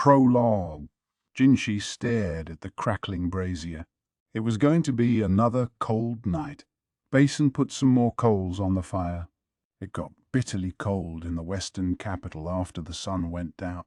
Prologue. Jinshi stared at the crackling brazier. It was going to be another cold night. Basen put some more coals on the fire. It got bitterly cold in the western capital after the sun went down.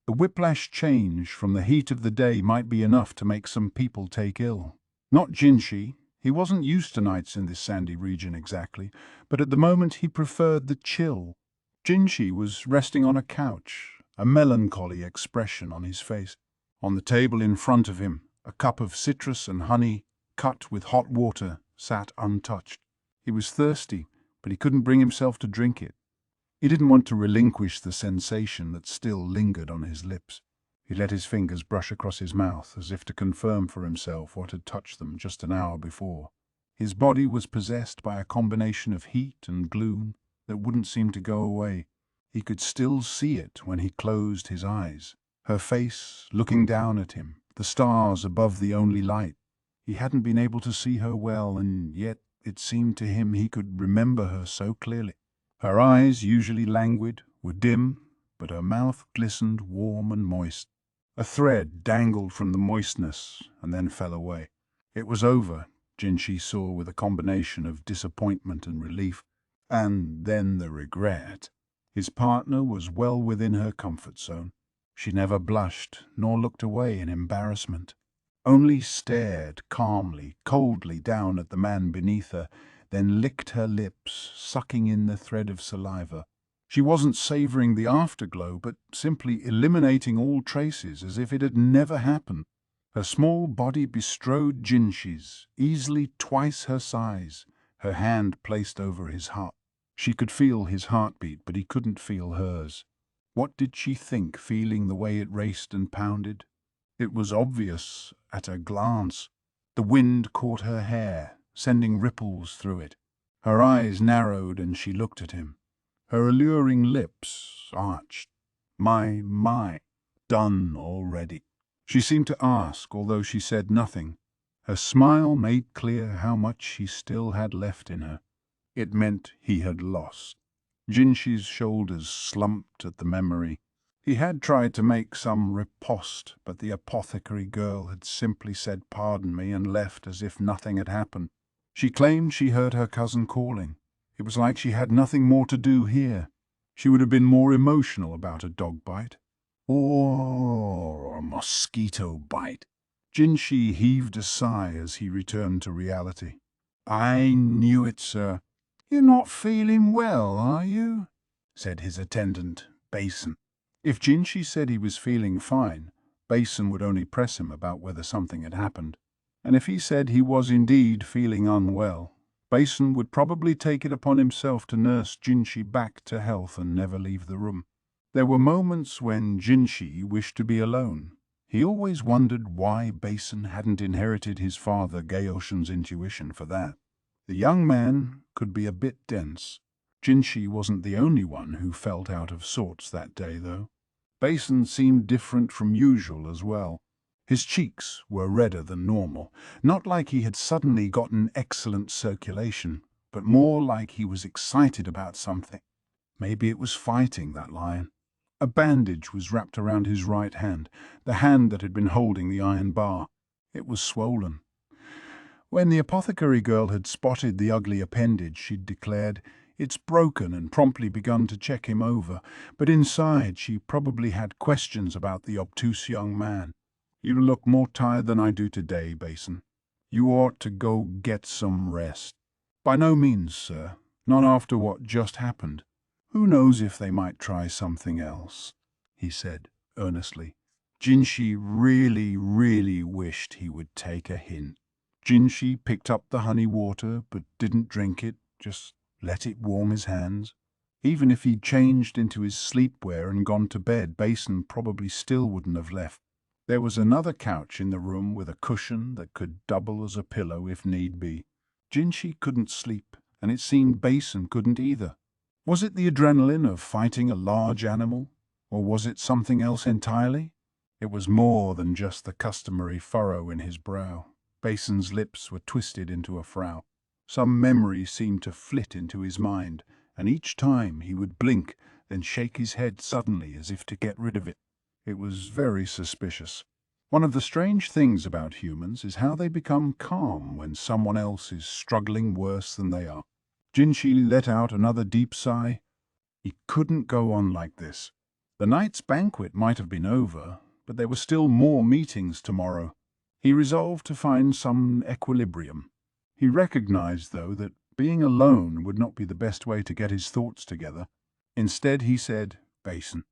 The whiplash change from the heat of the day might be enough to make some people take ill. Not Jinshi. He wasn't used to nights in this sandy region exactly, but at the moment he preferred the chill. Jinshi was resting on a couch, a melancholy expression on his face. On the table in front of him, a cup of citrus and honey, cut with hot water, sat untouched. He was thirsty, but he couldn't bring himself to drink it. He didn't want to relinquish the sensation that still lingered on his lips. He let his fingers brush across his mouth as if to confirm for himself what had touched them just an hour before. His body was possessed by a combination of heat and gloom that wouldn't seem to go away. He could still see it when he closed his eyes. Her face looking down at him, the stars above the only light. He hadn't been able to see her well, and yet it seemed to him he could remember her so clearly. Her eyes, usually languid, were dim, but her mouth glistened warm and moist. A thread dangled from the moistness and then fell away. It was over, Jinshi saw with a combination of disappointment and relief, and then the regret. His partner was well within her comfort zone. She never blushed nor looked away in embarrassment, only stared calmly, coldly down at the man beneath her, then licked her lips, sucking in the thread of saliva. She wasn't savoring the afterglow, but simply eliminating all traces as if it had never happened. Her small body bestrode Jinshi's, easily twice her size, her hand placed over his heart. She could feel his heartbeat, but he couldn't feel hers. What did she think, feeling the way it raced and pounded? It was obvious at a glance. The wind caught her hair, sending ripples through it. Her eyes narrowed and she looked at him. Her alluring lips arched. My, done already. She seemed to ask, although she said nothing. Her smile made clear how much she still had left in her. It meant he had lost. Jinshi's shoulders slumped at the memory. He had tried to make some riposte, but the apothecary girl had simply said "pardon me" and left as if nothing had happened. She claimed she heard her cousin calling. It was like she had nothing more to do here. She would have been more emotional about a dog bite. Or a mosquito bite. Jinshi heaved a sigh as he returned to reality. "I knew it, sir." "You're not feeling well, are you?" said his attendant, Basen. If Jinshi said he was feeling fine, Basen would only press him about whether something had happened. And if he said he was indeed feeling unwell, Basen would probably take it upon himself to nurse Jinshi back to health and never leave the room. There were moments when Jinshi wished to be alone. He always wondered why Basen hadn't inherited his father Gaoshen's intuition for that. The young man could be a bit dense. Jinshi wasn't the only one who felt out of sorts that day, though. Basen seemed different from usual as well. His cheeks were redder than normal, not like he had suddenly gotten excellent circulation, but more like he was excited about something. Maybe it was fighting, that lion. A bandage was wrapped around his right hand, the hand that had been holding the iron bar. It was swollen. When the apothecary girl had spotted the ugly appendage, she'd declared, "It's broken," and promptly begun to check him over, but inside she probably had questions about the obtuse young man. "You look more tired than I do today, Basen. You ought to go get some rest." "By no means, sir. Not after what just happened. Who knows if they might try something else," he said earnestly. Jinshi really wished he would take a hint. Jinshi picked up the honey water but didn't drink it, just let it warm his hands. Even if he'd changed into his sleepwear and gone to bed, Basen probably still wouldn't have left. There was another couch in the room with a cushion that could double as a pillow if need be. Jinshi couldn't sleep, and it seemed Basen couldn't either. Was it the adrenaline of fighting a large animal, or was it something else entirely? It was more than just the customary furrow in his brow. Basen's lips were twisted into a frown. Some memory seemed to flit into his mind, and each time he would blink, then shake his head suddenly as if to get rid of it. It was very suspicious. One of the strange things about humans is how they become calm when someone else is struggling worse than they are. Jinshi let out another deep sigh. He couldn't go on like this. The night's banquet might have been over, but there were still more meetings tomorrow. He resolved to find some equilibrium. He recognized, though, that being alone would not be the best way to get his thoughts together. Instead, he said, "Basen."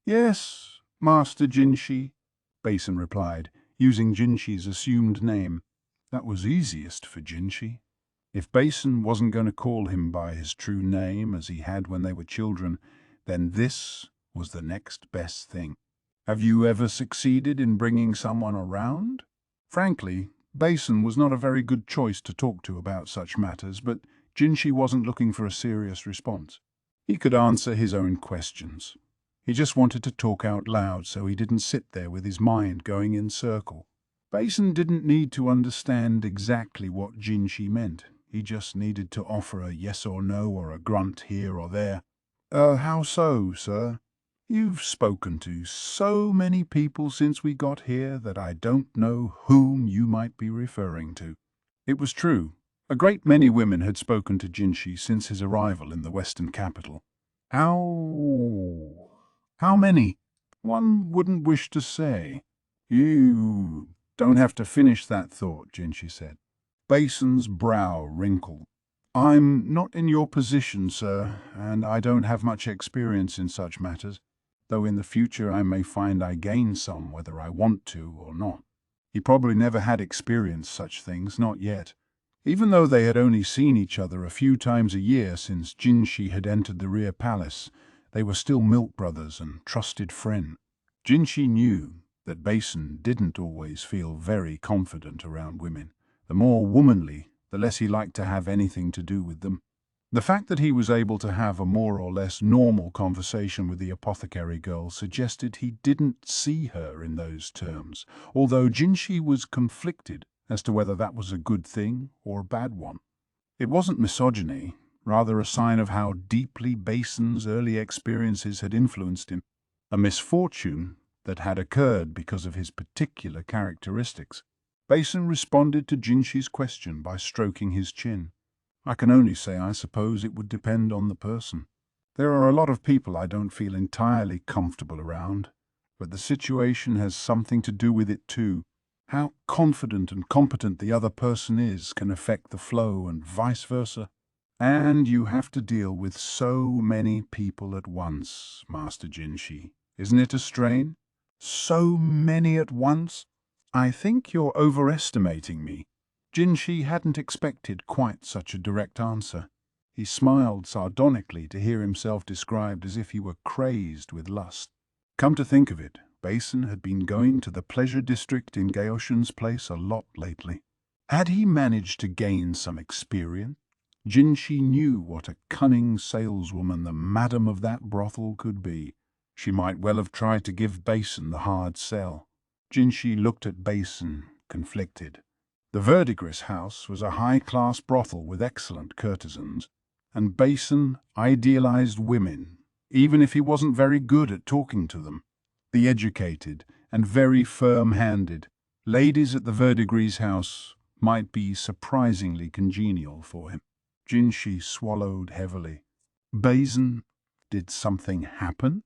"Yes, Master Jinshi," Basen replied, using Jinshi's assumed name. That was easiest for Jinshi. If Basen wasn't going to call him by his true name as he had when they were children, then this was the next best thing. "Have you ever succeeded in bringing someone around?" Frankly, Basen was not a very good choice to talk to about such matters, but Jinshi wasn't looking for a serious response. He could answer his own questions. He just wanted to talk out loud so he didn't sit there with his mind going in circle. Basen didn't need to understand exactly what Jinshi meant. He just needed to offer a yes or no or a grunt here or there. How so, sir?" "You've spoken to so many people since we got here that I don't know whom you might be referring to." It was true. A great many women had spoken to Jinshi since his arrival in the western capital. How many? One wouldn't wish to say. "You don't have to finish that thought," Jinshi said. Basen's brow wrinkled. "I'm not in your position, sir, and I don't have much experience in such matters, though in the future I may find I gain some whether I want to or not." He probably never had experienced such things, not yet. Even though they had only seen each other a few times a year since Jinshi had entered the rear palace, they were still milk brothers and trusted friends. Jinshi knew that Basen didn't always feel very confident around women. The more womanly, the less he liked to have anything to do with them. The fact that he was able to have a more or less normal conversation with the apothecary girl suggested he didn't see her in those terms, although Jinshi was conflicted as to whether that was a good thing or a bad one. It wasn't misogyny, rather a sign of how deeply Basen's early experiences had influenced him, a misfortune that had occurred because of his particular characteristics. Basen responded to Jinshi's question by stroking his chin. "I can only say I suppose it would depend on the person. There are a lot of people I don't feel entirely comfortable around, but the situation has something to do with it too. How confident and competent the other person is can affect the flow and vice versa. And you have to deal with so many people at once, Master Jinshi. Isn't it a strain? So many at once? I think you're overestimating me." Jinshi hadn't expected quite such a direct answer. He smiled sardonically to hear himself described as if he were crazed with lust. Come to think of it, Basen had been going to the pleasure district in Gaoshen's place a lot lately. Had he managed to gain some experience? Jinshi knew what a cunning saleswoman the madam of that brothel could be. She might well have tried to give Basen the hard sell. Jinshi looked at Basen, conflicted. The Verdigris house was a high-class brothel with excellent courtesans, and Basen idealized women, even if he wasn't very good at talking to them. The educated and very firm-handed ladies at the Verdigris house might be surprisingly congenial for him. Jinshi swallowed heavily. Basen, did something happen?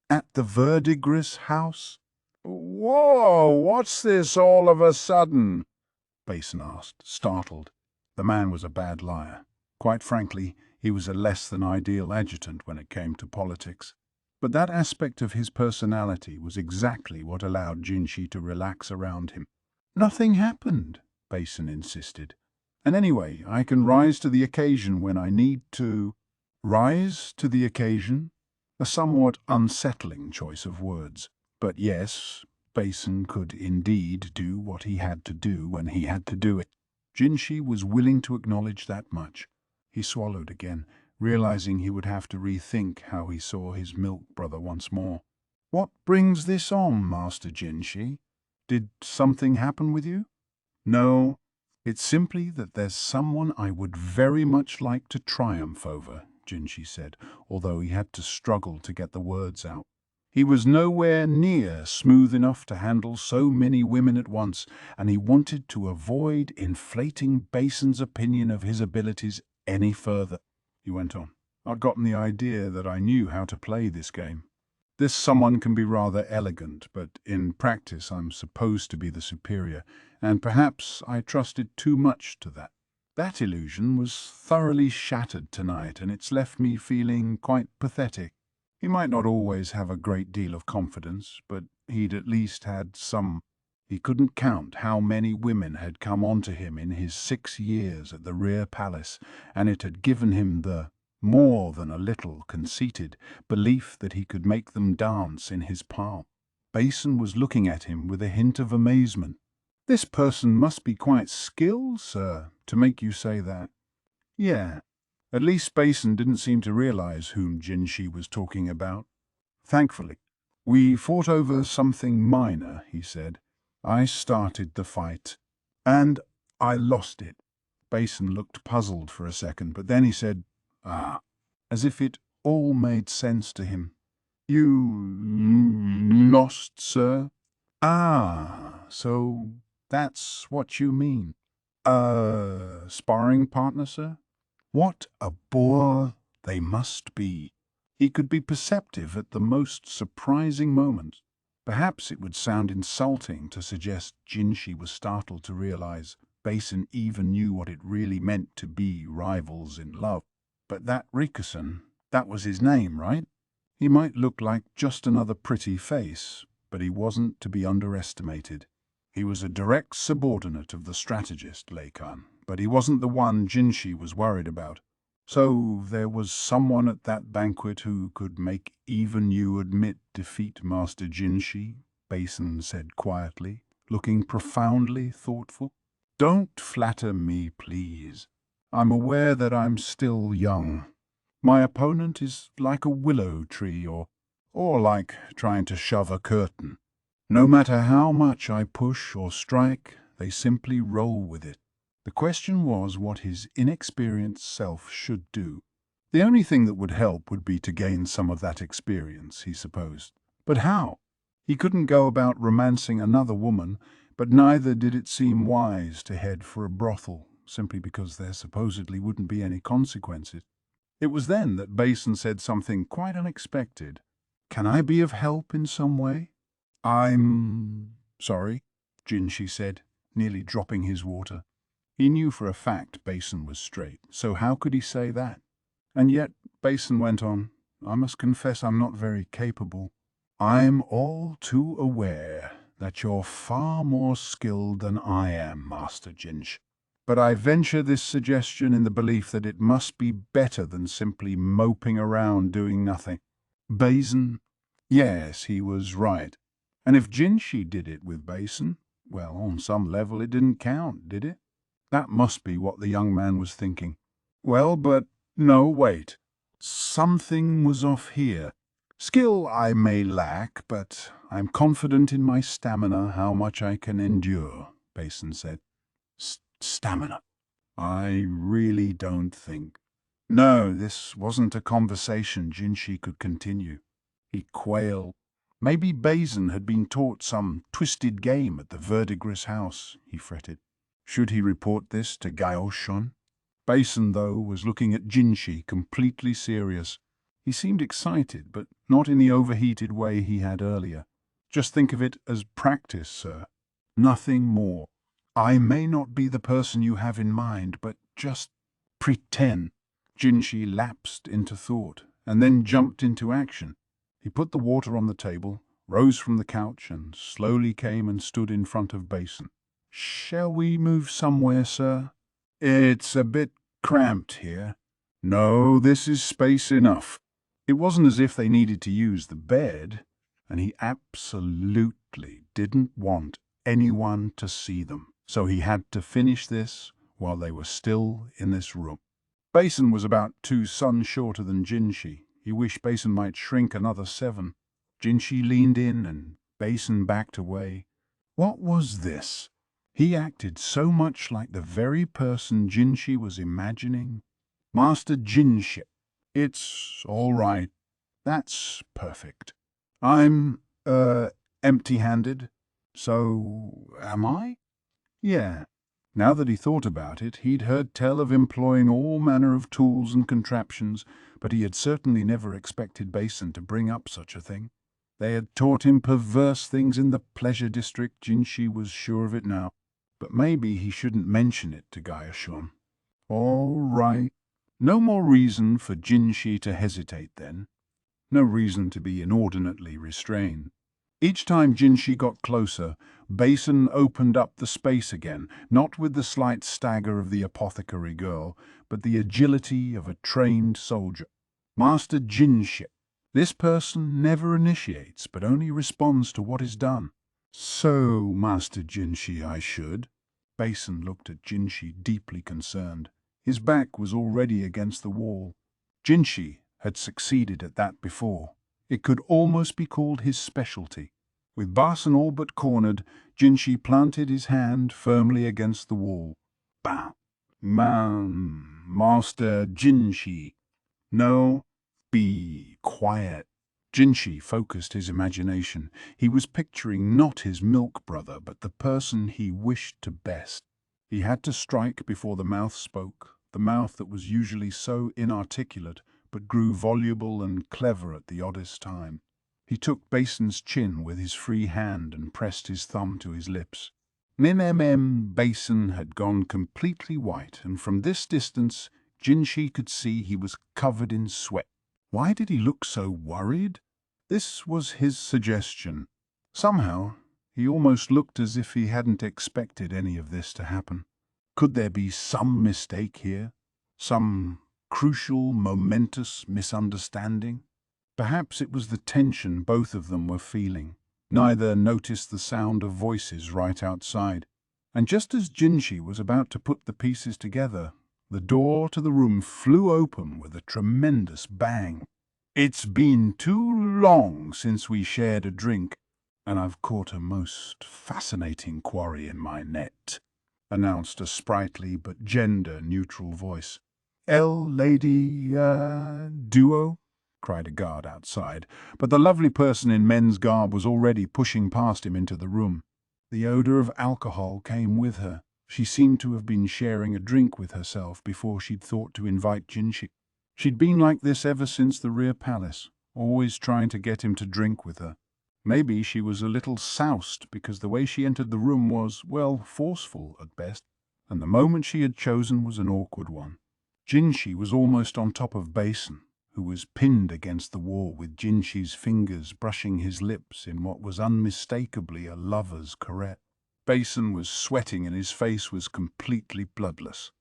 At the Verdigris house? "Whoa, what's this all of a sudden?" Basen asked, startled. The man was a bad liar. Quite frankly, he was a less than ideal adjutant when it came to politics. But that aspect of his personality was exactly what allowed Jinshi to relax around him. "Nothing happened," Basen insisted. "And anyway, I can rise to the occasion when I need to." Rise to the occasion? A somewhat unsettling choice of words. But yes, Basen could indeed do what he had to do when he had to do it. Jinshi was willing to acknowledge that much. He swallowed again, realizing he would have to rethink how he saw his milk brother once more. "What brings this on, Master Jinshi? Did something happen with you?" "No, it's simply that there's someone I would very much like to triumph over," Jinshi said, although he had to struggle to get the words out. He was nowhere near smooth enough to handle so many women at once, and he wanted to avoid inflating Basen's opinion of his abilities any further. He went on, "I'd gotten the idea that I knew how to play this game. This someone can be rather elegant, but in practice I'm supposed to be the superior, and perhaps I trusted too much to that. That illusion was thoroughly shattered tonight, and it's left me feeling quite pathetic. He might not always have a great deal of confidence, but he'd at least had some. He couldn't count how many women had come onto him in his 6 years at the rear palace, and it had given him the more than a little conceited belief that he could make them dance in his palm." Basen was looking at him with a hint of amazement. "This person must be quite skilled, sir, to make you say that." "Yeah." At least Basen didn't seem to realize whom Jinshi was talking about. "Thankfully. We fought over something minor," he said. "I started the fight, and I lost it." Basen looked puzzled for a second, but then he said, "Ah," as if it all made sense to him. "You lost, sir? Ah, so that's what you mean. Sparring partner, sir? What a bore they must be." He could be perceptive at the most surprising moments. Perhaps it would sound insulting to suggest Jinshi was startled to realize Basen even knew what it really meant to be rivals in love. But that Rikusen, that was his name, right? He might look like just another pretty face, but he wasn't to be underestimated. He was a direct subordinate of the strategist, Leikan, but he wasn't the one Jinshi was worried about. "So there was someone at that banquet who could make even you admit defeat, Master Jinshi," Basen said quietly, looking profoundly thoughtful. "Don't flatter me, please. I'm aware that I'm still young. My opponent is like a willow tree or like trying to shove a curtain. No matter how much I push or strike, they simply roll with it." The question was what his inexperienced self should do. The only thing that would help would be to gain some of that experience, he supposed. But how? He couldn't go about romancing another woman, but neither did it seem wise to head for a brothel, simply because there supposedly wouldn't be any consequences. It was then that Basen said something quite unexpected. "Can I be of help in some way?" "I'm sorry," Jinshi said, nearly dropping his water. He knew for a fact Basen was straight, so how could he say that? And yet, Basen went on, "I must confess I'm not very capable." "I'm all too aware that you're far more skilled than I am, Master Jinsh. But I venture this suggestion in the belief that it must be better than simply moping around doing nothing." Basen? Yes, he was right. And if Jinshi did it with Basen, well, on some level it didn't count, did it? That must be what the young man was thinking. Well, but no, wait. Something was off here. Skill I may lack, but I'm confident in my stamina, how much I can endure, Basen said. Stamina? I really don't think. No, this wasn't a conversation Jinshi could continue. He quailed. Maybe Basen had been taught some twisted game at the verdigris house, he fretted. Should he report this to Gaoshun? Basen, though, was looking at Jinshi, completely serious. He seemed excited, but not in the overheated way he had earlier. "Just think of it as practice, sir. Nothing more. I may not be the person you have in mind, but just pretend." Jinshi lapsed into thought, and then jumped into action. He put the water on the table, rose from the couch, and slowly came and stood in front of Basen. "Shall we move somewhere, sir? It's a bit cramped here." "No, this is space enough." It wasn't as if they needed to use the bed, and he absolutely didn't want anyone to see them, so he had to finish this while they were still in this room. Basen was about 2 suns shorter than Jinshi. He wished Basen might shrink another 7. Jinshi leaned in and Basen backed away. What was this? He acted so much like the very person Jinshi was imagining. "Master Jinshi, it's all right. That's perfect." I'm, empty-handed. So, am I? Yeah. Now that he thought about it, he'd heard tell of employing all manner of tools and contraptions, but he had certainly never expected Basen to bring up such a thing. They had taught him perverse things in the pleasure district, Jinshi was sure of it now. But maybe he shouldn't mention it to Gaiashun. All right. No more reason for Jinshi to hesitate then. No reason to be inordinately restrained. Each time Jinshi got closer, Basen opened up the space again, not with the slight stagger of the apothecary girl, but the agility of a trained soldier. Master Jinshi. This person never initiates, but only responds to what is done. So, Master Jinshi, I should. Basen looked at Jinshi, deeply concerned. His back was already against the wall. Jinshi had succeeded at that before. It could almost be called his specialty. With Basen all but cornered, Jinshi planted his hand firmly against the wall. Bah! Master Jinshi. No, be quiet. Jinshi focused his imagination. He was picturing not his milk brother, but the person he wished to best. He had to strike before the mouth spoke, the mouth that was usually so inarticulate, but grew voluble and clever at the oddest time. He took Basen's chin with his free hand and pressed his thumb to his lips. Basen had gone completely white, and from this distance Jinshi could see he was covered in sweat. Why did he look so worried? This was his suggestion. Somehow, he almost looked as if he hadn't expected any of this to happen. Could there be some mistake here? Some crucial, momentous misunderstanding? Perhaps it was the tension both of them were feeling. Neither noticed the sound of voices right outside. And just as Jinshi was about to put the pieces together, the door to the room flew open with a tremendous bang. It's been too long since we shared a drink, and I've caught a most fascinating quarry in my net, announced a sprightly but gender-neutral voice. Lady, duo? Cried a guard outside, but the lovely person in men's garb was already pushing past him into the room. The odor of alcohol came with her. She seemed to have been sharing a drink with herself before she'd thought to invite Jinshi. She'd been like this ever since the rear palace, always trying to get him to drink with her. Maybe she was a little soused because the way she entered the room was, well, forceful at best, and the moment she had chosen was an awkward one. Jinshi was almost on top of Basen, who was pinned against the wall with Jinshi's fingers brushing his lips in what was unmistakably a lover's caress. Basen was sweating and his face was completely bloodless.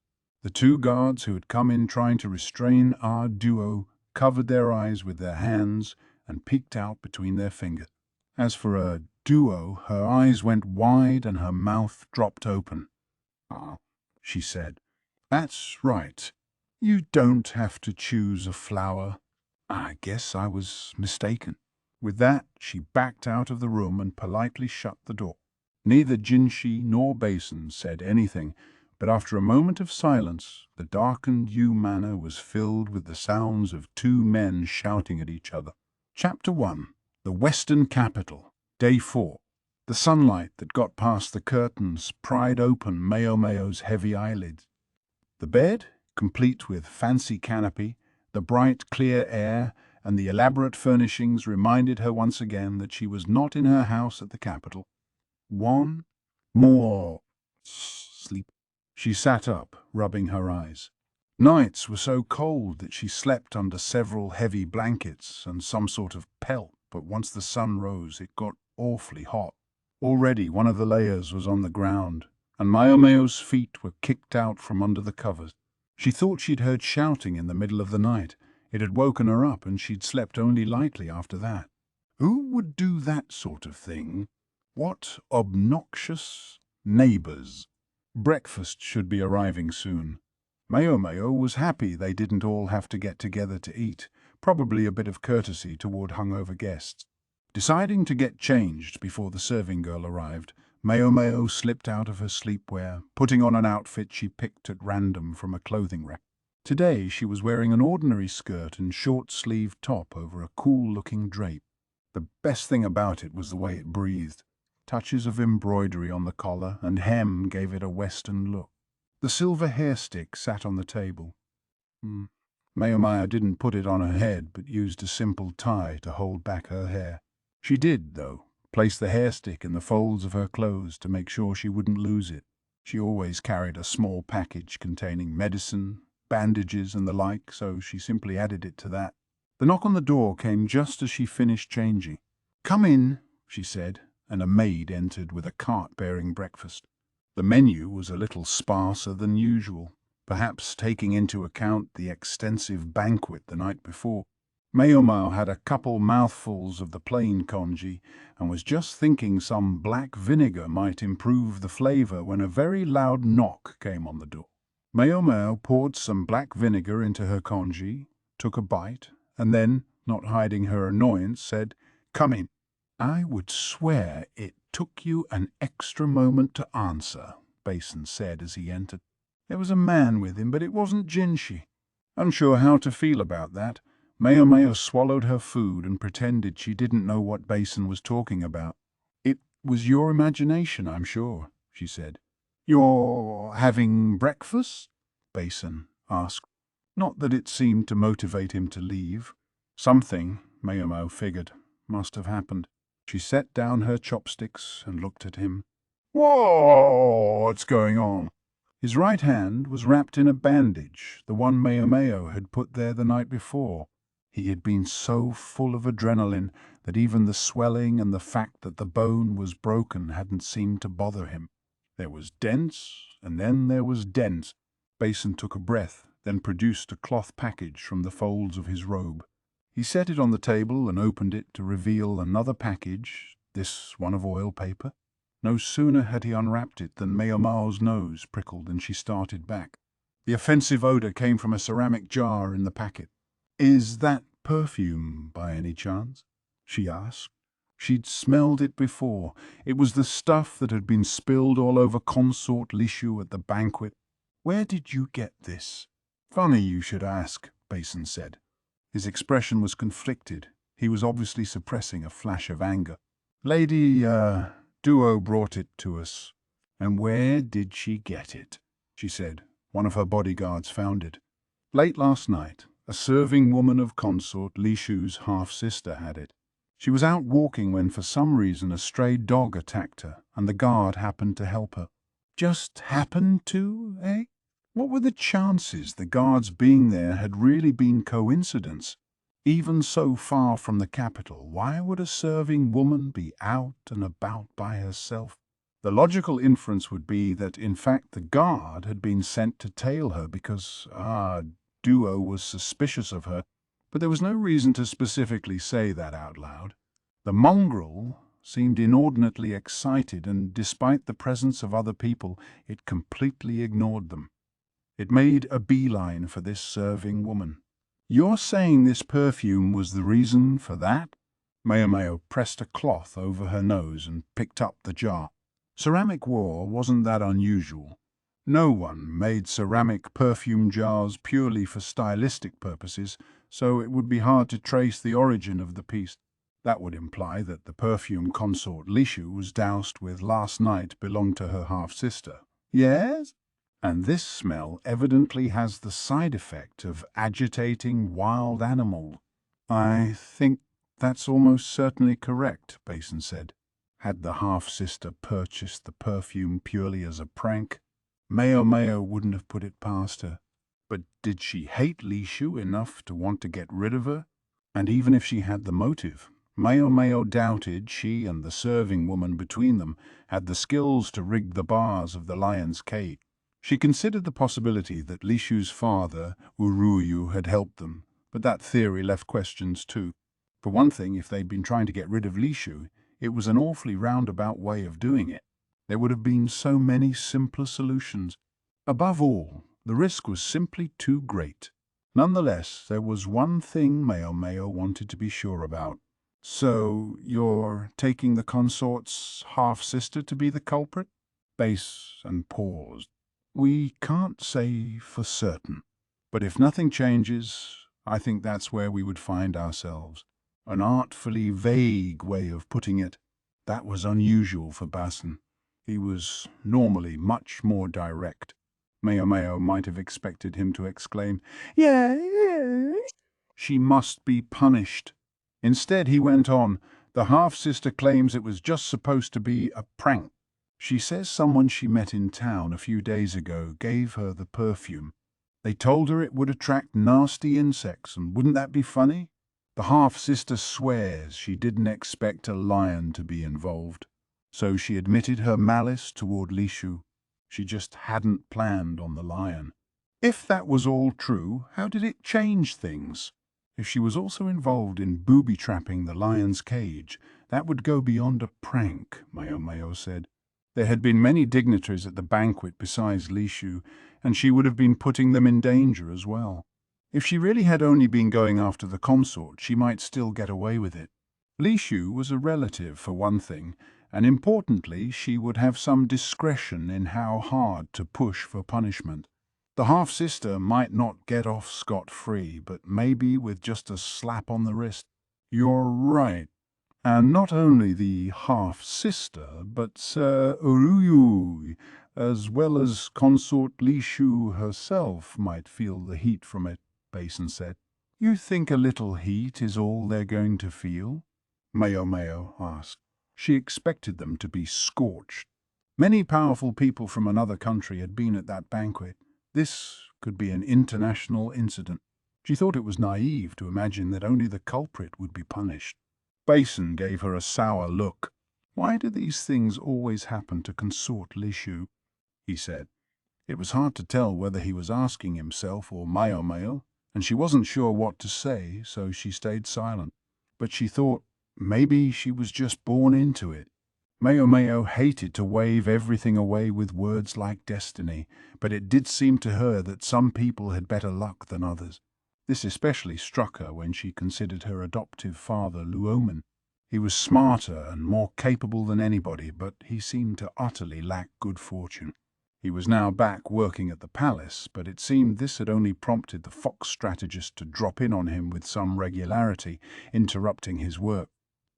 The two guards who had come in trying to restrain our duo covered their eyes with their hands and peeked out between their fingers. As for our duo, her eyes went wide and her mouth dropped open. "Ah," she said. "That's right. You don't have to choose a flower. I guess I was mistaken." With that, she backed out of the room and politely shut the door. Neither Jinshi nor Basen said anything, but after a moment of silence, the darkened yew manor was filled with the sounds of two men shouting at each other. Chapter 1. The Western Capital. Day 4. The sunlight that got past the curtains pried open Maomao's heavy eyelids. The bed, complete with fancy canopy, the bright, clear air, and the elaborate furnishings reminded her once again that she was not in her house at the capital. One more sleep. She sat up, rubbing her eyes. Nights were so cold that she slept under several heavy blankets and some sort of pelt, but once the sun rose it got awfully hot. Already one of the layers was on the ground, and Maomao's feet were kicked out from under the covers. She thought she'd heard shouting in the middle of the night. It had woken her up and she'd slept only lightly after that. Who would do that sort of thing? What obnoxious neighbors! Breakfast should be arriving soon. Maomao was happy they didn't all have to get together to eat, probably a bit of courtesy toward hungover guests. Deciding to get changed before the serving girl arrived, Maomao slipped out of her sleepwear, putting on an outfit she picked at random from a clothing rack. Today she was wearing an ordinary skirt and short-sleeved top over a cool-looking drape. The best thing about it was the way it breathed. Touches of embroidery on the collar and hem gave it a Western look. The silver hair stick sat on the table. Maomao didn't put it on her head, but used a simple tie to hold back her hair. She did, though, place the hair stick in the folds of her clothes to make sure she wouldn't lose it. She always carried a small package containing medicine, bandages and the like, so she simply added it to that. The knock on the door came just as she finished changing. "Come in," she said, and a maid entered with a cart bearing breakfast. The menu was a little sparser than usual, perhaps taking into account the extensive banquet the night before. Maomao had a couple mouthfuls of the plain congee and was just thinking some black vinegar might improve the flavour when a very loud knock came on the door. Maomao poured some black vinegar into her congee, took a bite, and then, not hiding her annoyance, said, "Come in." "I would swear it took you an extra moment to answer," Basen said as he entered. There was a man with him, but it wasn't Jinshi. Unsure how to feel about that, Maomao swallowed her food and pretended she didn't know what Basen was talking about. "It was your imagination, I'm sure," she said. "You're having breakfast?" Basen asked. Not that it seemed to motivate him to leave. Something, Maomao figured, must have happened. She set down her chopsticks and looked at him. "What's going on?" His right hand was wrapped in a bandage, the one Maomao had put there the night before. He had been so full of adrenaline that even the swelling and the fact that the bone was broken hadn't seemed to bother him. There was dents, and then there was dents. Basen took a breath, then produced a cloth package from the folds of his robe. He set it on the table and opened it to reveal another package, this one of oil paper. No sooner had he unwrapped it than Maomao's nose prickled and she started back. The offensive odor came from a ceramic jar in the packet. "Is that perfume, by any chance?" she asked. She'd smelled it before. It was the stuff that had been spilled all over Consort Lishu at the banquet. "Where did you get this?" "Funny you should ask," Basen said. His expression was conflicted. He was obviously suppressing a flash of anger. "Lady, Duo brought it to us." "And where did she get it?" she said. "One of her bodyguards found it. Late last night, a serving woman of Consort, Lishu's half-sister, had it. She was out walking when for some reason a stray dog attacked her, and the guard happened to help her." "Just happened to, eh?" What were the chances the guards being there had really been coincidence? Even so far from the capital, why would a serving woman be out and about by herself? The logical inference would be that, in fact, the guard had been sent to tail her because, Duo was suspicious of her, but there was no reason to specifically say that out loud. The mongrel seemed inordinately excited, and despite the presence of other people, it completely ignored them. It made a beeline for this serving woman. "You're saying this perfume was the reason for that?" Maomao pressed a cloth over her nose and picked up the jar. Ceramic war wasn't that unusual. No one made ceramic perfume jars purely for stylistic purposes, so it would be hard to trace the origin of the piece. That would imply that the perfume Consort Lishu was doused with last night belonged to her half-sister. "Yes?" "And this smell evidently has the side effect of agitating wild animals." "I think that's almost certainly correct," Basen said. Had the half-sister purchased the perfume purely as a prank? Maomao wouldn't have put it past her. But did she hate Lishu enough to want to get rid of her? And even if she had the motive, Maomao doubted she and the serving woman between them had the skills to rig the bars of the lion's cage. She considered the possibility that Lishu's father, Uruyu, had helped them, but that theory left questions too. For one thing, if they'd been trying to get rid of Lishu, it was an awfully roundabout way of doing it. There would have been so many simpler solutions. Above all, the risk was simply too great. Nonetheless, there was one thing Maomao wanted to be sure about. "So, you're taking the consort's half-sister to be the culprit?" Basen paused. "We can't say for certain, but if nothing changes, I think that's where we would find ourselves." An artfully vague way of putting it. That was unusual for Basen. He was normally much more direct. Maomao might have expected him to exclaim, "Yeah, she must be punished." Instead, he went on, "The half-sister claims it was just supposed to be a prank. She says someone she met in town a few days ago gave her the perfume. They told her it would attract nasty insects, and wouldn't that be funny? The half-sister swears she didn't expect a lion to be involved, so she admitted her malice toward Lishu. She just hadn't planned on the lion." If that was all true, how did it change things? If she was also involved in booby-trapping the lion's cage, that would go beyond a prank, Maomao said. There had been many dignitaries at the banquet besides Lishu, and she would have been putting them in danger as well. If she really had only been going after the consort, she might still get away with it. Lishu was a relative, for one thing, and importantly, she would have some discretion in how hard to push for punishment. The half-sister might not get off scot-free, but maybe with just a slap on the wrist. "You're right. And not only the half-sister, but Sir Uruyu, as well as Consort Lishu herself, might feel the heat from it," Basen said. "You think a little heat is all they're going to feel?" Maomao asked. She expected them to be scorched. Many powerful people from another country had been at that banquet. This could be an international incident. She thought it was naive to imagine that only the culprit would be punished. Basen gave her a sour look. "Why do these things always happen to Consort Lishu?" he said. It was hard to tell whether he was asking himself or Maomao, and she wasn't sure what to say, so she stayed silent. But she thought maybe she was just born into it. Maomao hated to wave everything away with words like destiny, but it did seem to her that some people had better luck than others. This especially struck her when she considered her adoptive father, Luoman. He was smarter and more capable than anybody, but he seemed to utterly lack good fortune. He was now back working at the palace, but it seemed this had only prompted the fox strategist to drop in on him with some regularity, interrupting his work.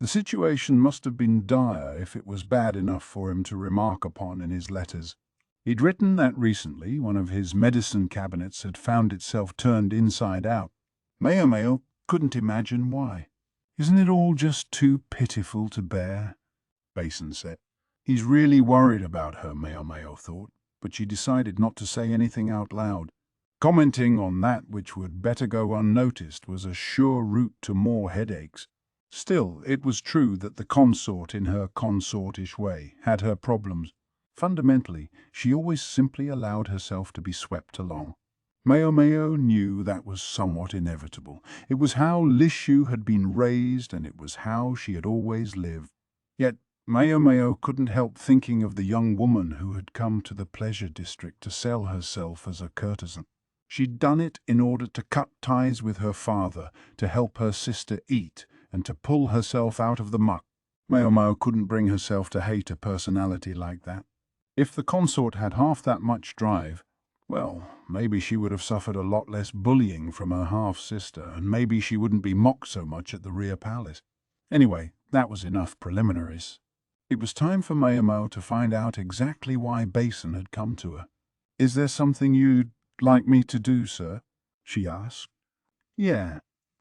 The situation must have been dire if it was bad enough for him to remark upon in his letters. He'd written that recently one of his medicine cabinets had found itself turned inside out. Maomao couldn't imagine why. "Isn't it all just too pitiful to bear?" Basen said. He's really worried about her, Maomao thought, but she decided not to say anything out loud. Commenting on that which would better go unnoticed was a sure route to more headaches. Still, it was true that the consort, in her consortish way, had her problems. Fundamentally, she always simply allowed herself to be swept along. Maomao knew that was somewhat inevitable. It was how Lishu had been raised, and it was how she had always lived. Yet Maomao couldn't help thinking of the young woman who had come to the pleasure district to sell herself as a courtesan. She'd done it in order to cut ties with her father, to help her sister eat, and to pull herself out of the muck. Maomao couldn't bring herself to hate a personality like that. If the consort had half that much drive, well, maybe she would have suffered a lot less bullying from her half-sister, and maybe she wouldn't be mocked so much at the rear palace. Anyway, that was enough preliminaries. It was time for Maomao to find out exactly why Basen had come to her. "Is there something you'd like me to do, sir?" she asked. "Yeah,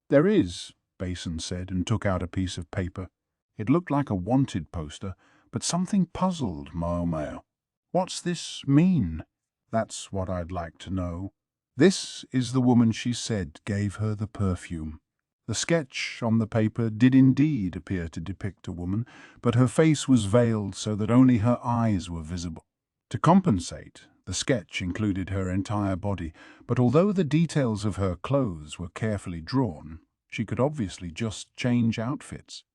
there is," Basen said, and took out a piece of paper. It looked like a wanted poster, but something puzzled Maomao. "What's this mean?" "That's what I'd like to know. This is the woman she said gave her the perfume." The sketch on the paper did indeed appear to depict a woman, but her face was veiled so that only her eyes were visible. To compensate, the sketch included her entire body, but although the details of her clothes were carefully drawn, she could obviously just change outfits.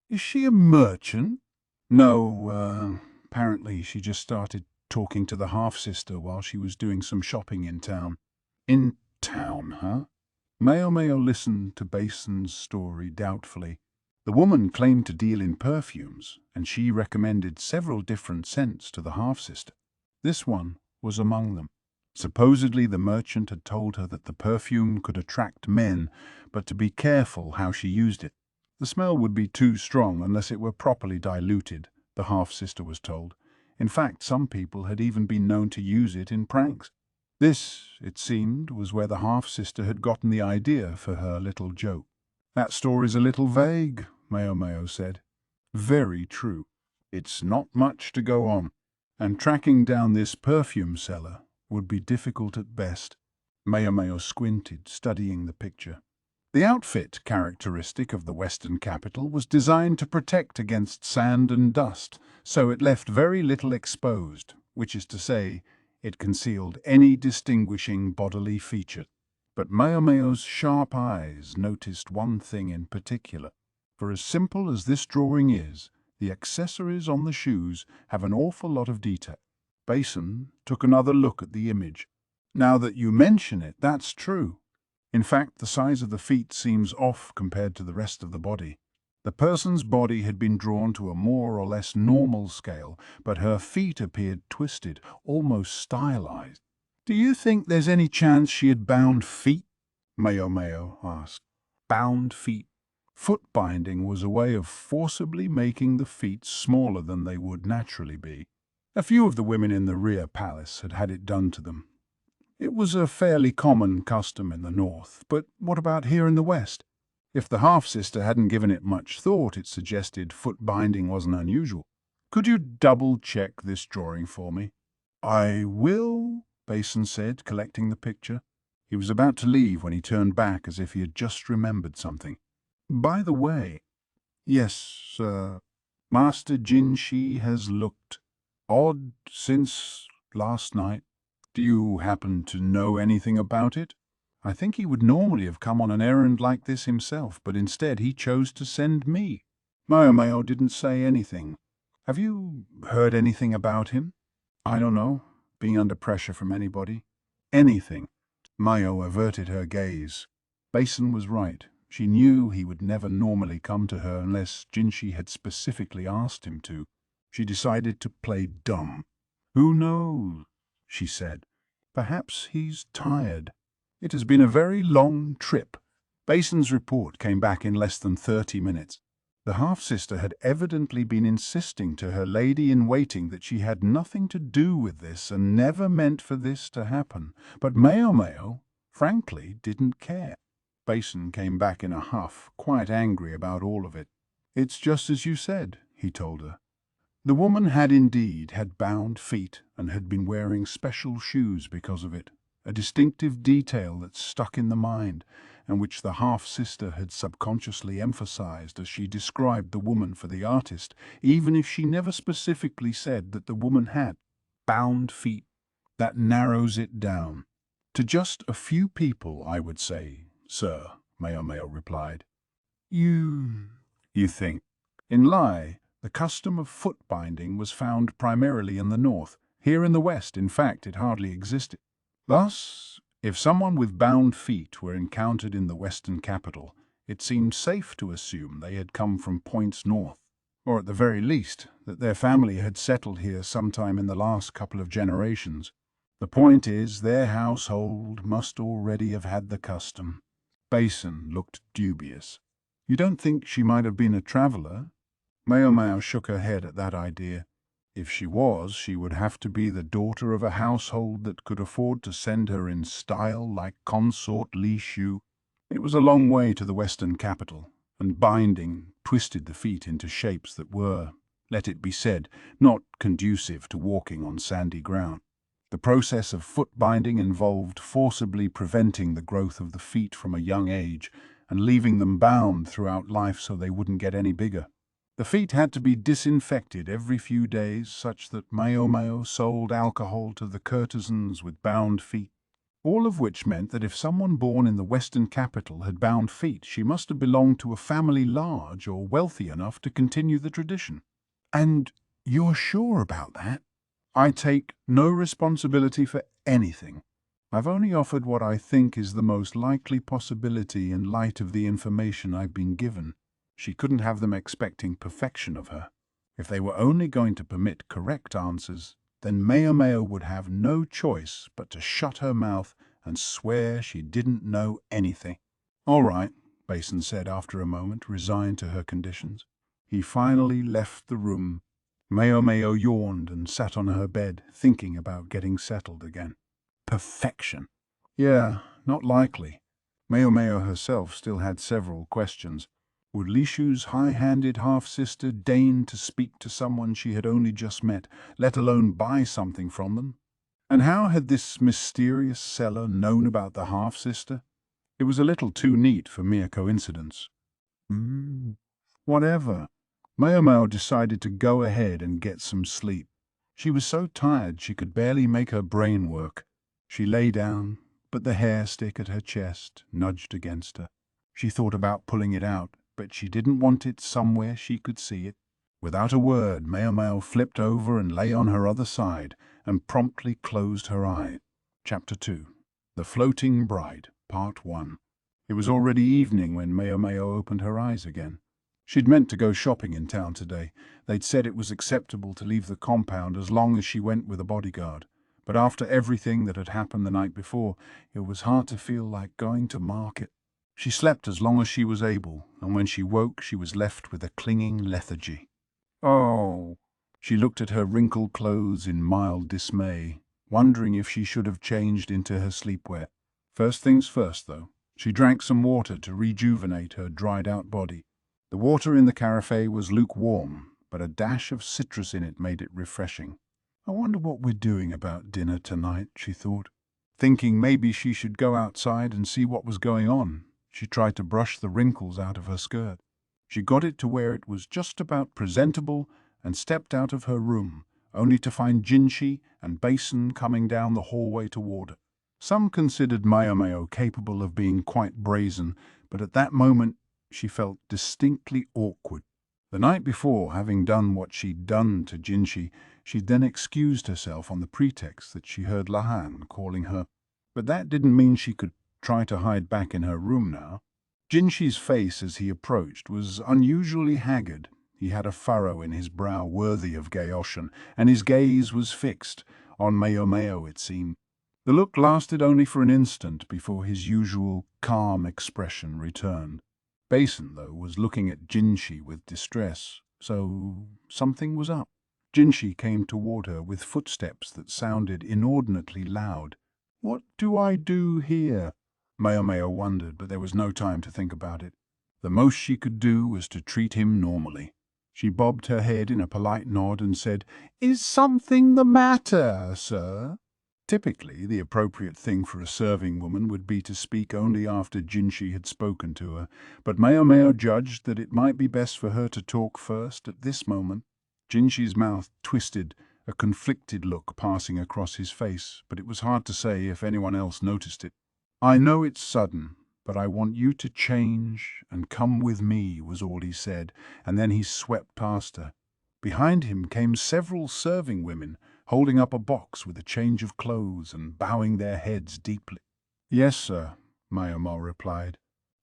"Is she a merchant?" "No, apparently she just started talking to the half-sister while she was doing some shopping in town." "In town, huh?" Maomao listened to Basen's story doubtfully. The woman claimed to deal in perfumes, and she recommended several different scents to the half-sister. This one was among them. Supposedly the merchant had told her that the perfume could attract men, but to be careful how she used it. The smell would be too strong unless it were properly diluted, the half-sister was told. In fact, some people had even been known to use it in pranks. This, it seemed, was where the half-sister had gotten the idea for her little joke. "That story's a little vague," Maomao said. "Very true. It's not much to go on, and tracking down this perfume seller would be difficult at best." Maomao squinted, studying the picture. The outfit, characteristic of the Western capital, was designed to protect against sand and dust, so it left very little exposed, which is to say, it concealed any distinguishing bodily feature. But Maomao's sharp eyes noticed one thing in particular. For as simple as this drawing is, the accessories on the shoes have an awful lot of detail. Basen took another look at the image. "Now that you mention it, that's true. In fact, the size of the feet seems off compared to the rest of the body. The person's body had been drawn to a more or less normal scale, but her feet appeared twisted, almost stylized." "Do you think there's any chance she had bound feet?" Maomao asked. Bound feet. Foot binding was a way of forcibly making the feet smaller than they would naturally be. A few of the women in the rear palace had had it done to them. It was a fairly common custom in the north, but what about here in the west? If the half-sister hadn't given it much thought, it suggested foot binding wasn't unusual. "Could you double-check this drawing for me?" "I will," Basen said, collecting the picture. He was about to leave when he turned back as if he had just remembered something. "By the way, yes, sir, Master Jinshi has looked odd since last night. Do you happen to know anything about it? I think he would normally have come on an errand like this himself, but instead he chose to send me." Maomao didn't say anything. "Have you heard anything about him?" "I don't know, being under pressure from anybody." "Anything?" Mayo averted her gaze. Basen was right. She knew he would never normally come to her unless Jinshi had specifically asked him to. She decided to play dumb. "Who knows?" she said. "Perhaps he's tired. It has been a very long trip." Basen's report came back in less than 30 minutes. The half-sister had evidently been insisting to her lady-in-waiting that she had nothing to do with this and never meant for this to happen. But Maomao, frankly, didn't care. Basen came back in a huff, quite angry about all of it. "It's just as you said," he told her. The woman had indeed had bound feet and had been wearing special shoes because of it, a distinctive detail that stuck in the mind and which the half-sister had subconsciously emphasized as she described the woman for the artist, even if she never specifically said that the woman had bound feet. That narrows it down. "To just a few people, I would say, sir," Maomao replied. You think?" In Lai, the custom of foot binding was found primarily in the north. Here in the west, in fact, it hardly existed. Thus, if someone with bound feet were encountered in the western capital, it seemed safe to assume they had come from points north, or at the very least, that their family had settled here sometime in the last couple of generations. The point is, their household must already have had the custom. Basen looked dubious. "You don't think she might have been a traveler?" Maomao shook her head at that idea. If she was, she would have to be the daughter of a household that could afford to send her in style like Consort Lishu. It was a long way to the western capital, and binding twisted the feet into shapes that were, let it be said, not conducive to walking on sandy ground. The process of foot binding involved forcibly preventing the growth of the feet from a young age and leaving them bound throughout life so they wouldn't get any bigger. The feet had to be disinfected every few days, such that Maomao sold alcohol to the courtesans with bound feet. All of which meant that if someone born in the western capital had bound feet, she must have belonged to a family large or wealthy enough to continue the tradition. "And you're sure about that?" "I take no responsibility for anything. I've only offered what I think is the most likely possibility in light of the information I've been given." She couldn't have them expecting perfection of her. If they were only going to permit correct answers, then Maomao would have no choice but to shut her mouth and swear she didn't know anything. "All right, Basen said after a moment, resigned to her conditions. He finally left the room. Maomao yawned and sat on her bed, thinking about getting settled again. Perfection. Yeah, not likely. Maomao herself still had several questions. Would Lishu's high-handed half-sister deign to speak to someone she had only just met, let alone buy something from them? And how had this mysterious seller known about the half-sister? It was a little too neat for mere coincidence. Whatever. Maomao decided to go ahead and get some sleep. She was so tired she could barely make her brain work. She lay down, but the hair stick at her chest nudged against her. She thought about pulling it out, but she didn't want it somewhere she could see it. Without a word, Maomao flipped over and lay on her other side and promptly closed her eyes. Chapter 2. The Floating Bride, Part 1. It was already evening when Maomao opened her eyes again. She'd meant to go shopping in town today. They'd said it was acceptable to leave the compound as long as she went with a bodyguard. But after everything that had happened the night before, it was hard to feel like going to market. She slept as long as she was able, and when she woke she was left with a clinging lethargy. Oh! She looked at her wrinkled clothes in mild dismay, wondering if she should have changed into her sleepwear. First things first, though. She drank some water to rejuvenate her dried-out body. The water in the carafe was lukewarm, but a dash of citrus in it made it refreshing. I wonder what we're doing about dinner tonight, she thought. Thinking maybe she should go outside and see what was going on, she tried to brush the wrinkles out of her skirt. She got it to where it was just about presentable and stepped out of her room, only to find Jinshi and Basen coming down the hallway toward her. Some considered Maomao capable of being quite brazen, but at that moment she felt distinctly awkward. The night before, having done what she'd done to Jinshi, she'd then excused herself on the pretext that she heard Lahan calling her. But that didn't mean she could try to hide back in her room now. Jinshi's face as he approached was unusually haggard. He had a furrow in his brow worthy of Gaoshan, and his gaze was fixed, on Maomao it seemed. The look lasted only for an instant before his usual calm expression returned. Basen, though, was looking at Jinshi with distress, so something was up. Jinshi came toward her with footsteps that sounded inordinately loud. What do I do here? Maomao wondered, but there was no time to think about it. The most she could do was to treat him normally. She bobbed her head in a polite nod and said, "Is something the matter, sir?" Typically, the appropriate thing for a serving woman would be to speak only after Jinshi had spoken to her, but Maomao judged that it might be best for her to talk first at this moment. Jinshi's mouth twisted, a conflicted look passing across his face, but it was hard to say if anyone else noticed it. "I know it's sudden, but I want you to change and come with me," was all he said, and then he swept past her. Behind him came several serving women, holding up a box with a change of clothes and bowing their heads deeply. "Yes, sir," Maomao replied.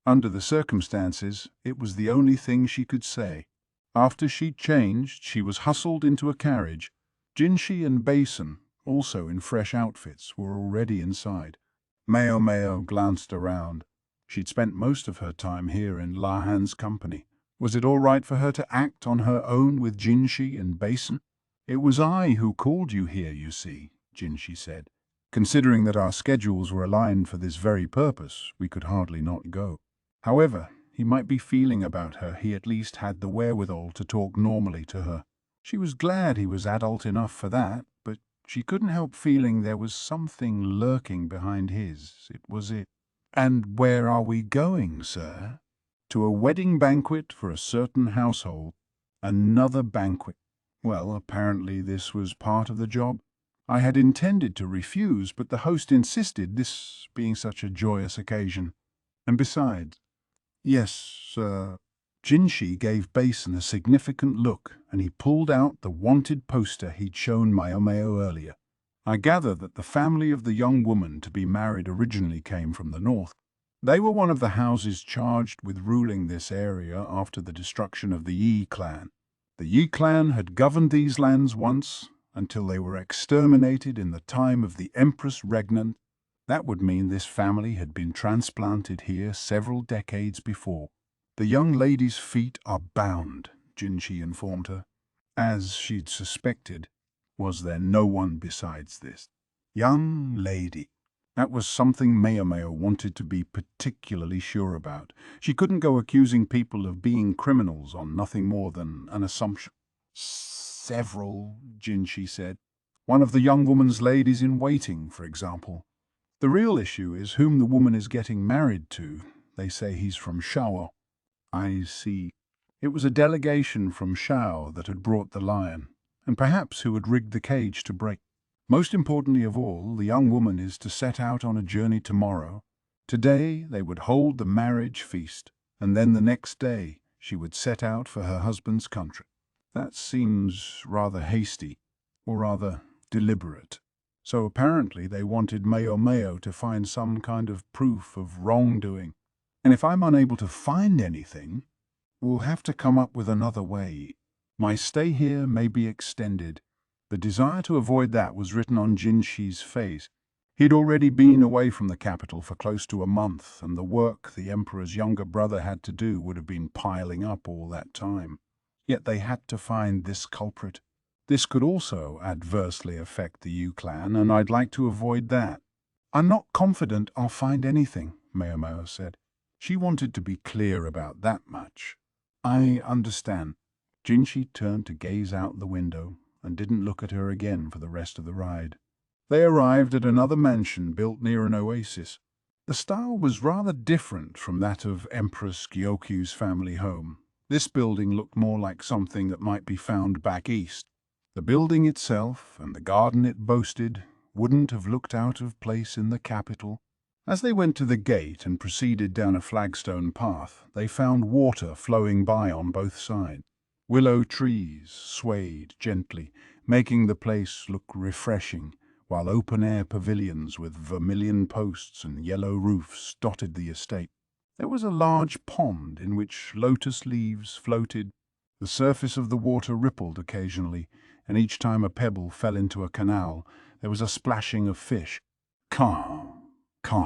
Under the circumstances, it was the only thing she could say. After she'd changed, she was hustled into a carriage. Jinshi and Basen, also in fresh outfits, were already inside. Maomao glanced around. She'd spent most of her time here in Lahan's company. Was it all right for her to act on her own with Jinshi and Basen? "It was I who called you here, you see," Jinshi said. "Considering that our schedules were aligned for this very purpose, we could hardly not go." However he might be feeling about her, he at least had the wherewithal to talk normally to her. She was glad he was adult enough for that, but she couldn't help feeling there was something lurking behind his. It was it. "And where are we going, sir?" "To a wedding banquet for a certain household." Another banquet. Well, apparently this was part of the job. I had intended to refuse, but the host insisted, this being such a joyous occasion. And besides... "Yes, sir." Jinshi gave Basen a significant look, and he pulled out the wanted poster he'd shown Maomao earlier. "I gather that the family of the young woman to be married originally came from the north. They were one of the houses charged with ruling this area after the destruction of the Yi clan. The Yi clan had governed these lands once, until they were exterminated in the time of the Empress Regnant. That would mean this family had been transplanted here several decades before. The young lady's feet are bound, Jinshi informed her. As she'd suspected, was there no one besides this young lady? That was something Maomao wanted to be particularly sure about. She couldn't go accusing people of being criminals on nothing more than an assumption. Several, Jinshi said. One of the young woman's ladies in waiting, for example. The real issue is whom the woman is getting married to. They say he's from Shao. I see. It was a delegation from Shao that had brought the lion, and perhaps who had rigged the cage to break. Most importantly of all, the young woman is to set out on a journey tomorrow. Today they would hold the marriage feast, and then the next day she would set out for her husband's country. That seems rather hasty, or rather deliberate. So apparently they wanted Maomao to find some kind of proof of wrongdoing. And if I'm unable to find anything, we'll have to come up with another way. My stay here may be extended. The desire to avoid that was written on Jinshi's face. He'd already been away from the capital for close to a month, and the work the emperor's younger brother had to do would have been piling up all that time. Yet they had to find this culprit. This could also adversely affect the Yu clan, and I'd like to avoid that. I'm not confident I'll find anything, Maomao said. She wanted to be clear about that much. I understand. Jinshi turned to gaze out the window and didn't look at her again for the rest of the ride. They arrived at another mansion built near an oasis. The style was rather different from that of Empress Gyoku's family home. This building looked more like something that might be found back east. The building itself and the garden it boasted wouldn't have looked out of place in the capital. As they went to the gate and proceeded down a flagstone path, they found water flowing by on both sides. Willow trees swayed gently, making the place look refreshing, while open-air pavilions with vermilion posts and yellow roofs dotted the estate. There was a large pond in which lotus leaves floated. The surface of the water rippled occasionally, and each time a pebble fell into a canal, there was a splashing of fish. Carp.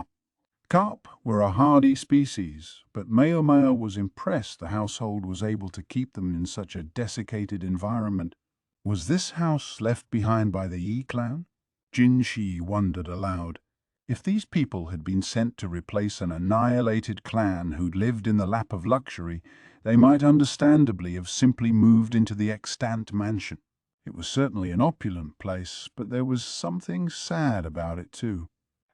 Carp were a hardy species, but Maomao was impressed the household was able to keep them in such a desiccated environment. Was this house left behind by the Yi clan? Jinshi wondered aloud. If these people had been sent to replace an annihilated clan who'd lived in the lap of luxury, they might understandably have simply moved into the extant mansion. It was certainly an opulent place, but there was something sad about it too.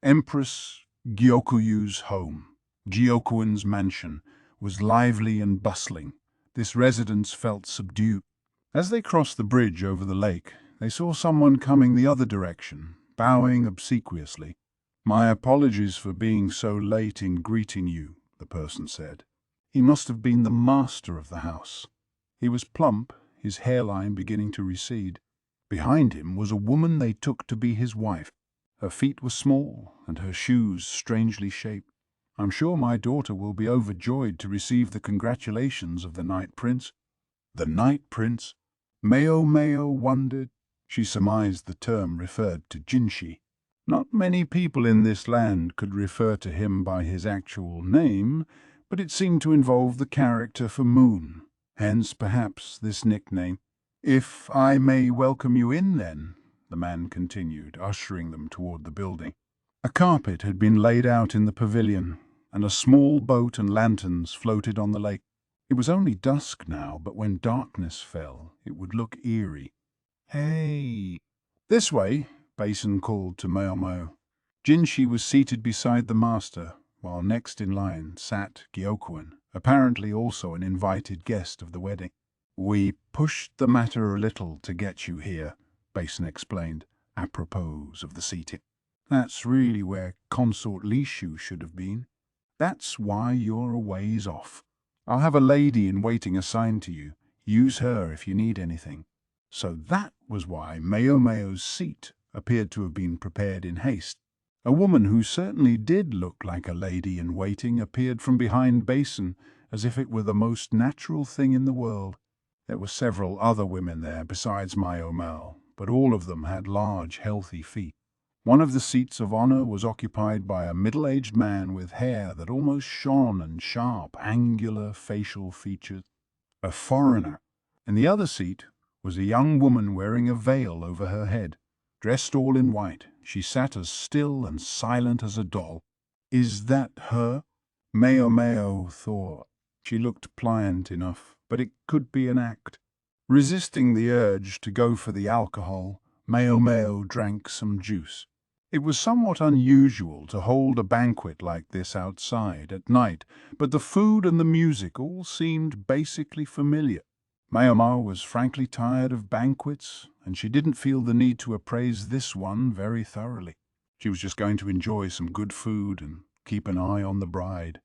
Empress Gyokuyu's home, Gyokuin's mansion, was lively and bustling. This residence felt subdued. As they crossed the bridge over the lake, they saw someone coming the other direction, bowing obsequiously. "My apologies for being so late in greeting you," the person said. He must have been the master of the house. He was plump, his hairline beginning to recede. Behind him was a woman they took to be his wife. Her feet were small, and her shoes strangely shaped. "I'm sure my daughter will be overjoyed to receive the congratulations of the Night Prince." The Night Prince? Maomao wondered. She surmised the term referred to Jinshi. Not many people in this land could refer to him by his actual name, but it seemed to involve the character for moon, hence perhaps this nickname. "If I may welcome you in, then," the man continued, ushering them toward the building. A carpet had been laid out in the pavilion, and a small boat and lanterns floated on the lake. It was only dusk now, but when darkness fell, it would look eerie. "Hey, this way," Basen called to Maomao. Jinshi was seated beside the master, while next in line sat Gyokuin, apparently also an invited guest of the wedding. "We pushed the matter a little to get you here," Basen explained, apropos of the seating. "That's really where Consort Lishu should have been. That's why you're a ways off. I'll have a lady in waiting assigned to you. Use her if you need anything." So that was why Maomao's seat appeared to have been prepared in haste. A woman who certainly did look like a lady in waiting appeared from behind Basen, as if it were the most natural thing in the world. There were several other women there besides Maomao, but all of them had large, healthy feet. One of the seats of honor was occupied by a middle-aged man with hair that almost shone and sharp, angular facial features. A foreigner. In the other seat was a young woman wearing a veil over her head. Dressed all in white, she sat as still and silent as a doll. Is that her? Maomao thought. She looked pliant enough, but it could be an act. Resisting the urge to go for the alcohol, Maomao drank some juice. It was somewhat unusual to hold a banquet like this outside at night, but the food and the music all seemed basically familiar. Maomao was frankly tired of banquets, and she didn't feel the need to appraise this one very thoroughly. She was just going to enjoy some good food and keep an eye on the bride.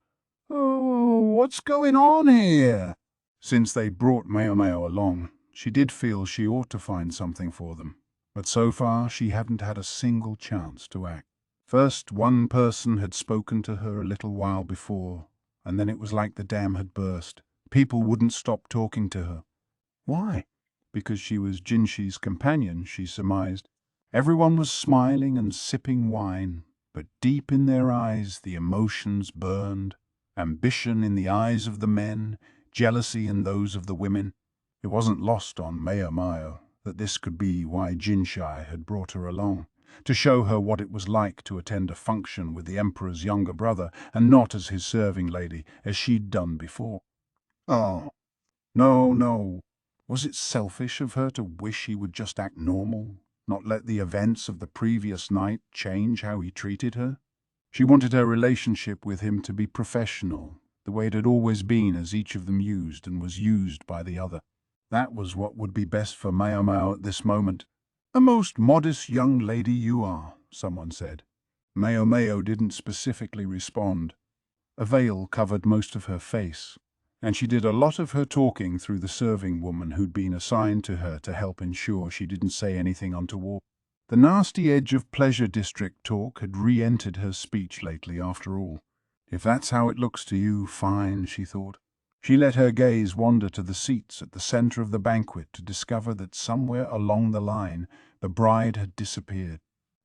"Oh, what's going on here?" Since they brought Maomao along, she did feel she ought to find something for them. But so far she hadn't had a single chance to act. First, one person had spoken to her a little while before, and then it was like the dam had burst. People wouldn't stop talking to her. Why? Because she was Jinshi's companion, she surmised. Everyone was smiling and sipping wine, but deep in their eyes the emotions burned. Ambition in the eyes of the men, jealousy in those of the women. It wasn't lost on Maomao that this could be why Jinshi had brought her along, to show her what it was like to attend a function with the Emperor's younger brother, and not as his serving lady, as she'd done before. Oh, no. Was it selfish of her to wish he would just act normal, not let the events of the previous night change how he treated her? She wanted her relationship with him to be professional, the way it had always been, as each of them used and was used by the other. That was what would be best for Maomao at this moment. "A most modest young lady you are," someone said. Maomao didn't specifically respond. A veil covered most of her face, and she did a lot of her talking through the serving woman who'd been assigned to her to help ensure she didn't say anything untoward. The nasty edge of pleasure district talk had re-entered her speech lately after all. If that's how it looks to you, fine, she thought. She let her gaze wander to the seats at the center of the banquet to discover that somewhere along the line the bride had disappeared.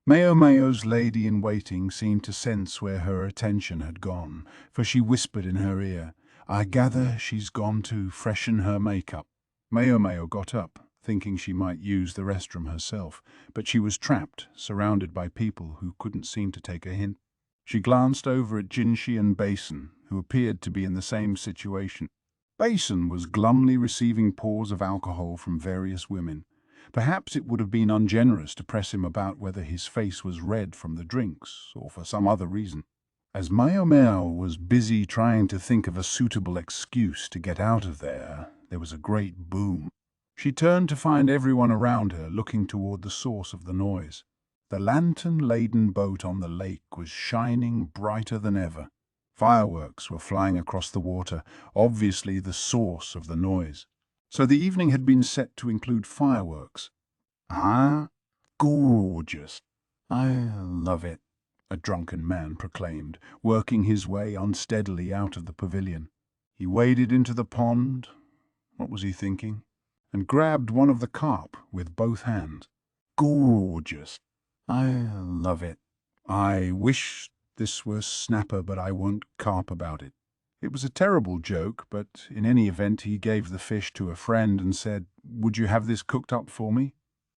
Maomao's lady-in-waiting seemed to sense where her attention had gone, for she whispered in her ear, "I gather she's gone to freshen her makeup." Maomao got up, thinking she might use the restroom herself, but she was trapped, surrounded by people who couldn't seem to take a hint. She glanced over at Jinshi and Basen, who appeared to be in the same situation. Basen was glumly receiving pours of alcohol from various women. Perhaps it would have been ungenerous to press him about whether his face was red from the drinks, or for some other reason. As Maomao was busy trying to think of a suitable excuse to get out of there was a great boom. She turned to find everyone around her looking toward the source of the noise. The lantern-laden boat on the lake was shining brighter than ever. Fireworks were flying across the water, obviously the source of the noise. So the evening had been set to include fireworks. Ah, gorgeous. I love it, a drunken man proclaimed, working his way unsteadily out of the pavilion. He waded into the pond, what was he thinking, and grabbed one of the carp with both hands. Gorgeous. I love it. I wish this were snapper, but I won't carp about it. It was a terrible joke, but in any event he gave the fish to a friend and said, "Would you have this cooked up for me?"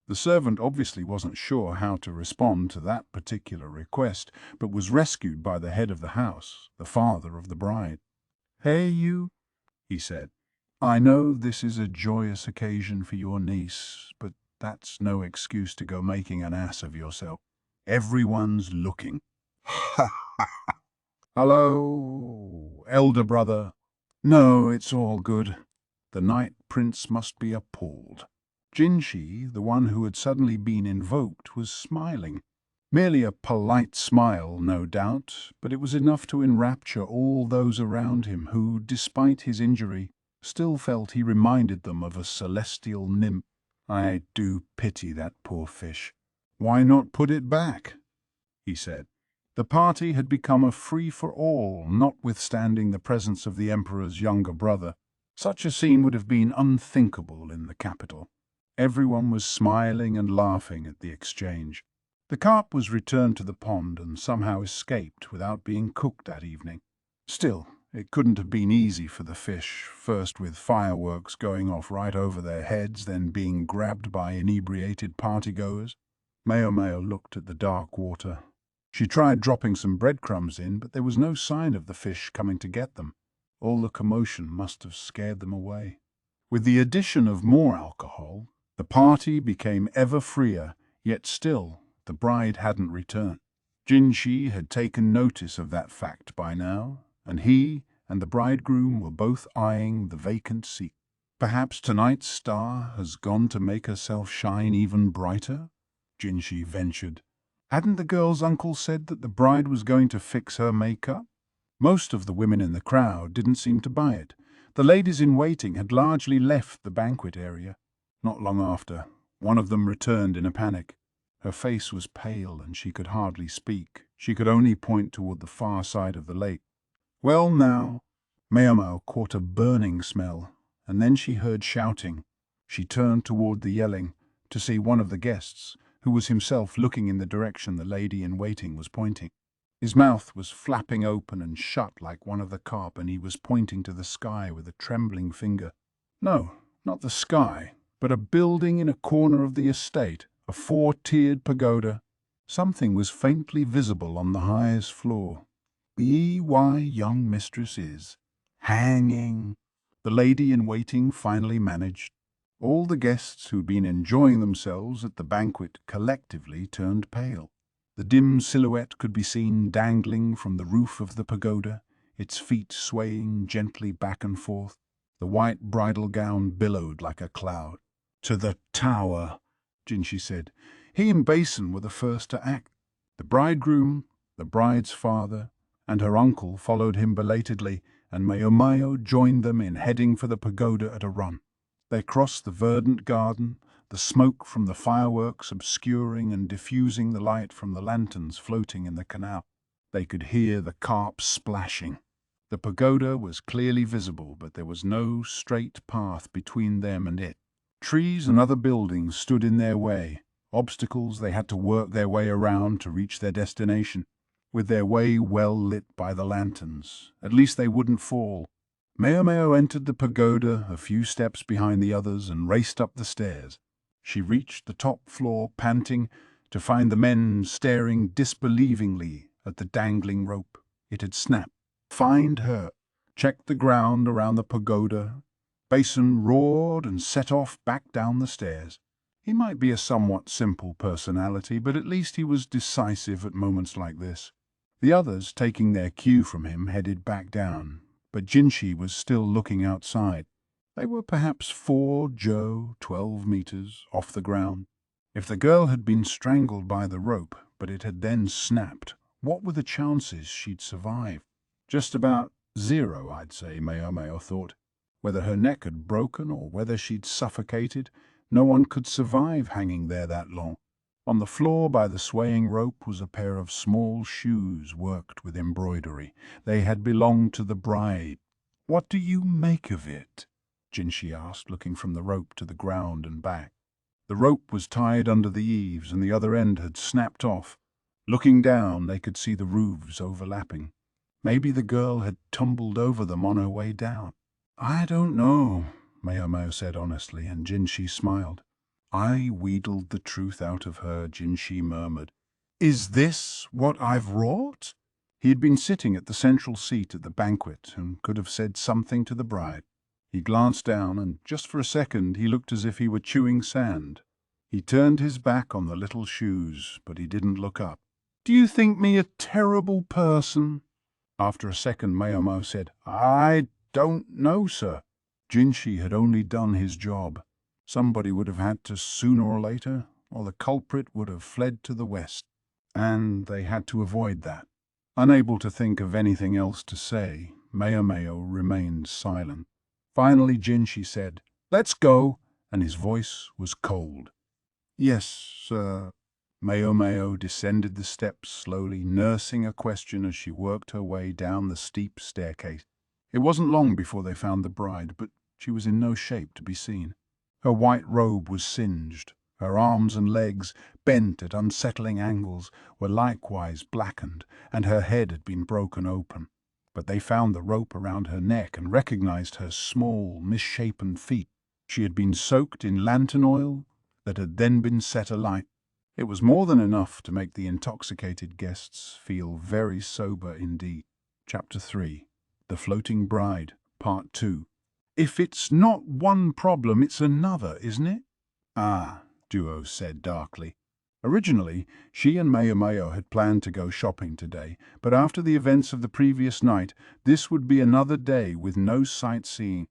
The servant obviously wasn't sure how to respond to that particular request, but was rescued by the head of the house, the father of the bride. "Hey, you," he said. "I know this is a joyous occasion for your niece, but that's no excuse to go making an ass of yourself. Everyone's looking." "Ha ha ha. Hello, elder brother." "No, it's all good." The Night Prince must be appalled. Jinshi, the one who had suddenly been invoked, was smiling. Merely a polite smile, no doubt, but it was enough to enrapture all those around him who, despite his injury, still felt he reminded them of a celestial nymph. "I do pity that poor fish." "Why not put it back?" he said. The party had become a free-for-all, notwithstanding the presence of the Emperor's younger brother. Such a scene would have been unthinkable in the capital. Everyone was smiling and laughing at the exchange. The carp was returned to the pond and somehow escaped without being cooked that evening. Still, it couldn't have been easy for the fish, first with fireworks going off right over their heads, then being grabbed by inebriated partygoers. Maomao looked at the dark water. She tried dropping some breadcrumbs in, but there was no sign of the fish coming to get them. All the commotion must have scared them away. With the addition of more alcohol, the party became ever freer, yet still the bride hadn't returned. Jinshi had taken notice of that fact by now, and he and the bridegroom were both eyeing the vacant seat. Perhaps tonight's star has gone to make herself shine even brighter, Jinshi ventured. Hadn't the girl's uncle said that the bride was going to fix her makeup? Most of the women in the crowd didn't seem to buy it. The ladies in waiting had largely left the banquet area. Not long after, one of them returned in a panic. Her face was pale and she could hardly speak. She could only point toward the far side of the lake. Well now, Maomao caught a burning smell, and then she heard shouting. She turned toward the yelling to see one of the guests, who was himself looking in the direction the lady in waiting was pointing. His mouth was flapping open and shut like one of the carp, and he was pointing to the sky with a trembling finger. No, not the sky, but a building in a corner of the estate, a 4-tiered pagoda. Something was faintly visible on the highest floor. "Be why young mistress is hanging," the lady in waiting finally managed. All the guests who'd been enjoying themselves at the banquet collectively turned pale. The dim silhouette could be seen dangling from the roof of the pagoda, its feet swaying gently back and forth. The white bridal gown billowed like a cloud. "To the tower," Jinshi said. He and Basen were the first to act. The bridegroom, the bride's father, and her uncle followed him belatedly, and Maomao joined them in heading for the pagoda at a run. They crossed the verdant garden, the smoke from the fireworks obscuring and diffusing the light from the lanterns floating in the canal. They could hear the carp splashing. The pagoda was clearly visible, but there was no straight path between them and it. Trees and other buildings stood in their way, obstacles they had to work their way around to reach their destination. With their way well lit by the lanterns, at least they wouldn't fall. Maomao entered the pagoda a few steps behind the others and raced up the stairs. She reached the top floor, panting, to find the men staring disbelievingly at the dangling rope. It had snapped. "Find her!" Check the ground around the pagoda. Basen roared and set off back down the stairs. He might be a somewhat simple personality, but at least he was decisive at moments like this. The others, taking their cue from him, headed back down, but Jinshi was still looking outside. They were perhaps 12 meters off the ground. If the girl had been strangled by the rope, but it had then snapped, what were the chances she'd survive? Just about 0, I'd say, Maomao thought. Whether her neck had broken or whether she'd suffocated, no one could survive hanging there that long. On the floor by the swaying rope was a pair of small shoes worked with embroidery. They had belonged to the bride. "What do you make of it?" Jinshi asked, looking from the rope to the ground and back. The rope was tied under the eaves and the other end had snapped off. Looking down, they could see the roofs overlapping. Maybe the girl had tumbled over them on her way down. "I don't know," Maomao said honestly, and Jinshi smiled. "I wheedled the truth out of her," Jinshi murmured. "Is this what I've wrought?" He had been sitting at the central seat at the banquet and could have said something to the bride. He glanced down, and just for a second he looked as if he were chewing sand. He turned his back on the little shoes, but he didn't look up. "Do you think me a terrible person?" After a second, Maomao said, "I don't know, sir." Jinshi had only done his job. Somebody would have had to sooner or later, or the culprit would have fled to the west. And they had to avoid that. Unable to think of anything else to say, Maomao remained silent. Finally Jinshi said, "Let's go," and his voice was cold. "Yes, sir." Maomao descended the steps slowly, nursing a question as she worked her way down the steep staircase. It wasn't long before they found the bride, but she was in no shape to be seen. Her white robe was singed. Her arms and legs, bent at unsettling angles, were likewise blackened, and her head had been broken open. But they found the rope around her neck and recognized her small, misshapen feet. She had been soaked in lantern oil that had then been set alight. It was more than enough to make the intoxicated guests feel very sober indeed. Chapter 3. The Floating Bride, Part 2. "If it's not one problem, it's another, isn't it?" "Ah," Duo said darkly. Originally, she and Maomao had planned to go shopping today, but after the events of the previous night, this would be another day with no sightseeing.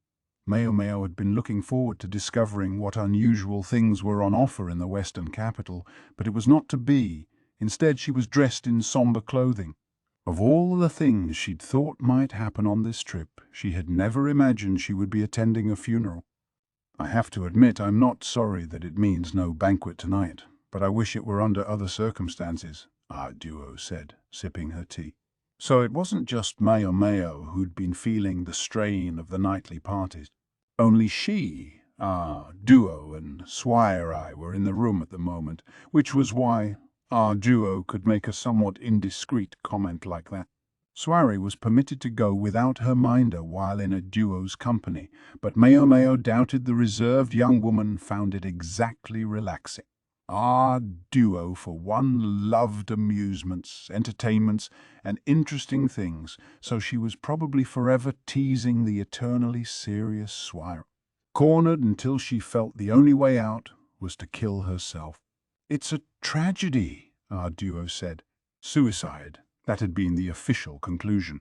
Maomao had been looking forward to discovering what unusual things were on offer in the Western capital, but it was not to be. Instead, she was dressed in somber clothing. Of all the things she'd thought might happen on this trip, she had never imagined she would be attending a funeral. "I have to admit I'm not sorry that it means no banquet tonight, but I wish it were under other circumstances," Duo said, sipping her tea. So it wasn't just Maomao who'd been feeling the strain of the nightly parties. Only she, Duo and Swire were in the room at the moment, which was why Duo could make a somewhat indiscreet comment like that. Swari was permitted to go without her minder while in a Duo's company, but Maomao doubted the reserved young woman found it exactly relaxing. Duo, for one, loved amusements, entertainments, and interesting things, so she was probably forever teasing the eternally serious Swire. Cornered until she felt the only way out was to kill herself. "It's a tragedy," Duo said. "Suicide." That had been the official conclusion.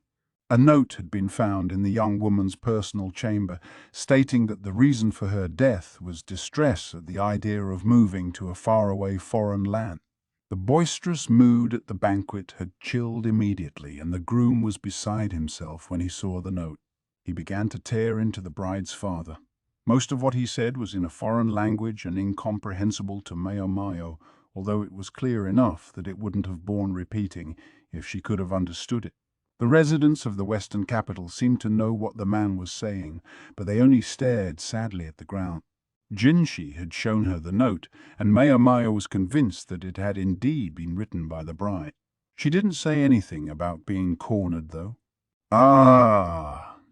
A note had been found in the young woman's personal chamber, stating that the reason for her death was distress at the idea of moving to a faraway foreign land. The boisterous mood at the banquet had chilled immediately, and the groom was beside himself when he saw the note. He began to tear into the bride's father. Most of what he said was in a foreign language and incomprehensible to Maomao, although it was clear enough that it wouldn't have borne repeating if she could have understood it. The residents of the Western capital seemed to know what the man was saying, but they only stared sadly at the ground. Jinshi had shown her the note, and Maomao was convinced that it had indeed been written by the bride. She didn't say anything about being cornered, though.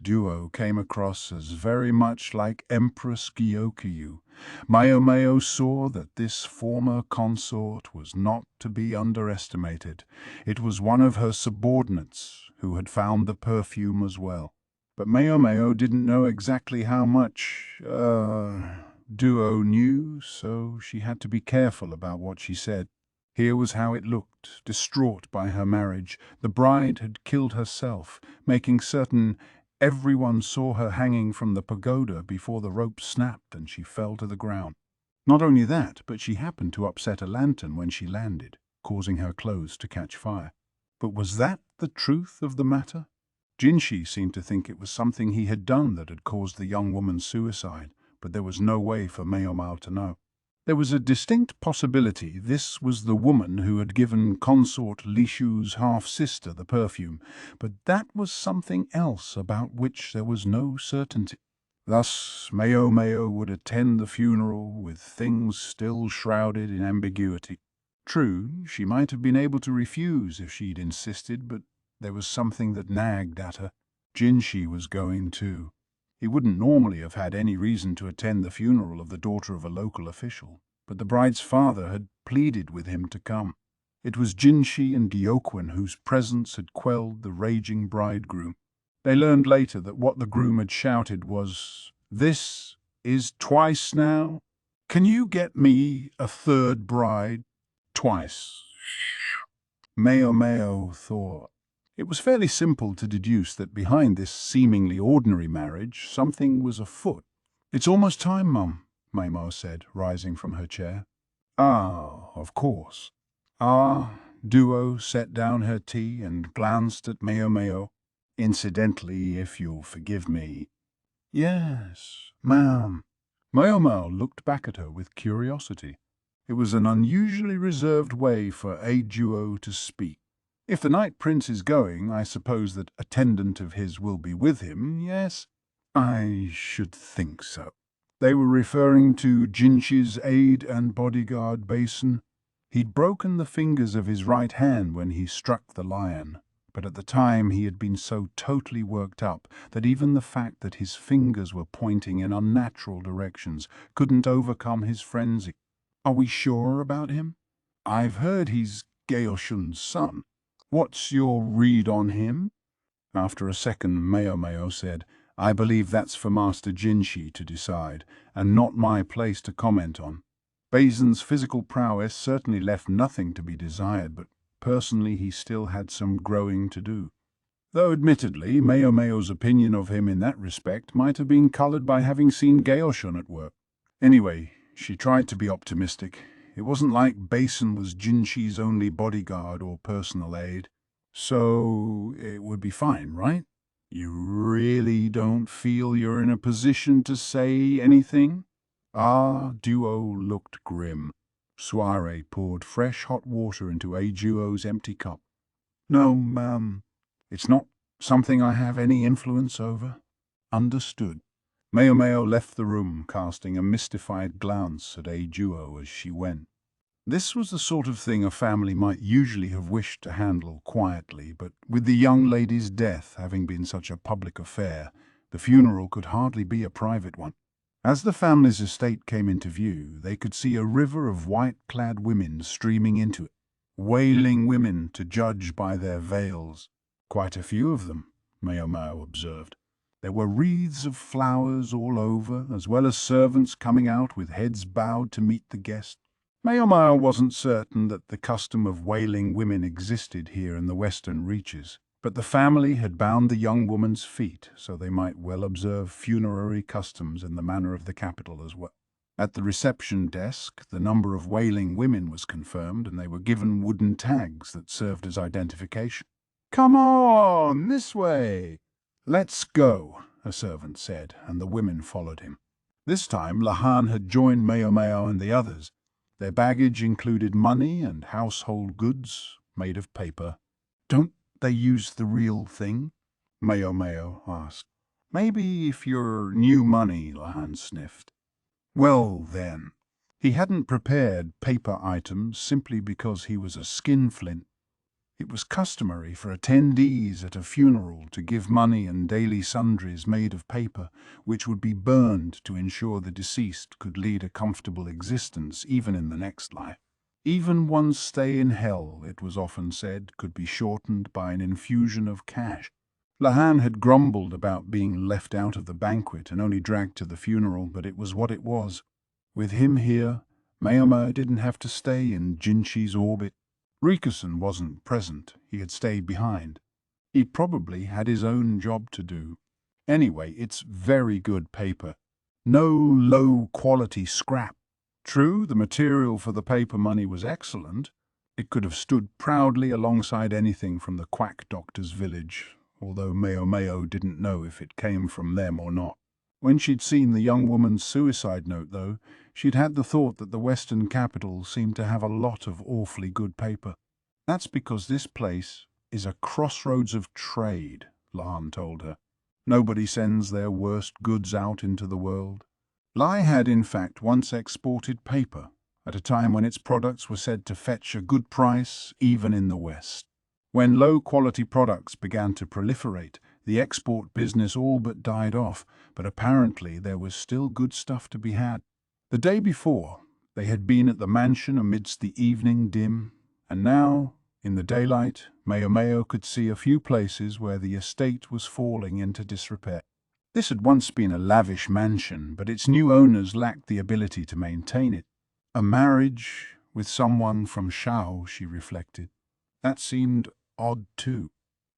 Duo came across as very much like Empress Gyokyu. Maomao saw that this former consort was not to be underestimated. It was one of her subordinates who had found the perfume as well. But Maomao didn't know exactly how much, Duo knew, so she had to be careful about what she said. Here was how it looked. Distraught by her marriage, the bride had killed herself, making certain everyone saw her hanging from the pagoda before the rope snapped and she fell to the ground. Not only that, but she happened to upset a lantern when she landed, causing her clothes to catch fire. But was that the truth of the matter? Jinshi seemed to think it was something he had done that had caused the young woman's suicide, but there was no way for Maomao to know. There was a distinct possibility this was the woman who had given Consort Lishu's half-sister the perfume, but that was something else about which there was no certainty. Thus, Maomao would attend the funeral with things still shrouded in ambiguity. True, she might have been able to refuse if she'd insisted, but there was something that nagged at her. Jinshi was going too. He wouldn't normally have had any reason to attend the funeral of the daughter of a local official, but the bride's father had pleaded with him to come. It was Jinshi and Gyokwin whose presence had quelled the raging bridegroom. They learned later that what the groom had shouted was, "This is twice now. Can you get me a third bride?" Twice. Maomao thought. It was fairly simple to deduce that behind this seemingly ordinary marriage, something was afoot. "It's almost time, Mum," Maomao said, rising from her chair. Of course." Duo set down her tea and glanced at Maomao. "Incidentally, if you'll forgive me." "Yes, ma'am." Maomao looked back at her with curiosity. It was an unusually reserved way for a Duo to speak. "If the Night Prince is going, I suppose that attendant of his will be with him, yes?" "I should think so." They were referring to Jinchi's aide and bodyguard Basen. He'd broken the fingers of his right hand when he struck the lion, but at the time he had been so totally worked up that even the fact that his fingers were pointing in unnatural directions couldn't overcome his frenzy. Are we sure about him? I've heard he's Gaoshun's son. What's your read on him? After a second, Maomao said, I believe that's for Master Jinshi to decide, and not my place to comment on. Basen's physical prowess certainly left nothing to be desired, but personally he still had some growing to do. Though admittedly, Maomao's opinion of him in that respect might have been coloured by having seen Gaoshun at work. Anyway, she tried to be optimistic. It wasn't like Basen was Jinshi's only bodyguard or personal aide, so it would be fine, right? You really don't feel you're in a position to say anything? Duo looked grim. Soiree poured fresh hot water into Duo's empty cup. No, ma'am. It's not something I have any influence over. Understood. Maomao left the room, casting a mystified glance at Duo as she went. This was the sort of thing a family might usually have wished to handle quietly, but with the young lady's death having been such a public affair, the funeral could hardly be a private one. As the family's estate came into view, they could see a river of white-clad women streaming into it. Wailing women, to judge by their veils. Quite a few of them, Maomao observed. There were wreaths of flowers all over, as well as servants coming out with heads bowed to meet the guest. Maomao wasn't certain that the custom of wailing women existed here in the western reaches, but the family had bound the young woman's feet so they might well observe funerary customs in the manner of the capital as well. At the reception desk, the number of wailing women was confirmed, and they were given wooden tags that served as identification. "Come on, this way." "Let's go," a servant said, and the women followed him. This time Lahan had joined Maomao and the others. Their baggage included money and household goods made of paper. "Don't they use the real thing?" Maomao asked. "Maybe if you're new money," Lahan sniffed. Well then, he hadn't prepared paper items simply because he was a skinflint. It was customary for attendees at a funeral to give money and daily sundries made of paper, which would be burned to ensure the deceased could lead a comfortable existence even in the next life. Even one's stay in hell, it was often said, could be shortened by an infusion of cash. Lahan had grumbled about being left out of the banquet and only dragged to the funeral, but it was what it was. With him here, Maomao didn't have to stay in Jinshi's orbit. Rikusen wasn't present, he had stayed behind. He probably had his own job to do. Anyway, it's very good paper. No low-quality scrap. True, the material for the paper money was excellent. It could have stood proudly alongside anything from the quack doctor's village, although Maomao didn't know if it came from them or not. When she'd seen the young woman's suicide note, though, she'd had the thought that the western capital seemed to have a lot of awfully good paper. "That's because this place is a crossroads of trade," Lahan told her. "Nobody sends their worst goods out into the world." Lai had in fact once exported paper, at a time when its products were said to fetch a good price even in the West. When low-quality products began to proliferate, the export business all but died off, but apparently there was still good stuff to be had. The day before, they had been at the mansion amidst the evening dim, and now, in the daylight, Maomao could see a few places where the estate was falling into disrepair. This had once been a lavish mansion, but its new owners lacked the ability to maintain it. A marriage with someone from Shao, she reflected. That seemed odd too.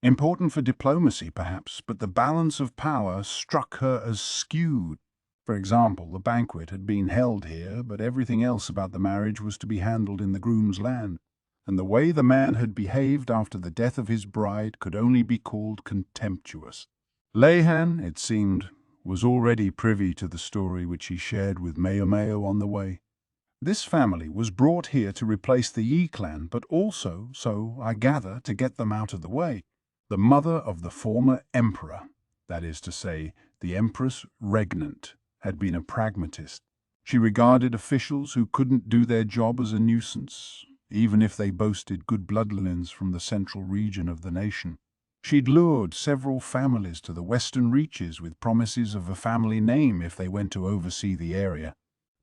Important for diplomacy, perhaps, but the balance of power struck her as skewed. For example, the banquet had been held here, but everything else about the marriage was to be handled in the groom's land, and the way the man had behaved after the death of his bride could only be called contemptuous. Leihan, it seemed, was already privy to the story which he shared with Maomao on the way. This family was brought here to replace the Yi clan, but also, so I gather, to get them out of the way. The mother of the former emperor, that is to say, the Empress Regnant, had been a pragmatist. She regarded officials who couldn't do their job as a nuisance, even if they boasted good bloodlines from the central region of the nation. She'd lured several families to the western reaches with promises of a family name if they went to oversee the area.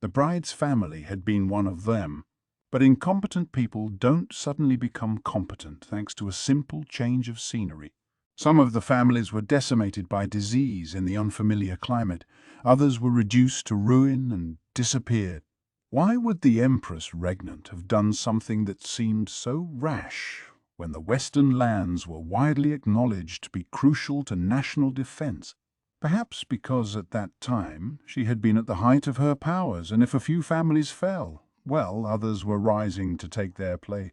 The bride's family had been one of them, but incompetent people don't suddenly become competent thanks to a simple change of scenery. Some of the families were decimated by disease in the unfamiliar climate. Others were reduced to ruin and disappeared. Why would the Empress Regnant have done something that seemed so rash when the Western lands were widely acknowledged to be crucial to national defense? Perhaps because at that time she had been at the height of her powers, and if a few families fell, well, others were rising to take their place.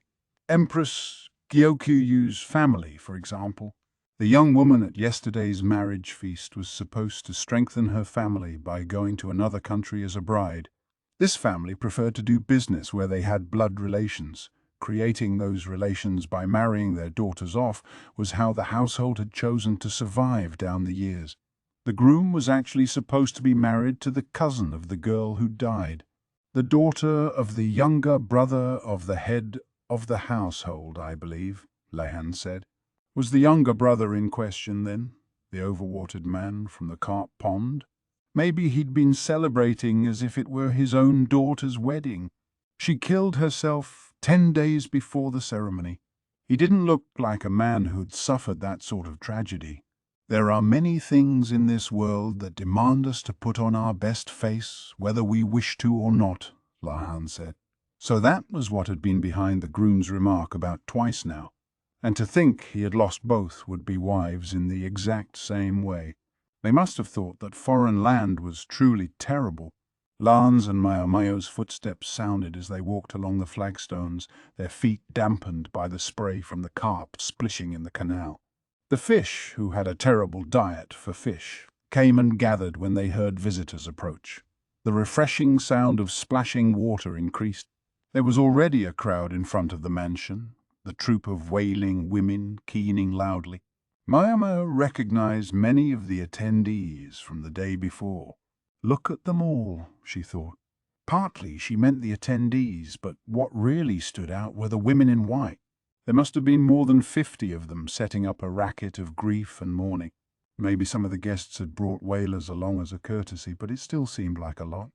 Empress Gyokyu's family, for example. The young woman at yesterday's marriage feast was supposed to strengthen her family by going to another country as a bride. This family preferred to do business where they had blood relations. Creating those relations by marrying their daughters off was how the household had chosen to survive down the years. The groom was actually supposed to be married to the cousin of the girl who died. The daughter of the younger brother of the head of the household, I believe, Lehan said. Was the younger brother in question then, the overwatered man from the carp pond? Maybe he'd been celebrating as if it were his own daughter's wedding. She killed herself 10 days before the ceremony. He didn't look like a man who'd suffered that sort of tragedy. There are many things in this world that demand us to put on our best face, whether we wish to or not, Lahan said. So that was what had been behind the groom's remark about twice now. And to think he had lost both would-be wives in the exact same way. They must have thought that foreign land was truly terrible. Lan's and Maomao's footsteps sounded as they walked along the flagstones, their feet dampened by the spray from the carp splishing in the canal. The fish, who had a terrible diet for fish, came and gathered when they heard visitors approach. The refreshing sound of splashing water increased. There was already a crowd in front of the mansion, the troop of wailing women keening loudly. Maomao recognized many of the attendees from the day before. Look at them all, she thought. Partly she meant the attendees, but what really stood out were the women in white. There must have been more than 50 of them setting up a racket of grief and mourning. Maybe some of the guests had brought wailers along as a courtesy, but it still seemed like a lot.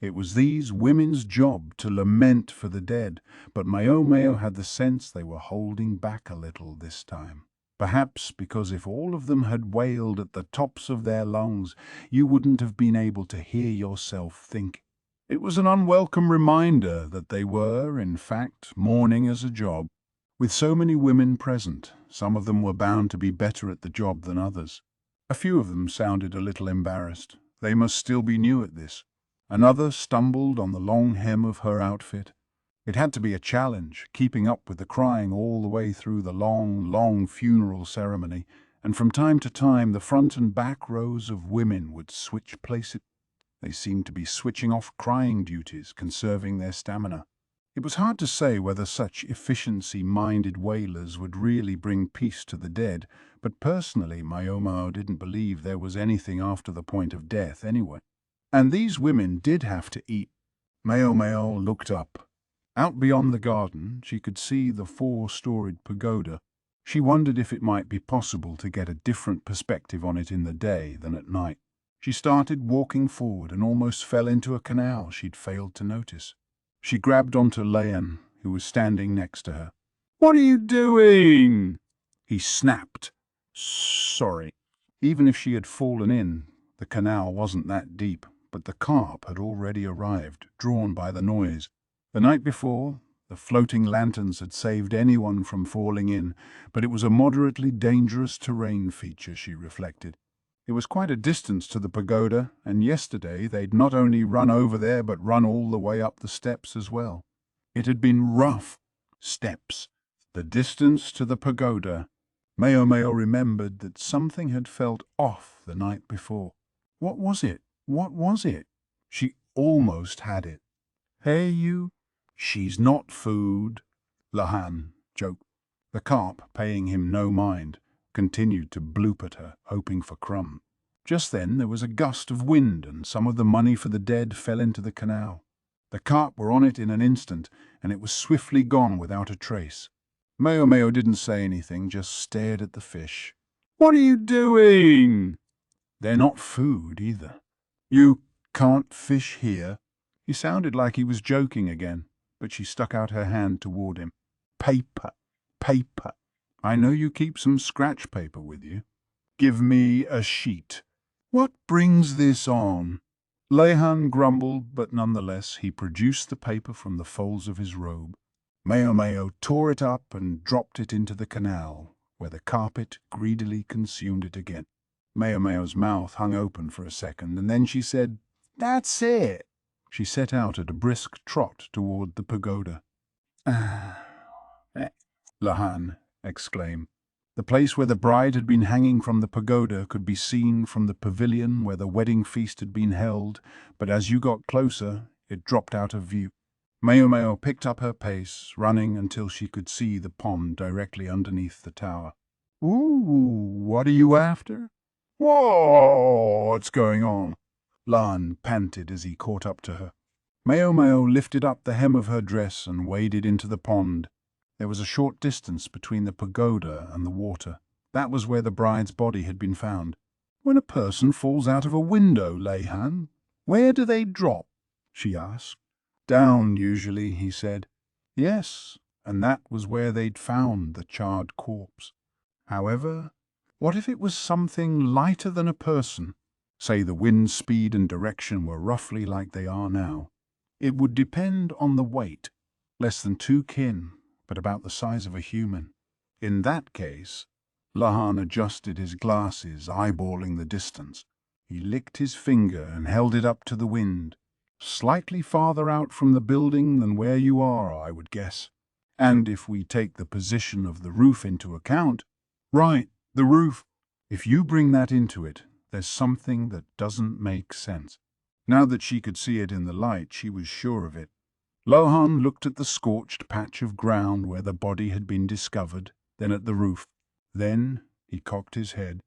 It was these women's job to lament for the dead, but Maomao had the sense they were holding back a little this time. Perhaps because if all of them had wailed at the tops of their lungs, you wouldn't have been able to hear yourself think. It was an unwelcome reminder that they were, in fact, mourning as a job. With so many women present, some of them were bound to be better at the job than others. A few of them sounded a little embarrassed. They must still be new at this. Another stumbled on the long hem of her outfit. It had to be a challenge, keeping up with the crying all the way through the long funeral ceremony, and from time to time the front and back rows of women would switch places. They seemed to be switching off crying duties, conserving their stamina. It was hard to say whether such efficiency-minded wailers would really bring peace to the dead, but personally Maomao didn't believe there was anything after the point of death anyway. And these women did have to eat. Maomao looked up. Out beyond the garden, she could see the 4-storied pagoda. She wondered if it might be possible to get a different perspective on it in the day than at night. She started walking forward and almost fell into a canal she'd failed to notice. She grabbed onto Leon, who was standing next to her. "What are you doing?" he snapped. "Sorry." Even if she had fallen in, the canal wasn't that deep, but the carp had already arrived, drawn by the noise. The night before, the floating lanterns had saved anyone from falling in, but it was a moderately dangerous terrain feature, she reflected. It was quite a distance to the pagoda, and yesterday they'd not only run over there but run all the way up the steps as well. It had been rough. Steps. The distance to the pagoda. Maomao remembered that something had felt off the night before. What was it? What was it? She almost had it. "Hey, you. She's not food," Lahan joked. The carp, paying him no mind, continued to bloop at her, hoping for crumb. Just then there was a gust of wind, and some of the money for the dead fell into the canal. The cart were on it in an instant, and it was swiftly gone without a trace. Maomao didn't say anything, just stared at the fish. "What are you doing?" "They're not food, either." "You can't fish here?" He sounded like he was joking again, but she stuck out her hand toward him. "Paper, paper. I know you keep some scratch paper with you. Give me a sheet." "What brings this on?" Leihan grumbled, but nonetheless he produced the paper from the folds of his robe. Maomao tore it up and dropped it into the canal, where the carpet greedily consumed it again. Maomao's mouth hung open for a second, and then she said, "That's it." She set out at a brisk trot toward the pagoda. Lahan exclaimed. The place where the bride had been hanging from the pagoda could be seen from the pavilion where the wedding feast had been held, but as you got closer, it dropped out of view. Maomao picked up her pace, running until she could see the pond directly underneath the tower. "Ooh, what are you after?" "Whoa, what's going on?" Lan panted as he caught up to her. Maomao lifted up the hem of her dress and waded into the pond. There was a short distance between the pagoda and the water. That was where the bride's body had been found. "When a person falls out of a window, Leihan, where do they drop?" she asked. "Down, usually," he said. "Yes, and that was where they'd found the charred corpse. However, what if it was something lighter than a person? Say the wind speed and direction were roughly like they are now. It would depend on the weight. Less than 2 kin, but about the size of a human. In that case," Lahan adjusted his glasses, eyeballing the distance. He licked his finger and held it up to the wind. "Slightly farther out from the building than where you are, I would guess. And if we take the position of the roof into account—" "Right, the roof. If you bring that into it, there's something that doesn't make sense." Now that she could see it in the light, she was sure of it. Lohan looked at the scorched patch of ground where the body had been discovered, then at the roof. Then he cocked his head.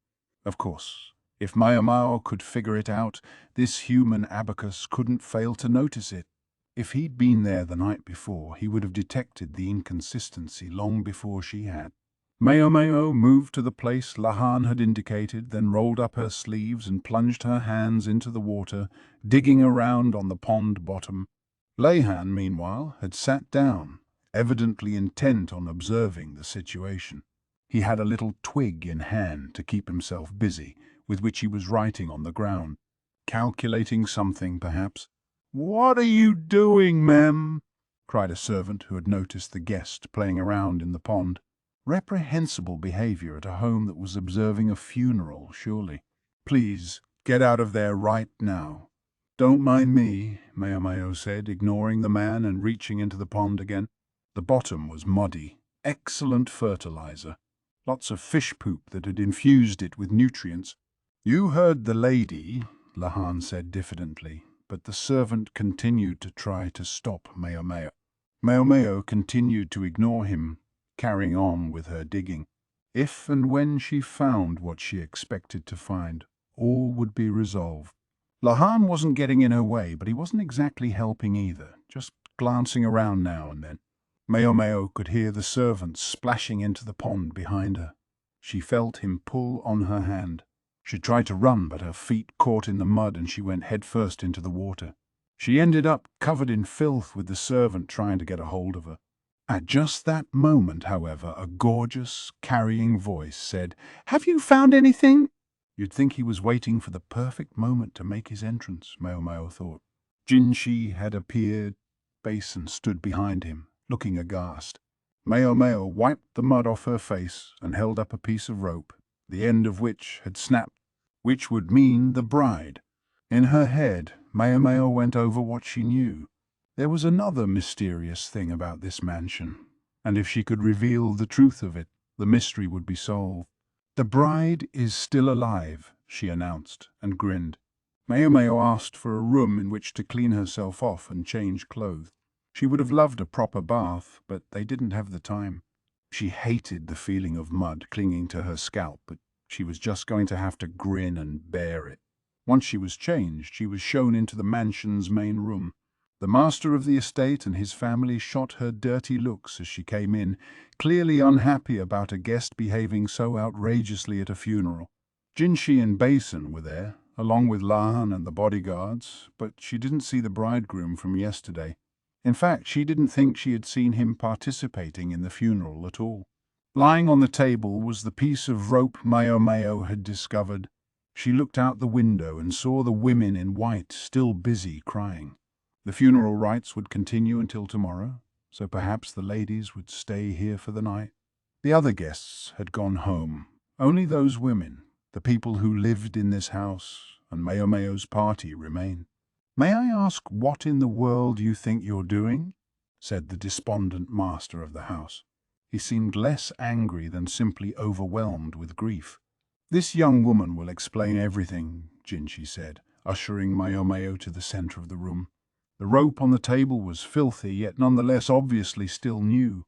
Of course, if Maomao could figure it out, this human abacus couldn't fail to notice it. If he'd been there the night before, he would have detected the inconsistency long before she had. Maomao moved to the place Lahan had indicated, then rolled up her sleeves and plunged her hands into the water, digging around on the pond bottom. Leihan, meanwhile, had sat down, evidently intent on observing the situation. He had a little twig in hand to keep himself busy, with which he was writing on the ground. Calculating something, perhaps. "What are you doing, ma'am?" cried a servant who had noticed the guest playing around in the pond. Reprehensible behavior at a home that was observing a funeral, surely. "Please, get out of there right now." "Don't mind me," Maomao said, ignoring the man and reaching into the pond again. The bottom was muddy, excellent fertilizer. Lots of fish poop that had infused it with nutrients. "You heard the lady," Lahan said diffidently, but the servant continued to try to stop Maomao. Maomao continued to ignore him, carrying on with her digging. If and when she found what she expected to find, all would be resolved. Lahan wasn't getting in her way, but he wasn't exactly helping either, just glancing around now and then. Maomao could hear the servant splashing into the pond behind her. She felt him pull on her hand. She tried to run, but her feet caught in the mud and she went headfirst into the water. She ended up covered in filth with the servant trying to get a hold of her. At just that moment, however, a gorgeous, carrying voice said, "Have you found anything?" You'd think he was waiting for the perfect moment to make his entrance, Maomao thought. Jinshi had appeared. Basen stood behind him, looking aghast. Maomao wiped the mud off her face and held up a piece of rope, the end of which had snapped, which would mean the bride. In her head, Maomao went over what she knew. There was another mysterious thing about this mansion, and if she could reveal the truth of it, the mystery would be solved. "The bride is still alive," she announced, and grinned. Maomao asked for a room in which to clean herself off and change clothes. She would have loved a proper bath, but they didn't have the time. She hated the feeling of mud clinging to her scalp, but She was just going to have to grin and bear it. Once she was changed, she was shown into the mansion's main room. The master of the estate and his family shot her dirty looks as she came in, clearly unhappy about a guest behaving so outrageously at a funeral. Jinshi and Basen were there, along with Lan and the bodyguards, but she didn't see the bridegroom from yesterday. In fact, she didn't think she had seen him participating in the funeral at all. Lying on the table was the piece of rope Maomao had discovered. She looked out the window and saw the women in white still busy crying. The funeral rites would continue until tomorrow, so perhaps the ladies would stay here for the night. The other guests had gone home. Only those women, the people who lived in this house, and Maomao's party remained. "May I ask what in the world you think you're doing?" said the despondent master of the house. He seemed less angry than simply overwhelmed with grief. "This young woman will explain everything," Jinshi said, ushering Maomao to the center of the room. The rope on the table was filthy, yet nonetheless obviously still new.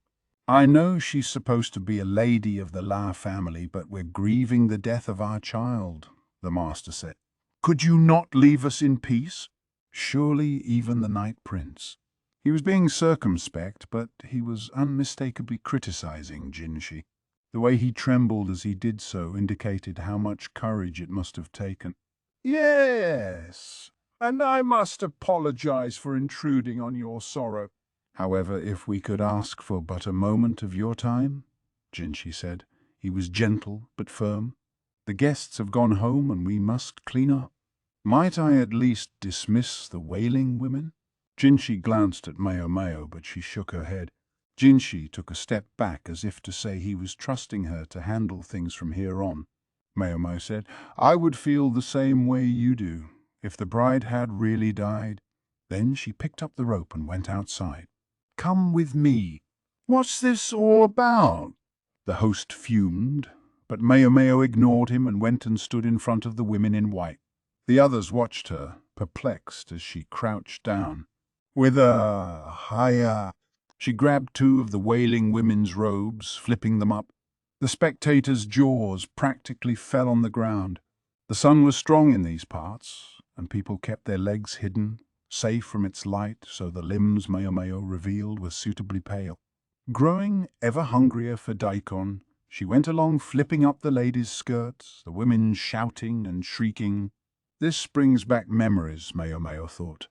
"I know she's supposed to be a lady of the La family, but we're grieving the death of our child," the master said. "Could you not leave us in peace?" Surely even the Night Prince. He was being circumspect, but he was unmistakably criticizing Jinshi. The way he trembled as he did so indicated how much courage it must have taken. "Yes, and I must apologize for intruding on your sorrow. However, if we could ask for but a moment of your time," Jinshi said. He was gentle but firm. "The guests have gone home and we must clean up. Might I at least dismiss the wailing women?" Jinshi glanced at Maomao, but she shook her head. Jinshi took a step back as if to say he was trusting her to handle things from here on. Maomao said, "I would feel the same way you do, if the bride had really died." Then she picked up the rope and went outside. "Come with me." "What's this all about?" The host fumed, but Maomao ignored him and went and stood in front of the women in white. The others watched her, perplexed, as she crouched down. With a hiya, she grabbed two of the wailing women's robes, flipping them up. The spectators' jaws practically fell on the ground. The sun was strong in these parts, and people kept their legs hidden, safe from its light, so the limbs Maomao revealed were suitably pale. Growing ever hungrier for daikon, she went along flipping up the ladies' skirts, the women shouting and shrieking. This brings back memories, Maomao thought.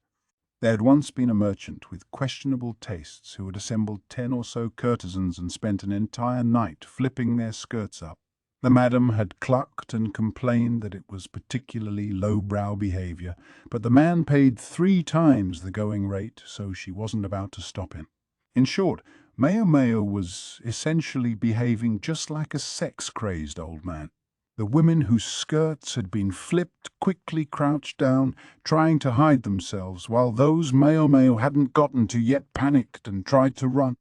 There had once been a merchant with questionable tastes who had assembled 10 or so courtesans and spent an entire night flipping their skirts up. The madam had clucked and complained that it was particularly lowbrow behavior, but the man paid 3 times the going rate, so she wasn't about to stop him. In short, Maomao was essentially behaving just like a sex-crazed old man. The women whose skirts had been flipped quickly crouched down, trying to hide themselves, while those Maomao hadn't gotten to yet panicked and tried to run.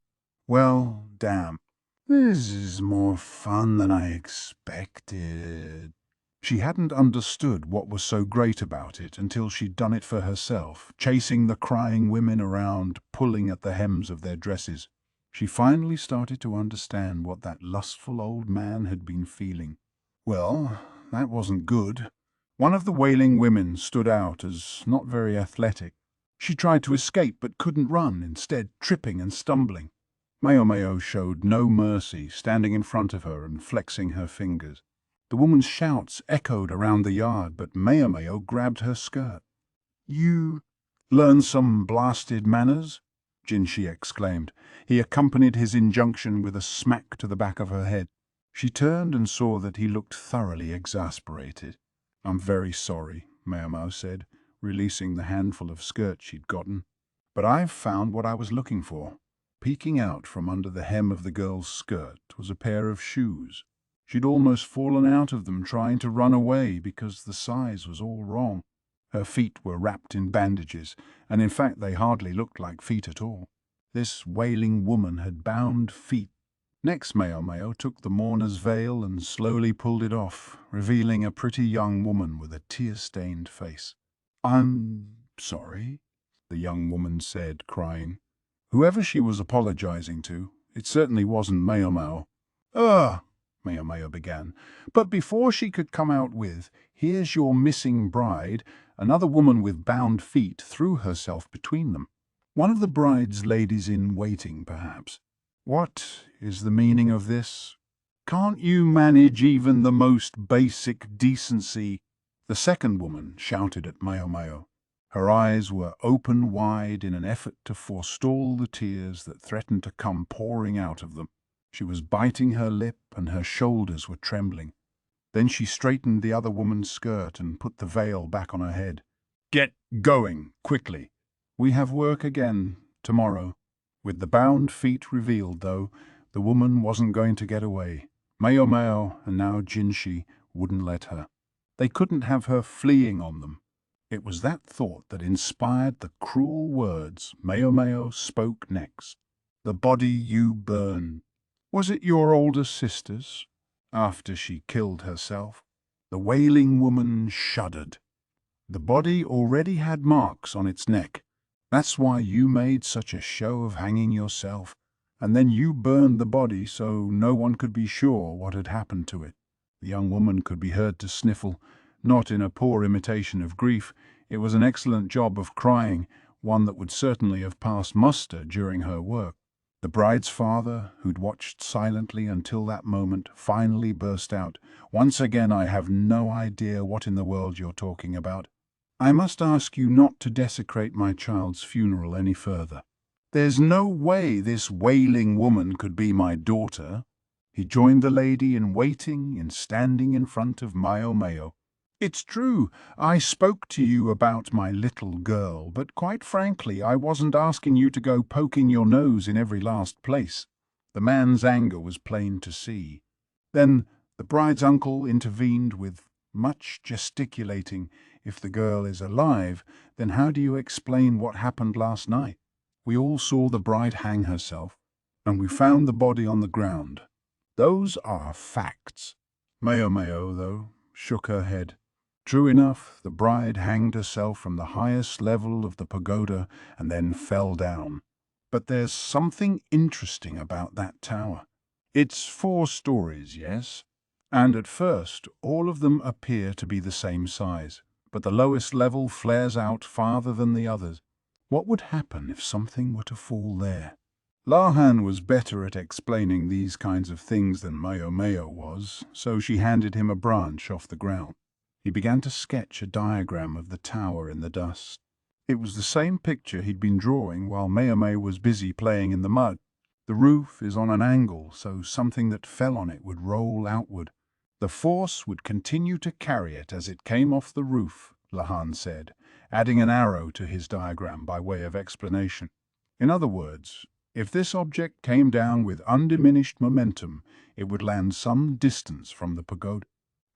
"Well, damn. This is more fun than I expected." She hadn't understood what was so great about it until she'd done it for herself, chasing the crying women around, pulling at the hems of their dresses. She finally started to understand what that lustful old man had been feeling. Well, that wasn't good. One of the wailing women stood out as not very athletic. She tried to escape but couldn't run, instead tripping and stumbling. Maomao showed no mercy, standing in front of her and flexing her fingers. The woman's shouts echoed around the yard, but Maomao grabbed her skirt. "You learn some blasted manners?" Jinshi exclaimed. He accompanied his injunction with a smack to the back of her head. She turned and saw that he looked thoroughly exasperated. "I'm very sorry," Maomao said, releasing the handful of skirt she'd gotten. "But I've found what I was looking for." Peeking out from under the hem of the girl's skirt was a pair of shoes. She'd almost fallen out of them trying to run away because the size was all wrong. Her feet were wrapped in bandages, and in fact they hardly looked like feet at all. This wailing woman had bound feet. Next, Maomao took the mourner's veil and slowly pulled it off, revealing a pretty young woman with a tear-stained face. "I'm sorry," the young woman said, crying. Whoever she was apologizing to, it certainly wasn't Maomao. "Ugh, Maomao began. But before she could come out with, "Here's your missing bride," another woman with bound feet threw herself between them. One of the bride's ladies-in-waiting, perhaps. "What is the meaning of this? Can't you manage even the most basic decency?" The second woman shouted at Maomao. Her eyes were open wide in an effort to forestall the tears that threatened to come pouring out of them. She was biting her lip and her shoulders were trembling. Then she straightened the other woman's skirt and put the veil back on her head. "Get going, quickly. We have work again, tomorrow." With the bound feet revealed, though, the woman wasn't going to get away. Maomao and now Jinshi wouldn't let her. They couldn't have her fleeing on them. It was that thought that inspired the cruel words Maomao spoke next. "The body you burn. Was it your older sister's, after she killed herself?" The wailing woman shuddered. "The body already had marks on its neck. That's why you made such a show of hanging yourself, and then you burned the body so no one could be sure what had happened to it." The young woman could be heard to sniffle, not in a poor imitation of grief. It was an excellent job of crying, one that would certainly have passed muster during her work. The bride's father, who'd watched silently until that moment, finally burst out, "Once again, I have no idea what in the world you're talking about. I must ask you not to desecrate my child's funeral any further. There's no way this wailing woman could be my daughter." He joined the lady in waiting in standing in front of Maomao. "It's true, I spoke to you about my little girl, but quite frankly, I wasn't asking you to go poking your nose in every last place." The man's anger was plain to see. Then the bride's uncle intervened with much gesticulating. "If the girl is alive, then how do you explain what happened last night? We all saw the bride hang herself, and we found the body on the ground. Those are facts." Maomao, though, shook her head. "True enough, the bride hanged herself from the highest level of the pagoda and then fell down. But there's something interesting about that tower. It's 4 stories, yes? And at first, all of them appear to be the same size, but the lowest level flares out farther than the others. What would happen if something were to fall there?" Lahan was better at explaining these kinds of things than Maomao was, so she handed him a branch off the ground. He began to sketch a diagram of the tower in the dust. It was the same picture he'd been drawing while Maomao was busy playing in the mud. "The roof is on an angle, so something that fell on it would roll outward. The force would continue to carry it as it came off the roof," Lahan said, adding an arrow to his diagram by way of explanation. "In other words, if this object came down with undiminished momentum, it would land some distance from the pagoda.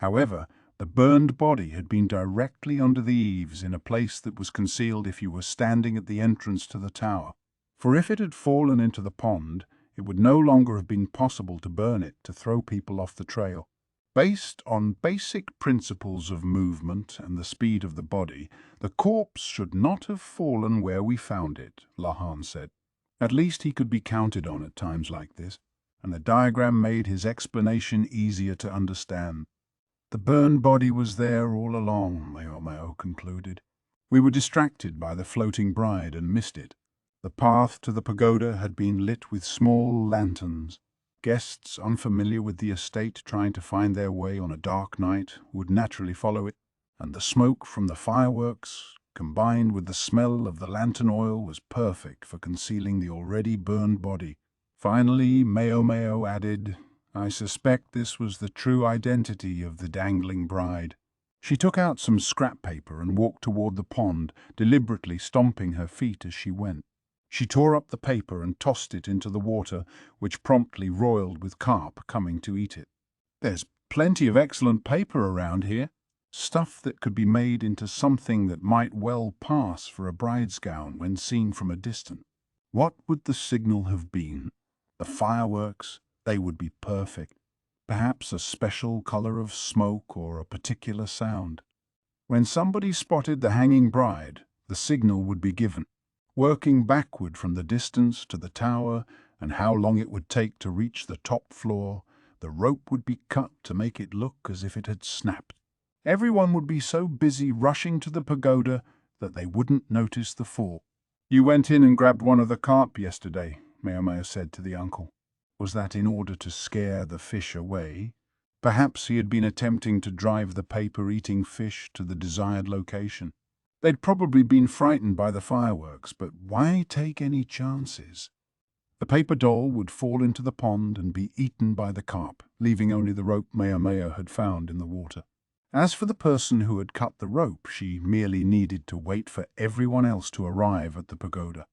However, the burned body had been directly under the eaves in a place that was concealed if you were standing at the entrance to the tower. For if it had fallen into the pond, it would no longer have been possible to burn it to throw people off the trail. Based on basic principles of movement and the speed of the body, the corpse should not have fallen where we found it," Lahan said. At least he could be counted on at times like this, and the diagram made his explanation easier to understand. "The burned body was there all along," Maomao concluded. "We were distracted by the floating bride and missed it. The path to the pagoda had been lit with small lanterns. Guests unfamiliar with the estate trying to find their way on a dark night would naturally follow it, and the smoke from the fireworks, combined with the smell of the lantern oil, was perfect for concealing the already burned body." Finally, Maomao added, "I suspect this was the true identity of the dangling bride." She took out some scrap paper and walked toward the pond, deliberately stomping her feet as she went. She tore up the paper and tossed it into the water, which promptly roiled with carp coming to eat it. "There's plenty of excellent paper around here, stuff that could be made into something that might well pass for a bride's gown when seen from a distance. What would the signal have been? The fireworks, they would be perfect. Perhaps a special color of smoke or a particular sound. When somebody spotted the hanging bride, the signal would be given. Working backward from the distance to the tower and how long it would take to reach the top floor, the rope would be cut to make it look as if it had snapped. Everyone would be so busy rushing to the pagoda that they wouldn't notice the fall. "You went in and grabbed one of the carp yesterday," Maomao said to the uncle. Was that in order to scare the fish away? Perhaps he had been attempting to drive the paper-eating fish to the desired location. They'd probably been frightened by the fireworks, but why take any chances? The paper doll would fall into the pond and be eaten by the carp, leaving only the rope Maomao had found in the water. As for the person who had cut the rope, she merely needed to wait for everyone else to arrive at the pagoda.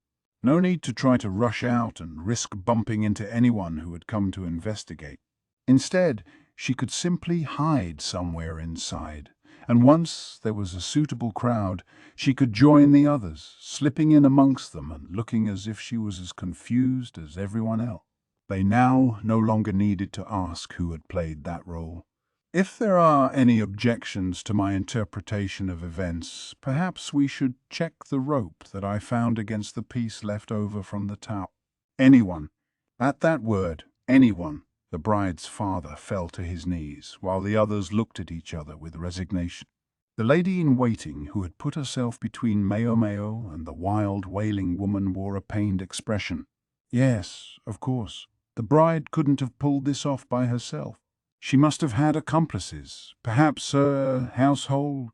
No need to try to rush out and risk bumping into anyone who had come to investigate. Instead, she could simply hide somewhere inside, and once there was a suitable crowd, she could join the others, slipping in amongst them and looking as if she was as confused as everyone else. They now no longer needed to ask who had played that role. If there are any objections to my interpretation of events, perhaps we should check the rope that I found against the piece left over from the tower. Anyone. At that word, anyone, the bride's father fell to his knees, while the others looked at each other with resignation. The lady-in-waiting, who had put herself between Maomao and the wild, wailing woman, wore a pained expression. Yes, of course. The bride couldn't have pulled this off by herself. She must have had accomplices, perhaps her household.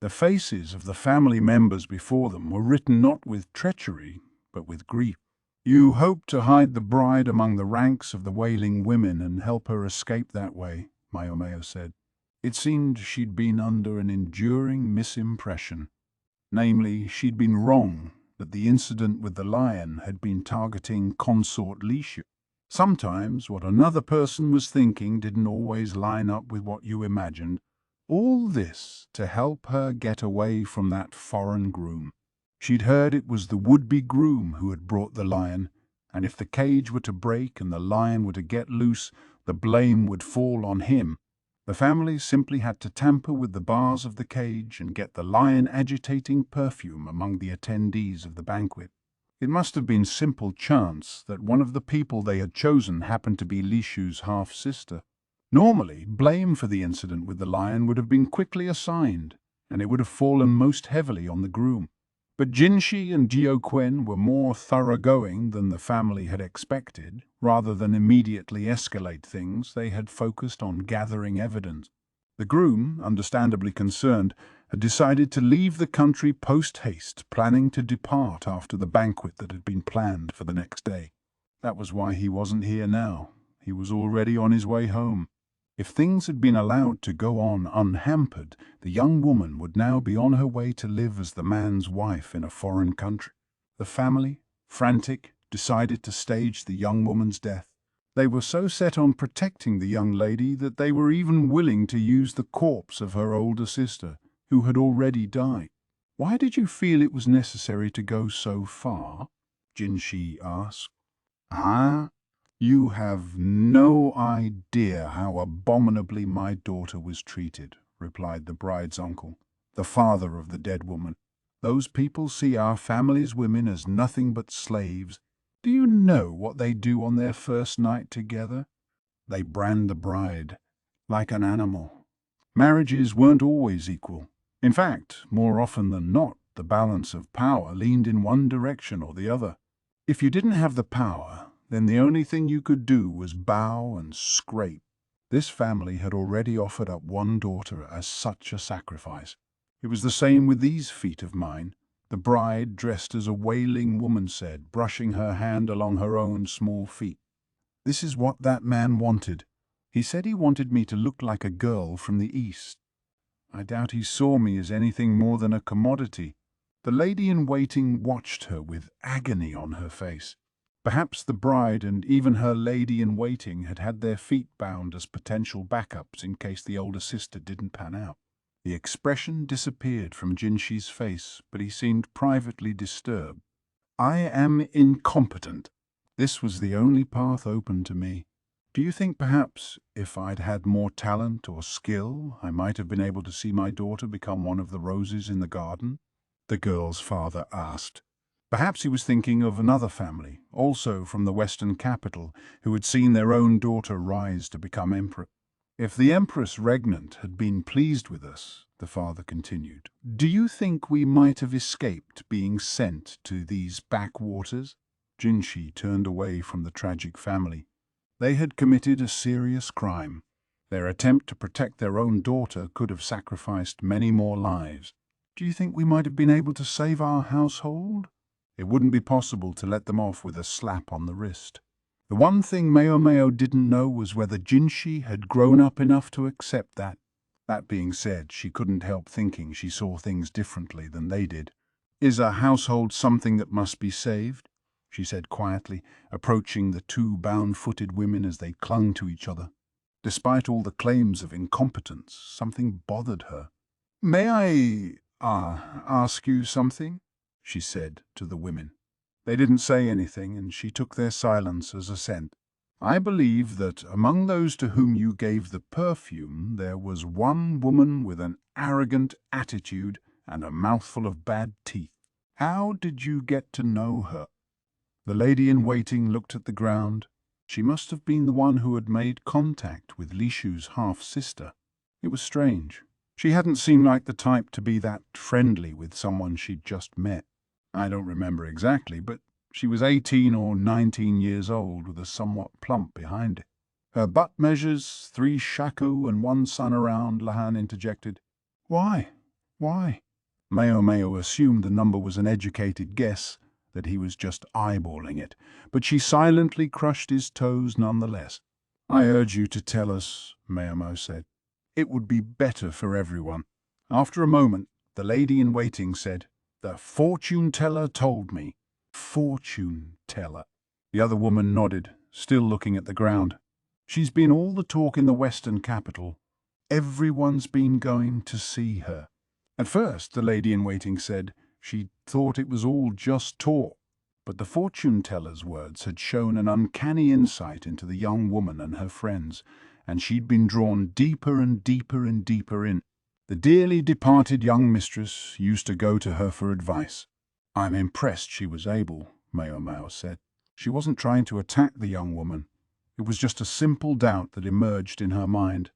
The faces of the family members before them were written not with treachery, but with grief. "You hope to hide the bride among the ranks of the wailing women and help her escape that way," Maomao said. It seemed she'd been under an enduring misimpression. Namely, she'd been wrong that the incident with the lion had been targeting Consort Lishu. Sometimes what another person was thinking didn't always line up with what you imagined. All this to help her get away from that foreign groom. She'd heard it was the would-be groom who had brought the lion, and if the cage were to break and the lion were to get loose, the blame would fall on him. The family simply had to tamper with the bars of the cage and get the lion-agitating perfume among the attendees of the banquet. It must have been simple chance that one of the people they had chosen happened to be Lishu's half-sister. Normally, blame for the incident with the lion would have been quickly assigned, and it would have fallen most heavily on the groom. But Jinshi and Jiuquan were more thoroughgoing than the family had expected. Rather than immediately escalate things, they had focused on gathering evidence. The groom, understandably concerned, had decided to leave the country post-haste, planning to depart after the banquet that had been planned for the next day. That was why he wasn't here now. He was already on his way home. If things had been allowed to go on unhampered, the young woman would now be on her way to live as the man's wife in a foreign country. The family, frantic, decided to stage the young woman's death. They were so set on protecting the young lady that they were even willing to use the corpse of her older sister, who had already died. "Why did you feel it was necessary to go so far?" Jinshi asked. "Ah? You have no idea how abominably my daughter was treated," replied the bride's uncle, the father of the dead woman. "Those people see our family's women as nothing but slaves. Do you know what they do on their first night together? They brand the bride like an animal. Marriages weren't always equal. In fact, more often than not, the balance of power leaned in one direction or the other. If you didn't have the power, then the only thing you could do was bow and scrape. This family had already offered up one daughter as such a sacrifice. It was the same with these feet of mine." The bride, dressed as a wailing woman, said, brushing her hand along her own small feet. "This is what that man wanted. He said he wanted me to look like a girl from the East. I doubt he saw me as anything more than a commodity." The lady-in-waiting watched her with agony on her face. Perhaps the bride and even her lady-in-waiting had had their feet bound as potential backups in case the older sister didn't pan out. The expression disappeared from Jinshi's face, but he seemed privately disturbed. "I am incompetent. This was the only path open to me. Do you think perhaps if I'd had more talent or skill, I might have been able to see my daughter become one of the roses in the garden?" the girl's father asked. Perhaps he was thinking of another family, also from the Western capital, who had seen their own daughter rise to become emperor. If the Empress Regnant had been pleased with us, the father continued, do you think we might have escaped being sent to these backwaters? Jinshi turned away from the tragic family. They had committed a serious crime. Their attempt to protect their own daughter could have sacrificed many more lives. Do you think we might have been able to save our household? It wouldn't be possible to let them off with a slap on the wrist. The one thing Maomao didn't know was whether Jinshi had grown up enough to accept that. That being said, she couldn't help thinking she saw things differently than they did. Is a household something that must be saved? She said quietly, approaching the two bound-footed women as they clung to each other. Despite all the claims of incompetence, something bothered her. May I ask you something? She said to the women. They didn't say anything, and she took their silence as assent. I believe that among those to whom you gave the perfume, there was one woman with an arrogant attitude and a mouthful of bad teeth. How did you get to know her? The lady-in-waiting looked at the ground. She must have been the one who had made contact with Lishu's half-sister. It was strange. She hadn't seemed like the type to be that friendly with someone she'd just met. I don't remember exactly, but she was 18 or 19 years old with a somewhat plump behind it. Her butt measures 3 shaku and 1 sun around, Lahan interjected. Why? Why? Maomao assumed the number was an educated guess, that he was just eyeballing it, but she silently crushed his toes nonetheless. I urge you to tell us, Maomao said. It would be better for everyone. After a moment, the lady-in-waiting said, The fortune-teller told me. Fortune-teller. The other woman nodded, still looking at the ground. She's been all the talk in the Western capital. Everyone's been going to see her. At first, the lady-in-waiting said, she thought it was all just talk, but the fortune-teller's words had shown an uncanny insight into the young woman and her friends, and she'd been drawn deeper and deeper and deeper in. The dearly departed young mistress used to go to her for advice. I'm impressed she was able, Maomao said. She wasn't trying to attack the young woman. It was just a simple doubt that emerged in her mind.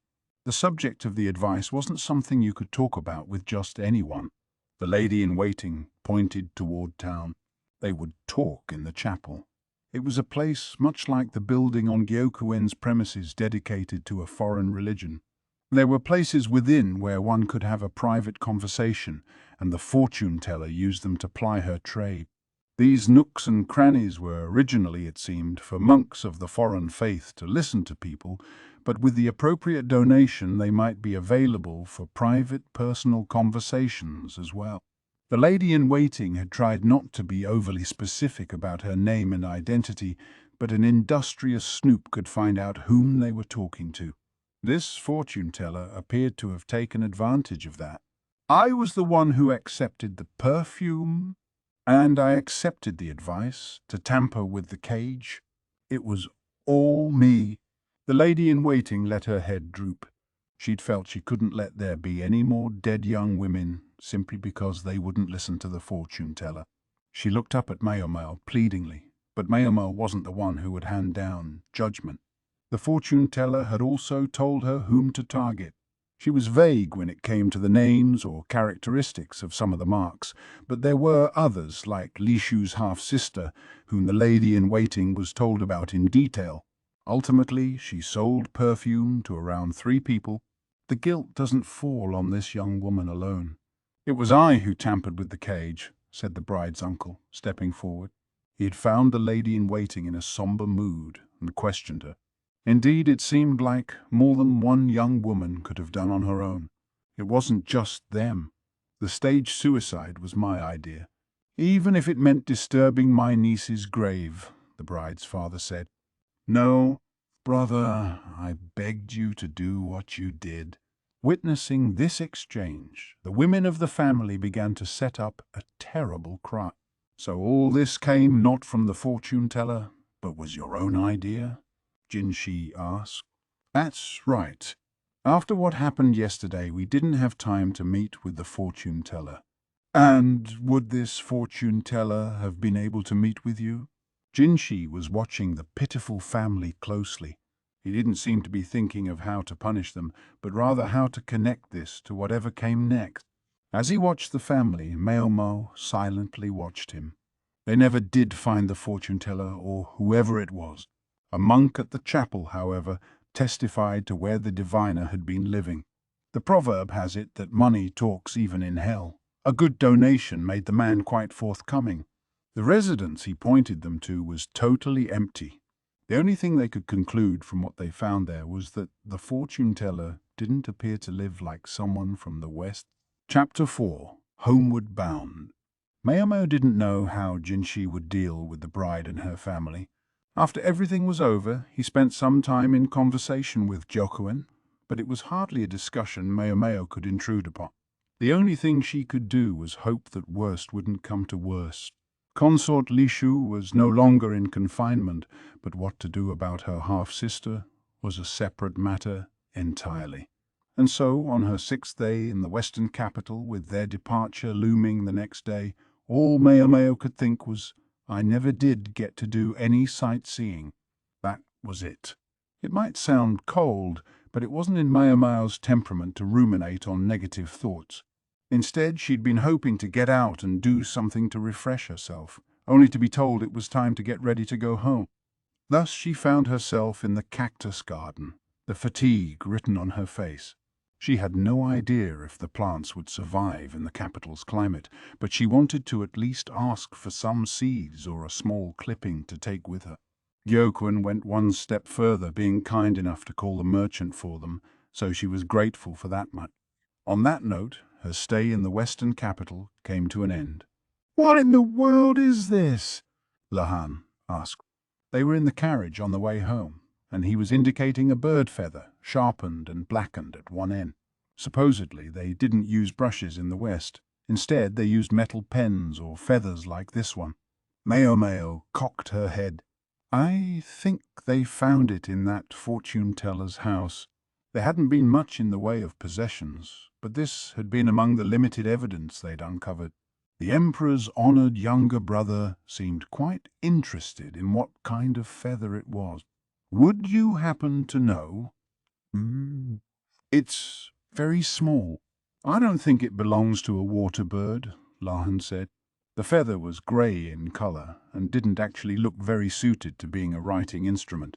The subject of the advice wasn't something you could talk about with just anyone. The lady-in-waiting pointed toward town. They would talk in the chapel. It was a place much like the building on Gyokuen's premises dedicated to a foreign religion. There were places within where one could have a private conversation, and the fortune-teller used them to ply her trade. These nooks and crannies were originally, it seemed, for monks of the foreign faith to listen to people, but with the appropriate donation they might be available for private, personal conversations as well. The lady-in-waiting had tried not to be overly specific about her name and identity, but an industrious snoop could find out whom they were talking to. This fortune-teller appeared to have taken advantage of that. I was the one who accepted the perfume, and I accepted the advice to tamper with the cage. It was all me. The lady-in-waiting let her head droop. She'd felt she couldn't let there be any more dead young women simply because they wouldn't listen to the fortune-teller. She looked up at Maomao pleadingly, but Maomao wasn't the one who would hand down judgment. The fortune-teller had also told her whom to target. She was vague when it came to the names or characteristics of some of the marks, but there were others, like Lishu's half-sister, whom the lady-in-waiting was told about in detail. Ultimately, she sold perfume to around 3 people. The guilt doesn't fall on this young woman alone. It was I who tampered with the cage, said the bride's uncle, stepping forward. He had found the lady-in-waiting in a somber mood and questioned her. Indeed, it seemed like more than one young woman could have done on her own. It wasn't just them. The staged suicide was my idea. Even if it meant disturbing my niece's grave, the bride's father said. No, brother, I begged you to do what you did. Witnessing this exchange, the women of the family began to set up a terrible cry. So all this came not from the fortune-teller, but was your own idea? Jinshi asked. That's right. After what happened yesterday, we didn't have time to meet with the fortune-teller. And would this fortune-teller have been able to meet with you? Jinshi was watching the pitiful family closely. He didn't seem to be thinking of how to punish them, but rather how to connect this to whatever came next. As he watched the family, Maomao silently watched him. They never did find the fortune-teller or whoever it was. A monk at the chapel, however, testified to where the diviner had been living. The proverb has it that money talks even in hell. A good donation made the man quite forthcoming. The residence he pointed them to was totally empty. The only thing they could conclude from what they found there was that the fortune-teller didn't appear to live like someone from the West. Chapter 4. Homeward Bound. Maomao didn't know how Jinshi would deal with the bride and her family. After everything was over, he spent some time in conversation with Jokuan, but it was hardly a discussion Maomao could intrude upon. The only thing she could do was hope that worst wouldn't come to worst. Consort Lishu was no longer in confinement, but what to do about her half-sister was a separate matter entirely. And so, on her 6th day in the western capital, with their departure looming the next day, all Maomao could think was, "I never did get to do any sightseeing." That was it. It might sound cold, but it wasn't in Maomao's temperament to ruminate on negative thoughts. Instead, she'd been hoping to get out and do something to refresh herself, only to be told it was time to get ready to go home. Thus she found herself in the cactus garden, the fatigue written on her face. She had no idea if the plants would survive in the capital's climate, but she wanted to at least ask for some seeds or a small clipping to take with her. Jokuan went one step further, being kind enough to call the merchant for them, so she was grateful for that much. On that note, her stay in the western capital came to an end. "What in the world is this?" Lahan asked. They were in the carriage on the way home, and he was indicating a bird feather, sharpened and blackened at one end. Supposedly, they didn't use brushes in the West. Instead, they used metal pens or feathers like this one. Maomao cocked her head. "I think they found it in that fortune-teller's house. There hadn't been much in the way of possessions, but this had been among the limited evidence they'd uncovered. The Emperor's honored younger brother seemed quite interested in what kind of feather it was. Would you happen to know?" "It's very small. I don't think it belongs to a water bird," Lahan said. The feather was grey in colour and didn't actually look very suited to being a writing instrument.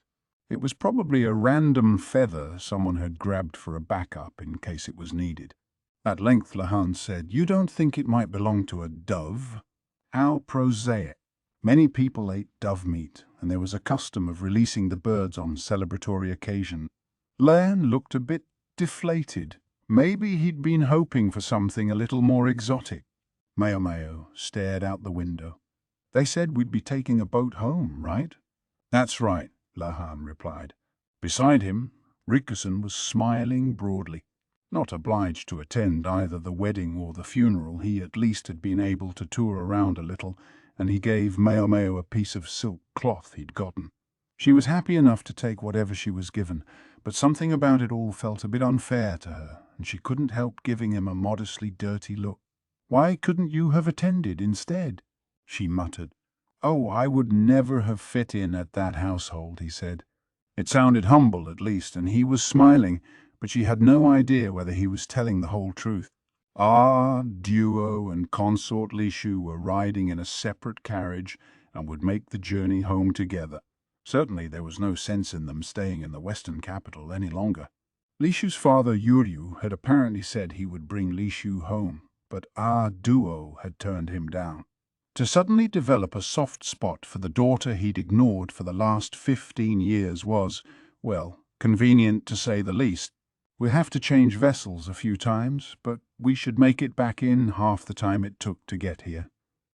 It was probably a random feather someone had grabbed for a backup in case it was needed. At length Lahan said, "You don't think it might belong to a dove?" How prosaic. Many people ate dove meat, and there was a custom of releasing the birds on celebratory occasion. Lan looked a bit deflated. Maybe he'd been hoping for something a little more exotic. Maomao stared out the window. "They said we'd be taking a boat home, right?" "That's right," Lahan replied. Beside him, Rikusen was smiling broadly. Not obliged to attend either the wedding or the funeral, he at least had been able to tour around a little, and he gave Maomao a piece of silk cloth he'd gotten. She was happy enough to take whatever she was given, but something about it all felt a bit unfair to her, and she couldn't help giving him a modestly dirty look. "Why couldn't you have attended instead?" she muttered. "Oh, I would never have fit in at that household," he said. It sounded humble, at least, and he was smiling, but she had no idea whether he was telling the whole truth. Duo and Consort Lishu were riding in a separate carriage and would make the journey home together. Certainly there was no sense in them staying in the western capital any longer. Lishu's father, Yuryu, had apparently said he would bring Lishu home, but Duo had turned him down. To suddenly develop a soft spot for the daughter he'd ignored for the last 15 years was, well, convenient to say the least. "We'll have to change vessels a few times, but we should make it back in half the time it took to get here.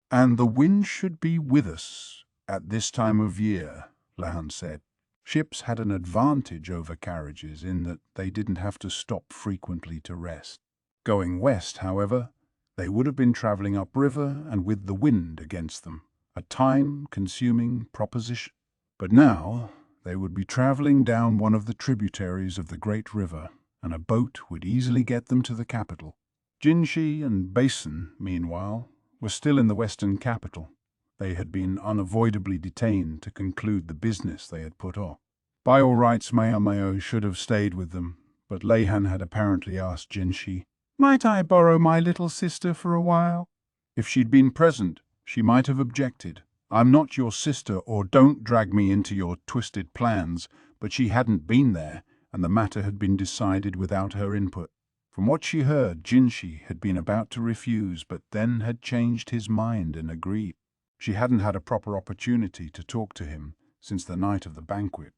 And the wind should be with us at this time of year," Lahan said. Ships had an advantage over carriages in that they didn't have to stop frequently to rest. Going west, however, they would have been travelling upriver and with the wind against them, a time-consuming proposition. But now they would be travelling down one of the tributaries of the great river, and a boat would easily get them to the capital. Jinshi and Basen, meanwhile, were still in the western capital. They had been unavoidably detained to conclude the business they had put off. By all rights, Maomao should have stayed with them, but Leihan had apparently asked Jinshi, "Might I borrow my little sister for a while?" If she'd been present, she might have objected. "I'm not your sister, or don't drag me into your twisted plans," but she hadn't been there, and the matter had been decided without her input. From what she heard, Jinshi had been about to refuse, but then had changed his mind and agreed. She hadn't had a proper opportunity to talk to him since the night of the banquet.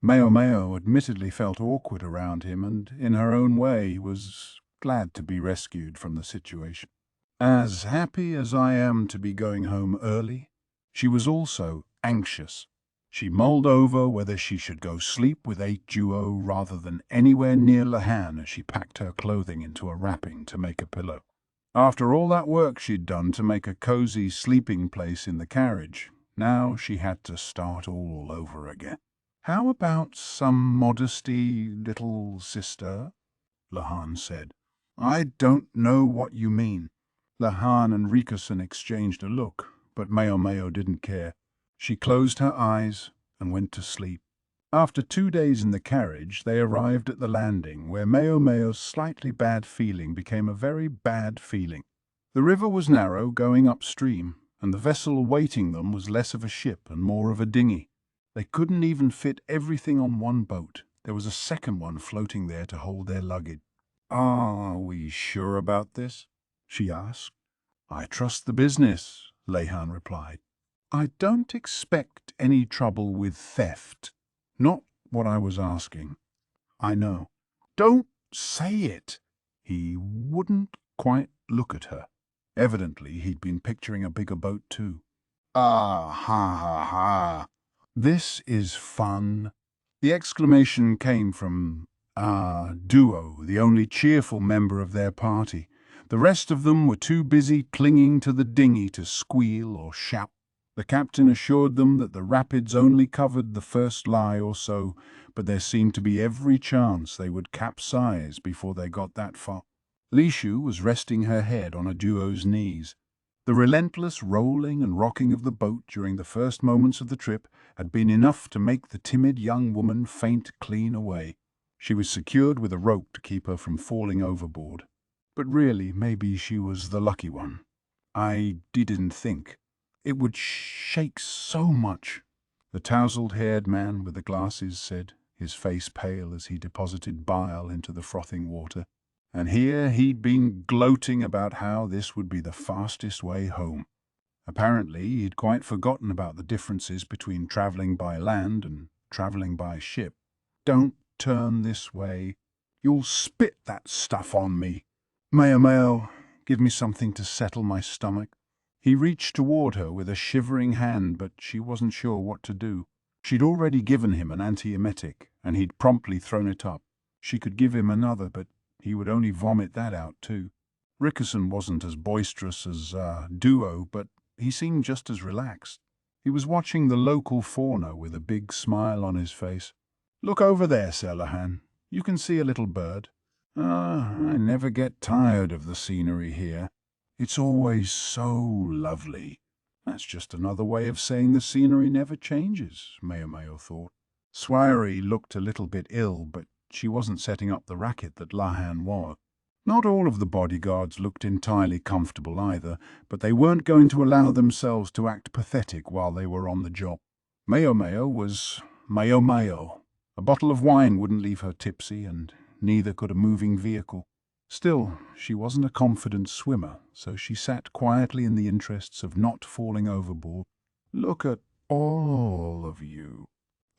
Maomao admittedly felt awkward around him and, in her own way, was glad to be rescued from the situation. As happy as I am to be going home early, she was also anxious. She mulled over whether she should go sleep with 8 duo rather than anywhere near Leihan as she packed her clothing into a wrapping to make a pillow. After all that work she'd done to make a cozy sleeping place in the carriage, now she had to start all over again. "How about some modesty, little sister?" Leihan said. "I don't know what you mean." Leihan and Rikusen exchanged a look, but Maomao didn't care. She closed her eyes and went to sleep. After 2 days in the carriage, they arrived at the landing, where Maomao's slightly bad feeling became a very bad feeling. The river was narrow, going upstream, and the vessel awaiting them was less of a ship and more of a dinghy. They couldn't even fit everything on one boat. There was a second one floating there to hold their luggage. "Are we sure about this?" she asked. "I trust the business," Leihan replied. "I don't expect any trouble with theft." "Not what I was asking." "I know." "Don't say it." He wouldn't quite look at her. Evidently, he'd been picturing a bigger boat too. "Ah, ha, ha, ha. This is fun." The exclamation came from Duo, the only cheerful member of their party. The rest of them were too busy clinging to the dinghy to squeal or shout. The captain assured them that the rapids only covered the first lie or so, but there seemed to be every chance they would capsize before they got that far. Lishu was resting her head on a duo's knees. The relentless rolling and rocking of the boat during the first moments of the trip had been enough to make the timid young woman faint clean away. She was secured with a rope to keep her from falling overboard. But really, maybe she was the lucky one. "I didn't think. It would shake so much," the tousled-haired man with the glasses said, his face pale as he deposited bile into the frothing water. And here he'd been gloating about how this would be the fastest way home. Apparently, he'd quite forgotten about the differences between traveling by land and traveling by ship. "Don't turn this way. You'll spit that stuff on me." "Maomao, give me something to settle my stomach." He reached toward her with a shivering hand, but she wasn't sure what to do. She'd already given him an antiemetic, and he'd promptly thrown it up. She could give him another, but he would only vomit that out too. Rikusen wasn't as boisterous as Duo, but he seemed just as relaxed. He was watching the local fauna with a big smile on his face. "Look over there, Leihan. You can see a little bird." I never get tired of the scenery here. It's always so lovely." "That's just another way of saying the scenery never changes," Maomao thought. Swire looked a little bit ill, but she wasn't setting up the racket that Leihan was. Not all of the bodyguards looked entirely comfortable either, but they weren't going to allow themselves to act pathetic while they were on the job. Maomao was Maomao. A bottle of wine wouldn't leave her tipsy, and neither could a moving vehicle. Still, she wasn't a confident swimmer, so she sat quietly in the interests of not falling overboard. "Look at all of you,"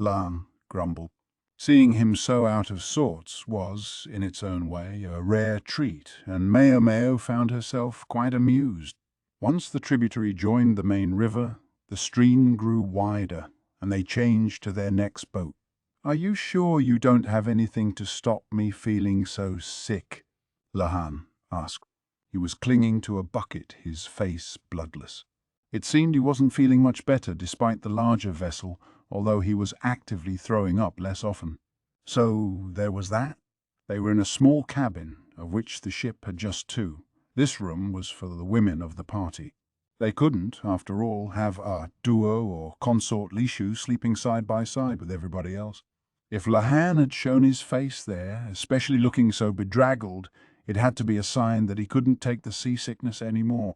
Lan grumbled. Seeing him so out of sorts was, in its own way, a rare treat, and Maomao found herself quite amused. Once the tributary joined the main river, the stream grew wider, and they changed to their next boat. "Are you sure you don't have anything to stop me feeling so sick?" Leihan asked. He was clinging to a bucket, his face bloodless. It seemed he wasn't feeling much better despite the larger vessel, although he was actively throwing up less often. So there was that. They were in a small cabin, of which the ship had just 2. This room was for the women of the party. They couldn't, after all, have a duo or consort Lishu sleeping side by side with everybody else. If Lahan had shown his face there, especially looking so bedraggled, it had to be a sign that he couldn't take the seasickness any more.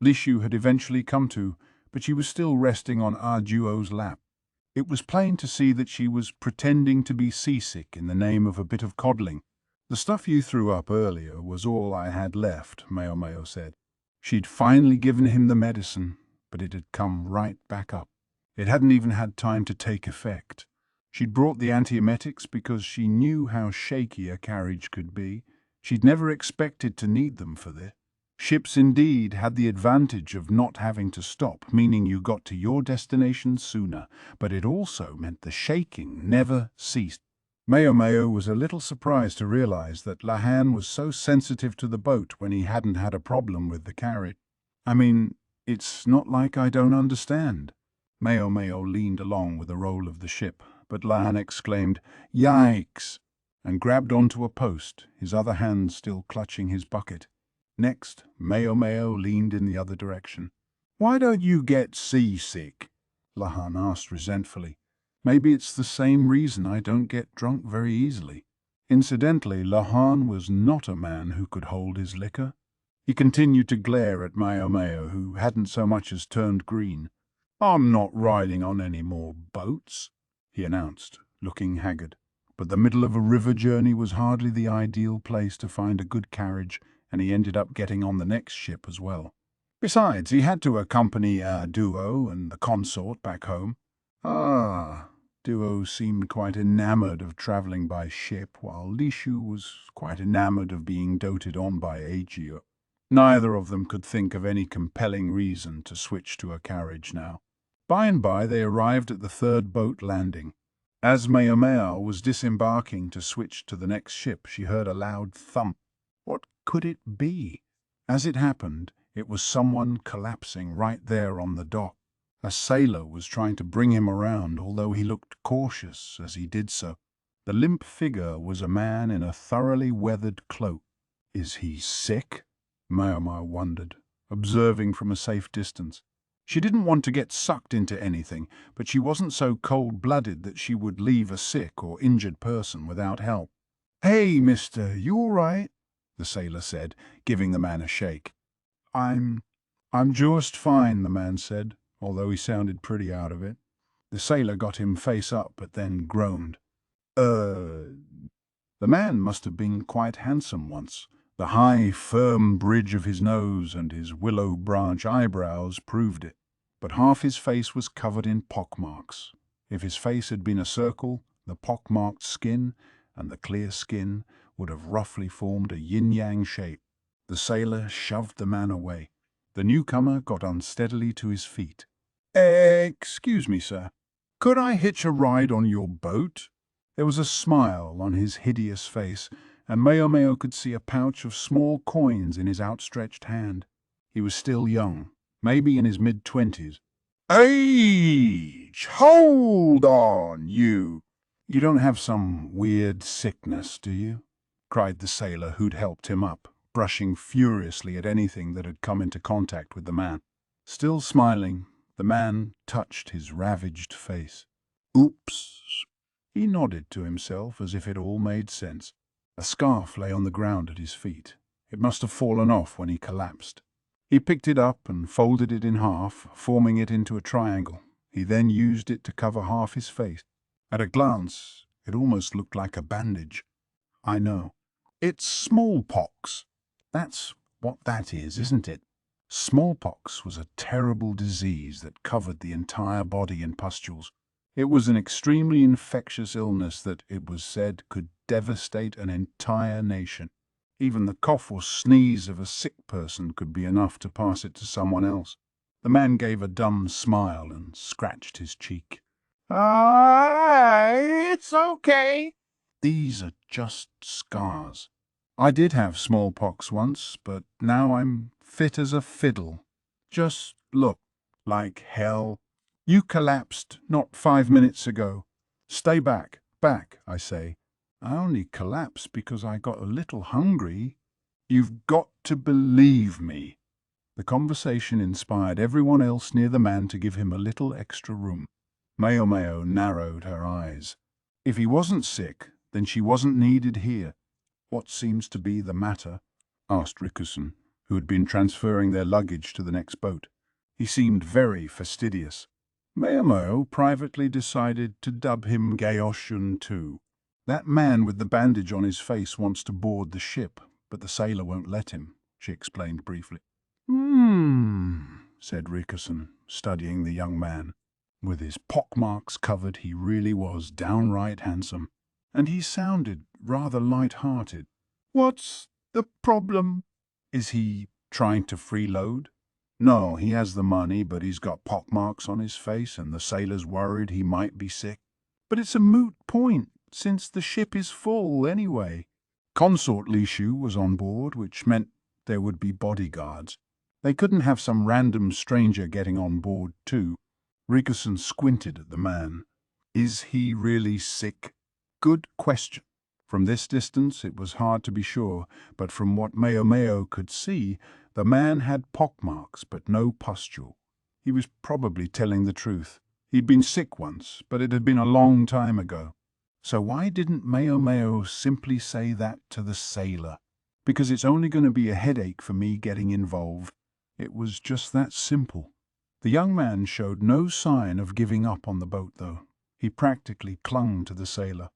Lishu had eventually come to, but she was still resting on our duo's lap. It was plain to see that she was pretending to be seasick in the name of a bit of coddling. "The stuff you threw up earlier was all I had left," Maomao said. She'd finally given him the medicine, but it had come right back up. It hadn't even had time to take effect. She'd brought the antiemetics because she knew how shaky a carriage could be. She'd never expected to need them for this. Ships indeed had the advantage of not having to stop, meaning you got to your destination sooner, but it also meant the shaking never ceased. Maomao was a little surprised to realize that Lahan was so sensitive to the boat when he hadn't had a problem with the carriage. "I mean, it's not like I don't understand." Maomao leaned along with the roll of the ship, but Lahan exclaimed, "Yikes!" and grabbed onto a post, his other hand still clutching his bucket. Next, Maomao leaned in the other direction. "Why don't you get seasick?" Lahan asked resentfully. "Maybe it's the same reason I don't get drunk very easily." Incidentally, Lahan was not a man who could hold his liquor. He continued to glare at Maomao, who hadn't so much as turned green. "I'm not riding on any more boats," he announced, looking haggard. But the middle of a river journey was hardly the ideal place to find a good carriage, and he ended up getting on the next ship as well. Besides, he had to accompany our duo and the consort back home. Duo seemed quite enamored of travelling by ship, while Lishu was quite enamored of being doted on by Agio. Neither of them could think of any compelling reason to switch to a carriage now. By and by they arrived at the 3rd boat landing. As Maomao was disembarking to switch to the next ship, she heard a loud thump. What could it be? As it happened, it was someone collapsing right there on the dock. A sailor was trying to bring him around, although he looked cautious as he did so. The limp figure was a man in a thoroughly weathered cloak. "Is he sick?" Maomao wondered, observing from a safe distance. She didn't want to get sucked into anything, but she wasn't so cold-blooded that she would leave a sick or injured person without help. "Hey, mister, you all right?" the sailor said, giving the man a shake. I'm just fine," the man said, although he sounded pretty out of it. The sailor got him face up, but then groaned. The man must have been quite handsome once. The high, firm bridge of his nose and his willow branch eyebrows proved it. But half his face was covered in pockmarks. If his face had been a circle, the pockmarked skin and the clear skin would have roughly formed a yin-yang shape. The sailor shoved the man away. The newcomer got unsteadily to his feet. "Excuse me, sir. Could I hitch a ride on your boat?" There was a smile on his hideous face, and Maomao could see a pouch of small coins in his outstretched hand. He was still young, maybe in his mid-20s. "Age! Hold on, you! You don't have some weird sickness, do you?" cried the sailor who'd helped him up, brushing furiously at anything that had come into contact with the man. Still smiling, the man touched his ravaged face. "Oops." He nodded to himself as if it all made sense. A scarf lay on the ground at his feet. It must have fallen off when he collapsed. He picked it up and folded it in half, forming it into a triangle. He then used it to cover half his face. At a glance, it almost looked like a bandage. "I know. It's smallpox. That's what that is, isn't it?" Smallpox was a terrible disease that covered the entire body in pustules. It was an extremely infectious illness that, it was said, could devastate an entire nation. Even the cough or sneeze of a sick person could be enough to pass it to someone else. The man gave a dumb smile and scratched his cheek. It's okay. These are just scars. I did have smallpox once, but now I'm fit as a fiddle. Just look like hell. You collapsed not 5 minutes ago. Stay back, I say. I only collapsed because I got a little hungry You've got to believe me." The conversation inspired everyone else near the man to give him a little extra room. Maomao narrowed her eyes. If he wasn't sick, then she wasn't needed here. "What seems to be the matter?" asked Rikusen, who had been transferring their luggage to the next boat. He seemed very fastidious. Maomao privately decided to dub him Gaoshun too. "That man with the bandage on his face wants to board the ship, but the sailor won't let him," she explained briefly. Said Rikusen, studying the young man. With his pockmarks covered, he really was downright handsome, and he sounded rather light-hearted. "What's the problem?" "Is he trying to freeload?" "No, he has the money, but he's got pockmarks on his face, and the sailor's worried he might be sick." "But it's a moot point, since the ship is full anyway." Consort Lishu was on board, which meant there would be bodyguards. They couldn't have some random stranger getting on board too. Rikusen squinted at the man. "Is he really sick?" "Good question." From this distance it was hard to be sure, but from what Maomao could see, the man had pockmarks but no pustule. He was probably telling the truth. He'd been sick once, but it had been a long time ago. So why didn't Maomao simply say that to the sailor? "Because it's only going to be a headache for me getting involved." It was just that simple. The young man showed no sign of giving up on the boat, though. He practically clung to the sailor.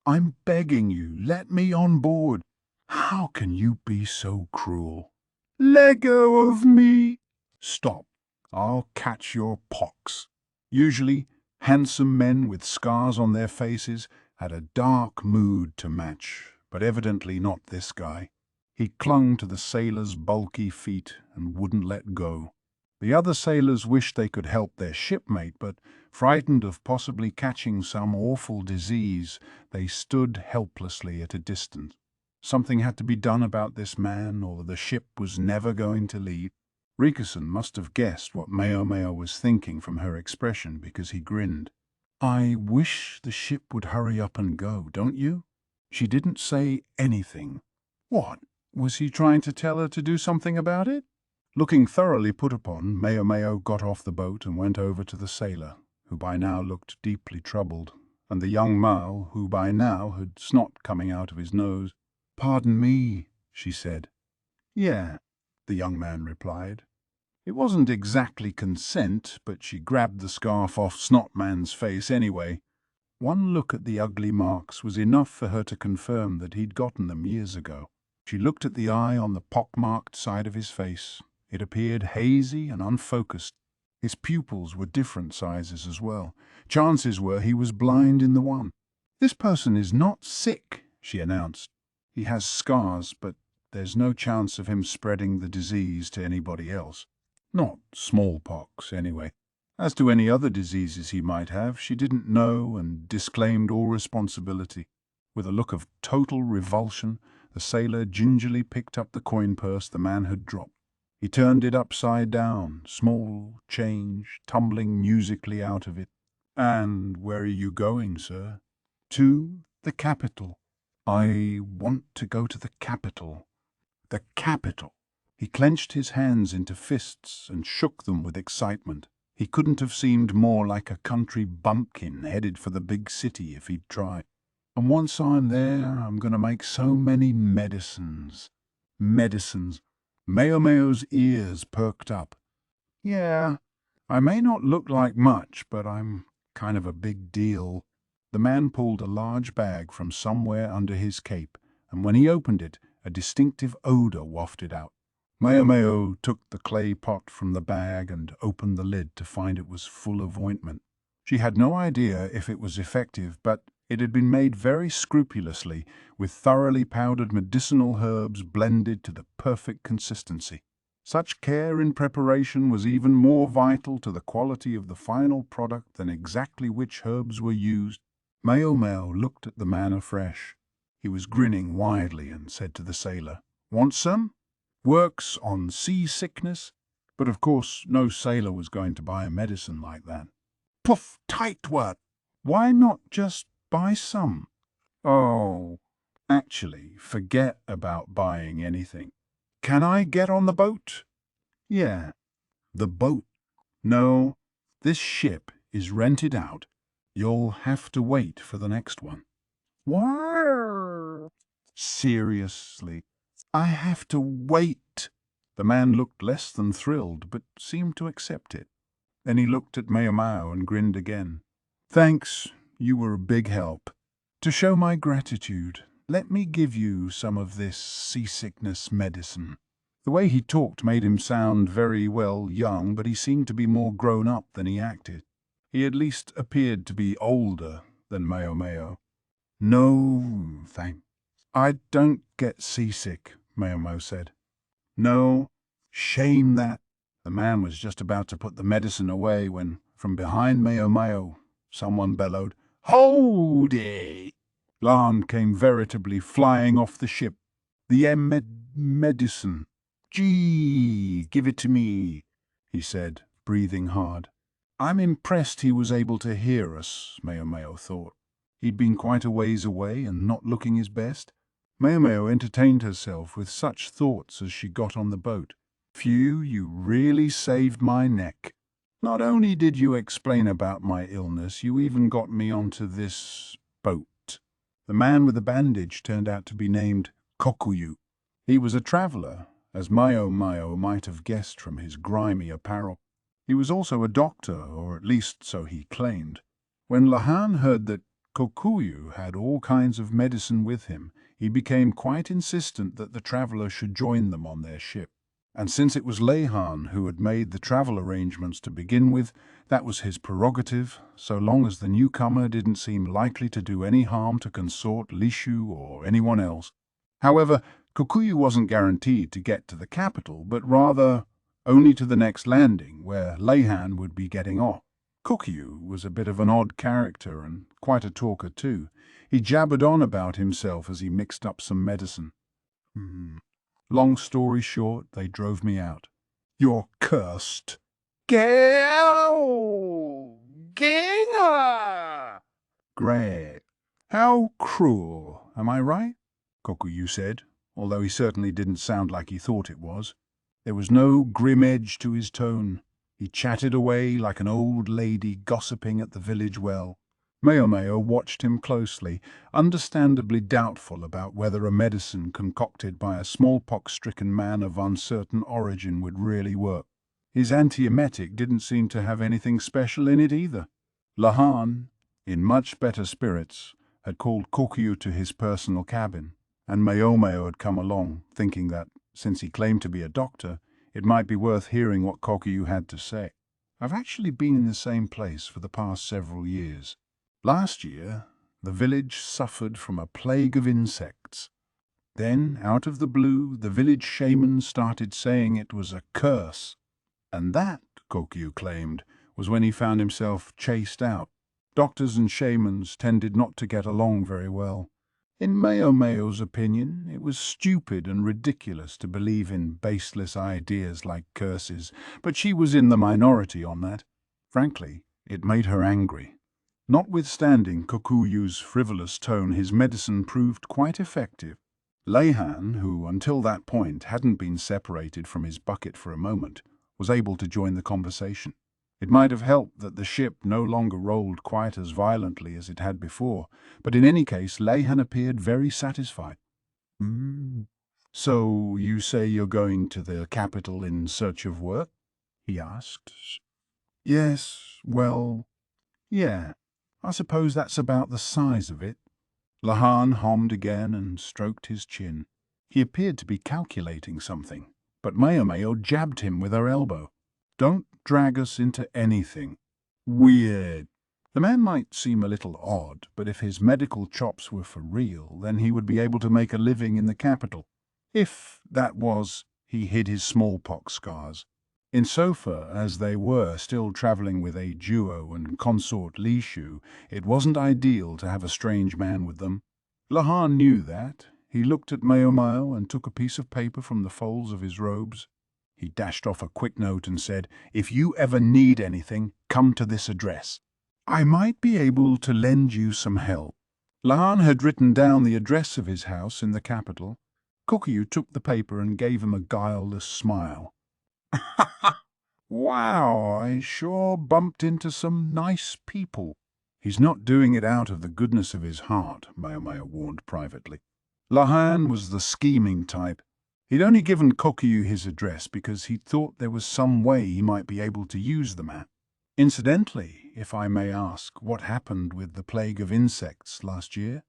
"I'm begging you, let me on board." "How can you be so cruel?" "Let go of me." "Stop. I'll catch your pox." Usually, handsome men with scars on their faces had a dark mood to match, but evidently not this guy. He clung to the sailor's bulky feet and wouldn't let go. The other sailors wished they could help their shipmate, but frightened of possibly catching some awful disease, they stood helplessly at a distance. Something had to be done about this man, or the ship was never going to leave. Rikusen must have guessed what Maomao was thinking from her expression, because he grinned. "I wish the ship would hurry up and go, don't you?" She didn't say anything. What? Was he trying to tell her to do something about it? Looking thoroughly put upon, Maomao got off the boat and went over to the sailor, who by now looked deeply troubled, and the young Mao, who by now had snot coming out of his nose. "Pardon me," she said. "Yeah," the young man replied. It wasn't exactly consent, but she grabbed the scarf off Snotman's face anyway. One look at the ugly marks was enough for her to confirm that he'd gotten them years ago. She looked at the eye on the pock-marked side of his face. It appeared hazy and unfocused. His pupils were different sizes as well. Chances were he was blind in the one. "This person is not sick," she announced. "He has scars, but there's no chance of him spreading the disease to anybody else. Not smallpox, anyway. As to any other diseases he might have, she didn't know and disclaimed all responsibility." With a look of total revulsion, the sailor gingerly picked up the coin purse the man had dropped. He turned it upside down, small change tumbling musically out of it. "And where are you going, sir?" "To the capital." "I want to go to the capital." The capital! He clenched his hands into fists and shook them with excitement. He couldn't have seemed more like a country bumpkin headed for the big city if he'd tried. "And once I'm there, I'm going to make so many medicines." Medicines. Maomao's ears perked up. "Yeah, I may not look like much, but I'm kind of a big deal." The man pulled a large bag from somewhere under his cape, and when he opened it, a distinctive odor wafted out. Maomao took the clay pot from the bag and opened the lid to find it was full of ointment. She had no idea if it was effective, but it had been made very scrupulously, with thoroughly powdered medicinal herbs blended to the perfect consistency. Such care in preparation was even more vital to the quality of the final product than exactly which herbs were used. Maomao looked at the man afresh. He was grinning widely and said to the sailor, "Want some? Works on seasickness." But of course no sailor was going to buy a medicine like that. "Puff, tightwad! Why not just buy some?" "Oh, actually, forget about buying anything. Can I get on the boat? Yeah. The boat? No. This ship is rented out. You'll have to wait for the next one. What? Seriously, I have to wait. The man looked less than thrilled, but seemed to accept it. Then he looked at Maomao and grinned again. Thanks, you were a big help. To show my gratitude, let me give you some of this seasickness medicine. The way he talked made him sound very, well, young, but he seemed to be more grown up than he acted. He at least appeared to be older than Maomao. No, thanks. I don't get seasick, Maomao said. No, shame that. The man was just about to put the medicine away when, from behind Maomao, someone bellowed, Hold it! Lan came veritably flying off the ship. The medicine. Gee, give it to me, he said, breathing hard. I'm impressed he was able to hear us, Maomao thought. He'd been quite a ways away and not looking his best. Maomao entertained herself with such thoughts as she got on the boat. Phew, you really saved my neck. Not only did you explain about my illness, you even got me onto this boat. The man with the bandage turned out to be named Kokuyu. He was a traveller, as Maomao might have guessed from his grimy apparel. He was also a doctor, or at least so he claimed. When Lahan heard that Kokuyu had all kinds of medicine with him, he became quite insistent that the traveller should join them on their ship. And since it was Lahan who had made the travel arrangements to begin with, that was his prerogative, so long as the newcomer didn't seem likely to do any harm to Consort, Lishu, or anyone else. However, Kokuyu wasn't guaranteed to get to the capital, but rather only to the next landing, where Lahan would be getting off. Kokuyu was a bit of an odd character and quite a talker too. He jabbered on about himself as he mixed up some medicine. Long story short, they drove me out. You're cursed. Gale! Ginger! Greg. How cruel, am I right? Kokuyu said, although he certainly didn't sound like he thought it was. There was no grim edge to his tone. He chatted away like an old lady gossiping at the village well. Maomao watched him closely, understandably doubtful about whether a medicine concocted by a smallpox-stricken man of uncertain origin would really work. His antiemetic didn't seem to have anything special in it either. Lahan, in much better spirits, had called Kokuyu to his personal cabin, and Maomao had come along, thinking that, since he claimed to be a doctor, it might be worth hearing what Kokuyu had to say. I've actually been in the same place for the past several years. Last year, the village suffered from a plague of insects. Then, out of the blue, the village shaman started saying it was a curse. And that, Kokuyu claimed, was when he found himself chased out. Doctors and shamans tended not to get along very well. In Maomao's opinion, it was stupid and ridiculous to believe in baseless ideas like curses, but she was in the minority on that. Frankly, it made her angry. Notwithstanding Kokuyu's frivolous tone, his medicine proved quite effective. Lahan, who until that point hadn't been separated from his bucket for a moment, was able to join the conversation. It might have helped that the ship no longer rolled quite as violently as it had before, but in any case Lahan appeared very satisfied. So you say you're going to the capital in search of work? He asked. Yes, well, yeah. I suppose that's about the size of it. Lahan hummed again and stroked his chin. He appeared to be calculating something, but Maomao jabbed him with her elbow. Don't drag us into anything. Weird. The man might seem a little odd, but if his medical chops were for real, then he would be able to make a living in the capital. If that was, he hid his smallpox scars. Insofar as they were still travelling with a duo and consort Lishu, it wasn't ideal to have a strange man with them. Lahan knew that. He looked at Maomao and took a piece of paper from the folds of his robes. He dashed off a quick note and said, "If you ever need anything, come to this address. I might be able to lend you some help." Lahan had written down the address of his house in the capital. Kokuyu took the paper and gave him a guileless smile. Wow, I sure bumped into some nice people. He's not doing it out of the goodness of his heart, Maomao warned privately. Lahan was the scheming type. He'd only given Kokuyu his address because he thought there was some way he might be able to use the man. Incidentally, if I may ask, what happened with the plague of insects last year?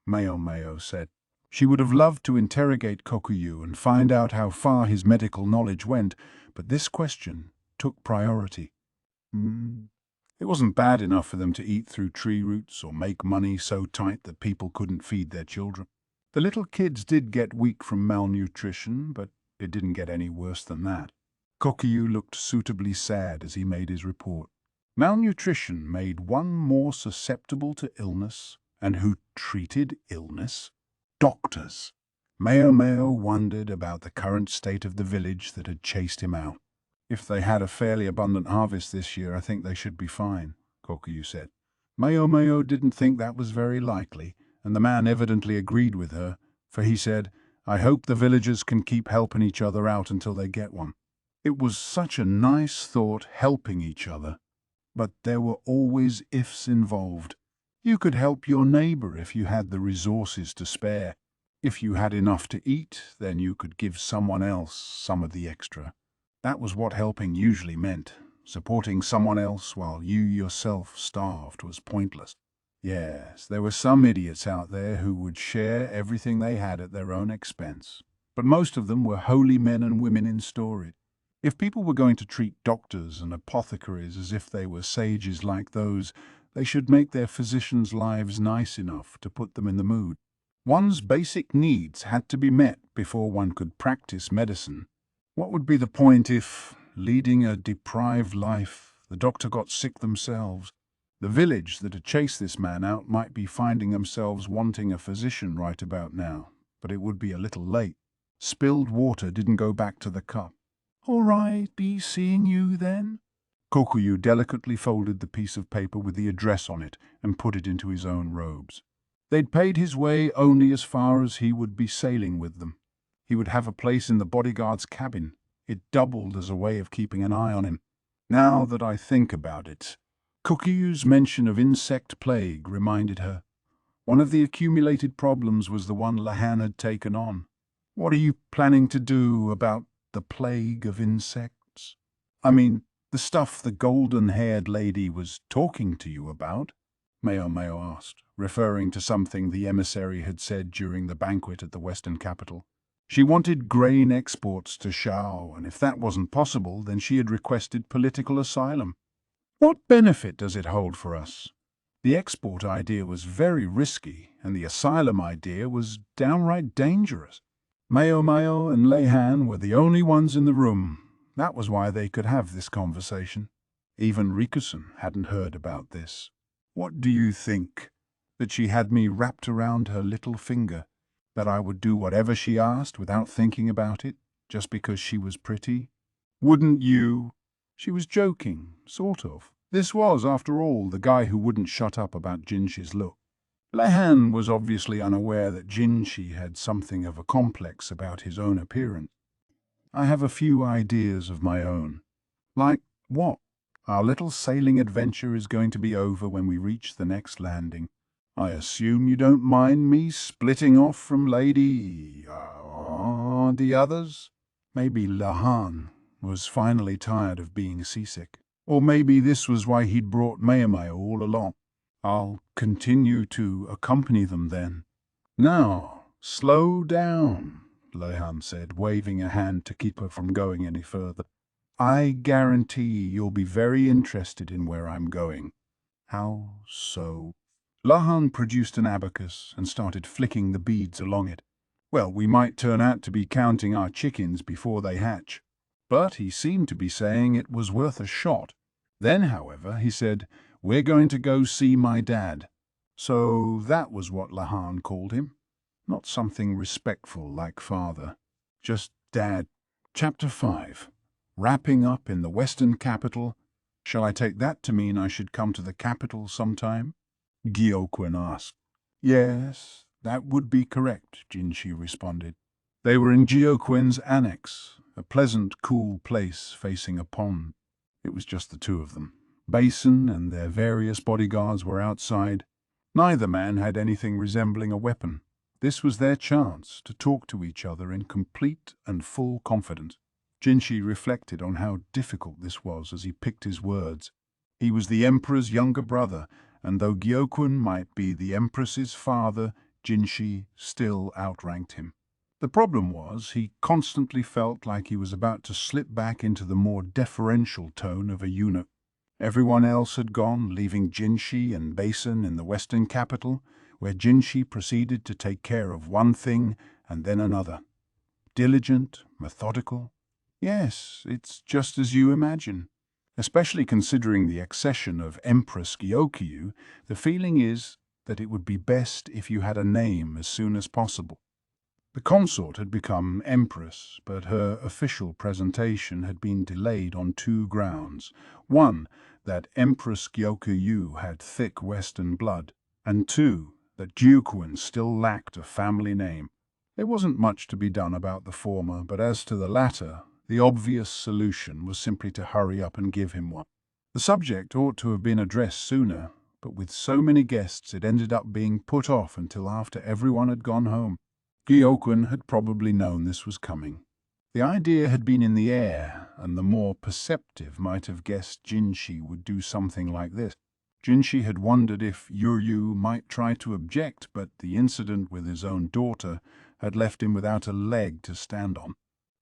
Maomao said. She would have loved to interrogate Kokuyu and find out how far his medical knowledge went, but this question took priority. It wasn't bad enough for them to eat through tree roots or make money so tight that people couldn't feed their children. The little kids did get weak from malnutrition, but it didn't get any worse than that. Kokuyu looked suitably sad as he made his report. Malnutrition made one more susceptible to illness, and who treated illness? Doctors. Maomao wondered about the current state of the village that had chased him out. If they had a fairly abundant harvest this year, I think they should be fine, Kokuyu said. Maomao didn't think that was very likely, and the man evidently agreed with her, for he said, I hope the villagers can keep helping each other out until they get one. It was such a nice thought, helping each other. But there were always ifs involved. You could help your neighbor if you had the resources to spare. If you had enough to eat, then you could give someone else some of the extra. That was what helping usually meant. Supporting someone else while you yourself starved was pointless. Yes, there were some idiots out there who would share everything they had at their own expense. But most of them were holy men and women in story. If people were going to treat doctors and apothecaries as if they were sages like those, they should make their physicians' lives nice enough to put them in the mood. One's basic needs had to be met before one could practice medicine. What would be the point if, leading a deprived life, the doctor got sick themselves? The village that had chased this man out might be finding themselves wanting a physician right about now, but it would be a little late. Spilled water didn't go back to the cup. All right, be seeing you then? Kokuyu delicately folded the piece of paper with the address on it and put it into his own robes. They'd paid his way only as far as he would be sailing with them. He would have a place in the bodyguard's cabin. It doubled as a way of keeping an eye on him. Now that I think about it, Kokuyu's mention of insect plague reminded her. One of the accumulated problems was the one Lahan had taken on. What are you planning to do about the plague of insects? I mean, the stuff the golden-haired lady was talking to you about? Maomao asked, referring to something the emissary had said during the banquet at the western capital. She wanted grain exports to Shao, and if that wasn't possible, then she had requested political asylum. What benefit does it hold for us? The export idea was very risky, and the asylum idea was downright dangerous. Maomao and Lahan were the only ones in the room. That was why they could have this conversation. Even Rikusen hadn't heard about this. What do you think? That she had me wrapped around her little finger? That I would do whatever she asked without thinking about it, just because she was pretty? Wouldn't you? She was joking, sort of. This was, after all, the guy who wouldn't shut up about Jinshi's look. Lahan was obviously unaware that Jinshi had something of a complex about his own appearance. I have a few ideas of my own. Like what? Our little sailing adventure is going to be over when we reach the next landing. I assume you don't mind me splitting off from Lady... the others? Maybe Lahan was finally tired of being seasick. Or maybe this was why he'd brought Maomao all along. I'll continue to accompany them then. Now, slow down, Lahan said, waving a hand to keep her from going any further. I guarantee you'll be very interested in where I'm going. How so? Lahan produced an abacus and started flicking the beads along it. Well, we might turn out to be counting our chickens before they hatch. But he seemed to be saying it was worth a shot. Then, however, he said, we're going to go see my dad. So that was what Lahan called him. Not something respectful like father. Just dad. Chapter 5. Wrapping up in the western capital. Shall I take that to mean I should come to the capital sometime? Gyokwen asked. Yes, that would be correct, Jinshi responded. They were in Gyokuin's annex, a pleasant, cool place facing a pond. It was just the two of them. Basen and their various bodyguards were outside. Neither man had anything resembling a weapon. This was their chance to talk to each other in complete and full confidence. Jinshi reflected on how difficult this was as he picked his words. He was the Emperor's younger brother, and though Gyokun might be the Empress's father, Jinshi still outranked him. The problem was he constantly felt like he was about to slip back into the more deferential tone of a eunuch. Everyone else had gone, leaving Jinshi and Basen in the western capital, where Jinshi proceeded to take care of one thing and then another. Diligent, methodical. Yes, it's just as you imagine. Especially considering the accession of Empress Gyokyu, the feeling is that it would be best if you had a name as soon as possible. The consort had become Empress, but her official presentation had been delayed on two grounds. One, that Empress Gyokyu had thick Western blood, and two, that Gyokun still lacked a family name. There wasn't much to be done about the former, but as to the latter, the obvious solution was simply to hurry up and give him one. The subject ought to have been addressed sooner, but with so many guests it ended up being put off until after everyone had gone home. Gyokun had probably known this was coming. The idea had been in the air, and the more perceptive might have guessed Jinshi would do something like this. Jinshi had wondered if Yuryu might try to object, but the incident with his own daughter had left him without a leg to stand on.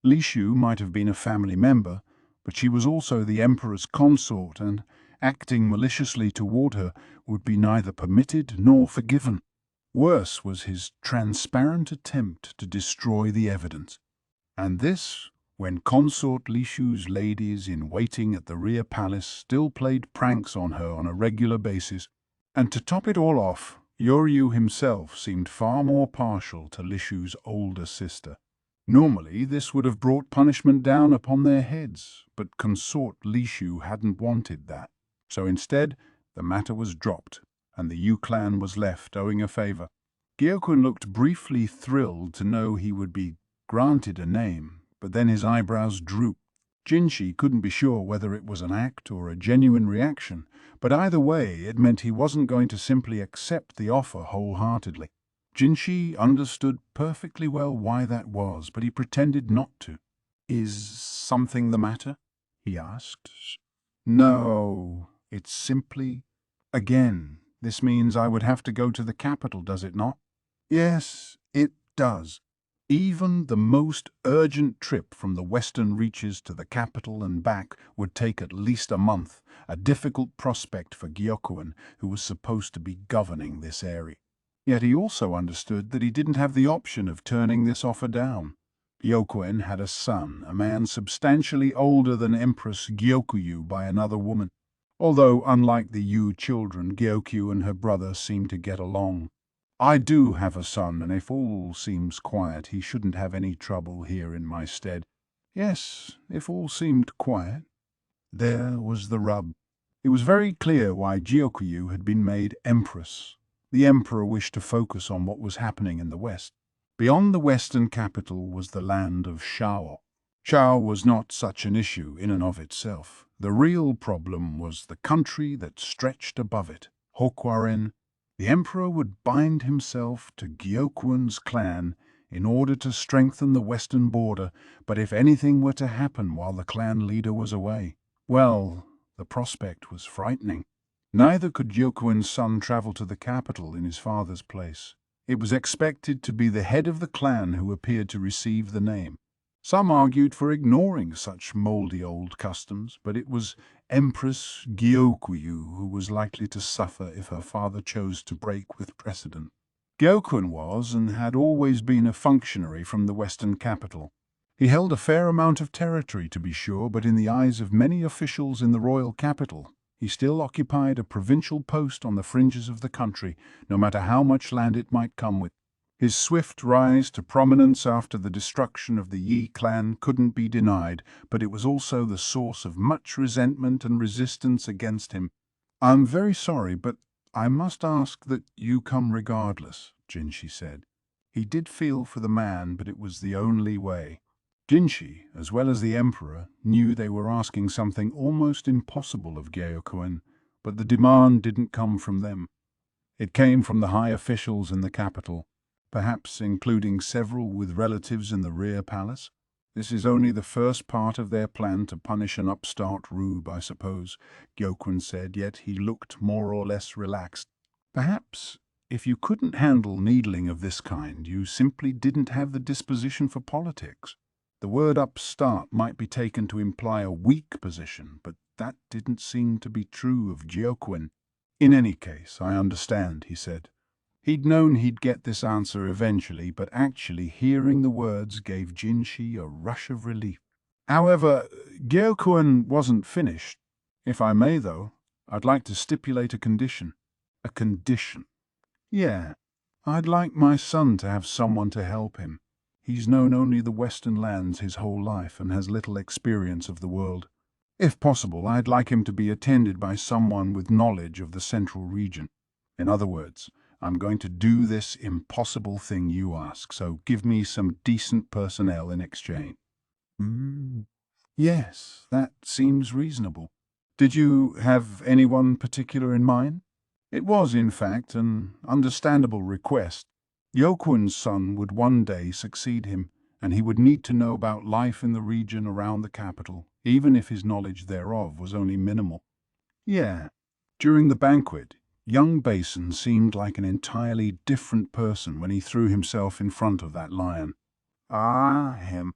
Lishu might have been a family member, but she was also the Emperor's consort, and acting maliciously toward her would be neither permitted nor forgiven. Worse was his transparent attempt to destroy the evidence. And this, when Consort Lishu's ladies-in-waiting at the rear palace still played pranks on her on a regular basis. And to top it all off, Yoryu himself seemed far more partial to Lishu's older sister. Normally, this would have brought punishment down upon their heads, but Consort Lishu hadn't wanted that. So instead, the matter was dropped, and the Yu clan was left owing a favor. Gyokun looked briefly thrilled to know he would be granted a name, but then his eyebrows drooped. Jinshi couldn't be sure whether it was an act or a genuine reaction, but either way it meant he wasn't going to simply accept the offer wholeheartedly. Jinshi understood perfectly well why that was, but he pretended not to. "Is something the matter?" he asked. "No, it's simply... Again, this means I would have to go to the capital, does it not?" "Yes, it does. Even the most urgent trip from the western reaches to the capital and back would take at least a month, a difficult prospect for Gyokuen, who was supposed to be governing this area. Yet he also understood that he didn't have the option of turning this offer down. Gyokuen had a son, a man substantially older than Empress Gyokyu by another woman. Although, unlike the Yu children, Gyokyu and her brother seemed to get along. "I do have a son, and if all seems quiet, he shouldn't have any trouble here in my stead." Yes, if all seemed quiet. There was the rub. It was very clear why Gyokyu had been made empress. The emperor wished to focus on what was happening in the west. Beyond the western capital was the land of Shao. Shao was not such an issue in and of itself. The real problem was the country that stretched above it, Hokwaren. The emperor would bind himself to Gyokun's clan in order to strengthen the western border, but if anything were to happen while the clan leader was away, well, the prospect was frightening. Neither could Gyokun's son travel to the capital in his father's place. It was expected to be the head of the clan who appeared to receive the name. Some argued for ignoring such mouldy old customs, but it was Empress Gyokyu who was likely to suffer if her father chose to break with precedent. Gyokun was and had always been a functionary from the western capital. He held a fair amount of territory, to be sure, but in the eyes of many officials in the royal capital, he still occupied a provincial post on the fringes of the country, no matter how much land it might come with. His swift rise to prominence after the destruction of the Yi clan couldn't be denied, but it was also the source of much resentment and resistance against him. "I'm very sorry, but I must ask that you come regardless," Jinshi said. He did feel for the man, but it was the only way. Jinshi, as well as the emperor, knew they were asking something almost impossible of Gyeokuen, but the demand didn't come from them. It came from the high officials in the capital, perhaps including several with relatives in the rear palace. This is only the first part of their plan to punish an upstart rube, I suppose, Gyeokuen said, yet he looked more or less relaxed. Perhaps, if you couldn't handle needling of this kind, you simply didn't have the disposition for politics. The word upstart might be taken to imply a weak position, but that didn't seem to be true of Gyeokuen. In any case, I understand, he said. He'd known he'd get this answer eventually, but actually hearing the words gave Jinshi a rush of relief. However, Gyeokuen wasn't finished. If I may, though, I'd like to stipulate a condition. A condition? Yeah. I'd like my son to have someone to help him. He's known only the Western lands his whole life and has little experience of the world. If possible, I'd like him to be attended by someone with knowledge of the central region. In other words, I'm going to do this impossible thing you ask, so give me some decent personnel in exchange. Yes, that seems reasonable. Did you have anyone particular in mind? It was, in fact, an understandable request. Gyeokuen's son would one day succeed him, and he would need to know about life in the region around the capital, even if his knowledge thereof was only minimal. Yeah. During the banquet, young Basen seemed like an entirely different person when he threw himself in front of that lion. Him.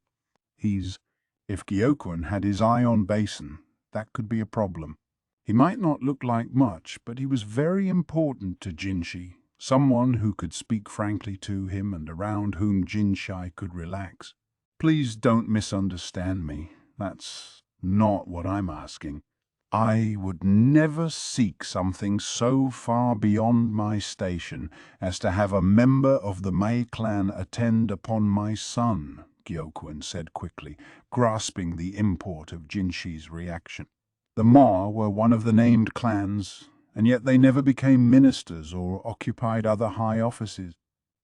If Gyeokuen had his eye on Basen, that could be a problem. He might not look like much, but he was very important to Jinshi, someone who could speak frankly to him and around whom Jinshi could relax. Please don't misunderstand me. That's not what I'm asking. I would never seek something so far beyond my station as to have a member of the Mei clan attend upon my son, Gyeokuen said quickly, grasping the import of Jinshi's reaction. The Ma were one of the named clans, and yet they never became ministers or occupied other high offices.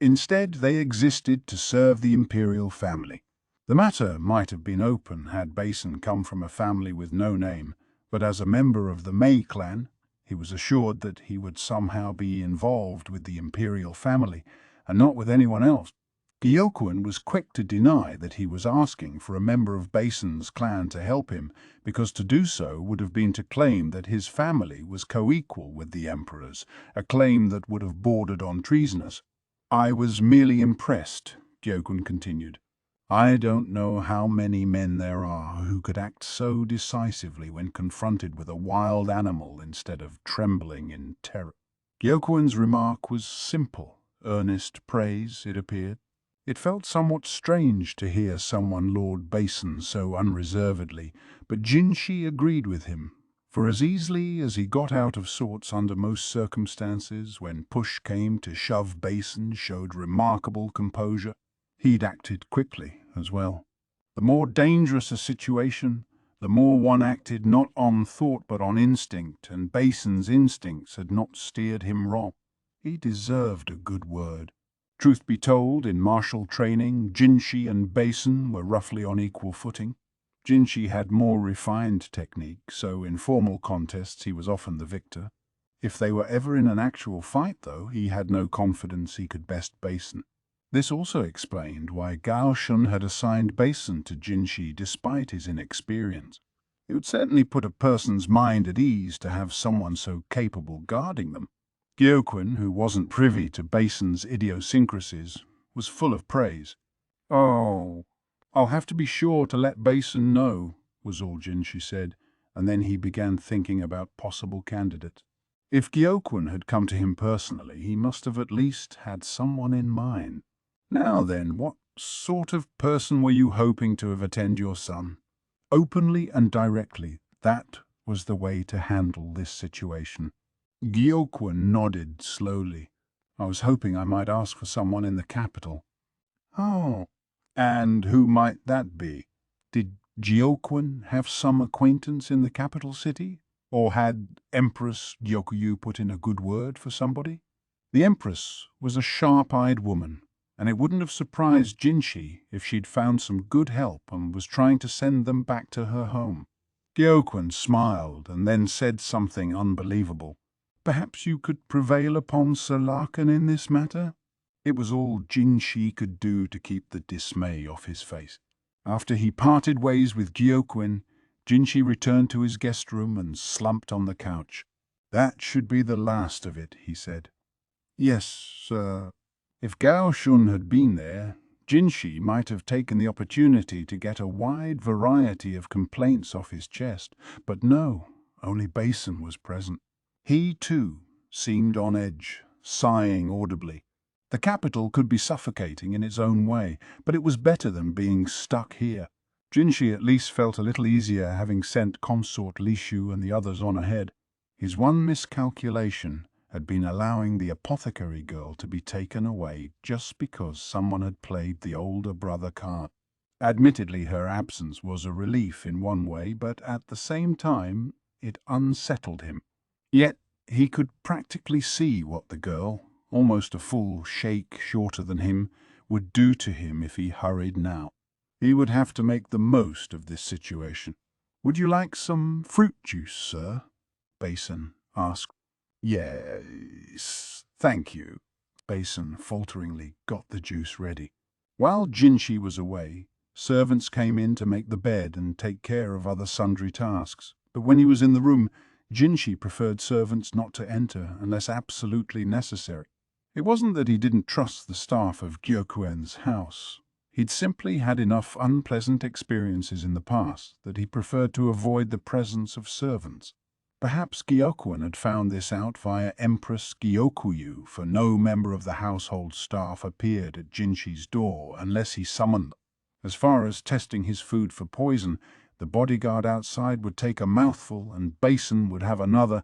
Instead, they existed to serve the imperial family. The matter might have been open had Basen come from a family with no name, but as a member of the Mei clan, he was assured that he would somehow be involved with the imperial family, and not with anyone else. Gyeokuen was quick to deny that he was asking for a member of Basen's clan to help him, because to do so would have been to claim that his family was co-equal with the emperor's, a claim that would have bordered on treasonous. I was merely impressed, Gyeokuen continued. I don't know how many men there are who could act so decisively when confronted with a wild animal instead of trembling in terror. Gyokuen's remark was simple, earnest praise, it appeared. It felt somewhat strange to hear someone laud Basen so unreservedly, but Jinshi agreed with him, for as easily as he got out of sorts under most circumstances, when push came to shove, Basen showed remarkable composure. He'd acted quickly as well. The more dangerous a situation, the more one acted not on thought but on instinct, and Basen's instincts had not steered him wrong. He deserved a good word. Truth be told, in martial training, Jinshi and Basen were roughly on equal footing. Jinshi had more refined technique, so in formal contests he was often the victor. If they were ever in an actual fight, though, he had no confidence he could best Basen. This also explained why Gao Shun had assigned Basen to Jinshi despite his inexperience. It would certainly put a person's mind at ease to have someone so capable guarding them. Gyeokuen, who wasn't privy to Basen's idiosyncrasies, was full of praise. "Oh, I'll have to be sure to let Basen know," was all Jinshi said, and then he began thinking about possible candidates. If Gyeokuen had come to him personally, he must have at least had someone in mind. Now then, what sort of person were you hoping to have attend your son? Openly and directly, that was the way to handle this situation. Gyeokuen nodded slowly. I was hoping I might ask for someone in the capital. Oh, and who might that be? Did Gyeokuen have some acquaintance in the capital city? Or had Empress Gyokuyu put in a good word for somebody? The Empress was a sharp-eyed woman, and it wouldn't have surprised Jinshi if she'd found some good help and was trying to send them back to her home. Gyeokwen smiled and then said something unbelievable. "Perhaps you could prevail upon Sir Larkin in this matter?" It was all Jinshi could do to keep the dismay off his face. After he parted ways with Gyeokwen, Jinshi returned to his guest room and slumped on the couch. "That should be the last of it," he said. "Yes, sir." If Gao Shun had been there, Jinshi might have taken the opportunity to get a wide variety of complaints off his chest, but no, only Basen was present. He, too, seemed on edge, sighing audibly. The capital could be suffocating in its own way, but it was better than being stuck here. Jinshi at least felt a little easier having sent Consort Lishu and the others on ahead. His one miscalculation had been allowing the apothecary girl to be taken away just because someone had played the older brother card. Admittedly, her absence was a relief in one way, but at the same time it unsettled him. Yet he could practically see what the girl, almost a full shake shorter than him, would do to him if he hurried now. He would have to make the most of this situation. "Would you like some fruit juice, sir?" Basen asked. "Yes, thank you." Basen falteringly got the juice ready. While Jinshi was away, servants came in to make the bed and take care of other sundry tasks, but when he was in the room, Jinshi preferred servants not to enter unless absolutely necessary. It wasn't that he didn't trust the staff of Gyokwen's house. He'd simply had enough unpleasant experiences in the past that he preferred to avoid the presence of servants. Perhaps Gyokwen had found this out via Empress Gyokuyu, for no member of the household staff appeared at Jinshi's door unless he summoned them. As far as testing his food for poison, the bodyguard outside would take a mouthful and Basen would have another.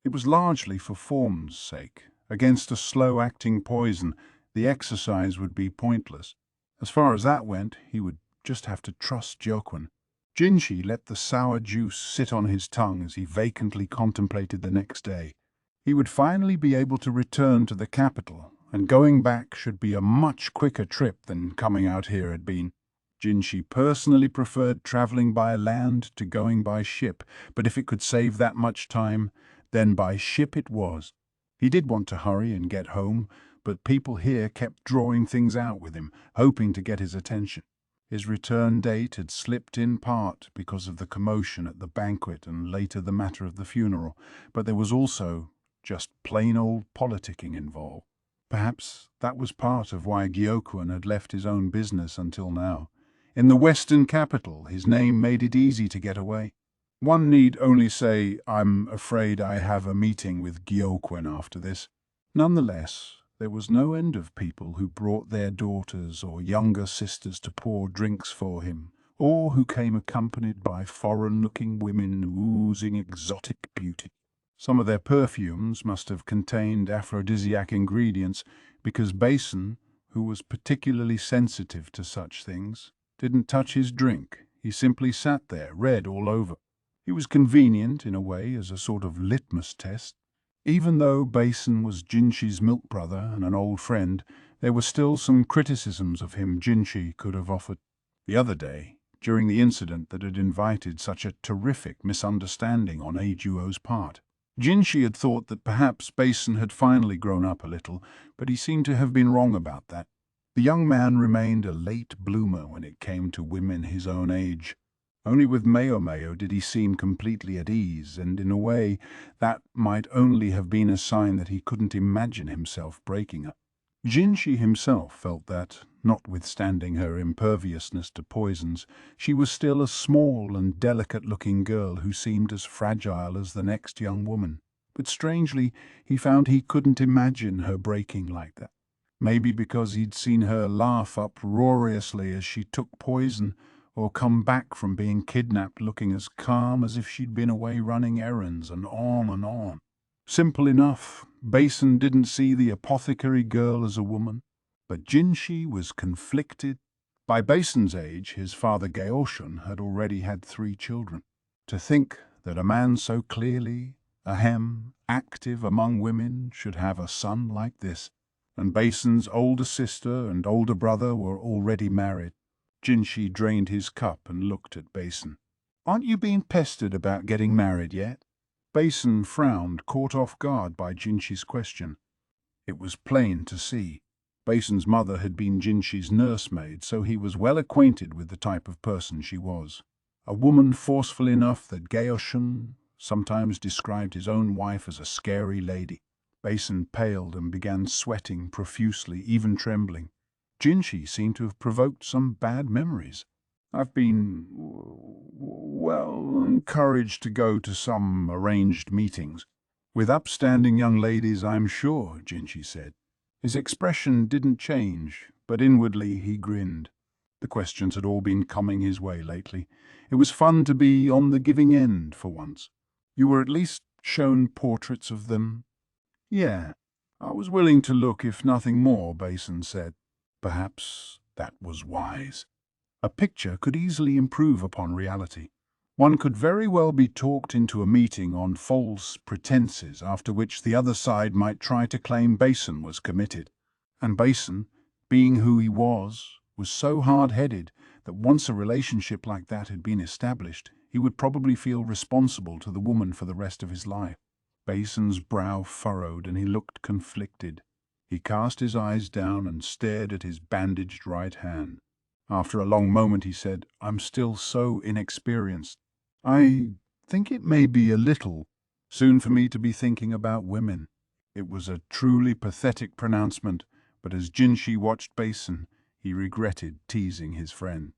It was largely for form's sake. Against a slow-acting poison, the exercise would be pointless. As far as that went, he would just have to trust Gyokwen. Jinshi let the sour juice sit on his tongue as he vacantly contemplated the next day. He would finally be able to return to the capital, and going back should be a much quicker trip than coming out here had been. Jinshi personally preferred traveling by land to going by ship, but if it could save that much time, then by ship it was. He did want to hurry and get home, but people here kept drawing things out with him, hoping to get his attention. His return date had slipped in part because of the commotion at the banquet and later the matter of the funeral, but there was also just plain old politicking involved. Perhaps that was part of why Gyokwen had left his own business until now. In the western capital, his name made it easy to get away. One need only say, "I'm afraid I have a meeting with Gyokwen after this." Nonetheless, there was no end of people who brought their daughters or younger sisters to pour drinks for him, or who came accompanied by foreign-looking women oozing exotic beauty. Some of their perfumes must have contained aphrodisiac ingredients, because Basen, who was particularly sensitive to such things, didn't touch his drink. He simply sat there, red all over. He was convenient in a way as a sort of litmus test. Even though Basen was Jinshi's milk brother and an old friend, there were still some criticisms of him Jinshi could have offered. The other day, during the incident that had invited such a terrific misunderstanding on Ajuo's part, Jinshi had thought that perhaps Basen had finally grown up a little, but he seemed to have been wrong about that. The young man remained a late bloomer when it came to women his own age. Only with Maomao did he seem completely at ease, and in a way that might only have been a sign that he couldn't imagine himself breaking up. Jinshi himself felt that, notwithstanding her imperviousness to poisons, she was still a small and delicate-looking girl who seemed as fragile as the next young woman. But strangely, he found he couldn't imagine her breaking like that. Maybe because he'd seen her laugh uproariously as she took poison, or come back from being kidnapped looking as calm as if she'd been away running errands, and on and on. Simple enough, Basen didn't see the apothecary girl as a woman, but Jinshi was conflicted. By Basen's age, his father Gaoshun had already had 3 children. To think that a man so clearly, active among women, should have a son like this. and Basen's older sister and older brother were already married. Jinshi drained his cup and looked at Basen. "Aren't you being pestered about getting married yet?" Basen frowned, caught off guard by Jinshi's question. It was plain to see. Basen's mother had been Jinshi's nursemaid, so he was well acquainted with the type of person she was. A woman forceful enough that Gaoshan sometimes described his own wife as a scary lady. Basen paled and began sweating profusely, even trembling. Jinshi seemed to have provoked some bad memories. "I've been, well, encouraged to go to some arranged meetings. With upstanding young ladies, I'm sure," Jinshi said. His expression didn't change, but inwardly he grinned. The questions had all been coming his way lately. It was fun to be on the giving end for once. "You were at least shown portraits of them?" "Yeah, I was willing to look if nothing more," Basen said. Perhaps that was wise. A picture could easily improve upon reality. One could very well be talked into a meeting on false pretenses, after which the other side might try to claim Basen was committed. And Basen, being who he was so hard-headed that once a relationship like that had been established, he would probably feel responsible to the woman for the rest of his life. Basen's brow furrowed and he looked conflicted. He cast his eyes down and stared at his bandaged right hand. After a long moment he said, "I'm still so inexperienced. I think it may be a little soon for me to be thinking about women." It was a truly pathetic pronouncement, but as Jinshi watched Basen, he regretted teasing his friend.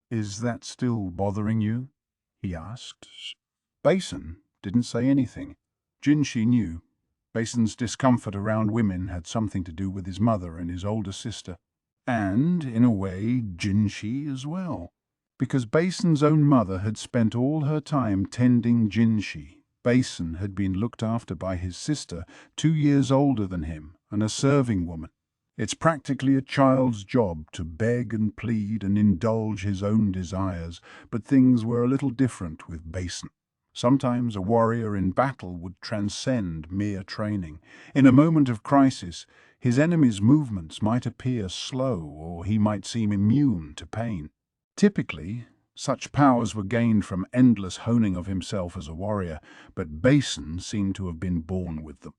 "Is that still bothering you?" he asked. Basen didn't say anything. Jinshi knew. Basen's discomfort around women had something to do with his mother and his older sister. And, in a way, Jinshi as well. Because Basen's own mother had spent all her time tending Jinshi, Basen had been looked after by his sister, 2 years older than him, and a serving woman. It's practically a child's job to beg and plead and indulge his own desires, but things were a little different with Basen. Sometimes a warrior in battle would transcend mere training. In a moment of crisis, his enemy's movements might appear slow, or he might seem immune to pain. Typically, such powers were gained from endless honing of himself as a warrior, but Basen seemed to have been born with them.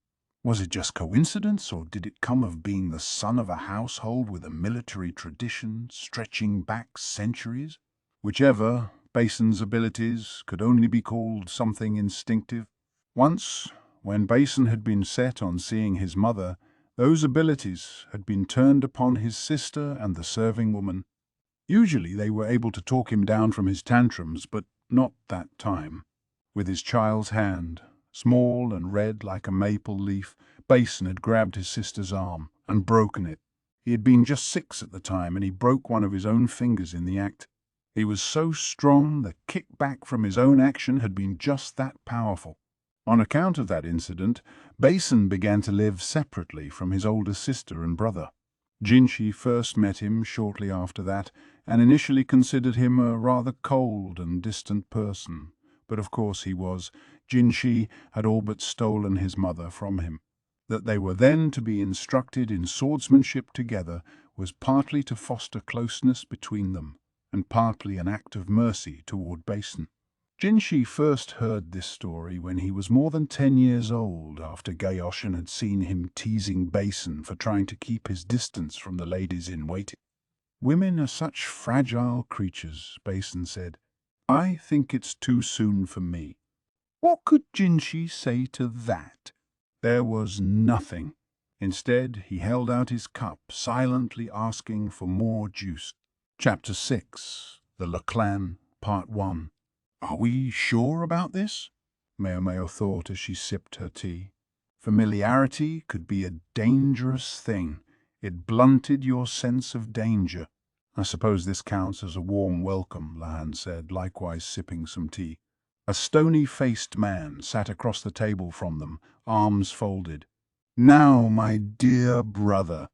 Was it just coincidence, or did it come of being the son of a household with a military tradition stretching back centuries? Whichever, Basen's abilities could only be called something instinctive. Once, when Basen had been set on seeing his mother, those abilities had been turned upon his sister and the serving woman. Usually they were able to talk him down from his tantrums, but not that time. With his child's hand, small and red like a maple leaf, Basen had grabbed his sister's arm and broken it. He had been just 6 at the time, and he broke one of his own fingers in the act. He was so strong, the kickback from his own action had been just that powerful. On account of that incident, Basen began to live separately from his older sister and brother. Jinshi first met him shortly after that, and initially considered him a rather cold and distant person. But of course he was. Jinshi had all but stolen his mother from him. That they were then to be instructed in swordsmanship together was partly to foster closeness between them, and partly an act of mercy toward Basen. Jinshi first heard this story when he was more than 10 years old, after Gaoshan had seen him teasing Basen for trying to keep his distance from the ladies in waiting. "Women are such fragile creatures," Basen said. "I think it's too soon for me." What could Jinshi say to that? There was nothing. Instead, he held out his cup, silently asking for more juice. Chapter 6, The Le Clan, Part 1. "Are we sure about this?" Maomao thought as she sipped her tea. Familiarity could be a dangerous thing. It blunted your sense of danger. "I suppose this counts as a warm welcome," Lahan said, likewise sipping some tea. A stony-faced man sat across the table from them, arms folded. "Now, my dear brother,"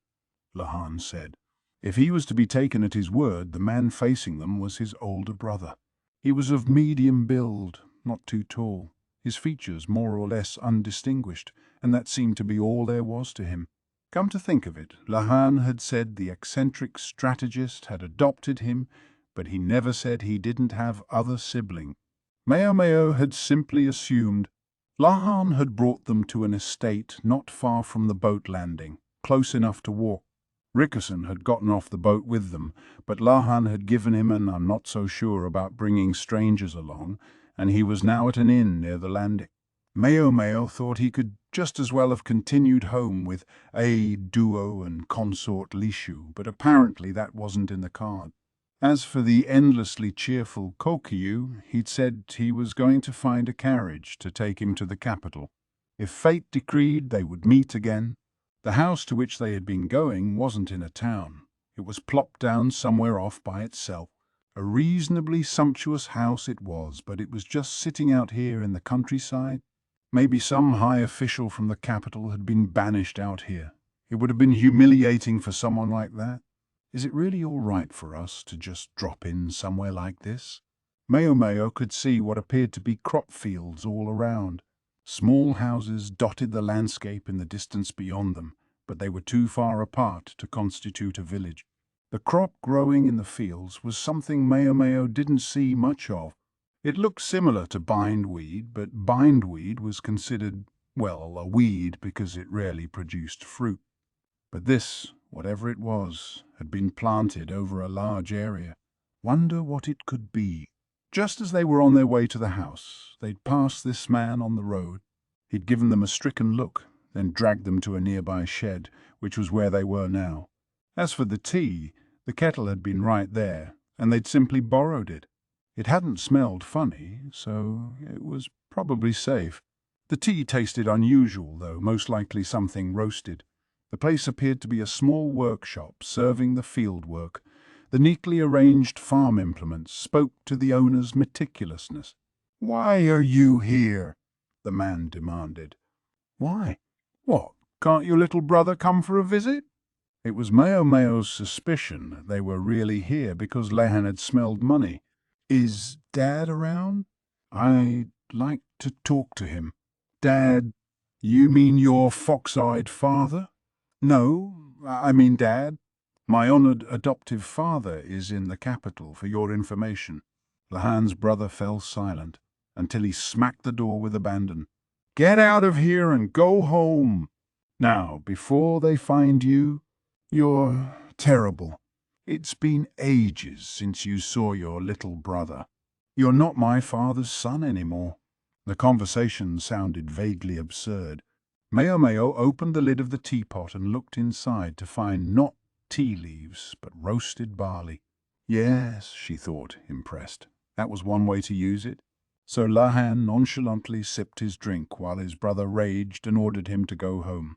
Lahan said. If he was to be taken at his word, the man facing them was his older brother. He was of medium build, not too tall, his features more or less undistinguished, and that seemed to be all there was to him. Come to think of it, Lahan had said the eccentric strategist had adopted him, but he never said he didn't have other siblings. Maomao had simply assumed. Lahan had brought them to an estate not far from the boat landing, close enough to walk. Rickerson had gotten off the boat with them, but Lahan had given him an "I'm not so sure about bringing strangers along," and he was now at an inn near the landing. Maomao thought he could just as well have continued home with a duo and consort Lishu, but apparently that wasn't in the card. As for the endlessly cheerful Kokyu, he'd said he was going to find a carriage to take him to the capital. If fate decreed, they would meet again. The house to which they had been going wasn't in a town. It was plopped down somewhere off by itself. A reasonably sumptuous house it was, but it was just sitting out here in the countryside. Maybe some high official from the capital had been banished out here. It would have been humiliating for someone like that. Is it really all right for us to just drop in somewhere like this? Maomao could see what appeared to be crop fields all around. Small houses dotted the landscape in the distance beyond them, but they were too far apart to constitute a village. The crop growing in the fields was something Maomao didn't see much of. It looked similar to bindweed, but bindweed was considered, well, a weed because it rarely produced fruit. But this, whatever it was, had been planted over a large area. Wonder what it could be. Just as they were on their way to the house, they'd passed this man on the road. He'd given them a stricken look, then dragged them to a nearby shed, which was where they were now. As for the tea, the kettle had been right there, and they'd simply borrowed it. It hadn't smelled funny, so it was probably safe. The tea tasted unusual, though, most likely something roasted. The place appeared to be a small workshop serving the field work. The neatly arranged farm implements spoke to the owner's meticulousness. "Why are you here?" the man demanded. "Why? What, can't your little brother come for a visit?" It was Maomao's suspicion that they were really here because Lehan had smelled money. "Is Dad around? I'd like to talk to him." "Dad? You mean your fox-eyed father?" "No, I mean Dad. My honored adoptive father is in the capital, for your information." Lahan's brother fell silent until he smacked the door with abandon. "Get out of here and go home. Now, before they find you. You're terrible. It's been ages since you saw your little brother. You're not my father's son anymore." The conversation sounded vaguely absurd. Maomao opened the lid of the teapot and looked inside to find not tea leaves, but roasted barley. Yes, she thought, impressed. That was one way to use it. So Lahan nonchalantly sipped his drink while his brother raged and ordered him to go home.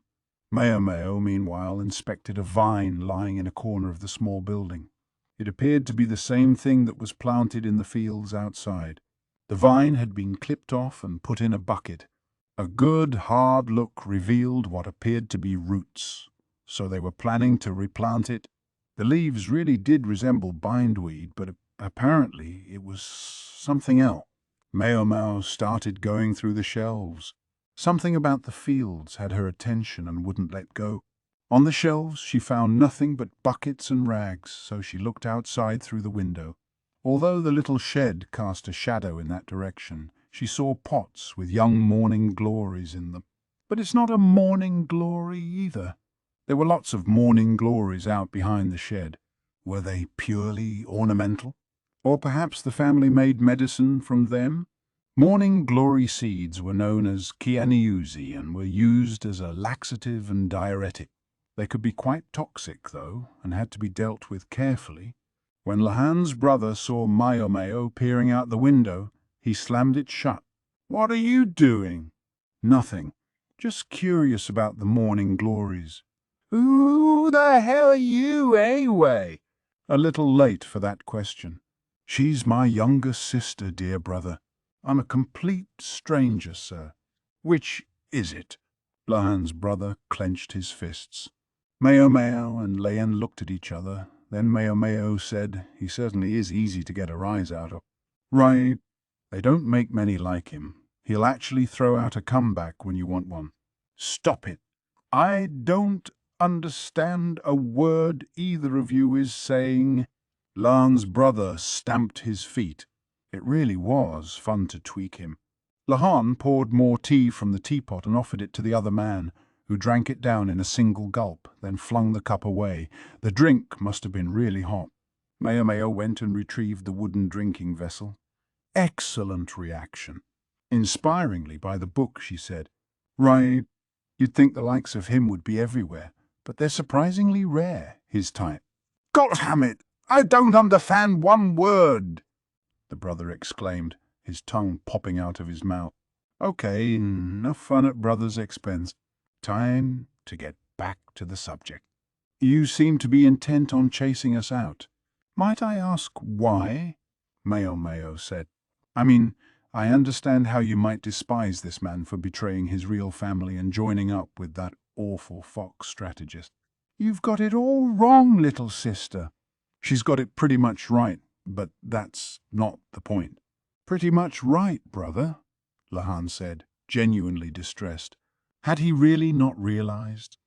Maomao, meanwhile, inspected a vine lying in a corner of the small building. It appeared to be the same thing that was planted in the fields outside. The vine had been clipped off and put in a bucket. A good, hard look revealed what appeared to be roots, so they were planning to replant it. The leaves really did resemble bindweed, but apparently it was something else. Maomao started going through the shelves. Something about the fields had her attention and wouldn't let go. On the shelves she found nothing but buckets and rags, so she looked outside through the window. Although the little shed cast a shadow in that direction, she saw pots with young morning glories in them. But it's not a morning glory either. There were lots of morning glories out behind the shed. Were they purely ornamental? Or perhaps the family made medicine from them? Morning glory seeds were known as kianiuzi and were used as a laxative and diuretic. They could be quite toxic, though, and had to be dealt with carefully. When Lahan's brother saw Maomao peering out the window, he slammed it shut. "What are you doing?" "Nothing. Just curious about the morning glories." "Who the hell are you, anyway?" A little late for that question. "She's my younger sister, dear brother. I'm a complete stranger, sir." "Which is it?" Lahan's brother clenched his fists. Maomao and Lehan looked at each other. Then Maomao said, "He certainly is easy to get a rise out of." "Right. They don't make many like him. He'll actually throw out a comeback when you want one." "Stop it." "I don't understand a word either of you is saying." Lan's brother stamped his feet. It really was fun to tweak him. Lahan poured more tea from the teapot and offered it to the other man, who drank it down in a single gulp, then flung the cup away. The drink must have been really hot. Maomao went and retrieved the wooden drinking vessel. Excellent reaction. Inspiringly by the book, she said. Right, you'd think the likes of him would be everywhere, but they're surprisingly rare, his type. God damn it! I don't understand one word, the brother exclaimed, his tongue popping out of his mouth. Okay, enough fun at brother's expense. Time to get back to the subject. You seem to be intent on chasing us out. Might I ask why? Maomao said. I mean, I understand how you might despise this man for betraying his real family and joining up with that awful fox strategist. You've got it all wrong, little sister. She's got it pretty much right, but that's not the point. Pretty much right, brother, Lahan said, genuinely distressed. Had he really not realized?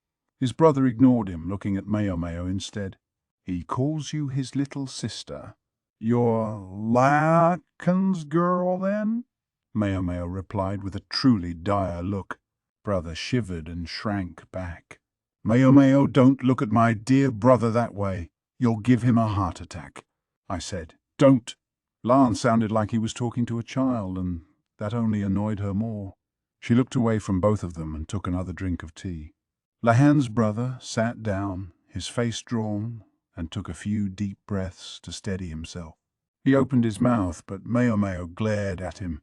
His brother ignored him, looking at Maomao instead. He calls you his little sister. You're Lakan's girl, then? Maomao replied with a truly dire look. Brother shivered and shrank back. Maomao, don't look at my dear brother that way. You'll give him a heart attack, I said. Don't. Lan sounded like he was talking to a child, and that only annoyed her more. She looked away from both of them and took another drink of tea. Lahan's brother sat down, his face drawn, and took a few deep breaths to steady himself. He opened his mouth, but Maomao glared at him.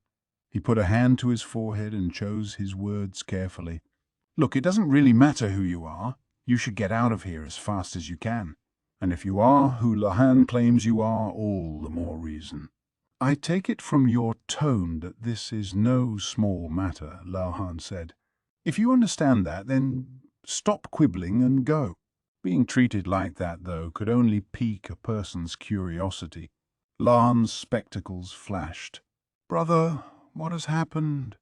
He put a hand to his forehead and chose his words carefully. Look, it doesn't really matter who you are. You should get out of here as fast as you can. And if you are who Lahan claims you are, all the more reason. I take it from your tone that this is no small matter, Lahan said. If you understand that, then stop quibbling and go. Being treated like that, though, could only pique a person's curiosity. Lan's spectacles flashed. Brother, what has happened?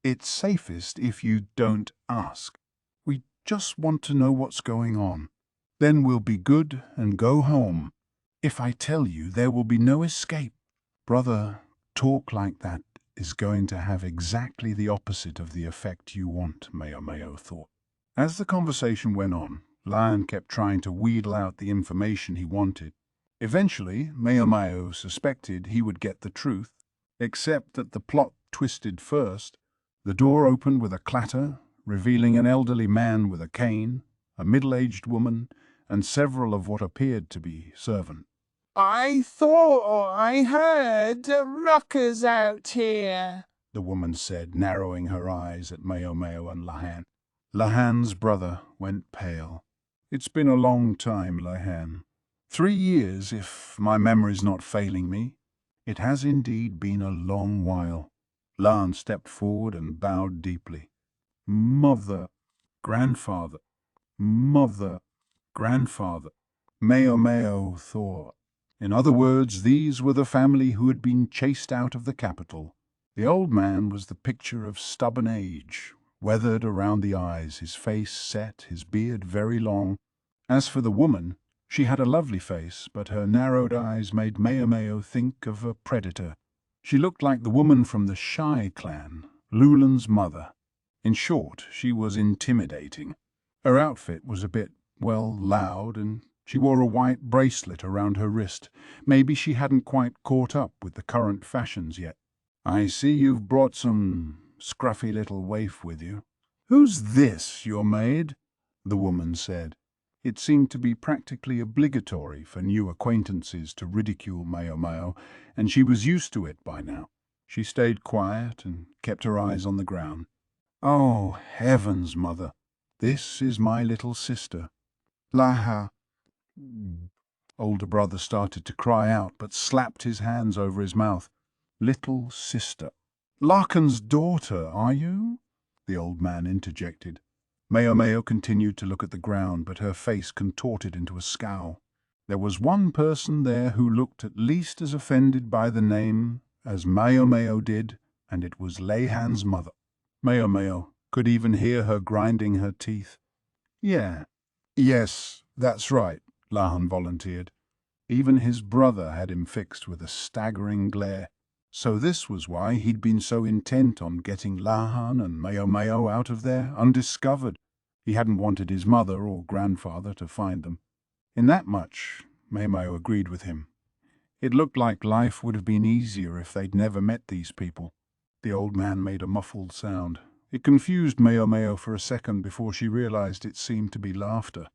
It's safest if you don't ask. We just want to know what's going on. Then we'll be good and go home. If I tell you, there will be no escape. Brother, talk like that is going to have exactly the opposite of the effect you want, Maomao thought. As the conversation went on, Lan kept trying to wheedle out the information he wanted. Eventually, Maomao suspected he would get the truth, except that the plot twisted first. The door opened with a clatter, revealing an elderly man with a cane, a middle-aged woman, and several of what appeared to be servants. I thought I heard ruckers out here, the woman said, narrowing her eyes at Maomao and Lahan. Lahan's brother went pale. It's been a long time, Lahan. 3 years, if my memory's not failing me. It has indeed been a long while. Lan stepped forward and bowed deeply. Mother, grandfather, mother, grandfather, Maomao thought. In other words, these were the family who had been chased out of the capital. The old man was the picture of stubborn age, weathered around the eyes, his face set, his beard very long. As for the woman, she had a lovely face, but her narrowed eyes made Maomao think of a predator. She looked like the woman from the Shai clan, Lulan's mother. In short, she was intimidating. Her outfit was a bit, well, loud, and she wore a white bracelet around her wrist. Maybe she hadn't quite caught up with the current fashions yet. I see you've brought some scruffy little waif with you. Who's this, your maid? The woman said. It seemed to be practically obligatory for new acquaintances to ridicule Maomao, and she was used to it by now. She stayed quiet and kept her eyes on the ground. Oh, heavens, mother, this is my little sister. Laha. Older brother started to cry out, but slapped his hands over his mouth. Little sister. Larkin's daughter, are you? The old man interjected. Maomao continued to look at the ground, but her face contorted into a scowl. There was one person there who looked at least as offended by the name as Maomao did, and it was Lahan's mother. Maomao could even hear her grinding her teeth. Yeah, Yes, that's right, Lahan volunteered. Even his brother had him fixed with a staggering glare. So this was why he'd been so intent on getting Lahan and Maomao out of there, undiscovered. He hadn't wanted his mother or grandfather to find them. In that much, Maomao agreed with him. It looked like life would have been easier if they'd never met these people. The old man made a muffled sound. It confused Maomao for a second before she realized it seemed to be laughter.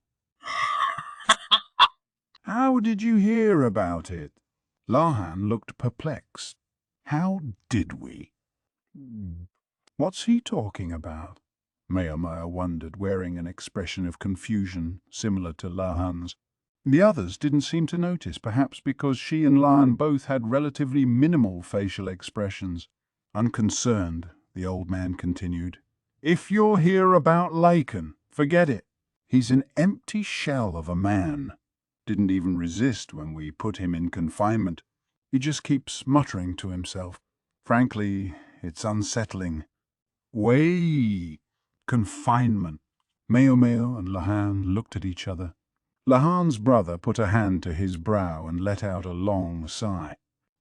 How did you hear about it? Lahan looked perplexed. How did we? What's he talking about? Maomao wondered, wearing an expression of confusion similar to Lahan's. The others didn't seem to notice, perhaps because she and Lahan both had relatively minimal facial expressions. Unconcerned, the old man continued. If you're here about Laken, forget it. He's an empty shell of a man. Didn't even resist when we put him in confinement. He just keeps muttering to himself. Frankly, it's unsettling. Confinement. Maomao and Lahan looked at each other. Lahan's brother put a hand to his brow and let out a long sigh.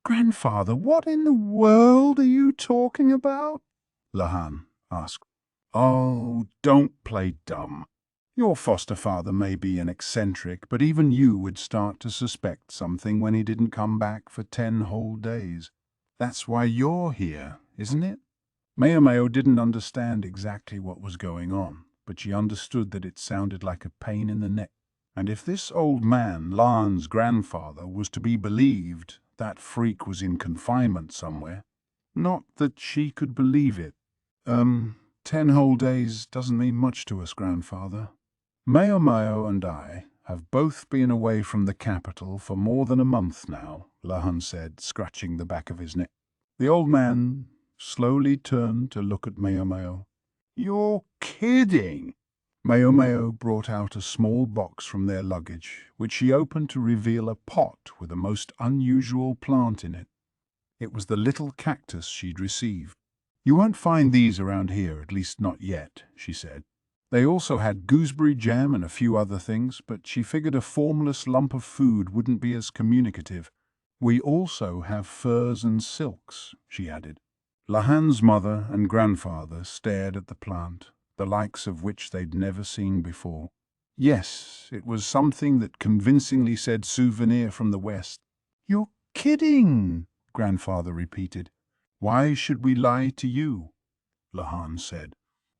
Grandfather, what in the world are you talking about? Lahan asked. Oh, don't play dumb. Your foster father may be an eccentric, but even you would start to suspect something when he didn't come back for 10 whole days. That's why you're here, isn't it? Maomao didn't understand exactly what was going on, but she understood that it sounded like a pain in the neck. And if this old man, Lan's grandfather, was to be believed, that freak was in confinement somewhere. Not that she could believe it. 10 whole days doesn't mean much to us, grandfather. Maomao and I have both been away from the capital for more than a month now, Lahan said, scratching the back of his neck. The old man slowly turned to look at Maomao. You're kidding! Maomao brought out a small box from their luggage, which she opened to reveal a pot with a most unusual plant in it. It was the little cactus she'd received. You won't find these around here, at least not yet, she said. They also had gooseberry jam and a few other things, but she figured a formless lump of food wouldn't be as communicative. We also have furs and silks, she added. Lahan's mother and grandfather stared at the plant, the likes of which they'd never seen before. Yes, it was something that convincingly said souvenir from the West. You're kidding, grandfather repeated. Why should we lie to you? Lahan said.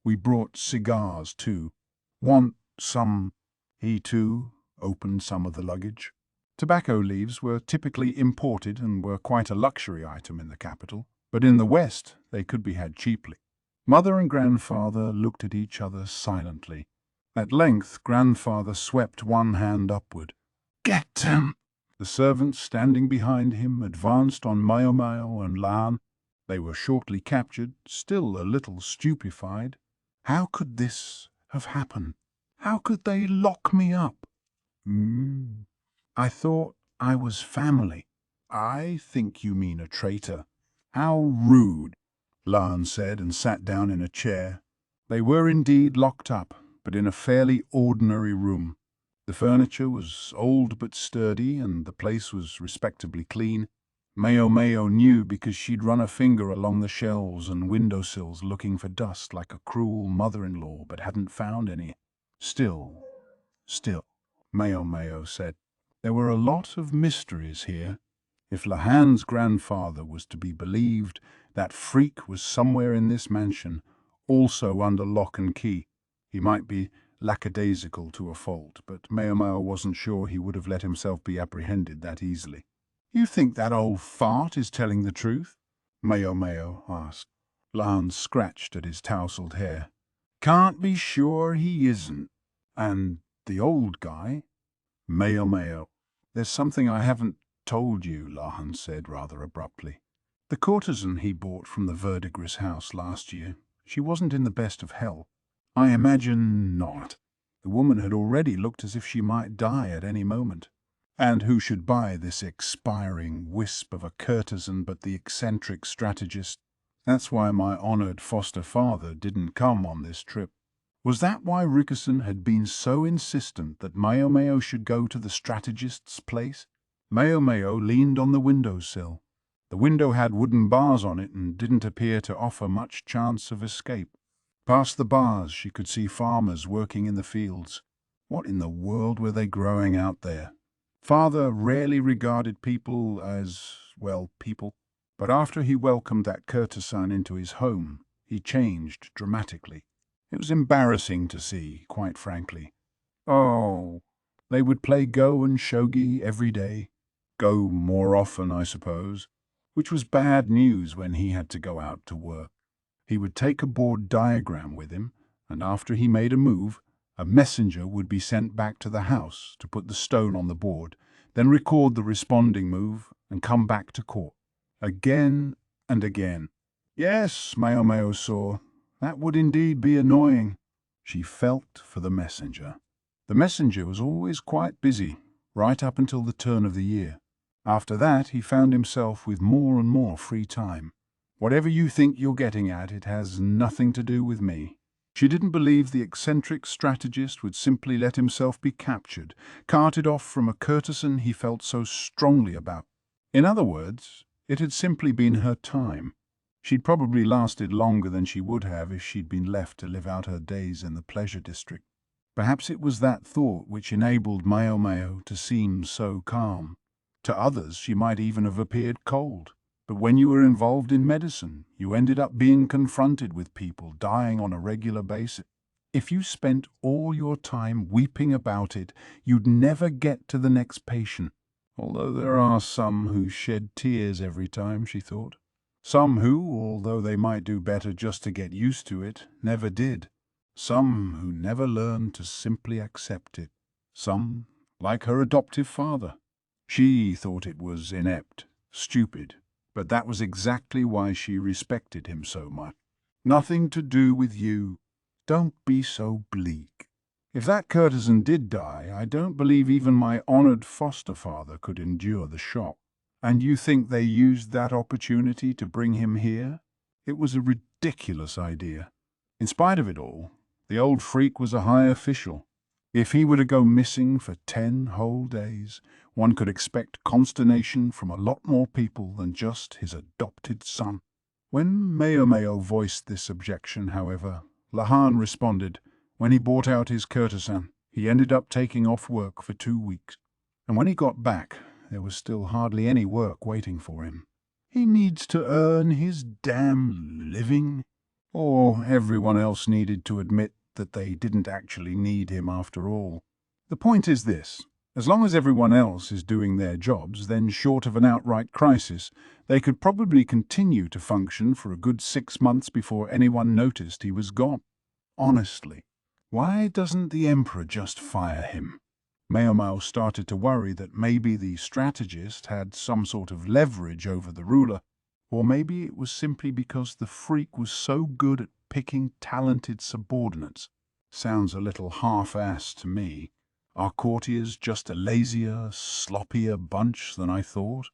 We brought cigars, too. Want some? He, too, opened some of the luggage. Tobacco leaves were typically imported and were quite a luxury item in the capital, but in the West they could be had cheaply. Mother and grandfather looked at each other silently. At length, grandfather swept one hand upward. Get them! The servants standing behind him advanced on Maomao and Lan. They were shortly captured, still a little stupefied. How could this have happened? How could they lock me up? I thought I was family. I think you mean a traitor. How rude, Lan said and sat down in a chair. They were indeed locked up, but in a fairly ordinary room. The furniture was old but sturdy, and the place was respectably clean. Maomao knew because she'd run a finger along the shelves and windowsills looking for dust like a cruel mother-in-law, but hadn't found any. Still, Maomao said. There were a lot of mysteries here. If Lahan's grandfather was to be believed, that freak was somewhere in this mansion, also under lock and key. He might be lackadaisical to a fault, but Maomao wasn't sure he would have let himself be apprehended that easily. You think that old fart is telling the truth? Maomao asked. Lan scratched at his tousled hair. Can't be sure he isn't. And the old guy? Maomao. There's something I haven't told you, Lahan said rather abruptly. The courtesan he bought from the Verdigris house last year, she wasn't in the best of health. I imagine not. The woman had already looked as if she might die at any moment. And who should buy this expiring wisp of a courtesan but the eccentric strategist? That's why my honored foster father didn't come on this trip. Was that why Rickerson had been so insistent that Maomao should go to the strategist's place? Maomao leaned on the windowsill. The window had wooden bars on it and didn't appear to offer much chance of escape. Past the bars she could see farmers working in the fields. What in the world were they growing out there? Father rarely regarded people as, well, people. But after he welcomed that courtesan into his home, he changed dramatically. It was embarrassing to see, quite frankly. Oh, they would play Go and Shogi every day. Go more often, I suppose, which was bad news when he had to go out to work. He would take a board diagram with him, and after he made a move, a messenger would be sent back to the house to put the stone on the board, then record the responding move and come back to court. Again and again. Yes, Maomao saw. That would indeed be annoying. She felt for the messenger. The messenger was always quite busy, right up until the turn of the year. After that, he found himself with more and more free time. Whatever you think you're getting at, it has nothing to do with me. She didn't believe the eccentric strategist would simply let himself be captured, carted off from a courtesan he felt so strongly about. In other words, it had simply been her time. She'd probably lasted longer than she would have if she'd been left to live out her days in the pleasure district. Perhaps it was that thought which enabled Maomao to seem so calm. To others, she might even have appeared cold. But when you were involved in medicine, you ended up being confronted with people dying on a regular basis. If you spent all your time weeping about it, you'd never get to the next patient. Although there are some who shed tears every time, she thought. Some who, although they might do better just to get used to it, never did. Some who never learned to simply accept it. Some, like her adoptive father. She thought it was inept, stupid, but that was exactly why she respected him so much. Nothing to do with you. Don't be so bleak. If that courtesan did die, I don't believe even my honored foster father could endure the shock. And you think they used that opportunity to bring him here? It was a ridiculous idea. In spite of it all, the old freak was a high official. If he were to go missing for 10 whole days, one could expect consternation from a lot more people than just his adopted son. When Maomao voiced this objection, however, Lahan responded. When he bought out his courtesan, he ended up taking off work for 2 weeks. And when he got back, there was still hardly any work waiting for him. He needs to earn his damn living. Or everyone else needed to admit that they didn't actually need him after all. The point is this. As long as everyone else is doing their jobs, then short of an outright crisis, they could probably continue to function for a good 6 months before anyone noticed he was gone. Honestly, why doesn't the Emperor just fire him? Maomao started to worry that maybe the strategist had some sort of leverage over the ruler, or maybe it was simply because the freak was so good at picking talented subordinates. Sounds a little half-assed to me. Are courtiers just a lazier, sloppier bunch than I thought?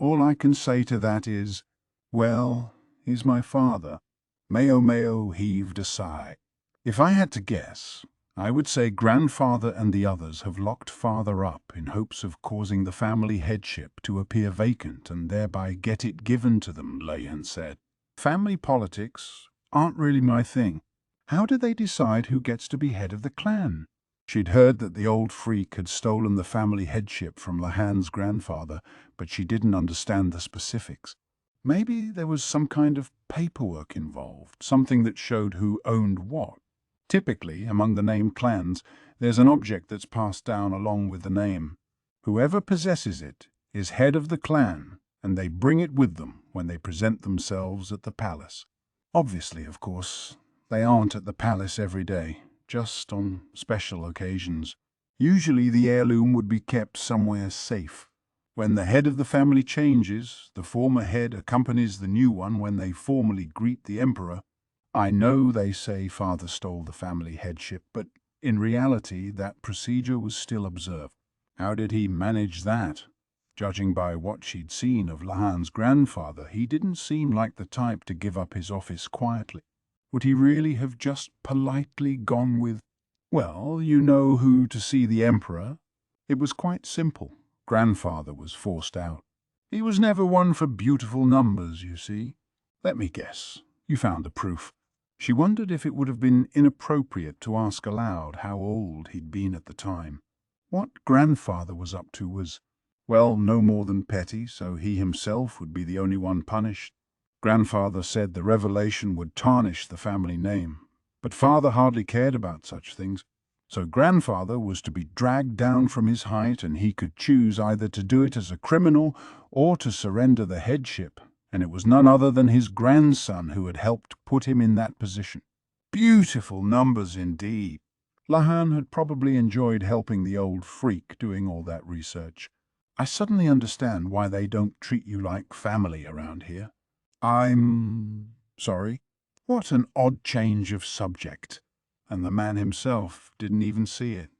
All I can say to that is, well, he's my father. Maomao heaved a sigh. If I had to guess, I would say grandfather and the others have locked father up in hopes of causing the family headship to appear vacant and thereby get it given to them, Layan said. Family politics aren't really my thing. How do they decide who gets to be head of the clan? She'd heard that the old freak had stolen the family headship from Lahan's grandfather, but she didn't understand the specifics. Maybe there was some kind of paperwork involved, something that showed who owned what. Typically, among the named clans, there's an object that's passed down along with the name. Whoever possesses it is head of the clan, and they bring it with them when they present themselves at the palace. Obviously, of course, they aren't at the palace every day, just on special occasions. Usually the heirloom would be kept somewhere safe. When the head of the family changes, the former head accompanies the new one when they formally greet the emperor. I know they say father stole the family headship, but in reality that procedure was still observed. How did he manage that? Judging by what she'd seen of Lahan's grandfather, he didn't seem like the type to give up his office quietly. Would he really have just politely gone with, "Well, you know who to see the Emperor"? It was quite simple. Grandfather was forced out. He was never one for beautiful numbers, you see. Let me guess. You found the proof. She wondered if it would have been inappropriate to ask aloud how old he'd been at the time. What Grandfather was up to was, well, no more than petty, so he himself would be the only one punished. Grandfather said the revelation would tarnish the family name, but Father hardly cared about such things. So Grandfather was to be dragged down from his height, and he could choose either to do it as a criminal or to surrender the headship, and it was none other than his grandson who had helped put him in that position. Beautiful numbers indeed. Lahan had probably enjoyed helping the old freak doing all that research. I suddenly understand why they don't treat you like family around here. I'm sorry. What an odd change of subject. And the man himself didn't even see it.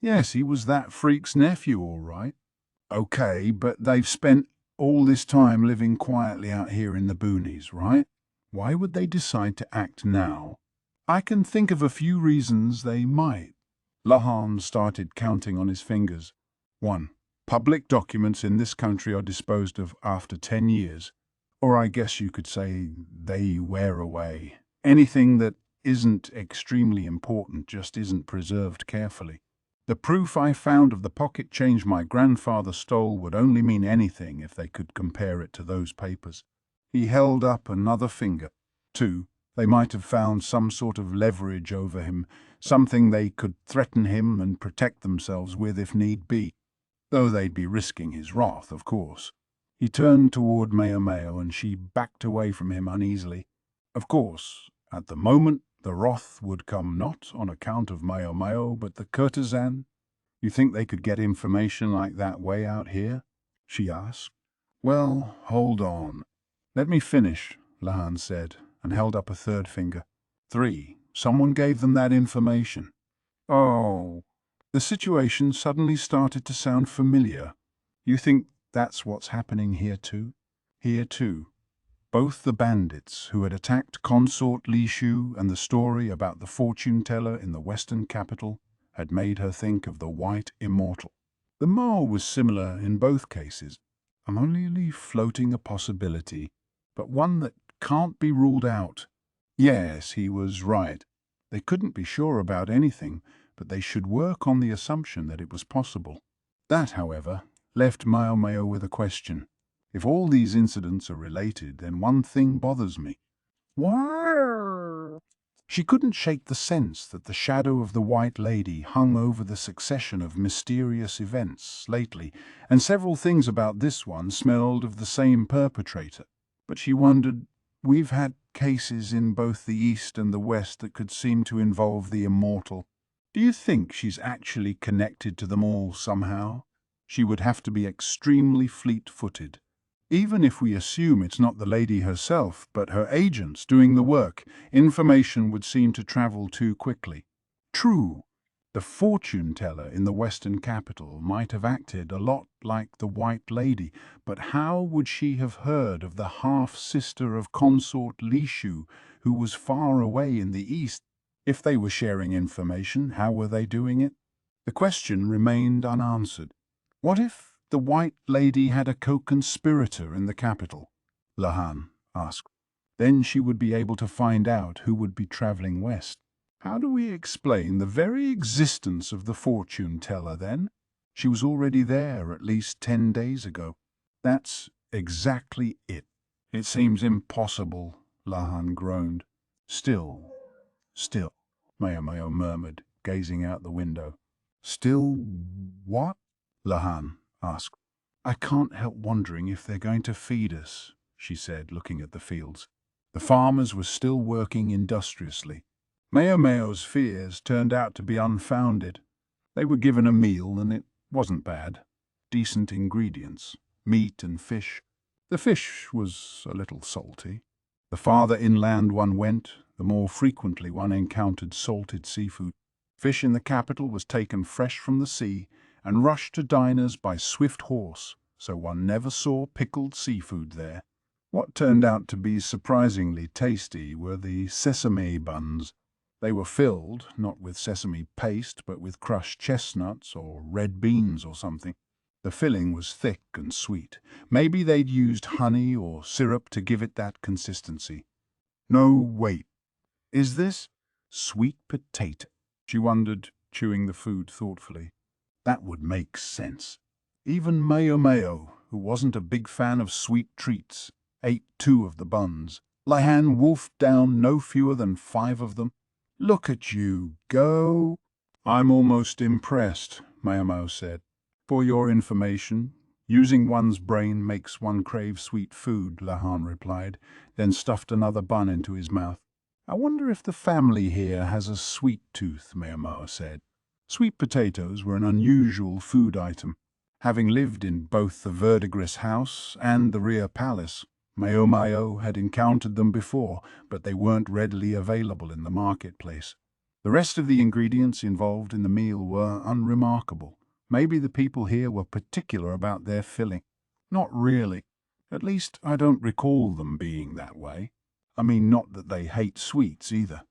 Yes, he was that freak's nephew, all right. Okay, but they've spent all this time living quietly out here in the boonies, right? Why would they decide to act now? I can think of a few reasons they might. Lahan started counting on his fingers. 1. Public documents in this country are disposed of after 10 years. Or I guess you could say they wear away. Anything that isn't extremely important just isn't preserved carefully. The proof I found of the pocket change my grandfather stole would only mean anything if they could compare it to those papers. He held up another finger. 2. They might have found some sort of leverage over him, something they could threaten him and protect themselves with if need be. Though they'd be risking his wrath, of course. He turned toward Maomao, and she backed away from him uneasily. Of course, at the moment, the wrath would come not on account of Maomao, but the courtesan. You think they could get information like that way out here? She asked. Well, hold on. Let me finish, Lahan said, and held up a third finger. 3. Someone gave them that information. Oh. The situation suddenly started to sound familiar. You think that's what's happening here too? Here too. Both the bandits who had attacked Consort Lishu and the story about the fortune teller in the western capital had made her think of the White Immortal. The Mao was similar in both cases. I'm only floating a possibility, but one that can't be ruled out. Yes, he was right. They couldn't be sure about anything, but they should work on the assumption that it was possible. That, however, left Maomao with a question. If all these incidents are related, then one thing bothers me. Why? She couldn't shake the sense that the shadow of the White Lady hung over the succession of mysterious events lately, and several things about this one smelled of the same perpetrator. But she wondered, we've had cases in both the East and the West that could seem to involve the immortal. Do you think she's actually connected to them all somehow? She would have to be extremely fleet-footed. Even if we assume it's not the lady herself, but her agents doing the work, information would seem to travel too quickly. True, the fortune teller in the western capital might have acted a lot like the White Lady, but how would she have heard of the half-sister of Consort Lishu, who was far away in the east? If they were sharing information, how were they doing it? The question remained unanswered. What if the White Lady had a co-conspirator in the capital? Lahan asked. Then she would be able to find out who would be traveling west. How do we explain the very existence of the fortune teller, then? She was already there at least 10 days ago. That's exactly it. It seems impossible, Lahan groaned. Still, Maomao murmured, gazing out the window. Still what? Lahan asked. I can't help wondering if they're going to feed us, she said, looking at the fields. The farmers were still working industriously. Maomao's fears turned out to be unfounded. They were given a meal, and it wasn't bad. Decent ingredients, meat and fish. The fish was a little salty. The farther inland one went, the more frequently one encountered salted seafood. Fish in the capital was taken fresh from the sea and rushed to diners by swift horse, so one never saw pickled seafood there. What turned out to be surprisingly tasty were the sesame buns. They were filled, not with sesame paste, but with crushed chestnuts or red beans or something. The filling was thick and sweet. Maybe they'd used honey or syrup to give it that consistency. No, wait. Is this sweet potato? She wondered, chewing the food thoughtfully. That would make sense. Even Maomao, who wasn't a big fan of sweet treats, ate 2 of the buns. Lihan wolfed down no fewer than 5 of them. Look at you go. I'm almost impressed, Maomao said. For your information, using one's brain makes one crave sweet food, Lihan replied, then stuffed another bun into his mouth. I wonder if the family here has a sweet tooth, Maomao said. Sweet potatoes were an unusual food item. Having lived in both the verdigris house and the rear palace, Maomao had encountered them before, but they weren't readily available in the marketplace. The rest of the ingredients involved in the meal were unremarkable. Maybe the people here were particular about their filling. Not really. At least I don't recall them being that way. I mean, not that they hate sweets either.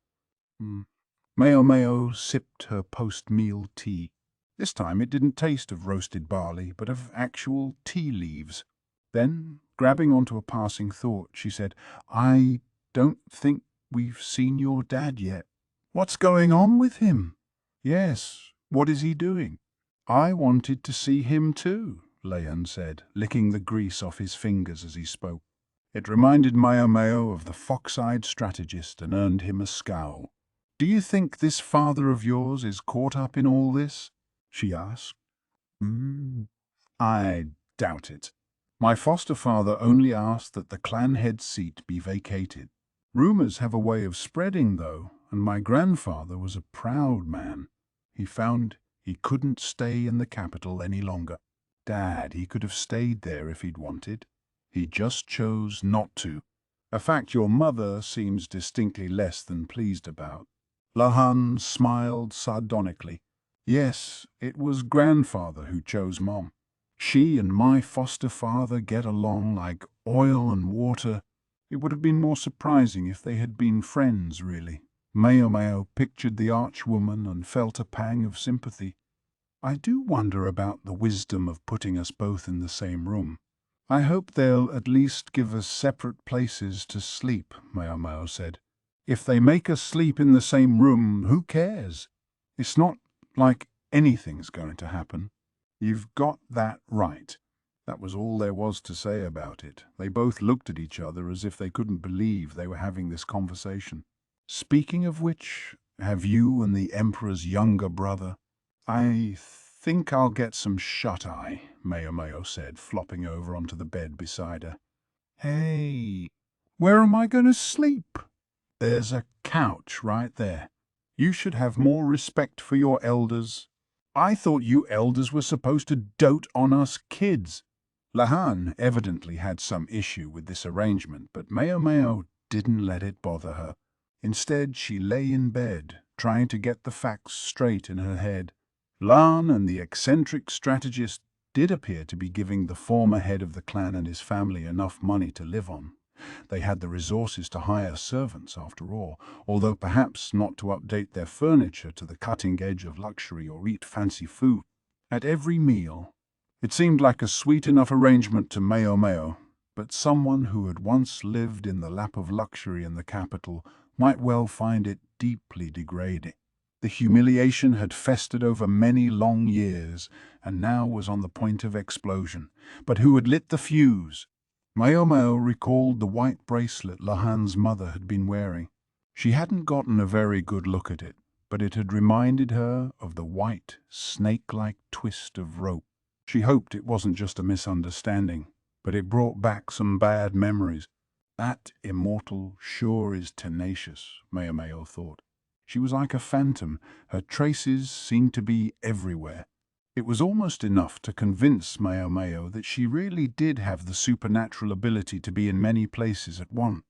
Maomao sipped her post-meal tea. This time it didn't taste of roasted barley, but of actual tea leaves. Then, grabbing onto a passing thought, she said, I don't think we've seen your dad yet. What's going on with him? Yes, what is he doing? I wanted to see him too, Lihan said, licking the grease off his fingers as he spoke. It reminded Maomao of the fox-eyed strategist and earned him a scowl. Do you think this father of yours is caught up in all this? She asked. I doubt it. My foster father only asked that the clan head seat be vacated. Rumors have a way of spreading, though, and my grandfather was a proud man. He found he couldn't stay in the capital any longer. Dad, he could have stayed there if he'd wanted. He just chose not to. A fact your mother seems distinctly less than pleased about. Lihan smiled sardonically. Yes, it was grandfather who chose Mom. She and my foster father get along like oil and water. It would have been more surprising if they had been friends, really. Maomao pictured the archwoman and felt a pang of sympathy. I do wonder about the wisdom of putting us both in the same room. I hope they'll at least give us separate places to sleep, Maomao said. If they make us sleep in the same room, who cares? It's not like anything's going to happen. You've got that right. That was all there was to say about it. They both looked at each other as if they couldn't believe they were having this conversation. Speaking of which, have you and the Emperor's younger brother? I think I'll get some shut-eye, Maomao said, flopping over onto the bed beside her. Hey, where am I going to sleep? There's a couch right there. You should have more respect for your elders. I thought you elders were supposed to dote on us kids. Lihan evidently had some issue with this arrangement, but Maomao didn't let it bother her. Instead, she lay in bed, trying to get the facts straight in her head. Lan and the eccentric strategist did appear to be giving the former head of the clan and his family enough money to live on. They had the resources to hire servants, after all, although perhaps not to update their furniture to the cutting edge of luxury or eat fancy food. At every meal, it seemed like a sweet enough arrangement to Maomao, but someone who had once lived in the lap of luxury in the capital might well find it deeply degrading. The humiliation had festered over many long years, and now was on the point of explosion. But who had lit the fuse? Maomao recalled the white bracelet Lihan's mother had been wearing. She hadn't gotten a very good look at it, but it had reminded her of the white, snake-like twist of rope. She hoped it wasn't just a misunderstanding, but it brought back some bad memories. That immortal sure is tenacious, Maomao thought. She was like a phantom. Her traces seemed to be everywhere. It was almost enough to convince Maomao that she really did have the supernatural ability to be in many places at once.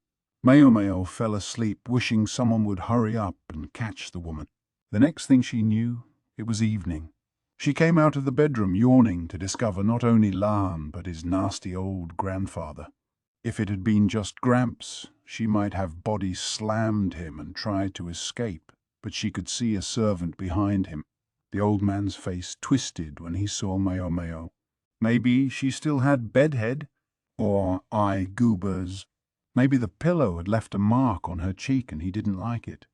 Maomao fell asleep, wishing someone would hurry up and catch the woman. The next thing she knew, it was evening. She came out of the bedroom yawning to discover not only Lan but his nasty old grandfather. If it had been just Gramps, she might have body slammed him and tried to escape, but she could see a servant behind him. The old man's face twisted when he saw Maomao. Maybe she still had bedhead, or eye goobers. Maybe the pillow had left a mark on her cheek and he didn't like it.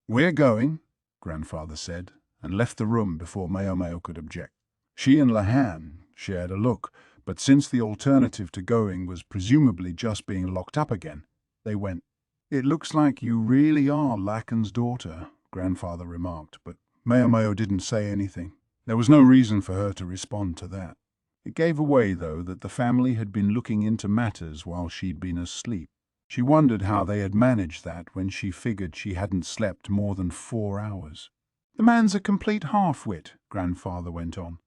"We're going," Grandfather said, and left the room before Maomao could object. She and Lahan shared a look, but since the alternative to going was presumably just being locked up again, they went. "It looks like you really are Lakan's daughter," Grandfather remarked, but Maomao didn't say anything. There was no reason for her to respond to that. It gave away, though, that the family had been looking into matters while she'd been asleep. She wondered how they had managed that when she figured she hadn't slept more than 4 hours. "The man's a complete half-wit," Grandfather went on.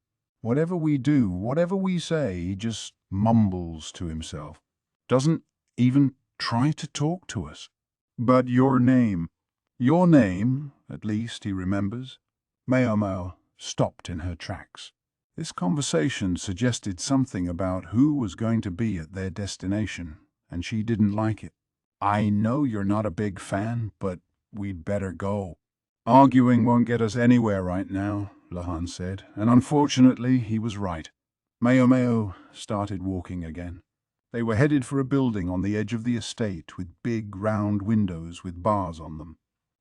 "Whatever we do, whatever we say, he just mumbles to himself. Doesn't even try to talk to us. But your name, at least he remembers." Maomao stopped in her tracks. This conversation suggested something about who was going to be at their destination, and she didn't like it. "I know you're not a big fan, but we'd better go." "Arguing won't get us anywhere right now," Lahan said, and unfortunately he was right. Maomao started walking again. They were headed for a building on the edge of the estate with big round windows with bars on them.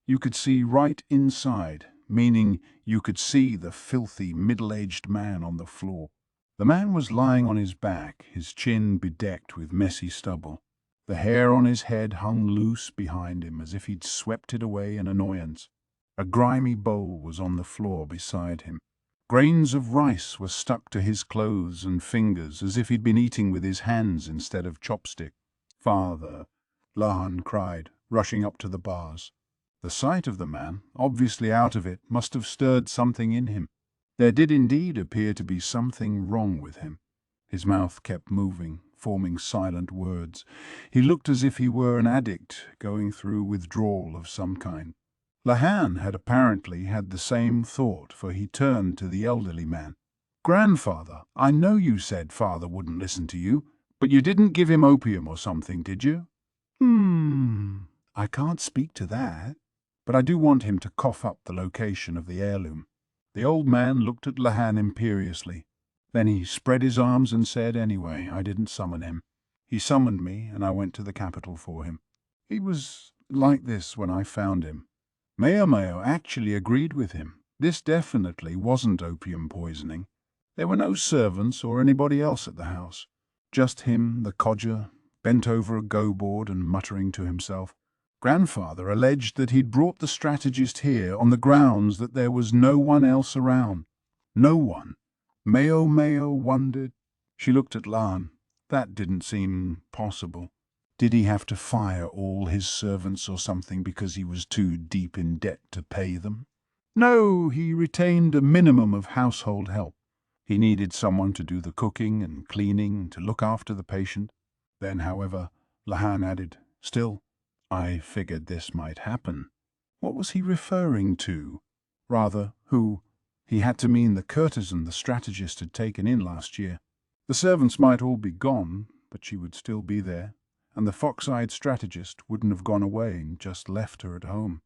You could see right inside, meaning you could see the filthy middle-aged man on the floor. The man was lying on his back, his chin bedecked with messy stubble. The hair on his head hung loose behind him as if he'd swept it away in annoyance. A grimy bowl was on the floor beside him. Grains of rice were stuck to his clothes and fingers as if he'd been eating with his hands instead of chopstick. "Father," Lahan cried, rushing up to the bars. The sight of the man, obviously out of it, must have stirred something in him. There did indeed appear to be something wrong with him. His mouth kept moving, forming silent words. He looked as if he were an addict going through withdrawal of some kind. Lahan had apparently had the same thought, for he turned to the elderly man. "Grandfather, I know you said father wouldn't listen to you, but you didn't give him opium or something, did you?" I can't speak to that, but I do want him to cough up the location of the heirloom." The old man looked at Lahan imperiously. Then he spread his arms and said, "Anyway, I didn't summon him. He summoned me, and I went to the capital for him. He was like this when I found him." Maomao actually agreed with him. This definitely wasn't opium poisoning. There were no servants or anybody else at the house. Just him, the codger, bent over a go-board and muttering to himself. Grandfather alleged that he'd brought the strategist here on the grounds that there was no one else around. No one. Maomao wondered. She looked at Lan. That didn't seem possible. Did he have to fire all his servants or something because he was too deep in debt to pay them? No, he retained a minimum of household help. He needed someone to do the cooking and cleaning, to look after the patient. Then, however, Lahan added, "Still, I figured this might happen." What was he referring to? Rather, who? He had to mean the courtesan the strategist had taken in last year. The servants might all be gone, but she would still be there, and the fox-eyed strategist wouldn't have gone away and just left her at home.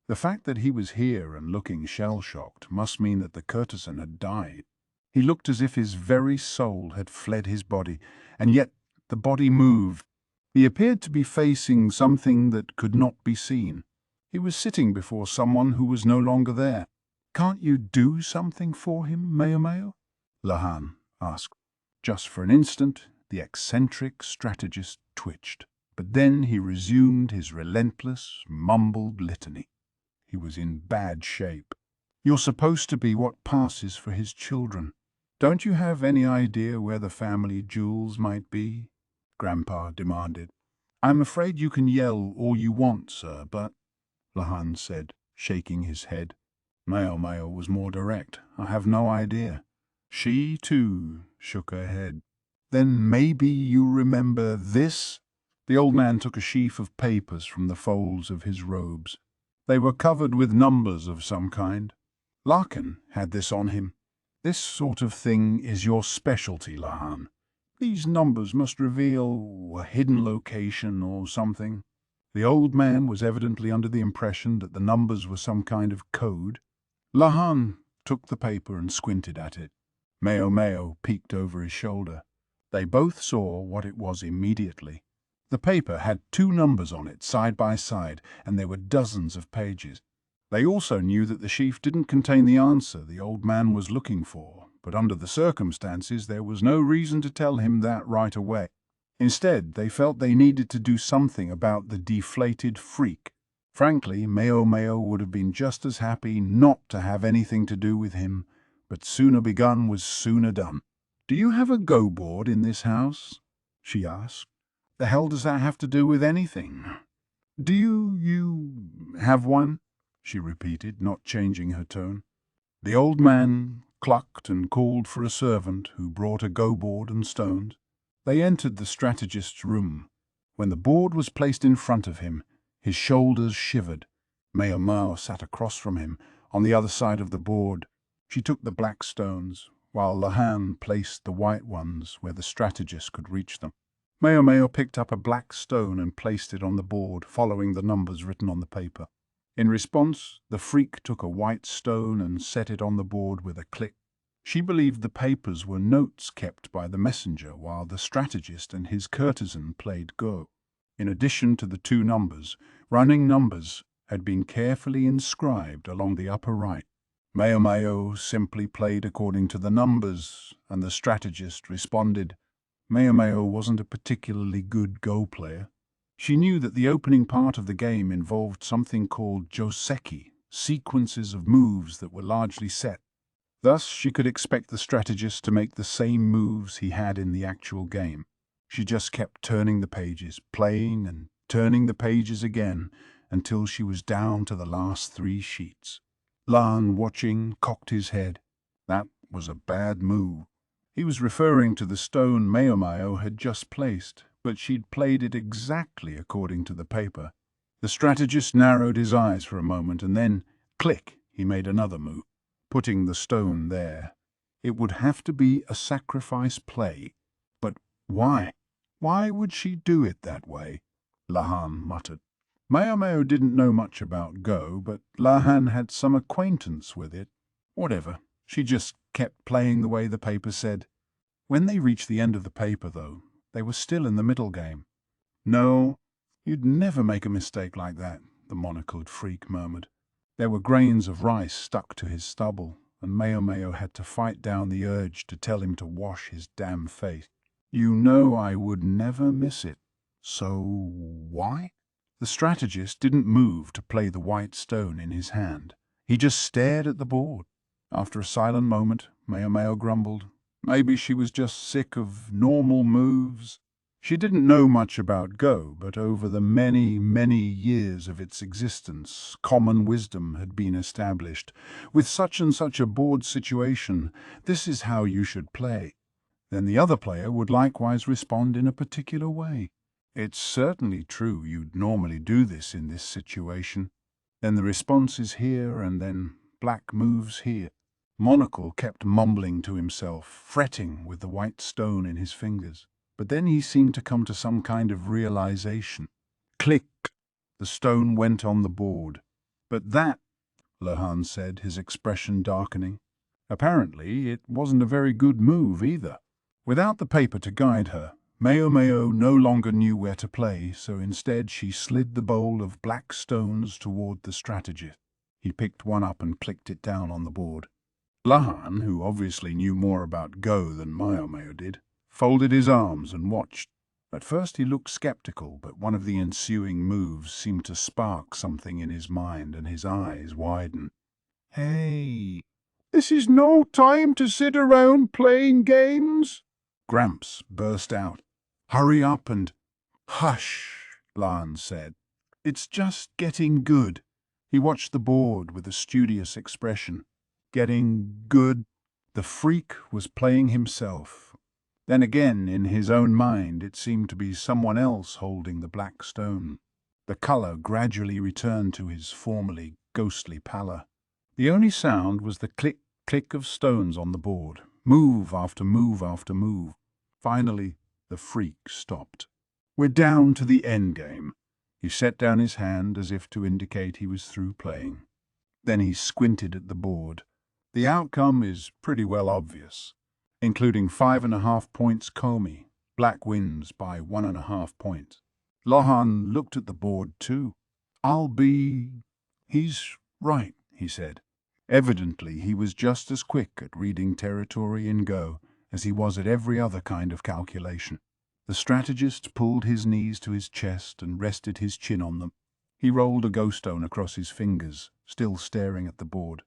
The fact that he was here and looking shell-shocked must mean that the courtesan had died. He looked as if his very soul had fled his body, and yet the body moved. He appeared to be facing something that could not be seen. He was sitting before someone who was no longer there. "Can't you do something for him, Maomao?" Lahan asked. Just for an instant, the eccentric strategist twitched, but then he resumed his relentless, mumbled litany. He was in bad shape. "You're supposed to be what passes for his children. Don't you have any idea where the family jewels might be?" Grandpa demanded. "I'm afraid you can yell all you want, sir, but," Lahan said, shaking his head. Maomao was more direct. "I have no idea." She, too, shook her head. "Then maybe you remember this?" The old man took a sheaf of papers from the folds of his robes. They were covered with numbers of some kind. "Larkin had this on him. This sort of thing is your specialty, Lahan. These numbers must reveal a hidden location or something. The old man was evidently under the impression that the numbers were some kind of code. Lahan took the paper and squinted at it. Maomao peeked over his shoulder. They both saw what it was immediately. The paper had 2 numbers on it, side by side, and there were dozens of pages. They also knew that the sheaf didn't contain the answer the old man was looking for, but under the circumstances there was no reason to tell him that right away. Instead, they felt they needed to do something about the deflated freak. Frankly, Maomao would have been just as happy not to have anything to do with him, but sooner begun was sooner done. "Do you have a go-board in this house?" she asked. "The hell does that have to do with anything?" "Do you have one?" she repeated, not changing her tone. The old man clucked and called for a servant who brought a go-board and stones. They entered the strategist's room. When the board was placed in front of him, his shoulders shivered. Maomao sat across from him, on the other side of the board. She took the black stones, while Lahan placed the white ones where the strategist could reach them. Maomao picked up a black stone and placed it on the board, following the numbers written on the paper. In response, the freak took a white stone and set it on the board with a click. She believed the papers were notes kept by the messenger while the strategist and his courtesan played Go. In addition to the 2 numbers, running numbers had been carefully inscribed along the upper right. Maomao simply played according to the numbers, and the strategist responded. Maomao wasn't a particularly good Go player. She knew that the opening part of the game involved something called joseki, sequences of moves that were largely set. Thus, she could expect the strategist to make the same moves he had in the actual game. She just kept turning the pages, playing and turning the pages again, until she was down to the last 3 sheets. Lan, watching, cocked his head. That was a bad move. He was referring to the stone Maomao had just placed, but she'd played it exactly according to the paper. The strategist narrowed his eyes for a moment, and then, click, he made another move, putting the stone there. It would have to be a sacrifice play. But why? Why would she do it that way? Lahan muttered. Maomao didn't know much about Go, but Lahan had some acquaintance with it. Whatever, she just kept playing the way the paper said. When they reached the end of the paper, though, they were still in the middle game. "No, you'd never make a mistake like that," the monocled freak murmured. There were grains of rice stuck to his stubble, and Maomao had to fight down the urge to tell him to wash his damn face. "You know I would never miss it. So why?" The strategist didn't move to play the white stone in his hand. He just stared at the board. After a silent moment, Maomao grumbled. Maybe she was just sick of normal moves. She didn't know much about Go, but over the many, many years of its existence, common wisdom had been established. With such and such a board situation, this is how you should play. Then the other player would likewise respond in a particular way. "It's certainly true you'd normally do this in this situation. Then the response is here, and then black moves here." Monocle kept mumbling to himself, fretting with the white stone in his fingers. But then he seemed to come to some kind of realization. Click! The stone went on the board. "But that," Lahan said, his expression darkening. Apparently, it wasn't a very good move either. Without the paper to guide her, Maomao no longer knew where to play, so instead she slid the bowl of black stones toward the strategist. He picked one up and clicked it down on the board. Lahan, who obviously knew more about Go than Maomao did, folded his arms and watched. At first he looked skeptical, but one of the ensuing moves seemed to spark something in his mind, and his eyes widened. "Hey, this is no time to sit around playing games," Gramps burst out. "Hurry up and—" "Hush," Lan said. "It's just getting good." He watched the board with a studious expression. Getting good? The freak was playing himself. Then again, in his own mind, it seemed to be someone else holding the black stone. The color gradually returned to his formerly ghostly pallor. The only sound was the click-click of stones on the board, move after move after move. Finally, the freak stopped. "We're down to the endgame." He set down his hand as if to indicate he was through playing. Then he squinted at the board. "The outcome is pretty well obvious, including 5.5 points Comey. Black wins by 1.5 points. Lohan looked at the board too. He's right," he said. Evidently, he was just as quick at reading territory in Go as he was at every other kind of calculation. The strategist pulled his knees to his chest and rested his chin on them. He rolled a go stone across his fingers, still staring at the board.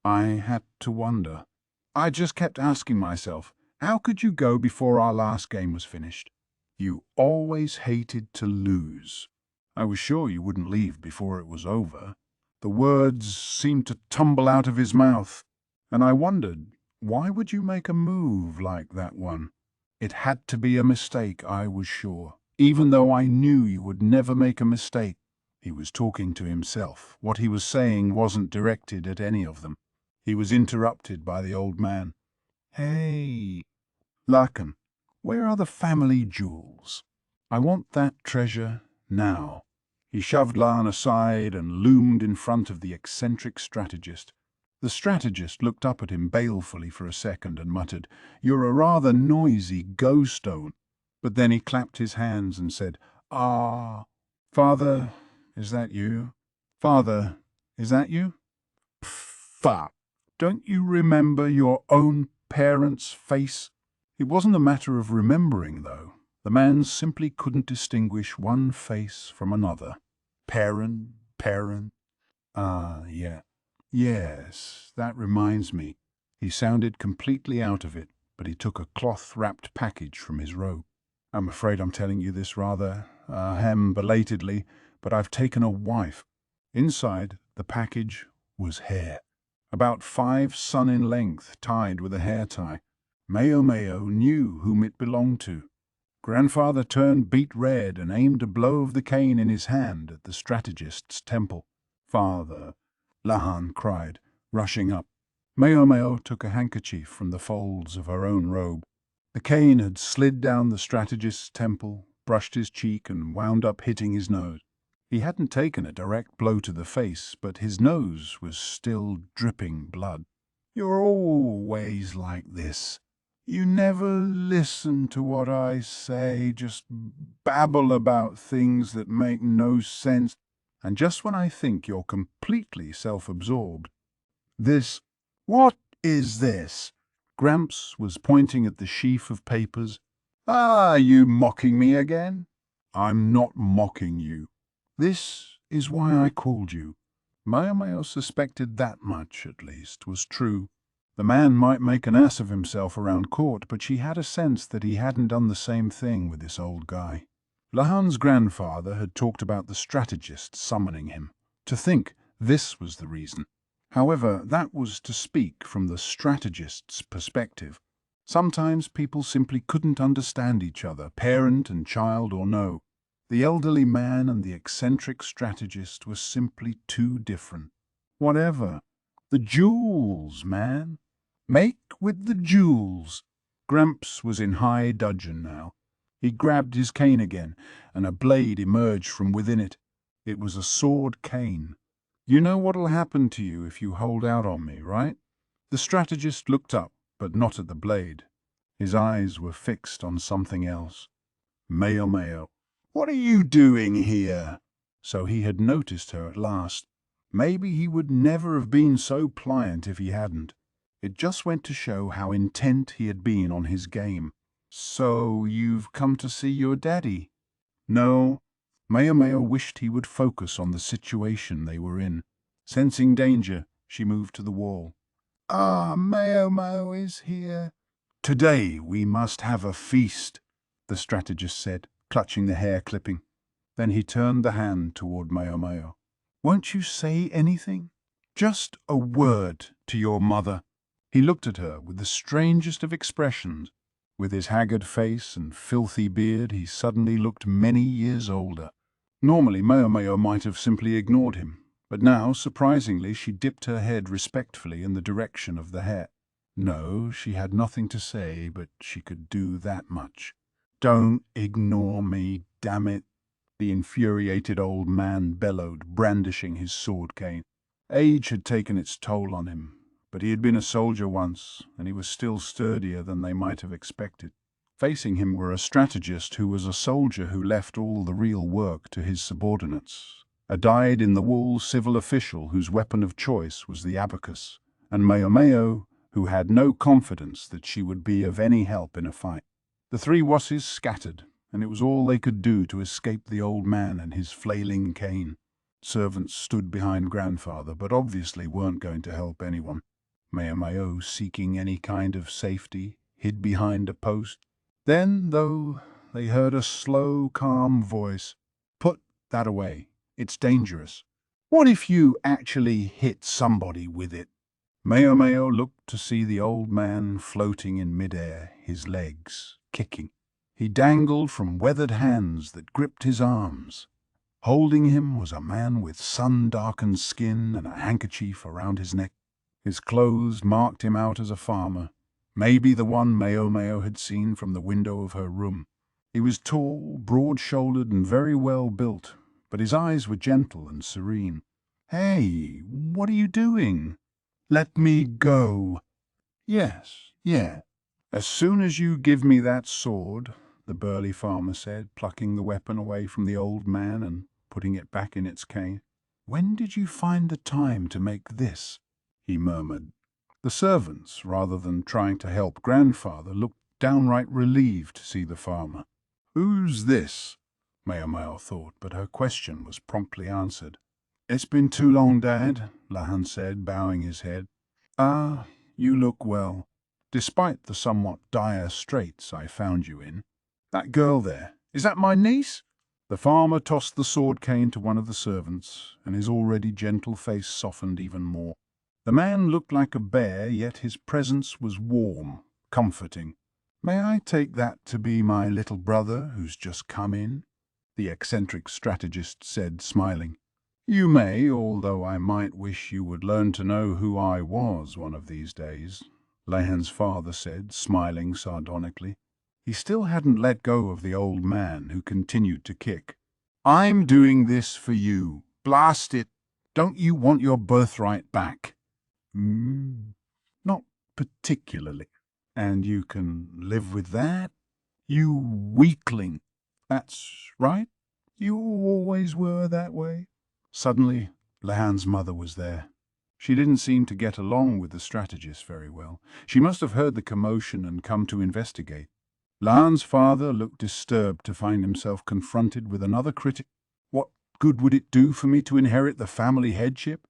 "I had to wonder. I just kept asking myself, how could you go before our last game was finished? You always hated to lose. I was sure you wouldn't leave before it was over." The words seemed to tumble out of his mouth, and I wondered, why would you make a move like that one? It had to be a mistake, I was sure, even though I knew you would never make a mistake. He was talking to himself. What he was saying wasn't directed at any of them. He was interrupted by the old man. "Hey, Larkin, where are the family jewels? I want that treasure now." He shoved Lan aside and loomed in front of the eccentric strategist. The strategist looked up at him balefully for a second and muttered, "You're a rather noisy go-stone." But then he clapped his hands and said, "Ah, Father, is that you? Father, is that you? Fuck. Don't you remember your own parents' face?" It wasn't a matter of remembering, though. The man simply couldn't distinguish one face from another. Parent. Yeah. Yes, that reminds me. He sounded completely out of it, but he took a cloth-wrapped package from his robe. "I'm afraid I'm telling you this rather, belatedly, but I've taken a wife." Inside, the package was hair. About 5 sun in length, tied with a hair tie. Maomao knew whom it belonged to. Grandfather turned beet red and aimed a blow of the cane in his hand at the strategist's temple. "Father," Lahan cried, rushing up. Maomao took a handkerchief from the folds of her own robe. The cane had slid down the strategist's temple, brushed his cheek, and wound up hitting his nose. He hadn't taken a direct blow to the face, but his nose was still dripping blood. "You're always like this. You never listen to what I say, just babble about things that make no sense. And just when I think you're completely self-absorbed, this—" "What is this?" Gramps was pointing at the sheaf of papers. "Ah, you mocking me again?" "I'm not mocking you. This is why I called you." Maomao suspected that much, at least, was true. The man might make an ass of himself around court, but she had a sense that he hadn't done the same thing with this old guy. Lahan's grandfather had talked about the strategist summoning him. To think this was the reason. However, that was to speak from the strategist's perspective. Sometimes people simply couldn't understand each other, parent and child or no. The elderly man and the eccentric strategist were simply too different. Whatever. The jewels, man. Make with the jewels. Gramps was in high dudgeon now. He grabbed his cane again, and a blade emerged from within it. It was a sword cane. "You know what'll happen to you if you hold out on me, right?" The strategist looked up, but not at the blade. His eyes were fixed on something else. Maomao. "What are you doing here?" So he had noticed her at last. Maybe he would never have been so pliant if he hadn't. It just went to show how intent he had been on his game. "So you've come to see your daddy?" "No." Maomao wished he would focus on the situation they were in. Sensing danger, she moved to the wall. "Ah, Maomao is here." "Today we must have a feast," the strategist said, clutching the hair clipping. Then he turned the hand toward Maomao. "Won't you say anything? Just a word to your mother." He looked at her with the strangest of expressions. With his haggard face and filthy beard, he suddenly looked many years older. Normally, Maomao might have simply ignored him, but now, surprisingly, she dipped her head respectfully in the direction of the hair. No, she had nothing to say, but she could do that much. "Don't ignore me, damn it," the infuriated old man bellowed, brandishing his sword cane. Age had taken its toll on him, but he had been a soldier once, and he was still sturdier than they might have expected. Facing him were a strategist who was a soldier who left all the real work to his subordinates, a dyed-in-the-wool civil official whose weapon of choice was the abacus, and Maomao, who had no confidence that she would be of any help in a fight. The three wasses scattered, and it was all they could do to escape the old man and his flailing cane. Servants stood behind grandfather, but obviously weren't going to help anyone. Maomao, seeking any kind of safety, hid behind a post. Then, though, they heard a slow, calm voice. "Put that away. It's dangerous. What if you actually hit somebody with it?" Maomao looked to see the old man floating in midair, his legs kicking. He dangled from weathered hands that gripped his arms. Holding him was a man with sun-darkened skin and a handkerchief around his neck. His clothes marked him out as a farmer, maybe the one Maomao had seen from the window of her room. He was tall, broad-shouldered, and very well built, but his eyes were gentle and serene. "Hey, what are you doing?" "Let me go." "Yes, yeah. As soon as you give me that sword," the burly farmer said, plucking the weapon away from the old man and putting it back in its cane. "When did you find the time to make this?" he murmured. The servants, rather than trying to help grandfather, looked downright relieved to see the farmer. "Who's this?" Maomao thought, but her question was promptly answered. "It's been too long, Dad," Lahan said, bowing his head. "Ah, you look well, despite the somewhat dire straits I found you in. That girl there, is that my niece?" The farmer tossed the sword cane to one of the servants, and his already gentle face softened even more. The man looked like a bear, yet his presence was warm, comforting. "May I take that to be my little brother who's just come in?" the eccentric strategist said, smiling. "You may, although I might wish you would learn to know who I was one of these days," Lahan's father said, smiling sardonically. He still hadn't let go of the old man, who continued to kick. "I'm doing this for you. Blast it! Don't you want your birthright back?" "Not particularly." "And you can live with that?" "You weakling." "That's right. You always were that way." Suddenly, Lahan's mother was there. She didn't seem to get along with the strategist very well. She must have heard the commotion and come to investigate. Lahan's father looked disturbed to find himself confronted with another critic. "What good would it do for me to inherit the family headship?"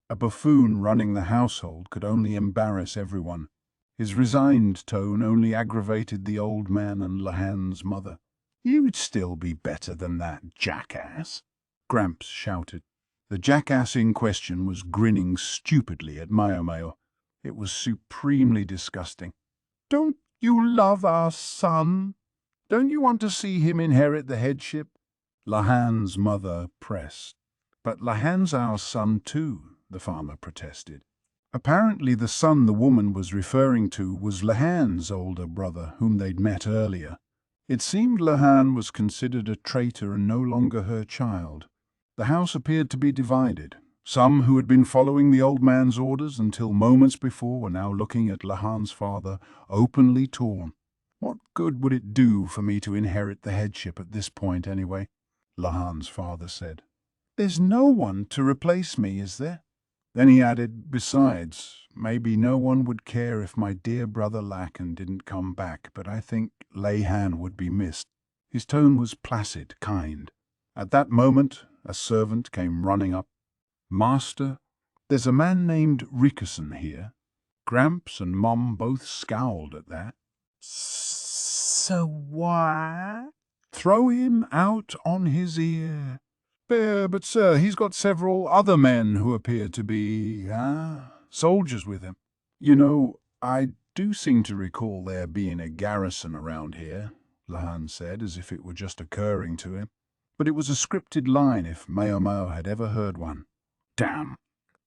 A buffoon running the household could only embarrass everyone. His resigned tone only aggravated the old man and Lahan's mother. "You'd still be better than that jackass," Gramps shouted. The jackass in question was grinning stupidly at Maomao. It was supremely disgusting. "Don't you love our son? Don't you want to see him inherit the headship?" Lahan's mother pressed. "But Lahan's our son too," the farmer protested. Apparently the son the woman was referring to was Lahan's older brother, whom they'd met earlier. It seemed Lahan was considered a traitor and no longer her child. The house appeared to be divided. Some who had been following the old man's orders until moments before were now looking at Lahan's father, openly torn. "What good would it do for me to inherit the headship at this point anyway?" Lahan's father said. "There's no one to replace me, is there?" Then he added, "Besides, maybe no one would care if my dear brother Lakan didn't come back, but I think Lahan would be missed." His tone was placid, kind. At that moment, a servant came running up. "Master, there's a man named Rickerson here." Gramps and Mom both scowled at that. So what? "Throw him out on his ear." But sir, he's got several other men who appear to be, soldiers with him." "You know, I do seem to recall there being a garrison around here," Lahan said, as if it were just occurring to him. But it was a scripted line if Maomao had ever heard one. "Damn.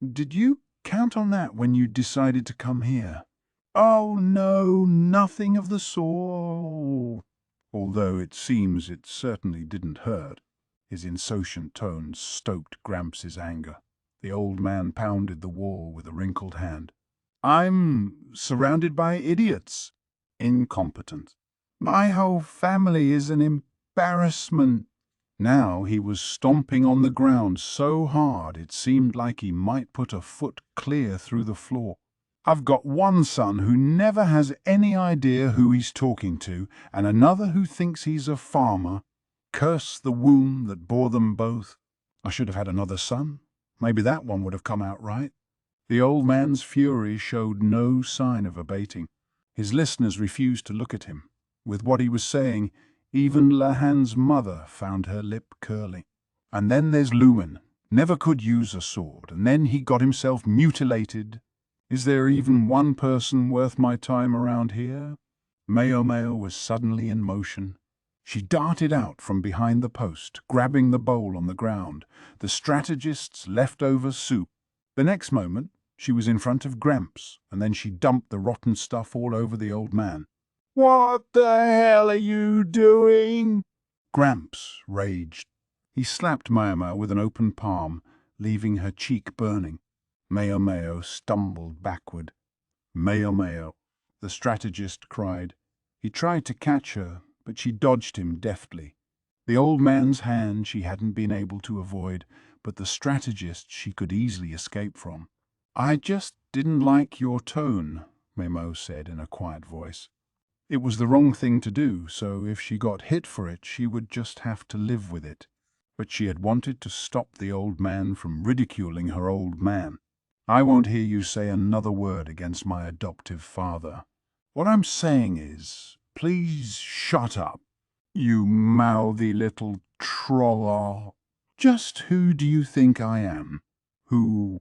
Did you count on that when you decided to come here?" Oh no, nothing of the sort. Although it seems it certainly didn't hurt. His insouciant tones stoked Gramps' anger. The old man pounded the wall with a wrinkled hand. I'm surrounded by idiots. Incompetent. My whole family is an embarrassment. Now he was stomping on the ground so hard it seemed like he might put a foot clear through the floor. I've got one son who never has any idea who he's talking to, and another who thinks he's a farmer. Curse the womb that bore them both. I should have had another son. Maybe that one would have come out right. The old man's fury showed no sign of abating. His listeners refused to look at him. With what he was saying, even Lahan's mother found her lip curling. And then there's Lumen. Never could use a sword, and then he got himself mutilated. Is there even one person worth my time around here? Maomao was suddenly in motion. She darted out from behind the post, grabbing the bowl on the ground, the strategist's leftover soup. The next moment, she was in front of Gramps, and then she dumped the rotten stuff all over the old man. What the hell are you doing? Gramps raged. He slapped Maomao with an open palm, leaving her cheek burning. Maomao stumbled backward. Maomao, the strategist cried. He tried to catch her, but she dodged him deftly. The old man's hand she hadn't been able to avoid, but the strategist she could easily escape from. I just didn't like your tone, Maomao said in a quiet voice. It was the wrong thing to do, so if she got hit for it, she would just have to live with it. But she had wanted to stop the old man from ridiculing her old man. I won't hear you say another word against my adoptive father. What I'm saying is, please shut up, you mouthy little troll. Just who do you think I am? Who?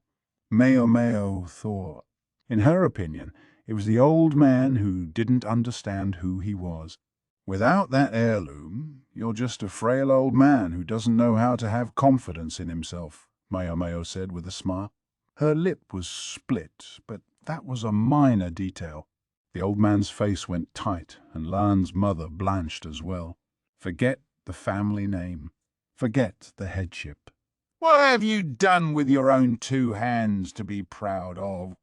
Maomao thought. In her opinion, it was the old man who didn't understand who he was. Without that heirloom, you're just a frail old man who doesn't know how to have confidence in himself, Maomao said with a smile. Her lip was split, but that was a minor detail. The old man's face went tight, and Lan's mother blanched as well. Forget the family name. Forget the headship. What have you done with your own two hands to be proud of?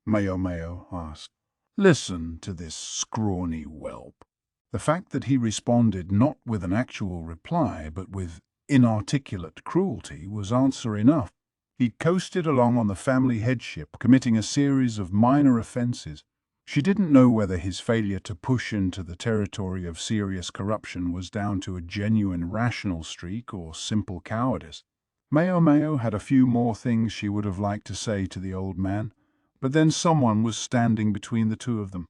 Maomao asked. Listen to this scrawny whelp. The fact that he responded not with an actual reply, but with inarticulate cruelty, was answer enough. He'd coasted along on the family headship, committing a series of minor offences. She didn't know whether his failure to push into the territory of serious corruption was down to a genuine rational streak or simple cowardice. Maomao had a few more things she would have liked to say to the old man, but then someone was standing between the two of them.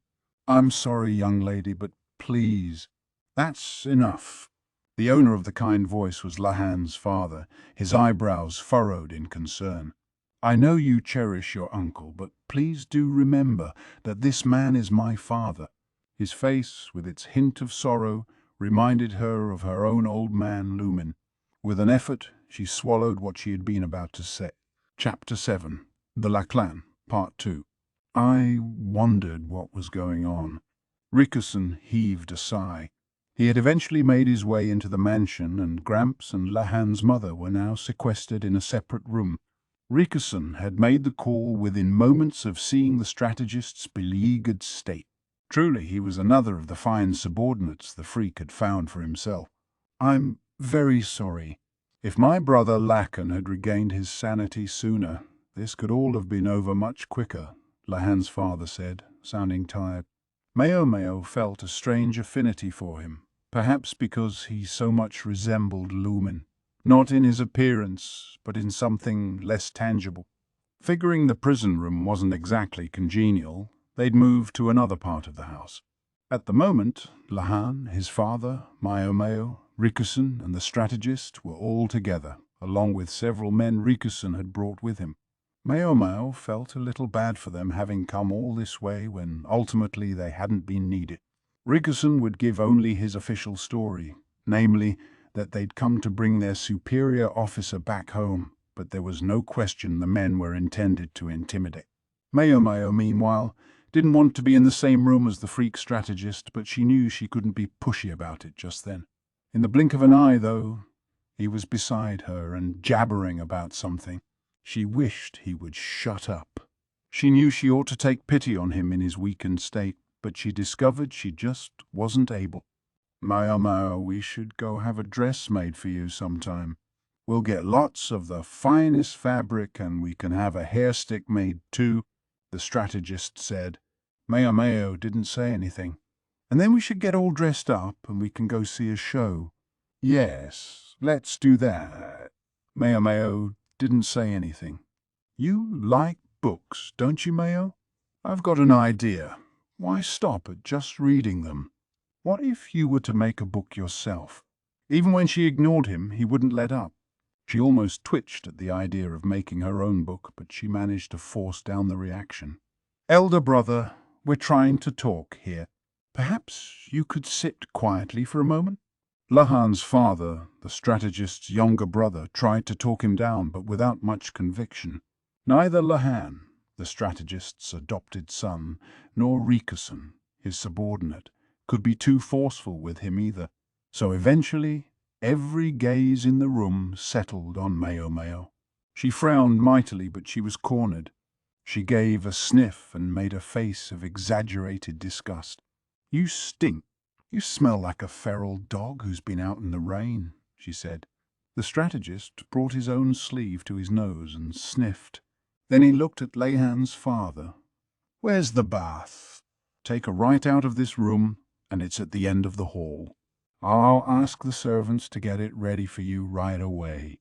I'm sorry, young lady, but please. That's enough. The owner of the kind voice was Lahan's father, his eyebrows furrowed in concern. I know you cherish your uncle, but please do remember that this man is my father. His face, with its hint of sorrow, reminded her of her own old man, Lumen. With an effort, she swallowed what she had been about to say. Chapter 7. The Lachlan, Part 2. I wondered what was going on. Rickerson heaved a sigh. He had eventually made his way into the mansion, and Gramps and Lahan's mother were now sequestered in a separate room. Rickerson had made the call within moments of seeing the strategist's beleaguered state. Truly, he was another of the fine subordinates the freak had found for himself. I'm very sorry. If my brother Lacan had regained his sanity sooner, this could all have been over much quicker, Lahan's father said, sounding tired. Maomao felt a strange affinity for him, perhaps because he so much resembled Lumen. Not in his appearance, but in something less tangible. Figuring the prison room wasn't exactly congenial, they'd moved to another part of the house. At the moment, Lahan, his father, Maomao, Rickerson, and the strategist were all together, along with several men Rickerson had brought with him. Maomao felt a little bad for them having come all this way when ultimately they hadn't been needed. Rickerson would give only his official story, namely, that they'd come to bring their superior officer back home, but there was no question the men were intended to intimidate. Maomao, meanwhile, Didn't want to be in the same room as the freak strategist, but she knew she couldn't be pushy about it just then. In the blink of an eye, though, he was beside her and jabbering about something. She wished he would shut up. She knew she ought to take pity on him in his weakened state, but she discovered she just wasn't able. Maomao, we should go have a dress made for you sometime. We'll get lots of the finest fabric and we can have a hair stick made too, the strategist said. Maomao didn't say anything. And then we should get all dressed up and we can go see a show. Yes, let's do that. Maomao didn't say anything. You like books, don't you, Mao? I've got an idea. Why stop at just reading them? What if you were to make a book yourself? Even when she ignored him, he wouldn't let up. She almost twitched at the idea of making her own book, but she managed to force down the reaction. Elder brother, we're trying to talk here. Perhaps you could sit quietly for a moment? Lahan's father, the strategist's younger brother, tried to talk him down, but without much conviction. Neither Lahan, the strategist's adopted son, nor Rikusen, his subordinate, could be too forceful with him either. So eventually, every gaze in the room settled on Maomao. She frowned mightily, but she was cornered. She gave a sniff and made a face of exaggerated disgust. You stink. You smell like a feral dog who's been out in the rain, she said. The strategist brought his own sleeve to his nose and sniffed. Then he looked at Lahan's father. Where's the bath? Take her right out of this room, and it's at the end of the hall. I'll ask the servants to get it ready for you right away.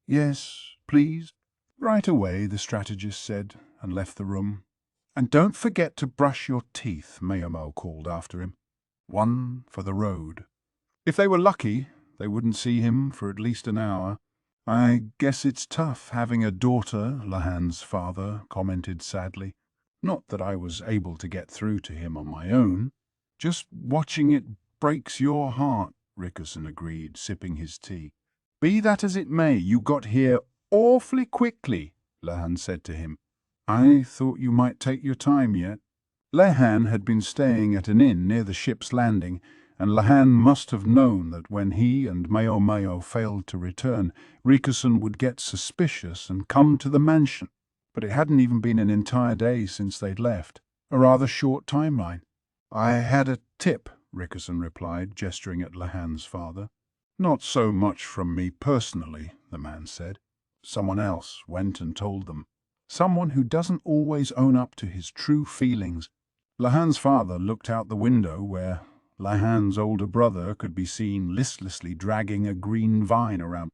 Yes, please. Right away, the strategist said, and left the room. And don't forget to brush your teeth, Maomao called after him. One for the road. If they were lucky, they wouldn't see him for at least an hour. I guess it's tough having a daughter, Lahan's father commented sadly. Not that I was able to get through to him on my own. Just watching it breaks your heart, Rikusen agreed, sipping his tea. Be that as it may, you got here awfully quickly, Lahan said to him. I thought you might take your time yet. Lahan had been staying at an inn near the ship's landing, and Lahan must have known that when he and Maomao failed to return, Rikusen would get suspicious and come to the mansion. But it hadn't even been an entire day since they'd left, a rather short timeline. I had a tip, Rikusen replied, gesturing at Lahan's father. Not so much from me personally, the man said. Someone else went and told them. Someone who doesn't always own up to his true feelings. Lahan's father looked out the window where Lahan's older brother could be seen listlessly dragging a green vine around.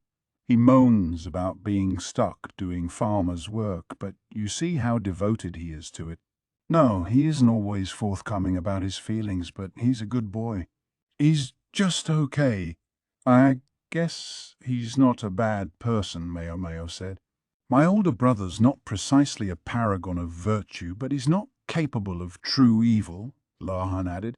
He moans about being stuck doing farmer's work, but you see how devoted he is to it. No, he isn't always forthcoming about his feelings, but he's a good boy. He's just okay. I guess he's not a bad person, Maomao said. My older brother's not precisely a paragon of virtue, but he's not capable of true evil, Lahan added.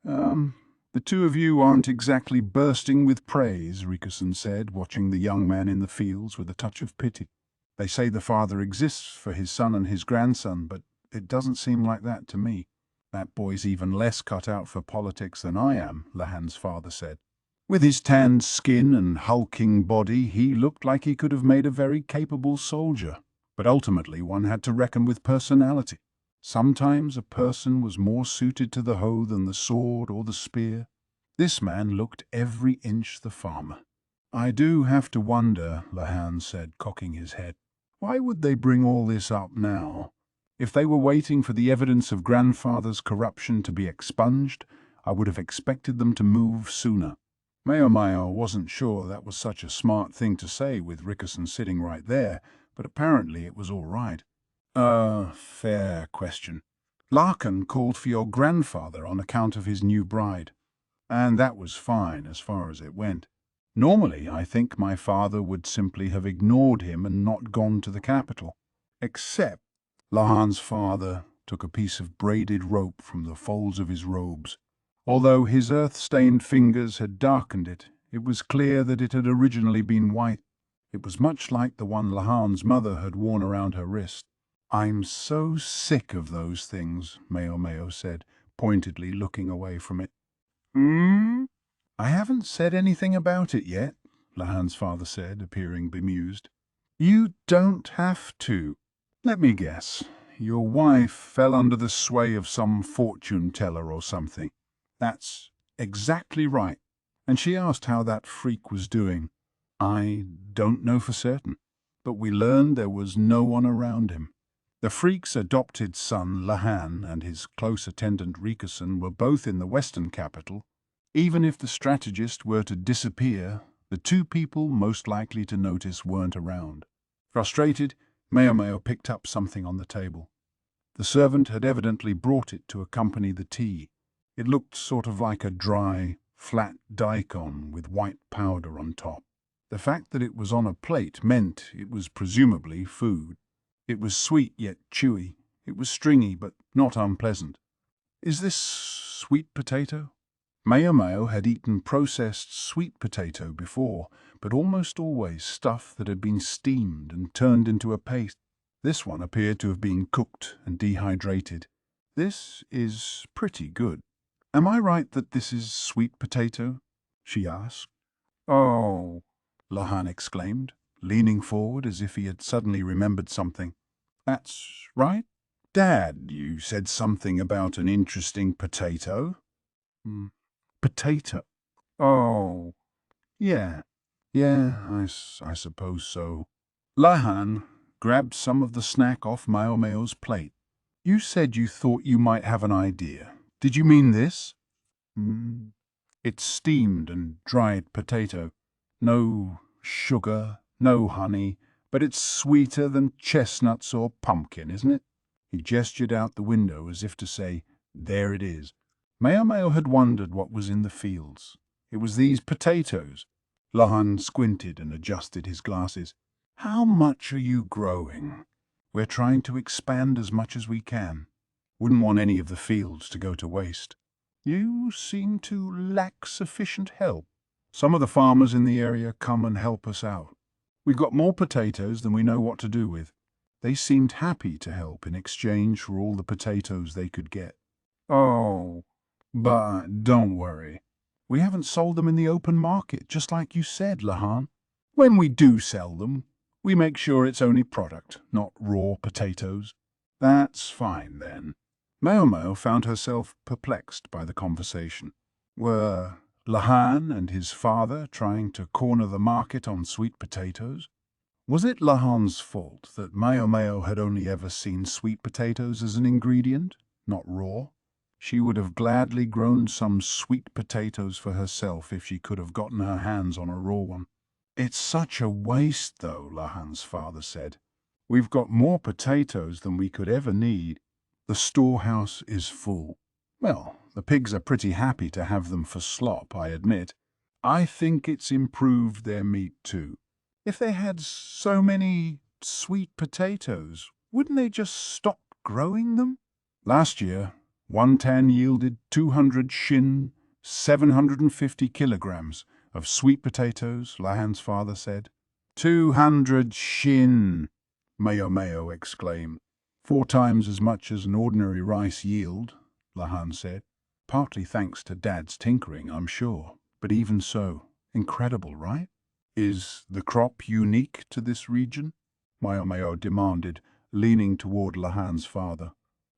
The two of you aren't exactly bursting with praise, Rikusen said, watching the young man in the fields with a touch of pity. They say the father exists for his son and his grandson, but it doesn't seem like that to me. That boy's even less cut out for politics than I am, Lahan's father said. With his tanned skin and hulking body, he looked like he could have made a very capable soldier. But ultimately one had to reckon with personality. Sometimes a person was more suited to the hoe than the sword or the spear. This man looked every inch the farmer. I do have to wonder, Lahan said, cocking his head. Why would they bring all this up now? If they were waiting for the evidence of grandfather's corruption to be expunged, I would have expected them to move sooner. Maomao wasn't sure that was such a smart thing to say with Rikusen sitting right there, but apparently it was all right. Fair question. Larkin called for your grandfather on account of his new bride, and that was fine as far as it went. Normally, I think my father would simply have ignored him and not gone to the capital. Except Lahan's father took a piece of braided rope from the folds of his robes. Although his earth-stained fingers had darkened it, it was clear that it had originally been white. It was much like the one Lahan's mother had worn around her wrist. I'm so sick of those things, Maomao said, pointedly looking away from it. Hmm? I haven't said anything about it yet, Lahan's father said, appearing bemused. You don't have to. Let me guess. Your wife fell under the sway of some fortune teller or something. That's exactly right. And she asked how that freak was doing. I don't know for certain, but we learned there was no one around him. The freak's adopted son, Lahan, and his close attendant Rikason were both in the western capital. Even if the strategist were to disappear, the two people most likely to notice weren't around. Frustrated, Maomao picked up something on the table. The servant had evidently brought it to accompany the tea. It looked sort of like a dry, flat daikon with white powder on top. The fact that it was on a plate meant it was presumably food. It was sweet yet chewy. It was stringy but not unpleasant. Is this sweet potato? Maomao had eaten processed sweet potato before, but almost always stuff that had been steamed and turned into a paste. This one appeared to have been cooked and dehydrated. This is pretty good. Am I right that this is sweet potato? She asked. Oh, Lahan exclaimed, leaning forward as if he had suddenly remembered something. That's right. Dad, you said something about an interesting potato. Potato. Oh, yeah. I suppose so. Lahan grabbed some of the snack off Maomao's plate. You said you thought you might have an idea. Did you mean this? It's steamed and dried potato. No sugar, no honey, but it's sweeter than chestnuts or pumpkin, isn't it? He gestured out the window as if to say, there it is. Maomao had wondered what was in the fields. It was these potatoes. Lahan squinted and adjusted his glasses. How much are you growing? We're trying to expand as much as we can. Wouldn't want any of the fields to go to waste. You seem to lack sufficient help. Some of the farmers in the area come and help us out. We've got more potatoes than we know what to do with. They seemed happy to help in exchange for all the potatoes they could get. Oh, but don't worry. We haven't sold them in the open market, just like you said, Lahan. When we do sell them, we make sure it's only product, not raw potatoes. That's fine, then. Maomao found herself perplexed by the conversation. Were Lahan and his father trying to corner the market on sweet potatoes? Was it Lahan's fault that Maomao had only ever seen sweet potatoes as an ingredient, not raw? She would have gladly grown some sweet potatoes for herself if she could have gotten her hands on a raw one. It's such a waste, though, Lahan's father said. We've got more potatoes than we could ever need. The storehouse is full. Well, the pigs are pretty happy to have them for slop, I admit. I think it's improved their meat, too. If they had so many sweet potatoes, wouldn't they just stop growing them? Last year, one tan yielded 200 shin, 750 kilograms of sweet potatoes, Lahan's father said. 200 shin, Maomao exclaimed. 4 times as much as an ordinary rice yield, Lahan said. Partly thanks to Dad's tinkering, I'm sure. But even so, incredible, right? Is the crop unique to this region? Maomao demanded, leaning toward Lahan's father.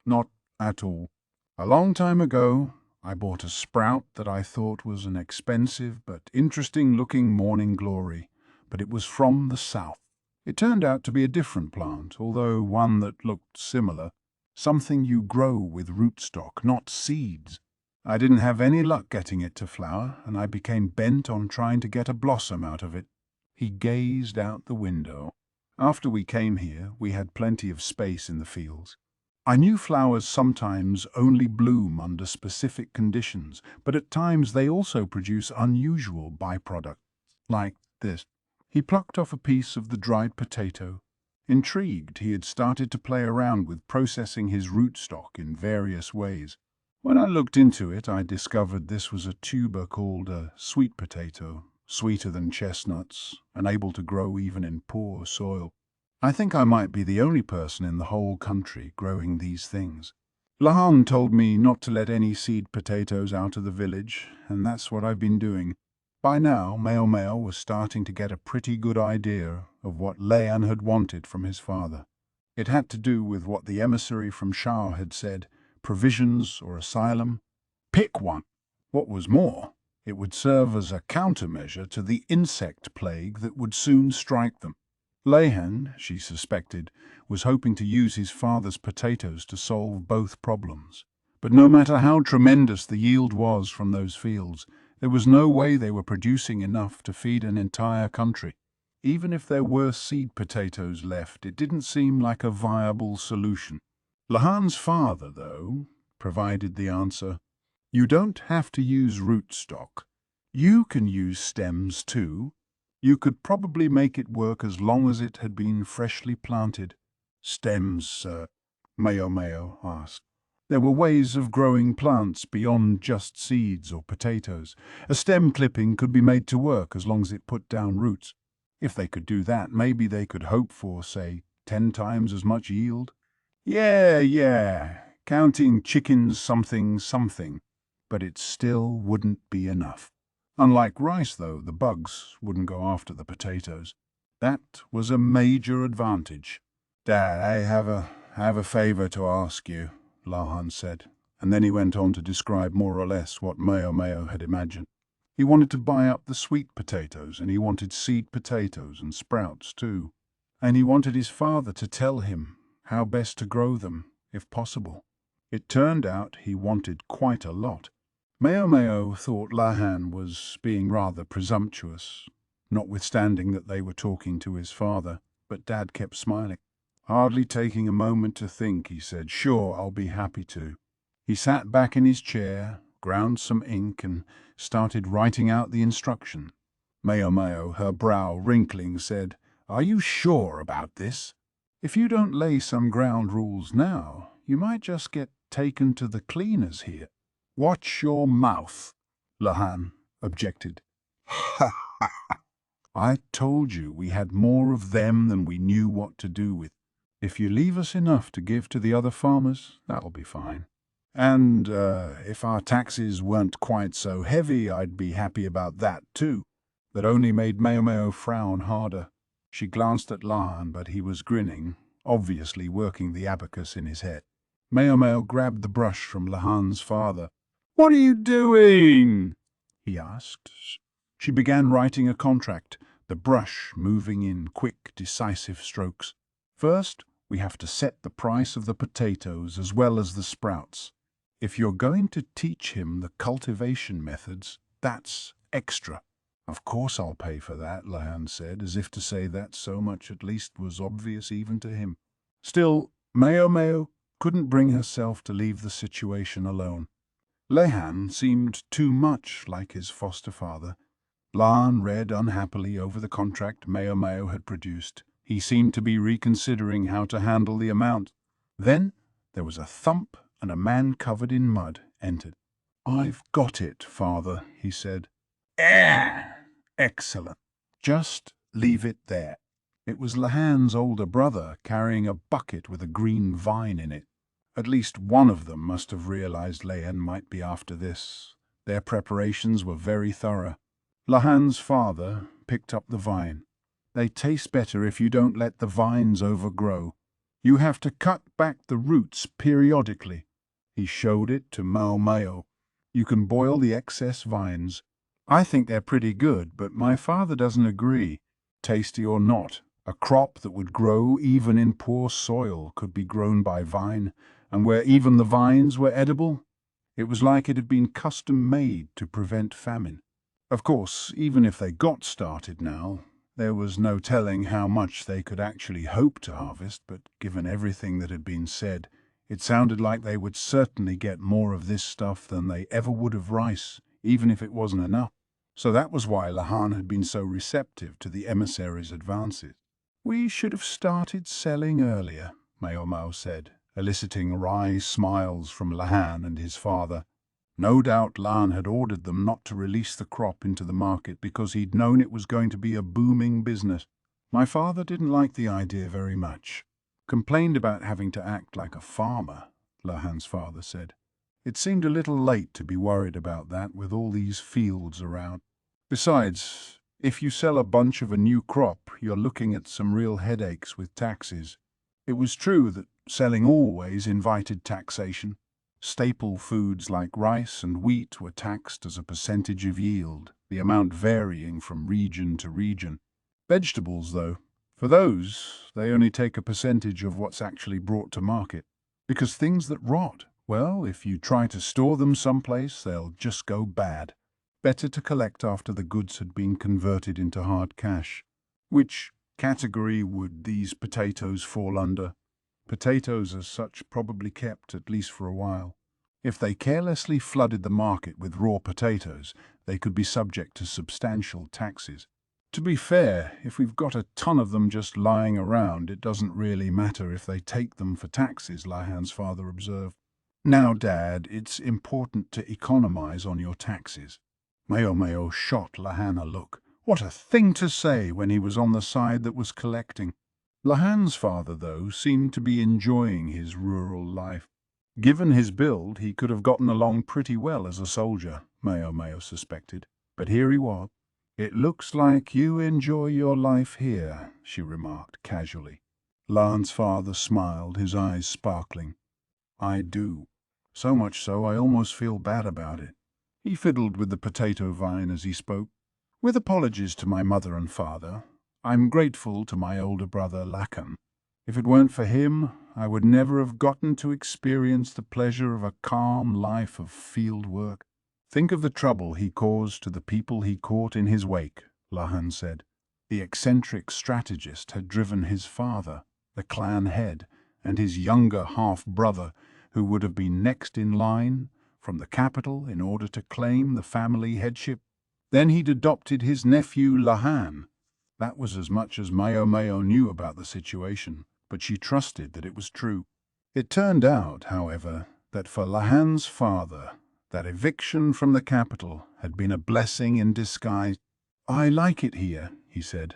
Not at all. A long time ago, I bought a sprout that I thought was an expensive but interesting-looking morning glory, but it was from the south. It turned out to be a different plant, although one that looked similar. Something you grow with rootstock, not seeds. I didn't have any luck getting it to flower, and I became bent on trying to get a blossom out of it. He gazed out the window. After we came here, we had plenty of space in the fields. I knew flowers sometimes only bloom under specific conditions, but at times they also produce unusual byproducts, like this. He plucked off a piece of the dried potato. Intrigued, he had started to play around with processing his rootstock in various ways. When I looked into it, I discovered this was a tuber called a sweet potato, sweeter than chestnuts, and able to grow even in poor soil. I think I might be the only person in the whole country growing these things. Lahan told me not to let any seed potatoes out of the village, and that's what I've been doing. By now, Maomao was starting to get a pretty good idea of what Layan had wanted from his father. It had to do with what the emissary from Shah had said, provisions or asylum. Pick one. What was more, it would serve as a countermeasure to the insect plague that would soon strike them. Lahan, she suspected, was hoping to use his father's potatoes to solve both problems. But no matter how tremendous the yield was from those fields, there was no way they were producing enough to feed an entire country. Even if there were seed potatoes left, it didn't seem like a viable solution. Lahan's father, though, provided the answer. You don't have to use rootstock. You can use stems too. You could probably make it work as long as it had been freshly planted. Stems, sir? Maomao asked. There were ways of growing plants beyond just seeds or potatoes. A stem clipping could be made to work as long as it put down roots. If they could do that, maybe they could hope for, say, 10 times as much yield. Yeah, counting chickens something, but it still wouldn't be enough. Unlike rice, though, the bugs wouldn't go after the potatoes. That was a major advantage. Dad, I have a favor to ask you, Lahan said, and then he went on to describe more or less what Maomao had imagined. He wanted to buy up the sweet potatoes, and he wanted seed potatoes and sprouts too. And he wanted his father to tell him how best to grow them, if possible. It turned out he wanted quite a lot. Maomao thought Lahan was being rather presumptuous, notwithstanding that they were talking to his father, but Dad kept smiling. Hardly taking a moment to think, he said, "Sure, I'll be happy to." He sat back in his chair, ground some ink, and started writing out the instruction. Maomao, her brow wrinkling, said, "Are you sure about this? If you don't lay some ground rules now, you might just get taken to the cleaners here." "Watch your mouth," Lahan objected. "Ha ha ha. I told you we had more of them than we knew what to do with. If you leave us enough to give to the other farmers, that'll be fine. And if our taxes weren't quite so heavy, I'd be happy about that too." That only made Maomao frown harder. She glanced at Lahan, but he was grinning, obviously working the abacus in his head. Maomao grabbed the brush from Lahan's father. "What are you doing?" he asked. She began writing a contract, the brush moving in quick, decisive strokes. "First, we have to set the price of the potatoes as well as the sprouts. If you're going to teach him the cultivation methods, that's extra." "Of course I'll pay for that," Lahan said, as if to say that so much at least was obvious even to him. Still, Maomao couldn't bring herself to leave the situation alone. Lahan seemed too much like his foster father. Lahan read unhappily over the contract Maomao had produced. He seemed to be reconsidering how to handle the amount. Then there was a thump, and a man covered in mud entered. "I've got it, father," he said. Excellent. Just leave it there." It was Lahan's older brother carrying a bucket with a green vine in it. At least one of them must have realized Lahan might be after this. Their preparations were very thorough. Lahan's father picked up the vine. "They taste better if you don't let the vines overgrow. You have to cut back the roots periodically." He showed it to Maomao. "You can boil the excess vines. I think they're pretty good, but my father doesn't agree. Tasty or not, a crop that would grow even in poor soil could be grown by vine, and where even the vines were edible, it was like it had been custom-made to prevent famine. Of course, even if they got started now, there was no telling how much they could actually hope to harvest, but given everything that had been said, it sounded like they would certainly get more of this stuff than they ever would of rice, even if it wasn't enough. So that was why Lahan had been so receptive to the emissary's advances. "We should have started selling earlier," Maomao said, eliciting wry smiles from Lahan and his father. No doubt Lahan had ordered them not to release the crop into the market because he'd known it was going to be a booming business. My father didn't like the idea very much. Complained about having to act like a farmer, Lahan's father said. It seemed a little late to be worried about that with all these fields around. Besides, if you sell a bunch of a new crop, you're looking at some real headaches with taxes. It was true that selling always invited taxation. Staple foods like rice and wheat were taxed as a percentage of yield, the amount varying from region to region. Vegetables, though, for those, they only take a percentage of what's actually brought to market. Because things that rot, well, if you try to store them someplace, they'll just go bad. Better to collect after the goods had been converted into hard cash. Which category would these potatoes fall under? Potatoes as such probably kept at least for a while. If they carelessly flooded the market with raw potatoes, they could be subject to substantial taxes. To be fair, if we've got a ton of them just lying around, it doesn't really matter if they take them for taxes, Lahan's father observed. Now, Dad, it's important to economize on your taxes. Maomao shot Lahan a look. What a thing to say when he was on the side that was collecting. Lahan's father, though, seemed to be enjoying his rural life. Given his build, he could have gotten along pretty well as a soldier, Maomao suspected. But here he was. It looks like you enjoy your life here, she remarked casually. Lahan's father smiled, his eyes sparkling. I do. So much so I almost feel bad about it. He fiddled with the potato vine as he spoke. With apologies to my mother and father, I'm grateful to my older brother Lakan. If it weren't for him, I would never have gotten to experience the pleasure of a calm life of field work. Think of the trouble he caused to the people he caught in his wake, Lahan said. The eccentric strategist had driven his father, the clan head, and his younger half-brother, who would have been next in line, from the capital in order to claim the family headship. Then he'd adopted his nephew Lahan. That was as much as Maomao knew about the situation, but she trusted that it was true. It turned out, however, that for Lahan's father, that eviction from the capital had been a blessing in disguise. I like it here, he said.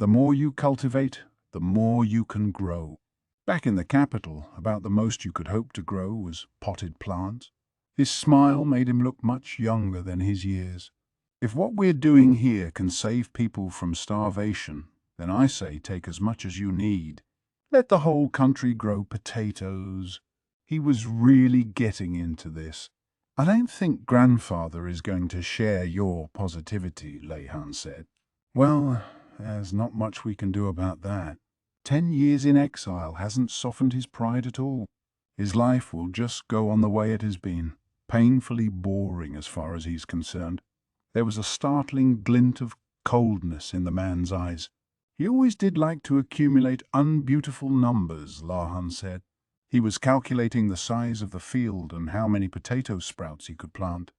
The more you cultivate, the more you can grow. Back in the capital, about the most you could hope to grow was potted plants. His smile made him look much younger than his years. If what we're doing here can save people from starvation, then I say take as much as you need. Let the whole country grow potatoes. He was really getting into this. I don't think Grandfather is going to share your positivity, Lahan said. Well, there's not much we can do about that. 10 years in exile hasn't softened his pride at all. His life will just go on the way it has been, painfully boring as far as he's concerned. There was a startling glint of coldness in the man's eyes. He always did like to accumulate unbeautiful numbers, Lahan said. He was calculating the size of the field and how many potato sprouts he could plant.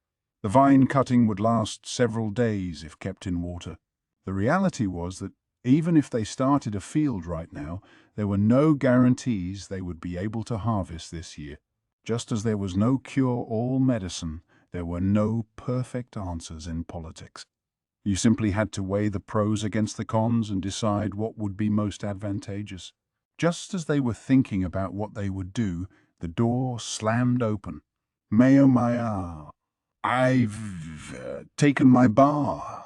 The vine cutting would last several days if kept in water. The reality was that even if they started a field right now, there were no guarantees they would be able to harvest this year. Just as there was no cure-all medicine, there were no perfect answers in politics. You simply had to weigh the pros against the cons and decide what would be most advantageous. Just as they were thinking about what they would do, the door slammed open. Maomao, I've taken my bar.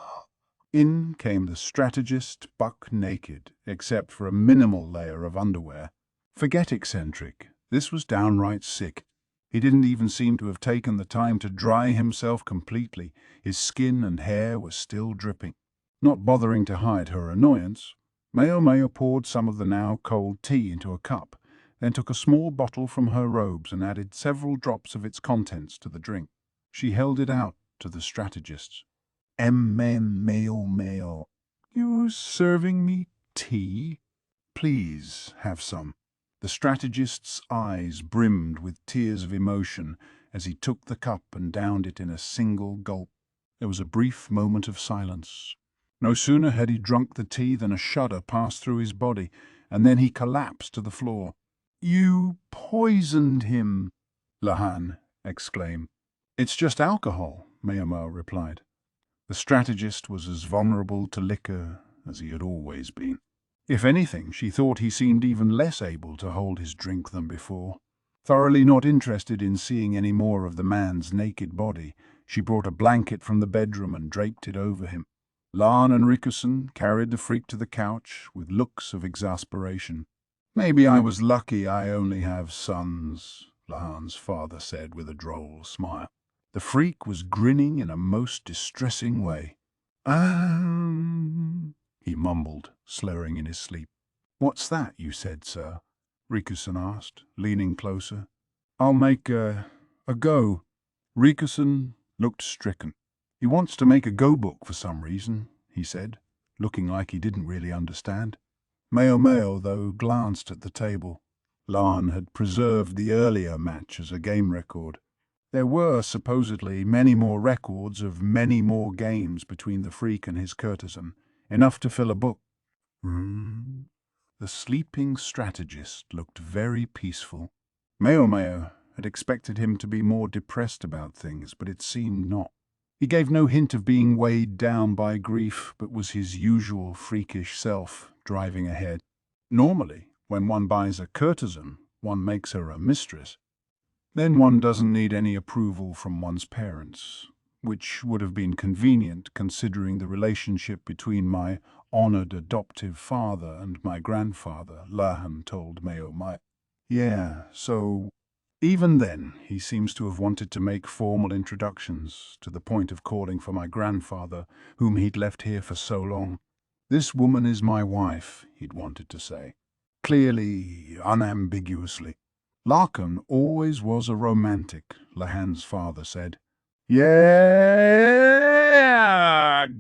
In came the strategist, buck naked, except for a minimal layer of underwear. Forget eccentric. This was downright sick. He didn't even seem to have taken the time to dry himself completely. His skin and hair were still dripping. Not bothering to hide her annoyance, Maomao poured some of the now cold tea into a cup, then took a small bottle from her robes and added several drops of its contents to the drink. She held it out to the strategists. Maomao, you're serving me tea? Please have some. The strategist's eyes brimmed with tears of emotion as he took the cup and downed it in a single gulp. There was a brief moment of silence. No sooner had he drunk the tea than a shudder passed through his body, and then he collapsed to the floor. You poisoned him, Lahan exclaimed. It's just alcohol, Maomao replied. The strategist was as vulnerable to liquor as he had always been. If anything, she thought he seemed even less able to hold his drink than before. Thoroughly not interested in seeing any more of the man's naked body, she brought a blanket from the bedroom and draped it over him. Lan and Rikusen carried the freak to the couch with looks of exasperation. "Maybe I was lucky I only have sons," Lahan's father said with a droll smile. The freak was grinning in a most distressing way. He mumbled, slurring in his sleep. "What's that you said, sir?" Rikusen asked, leaning closer. "I'll make a go." Rikusen looked stricken. "He wants to make a go book for some reason," he said, looking like he didn't really understand. Maomao, though, glanced at the table. Lan had preserved the earlier match as a game record. There were supposedly many more records of many more games between the freak and his courtesan, enough to fill a book. The sleeping strategist looked very peaceful. Maomao had expected him to be more depressed about things, but it seemed not. He gave no hint of being weighed down by grief, but was his usual freakish self, driving ahead. Normally, when one buys a courtesan, one makes her a mistress. Then one doesn't need any approval from one's parents, which would have been convenient considering the relationship between my honored adoptive father and my grandfather, Lahan told Maomao. Yeah, so even then he seems to have wanted to make formal introductions, to the point of calling for my grandfather, whom he'd left here for so long. "This woman is my wife," he'd wanted to say. Clearly, unambiguously. Larkin always was a romantic, Lahan's father said. "Yeah,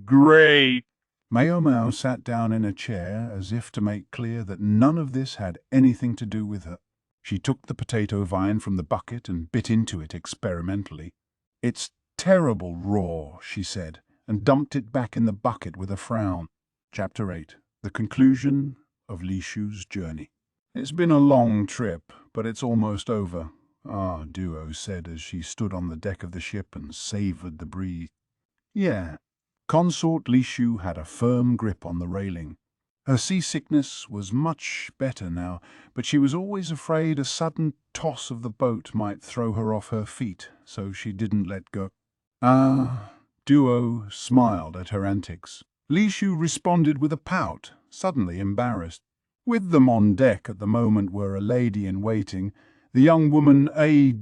great." Maomao sat down in a chair as if to make clear that none of this had anything to do with her. She took the potato vine from the bucket and bit into it experimentally. "It's terrible raw," she said, and dumped it back in the bucket with a frown. Chapter 8. The conclusion of Lishu's journey. "It's been a long trip, but it's almost over," Duo said as she stood on the deck of the ship and savored the breeze. "Yeah." Consort Lishu had a firm grip on the railing. Her seasickness was much better now, but she was always afraid a sudden toss of the boat might throw her off her feet, so she didn't let go. Duo smiled at her antics. Lishu responded with a pout, suddenly embarrassed. With them on deck at the moment were a lady-in-waiting, the young woman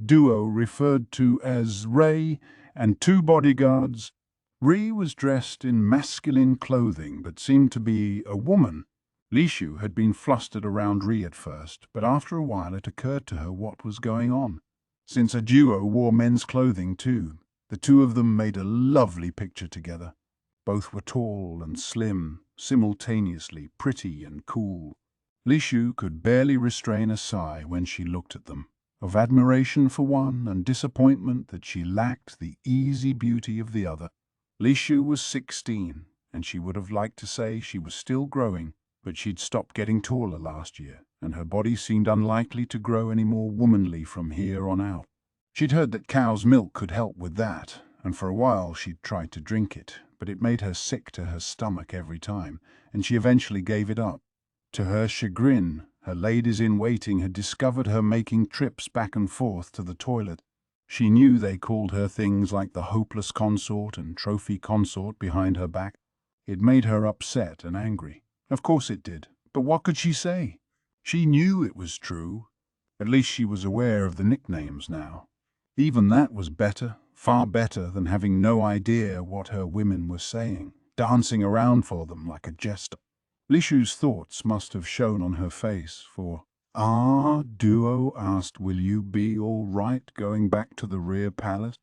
Duo referred to as Ray, and 2 bodyguards. Ray was dressed in masculine clothing, but seemed to be a woman. Lishu had been flustered around Ray at first, but after a while it occurred to her what was going on. Since a duo wore men's clothing too, the two of them made a lovely picture together. Both were tall and slim, simultaneously pretty and cool. Lishu could barely restrain a sigh when she looked at them, of admiration for one and disappointment that she lacked the easy beauty of the other. Lishu was 16, and she would have liked to say she was still growing, but she'd stopped getting taller last year, and her body seemed unlikely to grow any more womanly from here on out. She'd heard that cow's milk could help with that, and for a while she'd tried to drink it, but it made her sick to her stomach every time, and she eventually gave it up. To her chagrin, her ladies-in-waiting had discovered her making trips back and forth to the toilet. She knew they called her things like the hopeless consort and trophy consort behind her back. It made her upset and angry. Of course it did, but what could she say? She knew it was true. At least she was aware of the nicknames now. Even that was better, far better than having no idea what her women were saying, dancing around for them like a jester. Lishu's thoughts must have shown on her face, for Duo asked, "Will you be all right going back to the rear palace?"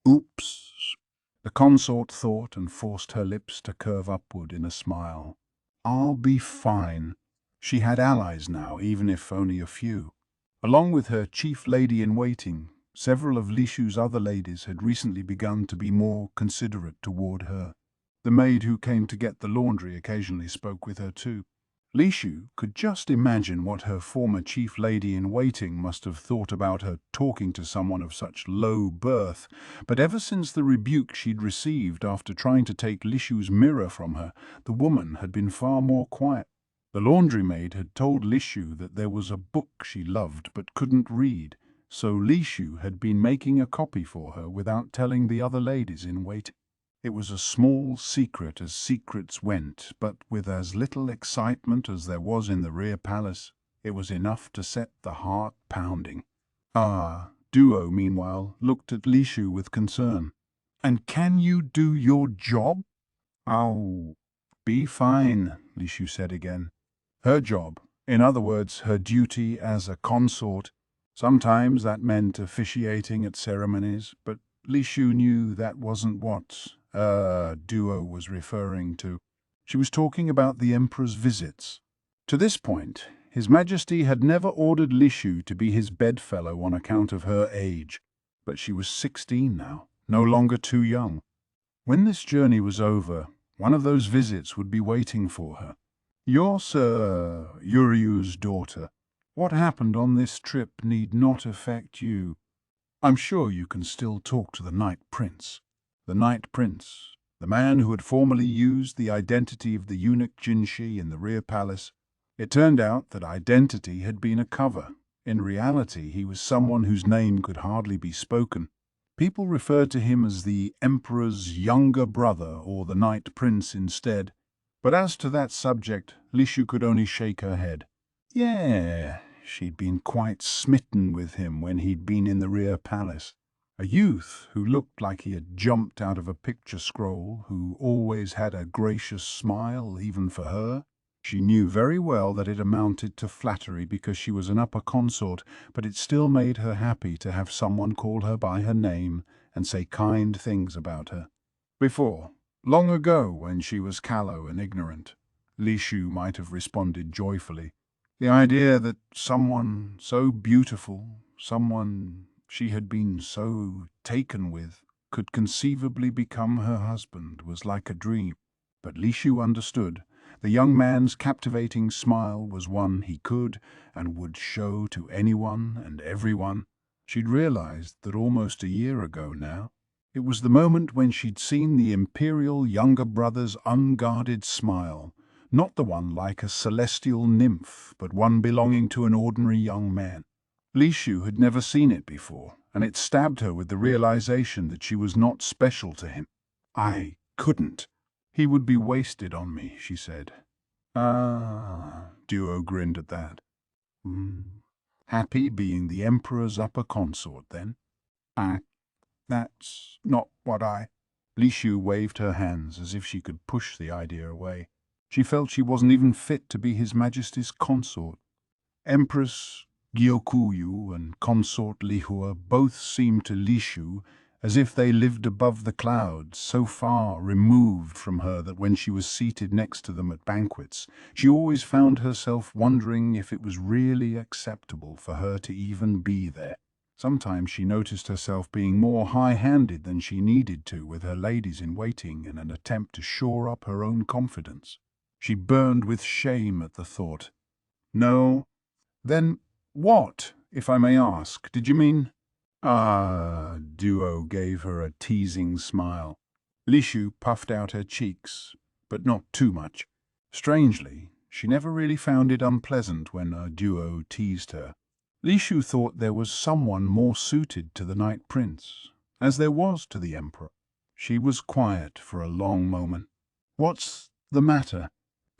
Oops. The consort thought and forced her lips to curve upward in a smile. "I'll be fine." She had allies now, even if only a few. Along with her chief lady-in-waiting, several of Lishu's other ladies had recently begun to be more considerate toward her. The maid who came to get the laundry occasionally spoke with her too. Lishu could just imagine what her former chief lady-in-waiting must have thought about her talking to someone of such low birth, but ever since the rebuke she'd received after trying to take Lishu's mirror from her, the woman had been far more quiet. The laundry-maid had told Lishu that there was a book she loved but couldn't read, so Lishu had been making a copy for her without telling the other ladies in waiting. It was a small secret as secrets went, but with as little excitement as there was in the rear palace, it was enough to set the heart pounding. Duo, meanwhile, looked at Lishu with concern. "And can you do your job?" "I'll be fine," Lishu said again. Her job, in other words, her duty as a consort. Sometimes that meant officiating at ceremonies, but Lishu knew that wasn't what Duo was referring to. She was talking about the Emperor's visits. To this point, His Majesty had never ordered Lishu to be his bedfellow on account of her age, but she was 16 now, no longer too young. When this journey was over, one of those visits would be waiting for her. "You're Sir Yuryu's daughter. What happened on this trip need not affect you. I'm sure you can still talk to the Night Prince." The Night Prince, the man who had formerly used the identity of the eunuch Jinshi in the rear palace. It turned out that identity had been a cover. In reality, he was someone whose name could hardly be spoken. People referred to him as the Emperor's younger brother or the Night Prince instead. But as to that subject, Lishu could only shake her head. Yeah, she'd been quite smitten with him when he'd been in the rear palace. A youth who looked like he had jumped out of a picture scroll, who always had a gracious smile even for her. She knew very well that it amounted to flattery because she was an upper consort, but it still made her happy to have someone call her by her name and say kind things about her. Before, long ago, when she was callow and ignorant, Lishu might have responded joyfully. The idea that someone so beautiful, someone she had been so taken with, could conceivably become her husband was like a dream. But Lishu understood. The young man's captivating smile was one he could and would show to anyone and everyone. She'd realized that almost a year ago now. It was the moment when she'd seen the Imperial younger brother's unguarded smile, not the one like a celestial nymph, but one belonging to an ordinary young man. Lishu had never seen it before, and it stabbed her with the realization that she was not special to him. "I couldn't. He would be wasted on me," she said. Duo grinned at that. Happy being the Emperor's upper consort, then? That's not what I... Lishu waved her hands as if she could push the idea away. She felt she wasn't even fit to be His Majesty's consort. Empress Gyokuyu and Consort Lihua both seemed to Lishu as if they lived above the clouds, so far removed from her that when she was seated next to them at banquets, she always found herself wondering if it was really acceptable for her to even be there. Sometimes she noticed herself being more high-handed than she needed to with her ladies-in-waiting in an attempt to shore up her own confidence. She burned with shame at the thought. "No? Then what, if I may ask, did you mean?" Duo gave her a teasing smile. Lishu puffed out her cheeks, but not too much. Strangely, she never really found it unpleasant when Duo teased her. Lishu thought there was someone more suited to the Night Prince, as there was to the Emperor. She was quiet for a long moment. "What's the matter?"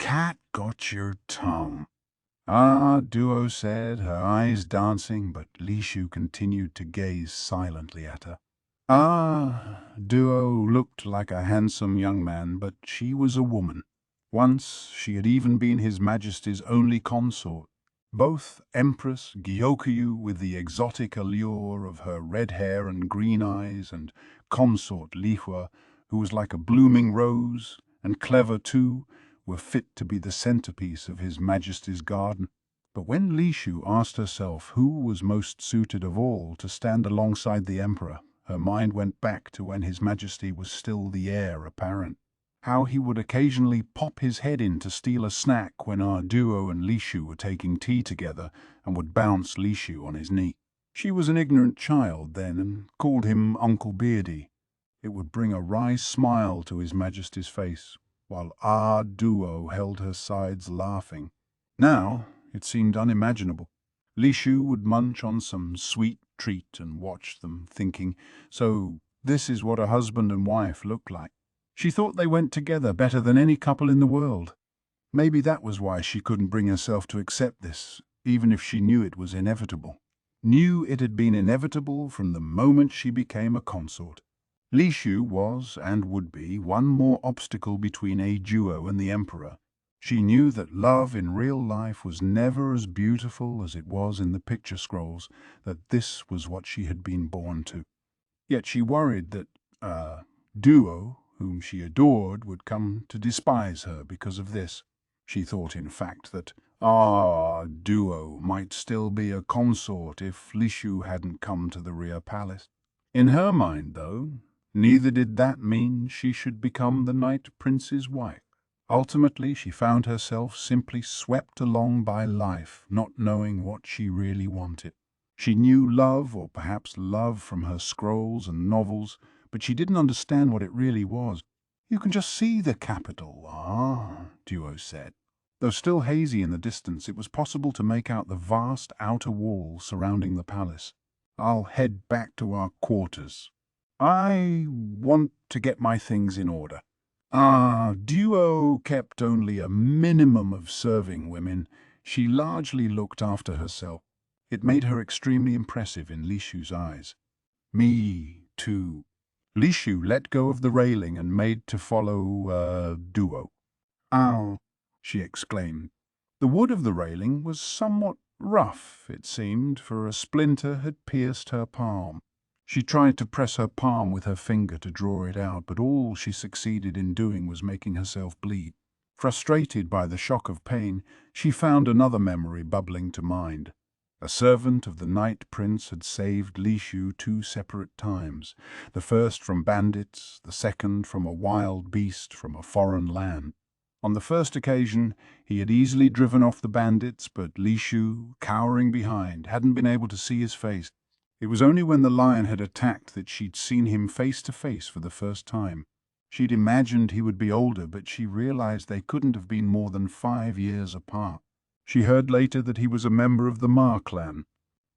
"Cat got your tongue." Duo said, her eyes dancing, but Lishu continued to gaze silently at her. Duo looked like a handsome young man, but she was a woman. Once she had even been His Majesty's only consort. Both Empress Gyokuyu, with the exotic allure of her red hair and green eyes, and Consort Lihua, who was like a blooming rose, and clever too, were fit to be the centerpiece of His Majesty's garden. But when Lishu asked herself who was most suited of all to stand alongside the Emperor, her mind went back to when His Majesty was still the heir apparent. How he would occasionally pop his head in to steal a snack when Duo and Lishu were taking tea together, and would bounce Lishu on his knee. She was an ignorant child then, and called him Uncle Beardy. It would bring a wry smile to His Majesty's face, while Duo held her sides laughing. Now it seemed unimaginable. Lishu would munch on some sweet treat and watch them, thinking, so this is what a husband and wife look like. She thought they went together better than any couple in the world. Maybe that was why she couldn't bring herself to accept this, even if she knew it was inevitable. Knew it had been inevitable from the moment she became a consort. Lishu was, and would be, one more obstacle between a duo and the emperor. She knew that love in real life was never as beautiful as it was in the picture scrolls, that this was what she had been born to. Yet she worried that duo, whom she adored, would come to despise her because of this. She thought, in fact, that duo might still be a consort if Lishu hadn't come to the rear palace. In her mind, though, neither did that mean she should become the Night Prince's wife. Ultimately, she found herself simply swept along by life, not knowing what she really wanted. She knew love, or perhaps love from her scrolls and novels, but she didn't understand what it really was. "You can just see the capital," Duo said. Though still hazy in the distance, it was possible to make out the vast outer wall surrounding the palace. "I'll head back to our quarters. I want to get my things in order." Duo kept only a minimum of serving women. She largely looked after herself. It made her extremely impressive in Lishu's eyes. "Me, too." Lishu let go of the railing and made to follow Duo. "Ow!" she exclaimed. The wood of the railing was somewhat rough, it seemed, for a splinter had pierced her palm. She tried to press her palm with her finger to draw it out, but all she succeeded in doing was making herself bleed. Frustrated by the shock of pain, she found another memory bubbling to mind. A servant of the Night Prince had saved Lishu 2 separate times, the first from bandits, the second from a wild beast from a foreign land. On the first occasion, he had easily driven off the bandits, but Lishu, cowering behind, hadn't been able to see his face. It was only when the lion had attacked that she'd seen him face to face for the first time. She'd imagined he would be older, but she realized they couldn't have been more than 5 years apart. She heard later that he was a member of the Ma clan.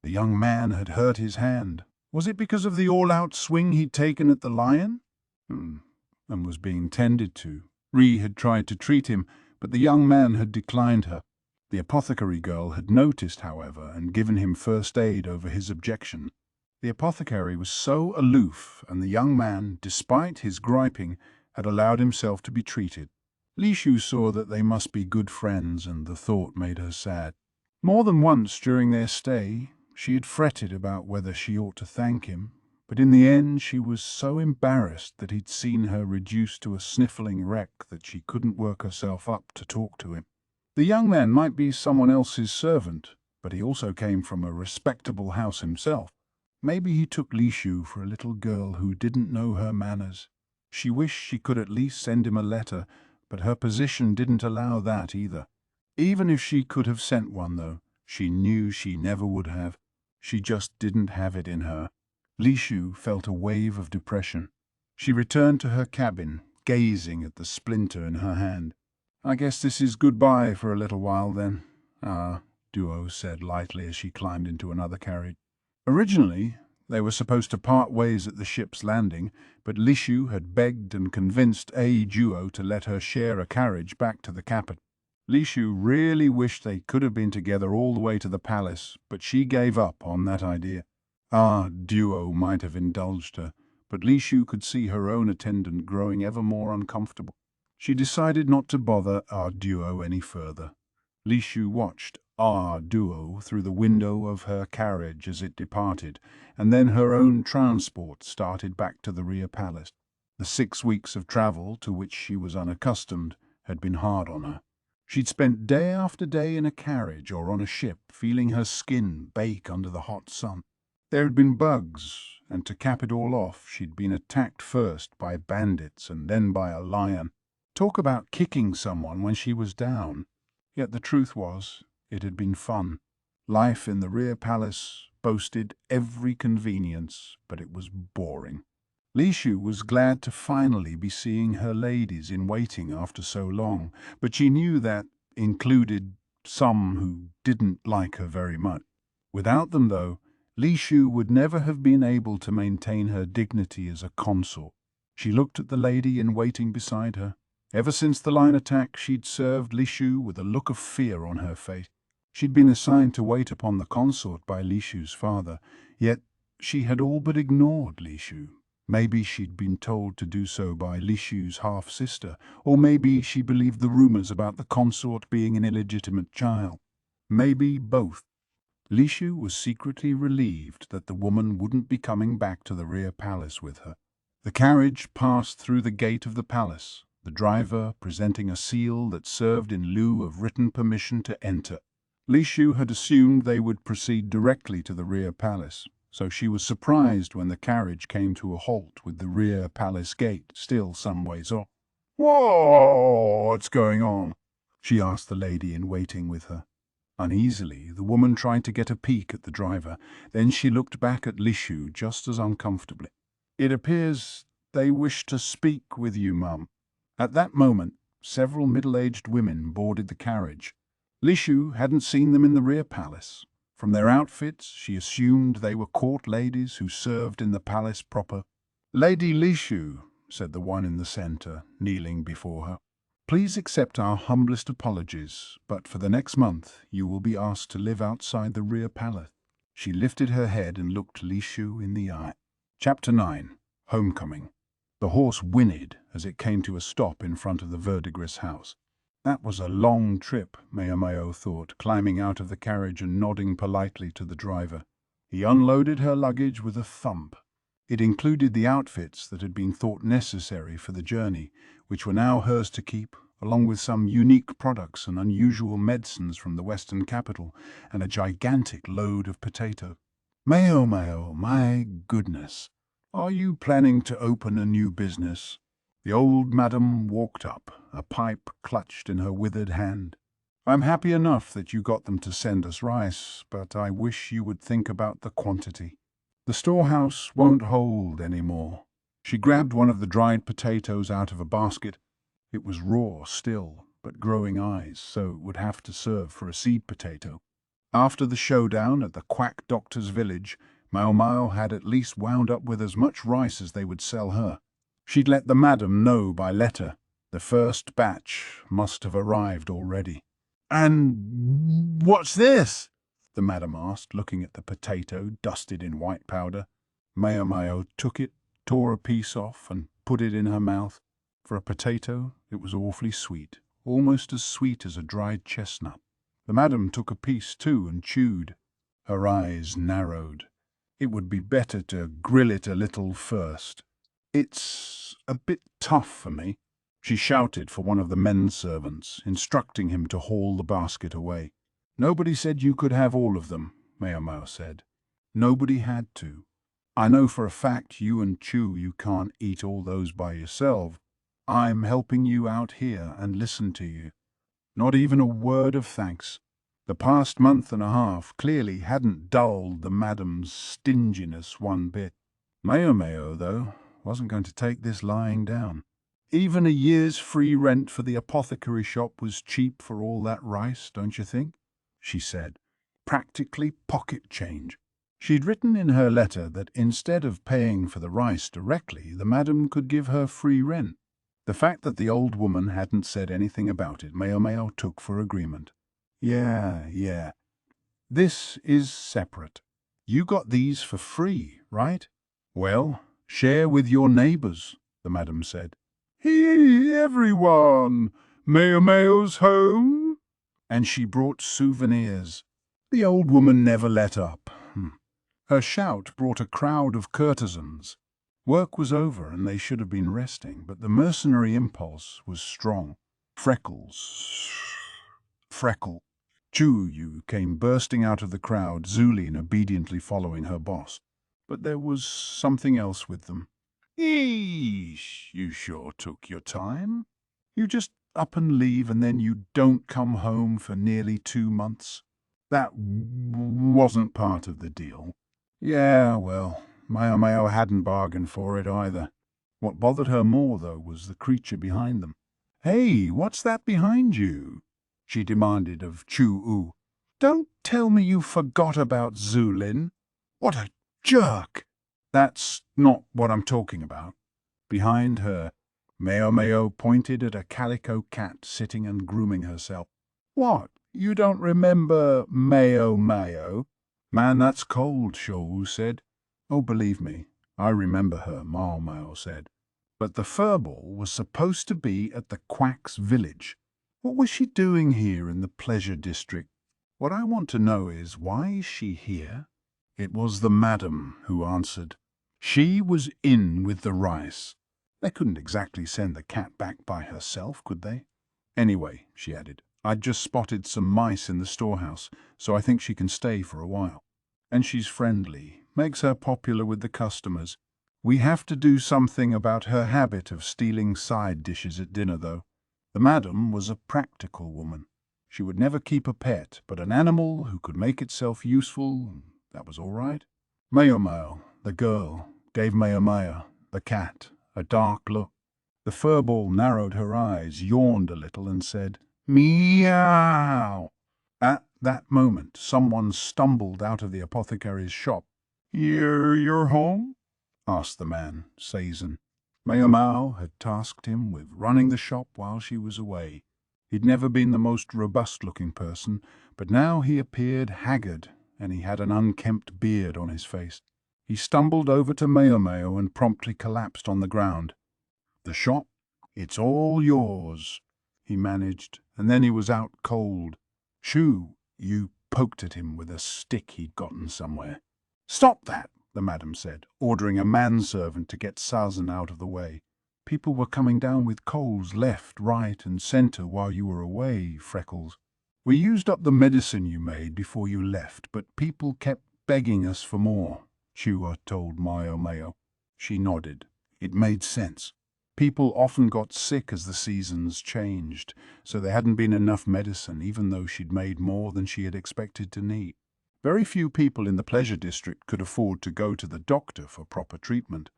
The young man had hurt his hand. Was it because of the all-out swing he'd taken at the lion? And was being tended to. Ree had tried to treat him, but the young man had declined her. The apothecary girl had noticed, however, and given him first aid over his objection. The apothecary was so aloof, and the young man, despite his griping, had allowed himself to be treated. Lishu saw that they must be good friends, and the thought made her sad. More than once during their stay, she had fretted about whether she ought to thank him, but in the end she was so embarrassed that he'd seen her reduced to a sniffling wreck that she couldn't work herself up to talk to him. The young man might be someone else's servant, but he also came from a respectable house himself. Maybe he took Lishu for a little girl who didn't know her manners. She wished she could at least send him a letter, but her position didn't allow that either. Even if she could have sent one, though, she knew she never would have. She just didn't have it in her. Lishu felt a wave of depression. She returned to her cabin, gazing at the splinter in her hand. "I guess this is goodbye for a little while, then," Duo said lightly as she climbed into another carriage. Originally, they were supposed to part ways at the ship's landing, but Lishu had begged and convinced Duo to let her share a carriage back to the capital. Lishu really wished they could have been together all the way to the palace, but she gave up on that idea. Duo might have indulged her, but Lishu could see her own attendant growing ever more uncomfortable. She decided not to bother Duo any further. Lishu watched Duo through the window of her carriage as it departed, and then her own transport started back to the rear palace. The 6 weeks of travel, to which she was unaccustomed, had been hard on her. She'd spent day after day in a carriage or on a ship, feeling her skin bake under the hot sun. There had been bugs, and to cap it all off, she'd been attacked first by bandits and then by a lion. Talk about kicking someone when she was down. Yet the truth was, it had been fun. Life in the rear palace boasted every convenience, but it was boring. Lishu was glad to finally be seeing her ladies in waiting after so long, but she knew that included some who didn't like her very much. Without them, though, Lishu would never have been able to maintain her dignity as a consort. She looked at the lady in waiting beside her. Ever since the line attack, she'd served Lishu with a look of fear on her face. She'd been assigned to wait upon the consort by Lishu's father, yet she had all but ignored Lishu. Maybe she'd been told to do so by Lishu's half-sister, or maybe she believed the rumors about the consort being an illegitimate child. Maybe both. Lishu was secretly relieved that the woman wouldn't be coming back to the rear palace with her. The carriage passed through the gate of the palace, the driver presenting a seal that served in lieu of written permission to enter. Lishu had assumed they would proceed directly to the rear palace, so she was surprised when the carriage came to a halt with the rear palace gate still some ways off. "What's going on?" she asked the lady in waiting with her. Uneasily, the woman tried to get a peek at the driver. Then she looked back at Lishu just as uncomfortably. "It appears they wish to speak with you, Mum." At that moment, several middle-aged women boarded the carriage. Lishu hadn't seen them in the rear palace. From their outfits, she assumed they were court ladies who served in the palace proper. "Lady Lishu," said the one in the center, kneeling before her, "please accept our humblest apologies, but for the next month you will be asked to live outside the rear palace." She lifted her head and looked Lishu in the eye. Chapter 9. Homecoming. The horse whinnied as it came to a stop in front of the verdigris house. That was a long trip, Maomao thought, climbing out of the carriage and nodding politely to the driver. He unloaded her luggage with a thump. It included the outfits that had been thought necessary for the journey, which were now hers to keep, along with some unique products and unusual medicines from the western capital, and a gigantic load of potato. "Maomao, my goodness, are you planning to open a new business?" The old madam walked up, a pipe clutched in her withered hand. "I'm happy enough that you got them to send us rice, but I wish you would think about the quantity. The storehouse won't hold any more." She grabbed one of the dried potatoes out of a basket. It was raw still, but growing eyes, so it would have to serve for a seed potato. After the showdown at the quack doctor's village, Maomao had at least wound up with as much rice as they would sell her. She'd let the madam know by letter. The first batch must have arrived already. "And what's this?" the madam asked, looking at the potato dusted in white powder. Maomao took it, tore a piece off, and put it in her mouth. For a potato, it was awfully sweet, almost as sweet as a dried chestnut. The madam took a piece too and chewed. Her eyes narrowed. It would be better to grill it a little first. "It's a bit tough for me," she shouted for one of the men servants, instructing him to haul the basket away. "Nobody said you could have all of them," Maomao said. "Nobody had to. I know for a fact you can't eat all those by yourself. I'm helping you out here and listen to you." Not even a word of thanks. The past month and a half clearly hadn't dulled the madam's stinginess one bit. Maomao, though, wasn't going to take this lying down. "Even a year's free rent for the apothecary shop was cheap for all that rice, don't you think?" she said. "Practically pocket change." She'd written in her letter that instead of paying for the rice directly, the madam could give her free rent. The fact that the old woman hadn't said anything about it, Maomao took for agreement. Yeah. This is separate. You got these for free, right? Well, share with your neighbors, the madam said. "Hey, everyone! Maomao's home!" And she brought souvenirs. The old woman never let up. Her shout brought a crowd of courtesans. Work was over and they should have been resting, but the mercenary impulse was strong. Freckle. Chu-Yu came bursting out of the crowd, Zulin obediently following her boss. But there was something else with them. "Eesh, you sure took your time. You just up and leave and then you don't come home for nearly 2 months. That wasn't part of the deal." Yeah, well, Maomao hadn't bargained for it either. What bothered her more, though, was the creature behind them. "Hey, what's that behind you?" she demanded of Chu-U. "Don't tell me you forgot about Zulin. What a jerk!" "That's not what I'm talking about." Behind her, Maomao pointed at a calico cat sitting and grooming herself. "What, you don't remember Maomao?" "Man, that's cold," Shou said. "Oh, believe me, I remember her," Maomao said. "But the furball was supposed to be at the Quack's village. What was she doing here in the pleasure district? What I want to know is, why is she here?" It was the madam who answered. She was in with the rice. They couldn't exactly send the cat back by herself, could they? "Anyway," she added, "I'd just spotted some mice in the storehouse, so I think she can stay for a while. And she's friendly, makes her popular with the customers. We have to do something about her habit of stealing side dishes at dinner, though." The madam was a practical woman. She would never keep a pet, but an animal who could make itself useful, that was all right. Maomao, the girl, gave Maomao, the cat, a dark look. The furball narrowed her eyes, yawned a little, and said, "Meow." At that moment, someone stumbled out of the apothecary's shop. You're home?" asked the man, Sazen. Maomao had tasked him with running the shop while she was away. He'd never been the most robust-looking person, but now he appeared haggard, and he had an unkempt beard on his face. He stumbled over to Maomao and promptly collapsed on the ground. "The shop? It's all yours," he managed, and then he was out cold. "Shoo," you poked at him with a stick he'd gotten somewhere. "Stop that," the madam said, ordering a manservant to get Sazen out of the way. "People were coming down with coals left, right, and centre while you were away, Freckles. We used up the medicine you made before you left, but people kept begging us for more," Chua told Maomao. She nodded. It made sense. People often got sick as the seasons changed, so there hadn't been enough medicine, even though she'd made more than she had expected to need. Very few people in the pleasure district could afford to go to the doctor for proper treatment.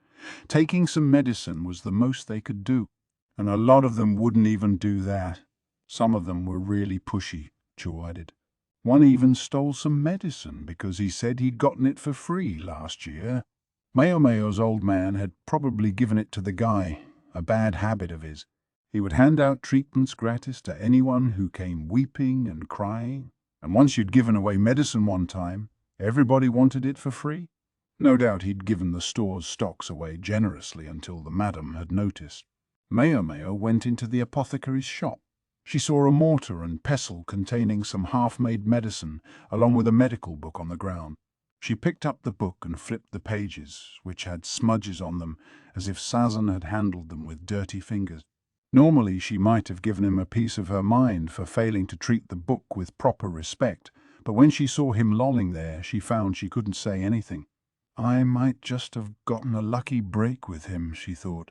Taking some medicine was the most they could do, and a lot of them wouldn't even do that. Some of them were really pushy, Chua added. One even stole some medicine because he said he'd gotten it for free last year. Maomao's old man had probably given it to the guy, a bad habit of his. He would hand out treatments gratis to anyone who came weeping and crying, and once you'd given away medicine one time, everybody wanted it for free. No doubt he'd given the store's stocks away generously until the madam had noticed. Maomao went into the apothecary's shop. She saw a mortar and pestle containing some half-made medicine, along with a medical book on the ground. She picked up the book and flipped the pages, which had smudges on them, as if Sazen had handled them with dirty fingers. Normally she might have given him a piece of her mind for failing to treat the book with proper respect, but when she saw him lolling there, she found she couldn't say anything. I might just have gotten a lucky break with him, she thought.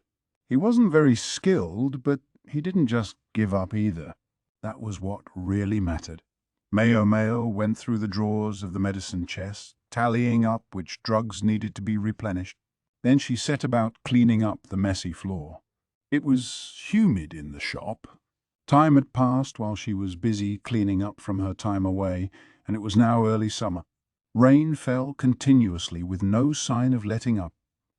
He wasn't very skilled, but he didn't just give up either. That was what really mattered. Maomao went through the drawers of the medicine chest, tallying up which drugs needed to be replenished. Then she set about cleaning up the messy floor. It was humid in the shop. Time had passed while she was busy cleaning up from her time away, and it was now early summer. Rain fell continuously with no sign of letting up.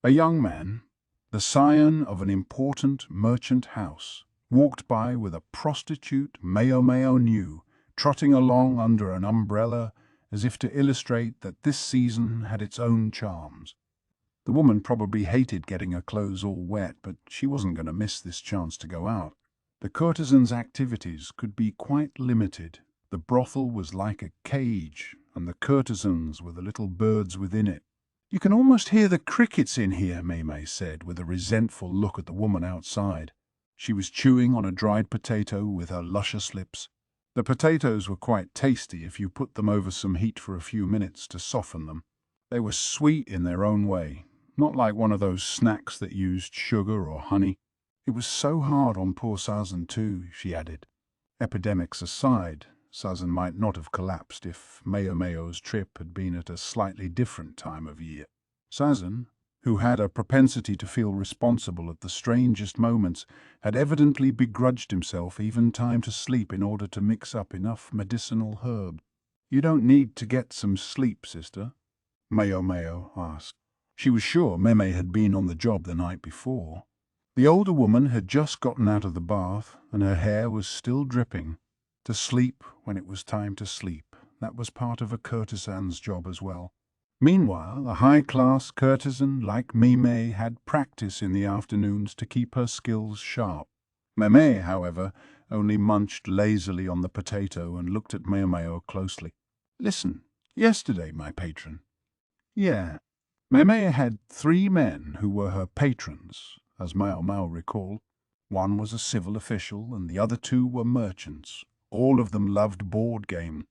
A young man, the scion of an important merchant house, walked by with a prostitute Maomao knew, trotting along under an umbrella as if to illustrate that this season had its own charms. The woman probably hated getting her clothes all wet, but she wasn't going to miss this chance to go out. The courtesan's activities could be quite limited. The brothel was like a cage, and the courtesans were the little birds within it. "You can almost hear the crickets in here," Maymay said, with a resentful look at the woman outside. She was chewing on a dried potato with her luscious lips. The potatoes were quite tasty if you put them over some heat for a few minutes to soften them. They were sweet in their own way, not like one of those snacks that used sugar or honey. It was so hard on poor Sazen too, she added. Epidemics aside, Sazen might not have collapsed if Maomao's trip had been at a slightly different time of year. Sazen, who had a propensity to feel responsible at the strangest moments, had evidently begrudged himself even time to sleep in order to mix up enough medicinal herb. "You don't need to get some sleep, sister?" Maomao asked. She was sure Meme had been on the job the night before. The older woman had just gotten out of the bath, and her hair was still dripping. To sleep when it was time to sleep, that was part of a courtesan's job as well. Meanwhile, a high-class courtesan like Meme had practice in the afternoons to keep her skills sharp. Meme, however, only munched lazily on the potato and looked at Maomao closely. "Listen, yesterday, my patron." "Yeah." Meme had 3 men who were her patrons, as Maomao recalled. One was a civil official, and the other 2 were merchants. All of them loved board game.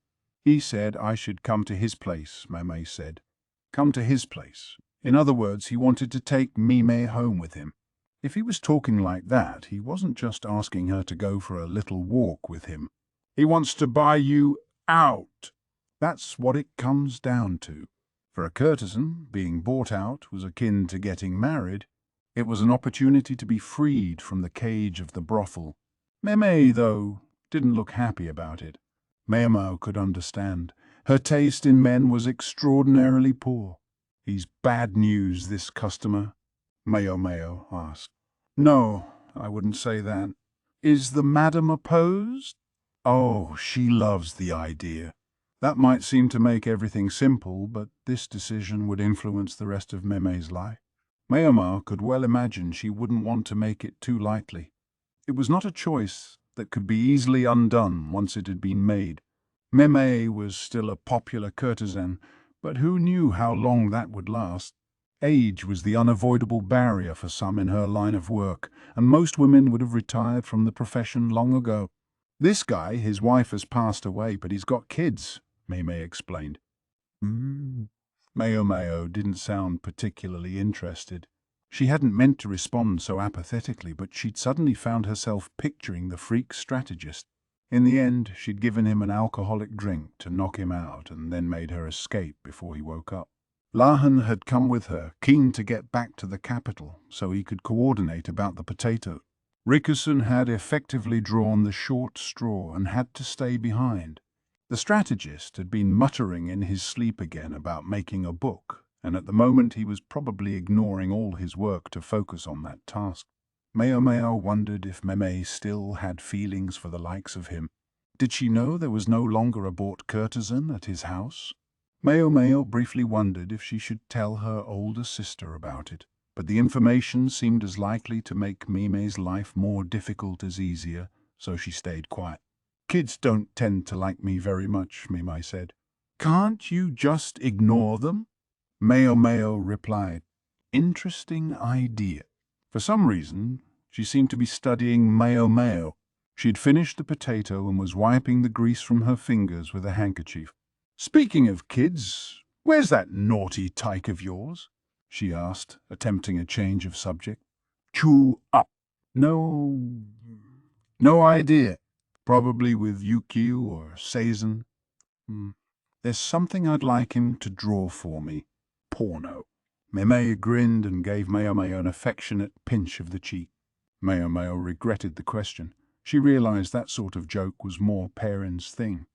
"He said I should come to his place," Meme said. Come to his place. In other words, he wanted to take Mime home with him. If he was talking like that, he wasn't just asking her to go for a little walk with him. He wants to buy you out. That's what it comes down to. For a courtesan, being bought out was akin to getting married. It was an opportunity to be freed from the cage of the brothel. Meme, though, didn't look happy about it. Maomao could understand. Her taste in men was extraordinarily poor. "He's bad news, this customer?" Maomao asked. "No, I wouldn't say that." "Is the madam opposed?" "Oh, she loves the idea." That might seem to make everything simple, but this decision would influence the rest of Meme's life. Maomao could well imagine she wouldn't want to make it too lightly. It was not a choice that could be easily undone once it had been made. Meme was still a popular courtesan, but who knew how long that would last? Age was the unavoidable barrier for some in her line of work, and most women would have retired from the profession long ago. "This guy, his wife has passed away, but he's got kids," Meme explained. Maomao didn't sound particularly interested. She hadn't meant to respond so apathetically, but she'd suddenly found herself picturing the freak strategist. In the end, she'd given him an alcoholic drink to knock him out and then made her escape before he woke up. Lahan had come with her, keen to get back to the capital so he could coordinate about the potato. Rikusen had effectively drawn the short straw and had to stay behind. The strategist had been muttering in his sleep again about making a book, and at the moment he was probably ignoring all his work to focus on that task. Maomao wondered if Meme still had feelings for the likes of him. Did she know there was no longer a bought courtesan at his house? Maomao briefly wondered if she should tell her older sister about it, but the information seemed as likely to make Mime's life more difficult as easier, so she stayed quiet. "Kids don't tend to like me very much," Mime said. "Can't you just ignore them?" Maomao replied. "Interesting idea." For some reason, she seemed to be studying Maomao. She'd finished the potato and was wiping the grease from her fingers with a handkerchief. "Speaking of kids, where's that naughty tyke of yours?" she asked, attempting a change of subject. "Chew up." No idea. Probably with Yukio or Seizen. There's something I'd like him to draw for me. Porno." Meme grinned and gave Maomao an affectionate pinch of the cheek. Maomao regretted the question. She realized that sort of joke was more Perrin's thing.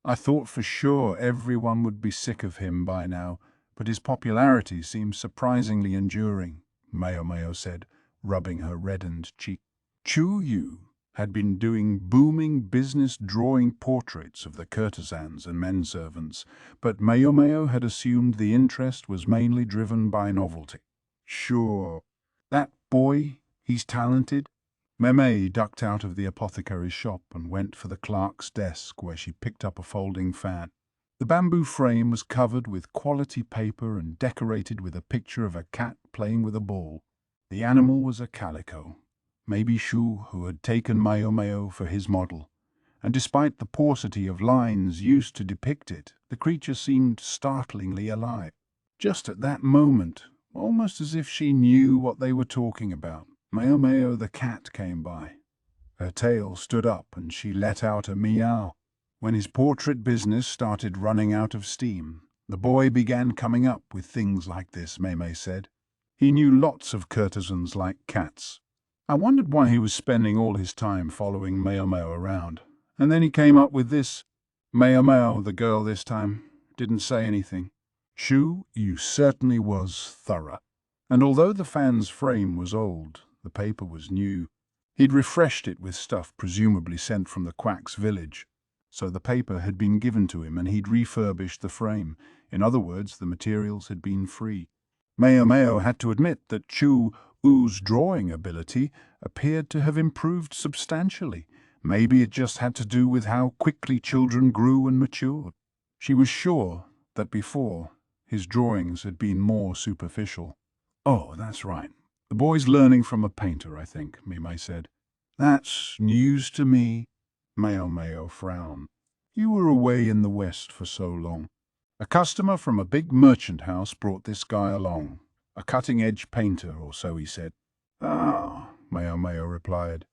"I thought for sure everyone would be sick of him by now, but his popularity seems surprisingly enduring," Maomao said, rubbing her reddened cheek. Chu Yu had been doing booming business drawing portraits of the courtesans and menservants, but Maomao had assumed the interest was mainly driven by novelty. "Sure. That boy, he's talented." Meme ducked out of the apothecary's shop and went for the clerk's desk, where she picked up a folding fan. The bamboo frame was covered with quality paper and decorated with a picture of a cat playing with a ball. The animal was a calico. Maybe Shu, who had taken Maomao for his model, and despite the paucity of lines used to depict it, the creature seemed startlingly alive. Just at that moment, almost as if she knew what they were talking about, Maomao the cat came by. Her tail stood up and she let out a meow. When his portrait business started running out of steam, the boy began coming up with things like this, Meme said. He knew lots of courtesans like cats. I wondered why he was spending all his time following Maomao around. And then he came up with this. Maomao, the girl this time, didn't say anything. Chu, you certainly was thorough. And although the fan's frame was old, the paper was new. He'd refreshed it with stuff presumably sent from the quack's village. So the paper had been given to him and he'd refurbished the frame. In other words, the materials had been free. Maomao had to admit that Chu U's drawing ability appeared to have improved substantially. Maybe it just had to do with how quickly children grew and matured. She was sure that before, his drawings had been more superficial. Oh, that's right. The boy's learning from a painter, I think, Mimei said. That's news to me. Maomao frowned. You were away in the West for so long. A customer from a big merchant house brought this guy along. A cutting-edge painter, or so he said. Ah, Maomao replied.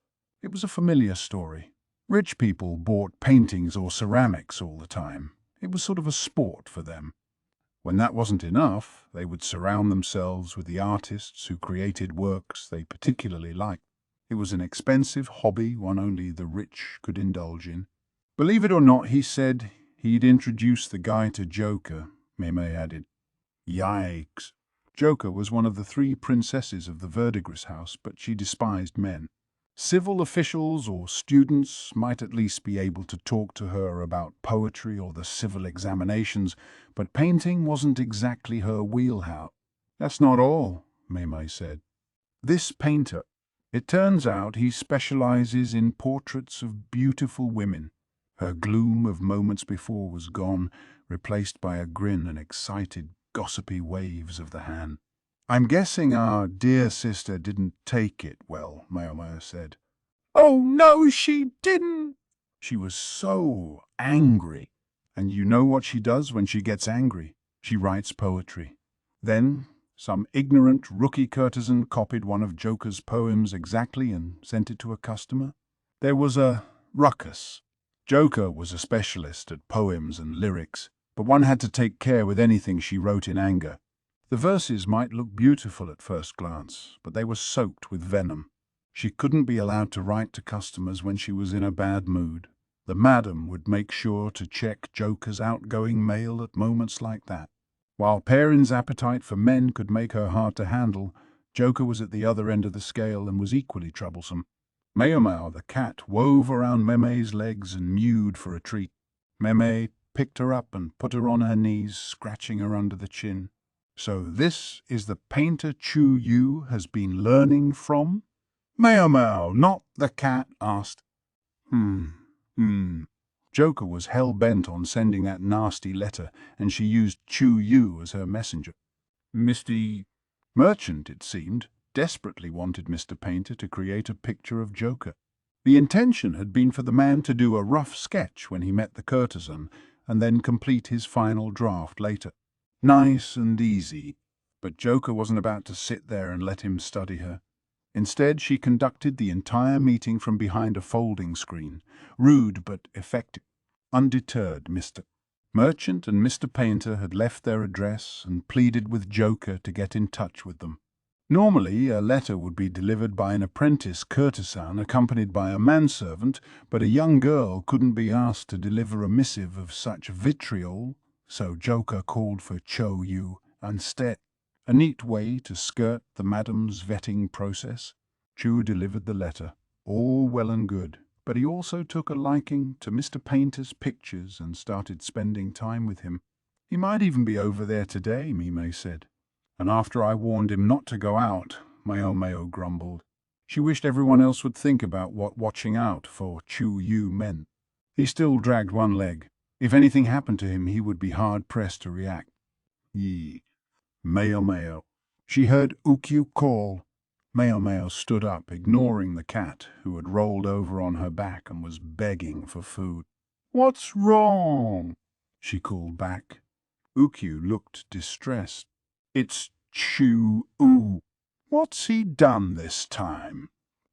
It was a familiar story. Rich people bought paintings or ceramics all the time. It was sort of a sport for them. When that wasn't enough, they would surround themselves with the artists who created works they particularly liked. It was an expensive hobby one only the rich could indulge in. Believe it or not, he said he'd introduced the guy to Joker, Mimei added. Yikes. Joker was one of the 3 princesses of the Verdigris house, but she despised men. Civil officials or students might at least be able to talk to her about poetry or the civil examinations, but painting wasn't exactly her wheelhouse. That's not all, Mimei said. This painter, it turns out he specializes in portraits of beautiful women. Her gloom of moments before was gone, replaced by a grin and excited, gossipy waves of the hand. I'm guessing our dear sister didn't take it well, Maomao said. Oh, no, she didn't. She was so angry. And you know what she does when she gets angry? She writes poetry. Then some ignorant rookie courtesan copied one of Joker's poems exactly and sent it to a customer. There was a ruckus. Joker was a specialist at poems and lyrics, but one had to take care with anything she wrote in anger. The verses might look beautiful at first glance, but they were soaked with venom. She couldn't be allowed to write to customers when she was in a bad mood. The madam would make sure to check Joker's outgoing mail at moments like that. While Perrin's appetite for men could make her hard to handle, Joker was at the other end of the scale and was equally troublesome. Maomao, the cat, wove around Memei's legs and mewed for a treat. Memei picked her up and put her on her knees, scratching her under the chin. So this is the painter Chu Yu has been learning from? Maomao, not the cat, asked. Joker was hell-bent on sending that nasty letter, and she used Chu Yu as her messenger. Mr. Merchant, it seemed, desperately wanted Mr. Painter to create a picture of Joker. The intention had been for the man to do a rough sketch when he met the courtesan, and then complete his final draft later. Nice and easy, but Joker wasn't about to sit there and let him study her. Instead, she conducted the entire meeting from behind a folding screen, rude but effective. Undeterred, Mr. Merchant and Mr. Painter had left their address and pleaded with Joker to get in touch with them. Normally, a letter would be delivered by an apprentice courtesan accompanied by a manservant, but a young girl couldn't be asked to deliver a missive of such vitriol, so Joker called for Cho Yu instead. A neat way to skirt the madam's vetting process. Chu delivered the letter. All well and good, but he also took a liking to Mr. Painter's pictures and started spending time with him. He might even be over there today, Mimei said. And after I warned him not to go out, Maomao grumbled. She wished everyone else would think about what watching out for Chu Yu meant. He still dragged one leg. If anything happened to him, he would be hard-pressed to react. Maomao. She heard Ukyu call. Maomao stood up, ignoring the cat, who had rolled over on her back and was begging for food. What's wrong? She called back. Ukyu looked distressed. It's Chu U. What's he done this time?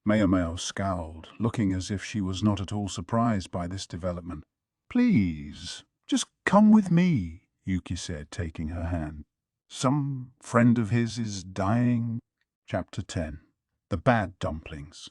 Maomao scowled, looking as if she was not at all surprised by this development. Please, just come with me, Yuki said, taking her hand. Some friend of his is dying. Chapter 10. The Bad Dumplings.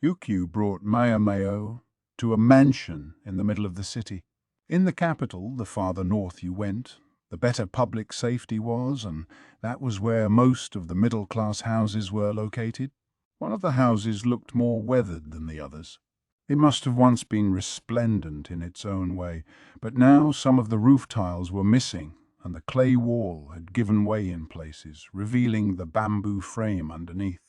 Ukyu brought Maomao to a mansion in the middle of the city. In the capital, the farther north you went, the better public safety was, and that was where most of the middle-class houses were located. One of the houses looked more weathered than the others. It must have once been resplendent in its own way, but now some of the roof tiles were missing, and the clay wall had given way in places, revealing the bamboo frame underneath.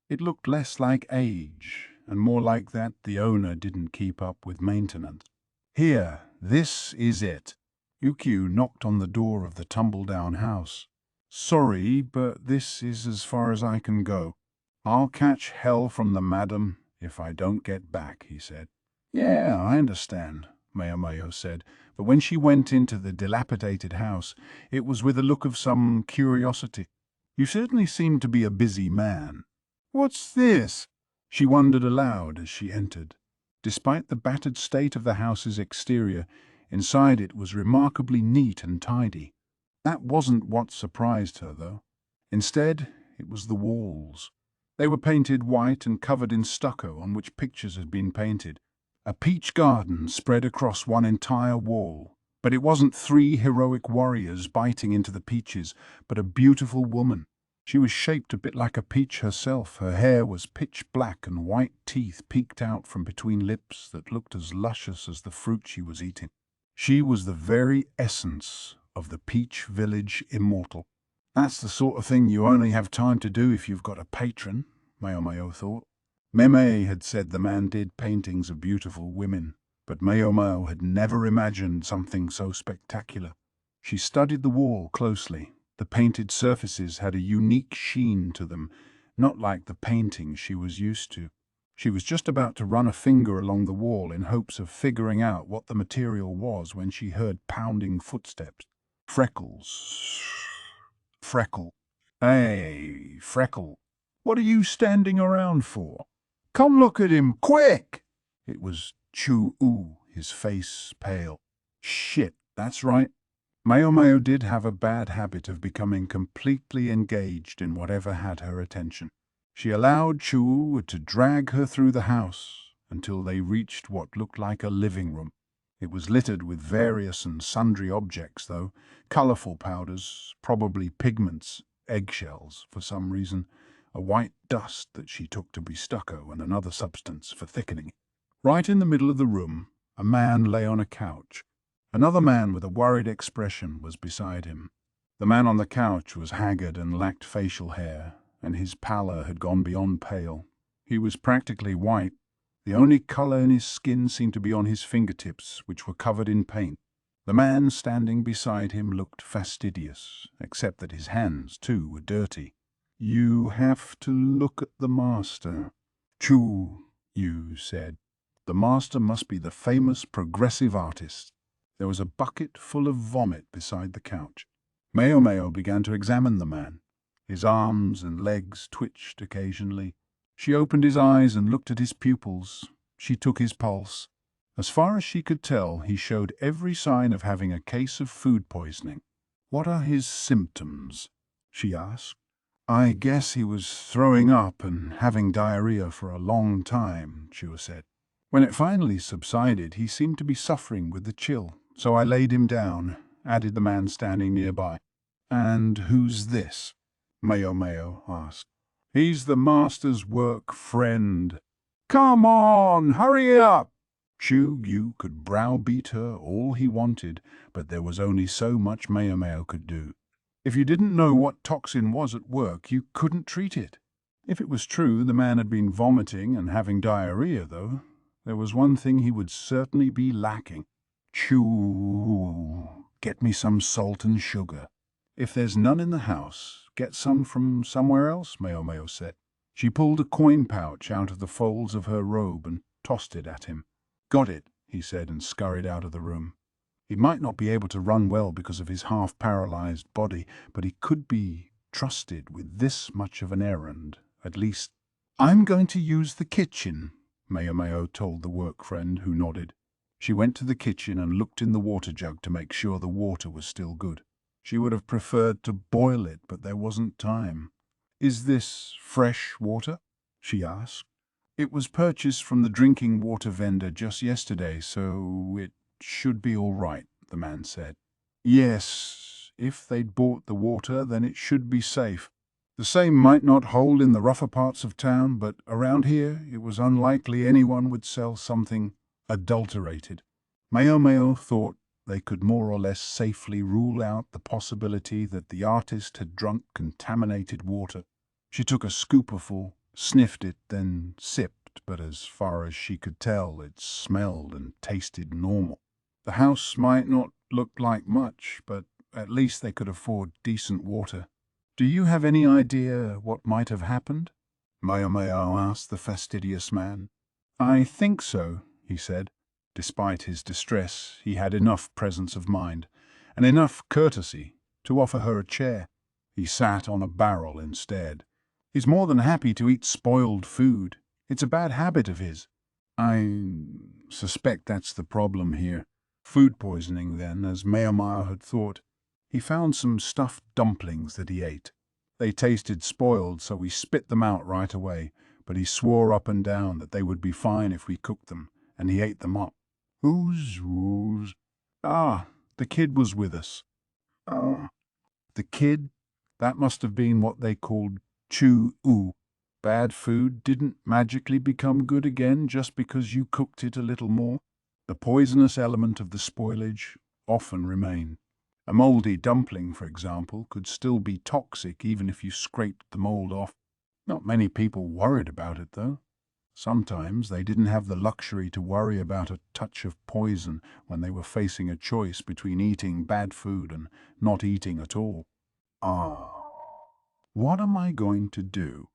It looked less like age, and more like that the owner didn't keep up with maintenance. "Here, this is it." Ukyu knocked on the door of the tumble-down house. "Sorry, but this is as far as I can go. I'll catch hell from the madam if I don't get back," he said. "Yeah, I understand," Maomao said, but when she went into the dilapidated house, it was with a look of some curiosity. "You certainly seem to be a busy man." "What's this?" she wondered aloud as she entered. Despite the battered state of the house's exterior, inside it was remarkably neat and tidy. That wasn't what surprised her, though. Instead, it was the walls. They were painted white and covered in stucco on which pictures had been painted. A peach garden spread across one entire wall, but it wasn't 3 heroic warriors biting into the peaches, but a beautiful woman. She was shaped a bit like a peach herself. Her hair was pitch black and white teeth peeked out from between lips that looked as luscious as the fruit she was eating. She was the very essence of the Peach Village immortal. "That's the sort of thing you only have time to do if you've got a patron," Maomao thought. Meme had said the man did paintings of beautiful women, but Maomao had never imagined something so spectacular. She studied the wall closely. The painted surfaces had a unique sheen to them, not like the paintings she was used to. She was just about to run a finger along the wall in hopes of figuring out what the material was when she heard pounding footsteps. "Freckles. Freckle. Hey, Freckle. What are you standing around for? Come look at him, quick!" It was Chu-U, his face pale. "Shit, that's right." Maomao did have a bad habit of becoming completely engaged in whatever had her attention. She allowed Chu to drag her through the house until they reached what looked like a living room. It was littered with various and sundry objects, though, colourful powders, probably pigments, eggshells for some reason, a white dust that she took to be stucco and another substance for thickening. Right in the middle of the room, a man lay on a couch. Another man with a worried expression was beside him. The man on the couch was haggard and lacked facial hair, and his pallor had gone beyond pale. He was practically white. The only colour in his skin seemed to be on his fingertips, which were covered in paint. The man standing beside him looked fastidious, except that his hands, too, were dirty. "You have to look at the master," Chu-U said. "The master must be the famous progressive artist." There was a bucket full of vomit beside the couch. Maomao began to examine the man. His arms and legs twitched occasionally. She opened his eyes and looked at his pupils. She took his pulse. As far as she could tell, he showed every sign of having a case of food poisoning. "What are his symptoms?" she asked. "I guess he was throwing up and having diarrhea for a long time," Chu said. "When it finally subsided, he seemed to be suffering with the chill. So I laid him down," added the man standing nearby. "And who's this?" Maomao asked. "He's the master's work friend." "Come on, hurry up!" Chu-U could browbeat her all he wanted, but there was only so much Maomao could do. If you didn't know what toxin was at work, you couldn't treat it. If it was true the man had been vomiting and having diarrhea, though, there was one thing he would certainly be lacking. "Chu, get me some salt and sugar." "If there's none in the house, get some from somewhere else," Maomao said. She pulled a coin pouch out of the folds of her robe and tossed it at him. "Got it," he said, and scurried out of the room. He might not be able to run well because of his half-paralyzed body, but he could be trusted with this much of an errand, at least. "I'm going to use the kitchen," Maomao told the work friend, who nodded. She went to the kitchen and looked in the water jug to make sure the water was still good. She would have preferred to boil it, but there wasn't time. "Is this fresh water?" she asked. "It was purchased from the drinking water vendor just yesterday, so it should be all right," the man said. "Yes, if they'd bought the water, then it should be safe. The same might not hold in the rougher parts of town, but around here it was unlikely anyone would sell something adulterated." Maomao thought they could more or less safely rule out the possibility that the artist had drunk contaminated water. She took a scoopful, sniffed it, then sipped, but as far as she could tell, it smelled and tasted normal. The house might not look like much, but at least they could afford decent water. "Do you have any idea what might have happened?" Maomao asked the fastidious man. "I think so," he said. Despite his distress, he had enough presence of mind, and enough courtesy, to offer her a chair. He sat on a barrel instead. "He's more than happy to eat spoiled food. It's a bad habit of his." "I suspect that's the problem here. Food poisoning, then, as Maomao had thought. He found some stuffed dumplings that he ate. They tasted spoiled, so we spit them out right away, but he swore up and down that they would be fine if we cooked them, and he ate them up." Who's? "Ah, the kid was with us." "Ah, the kid? That must have been what they called chu-u. Bad food didn't magically become good again just because you cooked it a little more. The poisonous element of the spoilage often remained. A moldy dumpling, for example, could still be toxic even if you scraped the mold off. Not many people worried about it, though. Sometimes they didn't have the luxury to worry about a touch of poison when they were facing a choice between eating bad food and not eating at all. "Ah, what am I going to do?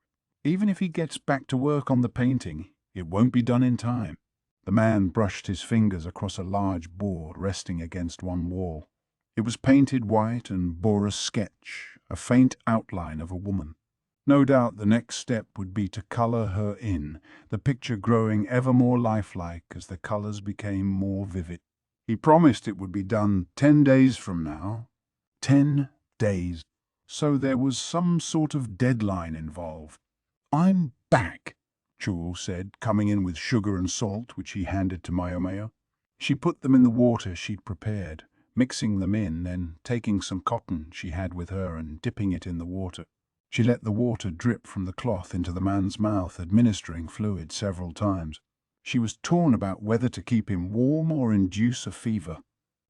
Even if he gets back to work on the painting, it won't be done in time." The man brushed his fingers across a large board resting against one wall. It was painted white and bore a sketch, a faint outline of a woman. No doubt the next step would be to colour her in, the picture growing ever more lifelike as the colours became more vivid. He promised it would be done 10 days from now. 10 days. So there was some sort of deadline involved. "I'm back," Chuo said, coming in with sugar and salt, which he handed to Maomao. She put them in the water she'd prepared, mixing them in, then taking some cotton she had with her and dipping it in the water. She let the water drip from the cloth into the man's mouth, administering fluid several times. She was torn about whether to keep him warm or induce a fever.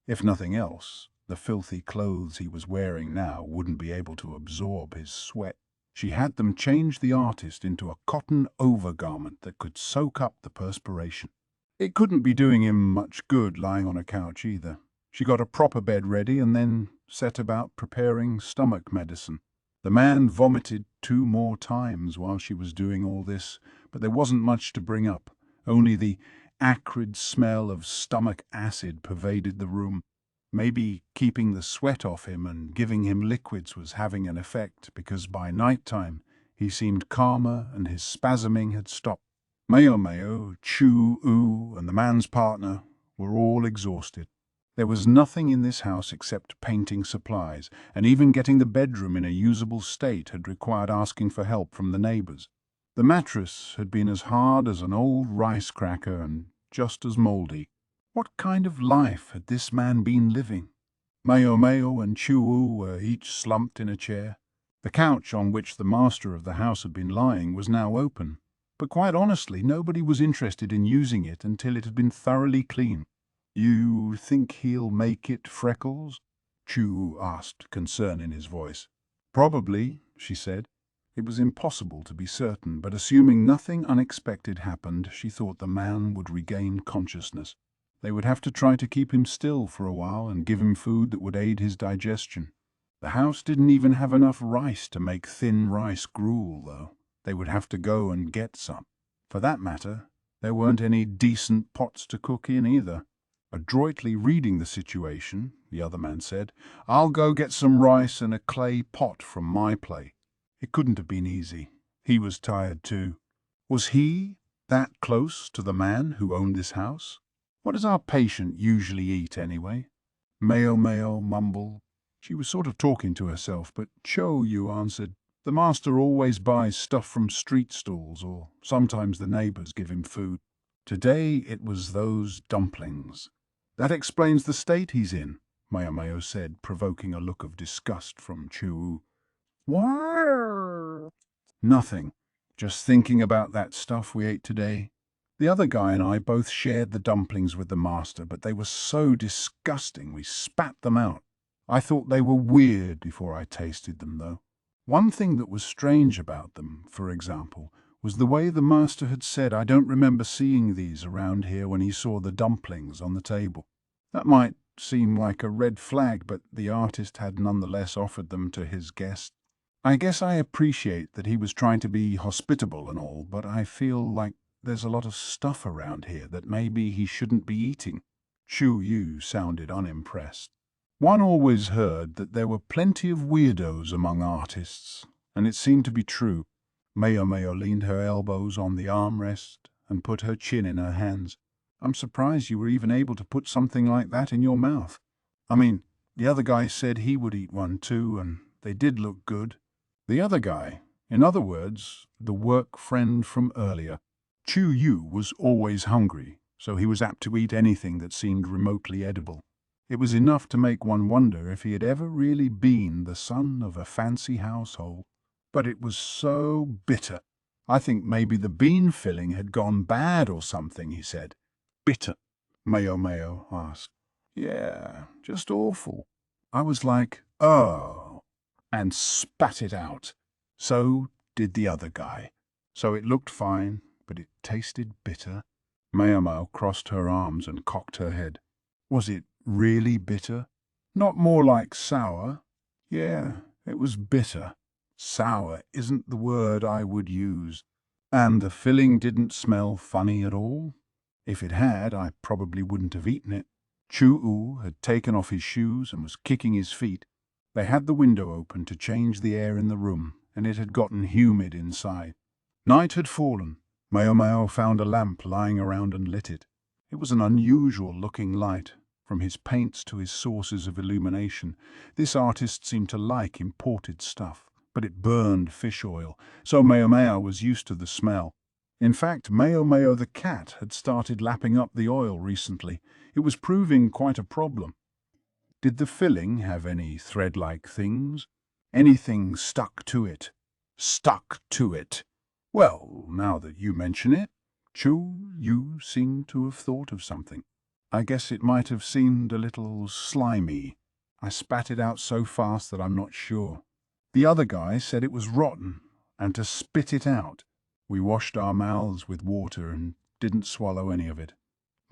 If nothing else, the filthy clothes he was wearing now wouldn't be able to absorb his sweat. She had them change the artist into a cotton overgarment that could soak up the perspiration. It couldn't be doing him much good lying on a couch either. She got a proper bed ready and then set about preparing stomach medicine. The man vomited 2 more times while she was doing all this, but there wasn't much to bring up. Only the acrid smell of stomach acid pervaded the room. Maybe keeping the sweat off him and giving him liquids was having an effect, because by night time he seemed calmer and his spasming had stopped. Maomao, Chu-U, and the man's partner were all exhausted. There was nothing in this house except painting supplies, and even getting the bedroom in a usable state had required asking for help from the neighbours. The mattress had been as hard as an old rice cracker and just as mouldy. What kind of life had this man been living? Maomao and Chu-U were each slumped in a chair. The couch on which the master of the house had been lying was now open, but quite honestly nobody was interested in using it until it had been thoroughly cleaned. "You think he'll make it, Freckles?" Chu asked, concern in his voice. "Probably," she said. It was impossible to be certain, but assuming nothing unexpected happened, she thought the man would regain consciousness. They would have to try to keep him still for a while and give him food that would aid his digestion. The house didn't even have enough rice to make thin rice gruel, though. They would have to go and get some. For that matter, there weren't any decent pots to cook in either. Adroitly reading the situation, the other man said, "I'll go get some rice and a clay pot from my plate." It couldn't have been easy. He was tired too. Was he that close to the man who owned this house? "What does our patient usually eat anyway?" Maomao mumbled. She was sort of talking to herself, but Cho Yu answered, "The master always buys stuff from street stalls, or sometimes the neighbors give him food. Today it was those dumplings." "That explains the state he's in," Maomao said, provoking a look of disgust from Chu. "Why?" "Nothing. Just thinking about that stuff we ate today. The other guy and I both shared the dumplings with the master, but they were so disgusting we spat them out. I thought they were weird before I tasted them, though. One thing that was strange about them, for example, was the way the master had said, 'I don't remember seeing these around here,' when he saw the dumplings on the table. That might seem like a red flag, but the artist had nonetheless offered them to his guest. I guess I appreciate that he was trying to be hospitable and all, but I feel like there's a lot of stuff around here that maybe he shouldn't be eating." Chu Yu sounded unimpressed. "One always heard that there were plenty of weirdos among artists, and it seemed to be true." Maomao leaned her elbows on the armrest and put her chin in her hands. "I'm surprised you were even able to put something like that in your mouth. I mean, the other guy said he would eat one too, and they did look good." "The other guy, in other words, the work friend from earlier." Chu Yu was always hungry, so he was apt to eat anything that seemed remotely edible. It was enough to make one wonder if he had ever really been the son of a fancy household. But it was so bitter. "I think maybe the bean filling had gone bad or something," he said. "Bitter?" Maomao asked. "Yeah, just awful." I was like, "Oh," and spat it out. So did the other guy. So it looked fine, but it tasted bitter. Maomao crossed her arms and cocked her head. "Was it really bitter? Not more like sour?" "Yeah, it was bitter. Sour isn't the word I would use." "And the filling didn't smell funny at all?" "If it had, I probably wouldn't have eaten it." Chu-U had taken off his shoes and was kicking his feet. They had the window open to change the air in the room, and it had gotten humid inside. Night had fallen. Maomao found a lamp lying around and lit it. It was an unusual-looking light. From his paints to his sources of illumination, this artist seemed to like imported stuff, but it burned fish oil, so Maomao was used to the smell. In fact, Maomao the cat had started lapping up the oil recently. It was proving quite a problem. "Did the filling have any thread-like things? Anything stuck to it?" "Stuck to it? Well, now that you mention it, Chu, you seem to have thought of something. I guess it might have seemed a little slimy. I spat it out so fast that I'm not sure. The other guy said it was rotten, and to spit it out. We washed our mouths with water and didn't swallow any of it."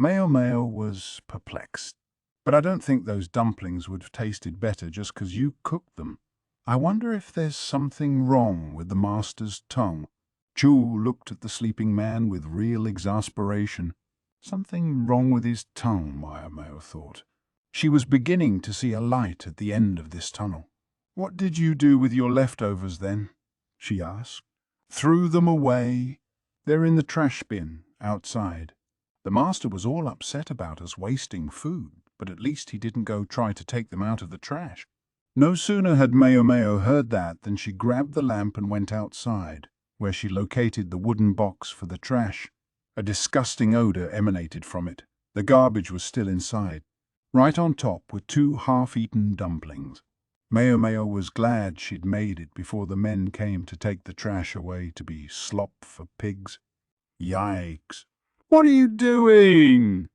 Maomao was perplexed. "But I don't think those dumplings would have tasted better just because you cooked them. I wonder if there's something wrong with the master's tongue." Chu looked at the sleeping man with real exasperation. Something wrong with his tongue, Maomao thought. She was beginning to see a light at the end of this tunnel. "What did you do with your leftovers then?" she asked. "Threw them away. They're in the trash bin, outside. The master was all upset about us wasting food, but at least he didn't go try to take them out of the trash." No sooner had Maomao heard that than she grabbed the lamp and went outside, where she located the wooden box for the trash. A disgusting odor emanated from it. The garbage was still inside. Right on top were 2 half-eaten dumplings. Maomao was glad she'd made it before the men came to take the trash away to be slop for pigs. "Yikes. What are you doing?"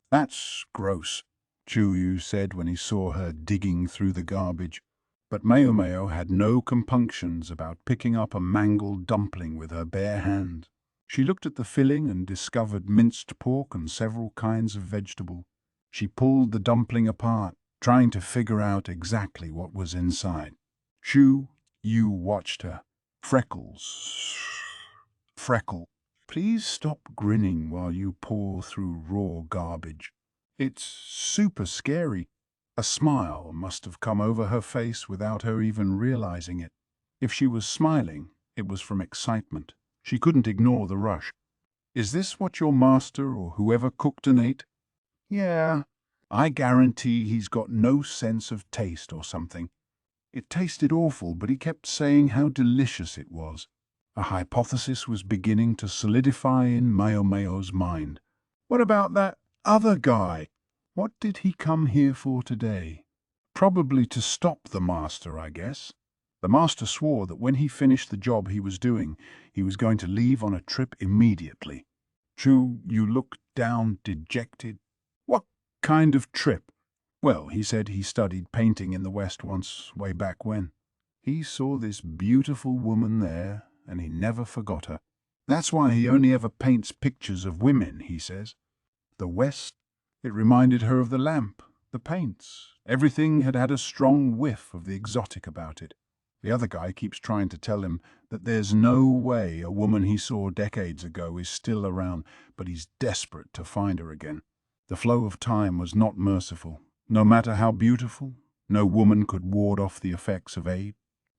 "That's gross," Chu-Yu said when he saw her digging through the garbage. But Maomao had no compunctions about picking up a mangled dumpling with her bare hands. She looked at the filling and discovered minced pork and several kinds of vegetable. She pulled the dumpling apart, trying to figure out exactly what was inside. Chu-Yu watched her. "Freckles. Freckle. Please stop grinning while you pour through raw garbage. It's super scary." A smile must have come over her face without her even realizing it. If she was smiling, it was from excitement. She couldn't ignore the rush. "Is this what your master or whoever cooked and ate?" "Yeah, I guarantee he's got no sense of taste or something. It tasted awful, but he kept saying how delicious it was. A hypothesis was beginning to solidify in Maomao's mind. What about that other guy? What did he come here for today? Probably to stop the master, I guess. The master swore that when he finished the job he was doing, he was going to leave on a trip immediately. Chu, you look down, dejected. What kind of trip? Well, he said he studied painting in the West once, way back when. He saw this beautiful woman there, and he never forgot her. That's why he only ever paints pictures of women, he says. The West, it reminded her of the lamp, the paints. Everything had had a strong whiff of the exotic about it. The other guy keeps trying to tell him that there's no way a woman he saw decades ago is still around, but he's desperate to find her again. The flow of time was not merciful. No matter how beautiful, no woman could ward off the effects of age.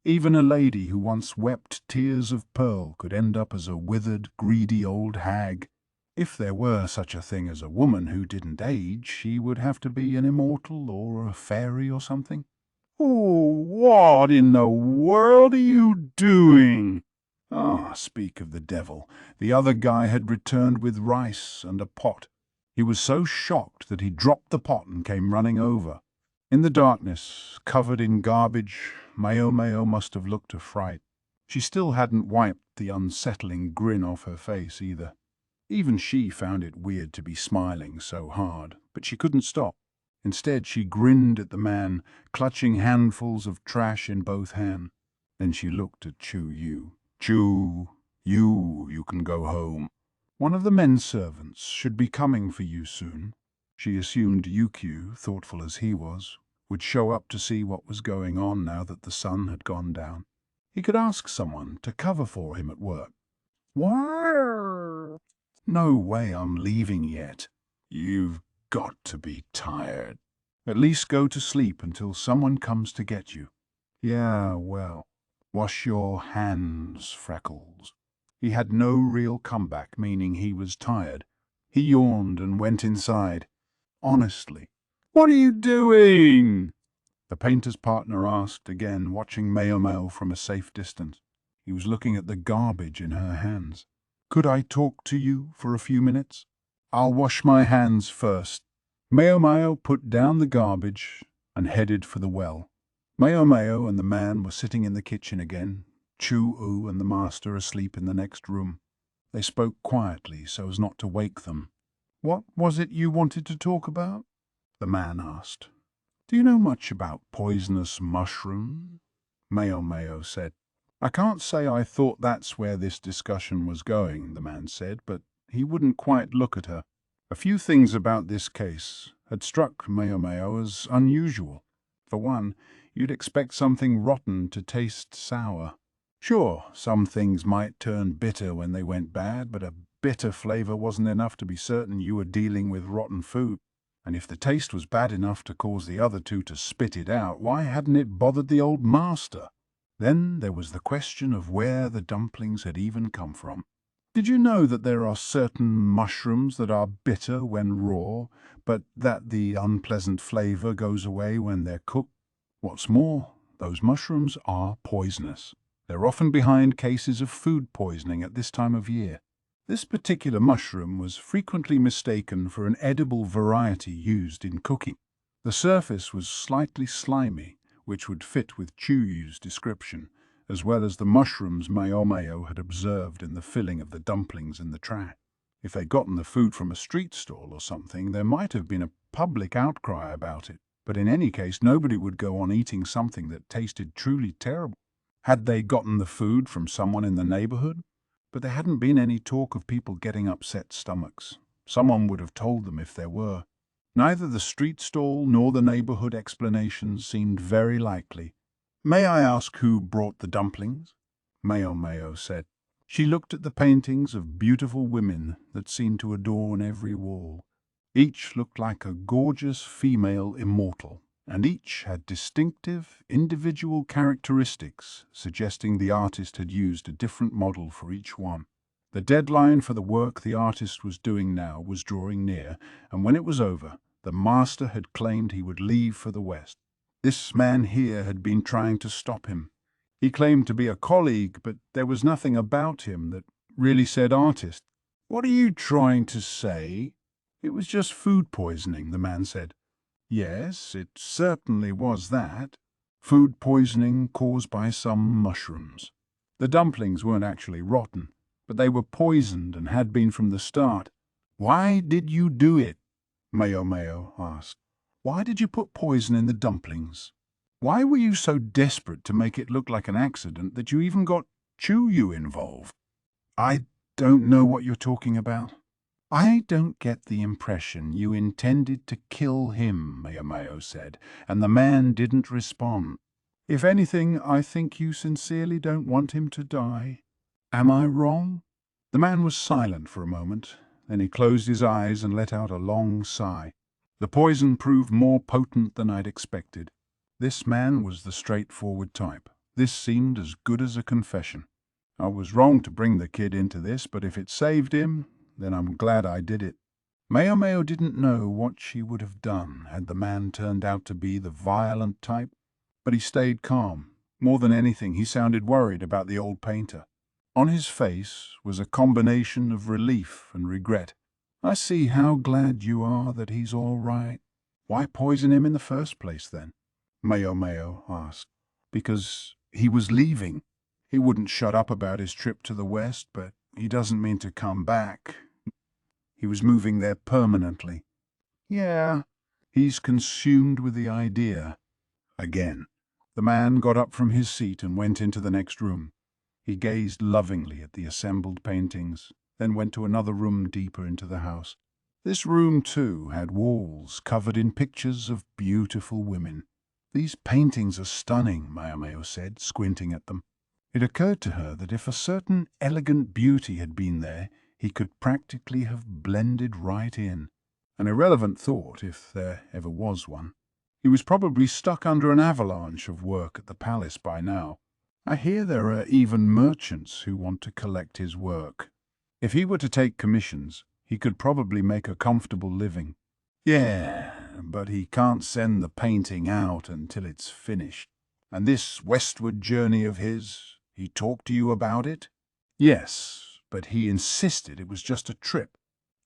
Even a lady who once wept tears of pearl could end up as a withered, greedy old hag. If there were such a thing as a woman who didn't age, she would have to be an immortal or a fairy or something. Oh, what in the world are you doing? Ah, speak of the devil. The other guy had returned with rice and a pot. He was so shocked that he dropped the pot and came running over. In the darkness, covered in garbage, Maomao must have looked a fright. She still hadn't wiped the unsettling grin off her face either. Even she found it weird to be smiling so hard, but she couldn't stop. Instead, she grinned at the man, clutching handfuls of trash in both hands. Then she looked at Chu Yu. Chu, you can go home. One of the men servants should be coming for you soon. She assumed Yukyu, thoughtful as he was, would show up to see what was going on now that the sun had gone down. He could ask someone to cover for him at work. What? No way I'm leaving yet. You've got to be tired. At least go to sleep until someone comes to get you. Yeah, well, wash your hands, Freckles. He had no real comeback, meaning he was tired. He yawned and went inside. Honestly, what are you doing? The painter's partner asked again, watching Maomao from a safe distance. He was looking at the garbage in her hands. Could I talk to you for a few minutes? I'll wash my hands first. Maomao put down the garbage and headed for the well. Maomao and the man were sitting in the kitchen again, Chu-U and the master asleep in the next room. They spoke quietly so as not to wake them. What was it you wanted to talk about? The man asked. Do you know much about poisonous mushrooms? Maomao said. I can't say I thought that's where this discussion was going, the man said, but he wouldn't quite look at her. A few things about this case had struck Maomao as unusual. For one, you'd expect something rotten to taste sour. Sure, some things might turn bitter when they went bad, but a bitter flavor wasn't enough to be certain you were dealing with rotten food. And if the taste was bad enough to cause the other two to spit it out, why hadn't it bothered the old master? Then there was the question of where the dumplings had even come from. Did you know that there are certain mushrooms that are bitter when raw, but that the unpleasant flavor goes away when they're cooked? What's more, those mushrooms are poisonous. They're often behind cases of food poisoning at this time of year. This particular mushroom was frequently mistaken for an edible variety used in cooking. The surface was slightly slimy, which would fit with Chuyu's description, as well as the mushrooms Maomao had observed in the filling of the dumplings in the trash. If they'd gotten the food from a street stall or something, there might have been a public outcry about it, but in any case nobody would go on eating something that tasted truly terrible. Had they gotten the food from someone in the neighborhood? But there hadn't been any talk of people getting upset stomachs. Someone would have told them if there were. Neither the street stall nor the neighborhood explanation seemed very likely. May I ask who brought the dumplings? Maomao said. She looked at the paintings of beautiful women that seemed to adorn every wall. Each looked like a gorgeous female immortal, and each had distinctive, individual characteristics, suggesting the artist had used a different model for each one. The deadline for the work the artist was doing now was drawing near, and when it was over, The master had claimed he would leave for the West. This man here had been trying to stop him. He claimed to be a colleague, but there was nothing about him that really said artist. "What are you trying to say?" "It was just food poisoning," the man said. "Yes, it certainly was that. Food poisoning caused by some mushrooms. The dumplings weren't actually rotten, but they were poisoned and had been from the start." "Why did you do it?" Maomao asked. "Why did you put poison in the dumplings? Why were you so desperate to make it look like an accident that you even got Chuyu involved?" "I don't know what you're talking about." "I don't get the impression you intended to kill him," Maomao said, and the man didn't respond. "If anything, I think you sincerely don't want him to die. Am I wrong?" The man was silent for a moment. Then he closed his eyes and let out a long sigh. The poison proved more potent than I'd expected. This man was the straightforward type. This seemed as good as a confession. I was wrong to bring the kid into this, but if it saved him, then I'm glad I did it. Maomao didn't know what she would have done had the man turned out to be the violent type, but he stayed calm. More than anything, he sounded worried about the old painter. On his face was a combination of relief and regret. "I see how glad you are that he's all right." "Why poison him in the first place, then?" Maomao asked. "Because he was leaving. He wouldn't shut up about his trip to the West, but he doesn't mean to come back. He was moving there permanently." "Yeah, he's consumed with the idea." Again, the man got up from his seat and went into the next room. He gazed lovingly at the assembled paintings, then went to another room deeper into the house. This room, too, had walls covered in pictures of beautiful women. "These paintings are stunning," Maomao said, squinting at them. It occurred to her that if a certain elegant beauty had been there, he could practically have blended right in. An irrelevant thought, if there ever was one. He was probably stuck under an avalanche of work at the palace by now. "I hear there are even merchants who want to collect his work. If he were to take commissions, he could probably make a comfortable living." "Yeah, but he can't send the painting out until it's finished." "And this westward journey of his, he talked to you about it?" "Yes, but he insisted it was just a trip.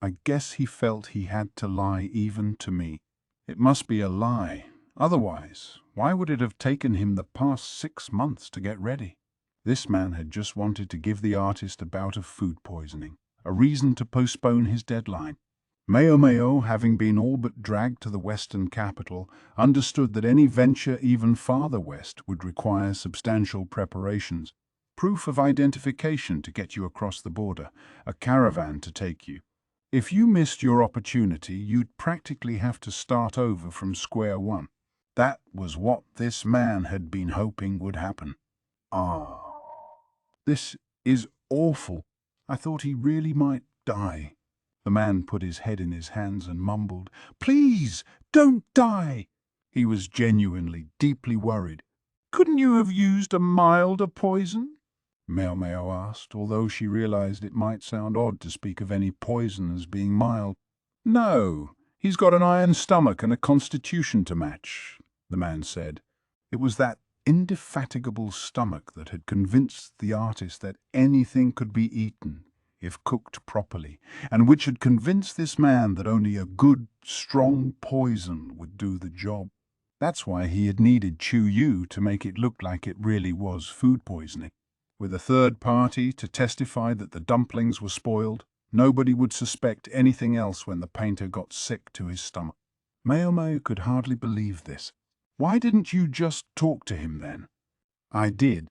I guess he felt he had to lie even to me." "It must be a lie. Otherwise, why would it have taken him the past 6 months to get ready?" This man had just wanted to give the artist a bout of food poisoning, a reason to postpone his deadline. Maomao, having been all but dragged to the western capital, understood that any venture even farther west would require substantial preparations. Proof of identification to get you across the border, a caravan to take you. If you missed your opportunity, you'd practically have to start over from square one. That was what this man had been hoping would happen. "Ah, this is awful. I thought he really might die." The man put his head in his hands and mumbled, "Please, don't die." He was genuinely, deeply worried. "Couldn't you have used a milder poison?" Maomao asked, although she realized it might sound odd to speak of any poison as being mild. "No, he's got an iron stomach and a constitution to match," the man said. It was that indefatigable stomach that had convinced the artist that anything could be eaten if cooked properly, and which had convinced this man that only a good, strong poison would do the job. That's why he had needed Chuyu to make it look like it really was food poisoning. With a third party to testify that the dumplings were spoiled, nobody would suspect anything else when the painter got sick to his stomach. Maomao could hardly believe this. "Why didn't you just talk to him then?" "I did,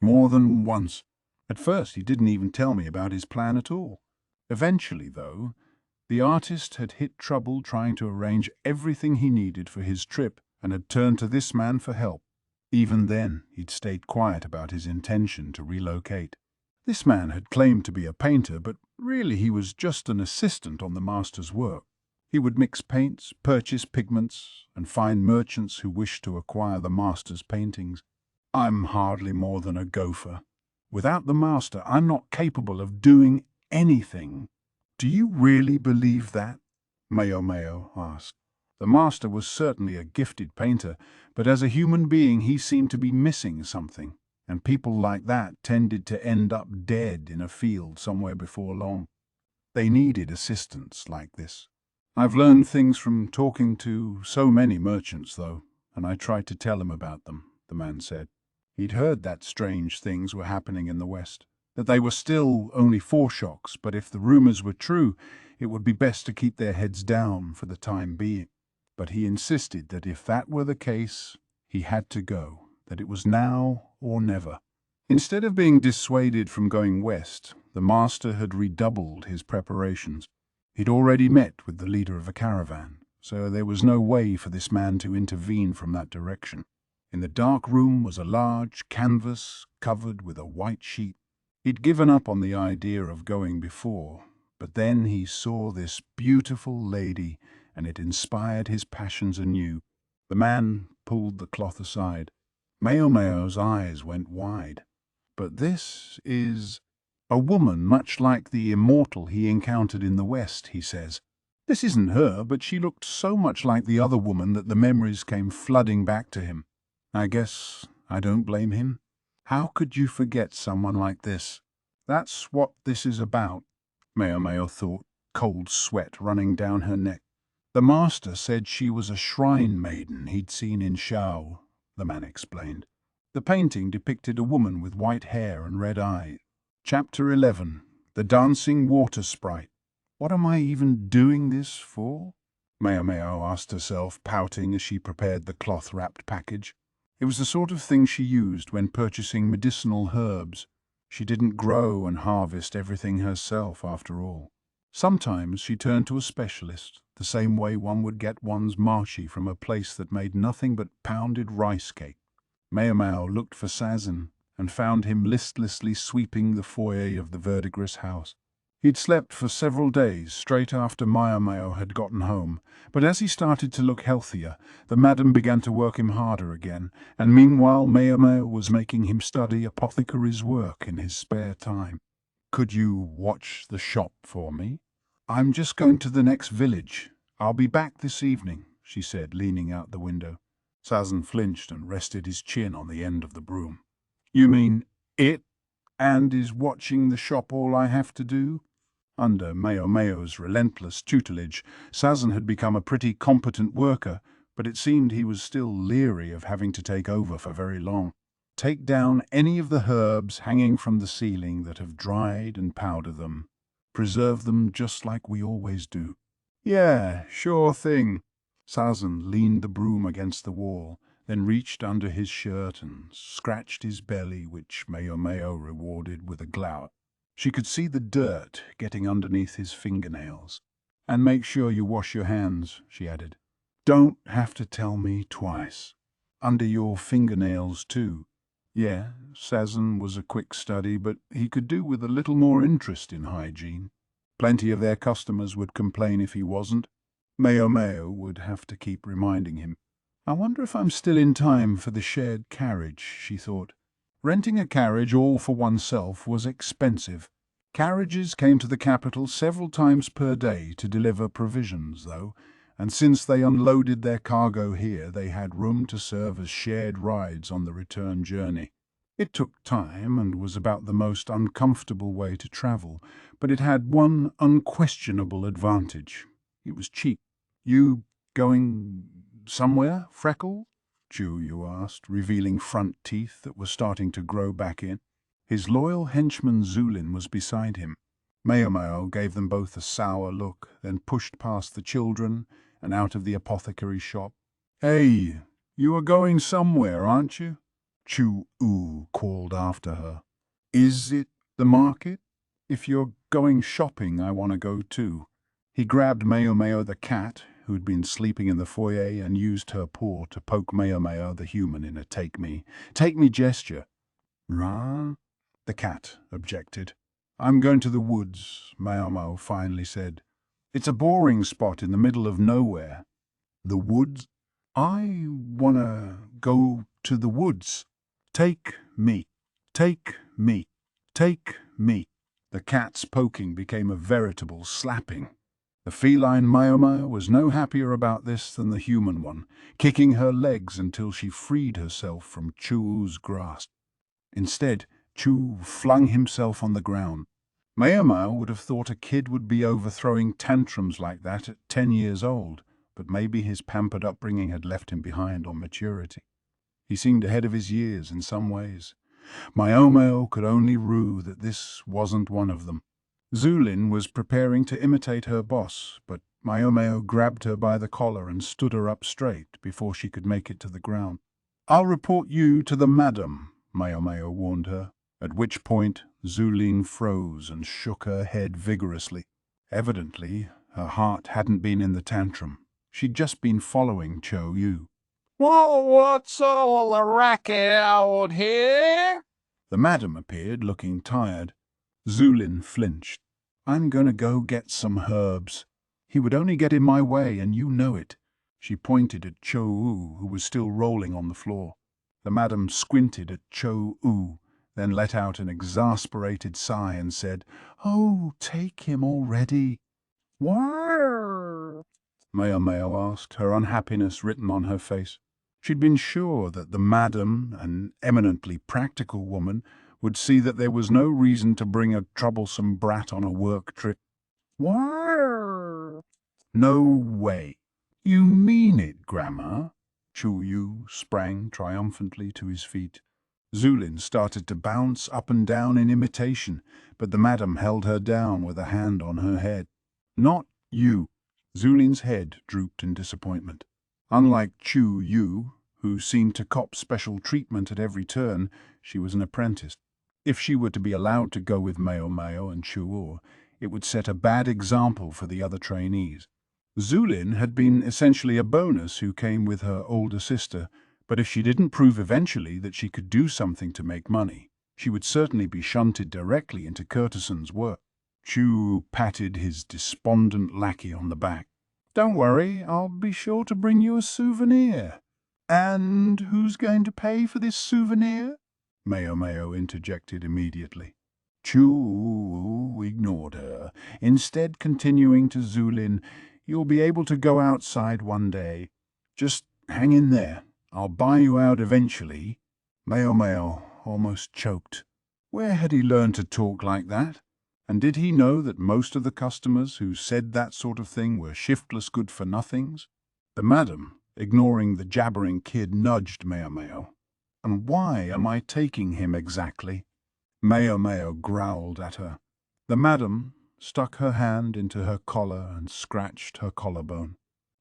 more than once. At first he didn't even tell me about his plan at all. Eventually, though, the artist had hit trouble trying to arrange everything he needed for his trip and had turned to this man for help. Even then, he'd stayed quiet about his intention to relocate. This man had claimed to be a painter, but really he was just an assistant on the master's work. He would mix paints, purchase pigments, and find merchants who wished to acquire the master's paintings. I'm hardly more than a gopher. Without the master, I'm not capable of doing anything." "Do you really believe that?" Maomao asked. The master was certainly a gifted painter, but as a human being he seemed to be missing something, and people like that tended to end up dead in a field somewhere before long. They needed assistance like this. I've learned things from talking to so many merchants, though, and I tried to tell him about them, the man said. He'd heard that strange things were happening in the West, that they were still only foreshocks, but if the rumors were true, it would be best to keep their heads down for the time being. But he insisted that if that were the case, he had to go, that it was now or never. Instead of being dissuaded from going west, the master had redoubled his preparations. He'd already met with the leader of a caravan, so there was no way for this man to intervene from that direction. In the dark room was a large canvas covered with a white sheet. He'd given up on the idea of going before, but then he saw this beautiful lady, and it inspired his passions anew. The man pulled the cloth aside. Maomao's eyes went wide. But this is a woman much like the immortal he encountered in the West, he says. This isn't her, but she looked so much like the other woman that the memories came flooding back to him. I guess I don't blame him. How could you forget someone like this? That's what this is about, Maomao thought, cold sweat running down her neck. The master said she was a shrine maiden he'd seen in Shao, the man explained. The painting depicted a woman with white hair and red eyes. Chapter 11. The Dancing Water Sprite. What am I even doing this for? Maomao asked herself, pouting as she prepared the cloth-wrapped package. It was the sort of thing she used when purchasing medicinal herbs. She didn't grow and harvest everything herself, after all. Sometimes she turned to a specialist, the same way one would get one's marshi from a place that made nothing but pounded rice cake. Maomao looked for Sazan and found him listlessly sweeping the foyer of the verdigris house. He'd slept for several days straight after Maomao had gotten home, but as he started to look healthier, the madam began to work him harder again, and meanwhile Maomao was making him study Apothecary's work in his spare time. "Could you watch the shop for me? I'm just going to the next village. I'll be back this evening," she said, leaning out the window. Sazan flinched and rested his chin on the end of the broom. "You mean it and is watching the shop all I have to do?" Under Maomao's relentless tutelage, Sazan had become a pretty competent worker, but it seemed he was still leery of having to take over for very long. "Take down any of the herbs hanging from the ceiling that have dried and powder them. Preserve them just like we always do." "Yeah, sure thing." Sazan leaned the broom against the wall, then reached under his shirt and scratched his belly, which Maomao rewarded with a glower. She could see the dirt getting underneath his fingernails. "And make sure you wash your hands," she added. "Don't have to tell me twice. Under your fingernails, too." Yeah, Sazan was a quick study, but he could do with a little more interest in hygiene. Plenty of their customers would complain if he wasn't. Maomao would have to keep reminding him. "I wonder if I'm still in time for the shared carriage," she thought. Renting a carriage all for oneself was expensive. Carriages came to the capital several times per day to deliver provisions, though, and since they unloaded their cargo here, they had room to serve as shared rides on the return journey. It took time and was about the most uncomfortable way to travel, but it had one unquestionable advantage. It was cheap. "You going somewhere, Freckle?" Chu asked, revealing front teeth that were starting to grow back in. His loyal henchman Zulin was beside him. Maomao gave them both a sour look, then pushed past the children and out of the apothecary shop. "Hey, you are going somewhere, aren't you?" Chu called after her. "Is it the market? If you're going shopping, I want to go too." He grabbed Maomao the cat, who'd been sleeping in the foyer, and used her paw to poke Maomao the human in a take me gesture. "Rah?" the cat objected. "I'm going to the woods," Maomao finally said. "It's a boring spot in the middle of nowhere." "The woods?" "I wanna go to the woods. Take me, take me, take me." The cat's poking became a veritable slapping. The feline Maomao was no happier about this than the human one, kicking her legs until she freed herself from Chu's grasp. Instead, Chu flung himself on the ground. Maomao would have thought a kid would be overthrowing tantrums like that at 10 years old, but maybe his pampered upbringing had left him behind on maturity. He seemed ahead of his years in some ways. Maomao could only rue that this wasn't one of them. Zulin was preparing to imitate her boss, but Maomao grabbed her by the collar and stood her up straight before she could make it to the ground. "I'll report you to the madam," Maomao warned her, at which point Zulin froze and shook her head vigorously. Evidently, her heart hadn't been in the tantrum. She'd just been following Cho Yu. Well, what's all the racket out here? The madam appeared, looking tired. Zulin flinched. "I'm going to go get some herbs. He would only get in my way, and you know it." She pointed at Cho Yu, who was still rolling on the floor. The madam squinted at Cho Yu, then let out an exasperated sigh and said, "Oh, take him already." Where? Maomao asked, her unhappiness written on her face. She'd been sure that the madam, an eminently practical woman, would see that there was no reason to bring a troublesome brat on a work trip. Where? "No way. You mean it, Grandma?" Chu Yu sprang triumphantly to his feet. Zulin started to bounce up and down in imitation, but the madam held her down with a hand on her head. "Not you." Zulin's head drooped in disappointment. Unlike Chu Yu, who seemed to cop special treatment at every turn, she was an apprentice. If she were to be allowed to go with Maomao and Chuo, it would set a bad example for the other trainees. Zulin had been essentially a bonus who came with her older sister, but if she didn't prove eventually that she could do something to make money, she would certainly be shunted directly into courtesan's work. Chu patted his despondent lackey on the back. "Don't worry, I'll be sure to bring you a souvenir." "And who's going to pay for this souvenir?" Maomao interjected immediately. Chu ignored her, instead continuing to Zulin, "You'll be able to go outside one day. Just hang in there. I'll buy you out eventually." Maomao almost choked. Where had he learned to talk like that? And did he know that most of the customers who said that sort of thing were shiftless good-for-nothings? The madam, ignoring the jabbering kid, nudged Maomao. "And why am I taking him exactly?" Maomao growled at her. The madam stuck her hand into her collar and scratched her collarbone.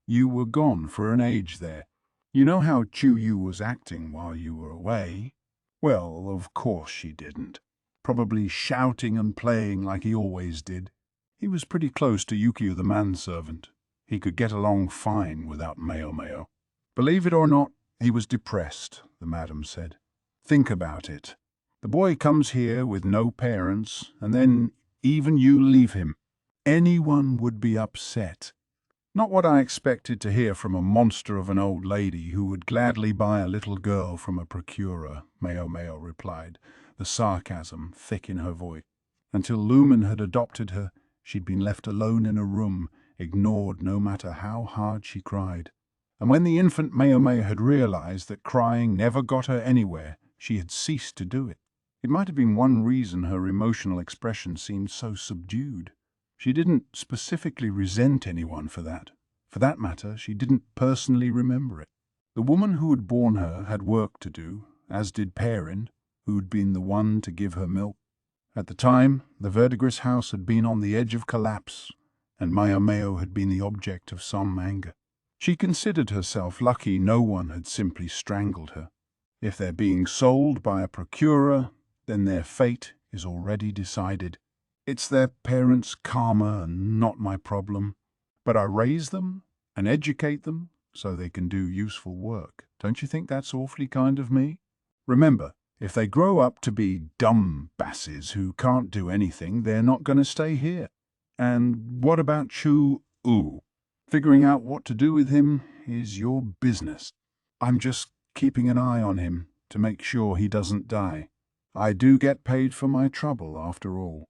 "You were gone for an age there. You know how Chu Yu was acting while you were away?" Well, of course she didn't. Probably shouting and playing like he always did. He was pretty close to Yukio the manservant. He could get along fine without Maomao. Believe it or not, he was depressed, the madam said. Think about it. The boy comes here with no parents, and then even you leave him. Anyone would be upset. Not what I expected to hear from a monster of an old lady who would gladly buy a little girl from a procurer, Maomao replied, the sarcasm thick in her voice. Until Lumen had adopted her, she'd been left alone in a room, ignored no matter how hard she cried. And when the infant Maomao had realized that crying never got her anywhere, she had ceased to do it. It might have been one reason her emotional expression seemed so subdued. She didn't specifically resent anyone for that. For that matter, she didn't personally remember it. The woman who had borne her had work to do, as did Perrin, who'd been the one to give her milk. At the time, the Verdigris house had been on the edge of collapse, and Maomao had been the object of some anger. She considered herself lucky no one had simply strangled her. If they're being sold by a procurer, then their fate is already decided. It's their parents' karma and not my problem. But I raise them and educate them so they can do useful work. Don't you think that's awfully kind of me? Remember, if they grow up to be dumb basses who can't do anything, they're not going to stay here. And what about Chu Yu? Figuring out what to do with him is your business. I'm just keeping an eye on him to make sure he doesn't die. I do get paid for my trouble, after all.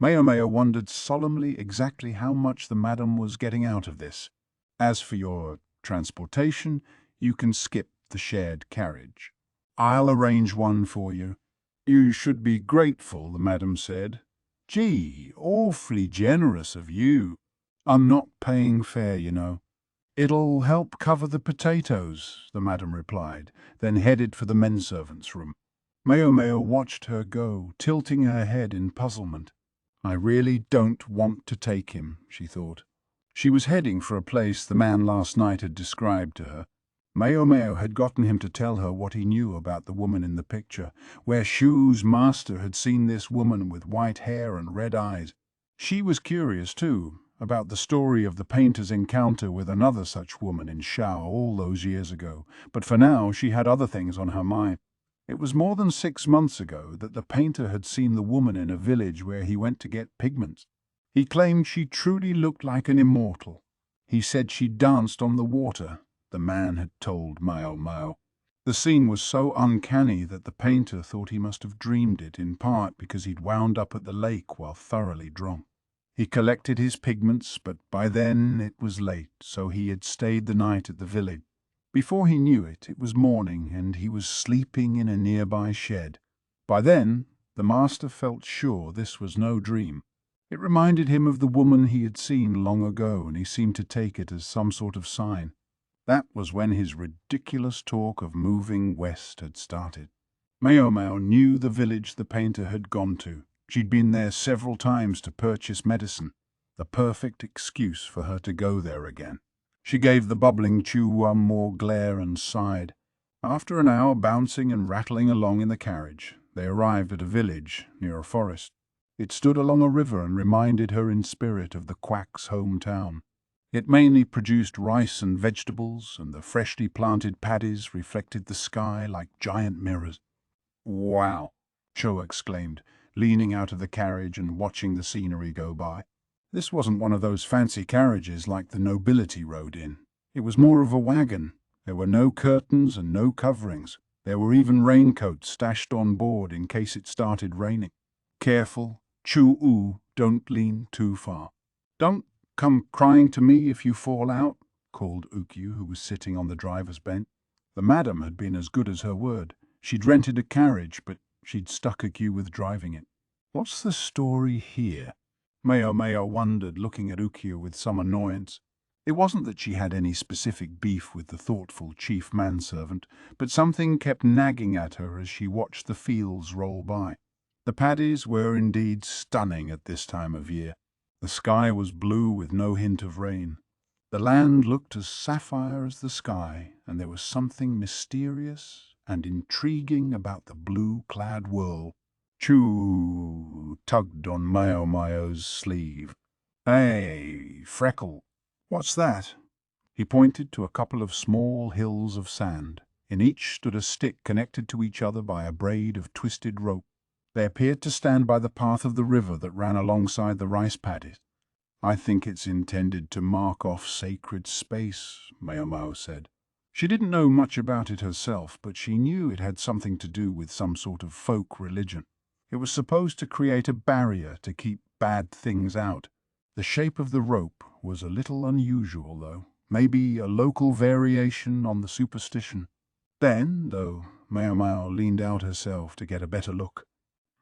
Maomao wondered solemnly exactly how much the madam was getting out of this. As for your transportation, you can skip the shared carriage. I'll arrange one for you. You should be grateful, the madam said. Gee, awfully generous of you. I'm not paying fare, you know. It'll help cover the potatoes, the madam replied, then headed for the menservants' room. Maomao watched her go, tilting her head in puzzlement. I really don't want to take him, she thought. She was heading for a place the man last night had described to her. Maomao had gotten him to tell her what he knew about the woman in the picture, where Shu's master had seen this woman with white hair and red eyes. She was curious, too, about the story of the painter's encounter with another such woman in Shao all those years ago, but for now she had other things on her mind. It was more than 6 months ago that the painter had seen the woman in a village where he went to get pigments. He claimed she truly looked like an immortal. He said she danced on the water, the man had told Maomao. The scene was so uncanny that the painter thought he must have dreamed it, in part because he'd wound up at the lake while thoroughly drunk. He collected his pigments, but by then it was late, so he had stayed the night at the village. Before he knew it, it was morning, and he was sleeping in a nearby shed. By then, the master felt sure this was no dream. It reminded him of the woman he had seen long ago, and he seemed to take it as some sort of sign. That was when his ridiculous talk of moving west had started. Maomao knew the village the painter had gone to. She'd been there several times to purchase medicine, the perfect excuse for her to go there again. She gave the bubbling Chu one more glare and sighed. After an hour bouncing and rattling along in the carriage, they arrived at a village near a forest. It stood along a river and reminded her in spirit of the quack's hometown. It mainly produced rice and vegetables, and the freshly planted paddies reflected the sky like giant mirrors. "Wow!" Cho exclaimed, leaning out of the carriage and watching the scenery go by. This wasn't one of those fancy carriages like the nobility rode in. It was more of a wagon. There were no curtains and no coverings. There were even raincoats stashed on board in case it started raining. "Careful, Chu-oo, don't lean too far. Don't come crying to me if you fall out," called Ukyu, who was sitting on the driver's bench. The madam had been as good as her word. She'd rented a carriage, but she'd stuck Ukyu with driving it. "What's the story here?" Maomao wondered, looking at Ukyu with some annoyance. It wasn't that she had any specific beef with the thoughtful chief manservant, but something kept nagging at her as she watched the fields roll by. The paddies were indeed stunning at this time of year. The sky was blue with no hint of rain. The land looked as sapphire as the sky, and there was something mysterious and intriguing about the blue-clad world. Chu tugged on Maomao's sleeve. "Hey, Freckle, what's that?" He pointed to a couple of small hills of sand. In each stood a stick connected to each other by a braid of twisted rope. They appeared to stand by the path of the river that ran alongside the rice paddies. "I think it's intended to mark off sacred space," Maomao said. She didn't know much about it herself, but she knew it had something to do with some sort of folk religion. It was supposed to create a barrier to keep bad things out. The shape of the rope was a little unusual, though. Maybe a local variation on the superstition. Then, though, Maomao leaned out herself to get a better look.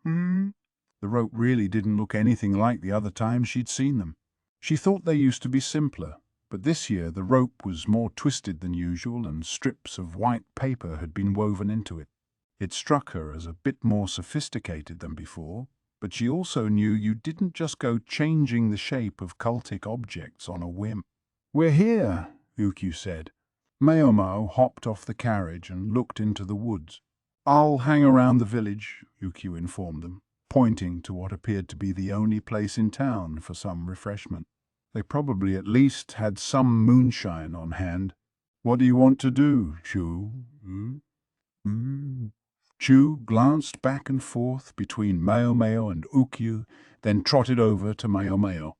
The rope really didn't look anything like the other times she'd seen them. She thought they used to be simpler, but this year the rope was more twisted than usual, and strips of white paper had been woven into it. It struck her as a bit more sophisticated than before, but she also knew you didn't just go changing the shape of cultic objects on a whim. "We're here," Ukyu said. Maomao hopped off the carriage and looked into the woods. "I'll hang around the village," Ukyu informed them, pointing to what appeared to be the only place in town for some refreshment. They probably at least had some moonshine on hand. "What do you want to do, Chu?" Chu glanced back and forth between Maomao and Ukyu, then trotted over to Maomao.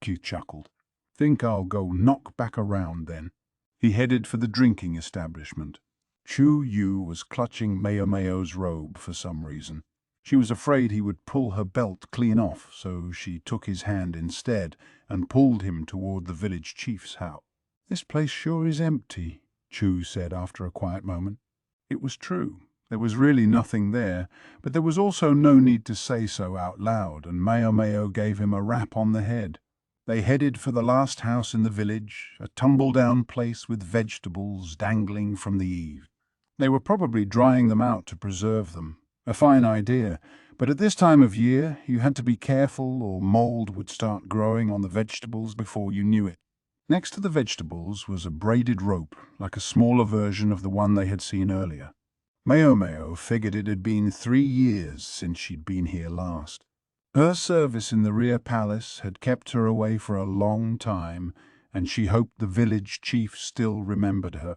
Q chuckled. "Think I'll go knock back around then." He headed for the drinking establishment. Chu Yu was clutching Maomao's robe for some reason. She was afraid he would pull her belt clean off, so she took his hand instead and pulled him toward the village chief's house. "This place sure is empty," Chu said after a quiet moment. It was true. There was really nothing there, but there was also no need to say so out loud, and Maomao gave him a rap on the head. They headed for the last house in the village, a tumble-down place with vegetables dangling from the eaves. They were probably drying them out to preserve them. A fine idea, but at this time of year you had to be careful or mold would start growing on the vegetables before you knew it. Next to the vegetables was a braided rope, like a smaller version of the one they had seen earlier. Maomao figured it had been 3 years since she'd been here last. Her service in the rear palace had kept her away for a long time, and she hoped the village chief still remembered her.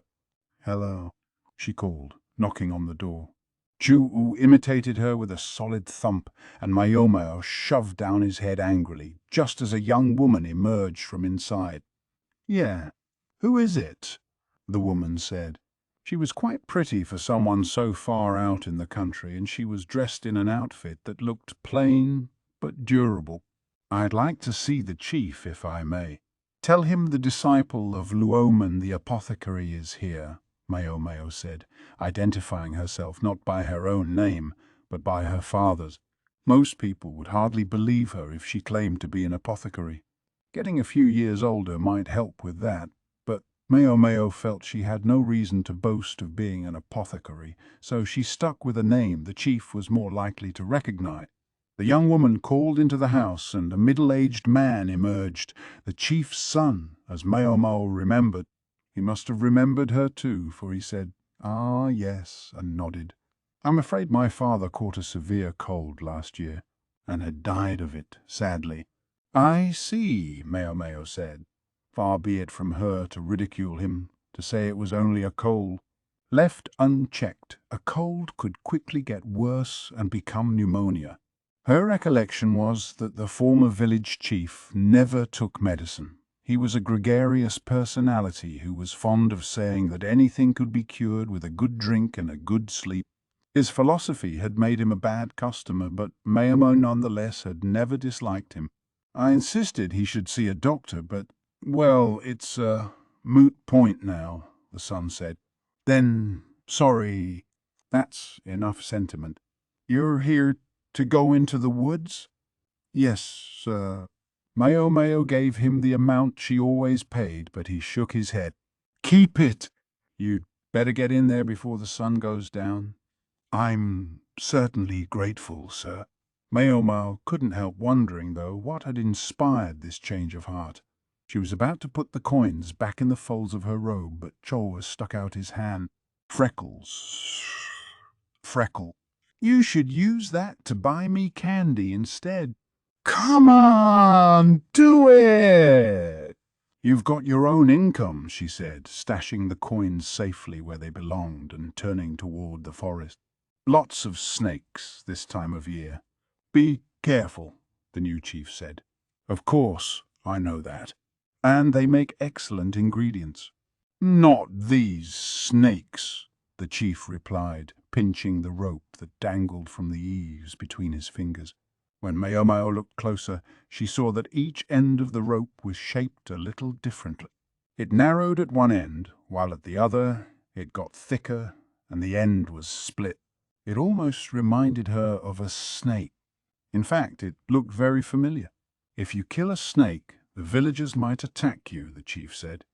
"Hello," she called, knocking on the door. Chu imitated her with a solid thump, and Maomao shoved down his head angrily, just as a young woman emerged from inside. "Yeah, who is it?" the woman said. She was quite pretty for someone so far out in the country, and she was dressed in an outfit that looked plain but durable. "I'd like to see the chief, if I may. Tell him the disciple of Luoman the Apothecary is here," Maomao said, identifying herself not by her own name, but by her father's. Most people would hardly believe her if she claimed to be an apothecary. Getting a few years older might help with that, but Maomao felt she had no reason to boast of being an apothecary, so she stuck with a name the chief was more likely to recognize. The young woman called into the house, and a middle-aged man emerged, the chief's son, as Maomao remembered. He must have remembered her too, for he said, "Ah, yes," and nodded. "I'm afraid my father caught a severe cold last year, and had died of it, sadly." "I see," Maomao said. Far be it from her to ridicule him, to say it was only a cold. Left unchecked, a cold could quickly get worse and become pneumonia. Her recollection was that the former village chief never took medicine. He was a gregarious personality who was fond of saying that anything could be cured with a good drink and a good sleep. His philosophy had made him a bad customer, but Maomao nonetheless had never disliked him. "I insisted he should see a doctor, but, well, it's a moot point now," the son said. "Then, sorry, that's enough sentiment. You're here to go into the woods?" "Yes, sir." Maomao gave him the amount she always paid, but he shook his head. "Keep it! You'd better get in there before the sun goes down." "I'm certainly grateful, sir." Maomao couldn't help wondering, though, what had inspired this change of heart. She was about to put the coins back in the folds of her robe, but Chowa stuck out his hand. "Freckles. Freckle. You should use that to buy me candy instead." "Come on, do it!" "You've got your own income," she said, stashing the coins safely where they belonged and turning toward the forest. "Lots of snakes this time of year." "Be careful," the new chief said. "Of course, I know that. And they make excellent ingredients." "Not these snakes," the chief replied, pinching the rope that dangled from the eaves between his fingers. When Maomao looked closer, she saw that each end of the rope was shaped a little differently. It narrowed at one end, while at the other it got thicker, and the end was split. It almost reminded her of a snake. In fact, it looked very familiar. "If you kill a snake, the villagers might attack you," the chief said.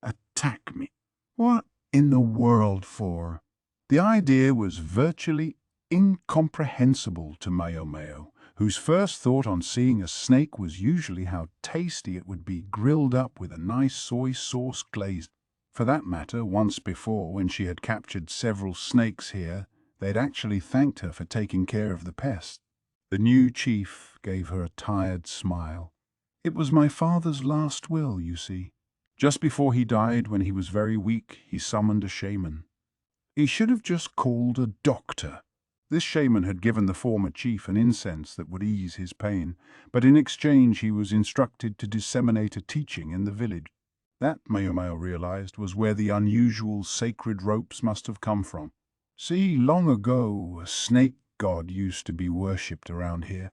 "Attack me? What in the world for?" The idea was virtually incomprehensible to Maomao, whose first thought on seeing a snake was usually how tasty it would be grilled up with a nice soy sauce glaze. For that matter, once before, when she had captured several snakes here, they'd actually thanked her for taking care of the pest. The new chief gave her a tired smile. "It was my father's last will, you see. Just before he died, when he was very weak, he summoned a shaman. He should have just called a doctor." This shaman had given the former chief an incense that would ease his pain, but in exchange he was instructed to disseminate a teaching in the village. That, Maomao realized, was where the unusual sacred ropes must have come from. See, long ago, a snake god used to be worshipped around here.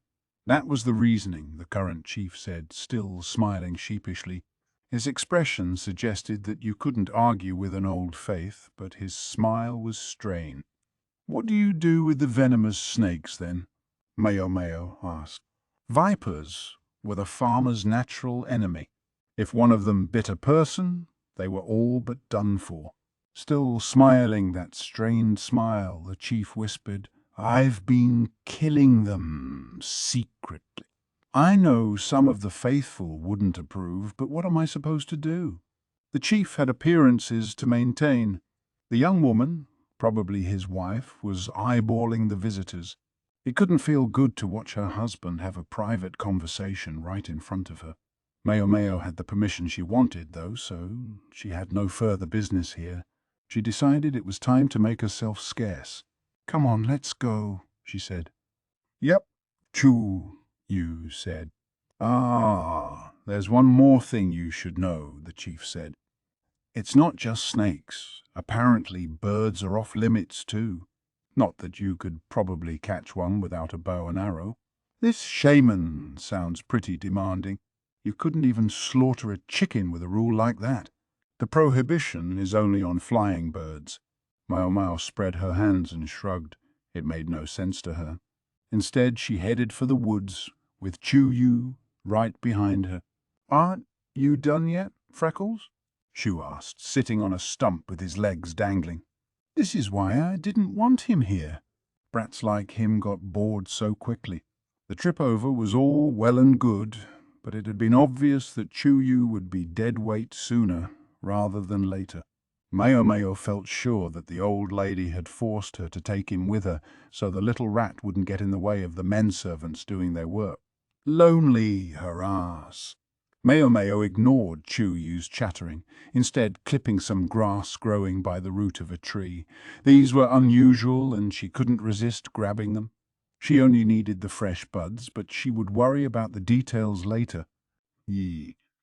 That was the reasoning, the current chief said, still smiling sheepishly. His expression suggested that you couldn't argue with an old faith, but his smile was strained. What do you do with the venomous snakes, then? Maomao asked. Vipers were the farmer's natural enemy. If one of them bit a person, they were all but done for. Still smiling that strained smile, the chief whispered, I've been killing them secretly. I know some of the faithful wouldn't approve, but what am I supposed to do? The chief had appearances to maintain. The young woman, probably his wife, was eyeballing the visitors. It couldn't feel good to watch her husband have a private conversation right in front of her. Maomao had the permission she wanted, though, so she had no further business here. She decided it was time to make herself scarce. Come on, let's go, she said. Yep, Chu, you said. Ah, there's one more thing you should know, the chief said. It's not just snakes. Apparently birds are off limits too. Not that you could probably catch one without a bow and arrow. This shaman sounds pretty demanding. You couldn't even slaughter a chicken with a rule like that. The prohibition is only on flying birds. Maomao spread her hands and shrugged. It made no sense to her. Instead, she headed for the woods, with Chu Yu right behind her. Aren't you done yet, Freckles? Chu asked, sitting on a stump with his legs dangling. This is why I didn't want him here. Brats like him got bored so quickly. The trip over was all well and good, but it had been obvious that Chu Yu would be dead weight sooner rather than later. Maomao felt sure that the old lady had forced her to take him with her so the little rat wouldn't get in the way of the men servants doing their work. Lonely, her ass. Maomao ignored Chu Yu's chattering, instead clipping some grass growing by the root of a tree. These were unusual and she couldn't resist grabbing them. She only needed the fresh buds, but she would worry about the details later.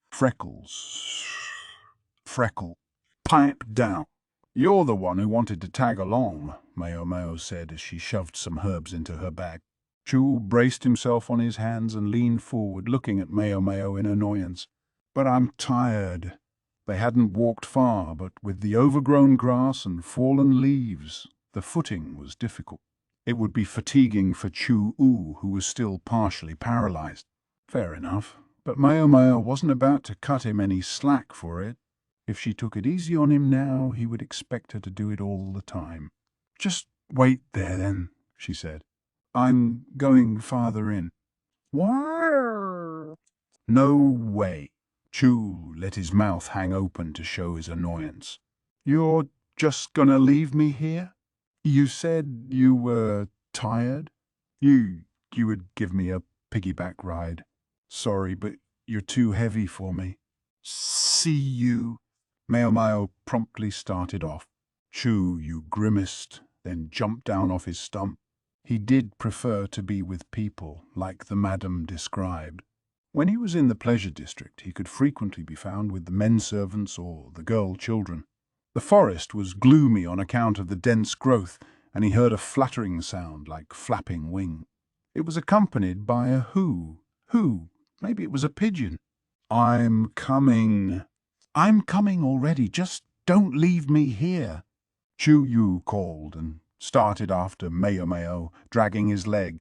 Freckles. Freckle. Pipe down. You're the one who wanted to tag along, Maomao said as she shoved some herbs into her bag. Chu braced himself on his hands and leaned forward, looking at Maomao in annoyance. But I'm tired. They hadn't walked far, but with the overgrown grass and fallen leaves, the footing was difficult. It would be fatiguing for Chu Yu, who was still partially paralyzed. Fair enough, but Maomao wasn't about to cut him any slack for it. If she took it easy on him now, he would expect her to do it all the time. Just wait there, then, she said. I'm going farther in. What? No way. Chu let his mouth hang open to show his annoyance. You're just gonna leave me here? You said you were tired? You would give me a piggyback ride. Sorry, but you're too heavy for me. See you. Maomao promptly started off. Chu Yu grimaced, then jumped down off his stump. He did prefer to be with people, like the madam described. When he was in the pleasure district, he could frequently be found with the men servants or the girl children. The forest was gloomy on account of the dense growth, and he heard a fluttering sound like flapping wing. It was accompanied by a hoo. Maybe it was a pigeon. I'm coming already, just don't leave me here. Chu Yu called and started after Maomao, dragging his leg.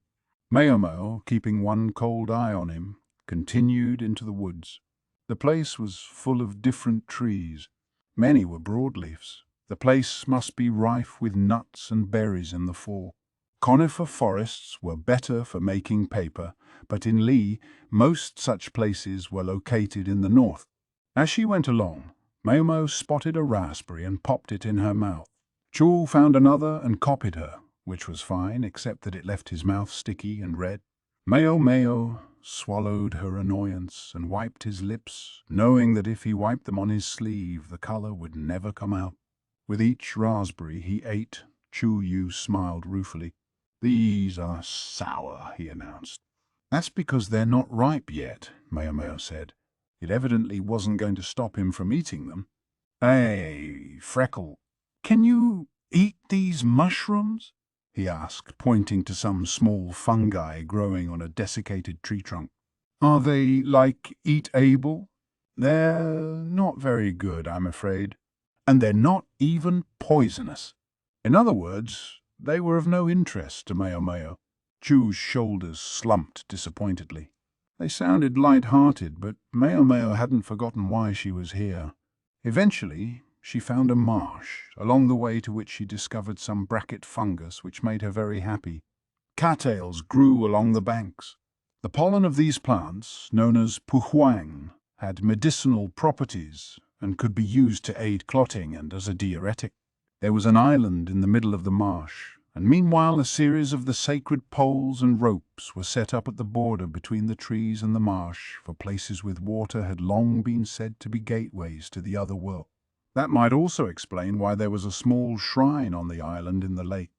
Maomao, keeping one cold eye on him, continued into the woods. The place was full of different trees. Many were broadleafs. The place must be rife with nuts and berries in the fall. Conifer forests were better for making paper, but in Li, most such places were located in the north. As she went along, Maomao spotted a raspberry and popped it in her mouth. Chu found another and copied her, which was fine, except that it left his mouth sticky and red. Maomao swallowed her annoyance and wiped his lips, knowing that if he wiped them on his sleeve, the color would never come out. With each raspberry he ate, Chu Yu smiled ruefully. These are sour, he announced. That's because they're not ripe yet, Maomao said. It evidently wasn't going to stop him from eating them. Hey, Freckle, can you eat these mushrooms? he asked, pointing to some small fungi growing on a desiccated tree trunk. Are they, like, eat-able? They're not very good, I'm afraid. And they're not even poisonous. In other words, they were of no interest to Maomao. Chu's shoulders slumped disappointedly. They sounded light-hearted, but Maomao hadn't forgotten why she was here. Eventually, she found a marsh, along the way to which she discovered some bracket fungus which made her very happy. Cattails grew along the banks. The pollen of these plants, known as puhuang, had medicinal properties and could be used to aid clotting and as a diuretic. There was an island in the middle of the marsh, and meanwhile a series of the sacred poles and ropes were set up at the border between the trees and the marsh, for places with water had long been said to be gateways to the other world. That might also explain why there was a small shrine on the island in the lake.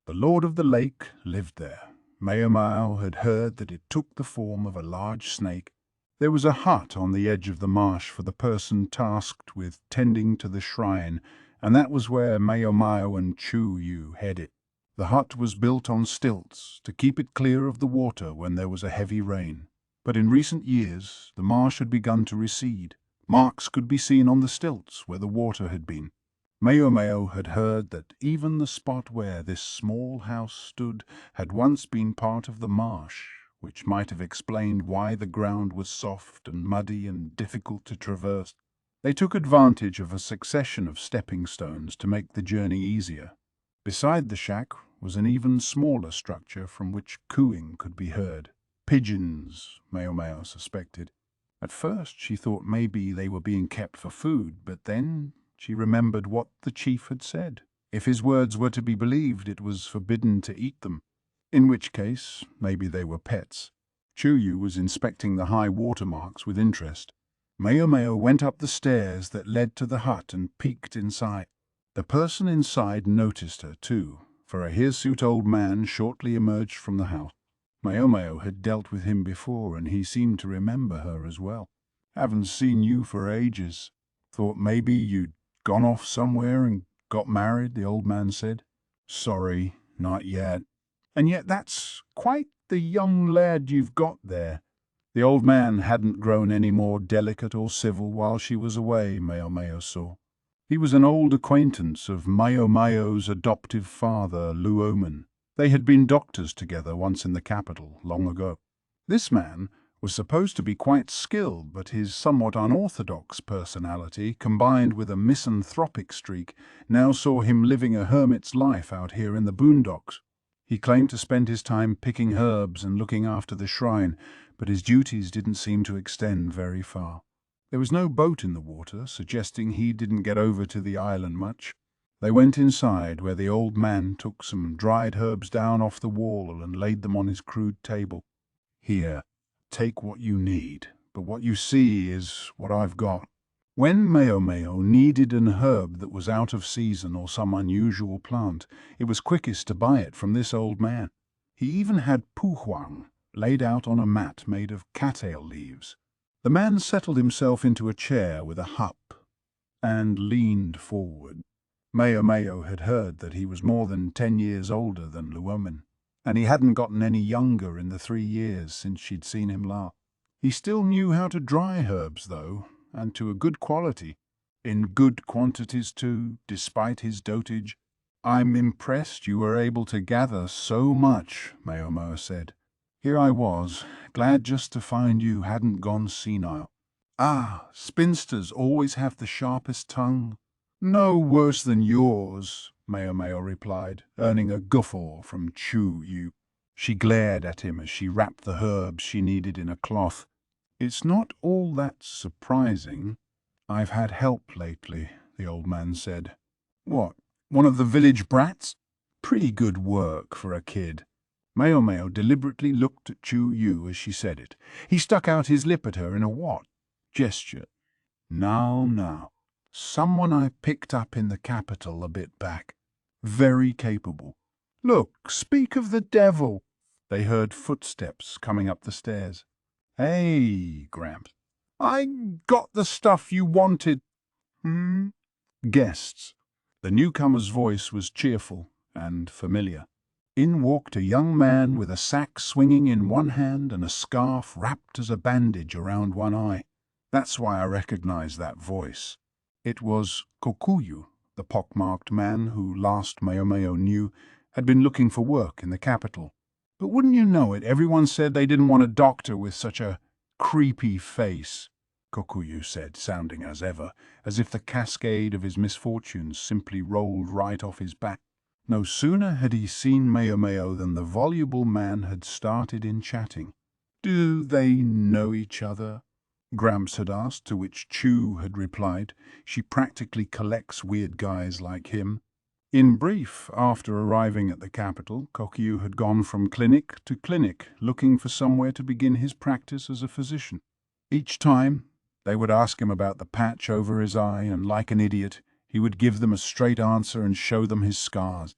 The lord of the lake lived there. Maomao had heard that it took the form of a large snake. There was a hut on the edge of the marsh for the person tasked with tending to the shrine, and that was where Maomao and Chu headed. The hut was built on stilts to keep it clear of the water when there was a heavy rain. But in recent years, the marsh had begun to recede. Marks could be seen on the stilts where the water had been. Maomao had heard that even the spot where this small house stood had once been part of the marsh, which might have explained why the ground was soft and muddy and difficult to traverse. They took advantage of a succession of stepping stones to make the journey easier. Beside the shack was an even smaller structure from which cooing could be heard. Pigeons, Maomao suspected. At first she thought maybe they were being kept for food, but then she remembered what the chief had said. If his words were to be believed, it was forbidden to eat them. In which case, maybe they were pets. Chu was inspecting the high watermarks with interest. Maomao went up the stairs that led to the hut and peeked inside. The person inside noticed her too, for a hirsute old man shortly emerged from the house. Maomao had dealt with him before, and he seemed to remember her as well. Haven't seen you for ages. Thought maybe you'd gone off somewhere and got married, the old man said. Sorry, not yet. And yet that's quite the young lad you've got there. The old man hadn't grown any more delicate or civil while she was away, Maomao saw. He was an old acquaintance of Maomao's adoptive father, Luoman. They had been doctors together once in the capital, long ago. This man was supposed to be quite skilled, but his somewhat unorthodox personality, combined with a misanthropic streak, now saw him living a hermit's life out here in the boondocks. He claimed to spend his time picking herbs and looking after the shrine, but his duties didn't seem to extend very far. There was no boat in the water, suggesting he didn't get over to the island much. They went inside, where the old man took some dried herbs down off the wall and laid them on his crude table. Here, take what you need, but what you see is what I've got. When Maomao needed an herb that was out of season or some unusual plant, it was quickest to buy it from this old man. He even had puhuang laid out on a mat made of cattail leaves. The man settled himself into a chair with a hup and leaned forward. Maomao had heard that he was more than 10 years older than Luoman, and he hadn't gotten any younger in the 3 years since she'd seen him last. He still knew how to dry herbs, though, and to a good quality. In good quantities, too, despite his dotage. I'm impressed you were able to gather so much, Maomao said. Here I was, glad just to find you hadn't gone senile. Ah, spinsters always have the sharpest tongue. No worse than yours, Maomao replied, earning a guffaw from Chu. She glared at him as she wrapped the herbs she needed in a cloth. It's not all that surprising. I've had help lately, the old man said. What, one of the village brats? Pretty good work for a kid. Maomao deliberately looked at Chu as she said it. He stuck out his lip at her in a what gesture. Now. Someone I picked up in the capital a bit back. Very capable. Look, speak of the devil. They heard footsteps coming up the stairs. Hey, Gramps. I got the stuff you wanted. Guests. The newcomer's voice was cheerful and familiar. In walked a young man with a sack swinging in one hand and a scarf wrapped as a bandage around one eye. That's why I recognized that voice. It was Kokuyu, the pockmarked man who last Maomao knew had been looking for work in the capital. But wouldn't you know it, everyone said they didn't want a doctor with such a creepy face, Kokuyu said, sounding as ever, as if the cascade of his misfortunes simply rolled right off his back. No sooner had he seen Maomao than the voluble man had started in chatting. "Do they know each other?" Gramps had asked, to which Chu had replied, "She practically collects weird guys like him." In brief, after arriving at the capital, Kokuyu had gone from clinic to clinic, looking for somewhere to begin his practice as a physician. Each time, they would ask him about the patch over his eye, and like an idiot, he would give them a straight answer and show them his scars.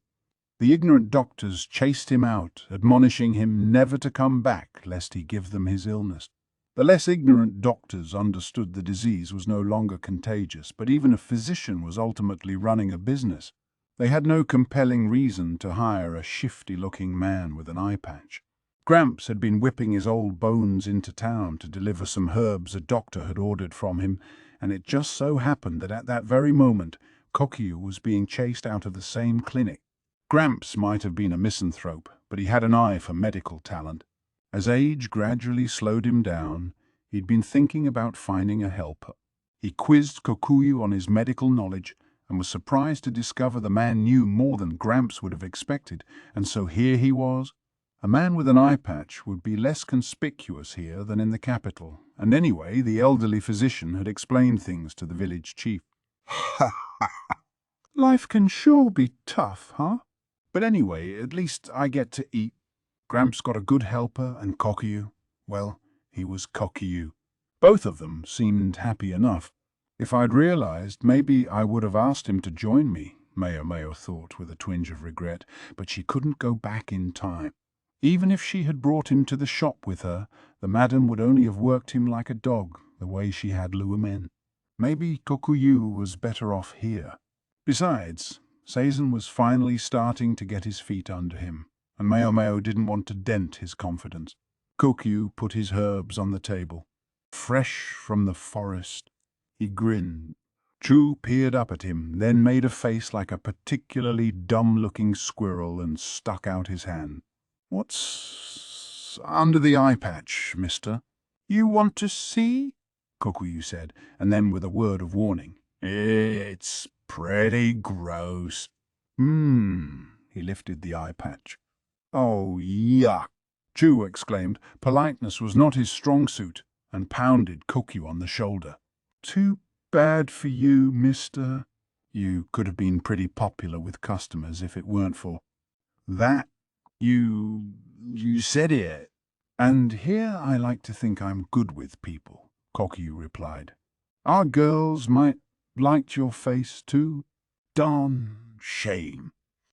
The ignorant doctors chased him out, admonishing him never to come back lest he give them his illness. The less ignorant doctors understood the disease was no longer contagious, but even a physician was ultimately running a business. They had no compelling reason to hire a shifty-looking man with an eye patch. Gramps had been whipping his old bones into town to deliver some herbs a doctor had ordered from him, and it just so happened that at that very moment, Kokuyu was being chased out of the same clinic. Gramps might have been a misanthrope, but he had an eye for medical talent. As age gradually slowed him down, he'd been thinking about finding a helper. He quizzed Kokuyu on his medical knowledge and was surprised to discover the man knew more than Gramps would have expected, and so here he was. A man with an eye patch would be less conspicuous here than in the capital, and anyway, the elderly physician had explained things to the village chief. "Ha ha ha! Life can sure be tough, huh? But anyway, at least I get to eat. Gramps got a good helper, and Kokuyu, well, he was Kokuyu. Both of them seemed happy enough. If I'd realized, maybe I would have asked him to join me, Maomao thought with a twinge of regret, but she couldn't go back in time. Even if she had brought him to the shop with her, the madam would only have worked him like a dog, the way she had Luomen. Maybe Kokuyu was better off here. Besides, Sazen was finally starting to get his feet under him, and Maomao didn't want to dent his confidence. Kokuyu put his herbs on the table. Fresh from the forest. He grinned. Chu peered up at him, then made a face like a particularly dumb-looking squirrel and stuck out his hand. "What's under the eye patch, mister?" "You want to see?" Kokuyu said, and then with a word of warning. "It's pretty gross." He lifted the eye patch. "Oh, yuck!" Chu exclaimed. Politeness was not his strong suit, and pounded Kokuyu on the shoulder. "Too bad for you, mister. You could have been pretty popular with customers if it weren't for that. You said it." "And here I like to think I'm good with people," Kokuyu replied. "Our girls might liked your face too. Darn shame.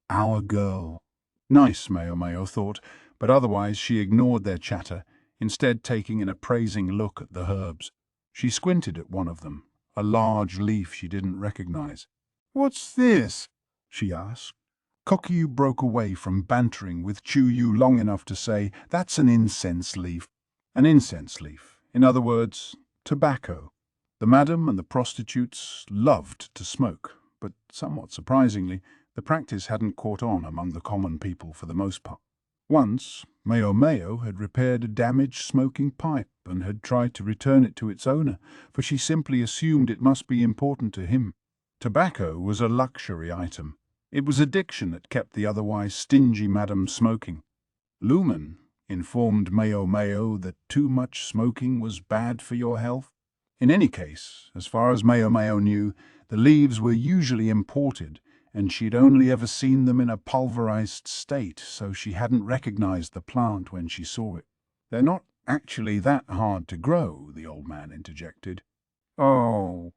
Our girl." Nice, Maomao thought, but otherwise she ignored their chatter, instead taking an appraising look at the herbs. She squinted at one of them, a large leaf she didn't recognize. "What's this?" she asked. Kokuyu broke away from bantering with Chuyu long enough to say, "That's an incense leaf." An incense leaf. In other words, tobacco. The madam and the prostitutes loved to smoke, but somewhat surprisingly, the practice hadn't caught on among the common people for the most part. Once, Maomao had repaired a damaged smoking pipe and had tried to return it to its owner, for she simply assumed it must be important to him. Tobacco was a luxury item. It was addiction that kept the otherwise stingy madam smoking. Lumen informed Maomao that too much smoking was bad for your health. In any case, as far as Maomao knew, the leaves were usually imported, and she'd only ever seen them in a pulverized state, so she hadn't recognized the plant when she saw it. "They're not actually that hard to grow," the old man interjected. "Oh,"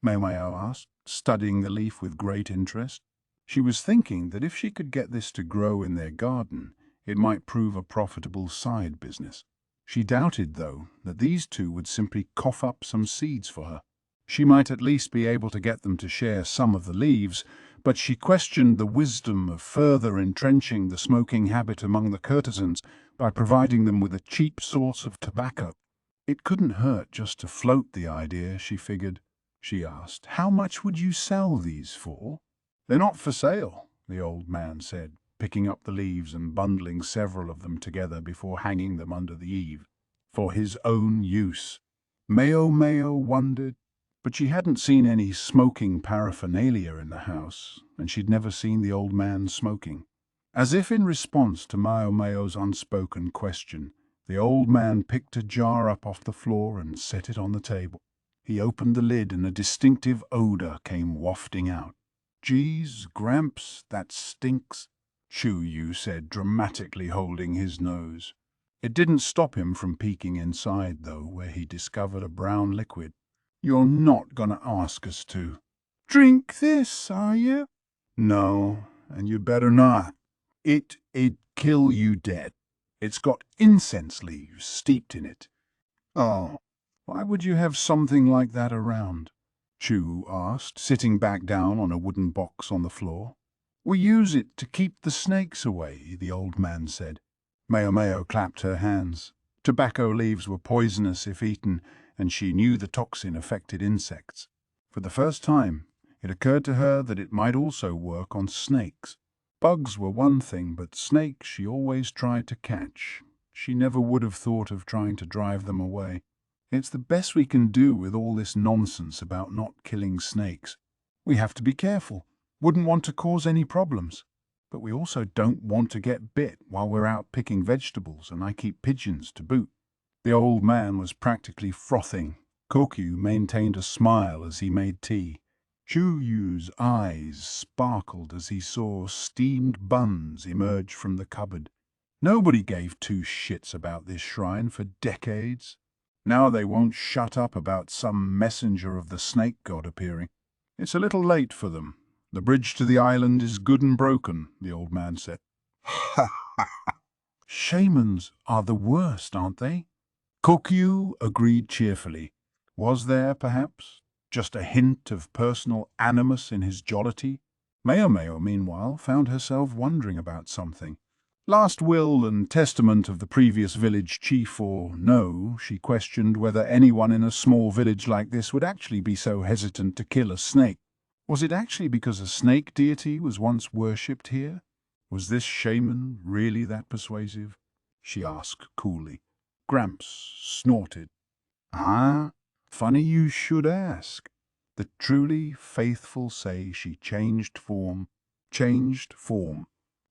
Maomao asked, studying the leaf with great interest. She was thinking that if she could get this to grow in their garden, it might prove a profitable side business. She doubted, though, that these two would simply cough up some seeds for her. She might at least be able to get them to share some of the leaves, but she questioned the wisdom of further entrenching the smoking habit among the courtesans by providing them with a cheap source of tobacco. It couldn't hurt just to float the idea, she figured. She asked, "How much would you sell these for?" "They're not for sale," the old man said, picking up the leaves and bundling several of them together before hanging them under the eave. "For his own use." Maomao wondered, but she hadn't seen any smoking paraphernalia in the house, and she'd never seen the old man smoking. As if in response to Maomao's unspoken question, the old man picked a jar up off the floor and set it on the table. He opened the lid and a distinctive odor came wafting out. "Geez, Gramps, that stinks," Chu Yu said, dramatically holding his nose. It didn't stop him from peeking inside, though, where he discovered a brown liquid. "You're not gonna ask us to drink this, are you?" "No, and you'd better not. It'd kill you dead. It's got incense leaves steeped in it." "Oh, why would you have something like that around?" Chu asked, sitting back down on a wooden box on the floor. "We use it to keep the snakes away," the old man said. Maomao clapped her hands. Tobacco leaves were poisonous if eaten, and she knew the toxin affected insects. For the first time, it occurred to her that it might also work on snakes. Bugs were one thing, but snakes she always tried to catch. She never would have thought of trying to drive them away. "It's the best we can do with all this nonsense about not killing snakes. We have to be careful. Wouldn't want to cause any problems. But we also don't want to get bit while we're out picking vegetables, and I keep pigeons to boot." The old man was practically frothing. Kokyu maintained a smile as he made tea. Chu Yu's eyes sparkled as he saw steamed buns emerge from the cupboard. Nobody gave two shits about this shrine for decades. Now they won't shut up about some messenger of the snake god appearing. "It's a little late for them. The bridge to the island is good and broken," the old man said. "Ha ha ha. Shamans are the worst, aren't they?" Kokyu agreed cheerfully. Was there, perhaps, just a hint of personal animus in his jollity? Maomao, meanwhile, found herself wondering about something. Last will and testament of the previous village chief or no, she questioned whether anyone in a small village like this would actually be so hesitant to kill a snake. Was it actually because a snake deity was once worshipped here? Was this shaman really that persuasive? She asked coolly. Gramps snorted. "Ah, funny you should ask. The truly faithful say she changed form. Changed form."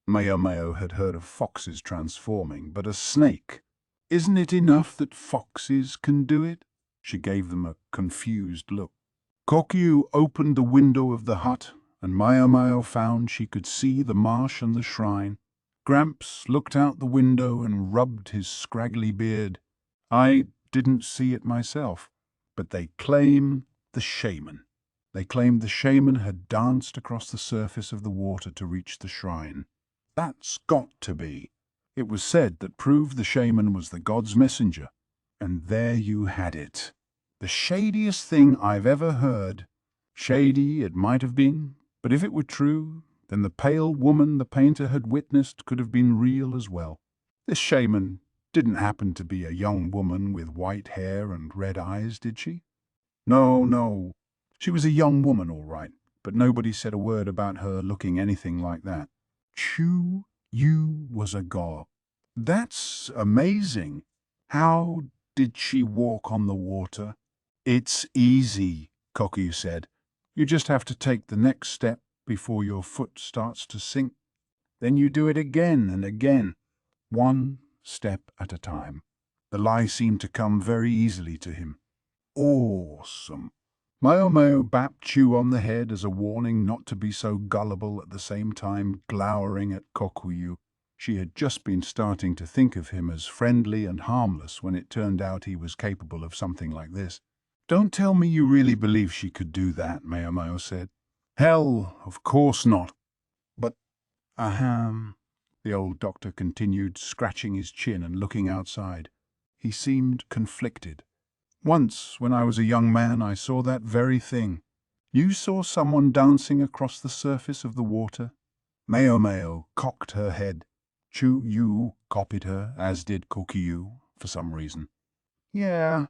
Maomao had heard of foxes transforming, but a snake. "Isn't it enough that foxes can do it?" She gave them a confused look. Kokyu opened the window of the hut, and Maomao found she could see the marsh and the shrine. Gramps looked out the window and rubbed his scraggly beard. "I didn't see it myself, but they claim the shaman. They claimed the shaman had danced across the surface of the water to reach the shrine. That's got to be. It was said that proved the shaman was the god's messenger. And there you had it. The shadiest thing I've ever heard. Shady it might have been, but if it were true, then the pale woman the painter had witnessed could have been real as well. This shaman didn't happen to be a young woman with white hair and red eyes, did she? No. She was a young woman, all right, but nobody said a word about her looking anything like that. Chu Yu was a god. That's amazing. How did she walk on the water? "It's easy," Kokyu said. "You just have to take the next step before your foot starts to sink. Then you do it again and again, one step at a time." The lie seemed to come very easily to him. "Awesome." Maomao bapped Chu on the head as a warning not to be so gullible, at the same time glowering at Kokyu. She had just been starting to think of him as friendly and harmless when it turned out he was capable of something like this. "Don't tell me you really believe she could do that," Maomao said. "Hell, of course not. But, ahem," the old doctor continued, scratching his chin and looking outside. He seemed conflicted. "Once, when I was a young man, I saw that very thing. You saw someone dancing across the surface of the water? Maomao cocked her head. Chu Yu copied her, as did Kokiyu, for some reason. Yeah,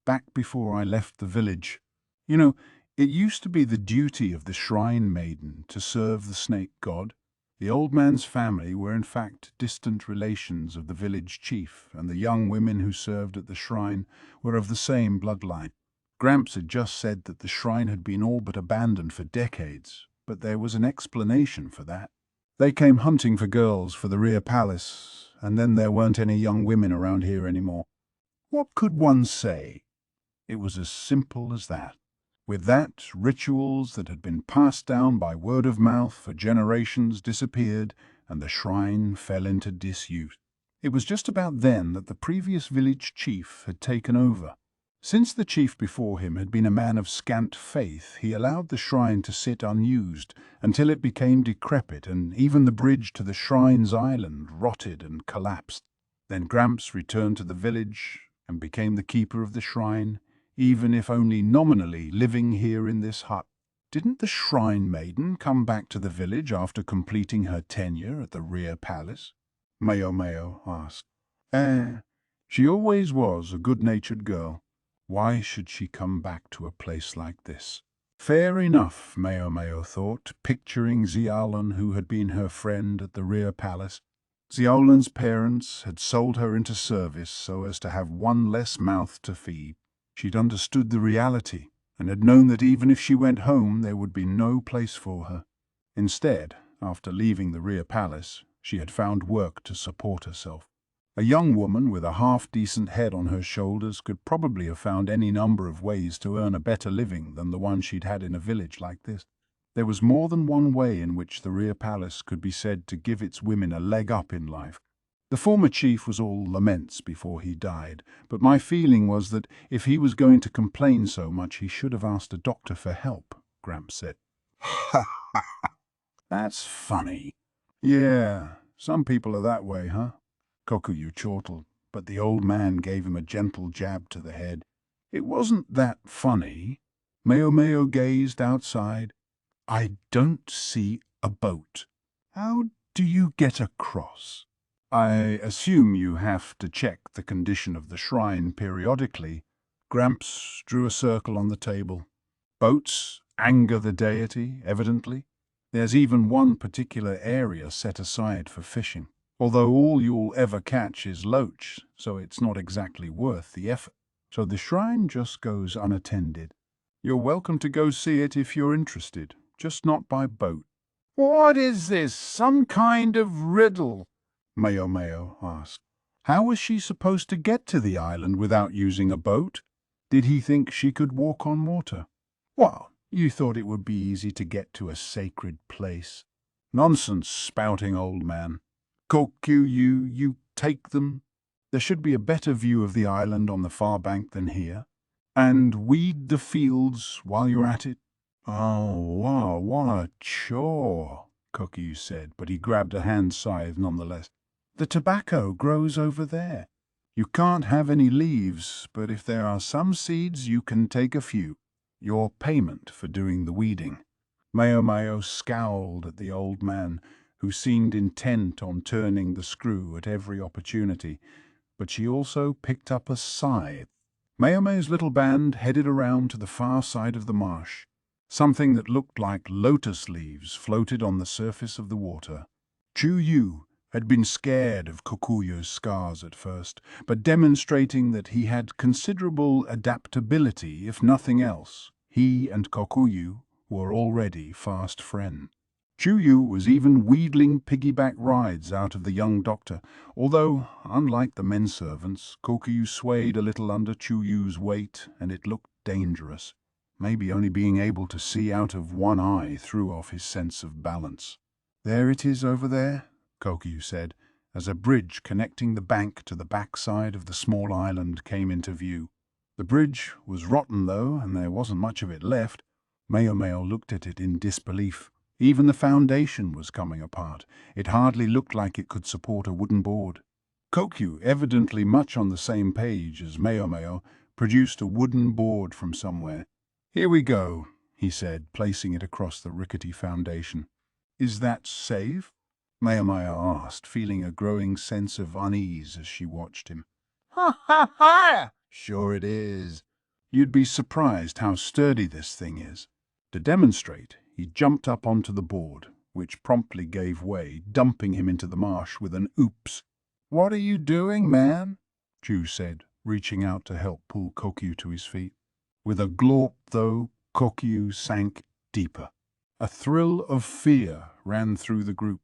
back before I left the village. You know, it used to be the duty of the shrine maiden to serve the snake god. The old man's family were in fact distant relations of the village chief, and the young women who served at the shrine were of the same bloodline. Gramps had just said that the shrine had been all but abandoned for decades, but there was an explanation for that. They came hunting for girls for the rear palace, and then there weren't any young women around here anymore. What could one say? It was as simple as that. With that, rituals that had been passed down by word of mouth for generations disappeared, and the shrine fell into disuse. It was just about then that the previous village chief had taken over. Since the chief before him had been a man of scant faith, he allowed the shrine to sit unused until it became decrepit, and even the bridge to the shrine's island rotted and collapsed. Then Gramps returned to the village and became the keeper of the shrine, even if only nominally living here in this hut. Didn't the shrine maiden come back to the village after completing her tenure at the rear palace? Maomao asked. She always was a good-natured girl. Why should she come back to a place like this? Fair enough, Maomao thought, picturing Xiaolan, who had been her friend at the rear palace. Xiaolan's parents had sold her into service so as to have one less mouth to feed. She'd understood the reality and had known that even if she went home, there would be no place for her. Instead, after leaving the rear palace, she had found work to support herself. A young woman with a half-decent head on her shoulders could probably have found any number of ways to earn a better living than the one she'd had in a village like this. There was more than one way in which the rear palace could be said to give its women a leg up in life. The former chief was all laments before he died, but my feeling was that if he was going to complain so much, he should have asked a doctor for help, Gramps said. Ha ha ha. That's funny. Yeah, some people are that way, huh? Kokuyu chortled, but the old man gave him a gentle jab to the head. It wasn't that funny. Maomao gazed outside. I don't see a boat. How do you get across? I assume you have to check the condition of the shrine periodically. Gramps drew a circle on the table. Boats anger the deity, evidently. There's even one particular area set aside for fishing, although all you'll ever catch is loach, so it's not exactly worth the effort. So the shrine just goes unattended. You're welcome to go see it if you're interested, just not by boat. What is this, some kind of riddle? Maomao asked. How was she supposed to get to the island without using a boat? Did he think she could walk on water? Well, you thought it would be easy to get to a sacred place. Nonsense, spouting old man. Kokuyu, you take them. There should be a better view of the island on the far bank than here. And weed the fields while you're at it. Oh, wow, what a chore, Kokuyu said, but he grabbed a hand scythe nonetheless. The tobacco grows over there. You can't have any leaves, but if there are some seeds, you can take a few. Your payment for doing the weeding. Maomao scowled at the old man, who seemed intent on turning the screw at every opportunity, but she also picked up a scythe. Maomao's little band headed around to the far side of the marsh. Something that looked like lotus leaves floated on the surface of the water. Chu Yu had been scared of Kokuyu's scars at first, but demonstrating that he had considerable adaptability, if nothing else, he and Kokuyu were already fast friends. Chu Yu was even wheedling piggyback rides out of the young doctor, although, unlike the men servants, Kokuyu swayed a little under Chu Yu's weight, and it looked dangerous. Maybe only being able to see out of one eye threw off his sense of balance. There it is over there, Kokuyu said, as a bridge connecting the bank to the backside of the small island came into view. The bridge was rotten, though, and there wasn't much of it left. Maomao looked at it in disbelief. Even the foundation was coming apart. It hardly looked like it could support a wooden board. Kokuyu, evidently much on the same page as Maomao, produced a wooden board from somewhere. Here we go, he said, placing it across the rickety foundation. "Is that safe?" Maomao asked, feeling a growing sense of unease as she watched him. Ha ha ha! "Sure it is. You'd be surprised how sturdy this thing is." To demonstrate, he jumped up onto the board, which promptly gave way, dumping him into the marsh with an oops. "What are you doing, man?" Chu said, reaching out to help pull Kokyu to his feet. With a glorp, though, Kokyu sank deeper. A thrill of fear ran through the group.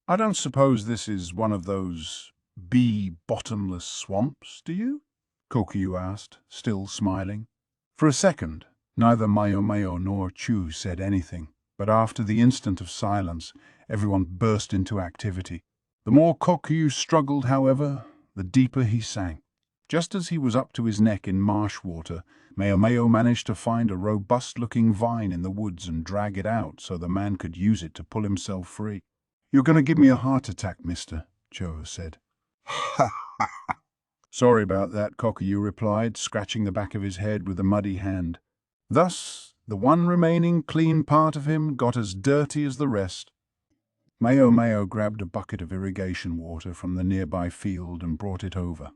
"I don't suppose this is one of those bottomless swamps, do you?" Kokyu asked, still smiling. For a second, neither Maomao nor Chu said anything, but after the instant of silence, everyone burst into activity. The more Kokyu struggled, however, the deeper he sank. Just as he was up to his neck in marsh water, Maomao managed to find a robust-looking vine in the woods and drag it out so the man could use it to pull himself free. "You're going to give me a heart attack, mister," Cho said. "Ha ha ha." "Sorry about that," Kokyu replied, scratching the back of his head with a muddy hand. Thus, the one remaining clean part of him got as dirty as the rest. Maomao grabbed a bucket of irrigation water from the nearby field and brought it over,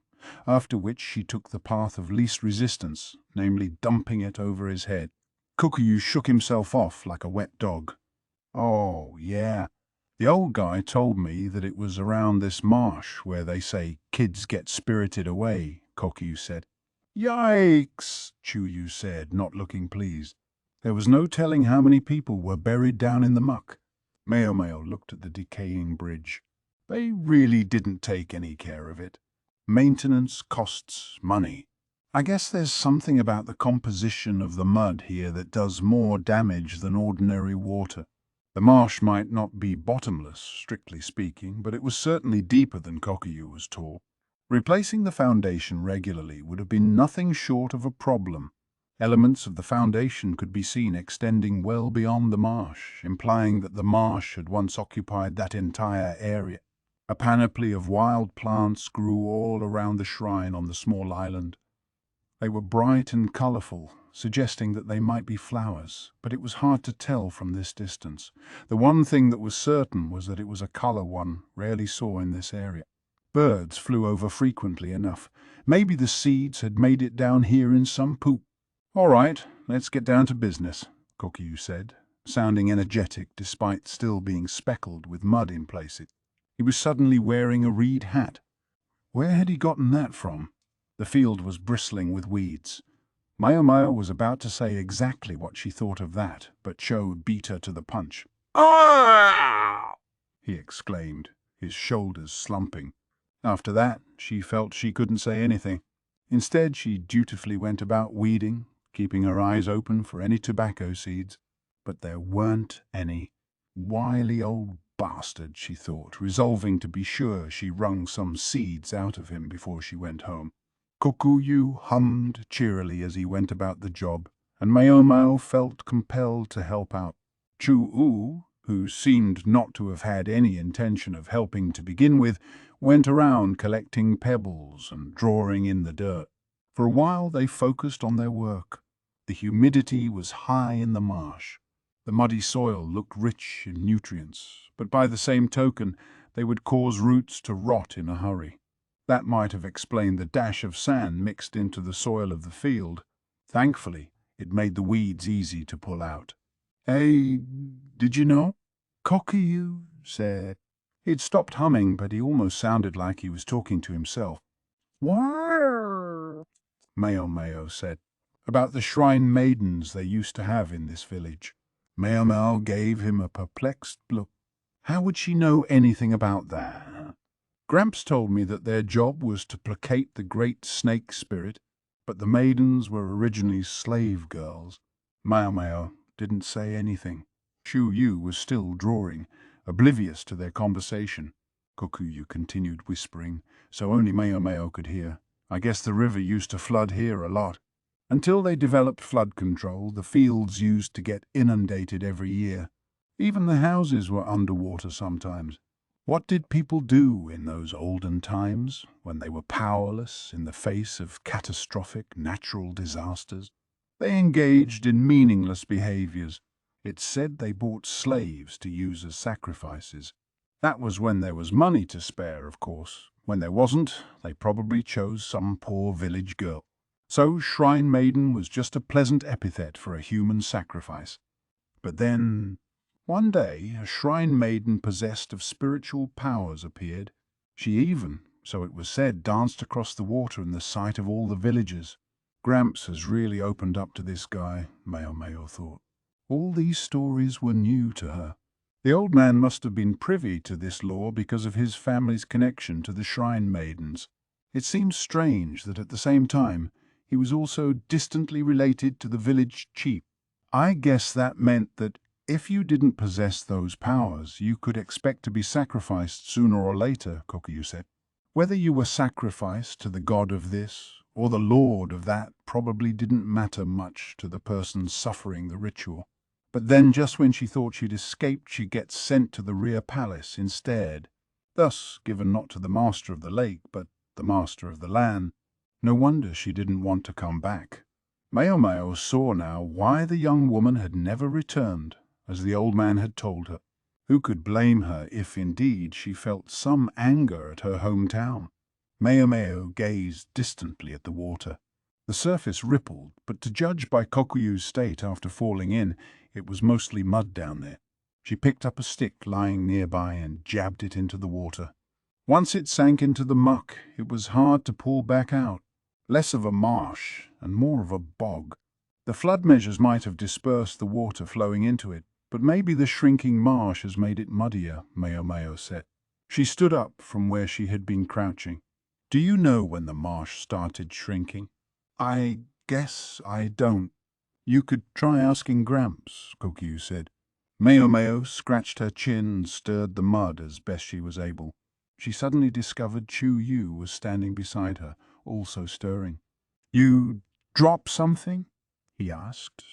after which she took the path of least resistance, namely dumping it over his head. Kokyu shook himself off like a wet dog. "Oh, yeah. The old guy told me that it was around this marsh where they say kids get spirited away," Kokyu said. "Yikes," Chuyu said, not looking pleased. There was no telling how many people were buried down in the muck. Maomao looked at the decaying bridge. They really didn't take any care of it. Maintenance costs money. I guess there's something about the composition of the mud here that does more damage than ordinary water. The marsh might not be bottomless, strictly speaking, but it was certainly deeper than Kokyu was tall. Replacing the foundation regularly would have been nothing short of a problem. Elements of the foundation could be seen extending well beyond the marsh, implying that the marsh had once occupied that entire area. A panoply of wild plants grew all around the shrine on the small island. They were bright and colorful, suggesting that they might be flowers, but it was hard to tell from this distance. The one thing that was certain was that it was a color one rarely saw in this area. Birds flew over frequently enough. Maybe the seeds had made it down here in some poop. "All right, let's get down to business," Kokyu said, sounding energetic despite still being speckled with mud in places. He was suddenly wearing a reed hat. Where had he gotten that from? The field was bristling with weeds. Maomao was about to say exactly what she thought of that, but Cho beat her to the punch. Ah! He exclaimed, his shoulders slumping. After that, she felt she couldn't say anything. Instead, she dutifully went about weeding, keeping her eyes open for any tobacco seeds. But there weren't any. Wily old bastard, she thought, resolving to be sure she wrung some seeds out of him before she went home. Kokyu hummed cheerily as he went about the job, and Maomao felt compelled to help out. Chu-U, who seemed not to have had any intention of helping to begin with, went around collecting pebbles and drawing in the dirt. For a while they focused on their work. The humidity was high in the marsh. The muddy soil looked rich in nutrients, but by the same token, they would cause roots to rot in a hurry. That might have explained the dash of sand mixed into the soil of the field. Thankfully, it made the weeds easy to pull out. "Hey, did you know?" Kokyu said. He'd stopped humming, but he almost sounded like he was talking to himself. "Wah!" Maomao said. "About the shrine maidens they used to have in this village." Maomao gave him a perplexed look. How would she know anything about that? Gramps told me that their job was to placate the great snake spirit, but the maidens were originally slave girls. Maomao didn't say anything. Shu Yu was still drawing, oblivious to their conversation. Kokyu continued whispering, so only Maomao could hear. "I guess the river used to flood here a lot. Until they developed flood control, the fields used to get inundated every year. Even the houses were underwater sometimes. What did people do in those olden times, when they were powerless in the face of catastrophic natural disasters? They engaged in meaningless behaviors. It said they bought slaves to use as sacrifices. That was when there was money to spare, of course. When there wasn't, they probably chose some poor village girl. So Shrine Maiden was just a pleasant epithet for a human sacrifice. But then, one day, a Shrine Maiden possessed of spiritual powers appeared. She even, so it was said, danced across the water in the sight of all the villagers. Gramps has really opened up to this guy, Maomao thought. All these stories were new to her. The old man must have been privy to this lore because of his family's connection to the Shrine Maidens. It seemed strange that at the same time he was also distantly related to the village chief. I guess that meant that if you didn't possess those powers, you could expect to be sacrificed sooner or later, Kokuyu said. Whether you were sacrificed to the god of this or the lord of that probably didn't matter much to the person suffering the ritual. But then just when she thought she'd escaped, she gets sent to the rear palace instead, thus given not to the master of the lake, but the master of the land. No wonder she didn't want to come back. Maomao saw now why the young woman had never returned, as the old man had told her. Who could blame her if indeed she felt some anger at her hometown? Maomao gazed distantly at the water. The surface rippled, but to judge by Kokuyu's state after falling in, it was mostly mud down there. She picked up a stick lying nearby and jabbed it into the water. Once it sank into the muck, it was hard to pull back out. Less of a marsh and more of a bog. The flood measures might have dispersed the water flowing into it, but maybe the shrinking marsh has made it muddier, Maomao said. She stood up from where she had been crouching. Do you know when the marsh started shrinking? I guess I don't. You could try asking Gramps, Kokuyu said. Maomao scratched her chin and stirred the mud as best she was able. She suddenly discovered Chu Yu was standing beside her, also stirring. You drop something? He asked.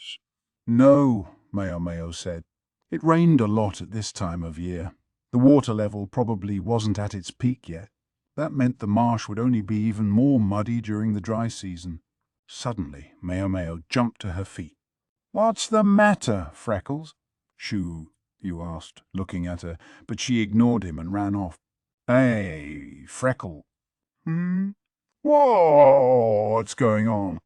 No, Maomao said. It rained a lot at this time of year. The water level probably wasn't at its peak yet. That meant the marsh would only be even more muddy during the dry season. Suddenly, Maomao jumped to her feet. What's the matter, Freckles? Chu Yu asked, looking at her, but she ignored him and ran off. Hey, Freckle. What's going on?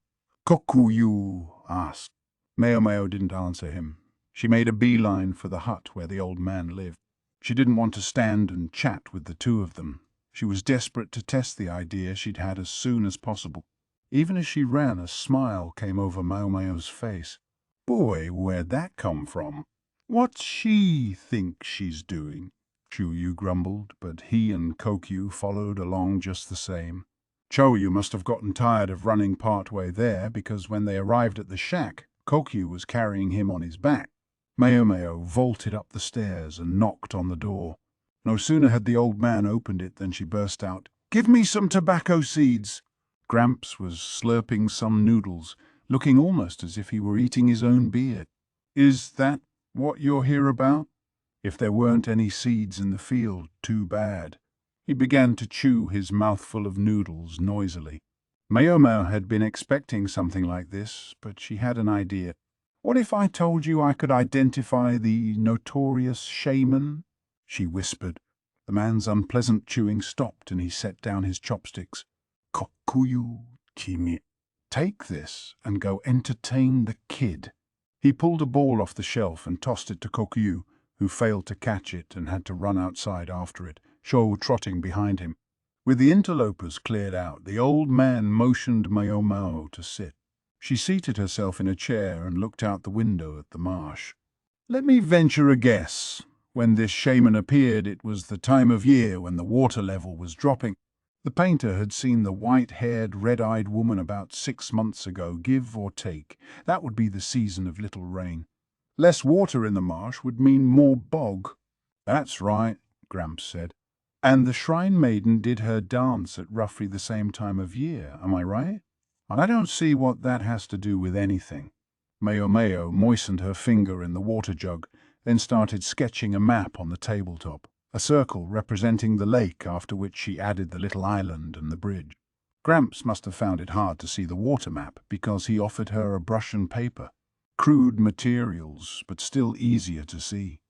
Kokuyu asked. Maomao didn't answer him. She made a beeline for the hut where the old man lived. She didn't want to stand and chat with the two of them. She was desperate to test the idea she'd had as soon as possible. Even as she ran, a smile came over Maomao's face. Boy, where'd that come from? What's she think she's doing? Chu Yu grumbled, but he and Kokyu followed along just the same. Choyu must have gotten tired of running part way there, because when they arrived at the shack, Kokyu was carrying him on his back. Maomao vaulted up the stairs and knocked on the door. No sooner had the old man opened it than she burst out, "Give me some tobacco seeds!" Gramps was slurping some noodles, looking almost as if he were eating his own beard. Is that what you're here about? If there weren't any seeds in the field, too bad. He began to chew his mouthful of noodles noisily. Maomao had been expecting something like this, but she had an idea. What if I told you I could identify the notorious shaman? She whispered. The man's unpleasant chewing stopped and he set down his chopsticks. Kokuyu kimi. Take this and go entertain the kid. He pulled a ball off the shelf and tossed it to Kokuyu, who failed to catch it and had to run outside after it, Sho trotting behind him. With the interlopers cleared out, the old man motioned Maomao to sit. She seated herself in a chair and looked out the window at the marsh. Let me venture a guess. When this shaman appeared, it was the time of year when the water level was dropping. The painter had seen the white-haired, red-eyed woman about 6 months ago, give or take. That would be the season of little rain. Less water in the marsh would mean more bog. That's right, Gramps said. And the Shrine Maiden did her dance at roughly the same time of year, am I right? I don't see what that has to do with anything. Maomao moistened her finger in the water jug, then started sketching a map on the tabletop, a circle representing the lake, after which she added the little island and the bridge. Gramps must have found it hard to see the water map because he offered her a brush and paper. Crude materials, but still easier to see.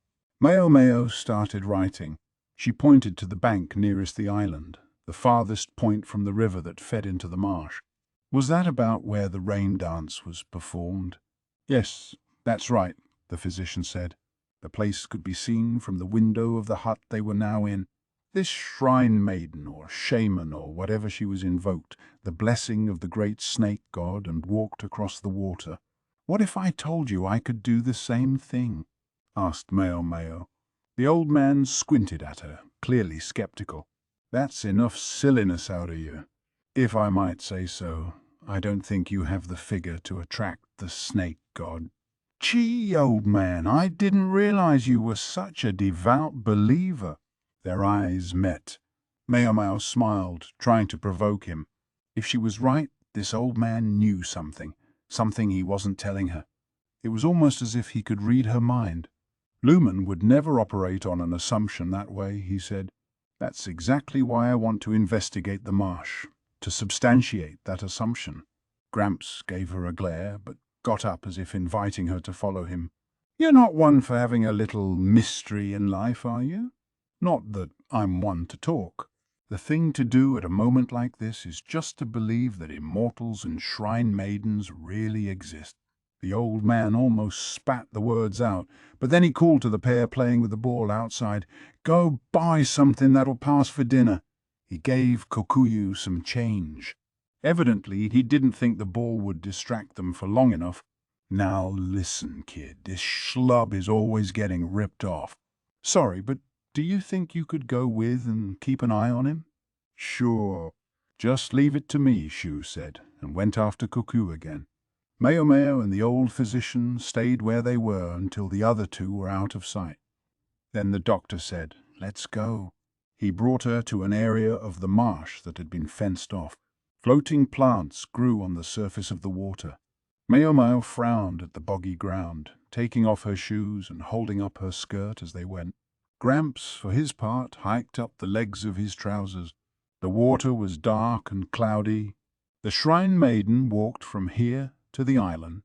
Maomao started writing. She pointed to the bank nearest the island, the farthest point from the river that fed into the marsh. Was that about where the rain dance was performed? Yes, that's right, the physician said. The place could be seen from the window of the hut they were now in. This shrine maiden or shaman or whatever she was invoked the blessing of the great snake god and walked across the water. What if I told you I could do the same thing? Asked Maomao. The old man squinted at her, clearly skeptical. That's enough silliness out of you. If I might say so, I don't think you have the figure to attract the snake god. Gee, old man, I didn't realize you were such a devout believer. Their eyes met. Maomao smiled, trying to provoke him. If she was right, this old man knew something he wasn't telling her. It was almost as if he could read her mind. Lumen would never operate on an assumption that way, he said. That's exactly why I want to investigate the marsh, to substantiate that assumption. Gramps gave her a glare, but got up as if inviting her to follow him. You're not one for having a little mystery in life, are you? Not that I'm one to talk. The thing to do at a moment like this is just to believe that immortals and shrine maidens really exist. The old man almost spat the words out, but then he called to the pair playing with the ball outside, Go buy something that'll pass for dinner. He gave Kokuyu some change. Evidently, he didn't think the ball would distract them for long enough. Now listen, kid, this schlub is always getting ripped off. Sorry, but do you think you could go with and keep an eye on him? Sure. Just leave it to me, Shu said, and went after Koku again. Maomao and the old physician stayed where they were until the other two were out of sight. Then the doctor said, Let's go. He brought her to an area of the marsh that had been fenced off. Floating plants grew on the surface of the water. Maomao frowned at the boggy ground, taking off her shoes and holding up her skirt as they went. Gramps, for his part, hiked up the legs of his trousers. The water was dark and cloudy. The shrine maiden walked from here to the island.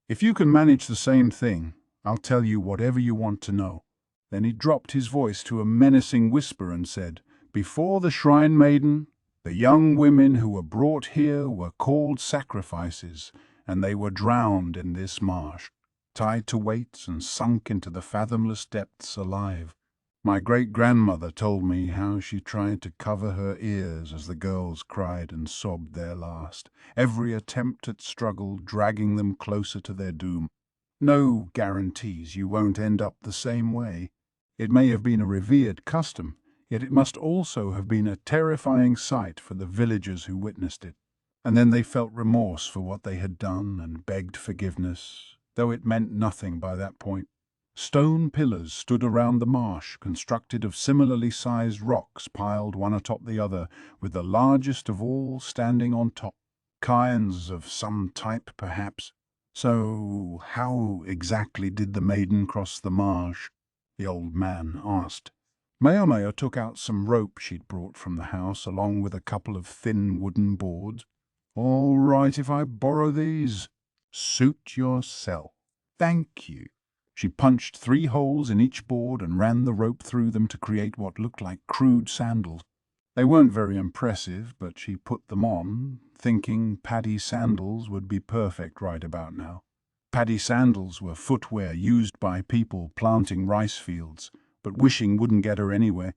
If you can manage the same thing, I'll tell you whatever you want to know. Then he dropped his voice to a menacing whisper and said, Before the shrine maiden, the young women who were brought here were called sacrifices, and they were drowned in this marsh, tied to weights and sunk into the fathomless depths alive. My great-grandmother told me how she tried to cover her ears as the girls cried and sobbed their last, every attempt at struggle dragging them closer to their doom. No guarantees you won't end up the same way. It may have been a revered custom, yet it must also have been a terrifying sight for the villagers who witnessed it. And then they felt remorse for what they had done and begged forgiveness, though it meant nothing by that point. Stone pillars stood around the marsh, constructed of similarly sized rocks piled one atop the other, with the largest of all standing on top. Cairns of some type, perhaps. So, how exactly did the maiden cross the marsh? The old man asked. Maomao took out some rope she'd brought from the house, along with a couple of thin wooden boards. All right if I borrow these. Suit yourself. Thank you. She punched 3 holes in each board and ran the rope through them to create what looked like crude sandals. They weren't very impressive, but she put them on, thinking paddy sandals would be perfect right about now. Paddy sandals were footwear used by people planting rice fields, but wishing wouldn't get her anywhere.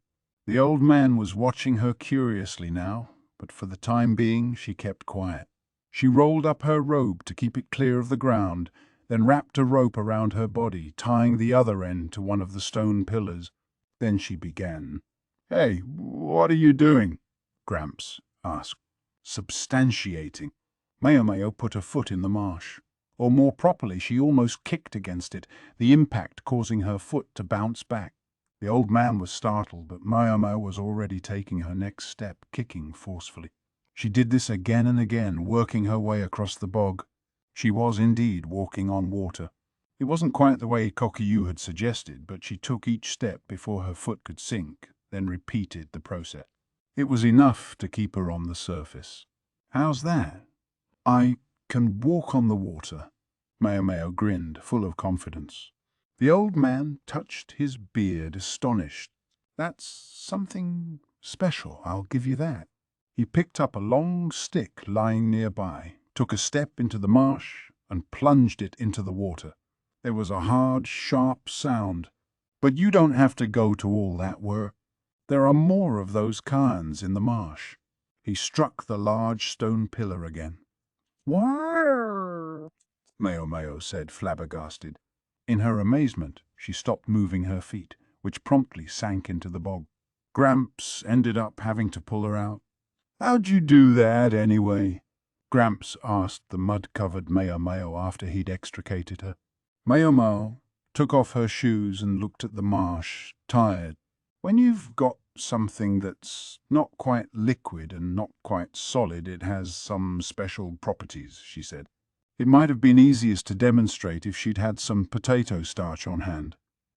The old man was watching her curiously now, but for the time being she kept quiet. She rolled up her robe to keep it clear of the ground, then wrapped a rope around her body, tying the other end to one of the stone pillars. Then she began. Hey, what are you doing? Gramps asked. Substantiating. Maomao put her foot in the marsh. Or more properly, she almost kicked against it, the impact causing her foot to bounce back. The old man was startled, but Maomao was already taking her next step, kicking forcefully. She did this again and again, working her way across the bog. She was indeed walking on water. It wasn't quite the way Kokuyu had suggested, but she took each step before her foot could sink, then repeated the process. It was enough to keep her on the surface. How's that? I can walk on the water. Maomao grinned, full of confidence. The old man touched his beard, astonished. That's something special, I'll give you that. He picked up a long stick lying nearby, took a step into the marsh, and plunged it into the water. There was a hard, sharp sound. But you don't have to go to all that work. There are more of those cairns in the marsh. He struck the large stone pillar again. "Whoa!" Maomao said, flabbergasted. In her amazement, she stopped moving her feet, which promptly sank into the bog. Gramps ended up having to pull her out. "How'd you do that, anyway?" Gramps asked the mud-covered Maomao after he'd extricated her. Maomao took off her shoes and looked at the marsh, tired. "When you've got something that's not quite liquid and not quite solid, it has some special properties," she said. It might have been easiest to demonstrate if she'd had some potato starch on hand.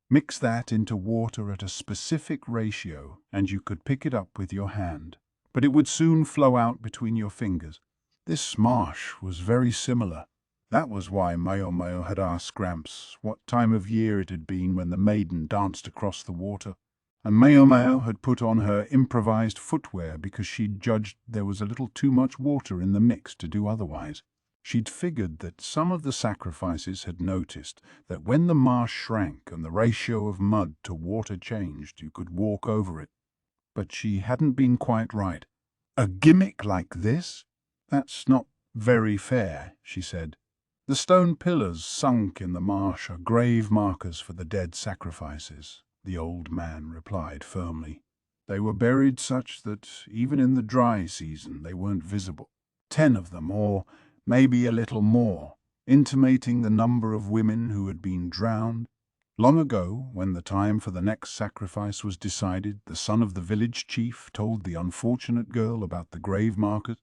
Mix that into water at a specific ratio and you could pick it up with your hand, but it would soon flow out between your fingers. This marsh was very similar. That was why Maomao had asked Gramps what time of year it had been when the maiden danced across the water. And Maomao had put on her improvised footwear because she'd judged there was a little too much water in the mix to do otherwise. She'd figured that some of the sacrifices had noticed that when the marsh shrank and the ratio of mud to water changed, you could walk over it. But she hadn't been quite right. "A gimmick like this? That's not very fair," she said. "The stone pillars sunk in the marsh are grave markers for the dead sacrifices," the old man replied firmly. "They were buried such that even in the dry season they weren't visible. 10 of them, or maybe a little more, intimating the number of women who had been drowned. Long ago, when the time for the next sacrifice was decided, the son of the village chief told the unfortunate girl about the grave markers.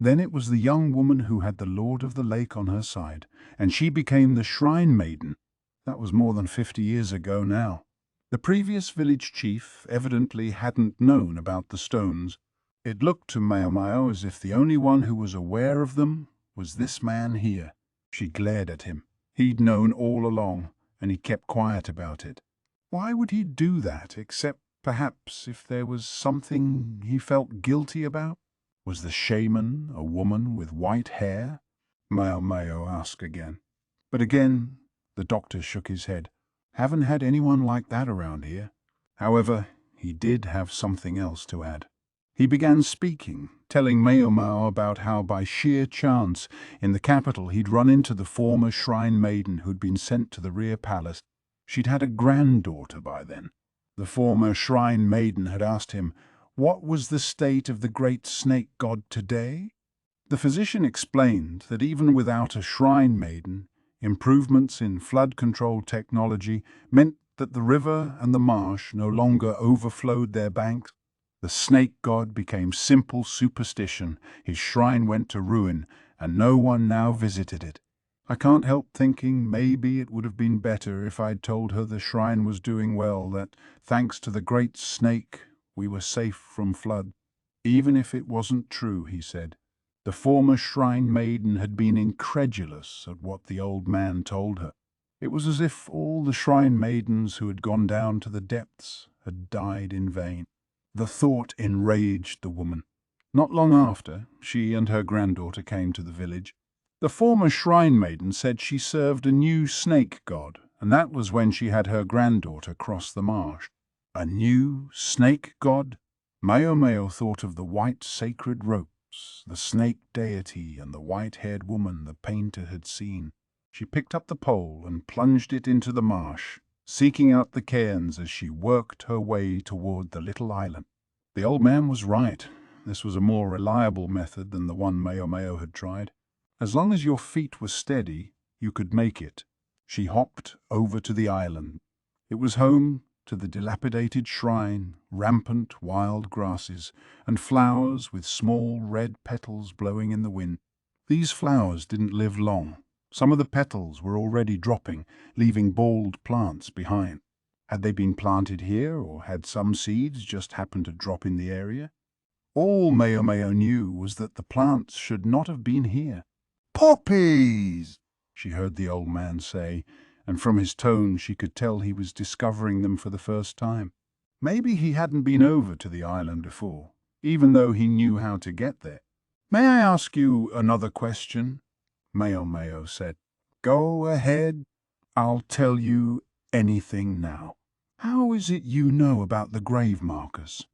Then it was the young woman who had the Lord of the Lake on her side, and she became the shrine maiden. That was more than 50 years ago now. The previous village chief evidently hadn't known about the stones. It looked to Maomao as if the only one who was aware of them was this man here." She glared at him. He'd known all along, and he kept quiet about it. Why would he do that, except perhaps if there was something he felt guilty about? Was the shaman a woman with white hair? Maomao asked again. But again, the doctor shook his head. "Haven't had anyone like that around here." However, he did have something else to add. He began speaking, telling Maomao about how by sheer chance in the capital he'd run into the former shrine maiden who'd been sent to the rear palace. She'd had a granddaughter by then. The former shrine maiden had asked him, what was the state of the great snake god today? The physician explained that even without a shrine maiden, improvements in flood control technology meant that the river and the marsh no longer overflowed their banks. The snake god became simple superstition, his shrine went to ruin, and no one now visited it. I can't help thinking maybe it would have been better if I'd told her the shrine was doing well, that thanks to the great snake we were safe from flood. Even if it wasn't true, he said. The former shrine maiden had been incredulous at what the old man told her. It was as if all the shrine maidens who had gone down to the depths had died in vain. The thought enraged the woman. Not long after, she and her granddaughter came to the village. The former shrine maiden said she served a new snake god, and that was when she had her granddaughter cross the marsh. A new snake god? Maomao thought of the white sacred ropes, the snake deity, and the white-haired woman the painter had seen. She picked up the pole and plunged it into the marsh, seeking out the cairns as she worked her way toward the little island. The old man was right. This was a more reliable method than the one Maomao had tried. As long as your feet were steady, you could make it. She hopped over to the island. It was home to the dilapidated shrine, rampant wild grasses, and flowers with small red petals blowing in the wind. These flowers didn't live long. Some of the petals were already dropping, leaving bald plants behind. Had they been planted here, or had some seeds just happened to drop in the area? All Maomao knew was that the plants should not have been here. "Poppies!" she heard the old man say, and from his tone she could tell he was discovering them for the first time. Maybe he hadn't been over to the island before, even though he knew how to get there. "May I ask you another question?" Maomao said. "Go ahead. I'll tell you anything now. How is it you know about the grave markers?"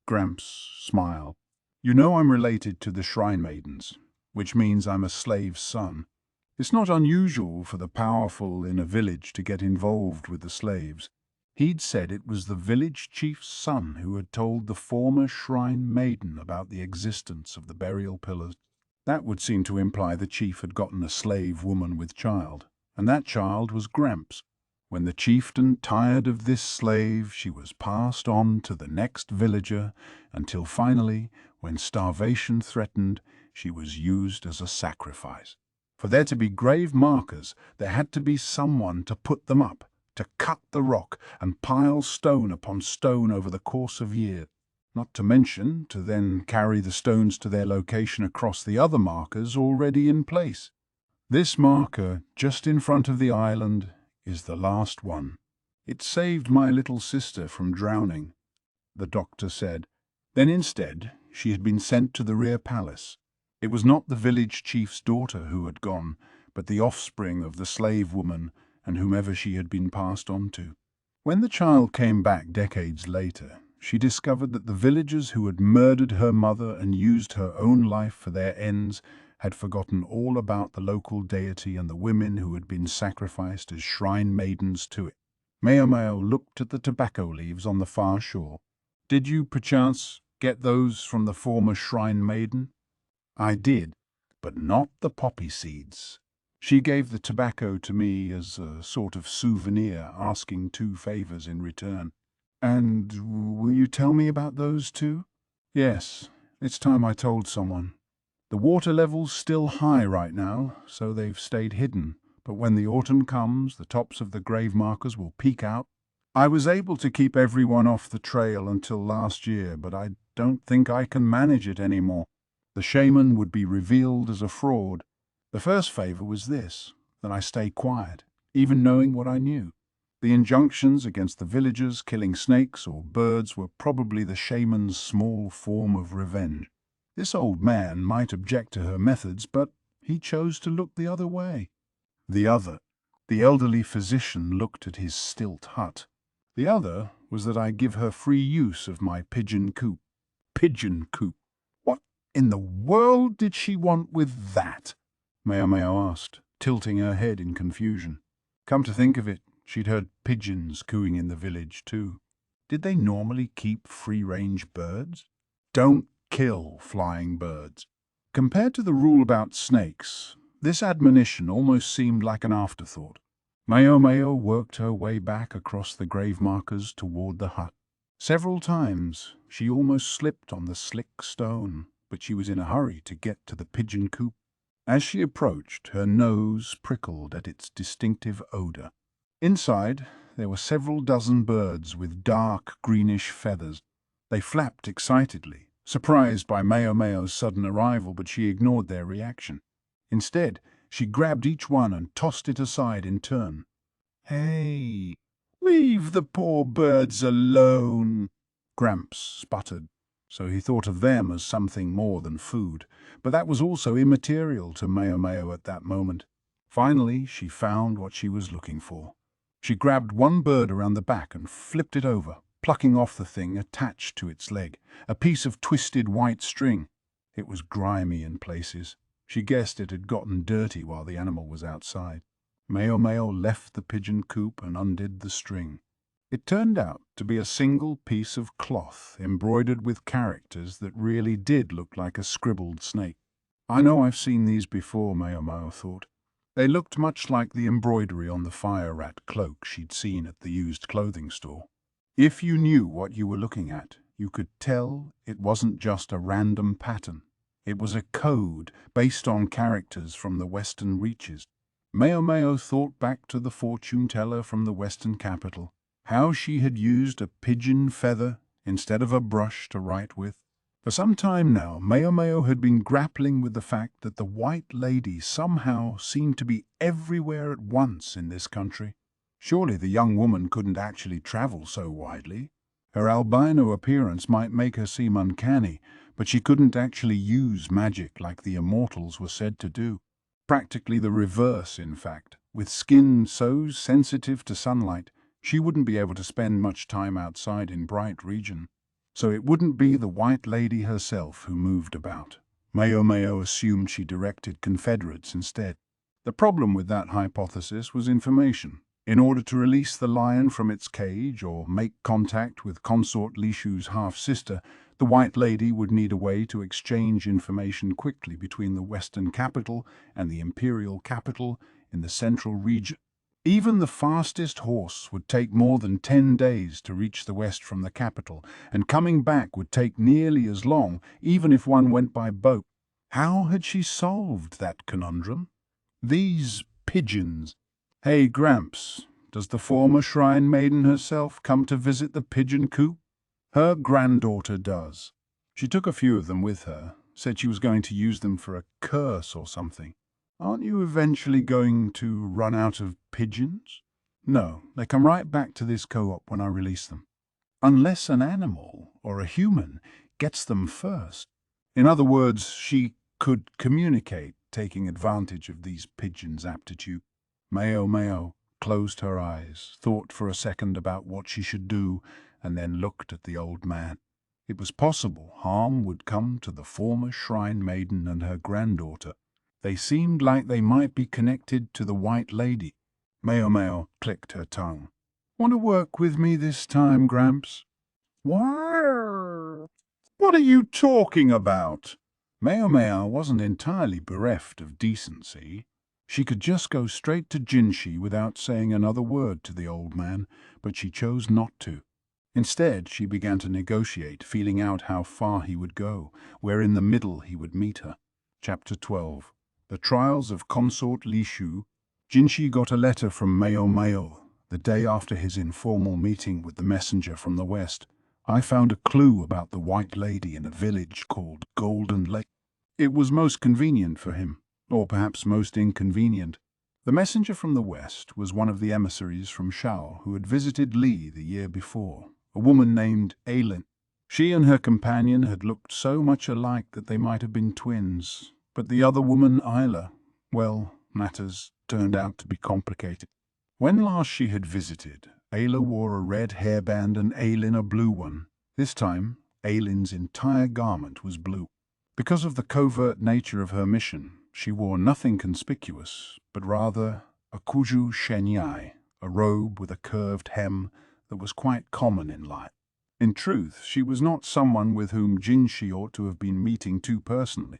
Gramps smiled. "You know I'm related to the Shrine Maidens, which means I'm a slave's son. It's not unusual for the powerful in a village to get involved with the slaves." He'd said it was the village chief's son who had told the former Shrine Maiden about the existence of the burial pillars. That would seem to imply the chief had gotten a slave woman with child, and that child was Gramps. When the chieftain tired of this slave, she was passed on to the next villager until finally, when starvation threatened, she was used as a sacrifice. For there to be grave markers, there had to be someone to put them up, to cut the rock and pile stone upon stone over the course of years, not to mention to then carry the stones to their location across the other markers already in place. This marker, just in front of the island, is the last one. It saved my little sister from drowning, the doctor said. Then instead, she had been sent to the rear palace. It was not the village chief's daughter who had gone, but the offspring of the slave woman and whomever she had been passed on to. When the child came back decades later, she discovered that the villagers who had murdered her mother and used her own life for their ends had forgotten all about the local deity and the women who had been sacrificed as shrine maidens to it. Maomao looked at the tobacco leaves on the far shore. "Did you perchance get those from the former shrine maiden?" "I did, but not the poppy seeds. She gave the tobacco to me as a sort of souvenir, asking 2 favors in return." "And will you tell me about those too?" "Yes, it's time I told someone. The water level's still high right now, so they've stayed hidden, but when the autumn comes, the tops of the grave markers will peek out. I was able to keep everyone off the trail until last year, but I don't think I can manage it anymore. The shaman would be revealed as a fraud. The first favor was this, that I stay quiet, even knowing what I knew. The injunctions against the villagers killing snakes or birds were probably the shaman's small form of revenge. This old man might object to her methods, but he chose to look the other way." The elderly physician looked at his stilt hut. "The other was that I give her free use of my pigeon coop." "Pigeon coop? What in the world did she want with that?" Maomao asked, tilting her head in confusion. Come to think of it, she'd heard pigeons cooing in the village too. Did they normally keep free-range birds? Don't kill flying birds. Compared to the rule about snakes, this admonition almost seemed like an afterthought. Maomao worked her way back across the grave markers toward the hut. Several times she almost slipped on the slick stone, but she was in a hurry to get to the pigeon coop. As she approached, her nose prickled at its distinctive odor. Inside, there were several dozen birds with dark greenish feathers. They flapped excitedly, surprised by Maomao's sudden arrival, but she ignored their reaction. Instead, she grabbed each one and tossed it aside in turn. "Hey, leave the poor birds alone," Gramps sputtered. So he thought of them as something more than food, but that was also immaterial to Maomao at that moment. Finally, she found what she was looking for. She grabbed one bird around the back and flipped it over, plucking off the thing attached to its leg, a piece of twisted white string. It was grimy in places. She guessed it had gotten dirty while the animal was outside. Maomao left the pigeon coop and undid the string. It turned out to be a single piece of cloth embroidered with characters that really did look like a scribbled snake. I know I've seen these before, Maomao thought. They looked much like the embroidery on the fire rat cloak she'd seen at the used clothing store. If you knew what you were looking at, you could tell it wasn't just a random pattern. It was a code based on characters from the Western Reaches. Maomao thought back to the fortune teller from the Western capital, how she had used a pigeon feather instead of a brush to write with. For some time now, Maomao had been grappling with the fact that the White Lady somehow seemed to be everywhere at once in this country. Surely the young woman couldn't actually travel so widely. Her albino appearance might make her seem uncanny, but she couldn't actually use magic like the immortals were said to do. Practically the reverse, in fact. With skin so sensitive to sunlight, she wouldn't be able to spend much time outside in bright region. So it wouldn't be the White Lady herself who moved about. Maomao assumed she directed confederates instead. The problem with that hypothesis was information. In order to release the lion from its cage or make contact with Consort Lishu's half-sister, the White Lady would need a way to exchange information quickly between the Western capital and the Imperial capital in the central region. Even the fastest horse would take more than 10 days to reach the west from the capital, and coming back would take nearly as long, even if one went by boat. How had she solved that conundrum? These pigeons. Hey, Gramps, does the former shrine maiden herself come to visit the pigeon coop? Her granddaughter does. She took a few of them with her, said she was going to use them for a curse or something. Aren't you eventually going to run out of pigeons? No, they come right back to this co-op when I release them. Unless an animal, or a human, gets them first. In other words, she could communicate, taking advantage of these pigeons' aptitude. Maomao closed her eyes, thought for a second about what she should do, and then looked at the old man. It was possible harm would come to the former shrine maiden and her granddaughter. They seemed like they might be connected to the White Lady. Maomao clicked her tongue. Want to work with me this time, Gramps? What are you talking about? Maomao wasn't entirely bereft of decency. She could just go straight to Jinshi without saying another word to the old man, but she chose not to. Instead, she began to negotiate, feeling out how far he would go, where in the middle he would meet her. Chapter 12. The Trials of Consort Lishu. Jinshi got a letter from Maomao the day after his informal meeting with the messenger from the west. I found a clue about the White Lady in a village called Golden Lake. It was most convenient for him, or perhaps most inconvenient. The messenger from the west was one of the emissaries from Shao who had visited Li the year before, a woman named Ailin. She and her companion had looked so much alike that they might have been twins. But the other woman, Isla, well, matters turned out to be complicated. When last she had visited, Ayla wore a red hairband and Ailin a blue one. This time, Ailin's entire garment was blue. Because of the covert nature of her mission, she wore nothing conspicuous, but rather a kuju shenyai, a robe with a curved hem that was quite common in life. In truth, she was not someone with whom Jinshi ought to have been meeting too personally.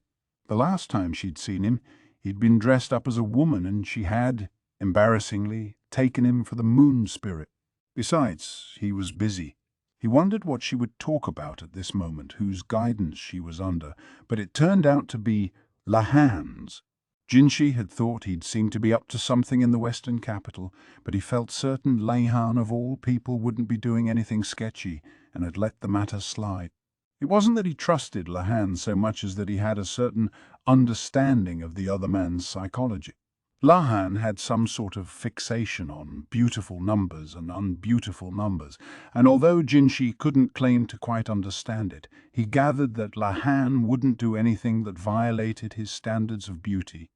The last time she'd seen him, he'd been dressed up as a woman, and she had, embarrassingly, taken him for the moon spirit. Besides, he was busy. He wondered what she would talk about at this moment, whose guidance she was under, but it turned out to be Lahan's. Jinshi had thought he'd seemed to be up to something in the western capital, but he felt certain Lahan of all people wouldn't be doing anything sketchy, and had let the matter slide. It wasn't that he trusted Lahan so much as that he had a certain understanding of the other man's psychology. Lahan had some sort of fixation on beautiful numbers and unbeautiful numbers, and although Jinshi couldn't claim to quite understand it, he gathered that Lahan wouldn't do anything that violated his standards of beauty.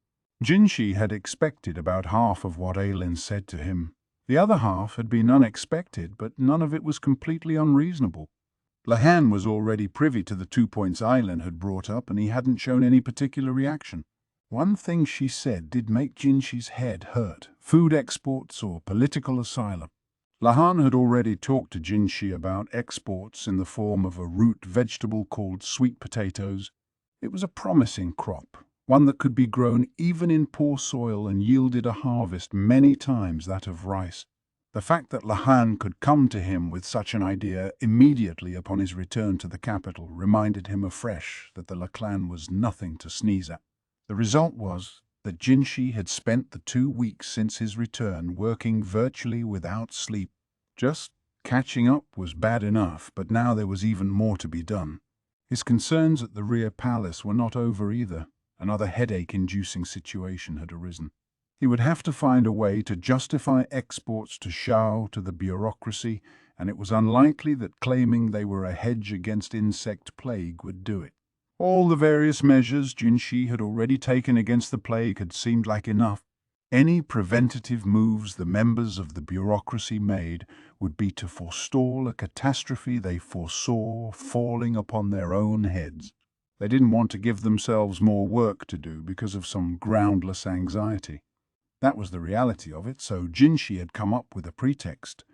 Jinshi had expected about half of what Ailin said to him. The other half had been unexpected, but none of it was completely unreasonable. Lahan was already privy to the 2 points Ailin had brought up, and he hadn't shown any particular reaction. One thing she said did make Jinshi's head hurt: food exports or political asylum. Lahan had already talked to Jinshi about exports in the form of a root vegetable called sweet potatoes. It was a promising crop, one that could be grown even in poor soil and yielded a harvest many times that of rice. The fact that Lahan could come to him with such an idea immediately upon his return to the capital reminded him afresh that the La clan was nothing to sneeze at. The result was that Jinshi had spent the 2 weeks since his return working virtually without sleep. Just catching up was bad enough, but now there was even more to be done. His concerns at the rear palace were not over either. Another headache-inducing situation had arisen. He would have to find a way to justify exports to Shao to the bureaucracy, and it was unlikely that claiming they were a hedge against insect plague would do it. All the various measures Jinshi had already taken against the plague had seemed like enough. Any preventative moves the members of the bureaucracy made would be to forestall a catastrophe they foresaw falling upon their own heads. They didn't want to give themselves more work to do because of some groundless anxiety. That was the reality of it, so Jinshi had come up with a pretext.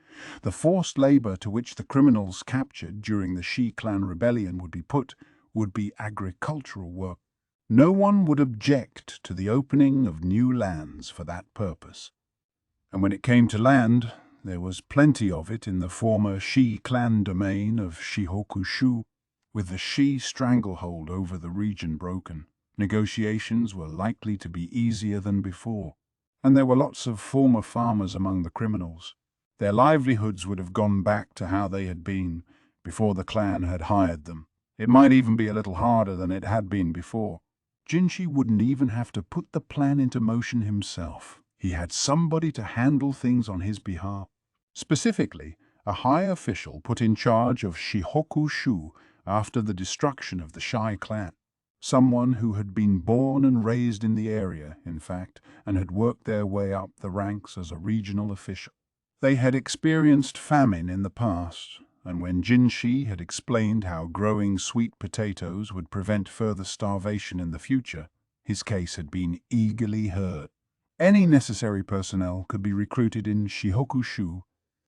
The forced labor to which the criminals captured during the Shi clan rebellion would be put would be agricultural work. No one would object to the opening of new lands for that purpose. And when it came to land, there was plenty of it in the former Shi clan domain of Shihokushu. With the Shi stranglehold over the region broken, negotiations were likely to be easier than before. And there were lots of former farmers among the criminals. Their livelihoods would have gone back to how they had been before the clan had hired them. It might even be a little harder than it had been before. Jinshi wouldn't even have to put the plan into motion himself. He had somebody to handle things on his behalf. Specifically, a high official put in charge of Shihokushu after the destruction of the Shai clan. Someone who had been born and raised in the area, in fact, and had worked their way up the ranks as a regional official. They had experienced famine in the past, and when Jinshi had explained how growing sweet potatoes would prevent further starvation in the future, his case had been eagerly heard. Any necessary personnel could be recruited in Shihokushu.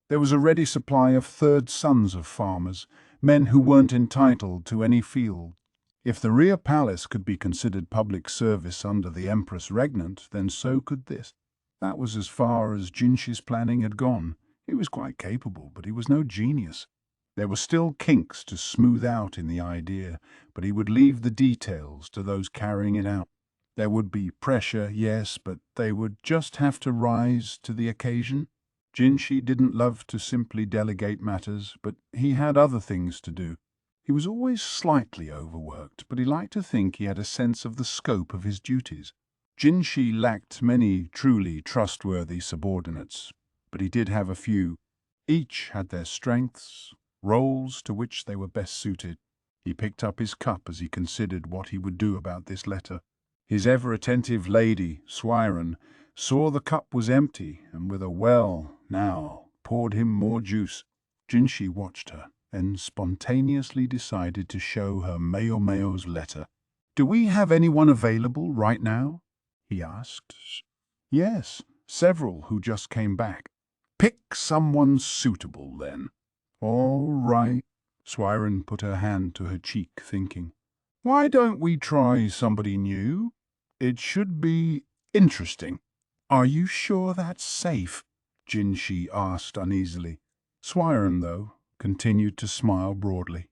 There was a ready supply of third sons of farmers, men who weren't entitled to any field. If the rear palace could be considered public service under the Empress Regnant, then so could this. That was as far as Jinshi's planning had gone. He was quite capable, but he was no genius. There were still kinks to smooth out in the idea, but he would leave the details to those carrying it out. There would be pressure, yes, but they would just have to rise to the occasion. Jinshi didn't love to simply delegate matters, but he had other things to do. He was always slightly overworked, but he liked to think he had a sense of the scope of his duties. Jinshi lacked many truly trustworthy subordinates, but he did have a few. Each had their strengths, roles to which they were best suited. He picked up his cup as he considered what he would do about this letter. His ever-attentive lady, Swiren, saw the cup was empty and with a "well, now," poured him more juice. Jinshi watched her and spontaneously decided to show her Maomao's letter. "Do we have anyone available right now?" he asked. "Yes, several who just came back." "Pick someone suitable, then." "All right." Swiren put her hand to her cheek, thinking. "Why don't we try somebody new? It should be interesting." "Are you sure that's safe?" Jinshi asked uneasily. Swiren, though, continued to smile broadly.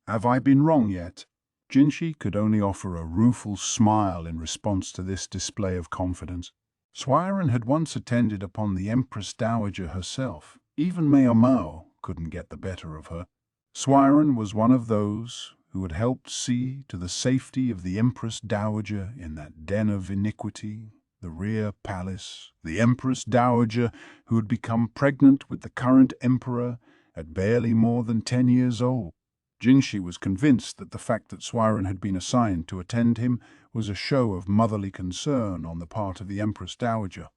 "Have I been wrong yet?" Jinshi could only offer a rueful smile in response to this display of confidence. Swiren had once attended upon the Empress Dowager herself. Even Maomao couldn't get the better of her. Swiren was one of those who had helped see to the safety of the Empress Dowager in that den of iniquity, the rear palace, the Empress Dowager who had become pregnant with the current emperor at barely more than 10 years old. Jinshi was convinced that the fact that Swiren had been assigned to attend him was a show of motherly concern on the part of the Empress Dowager.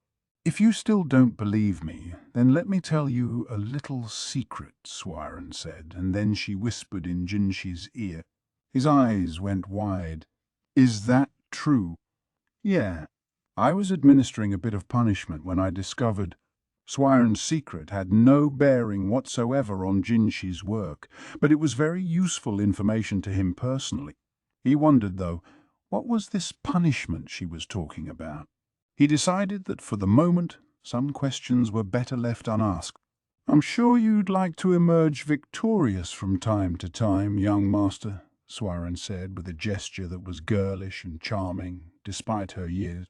"If you still don't believe me, then let me tell you a little secret," Swiren said, and then she whispered in Jinshi's ear. His eyes went wide. "Is that true?" "Yeah. I was administering a bit of punishment when I discovered." Swiren's secret had no bearing whatsoever on Jinshi's work, but it was very useful information to him personally. He wondered, though, what was this punishment she was talking about? He decided that for the moment some questions were better left unasked. "I'm sure you'd like to emerge victorious from time to time, young master," Swiren said with a gesture that was girlish and charming, despite her years.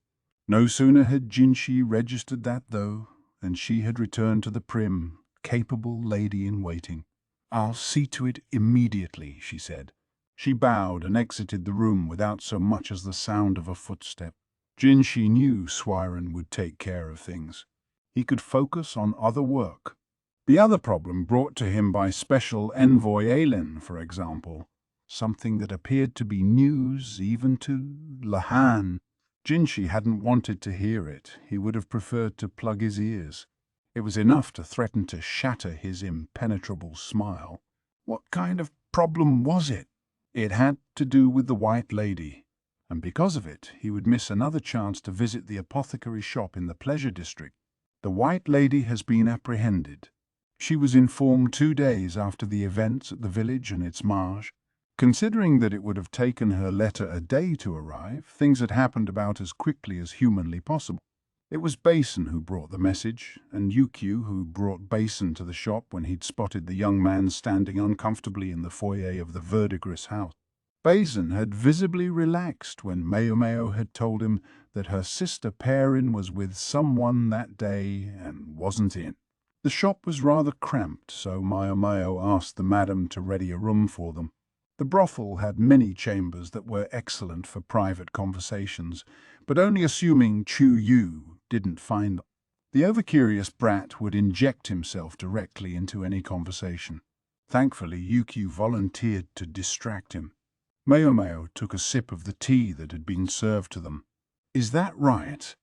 No sooner had Jinshi registered that, though, than she had returned to the prim, capable lady-in-waiting. "I'll see to it immediately," she said. She bowed and exited the room without so much as the sound of a footstep. Jinshi knew Swiren would take care of things. He could focus on other work. The other problem brought to him by Special Envoy Aylin, for example, something that appeared to be news even to Lahan. Jinshi hadn't wanted to hear it. He would have preferred to plug his ears. It was enough to threaten to shatter his impenetrable smile. What kind of problem was it? It had to do with the White Lady, and because of it, he would miss another chance to visit the apothecary shop in the Pleasure District. The White Lady has been apprehended. She was informed 2 days after the events at the village and its marge. Considering that it would have taken her letter a day to arrive, things had happened about as quickly as humanly possible. It was Basen who brought the message, and Yukyu who brought Basen to the shop when he'd spotted the young man standing uncomfortably in the foyer of the verdigris house. Basen had visibly relaxed when Maomao had told him that her sister Perrin was with someone that day and wasn't in. The shop was rather cramped, so Maomao asked the madam to ready a room for them. The brothel had many chambers that were excellent for private conversations, but only assuming Chu Yu didn't find them. The overcurious brat would inject himself directly into any conversation. Thankfully, Yukyu volunteered to distract him. Maomao took a sip of the tea that had been served to them. "Is that right?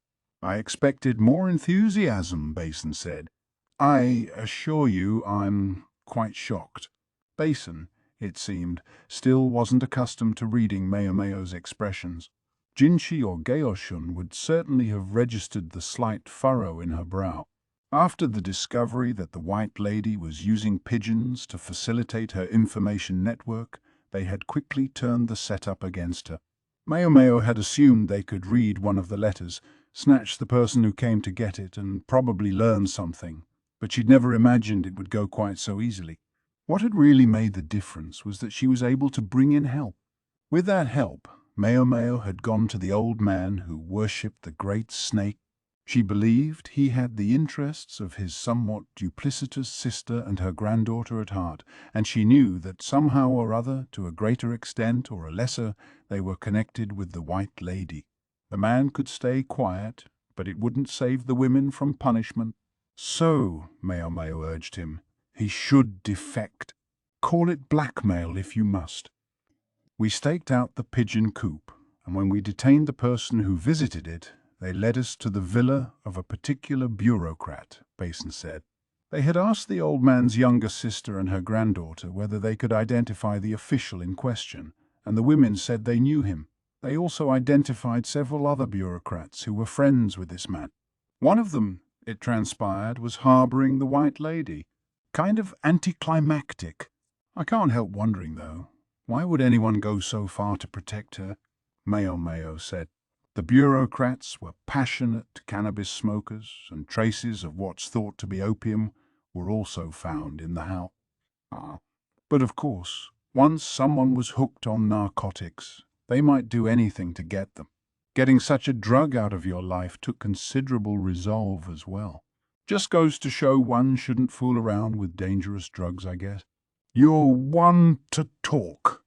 I expected more enthusiasm," Basen said. "I assure you I'm quite shocked." Basen, it seemed, still wasn't accustomed to reading Maomao's expressions. Jinshi or Gaoshun would certainly have registered the slight furrow in her brow. After the discovery that the White Lady was using pigeons to facilitate her information network, they had quickly turned the setup against her. Maomao had assumed they could read one of the letters, snatch the person who came to get it, and probably learn something, but she'd never imagined it would go quite so easily. What had really made the difference was that she was able to bring in help. With that help, Maomao had gone to the old man who worshipped the great snake. She believed he had the interests of his somewhat duplicitous sister and her granddaughter at heart, and she knew that somehow or other, to a greater extent or a lesser, they were connected with the White Lady. The man could stay quiet, but it wouldn't save the women from punishment. "So," Maomao urged him, "he should defect. Call it blackmail if you must." We staked out the pigeon coop, and when we detained the person who visited it, they led us to the villa of a particular bureaucrat, Basen said. They had asked the old man's younger sister and her granddaughter whether they could identify the official in question, and the women said they knew him. They also identified several other bureaucrats who were friends with this man. One of them, it transpired, was harboring the White Lady. Kind of anticlimactic. I can't help wondering, though, why would anyone go so far to protect her? Maomao said. The bureaucrats were passionate cannabis smokers, and traces of what's thought to be opium were also found in the house. But of course, once someone was hooked on narcotics, they might do anything to get them. Getting such a drug out of your life took considerable resolve as well. Just goes to show one shouldn't fool around with dangerous drugs, I guess. "You're one to talk,"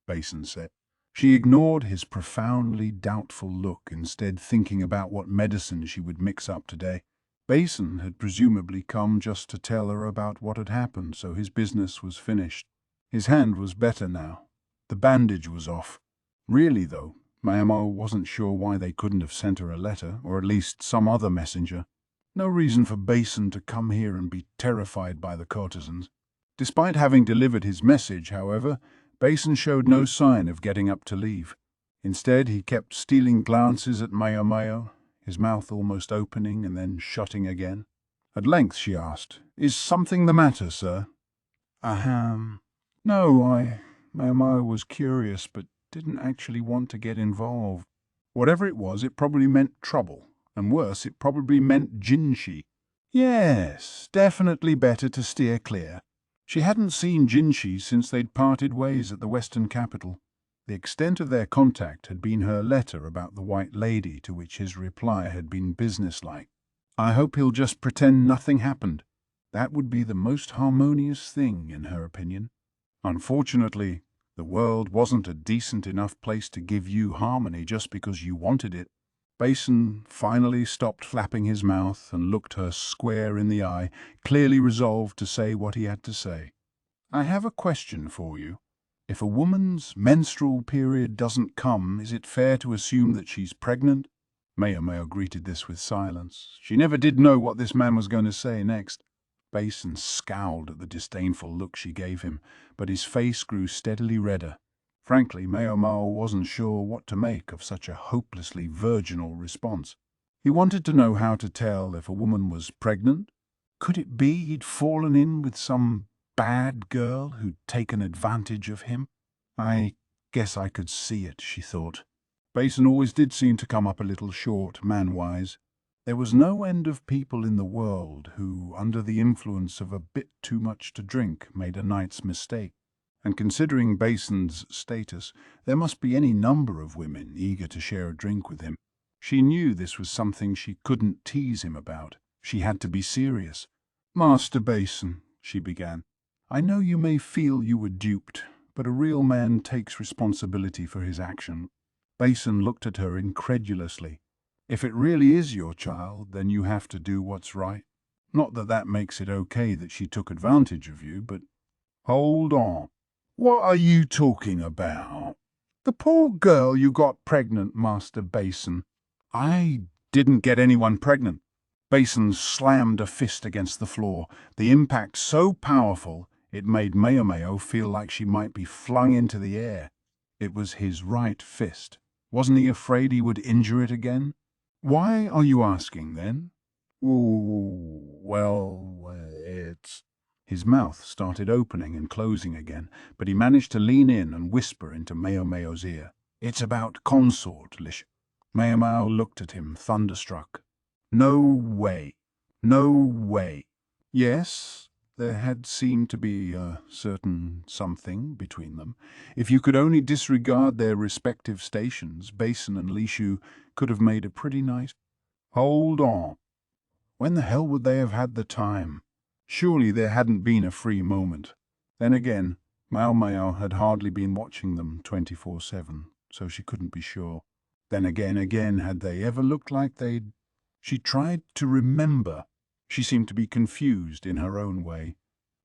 Basen said. She ignored his profoundly doubtful look, instead thinking about what medicine she would mix up today. Basen had presumably come just to tell her about what had happened, so his business was finished. His hand was better now. The bandage was off. Really, though, Maomao wasn't sure why they couldn't have sent her a letter, or at least some other messenger. No reason for Basen to come here and be terrified by the courtesans. Despite having delivered his message, however, Basen showed no sign of getting up to leave. Instead, he kept stealing glances at Maomao, his mouth almost opening and then shutting again. At length she asked, "Is something the matter, sir?" "Ahem. No, Maomao was curious, but didn't actually want to get involved. Whatever it was, it probably meant trouble, and worse, it probably meant Jinshi. Yes, definitely better to steer clear." She hadn't seen Jinshi since they'd parted ways at the Western capital. The extent of their contact had been her letter about the White Lady, to which his reply had been businesslike. "I hope he'll just pretend nothing happened." That would be the most harmonious thing, in her opinion. Unfortunately, The world wasn't a decent enough place to give you harmony just because you wanted it. Basen finally stopped flapping his mouth and looked her square in the eye, clearly resolved to say what he had to say. I have a question for you. If a woman's menstrual period doesn't come, is it fair to assume that she's pregnant? Maomao greeted this with silence. She never did know what this man was going to say next. Basen scowled at the disdainful look she gave him, but his face grew steadily redder. Frankly, Maomao wasn't sure what to make of such a hopelessly virginal response. He wanted to know how to tell if a woman was pregnant. Could it be he'd fallen in with some bad girl who'd taken advantage of him? I guess I could see it, she thought. Basen always did seem to come up a little short, man-wise. There was no end of people in the world who, under the influence of a bit too much to drink, made a night's mistake. And considering Basen's status, there must be any number of women eager to share a drink with him. She knew this was something she couldn't tease him about. She had to be serious. Master Basen, she began, I know you may feel you were duped, but a real man takes responsibility for his action. Basen looked at her incredulously. If it really is your child, then you have to do what's right. Not that that makes it okay that she took advantage of you, but... Hold on. What are you talking about? The poor girl you got pregnant, Master Basen. I didn't get anyone pregnant. Basen slammed a fist against the floor, the impact so powerful it made Maomao feel like she might be flung into the air. It was his right fist. Wasn't he afraid he would injure it again? Why are you asking, then? Well, it's... His mouth started opening and closing again, but he managed to lean in and whisper into Maomao's ear. It's about Consort, Lishu. Maomao looked at him, thunderstruck. No way. No way. Yes, there had seemed to be a certain something between them. If you could only disregard their respective stations, Basen and Lishu could have made a pretty nice... Hold on. When the hell would they have had the time? Surely there hadn't been a free moment. Then again, Maomao had hardly been watching them 24/7, so she couldn't be sure. Then again, had they ever looked like they'd... She tried to remember. She seemed to be confused in her own way.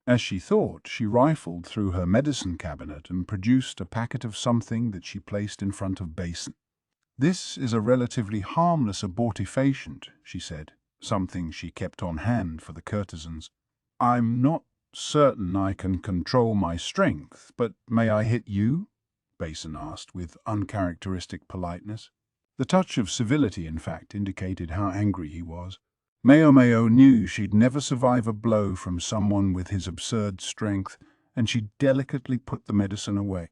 As she thought, she rifled through her medicine cabinet and produced a packet of something that she placed in front of Basen. This is a relatively harmless abortifacient, she said, something she kept on hand for the courtesans. I'm not certain I can control my strength, but may I hit you? Basen asked with uncharacteristic politeness. The touch of civility, in fact, indicated how angry he was. Maomao knew she'd never survive a blow from someone with his absurd strength, and she delicately put the medicine away.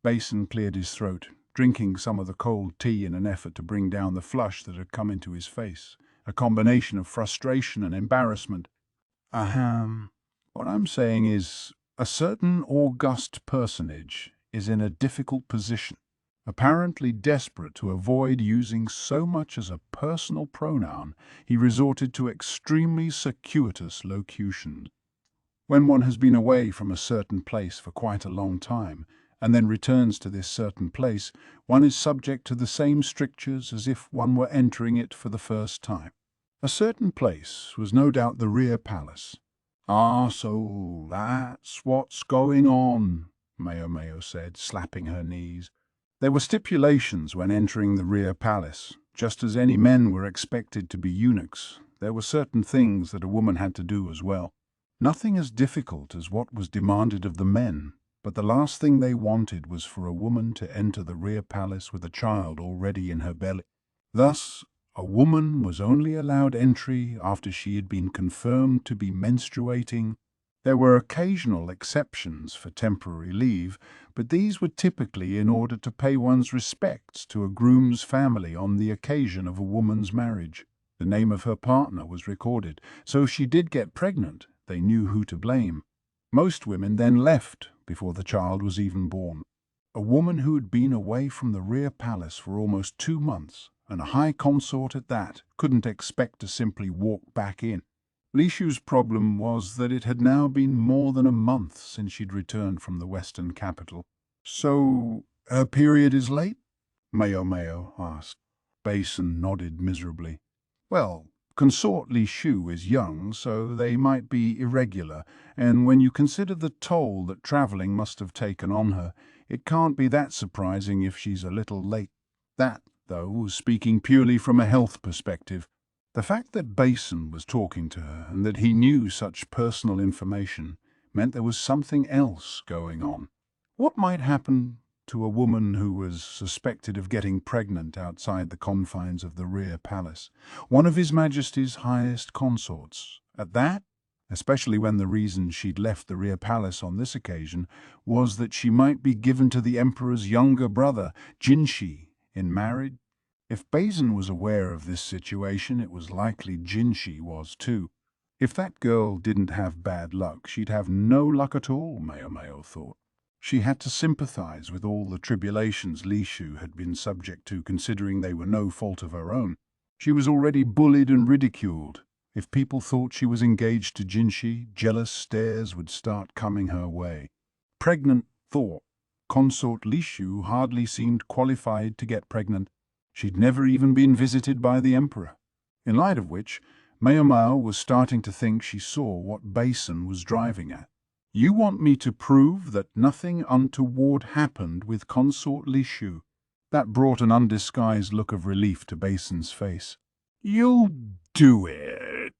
Basen cleared his throat, drinking some of the cold tea in an effort to bring down the flush that had come into his face, a combination of frustration and embarrassment. What I'm saying is, a certain august personage is in a difficult position. Apparently desperate to avoid using so much as a personal pronoun, he resorted to extremely circuitous locutions. When one has been away from a certain place for quite a long time, and then returns to this certain place, one is subject to the same strictures as if one were entering it for the first time. A certain place was no doubt the rear palace. Ah, so that's what's going on, Maomao said, slapping her knees. There were stipulations when entering the rear palace. Just as any men were expected to be eunuchs, there were certain things that a woman had to do as well. Nothing as difficult as what was demanded of the men, but the last thing they wanted was for a woman to enter the rear palace with a child already in her belly. Thus, a woman was only allowed entry after she had been confirmed to be menstruating. There were occasional exceptions for temporary leave, but these were typically in order to pay one's respects to a groom's family on the occasion of a woman's marriage. The name of her partner was recorded, so if she did get pregnant, they knew who to blame. Most women then left before the child was even born. A woman who had been away from the rear palace for almost 2 months, and a high consort at that, couldn't expect to simply walk back in. Lishu's problem was that it had now been more than a month since she'd returned from the western capital. So, her period is late? Maomao asked. Basen nodded miserably. Well, Consort Lishu is young, so they might be irregular, and when you consider the toll that travelling must have taken on her, it can't be that surprising if she's a little late. That, though, was speaking purely from a health perspective. The fact that Basen was talking to her and that he knew such personal information meant there was something else going on. What might happen to a woman who was suspected of getting pregnant outside the confines of the rear palace, one of His Majesty's highest consorts? At that, especially when the reason she'd left the rear palace on this occasion was that she might be given to the emperor's younger brother, Jinshi, in marriage. If Basen was aware of this situation, it was likely Jinshi was too. If that girl didn't have bad luck, she'd have no luck at all, Maomao thought. She had to sympathize with all the tribulations Lishu had been subject to, considering they were no fault of her own. She was already bullied and ridiculed. If people thought she was engaged to Jinshi, jealous stares would start coming her way. Pregnant thought. Consort Lishu hardly seemed qualified to get pregnant. She'd never even been visited by the emperor. In light of which, Maomao was starting to think she saw what Basen was driving at. You want me to prove that nothing untoward happened with Consort Lishu? That brought an undisguised look of relief to Basen's face. You'll do it.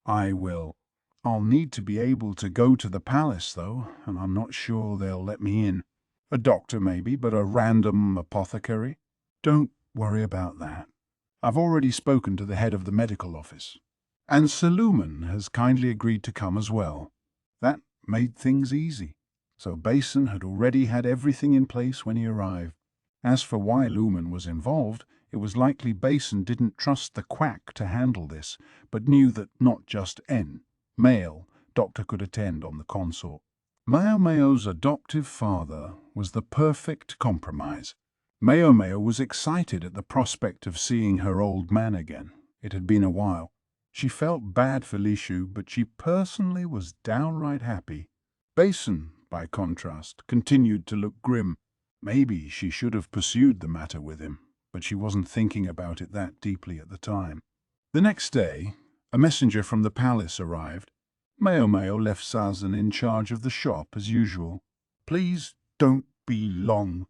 I will. I'll need to be able to go to the palace, though, and I'm not sure they'll let me in. A doctor, maybe, but a random apothecary? Don't worry about that. I've already spoken to the head of the medical office. And Suleiman has kindly agreed to come as well. That made things easy. So Basen had already had everything in place when he arrived. As for why Lumen was involved, it was likely Basen didn't trust the quack to handle this, but knew that not just male doctor could attend on the consort. Maomao's adoptive father was the perfect compromise. Maomao was excited at the prospect of seeing her old man again. It had been a while. She felt bad for Lishu, but she personally was downright happy. Basen, by contrast, continued to look grim. Maybe she should have pursued the matter with him, but she wasn't thinking about it that deeply at the time. The next day, a messenger from the palace arrived. Maomao left Sazan in charge of the shop as usual. Please don't be long,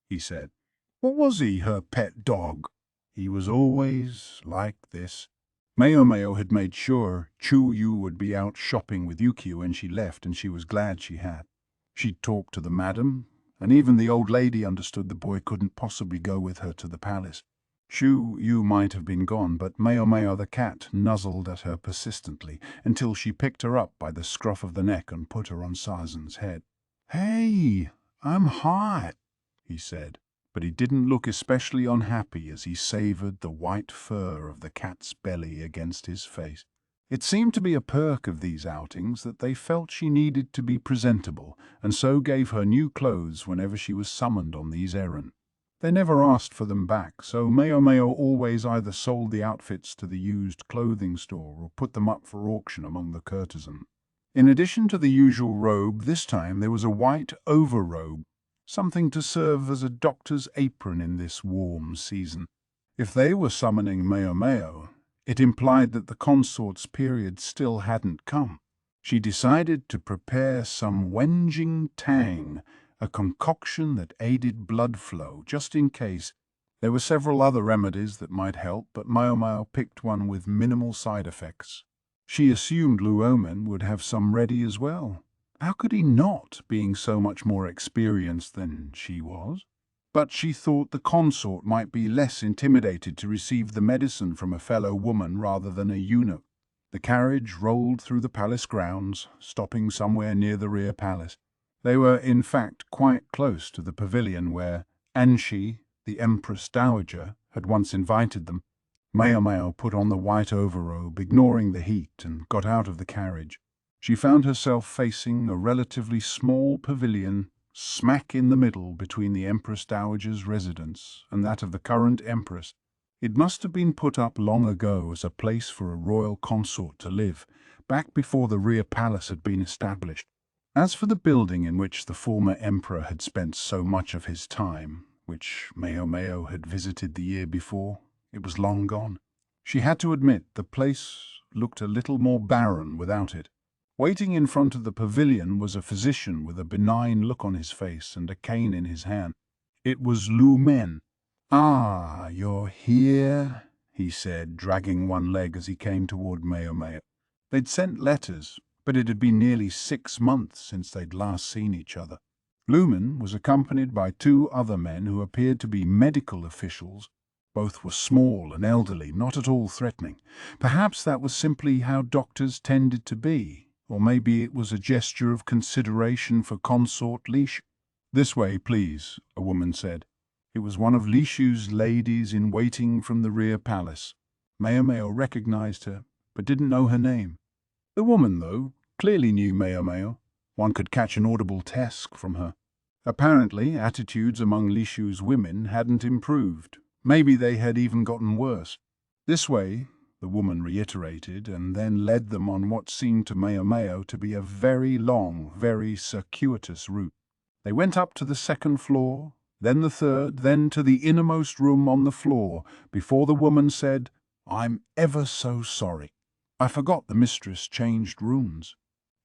he said. What was he, her pet dog? He was always like this. Maomao had made sure Chu-Yu would be out shopping with Yuki when she left, and she was glad she had. She'd talked to the madam, and even the old lady understood the boy couldn't possibly go with her to the palace. Chu-Yu might have been gone, but Maomao the cat nuzzled at her persistently until she picked her up by the scruff of the neck and put her on Sazan's head. Hey, I'm hot, he said. But he didn't look especially unhappy as he savoured the white fur of the cat's belly against his face. It seemed to be a perk of these outings that they felt she needed to be presentable, and so gave her new clothes whenever she was summoned on these errands. They never asked for them back, so Maomao always either sold the outfits to the used clothing store or put them up for auction among the courtesans. In addition to the usual robe, this time there was a white overrobe, something to serve as a doctor's apron in this warm season. If they were summoning Maomao, it implied that the consort's period still hadn't come. She decided to prepare some Wenjing Tang, a concoction that aided blood flow, just in case. There were several other remedies that might help, but Maomao picked one with minimal side effects. She assumed Luomen would have some ready as well. How could he not, being so much more experienced than she was? But she thought the consort might be less intimidated to receive the medicine from a fellow woman rather than a eunuch. The carriage rolled through the palace grounds, stopping somewhere near the rear palace. They were, in fact, quite close to the pavilion where Anshi, the Empress Dowager, had once invited them. Maomao put on the white overrobe, ignoring the heat, and got out of the carriage. She found herself facing a relatively small pavilion, smack in the middle between the Empress Dowager's residence and that of the current Empress. It must have been put up long ago as a place for a royal consort to live, back before the rear palace had been established. As for the building in which the former emperor had spent so much of his time, which Maomao had visited the year before, it was long gone. She had to admit the place looked a little more barren without it. Waiting in front of the pavilion was a physician with a benign look on his face and a cane in his hand. It was Lu Men. "Ah, you're here," he said, dragging one leg as he came toward Maomao. They'd sent letters, but it had been nearly 6 months since they'd last seen each other. Lumen was accompanied by 2 other men who appeared to be medical officials. Both were small and elderly, not at all threatening. Perhaps that was simply how doctors tended to be, or maybe it was a gesture of consideration for Consort Lishu. "This way, please," a woman said. It was one of Lishu's ladies in waiting from the rear palace. Maomao recognized her, but didn't know her name. The woman, though, clearly knew Maomao. One could catch an audible tesk from her. Apparently, attitudes among Lishu's women hadn't improved. Maybe they had even gotten worse. "This way," the woman reiterated, and then led them on what seemed to Maomao to be a very long, very circuitous route. They went up to the 2nd floor, then the 3rd, then to the innermost room on the floor, before the woman said, "I'm ever so sorry. I forgot the mistress changed rooms.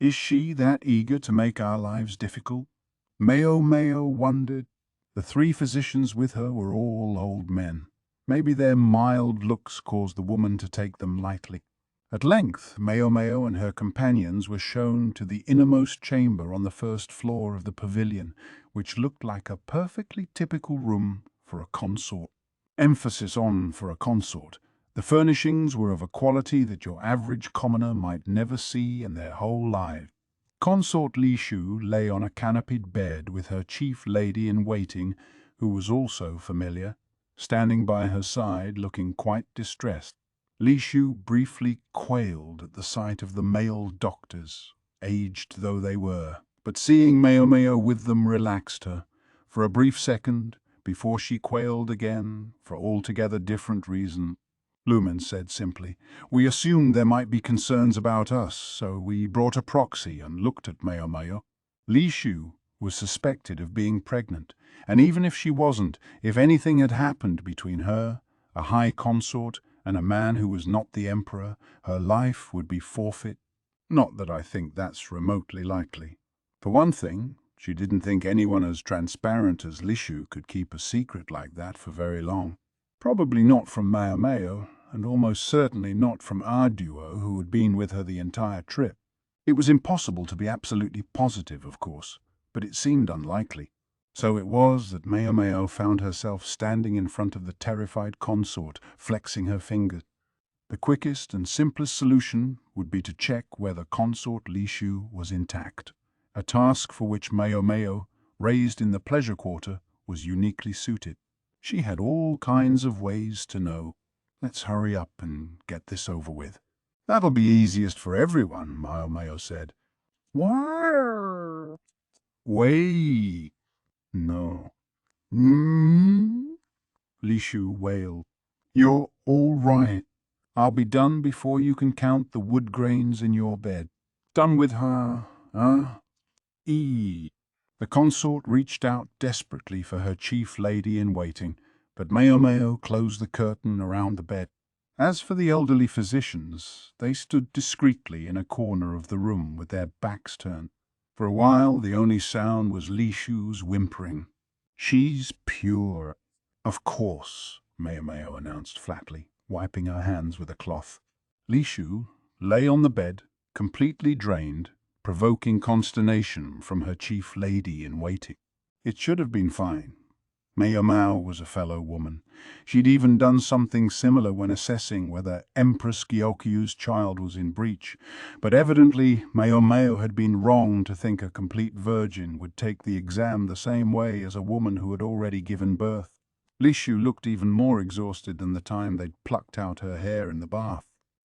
Is she that eager to make our lives difficult?" Maomao wondered. The 3 physicians with her were all old men. Maybe their mild looks caused the woman to take them lightly. At length, Maomao and her companions were shown to the innermost chamber on the 1st floor of the pavilion, which looked like a perfectly typical room for a consort. Emphasis on for a consort. The furnishings were of a quality that your average commoner might never see in their whole life. Consort Lishu lay on a canopied bed with her chief lady-in-waiting, who was also familiar, standing by her side looking quite distressed. Lishu briefly quailed at the sight of the male doctors, aged though they were, but seeing Maomao with them relaxed her, for a brief second, before she quailed again, for altogether different reasons. Lumen said simply, "We assumed there might be concerns about us, so we brought a proxy and looked at Maomao." Lishu was suspected of being pregnant, and even if she wasn't, if anything had happened between her, a high consort, and a man who was not the emperor, her life would be forfeit. Not that I think that's remotely likely. For one thing, she didn't think anyone as transparent as Lishu could keep a secret like that for very long. Probably not from Maomao, and almost certainly not from our duo who had been with her the entire trip. It was impossible to be absolutely positive, of course, but it seemed unlikely. So it was that Maomao found herself standing in front of the terrified consort, flexing her fingers. The quickest and simplest solution would be to check whether Consort Lishu was intact, a task for which Maomao, raised in the pleasure quarter, was uniquely suited. She had all kinds of ways to know. "Let's hurry up and get this over with." "That'll be easiest for everyone," Maomao said. "Why?" "Wait. No." Lishu wailed. "You're all right. I'll be done before you can count the wood grains in your bed." "Done with her, huh?" The consort reached out desperately for her chief lady-in-waiting, but Maomao closed the curtain around the bed. As for the elderly physicians, they stood discreetly in a corner of the room with their backs turned. For a while, the only sound was Lishu's whimpering. "She's pure." "Of course," Maomao announced flatly, wiping her hands with a cloth. Lishu lay on the bed, completely drained, provoking consternation from her chief lady-in-waiting. It should have been fine. Maomao was a fellow woman. She'd even done something similar when assessing whether Empress Gyokyu's child was in breach, but evidently Maomao had been wrong to think a complete virgin would take the exam the same way as a woman who had already given birth. Lishu looked even more exhausted than the time they'd plucked out her hair in the bath.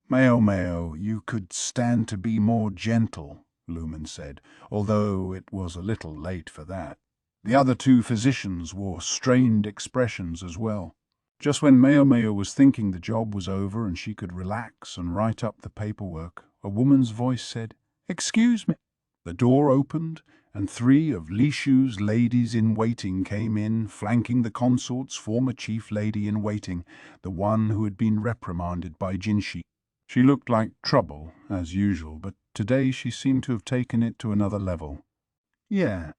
"Maomao, you could stand to be more gentle," Lumen said, although it was a little late for that. The other 2 physicians wore strained expressions as well. Just when Maomao was thinking the job was over and she could relax and write up the paperwork, a woman's voice said, "Excuse me." The door opened, and 3 of Lishu's ladies-in-waiting came in, flanking the consort's former chief lady-in-waiting, the one who had been reprimanded by Jinshi. She looked like trouble, as usual, but today she seemed to have taken it to another level. "Yeah,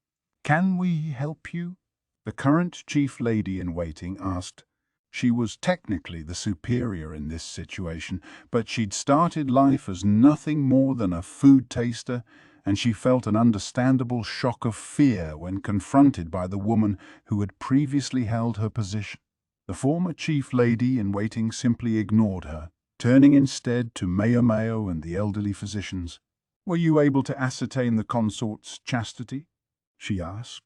can we help you?" the current chief lady-in-waiting asked. She was technically the superior in this situation, but she'd started life as nothing more than a food taster, and she felt an understandable shock of fear when confronted by the woman who had previously held her position. The former chief lady-in-waiting simply ignored her, turning instead to Maomao and the elderly physicians. "Were you able to ascertain the consort's chastity?" she asked.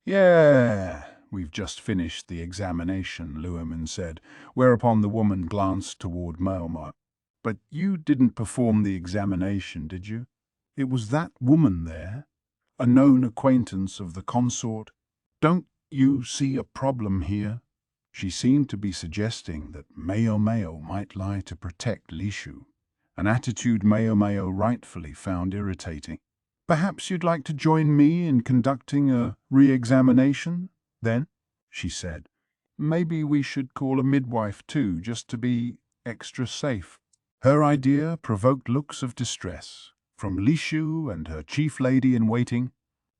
"Yeah, we've just finished the examination," Luoman said, whereupon the woman glanced toward Maomao. "But you didn't perform the examination, did you?" It was that woman there, a known acquaintance of the consort. "Don't you see a problem here?" She seemed to be suggesting that Maomao might lie to protect Lishu, an attitude Maomao rightfully found irritating. "Perhaps you'd like to join me in conducting a re-examination, then?" she said. "Maybe we should call a midwife too, just to be extra safe." Her idea provoked looks of distress from Lishu and her chief lady-in-waiting.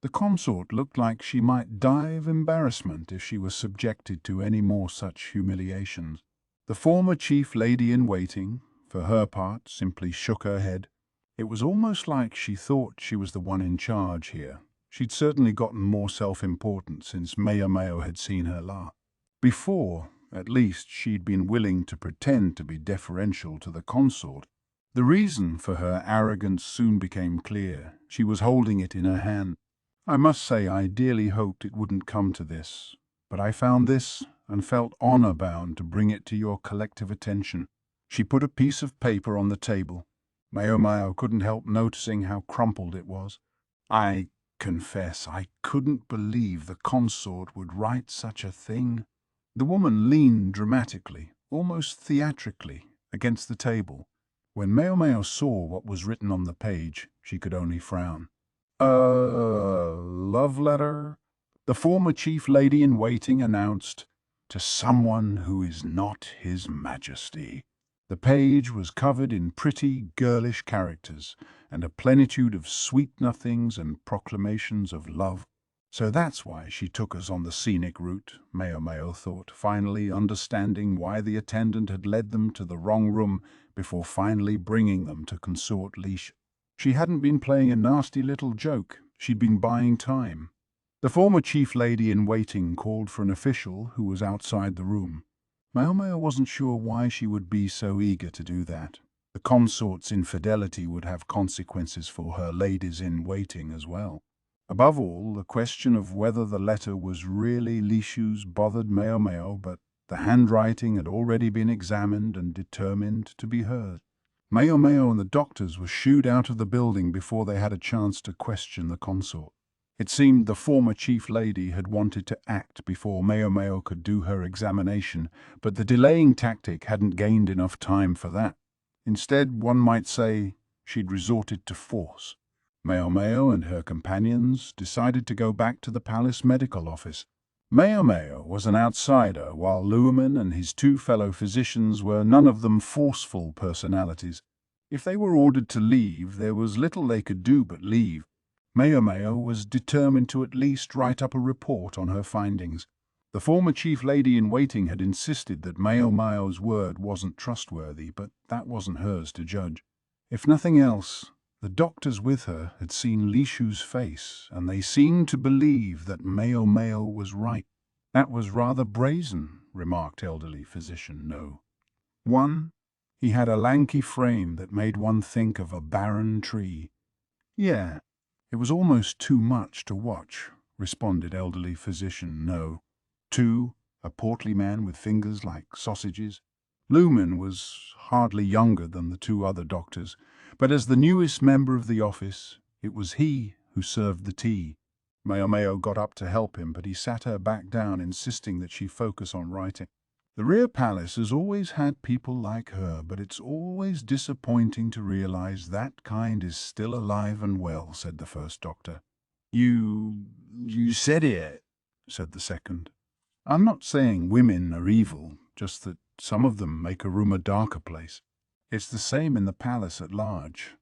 The consort looked like she might die of embarrassment if she was subjected to any more such humiliations. The former chief lady-in-waiting, for her part, simply shook her head. It was almost like she thought she was the one in charge here. She'd certainly gotten more self-important since Maomao had seen her last. Before, at least, she'd been willing to pretend to be deferential to the consort. The reason for her arrogance soon became clear. She was holding it in her hand. "I must say I dearly hoped it wouldn't come to this, but I found this and felt honor-bound to bring it to your collective attention." She put a piece of paper on the table. Maomao couldn't help noticing how crumpled it was. "I confess I couldn't believe the consort would write such a thing." The woman leaned dramatically, almost theatrically, against the table. When Maomao saw what was written on the page, she could only frown. "A love letter?" the former chief lady-in-waiting announced, "to someone who is not His Majesty." The page was covered in pretty, girlish characters, and a plenitude of sweet nothings and proclamations of love. "So that's why she took us on the scenic route," Maomao thought, finally understanding why the attendant had led them to the wrong room before finally bringing them to Consort Lishu. She hadn't been playing a nasty little joke, she'd been buying time. The former chief lady-in-waiting called for an official who was outside the room. Maomao wasn't sure why she would be so eager to do that. The consort's infidelity would have consequences for her ladies-in-waiting as well. Above all, the question of whether the letter was really Lishu's bothered Maomao, but the handwriting had already been examined and determined to be hers. Maomao and the doctors were shooed out of the building before they had a chance to question the consort. It seemed the former chief lady had wanted to act before Maomao could do her examination, but the delaying tactic hadn't gained enough time for that. Instead, one might say, she'd resorted to force. Maomao and her companions decided to go back to the palace medical office. Maomao was an outsider, while Luoman and his 2 fellow physicians were none of them forceful personalities. If they were ordered to leave, there was little they could do but leave. Maomao was determined to at least write up a report on her findings. The former chief lady-in-waiting had insisted that Maomao's word wasn't trustworthy, but that wasn't hers to judge. If nothing else, the doctors with her had seen Lishu's face, and they seemed to believe that Maomao was right. "That was rather brazen," remarked elderly physician No. 1. He had a lanky frame that made one think of a barren tree. "Yeah, it was almost too much to watch," responded elderly physician No. 2. A portly man with fingers like sausages. Luoman was hardly younger than the 2 other doctors, but as the newest member of the office, it was he who served the tea. Maomao got up to help him, but he sat her back down, insisting that she focus on writing. The rear palace has always had people like her, but it's always disappointing to realize that kind is still alive and well, said the first doctor. You said it, said the second. I'm not saying women are evil, just that some of them make a room a darker place. It's the same in the palace at large.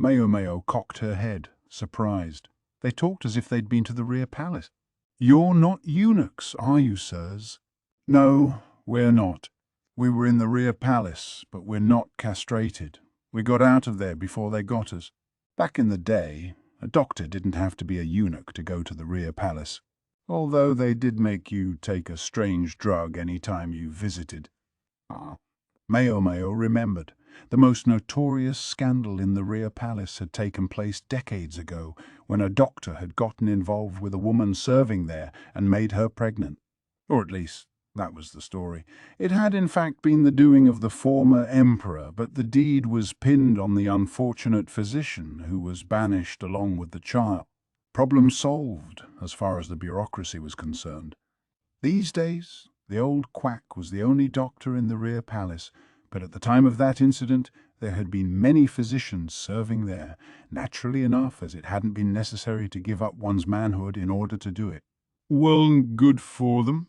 Maomao cocked her head, surprised. They talked as if they'd been to the rear palace. You're not eunuchs, are you, sirs? No, we're not. We were in the rear palace, but we're not castrated. We got out of there before they got us. Back in the day, a doctor didn't have to be a eunuch to go to the rear palace, although they did make you take a strange drug any time you visited. Maomao remembered. The most notorious scandal in the rear palace had taken place decades ago, when a doctor had gotten involved with a woman serving there and made her pregnant. Or at least, that was the story. It had in fact been the doing of the former emperor, but the deed was pinned on the unfortunate physician, who was banished along with the child. Problem solved, as far as the bureaucracy was concerned. These days, the old quack was the only doctor in the rear palace, but at the time of that incident there had been many physicians serving there, naturally enough, as it hadn't been necessary to give up one's manhood in order to do it. Well, good for them.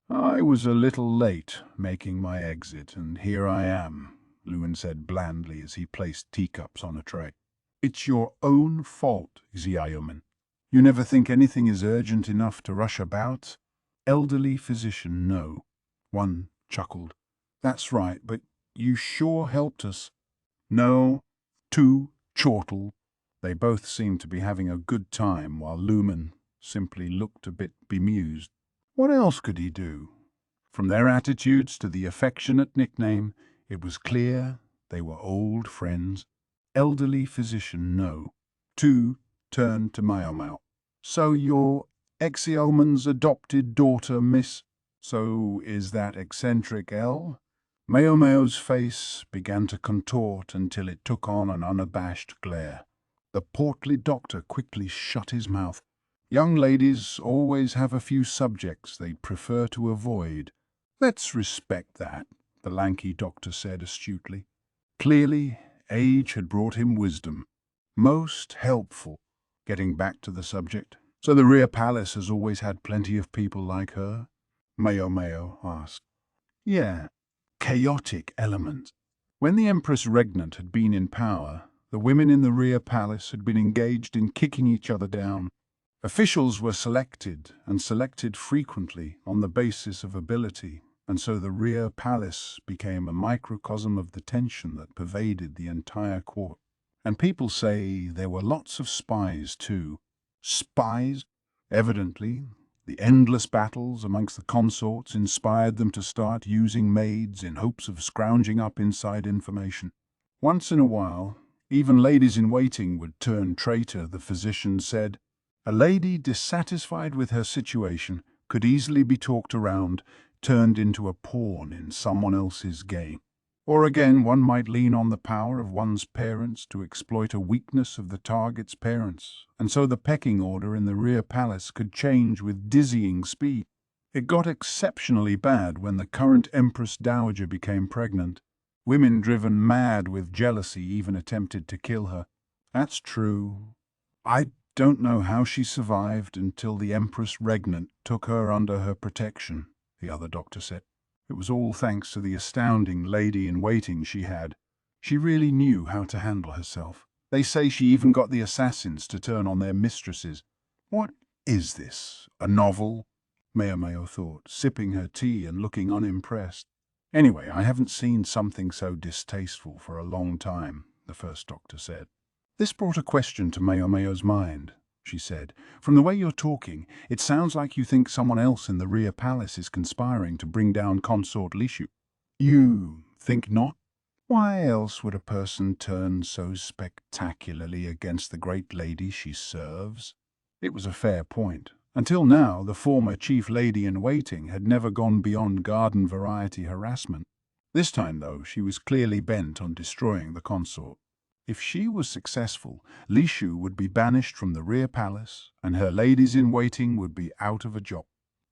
I was a little late making my exit, and here I am, Lewin said blandly as he placed teacups on a tray. It's your own fault, Xiaoman. You never think anything is urgent enough to rush about? Elderly physician, no. One chuckled. That's right, but you sure helped us. No. Two chortled. They both seemed to be having a good time, while Lumen simply looked a bit bemused. What else could he do? From their attitudes to the affectionate nickname, it was clear they were old friends. Elderly physician, no. Two turned to Maomao. So you're Xiaoman's adopted daughter, miss? So is that eccentric L? Maomao's face began to contort until it took on an unabashed glare. The portly doctor quickly shut his mouth. Young ladies always have a few subjects they prefer to avoid. Let's respect that, the lanky doctor said astutely. Clearly, age had brought him wisdom. Most helpful. Getting back to the subject. So the rear palace has always had plenty of people like her? Maomao asked. Yeah. Chaotic element. When the Empress Regnant had been in power, the women in the rear palace had been engaged in kicking each other down. Officials were selected, and selected frequently, on the basis of ability, and so the rear palace became a microcosm of the tension that pervaded the entire court. And people say there were lots of spies too. Spies? Evidently, the endless battles amongst the consorts inspired them to start using maids in hopes of scrounging up inside information. Once in a while, even ladies-in-waiting would turn traitor, the physician said. A lady dissatisfied with her situation could easily be talked around, turned into a pawn in someone else's game. Or again, one might lean on the power of one's parents to exploit a weakness of the target's parents, and so the pecking order in the rear palace could change with dizzying speed. It got exceptionally bad when the current Empress Dowager became pregnant. Women driven mad with jealousy even attempted to kill her. That's true. I don't know how she survived until the Empress Regnant took her under her protection, the other doctor said. It was all thanks to the astounding lady-in-waiting she had. She really knew how to handle herself. They say she even got the assassins to turn on their mistresses. What is this? A novel? Maomao thought, sipping her tea and looking unimpressed. Anyway, I haven't seen something so distasteful for a long time, the first doctor said. This brought a question to Maomao's mind, she said. From the way you're talking, it sounds like you think someone else in the rear palace is conspiring to bring down Consort Lishu. You think not? Why else would a person turn so spectacularly against the great lady she serves? It was a fair point. Until now, the former chief lady-in-waiting had never gone beyond garden-variety harassment. This time, though, she was clearly bent on destroying the consort. If she was successful, Lishu would be banished from the rear palace, and her ladies-in-waiting would be out of a job.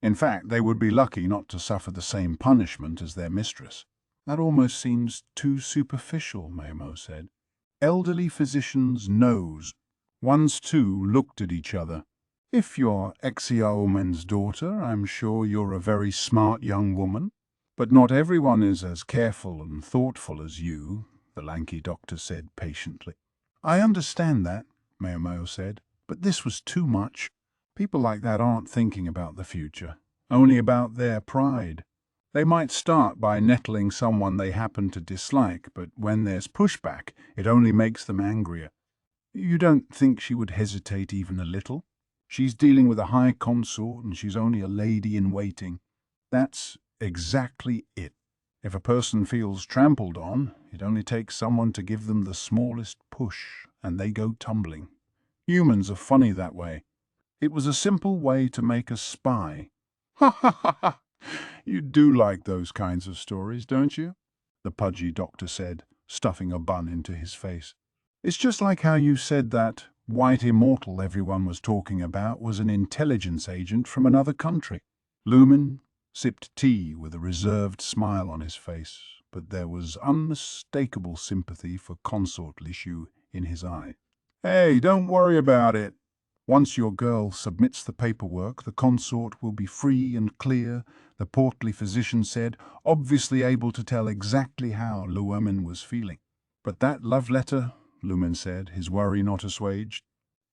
In fact, they would be lucky not to suffer the same punishment as their mistress. That almost seems too superficial, Maomao said. Elderly physicians' nose. One's two looked at each other. If you're Exiaomen's daughter, I'm sure you're a very smart young woman. But not everyone is as careful and thoughtful as you, the lanky doctor said patiently. I understand that, Maomao said, but this was too much. People like that aren't thinking about the future, only about their pride. They might start by nettling someone they happen to dislike, but when there's pushback, it only makes them angrier. You don't think she would hesitate even a little? She's dealing with a high consort and she's only a lady in waiting. That's exactly it. If a person feels trampled on, it only takes someone to give them the smallest push and they go tumbling. Humans are funny that way. It was a simple way to make us spy. Ha ha ha ha! You do like those kinds of stories, don't you? The pudgy doctor said, stuffing a bun into his face. It's just like how you said that white immortal everyone was talking about was an intelligence agent from another country. Lumen sipped tea with a reserved smile on his face, but there was unmistakable sympathy for Consort Lishu in his eye. Hey, don't worry about it. Once your girl submits the paperwork, the consort will be free and clear, the portly physician said, obviously able to tell exactly how Lumen was feeling. But that love letter, Lumen said, his worry not assuaged.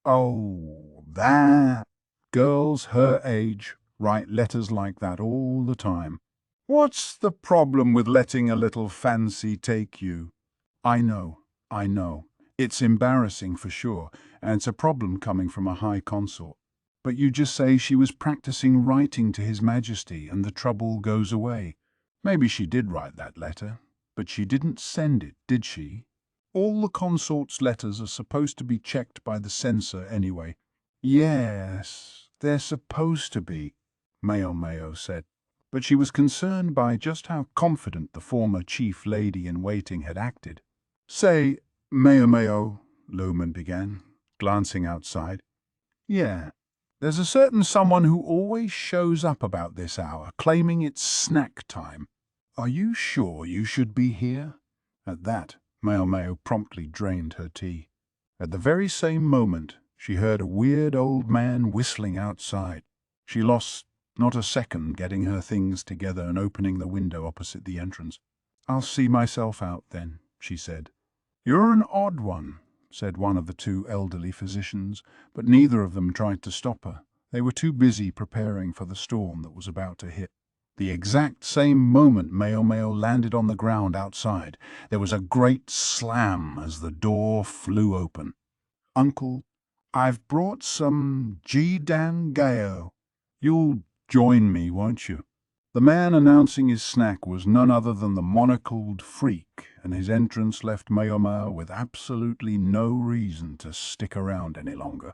Oh, that. Girls her age write letters like that all the time. What's the problem with letting a little fancy take you? I know. It's embarrassing for sure, and it's a problem coming from a high consort. But you just say she was practicing writing to His Majesty and the trouble goes away. Maybe she did write that letter, but she didn't send it, did she? All the consort's letters are supposed to be checked by the censor anyway. Yes, they're supposed to be, Maomao said. But she was concerned by just how confident the former chief lady-in-waiting had acted. Say, Maomao, Lumen began, glancing outside. Yeah, there's a certain someone who always shows up about this hour, claiming it's snack time. Are you sure you should be here? At that, Maomao promptly drained her tea. At the very same moment, she heard a weird old man whistling outside. She lost not a second getting her things together and opening the window opposite the entrance. I'll see myself out then, she said. You're an odd one, said one of the two elderly physicians, but neither of them tried to stop her. They were too busy preparing for the storm that was about to hit. The exact same moment Maomao landed on the ground outside, there was a great slam as the door flew open. Uncle, I've brought some jidan gao. You'll join me, won't you? The man announcing his snack was none other than the monocled freak, and his entrance left Maomao with absolutely no reason to stick around any longer.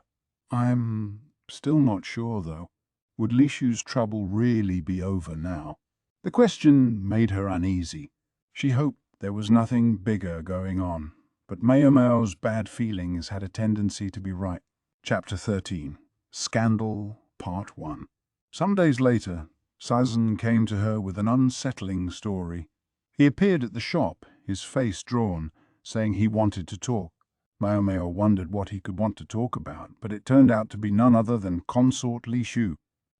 I'm still not sure, though. Would Lishu's trouble really be over now? The question made her uneasy. She hoped there was nothing bigger going on, but Maomao's bad feelings had a tendency to be right. Chapter 13. Scandal, Part 1. Some days later, Sazan came to her with an unsettling story. He appeared at the shop, his face drawn, saying he wanted to talk. Maomao wondered what he could want to talk about, but it turned out to be none other than Consort Lishu.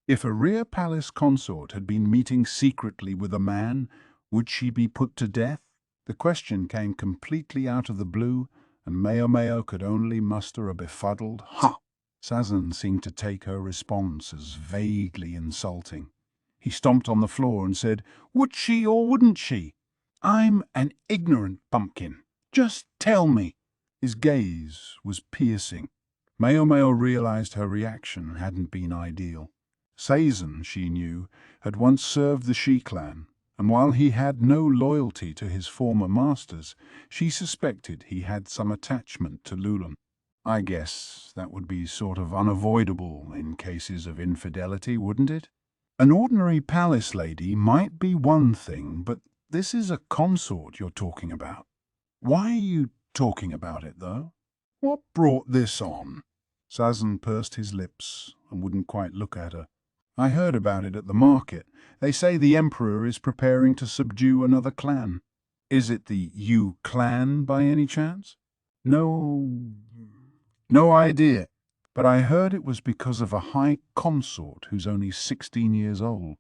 If a rear palace consort had been meeting secretly with a man, would she be put to death? The question came completely out of the blue, and Maomao could only muster a befuddled "Ha!" Sazan seemed to take her response as vaguely insulting. He stomped on the floor and said, Would she or wouldn't she? I'm an ignorant pumpkin. Just tell me. His gaze was piercing. Maomao realized her reaction hadn't been ideal. Sazan, she knew, had once served the Shi clan, and while he had no loyalty to his former masters, she suspected he had some attachment to Lulan. I guess that would be sort of unavoidable in cases of infidelity, wouldn't it? An ordinary palace lady might be one thing, but this is a consort you're talking about. Why are you talking about it, though? What brought this on? Sazan pursed his lips and wouldn't quite look at her. I heard about it at the market. They say the Emperor is preparing to subdue another clan. Is it the Yu clan by any chance? No idea. But I heard it was because of a high consort who's only 16 years old.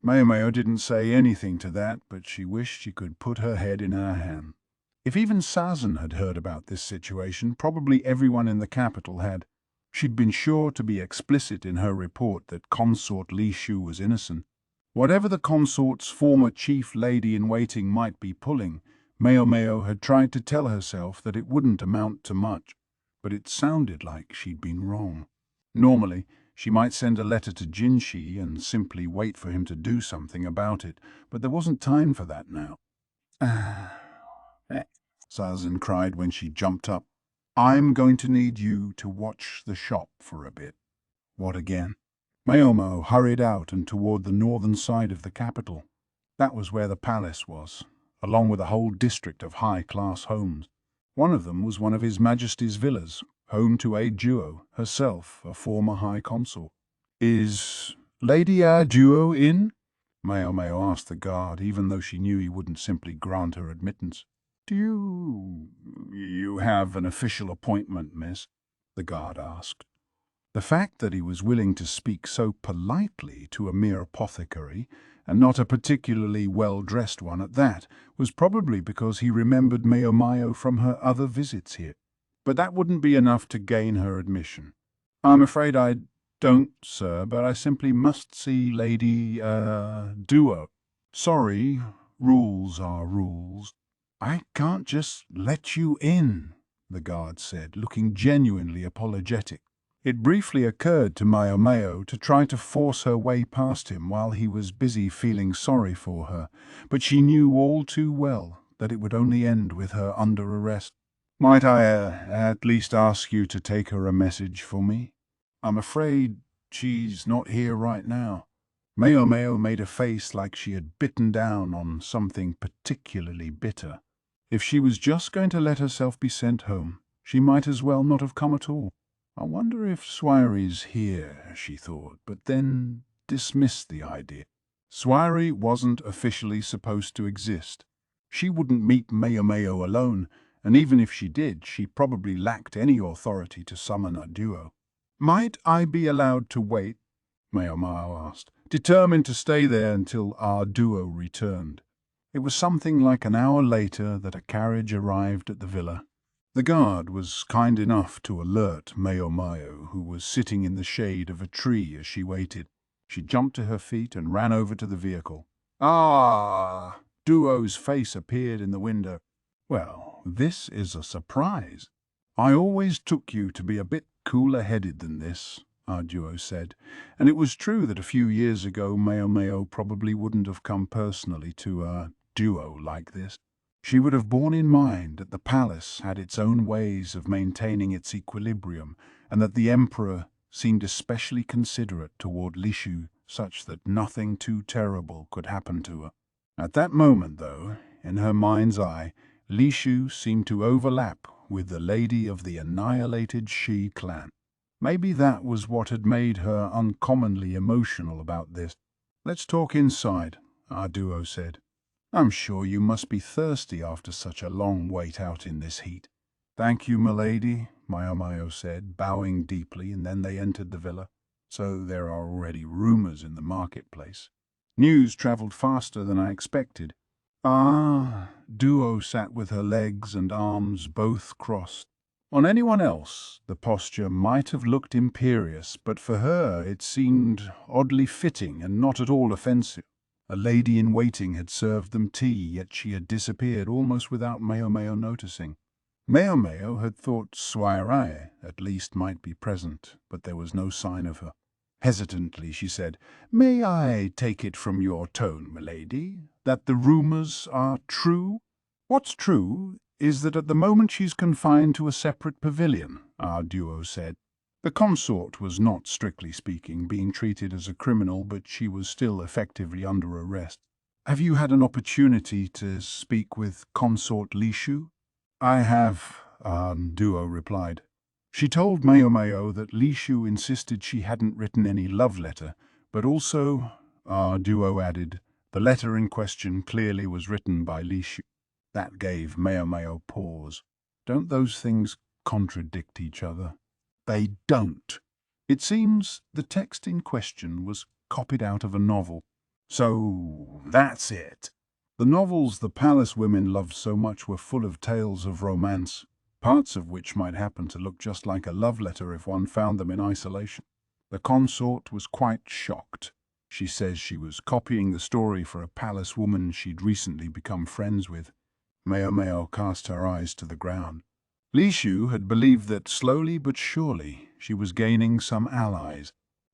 Maomao didn't say anything to that, but she wished she could put her head in her hand. If even Sazen had heard about this situation, probably everyone in the capital had. She'd been sure to be explicit in her report that Consort Lishu was innocent. Whatever the consort's former chief lady-in-waiting might be pulling, Maomao had tried to tell herself that it wouldn't amount to much, but it sounded like she'd been wrong. Normally, she might send a letter to Jinshi and simply wait for him to do something about it, but there wasn't time for that now. Sazen cried when she jumped up. I'm going to need you to watch the shop for a bit. What again? Maomao hurried out and toward the northern side of the capital. That was where the palace was, along with a whole district of high-class homes. One of them was one of His Majesty's villas, home to a duo, herself a former high consort. Is Lady Duo in? Maomao asked the guard, even though she knew he wouldn't simply grant her admittance. Do you have an official appointment, miss? The guard asked. The fact that he was willing to speak so politely to a mere apothecary, and not a particularly well-dressed one at that, was probably because he remembered Maomao from her other visits here. But that wouldn't be enough to gain her admission. I'm afraid I don't, sir, but I simply must see Lady, Duo. Sorry, rules are rules. I can't just let you in, the guard said, looking genuinely apologetic. It briefly occurred to Maomao to try to force her way past him while he was busy feeling sorry for her, but she knew all too well that it would only end with her under arrest. Might I at least ask you to take her a message for me? I'm afraid she's not here right now. Maomao made a face like she had bitten down on something particularly bitter. If she was just going to let herself be sent home, she might as well not have come at all. I wonder if Swiry's here, she thought, but then dismissed the idea. Swiry wasn't officially supposed to exist. She wouldn't meet Maomao alone, and even if she did, she probably lacked any authority to summon a duo. Might I be allowed to wait? Maomao asked, determined to stay there until our duo returned. It was something like an hour later that a carriage arrived at the villa. The guard was kind enough to alert Maomao, who was sitting in the shade of a tree as she waited. She jumped to her feet and ran over to the vehicle. Ah! Duo's face appeared in the window. Well, this is a surprise. I always took you to be a bit cooler-headed than this, our duo said, and it was true that a few years ago Maomao probably wouldn't have come personally to a duo like this. She would have borne in mind that the palace had its own ways of maintaining its equilibrium, and that the emperor seemed especially considerate toward Lishu, such that nothing too terrible could happen to her. At that moment, though, in her mind's eye, Lishu seemed to overlap with the lady of the annihilated Shi clan. Maybe that was what had made her uncommonly emotional about this. Let's talk inside, our duo said. I'm sure you must be thirsty after such a long wait out in this heat. Thank you, milady, Maomao said, bowing deeply, and then they entered the villa. So there are already rumors in the marketplace. News travelled faster than I expected. Ah, Duo sat with her legs and arms both crossed. On anyone else, the posture might have looked imperious, but for her it seemed oddly fitting and not at all offensive. A lady-in-waiting had served them tea, yet she had disappeared almost without Maomao noticing. Maomao had thought Swirai at least might be present, but there was no sign of her. Hesitantly she said, May I take it from your tone, milady, that the rumors are true? What's true is that at the moment she's confined to a separate pavilion, our duo said. The consort was not, strictly speaking, being treated as a criminal, but she was still effectively under arrest. Have you had an opportunity to speak with Consort Lishu? I have, Duo replied. She told Maomao that Lishu insisted she hadn't written any love letter, But also, Duo added, the letter in question clearly was written by Lishu. That gave Maomao pause. Don't those things contradict each other? They don't. It seems the text in question was copied out of a novel. So that's it. The novels the palace women loved so much were full of tales of romance, parts of which might happen to look just like a love letter if one found them in isolation. The consort was quite shocked. She says she was copying the story for a palace woman she'd recently become friends with. Maomao cast her eyes to the ground. Lishu had believed that slowly but surely she was gaining some allies.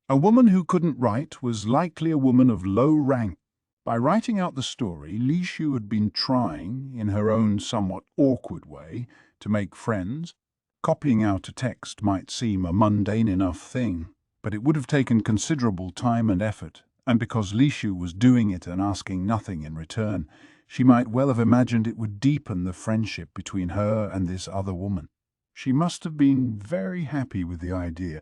A woman who couldn't write was likely a woman of low rank. By writing out the story, Lishu had been trying, in her own somewhat awkward way, to make friends. Copying out a text might seem a mundane enough thing, but it would have taken considerable time and effort, and because Lishu was doing it and asking nothing in return, she might well have imagined it would deepen the friendship between her and this other woman. She must have been very happy with the idea,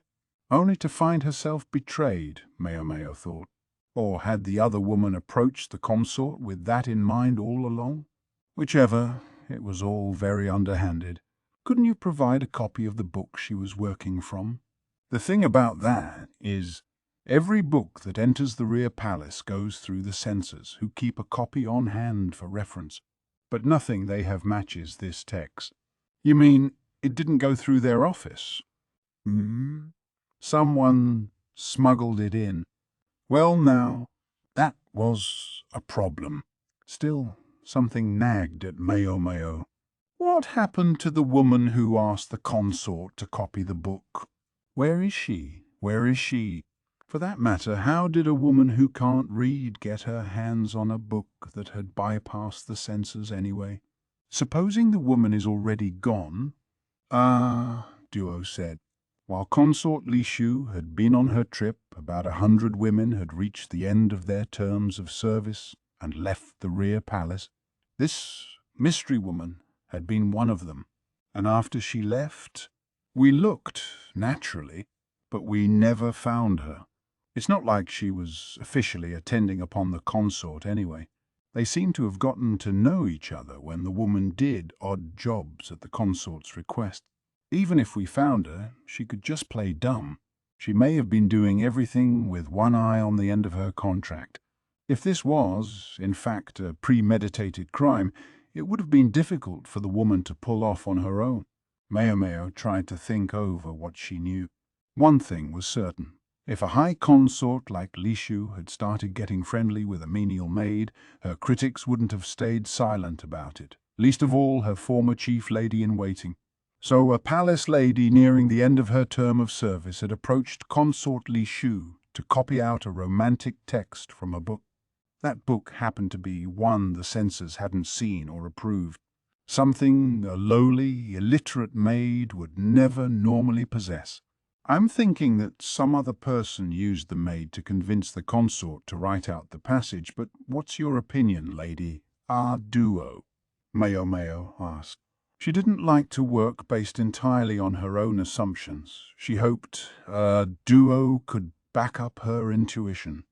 only to find herself betrayed, Maomao thought. Or had the other woman approached the consort with that in mind all along? Whichever, it was all very underhanded. Couldn't you provide a copy of the book she was working from? The thing about that is, every book that enters the rear palace goes through the censors, who keep a copy on hand for reference. But nothing they have matches this text. You mean it didn't go through their office? Someone smuggled it in. Well now, that was a problem. Still, something nagged at Maomao. What happened to the woman who asked the consort to copy the book? Where is she? Where is she? For that matter, how did a woman who can't read get her hands on a book that had bypassed the censors anyway? Supposing the woman is already gone? Duo said. While Consort Lishu had been on her trip, about 100 women had reached the end of their terms of service and left the rear palace. This mystery woman had been one of them, and after she left, we looked, naturally, but we never found her. It's not like she was officially attending upon the consort anyway. They seemed to have gotten to know each other when the woman did odd jobs at the consort's request. Even if we found her, she could just play dumb. She may have been doing everything with one eye on the end of her contract. If this was, in fact, a premeditated crime, it would have been difficult for the woman to pull off on her own. Maomao tried to think over what she knew. One thing was certain. If a high consort like Lishu had started getting friendly with a menial maid, her critics wouldn't have stayed silent about it, least of all her former chief lady-in-waiting. So a palace lady nearing the end of her term of service had approached Consort Lishu to copy out a romantic text from a book. That book happened to be one the censors hadn't seen or approved, something a lowly, illiterate maid would never normally possess. I'm thinking that some other person used the maid to convince the consort to write out the passage, but what's your opinion, lady? Duo? Maomao asked. She didn't like to work based entirely on her own assumptions. She hoped Duo could back up her intuition.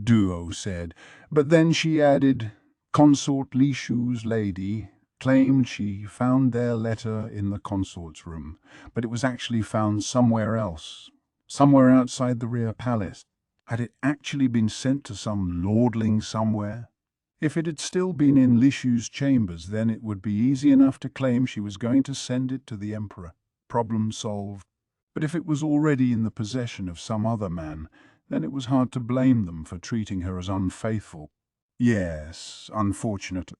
Duo said, but then she added, Consort Lishu's lady claimed she found their letter in the consort's room, but it was actually found somewhere else, somewhere outside the rear palace. Had it actually been sent to some lordling somewhere? If it had still been in Lishu's chambers, then it would be easy enough to claim she was going to send it to the emperor. Problem solved. But if it was already in the possession of some other man, then it was hard to blame them for treating her as unfaithful. Yes, unfortunate.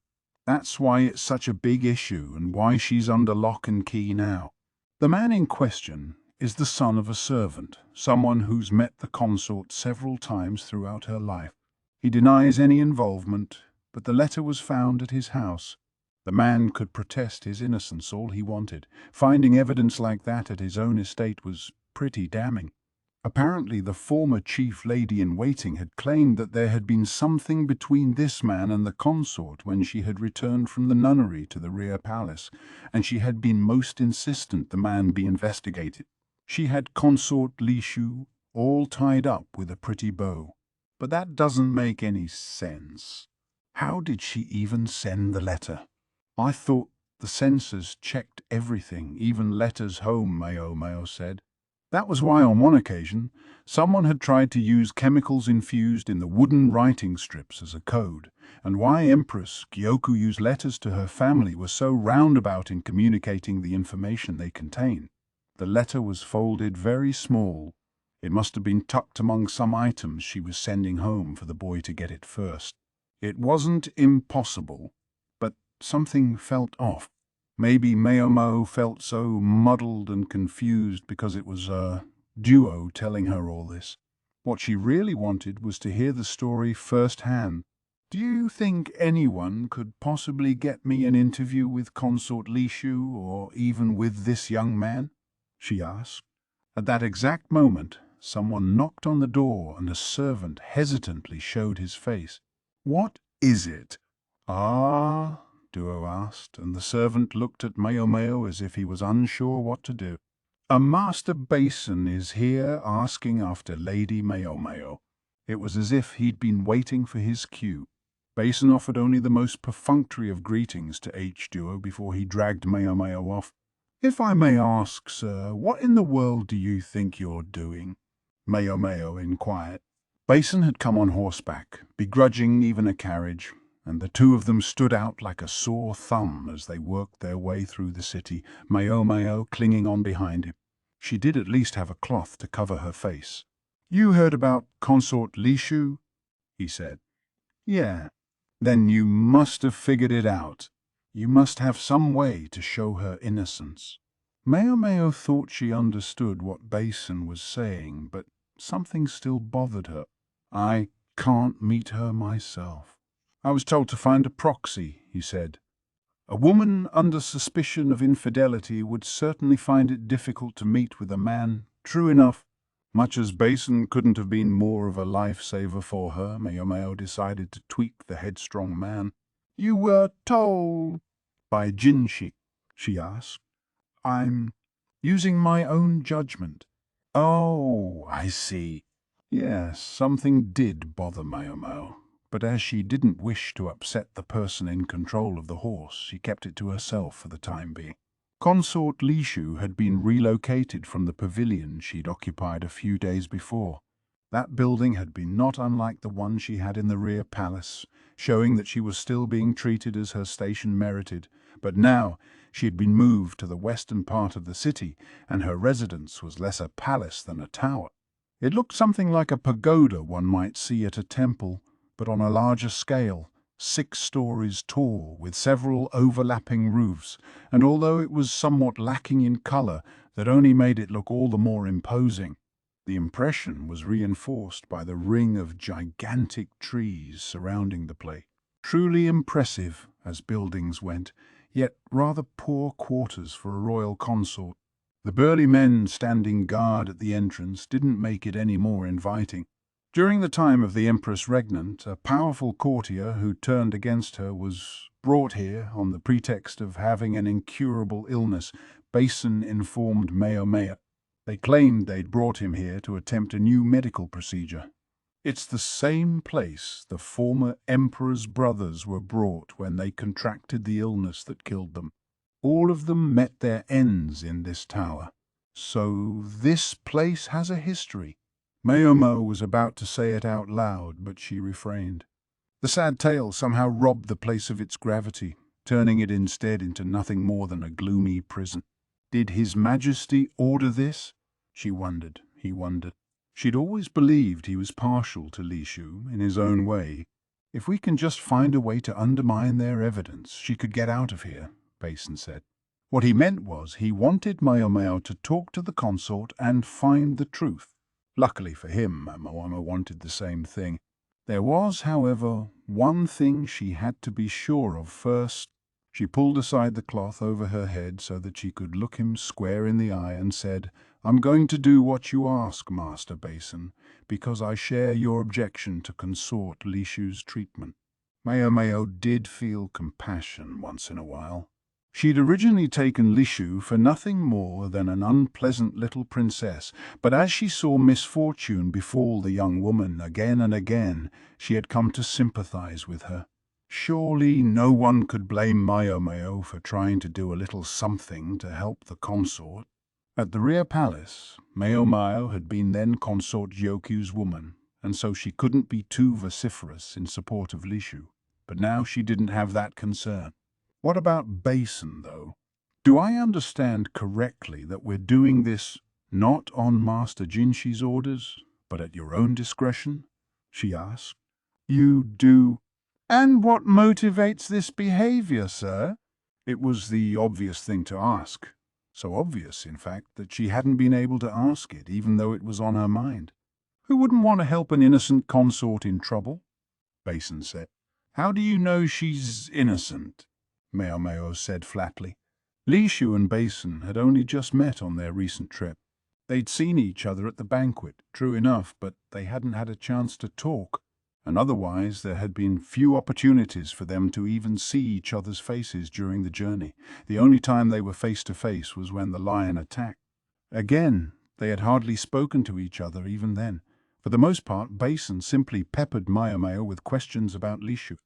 That's why it's such a big issue and why she's under lock and key now. The man in question is the son of a servant, someone who's met the consort several times throughout her life. He denies any involvement, but the letter was found at his house. The man could protest his innocence all he wanted. Finding evidence like that at his own estate was pretty damning. Apparently the former chief lady-in-waiting had claimed that there had been something between this man and the consort when she had returned from the nunnery to the rear palace, and she had been most insistent the man be investigated. She had Consort Lishu all tied up with a pretty bow. But that doesn't make any sense. How did she even send the letter? I thought the censors checked everything, even letters home, Maomao said. That was why on one occasion, someone had tried to use chemicals infused in the wooden writing strips as a code, and why Empress Gyoku used letters to her family was so roundabout in communicating the information they contained. The letter was folded very small. It must have been tucked among some items she was sending home for the boy to get it first. It wasn't impossible, but something felt off. Maybe Maomao felt so muddled and confused because it was a duo telling her all this. What she really wanted was to hear the story firsthand. "Do you think anyone could possibly get me an interview with Consort Lishu or even with this young man?" she asked. At that exact moment, someone knocked on the door and a servant hesitantly showed his face. "What is it?" "Ah?" Duo asked, and the servant looked at Maomao as if he was unsure what to do. "A Master Basen is here asking after Lady Maomao." It was as if he'd been waiting for his cue. Basen offered only the most perfunctory of greetings to H-Duo before he dragged Maomao off. "If I may ask, sir, what in the world do you think you're doing?" Maomao inquired. Basen had come on horseback, begrudging even a carriage, and the two of them stood out like a sore thumb as they worked their way through the city, Maomao clinging on behind him. She did at least have a cloth to cover her face. "You heard about Consort Lishu?" he said. "Yeah. Then you must have figured it out. You must have some way to show her innocence." Maomao thought she understood what Basen was saying, but something still bothered her. "I can't meet her myself. I was told to find a proxy," he said. "A woman under suspicion of infidelity would certainly find it difficult to meet with a man, true enough." Much as Basen couldn't have been more of a lifesaver for her, Maomao decided to tweak the headstrong man. "You were told by Jinshi?" she asked. "I'm using my own judgment." "Oh, I see." Yes, something did bother Maomao, but as she didn't wish to upset the person in control of the horse, she kept it to herself for the time being. Consort Lishu had been relocated from the pavilion she'd occupied a few days before. That building had been not unlike the one she had in the rear palace, showing that she was still being treated as her station merited, but now she had been moved to the western part of the city, and her residence was less a palace than a tower. It looked something like a pagoda one might see at a temple, but on a larger scale, 6 stories tall, with several overlapping roofs, and although it was somewhat lacking in color, that only made it look all the more imposing. The impression was reinforced by the ring of gigantic trees surrounding the place. Truly impressive, as buildings went, yet rather poor quarters for a royal consort. The burly men standing guard at the entrance didn't make it any more inviting. During the time of the Empress Regnant, a powerful courtier who turned against her was brought here on the pretext of having an incurable illness, Basen informed Maomao. They claimed they'd brought him here to attempt a new medical procedure. It's the same place the former emperor's brothers were brought when they contracted the illness that killed them. All of them met their ends in this tower. So this place has a history. Maomao was about to say it out loud, but she refrained. The sad tale somehow robbed the place of its gravity, turning it instead into nothing more than a gloomy prison. Did His Majesty order this? She wondered, he wondered. She'd always believed he was partial to Lishu in his own way. If we can just find a way to undermine their evidence, she could get out of here, Basen said. What he meant was he wanted Maomao to talk to the consort and find the truth. Luckily for him, Maomao wanted the same thing. There was, however, one thing she had to be sure of first. She pulled aside the cloth over her head so that she could look him square in the eye and said, I'm going to do what you ask, Master Basen, because I share your objection to Consort Lishu's treatment. Maomao did feel compassion once in a while. She'd originally taken Lishu for nothing more than an unpleasant little princess, but as she saw misfortune befall the young woman again and again, she had come to sympathize with her. Surely no one could blame Maomao for trying to do a little something to help the consort. At the rear palace, Maomao had been then Consort Yoku's woman, and so she couldn't be too vociferous in support of Lishu. But now she didn't have that concern. What about Basen, though? Do I understand correctly that we're doing this not on Master Jinshi's orders, but at your own discretion? She asked. You do. And what motivates this behavior, sir? It was the obvious thing to ask. So obvious, in fact, that she hadn't been able to ask it, even though it was on her mind. Who wouldn't want to help an innocent consort in trouble? Basen said. How do you know she's innocent? Maomao said flatly. Lishu and Basen had only just met on their recent trip. They'd seen each other at the banquet, true enough, but they hadn't had a chance to talk, and otherwise there had been few opportunities for them to even see each other's faces during the journey. The only time they were face to face was when the lion attacked. Again, they had hardly spoken to each other even then. For the most part, Basen simply peppered Maomao with questions about Lishu.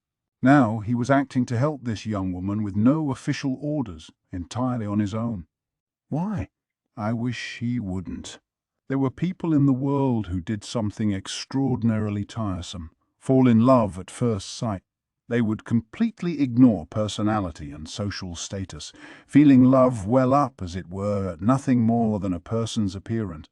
Now he was acting to help this young woman with no official orders, entirely on his own. Why? I wish he wouldn't. There were people in the world who did something extraordinarily tiresome, fall in love at first sight. They would completely ignore personality and social status, feeling love well up, as it were, at nothing more than a person's appearance.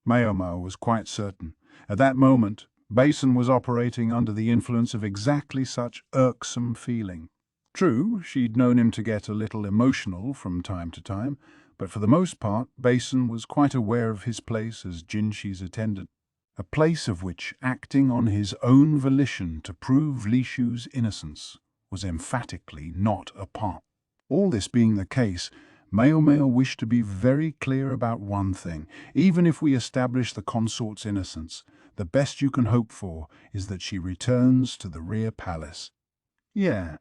Maomao was quite certain. At that moment, Basen was operating under the influence of exactly such irksome feeling. True, she'd known him to get a little emotional from time to time, but for the most part, Basen was quite aware of his place as Jinshi's attendant, a place of which acting on his own volition to prove Lishu's innocence was emphatically not a part. All this being the case, Maomao wished to be very clear about one thing. Even if we establish the consort's innocence, the best you can hope for is that she returns to the rear palace. Yeah,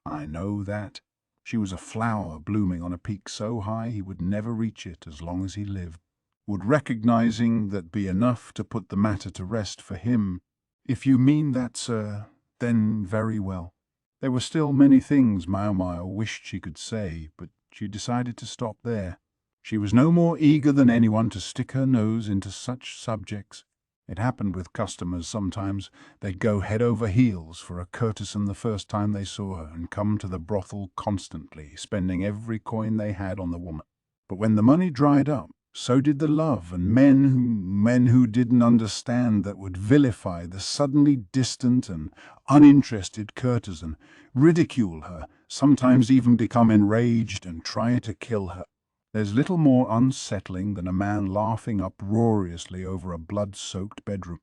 I know that. She was a flower blooming on a peak so high he would never reach it as long as he lived. Would recognizing that be enough to put the matter to rest for him? If you mean that, sir, then very well. There were still many things Maomao wished she could say, but she decided to stop there. She was no more eager than anyone to stick her nose into such subjects. It happened with customers sometimes. They'd go head over heels for a courtesan the first time they saw her, and come to the brothel constantly, spending every coin they had on the woman. But when the money dried up, so did the love, and men who didn't understand that would vilify the suddenly distant and uninterested courtesan, ridicule her, sometimes even become enraged and try to kill her. There's little more unsettling than a man laughing uproariously over a blood-soaked bedroom.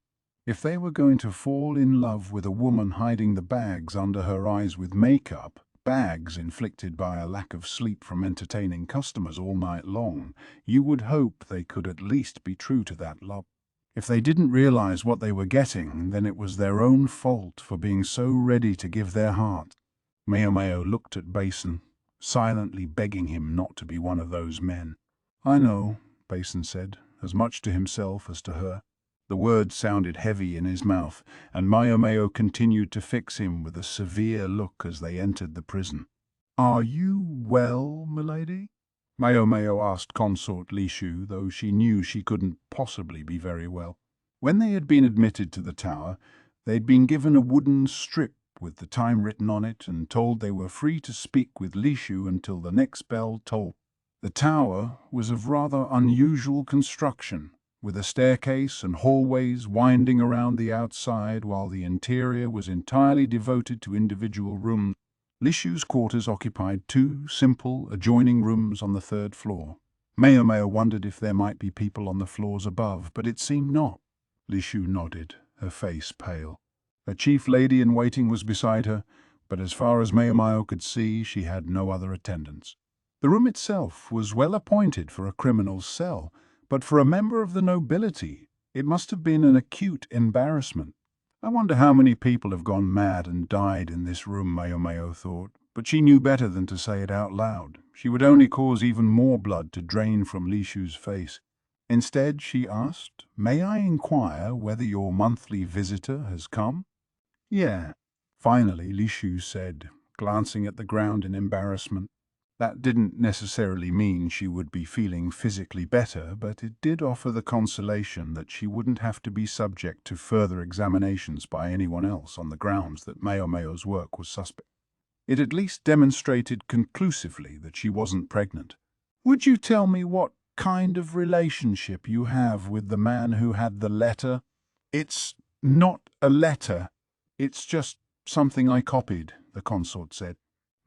If they were going to fall in love with a woman hiding the bags under her eyes with makeup, bags inflicted by a lack of sleep from entertaining customers all night long, you would hope they could at least be true to that love. If they didn't realize what they were getting, then it was their own fault for being so ready to give their heart. Maomao looked at Basen, silently begging him not to be one of those men. I know, Basen said, as much to himself as to her. The words sounded heavy in his mouth, and Maomao continued to fix him with a severe look as they entered the prison. Are you well, milady? Maomao asked Consort Lishu, though she knew she couldn't possibly be very well. When they had been admitted to the tower, they'd been given a wooden strip with the time written on it, and told they were free to speak with Lishu until the next bell tolled. The tower was of rather unusual construction, with a staircase and hallways winding around the outside, while the interior was entirely devoted to individual rooms. Lishu's quarters occupied two simple, adjoining rooms on the third floor. Maomao wondered if there might be people on the floors above, but it seemed not. Lishu nodded, her face pale. Her chief lady-in-waiting was beside her, but as far as Maomao could see, she had no other attendants. The room itself was well appointed for a criminal's cell, But for a member of the nobility, it must have been an acute embarrassment. I wonder how many people have gone mad and died in this room, Maomao thought, but she knew better than to say it out loud. She would only cause even more blood to drain from Lishu's face. Instead, she asked, "May I inquire whether your monthly visitor has come?" "Yeah," finally Lishu said, glancing at the ground in embarrassment. That didn't necessarily mean she would be feeling physically better, but it did offer the consolation that she wouldn't have to be subject to further examinations by anyone else on the grounds that Maomao's work was suspect. It at least demonstrated conclusively that she wasn't pregnant. "Would you tell me what kind of relationship you have with the man who had the letter?" "It's not a letter. It's just something I copied," the consort said.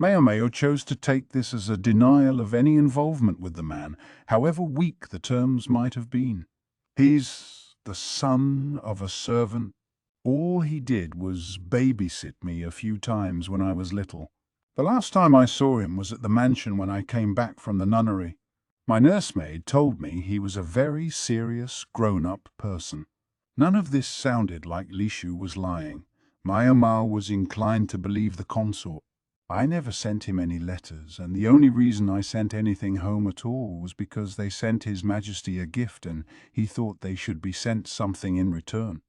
Maomao chose to take this as a denial of any involvement with the man, however weak the terms might have been. "He's the son of a servant. All he did was babysit me a few times when I was little. The last time I saw him was at the mansion when I came back from the nunnery. My nursemaid told me he was a very serious, grown-up person." None of this sounded like Lishu was lying. Maomao was inclined to believe the consort. "I never sent him any letters, and the only reason I sent anything home at all was because they sent His Majesty a gift and he thought they should be sent something in return.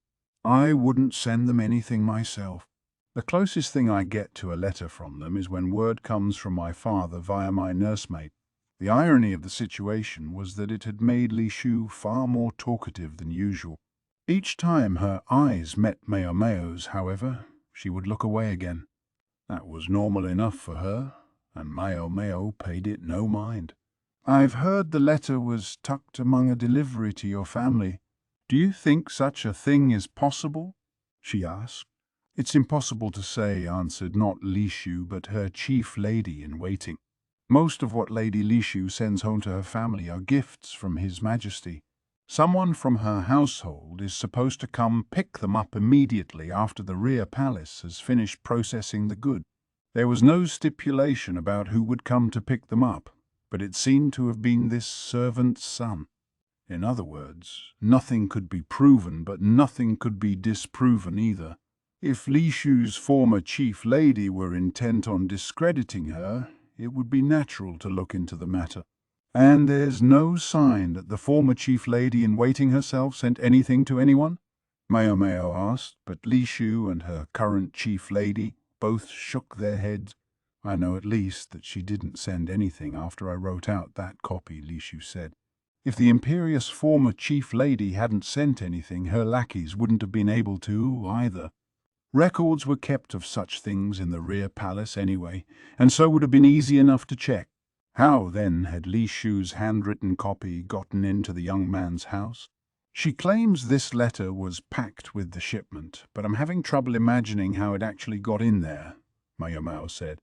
I wouldn't send them anything myself. The closest thing I get to a letter from them is when word comes from my father via my nursemaid." The irony of the situation was that it had made Lishu far more talkative than usual. Each time her eyes met Maomao's, however, she would look away again. That was normal enough for her, and Maomao paid it no mind. "I've heard the letter was tucked among a delivery to your family. Do you think such a thing is possible?" she asked. "It's impossible to say," answered not Lishu, but her chief lady in waiting. "Most of what Lady Lishu sends home to her family are gifts from His Majesty. Someone from her household is supposed to come pick them up immediately after the rear palace has finished processing the goods. There was no stipulation about who would come to pick them up, but it seemed to have been this servant's son. In other words, nothing could be proven, but nothing could be disproven either. If Lishu's former chief lady were intent on discrediting her, it would be natural to look into the matter. And there's no sign that the former chief lady in waiting herself sent anything to anyone?" Maomao asked, but Lishu and her current chief lady both shook their heads. "I know at least that she didn't send anything after I wrote out that copy," Lishu said. "If the imperious former chief lady hadn't sent anything, her lackeys wouldn't have been able to either. Records were kept of such things in the rear palace anyway, and so would have been easy enough to check. How, then, had Lishu's handwritten copy gotten into the young man's house? She claims this letter was packed with the shipment, but I'm having trouble imagining how it actually got in there," Maomao said.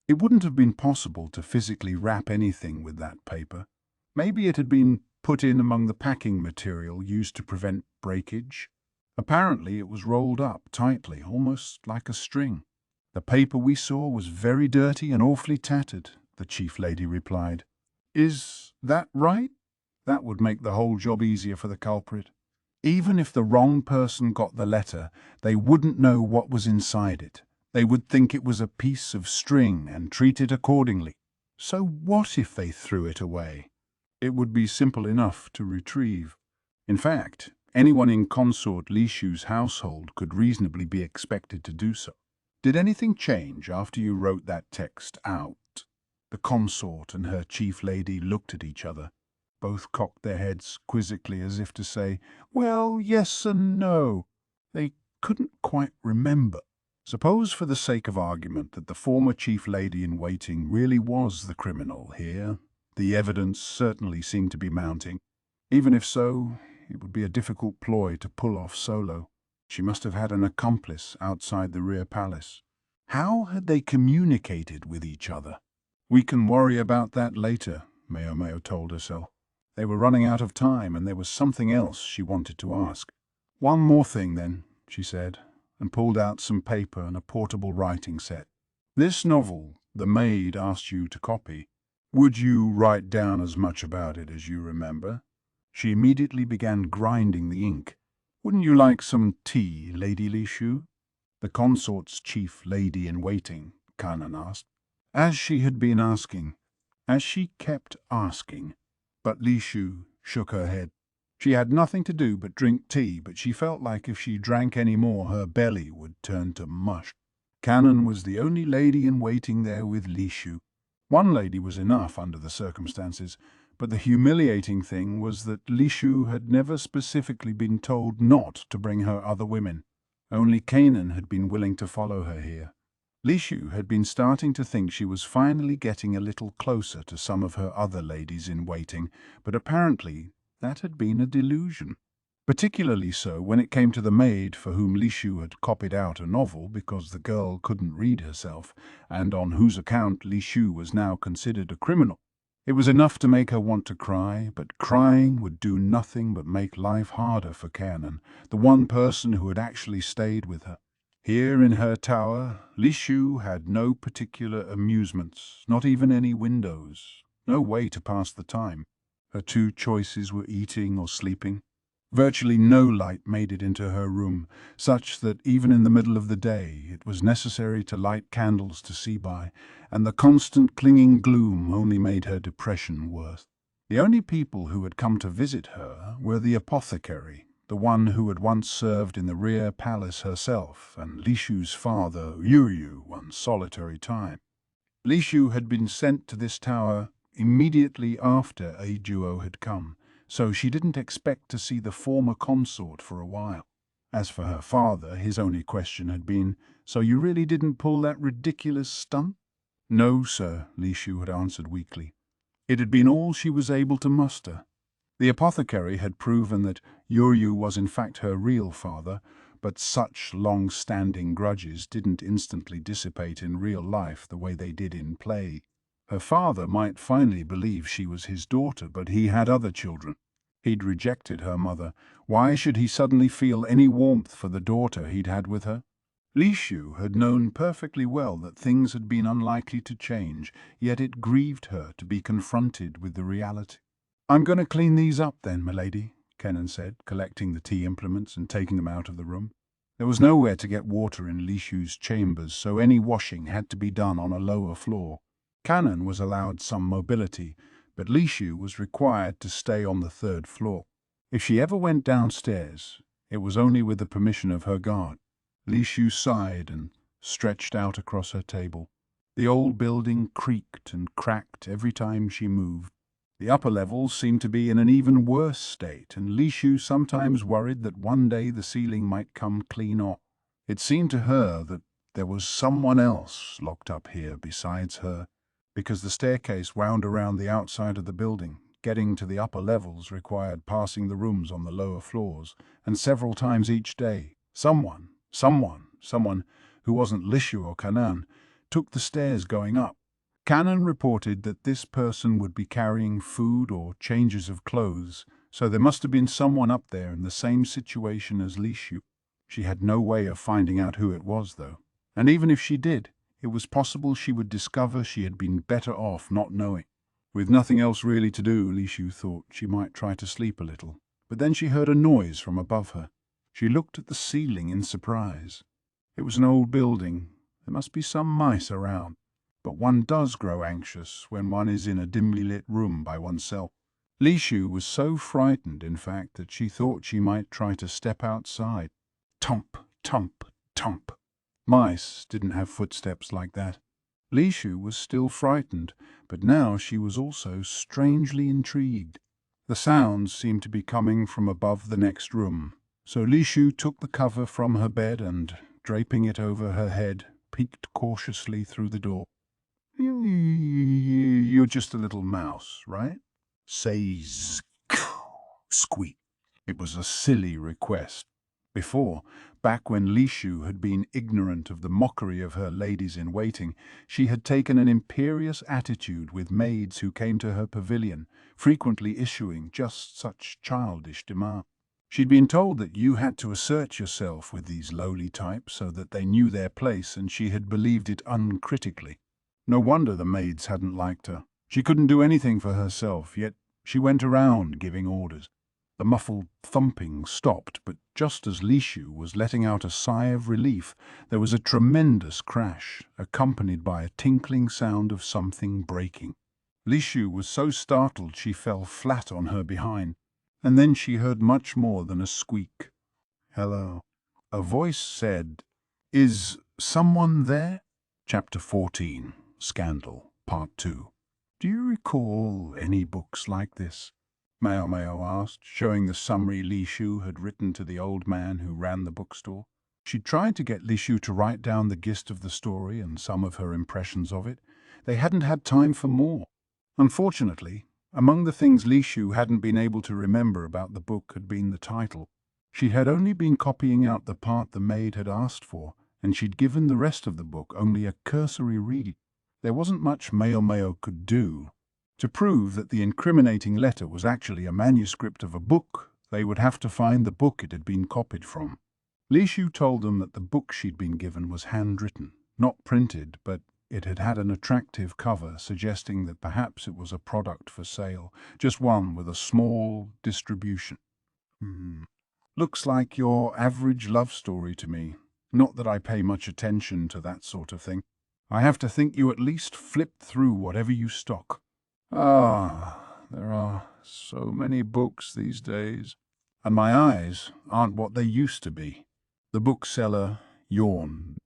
"It wouldn't have been possible to physically wrap anything with that paper. Maybe it had been put in among the packing material used to prevent breakage. Apparently it was rolled up tightly, almost like a string. The paper we saw was very dirty and awfully tattered," the chief lady replied. "Is that right? That would make the whole job easier for the culprit. Even if the wrong person got the letter, they wouldn't know what was inside it. They would think it was a piece of string and treat it accordingly. So what if they threw it away? It would be simple enough to retrieve. In fact, anyone in Consort Lishu's household could reasonably be expected to do so." "Did anything change after you wrote that text out?" The consort and her chief lady looked at each other. Both cocked their heads quizzically as if to say, "Well, yes and no." They couldn't quite remember. Suppose, for the sake of argument, that the former chief lady in waiting really was the criminal here. The evidence certainly seemed to be mounting. Even if so, it would be a difficult ploy to pull off solo. She must have had an accomplice outside the rear palace. How had they communicated with each other? "We can worry about that later," Maomao told herself. They were running out of time, and there was something else she wanted to ask. "One more thing, then," she said, and pulled out some paper and a portable writing set. "This novel the maid asked you to copy. Would you write down as much about it as you remember?" She immediately began grinding the ink. "Wouldn't you like some tea, Lady Lishu?" The consort's chief lady-in-waiting, Kanan asked. As she had been asking, as she kept asking. But Lishu shook her head. She had nothing to do but drink tea, but she felt like if she drank any more her belly would turn to mush. Kanan was the only lady-in-waiting there with Lishu. One lady was enough under the circumstances, but the humiliating thing was that Lishu had never specifically been told not to bring her other women. Only Kanan had been willing to follow her here. Lishu had been starting to think she was finally getting a little closer to some of her other ladies-in-waiting, but apparently that had been a delusion. Particularly so when it came to the maid for whom Lishu had copied out a novel because the girl couldn't read herself, and on whose account Lishu was now considered a criminal. It was enough to make her want to cry, but crying would do nothing but make life harder for Kanan, the one person who had actually stayed with her. Here in her tower, Lishu had no particular amusements, not even any windows, no way to pass the time. Her two choices were eating or sleeping. Virtually no light made it into her room, such that even in the middle of the day it was necessary to light candles to see by, and the constant clinging gloom only made her depression worse. The only people who had come to visit her were the Apothecary, the one who had once served in the rear palace herself, and Lishu's father, Yu, one solitary time. Lishu had been sent to this tower immediately after a duo had come, so she didn't expect to see the former consort for a while. As for her father, his only question had been, "So you really didn't pull that ridiculous stunt?" "No, sir," Lishu had answered weakly. It had been all she was able to muster. The apothecary had proven that Yu was in fact her real father, but such long-standing grudges didn't instantly dissipate in real life the way they did in play. Her father might finally believe she was his daughter, but he had other children. He'd rejected her mother. Why should he suddenly feel any warmth for the daughter he'd had with her? Lishu had known perfectly well that things had been unlikely to change, yet it grieved her to be confronted with the reality. "I'm going to clean these up then, milady," Kanan said, collecting the tea implements and taking them out of the room. There was nowhere to get water in Lishu's chambers, so any washing had to be done on a lower floor. Kanan was allowed some mobility, but Lishu was required to stay on the third floor. If she ever went downstairs, it was only with the permission of her guard. Lishu sighed and stretched out across her table. The old building creaked and cracked every time she moved. The upper levels seemed to be in an even worse state, and Lishu sometimes worried that one day the ceiling might come clean off. It seemed to her that there was someone else locked up here besides her, because the staircase wound around the outside of the building. Getting to the upper levels required passing the rooms on the lower floors, and several times each day, someone who wasn't Lishu or Kanan took the stairs going up. Kanan reported that this person would be carrying food or changes of clothes, so there must have been someone up there in the same situation as Lishu. She had no way of finding out who it was, though. And even if she did, it was possible she would discover she had been better off not knowing. With nothing else really to do, Lishu thought she might try to sleep a little. But then she heard a noise from above her. She looked at the ceiling in surprise. It was an old building. There must be some mice around. But one does grow anxious when one is in a dimly lit room by oneself. Lishu was so frightened, in fact, that she thought she might try to step outside. Tump, tump, tump. Mice didn't have footsteps like that. Lishu was still frightened, but now she was also strangely intrigued. The sounds seemed to be coming from above the next room, so Lishu took the cover from her bed and, draping it over her head, peeked cautiously through the door. "You're just a little mouse, right?" "Say squeak." It was a silly request. Before, back when Lishu had been ignorant of the mockery of her ladies-in-waiting, she had taken an imperious attitude with maids who came to her pavilion, frequently issuing just such childish demands. She'd been told that you had to assert yourself with these lowly types so that they knew their place, and she had believed it uncritically. No wonder the maids hadn't liked her. She couldn't do anything for herself, yet she went around giving orders. The muffled thumping stopped, but just as Lishu was letting out a sigh of relief, there was a tremendous crash, accompanied by a tinkling sound of something breaking. Lishu was so startled she fell flat on her behind, and then she heard much more than a squeak. "Hello." A voice said, "Is someone there?" Chapter 14, Scandal, Part 2. "Do you recall any books like this?" Maomao asked, showing the summary Lishu had written to the old man who ran the bookstore. She tried to get Lishu to write down the gist of the story and some of her impressions of it. They hadn't had time for more. Unfortunately, among the things Lishu hadn't been able to remember about the book had been the title. She had only been copying out the part the maid had asked for, and she'd given the rest of the book only a cursory read. There wasn't much Maomao could do. To prove that the incriminating letter was actually a manuscript of a book, they would have to find the book it had been copied from. Lishu told them that the book she'd been given was handwritten, not printed, but it had had an attractive cover suggesting that perhaps it was a product for sale, just one with a small distribution. Looks like your average love story to me. Not that I pay much attention to that sort of thing. I have to think you at least flipped through whatever you stock. There are so many books these days, and my eyes aren't what they used to be. The bookseller yawned.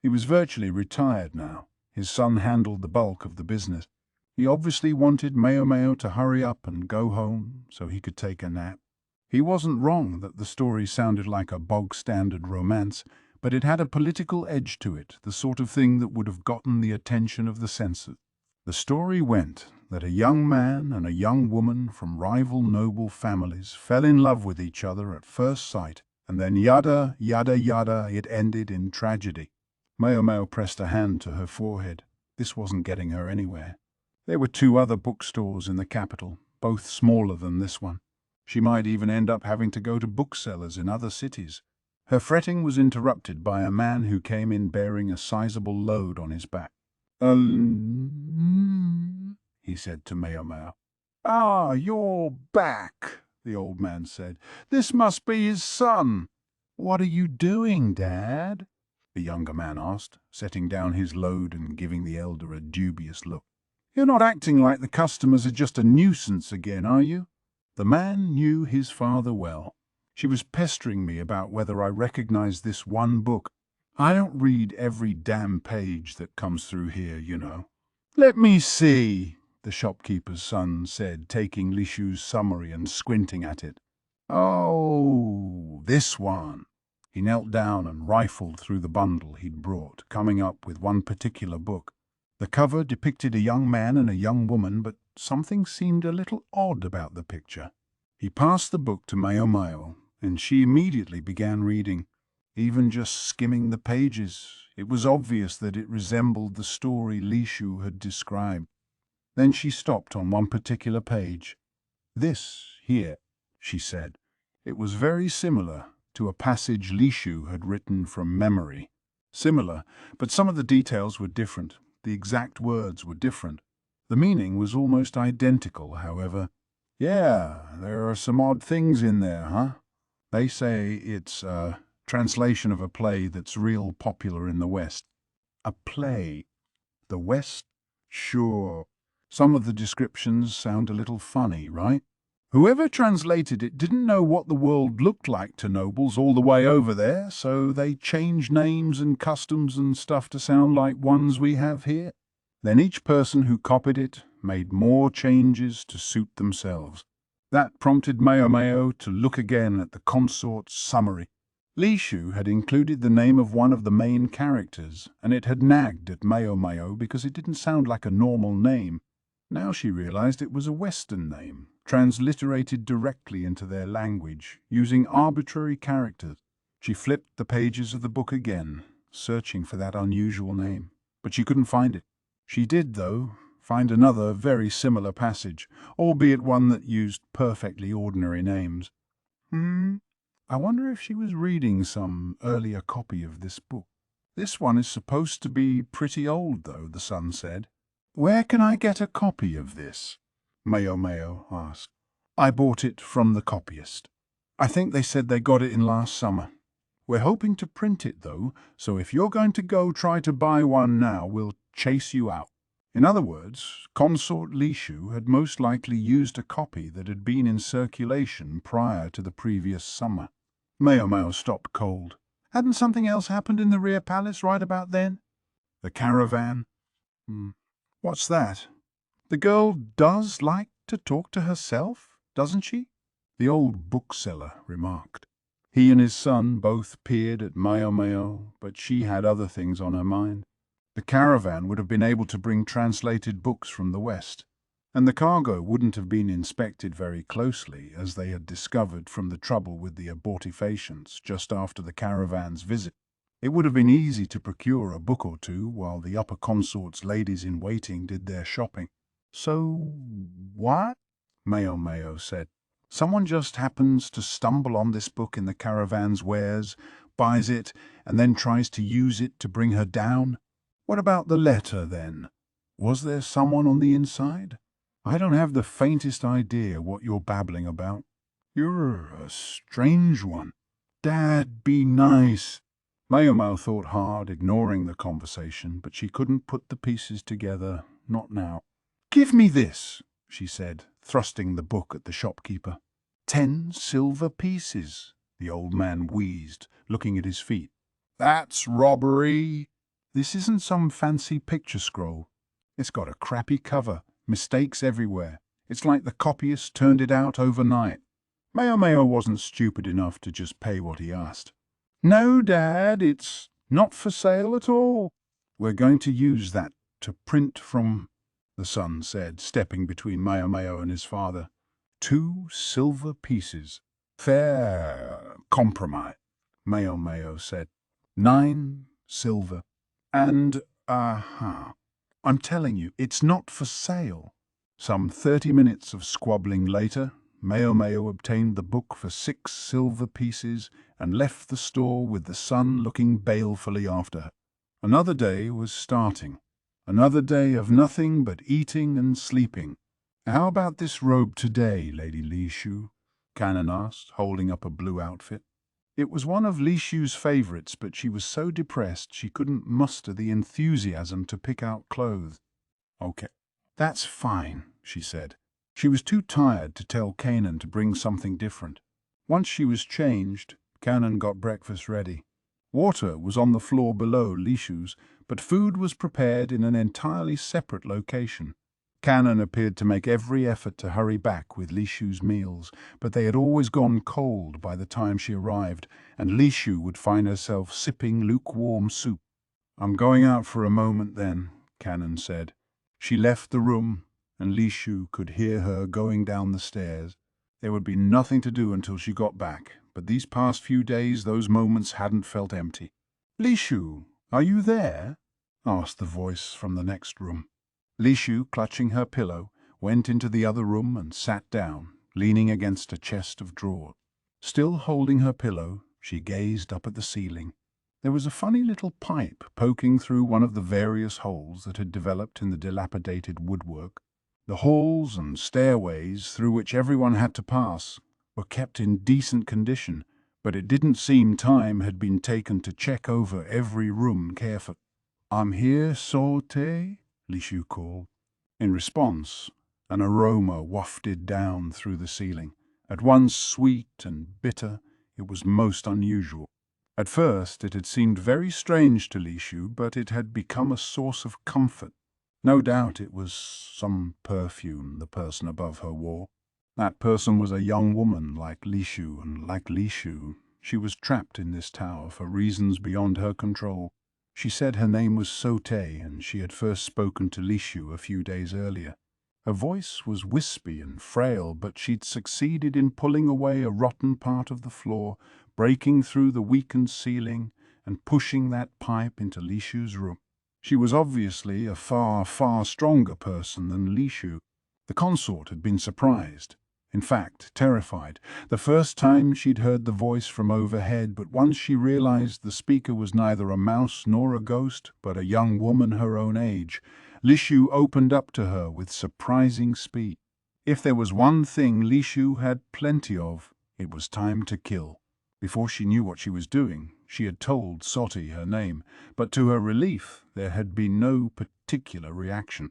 He was virtually retired now. His son handled the bulk of the business. He obviously wanted Maomao to hurry up and go home so he could take a nap. He wasn't wrong that the story sounded like a bog-standard romance, but it had a political edge to it, the sort of thing that would have gotten the attention of the censors. The story went that a young man and a young woman from rival noble families fell in love with each other at first sight, and then yada, yada, yada, it ended in tragedy. Maomao pressed a hand to her forehead. This wasn't getting her anywhere. There were 2 other bookstores in the capital, both smaller than this one. She might even end up having to go to booksellers in other cities. Her fretting was interrupted by a man who came in bearing a sizable load on his back. He said to Maomao. "Ah, you're back," the old man said. "This must be his son." "What are you doing, Dad?" the younger man asked, setting down his load and giving the elder a dubious look. "You're not acting like the customers are just a nuisance again, are you?" The man knew his father well. "She was pestering me about whether I recognized this one book. I don't read every damn page that comes through here, you know." "Let me see," the shopkeeper's son said, taking Lishu's summary and squinting at it. "Oh, this one." He knelt down and rifled through the bundle he'd brought, coming up with one particular book. The cover depicted a young man and a young woman, but something seemed a little odd about the picture. He passed the book to Maomao, and she immediately began reading. Even just skimming the pages, it was obvious that it resembled the story Lishu had described. Then she stopped on one particular page. "This here," she said. It was very similar to a passage Lishu had written from memory. Similar, but some of the details were different. The exact words were different. The meaning was almost identical, however. "Yeah, there are some odd things in there, huh? They say it's a translation of a play that's real popular in the West." "A play? The West? Sure. Some of the descriptions sound a little funny, right? Whoever translated it didn't know what the world looked like to nobles all the way over there, so they changed names and customs and stuff to sound like ones we have here. Then each person who copied it made more changes to suit themselves. That prompted Maomao to look again at the Consort's summary. Lishu had included the name of one of the main characters, and it had nagged at Maomao because it didn't sound like a normal name. Now she realized it was a Western name, transliterated directly into their language, using arbitrary characters. She flipped the pages of the book again, searching for that unusual name, but she couldn't find it. She did, though, find another very similar passage, albeit one that used perfectly ordinary names. I wonder if she was reading some earlier copy of this book. "This one is supposed to be pretty old, though," the son said. "Where can I get a copy of this?" Maomao asked. I bought it from the copyist. I think they said they got it in last summer. We're hoping to print it, though, so if you're going to go try to buy one now, we'll chase you out." In other words, Consort Lishu had most likely used a copy that had been in circulation prior to the previous summer. Maomao stopped cold. Hadn't something else happened in the rear palace right about then? The caravan? What's that? The girl does like to talk to herself, doesn't she? The old bookseller remarked. He and his son both peered at Maomao, but she had other things on her mind. The caravan would have been able to bring translated books from the West, and the cargo wouldn't have been inspected very closely, as they had discovered from the trouble with the abortifacients just after the caravan's visit. It would have been easy to procure a book or two while the upper consort's ladies-in-waiting did their shopping. "So, what?" Maomao said. "Someone just happens to stumble on this book in the caravan's wares, buys it, and then tries to use it to bring her down? What about the letter, then? Was there someone on the inside? I don't have the faintest idea what you're babbling about. You're a strange one." "Dad, be nice." Maomao thought hard, ignoring the conversation, but she couldn't put the pieces together, not now. "Give me this," she said, thrusting the book at the shopkeeper. 10 silver pieces," the old man wheezed, looking at his feet. "That's robbery." "This isn't some fancy picture scroll. It's got a crappy cover, mistakes everywhere. It's like the copyist turned it out overnight." Maomao wasn't stupid enough to just pay what he asked. "No, Dad, it's not for sale at all." "We're going to use that to print from," the son said, stepping between Maomao and his father. 2 silver pieces. "Fair compromise," Maomao said. 9 silver. "And, I'm telling you, it's not for sale." Some 30 minutes of squabbling later, Maomao obtained the book for 6 silver pieces and left the store with the son looking balefully after her. Another day was starting. Another day of nothing but eating and sleeping. "How about this robe today, Lady Lishu?" Canon asked, holding up a blue outfit. It was one of Lishu's favorites, but she was so depressed she couldn't muster the enthusiasm to pick out clothes. "Okay, that's fine," she said. She was too tired to tell Kanan to bring something different. Once she was changed, Kanan got breakfast ready. Water was on the floor below Lishu's, but food was prepared in an entirely separate location. Kanan appeared to make every effort to hurry back with Lishu's meals, but they had always gone cold by the time she arrived, and Lishu would find herself sipping lukewarm soup. "I'm going out for a moment then," Kanan said. She left the room, and Lishu could hear her going down the stairs. There would be nothing to do until she got back, but these past few days those moments hadn't felt empty. "Lishu, are you there?" asked the voice from the next room. Lishu, clutching her pillow, went into the other room and sat down, leaning against a chest of drawers. Still holding her pillow, she gazed up at the ceiling. There was a funny little pipe poking through one of the various holes that had developed in the dilapidated woodwork. The halls and stairways through which everyone had to pass were kept in decent condition, but it didn't seem time had been taken to check over every room carefully. "I'm here, Sorte," Lishu called. In response, an aroma wafted down through the ceiling. At once sweet and bitter, it was most unusual. At first it had seemed very strange to Lishu, but it had become a source of comfort. No doubt it was some perfume the person above her wore. That person was a young woman like Lishu, and like Lishu, she was trapped in this tower for reasons beyond her control. She said her name was Sote, and she had first spoken to Lishu a few days earlier. Her voice was wispy and frail, but she'd succeeded in pulling away a rotten part of the floor, breaking through the weakened ceiling, and pushing that pipe into Lishu's room. She was obviously a far, far stronger person than Lishu. The consort had been surprised. In fact, terrified, the first time she'd heard the voice from overhead, but once she realized the speaker was neither a mouse nor a ghost, but a young woman her own age, Lishu opened up to her with surprising speed. If there was one thing Lishu had plenty of, it was time to kill. Before she knew what she was doing, she had told Soti her name, but to her relief there had been no particular reaction.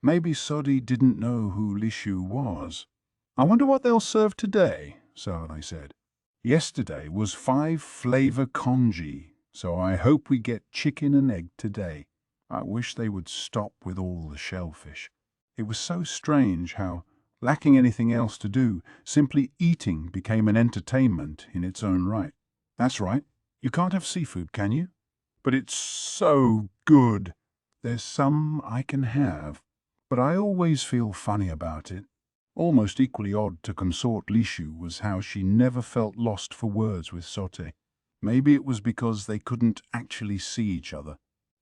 Maybe Soti didn't know who Lishu was. "I wonder what they'll serve today," Soti said. "Yesterday was 5-flavor congee, so I hope we get chicken and egg today. I wish they would stop with all the shellfish." It was so strange how, lacking anything else to do, simply eating became an entertainment in its own right. "That's right. You can't have seafood, can you? But it's so good. There's some I can have, but I always feel funny about it." Almost equally odd to Consort Lishu was how she never felt lost for words with Soti. Maybe it was because they couldn't actually see each other.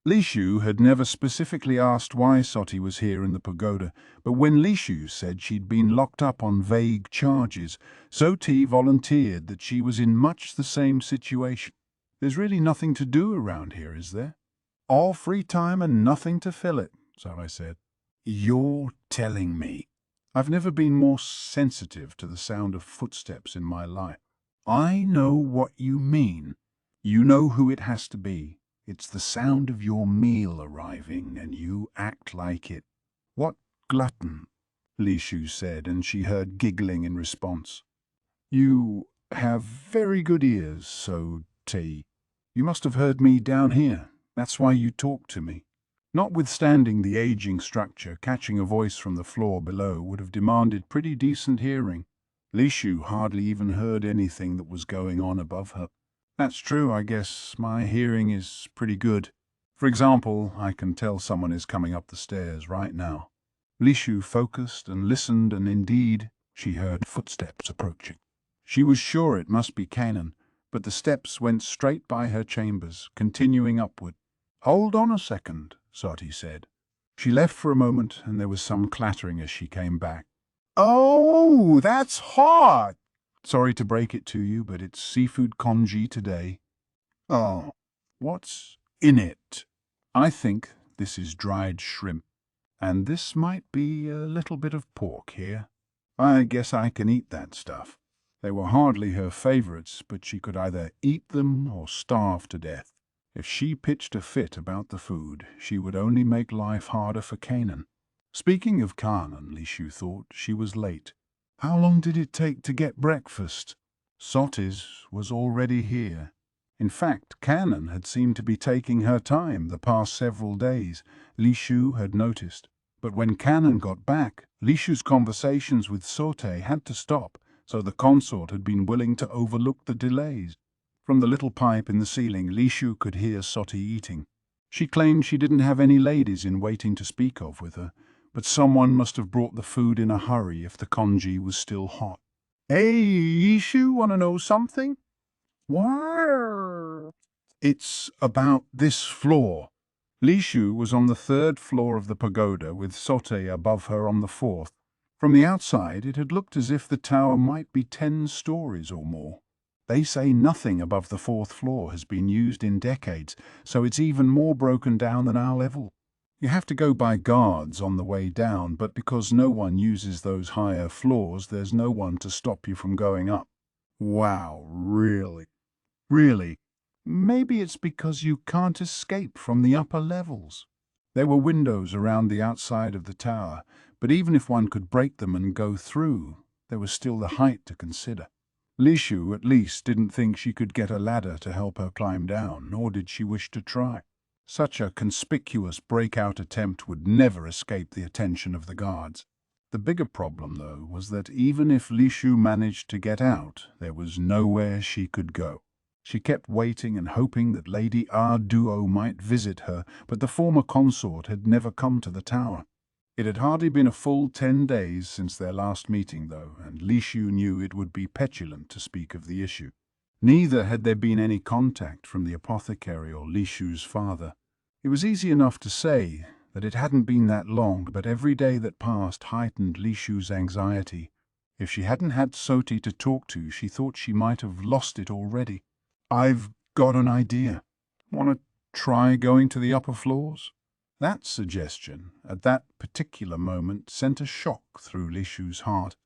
Lishu had never specifically asked why Soti was here in the pagoda, but when Lishu said she'd been locked up on vague charges, Soti volunteered that she was in much the same situation. "There's really nothing to do around here, is there? All free time and nothing to fill it," Soti said. "You're telling me." "I've never been more sensitive to the sound of footsteps in my life." "I know what you mean. You know who it has to be. It's the sound of your meal arriving, and you act like it." "What glutton?" Lishu said, and she heard giggling in response. "You have very good ears, Soti. You must have heard me down here. That's why you talk to me." Notwithstanding the aging structure, catching a voice from the floor below would have demanded pretty decent hearing. Lishu hardly even heard anything that was going on above her. "That's true, I guess. My hearing is pretty good. For example, I can tell someone is coming up the stairs right now." Lishu focused and listened, and indeed, she heard footsteps approaching. She was sure it must be Canaan, but the steps went straight by her chambers, continuing upward. "Hold on a second," Soti said. She left for a moment, and there was some clattering as she came back. "Oh, that's hot! Sorry to break it to you, but it's seafood congee today." "Oh, what's in it?" "I think this is dried shrimp, and this might be a little bit of pork here. I guess I can eat that stuff." They were hardly her favorites, but she could either eat them or starve to death. If she pitched a fit about the food, she would only make life harder for Canaan. Speaking of Canaan, Lishu thought, she was late. How long did it take to get breakfast? Soti's was already here. In fact, Canaan had seemed to be taking her time the past several days, Lishu had noticed. But when Canaan got back, Lishu's conversations with Soti had to stop, so the consort had been willing to overlook the delays. From the little pipe in the ceiling, Lishu could hear Soti eating. She claimed she didn't have any ladies in waiting to speak of with her, but someone must have brought the food in a hurry if the congee was still hot. "Hey, Lishu, want to know something?" "What?" "It's about this floor." Lishu was on the 3rd floor of the pagoda, with Soti above her on the 4th. From the outside, it had looked as if the tower might be 10 stories or more. They say nothing above the 4th floor has been used in decades, so it's even more broken down than our level. You have to go by guards on the way down, but because no one uses those higher floors, there's no one to stop you from going up. Wow, really? Really? Maybe it's because you can't escape from the upper levels. There were windows around the outside of the tower, but even if one could break them and go through, there was still the height to consider. Lishu, at least, didn't think she could get a ladder to help her climb down, nor did she wish to try. Such a conspicuous breakout attempt would never escape the attention of the guards. The bigger problem, though, was that even if Lishu managed to get out, there was nowhere she could go. She kept waiting and hoping that Lady Duo might visit her, but the former consort had never come to the tower. It had hardly been a full 10 days since their last meeting, though, and Lishu knew it would be petulant to speak of the issue. Neither had there been any contact from the apothecary or Lishu's father. It was easy enough to say that it hadn't been that long, but every day that passed heightened Lishu's anxiety. If she hadn't had Soti to talk to, she thought she might have lost it already. "I've got an idea. Want to try going to the upper floors?" That suggestion, at that particular moment, sent a shock through Lishu's heart.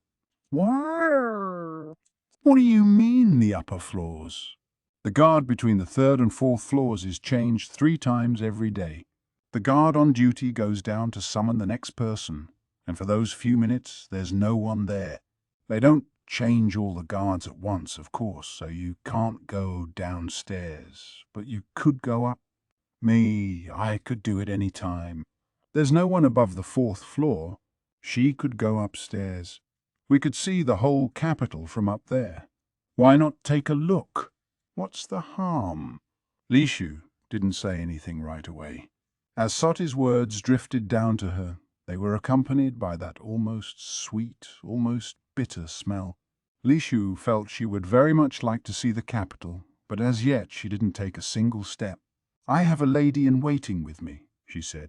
What? What do you mean, the upper floors? The guard between the third and fourth floors is changed 3 times every day. The guard on duty goes down to summon the next person, and for those few minutes there's no one there. They don't change all the guards at once, of course, so you can't go downstairs, but you could go up. I could do it any time. There's no one above the 4th floor. She could go upstairs. We could see the whole capital from up there. Why not take a look? What's the harm? Lishu didn't say anything right away. As Soti's words drifted down to her, they were accompanied by that almost sweet, almost bitter smell. Lishu felt she would very much like to see the capital, but as yet she didn't take a single step. I have a lady in waiting with me, she said.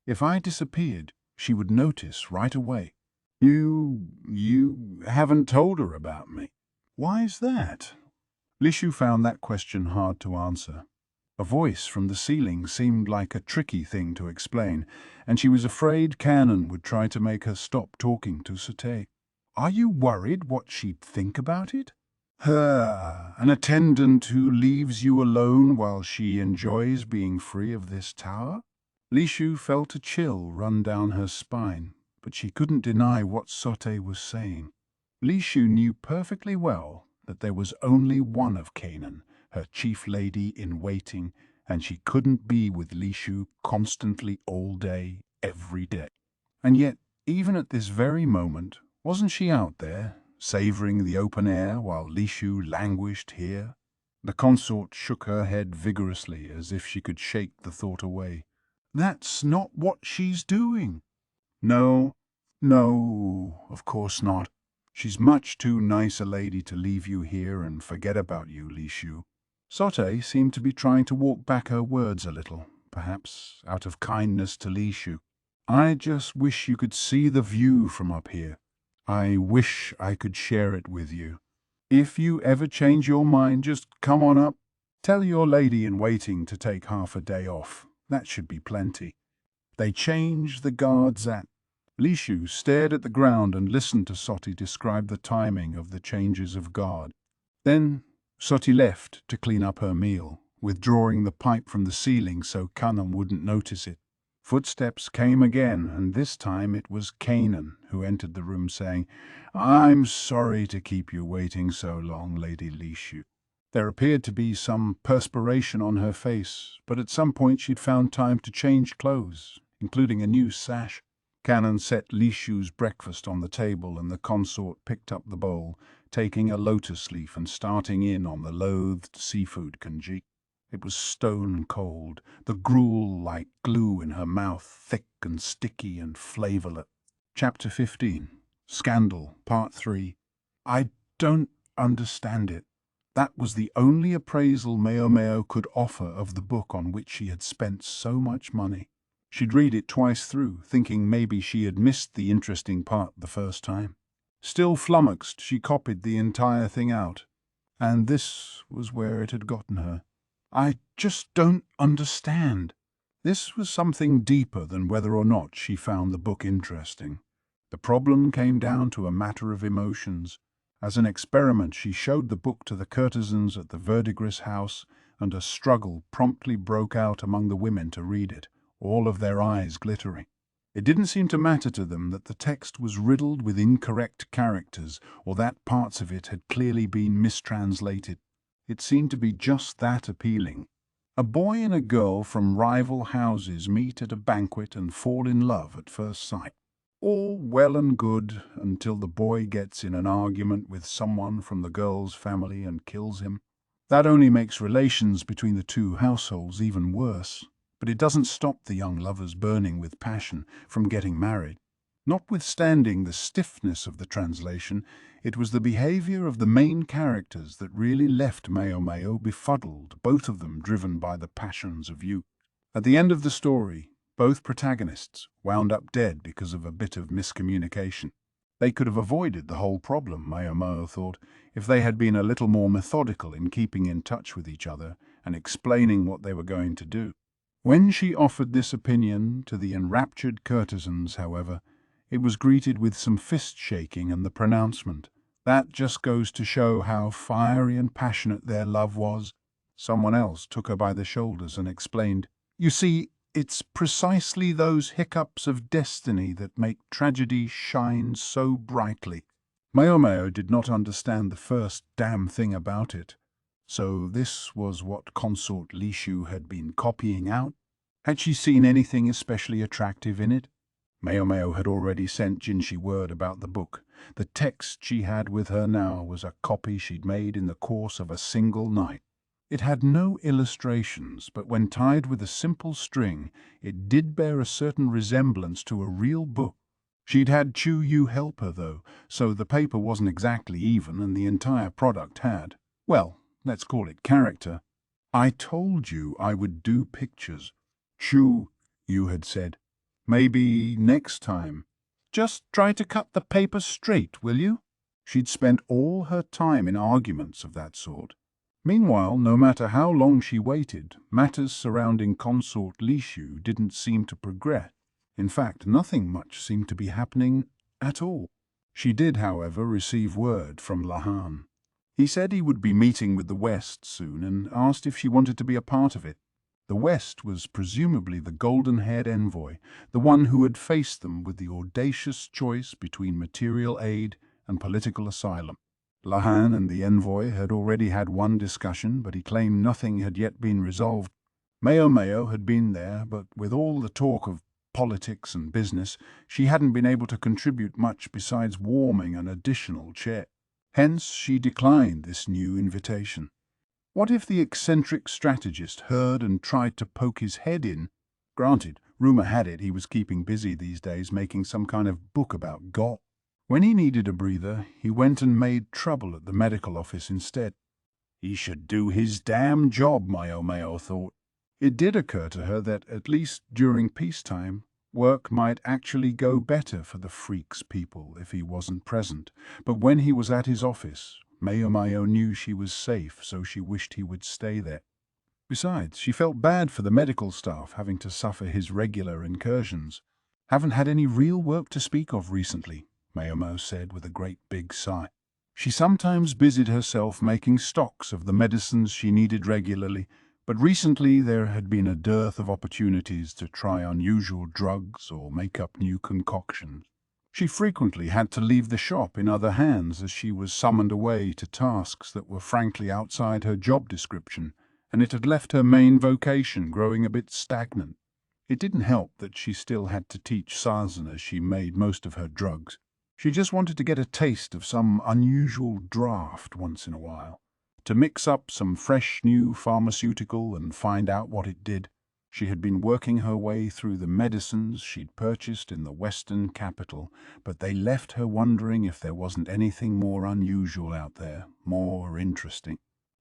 If I disappeared, she would notice right away. You haven't told her about me. Why's that? Lishu found that question hard to answer. A voice from the ceiling seemed like a tricky thing to explain, and she was afraid Canon would try to make her stop talking to Sote. Are you worried what she'd think about it? Her, an attendant who leaves you alone while she enjoys being free of this tower? Lishu felt a chill run down her spine, but she couldn't deny what Sote was saying. Lishu knew perfectly well that there was only one of Canaan, her chief lady in waiting, and she couldn't be with Lishu constantly all day, every day. And yet, even at this very moment, wasn't she out there, savouring the open air while Lishu languished here? The consort shook her head vigorously as if she could shake the thought away. That's not what she's doing. No, of course not. She's much too nice a lady to leave you here and forget about you, Lishu. Sote seemed to be trying to walk back her words a little, perhaps out of kindness to Lishu. I just wish you could see the view from up here. I wish I could share it with you. If you ever change your mind, just come on up. Tell your lady in waiting to take half a day off. That should be plenty. They changed the guards at. Lishu stared at the ground and listened to Soti describe the timing of the changes of guard. Then Soti left to clean up her meal, withdrawing the pipe from the ceiling so Canaan wouldn't notice it. Footsteps came again, and this time it was Canaan who entered the room saying, I'm sorry to keep you waiting so long, Lady Lishu. There appeared to be some perspiration on her face, but at some point she'd found time to change clothes, including a new sash. Canaan set Lishu's breakfast on the table, and the consort picked up the bowl, taking a lotus leaf and starting in on the loathed seafood congee. It was stone cold, the gruel like glue in her mouth, thick and sticky and flavourless. Chapter 15. Scandal, Part 3. I don't understand it. That was the only appraisal Maomao could offer of the book on which she had spent so much money. She'd read it twice through, thinking maybe she had missed the interesting part the first time. Still flummoxed, she copied the entire thing out. And this was where it had gotten her. I just don't understand. This was something deeper than whether or not she found the book interesting. The problem came down to a matter of emotions. As an experiment, she showed the book to the courtesans at the Verdigris house, and a struggle promptly broke out among the women to read it, all of their eyes glittering. It didn't seem to matter to them that the text was riddled with incorrect characters, or that parts of it had clearly been mistranslated. It seemed to be just that appealing. A boy and a girl from rival houses meet at a banquet and fall in love at first sight. All well and good until the boy gets in an argument with someone from the girl's family and kills him. That only makes relations between the two households even worse, but it doesn't stop the young lovers burning with passion from getting married. Notwithstanding the stiffness of the translation, it was the behavior of the main characters that really left Maomao befuddled, both of them driven by the passions of youth. At the end of the story, both protagonists wound up dead because of a bit of miscommunication. They could have avoided the whole problem, Maomao thought, if they had been a little more methodical in keeping in touch with each other and explaining what they were going to do. When she offered this opinion to the enraptured courtesans, however, it was greeted with some fist-shaking and the pronouncement, "That just goes to show how fiery and passionate their love was." Someone else took her by the shoulders and explained, "You see, it's precisely those hiccups of destiny that make tragedy shine so brightly." Maomao did not understand the first damn thing about it. So this was what Consort Lishu had been copying out? Had she seen anything especially attractive in it? Maomao had already sent Jinshi word about the book. The text she had with her now was a copy she'd made in the course of a single night. It had no illustrations, but when tied with a simple string, it did bear a certain resemblance to a real book. She'd had Chu Yu help her, though, so the paper wasn't exactly even, and the entire product had, well, let's call it character. "I told you I would do pictures," Chu Yu had said. "Maybe next time. Just try to cut the paper straight, will you?" She'd spent all her time in arguments of that sort. Meanwhile, no matter how long she waited, matters surrounding Consort Lishu didn't seem to progress. In fact, nothing much seemed to be happening at all. She did, however, receive word from Lahan. He said he would be meeting with the West soon and asked if she wanted to be a part of it. The West was presumably the golden-haired envoy, the one who had faced them with the audacious choice between material aid and political asylum. Lahan and the envoy had already had one discussion, but he claimed nothing had yet been resolved. Maomao had been there, but with all the talk of politics and business, she hadn't been able to contribute much besides warming an additional chair. Hence, she declined this new invitation. What if the eccentric strategist heard and tried to poke his head in? Granted, rumor had it he was keeping busy these days making some kind of book about God. When he needed a breather, he went and made trouble at the medical office instead. He should do his damn job, Maomao thought. It did occur to her that, at least during peacetime, work might actually go better for the Freak's people if he wasn't present, but when he was at his office, Maomao knew she was safe, so she wished he would stay there. Besides, she felt bad for the medical staff having to suffer his regular incursions. "Haven't had any real work to speak of recently," Maomao said with a great big sigh. She sometimes busied herself making stocks of the medicines she needed regularly, but recently there had been a dearth of opportunities to try unusual drugs or make up new concoctions. She frequently had to leave the shop in other hands as she was summoned away to tasks that were frankly outside her job description, and it had left her main vocation growing a bit stagnant. It didn't help that she still had to teach Sazen as she made most of her drugs. She just wanted to get a taste of some unusual draft once in a while, to mix up some fresh new pharmaceutical and find out what it did. She had been working her way through the medicines she'd purchased in the Western capital, but they left her wondering if there wasn't anything more unusual out there, more interesting.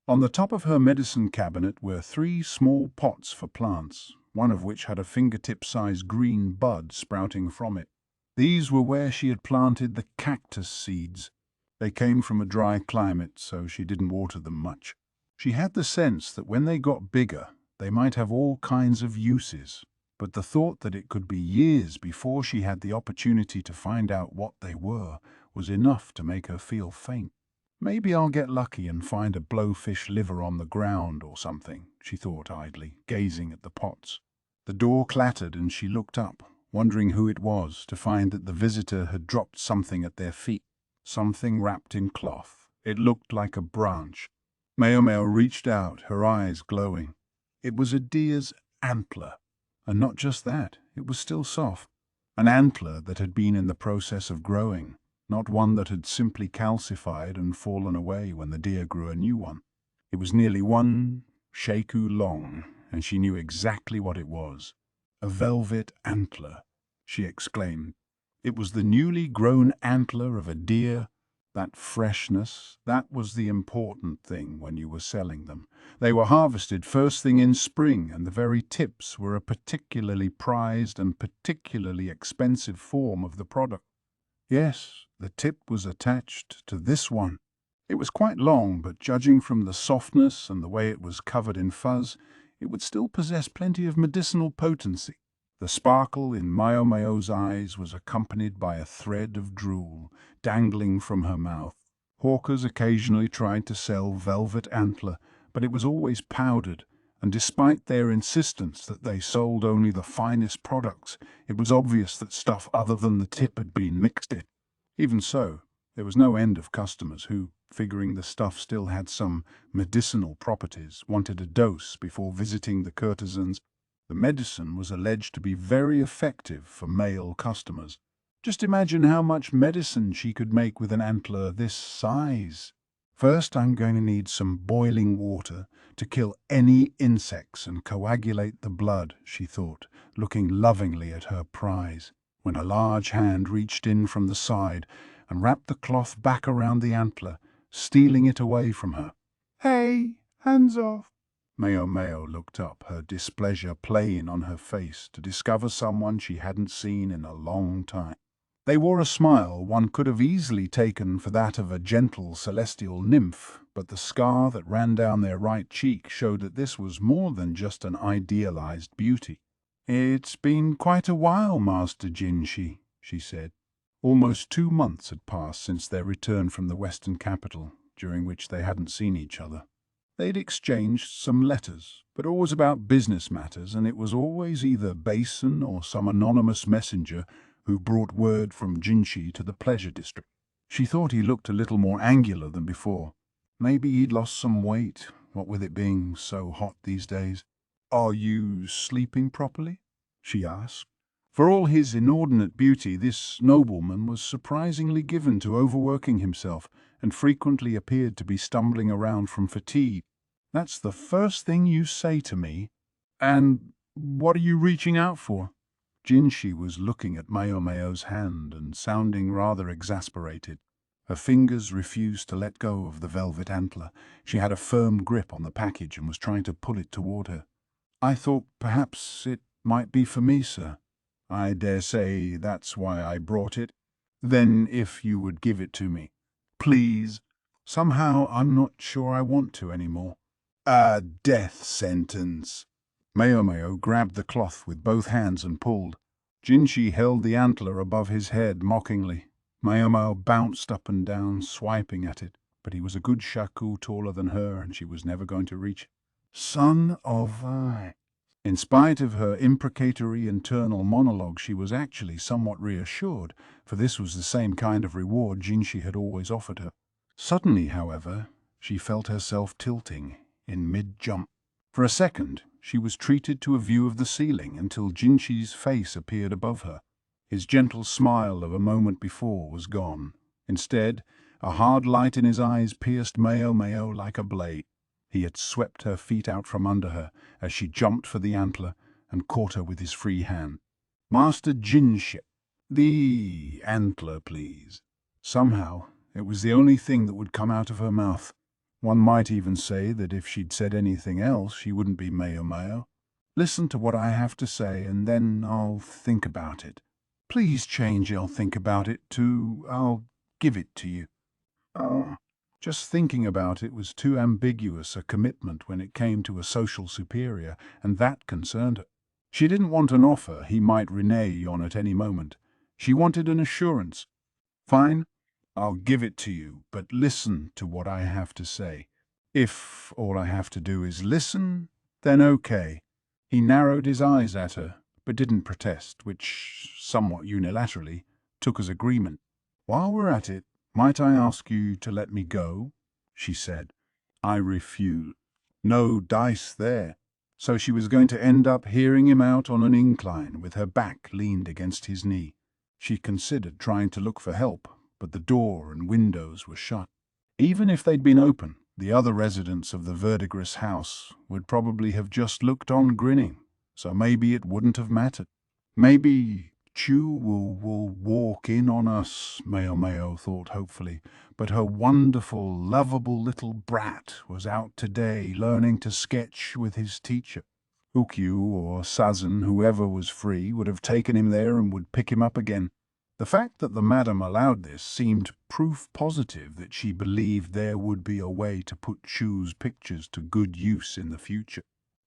On the top of her medicine cabinet were 3 small pots for plants, one of which had a fingertip-sized green bud sprouting from it. These were where she had planted the cactus seeds. They came from a dry climate, so she didn't water them much. She had the sense that when they got bigger, they might have all kinds of uses, but the thought that it could be years before she had the opportunity to find out what they were was enough to make her feel faint. "Maybe I'll get lucky and find a blowfish liver on the ground or something," she thought idly, gazing at the pots. The door clattered and she looked up, wondering who it was, to find that the visitor had dropped something at their feet. Something wrapped in cloth. It looked like a branch. Maomao reached out, her eyes glowing. It was a deer's antler. And not just that, it was still soft. An antler that had been in the process of growing, not one that had simply calcified and fallen away when the deer grew a new one. It was nearly 1 shaku long, and she knew exactly what it was. "A velvet antler," she exclaimed. It was the newly grown antler of a deer. That freshness, that was the important thing when you were selling them. They were harvested first thing in spring, and the very tips were a particularly prized and particularly expensive form of the product. Yes, the tip was attached to this one. It was quite long, but judging from the softness and the way it was covered in fuzz, it would still possess plenty of medicinal potency. The sparkle in Maomao's eyes was accompanied by a thread of drool dangling from her mouth. Hawkers occasionally tried to sell velvet antler, but it was always powdered, and despite their insistence that they sold only the finest products, it was obvious that stuff other than the tip had been mixed in. Even so, there was no end of customers who, figuring the stuff still had some medicinal properties, wanted a dose before visiting the courtesans. The medicine was alleged to be very effective for male customers. Just imagine how much medicine she could make with an antler this size. First, I'm going to need some boiling water to kill any insects and coagulate the blood, she thought, looking lovingly at her prize, when a large hand reached in from the side and wrapped the cloth back around the antler, stealing it away from her. "Hey, hands off!" Maomao looked up, her displeasure plain on her face, to discover someone she hadn't seen in a long time. They wore a smile one could have easily taken for that of a gentle celestial nymph, but the scar that ran down their right cheek showed that this was more than just an idealized beauty. "It's been quite a while, Master Jinshi," she said. Almost 2 months had passed since their return from the western capital, during which they hadn't seen each other. They'd exchanged some letters, but always about business matters, and it was always either Basen or some anonymous messenger who brought word from Jinshi to the pleasure district. She thought he looked a little more angular than before. Maybe he'd lost some weight, what with it being so hot these days. "Are you sleeping properly?" she asked. For all his inordinate beauty, this nobleman was surprisingly given to overworking himself, and frequently appeared to be stumbling around from fatigue. "That's the first thing you say to me. And what are you reaching out for?" Jinshi was looking at Maomao's hand and sounding rather exasperated. Her fingers refused to let go of the velvet antler. She had a firm grip on the package and was trying to pull it toward her. "I thought perhaps it might be for me, sir." "I dare say that's why I brought it." "Then if you would give it to me, please." "Somehow I'm not sure I want to anymore." "A death sentence." Maomao grabbed the cloth with both hands and pulled. Jinshi held the antler above his head mockingly. Maomao bounced up and down, swiping at it, but he was a good shaku taller than her, and she was never going to reach. "Son of I." In spite of her imprecatory internal monologue, she was actually somewhat reassured, for this was the same kind of reward Jinshi had always offered her. Suddenly, however, she felt herself tilting in mid-jump. For a second, she was treated to a view of the ceiling until Jinshi's face appeared above her. His gentle smile of a moment before was gone. Instead, a hard light in his eyes pierced Maomao like a blade. He had swept her feet out from under her as she jumped for the antler and caught her with his free hand. "Master Jinshi, the antler, please." Somehow, it was the only thing that would come out of her mouth. One might even say that if she'd said anything else, she wouldn't be Maomao. "Listen to what I have to say, and then I'll think about it." "Please change I'll think about it to I'll give it to you." Just thinking about it was too ambiguous a commitment when it came to a social superior, and that concerned her. She didn't want an offer he might renege on at any moment. She wanted an assurance. "Fine, I'll give it to you, but listen to what I have to say." "If all I have to do is listen, then okay." He narrowed his eyes at her, but didn't protest, which, somewhat unilaterally, took as agreement. "While we're at it, might I ask you to let me go?" she said. "I refuse." No dice there. So she was going to end up hearing him out on an incline with her back leaned against his knee. She considered trying to look for help, but the door and windows were shut. Even if they'd been open, the other residents of the verdigris house would probably have just looked on grinning, so maybe it wouldn't have mattered. Maybe Chu will walk in on us, Maomao thought hopefully, but her wonderful, lovable little brat was out today learning to sketch with his teacher. Ukyu or Sazan, whoever was free, would have taken him there and would pick him up again. The fact that the madam allowed this seemed proof positive that she believed there would be a way to put Chu's pictures to good use in the future.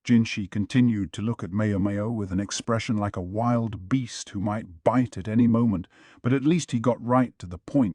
Jinshi continued to look at Maomao with an expression like a wild beast who might bite at any moment, but at least he got right to the point.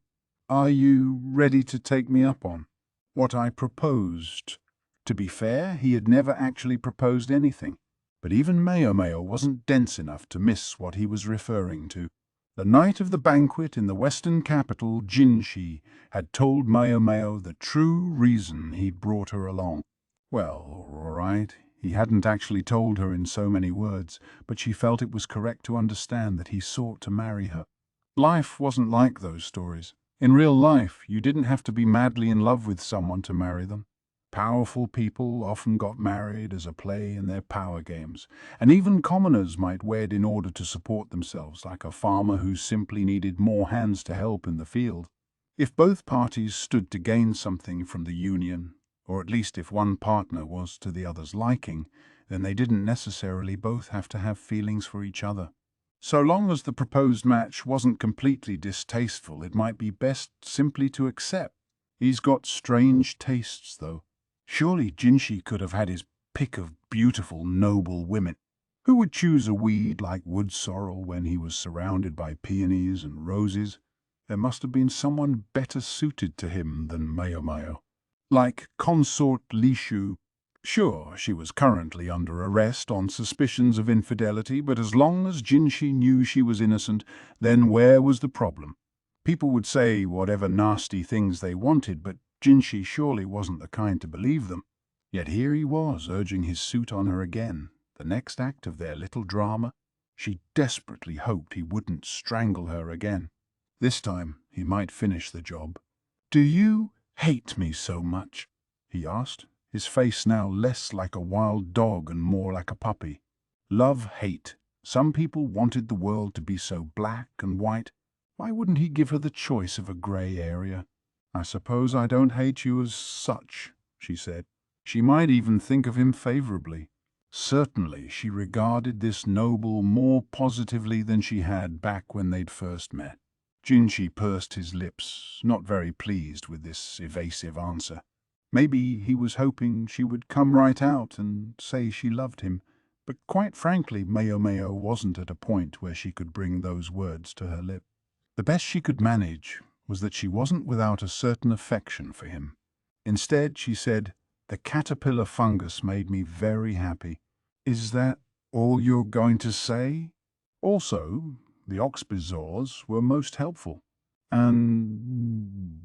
"Are you ready to take me up on what I proposed?" To be fair, he had never actually proposed anything, but even Maomao wasn't dense enough to miss what he was referring to. The night of the banquet in the western capital, Jinshi had told Maomao the true reason he'd brought her along. Well, all right, he hadn't actually told her in so many words, but she felt it was correct to understand that he sought to marry her. Life wasn't like those stories. In real life, you didn't have to be madly in love with someone to marry them. Powerful people often got married as a play in their power games, and even commoners might wed in order to support themselves, like a farmer who simply needed more hands to help in the field. If both parties stood to gain something from the union, or at least if one partner was to the other's liking, then they didn't necessarily both have to have feelings for each other. So long as the proposed match wasn't completely distasteful, it might be best simply to accept. He's got strange tastes, though. Surely Jinshi could have had his pick of beautiful, noble women. Who would choose a weed like wood sorrel when he was surrounded by peonies and roses? There must have been someone better suited to him than Maomao. Like Consort Lishu. Sure, she was currently under arrest on suspicions of infidelity, but as long as Jinshi knew she was innocent, then where was the problem? People would say whatever nasty things they wanted, but Jinshi surely wasn't the kind to believe them. Yet here he was, urging his suit on her again, the next act of their little drama. She desperately hoped he wouldn't strangle her again. This time, he might finish the job. "Do you hate me so much?" he asked, his face now less like a wild dog and more like a puppy. Love, hate. Some people wanted the world to be so black and white. Why wouldn't he give her the choice of a grey area? "I suppose I don't hate you as such," she said. She might even think of him favorably. Certainly she regarded this noble more positively than she had back when they'd first met. Jinshi pursed his lips, not very pleased with this evasive answer. Maybe he was hoping she would come right out and say she loved him, but quite frankly, Maomao wasn't at a point where she could bring those words to her lips. The best she could manage was that she wasn't without a certain affection for him. Instead, she said, "The caterpillar fungus made me very happy." "Is that all you're going to say?" "Also, the oxbezoars were most helpful." "And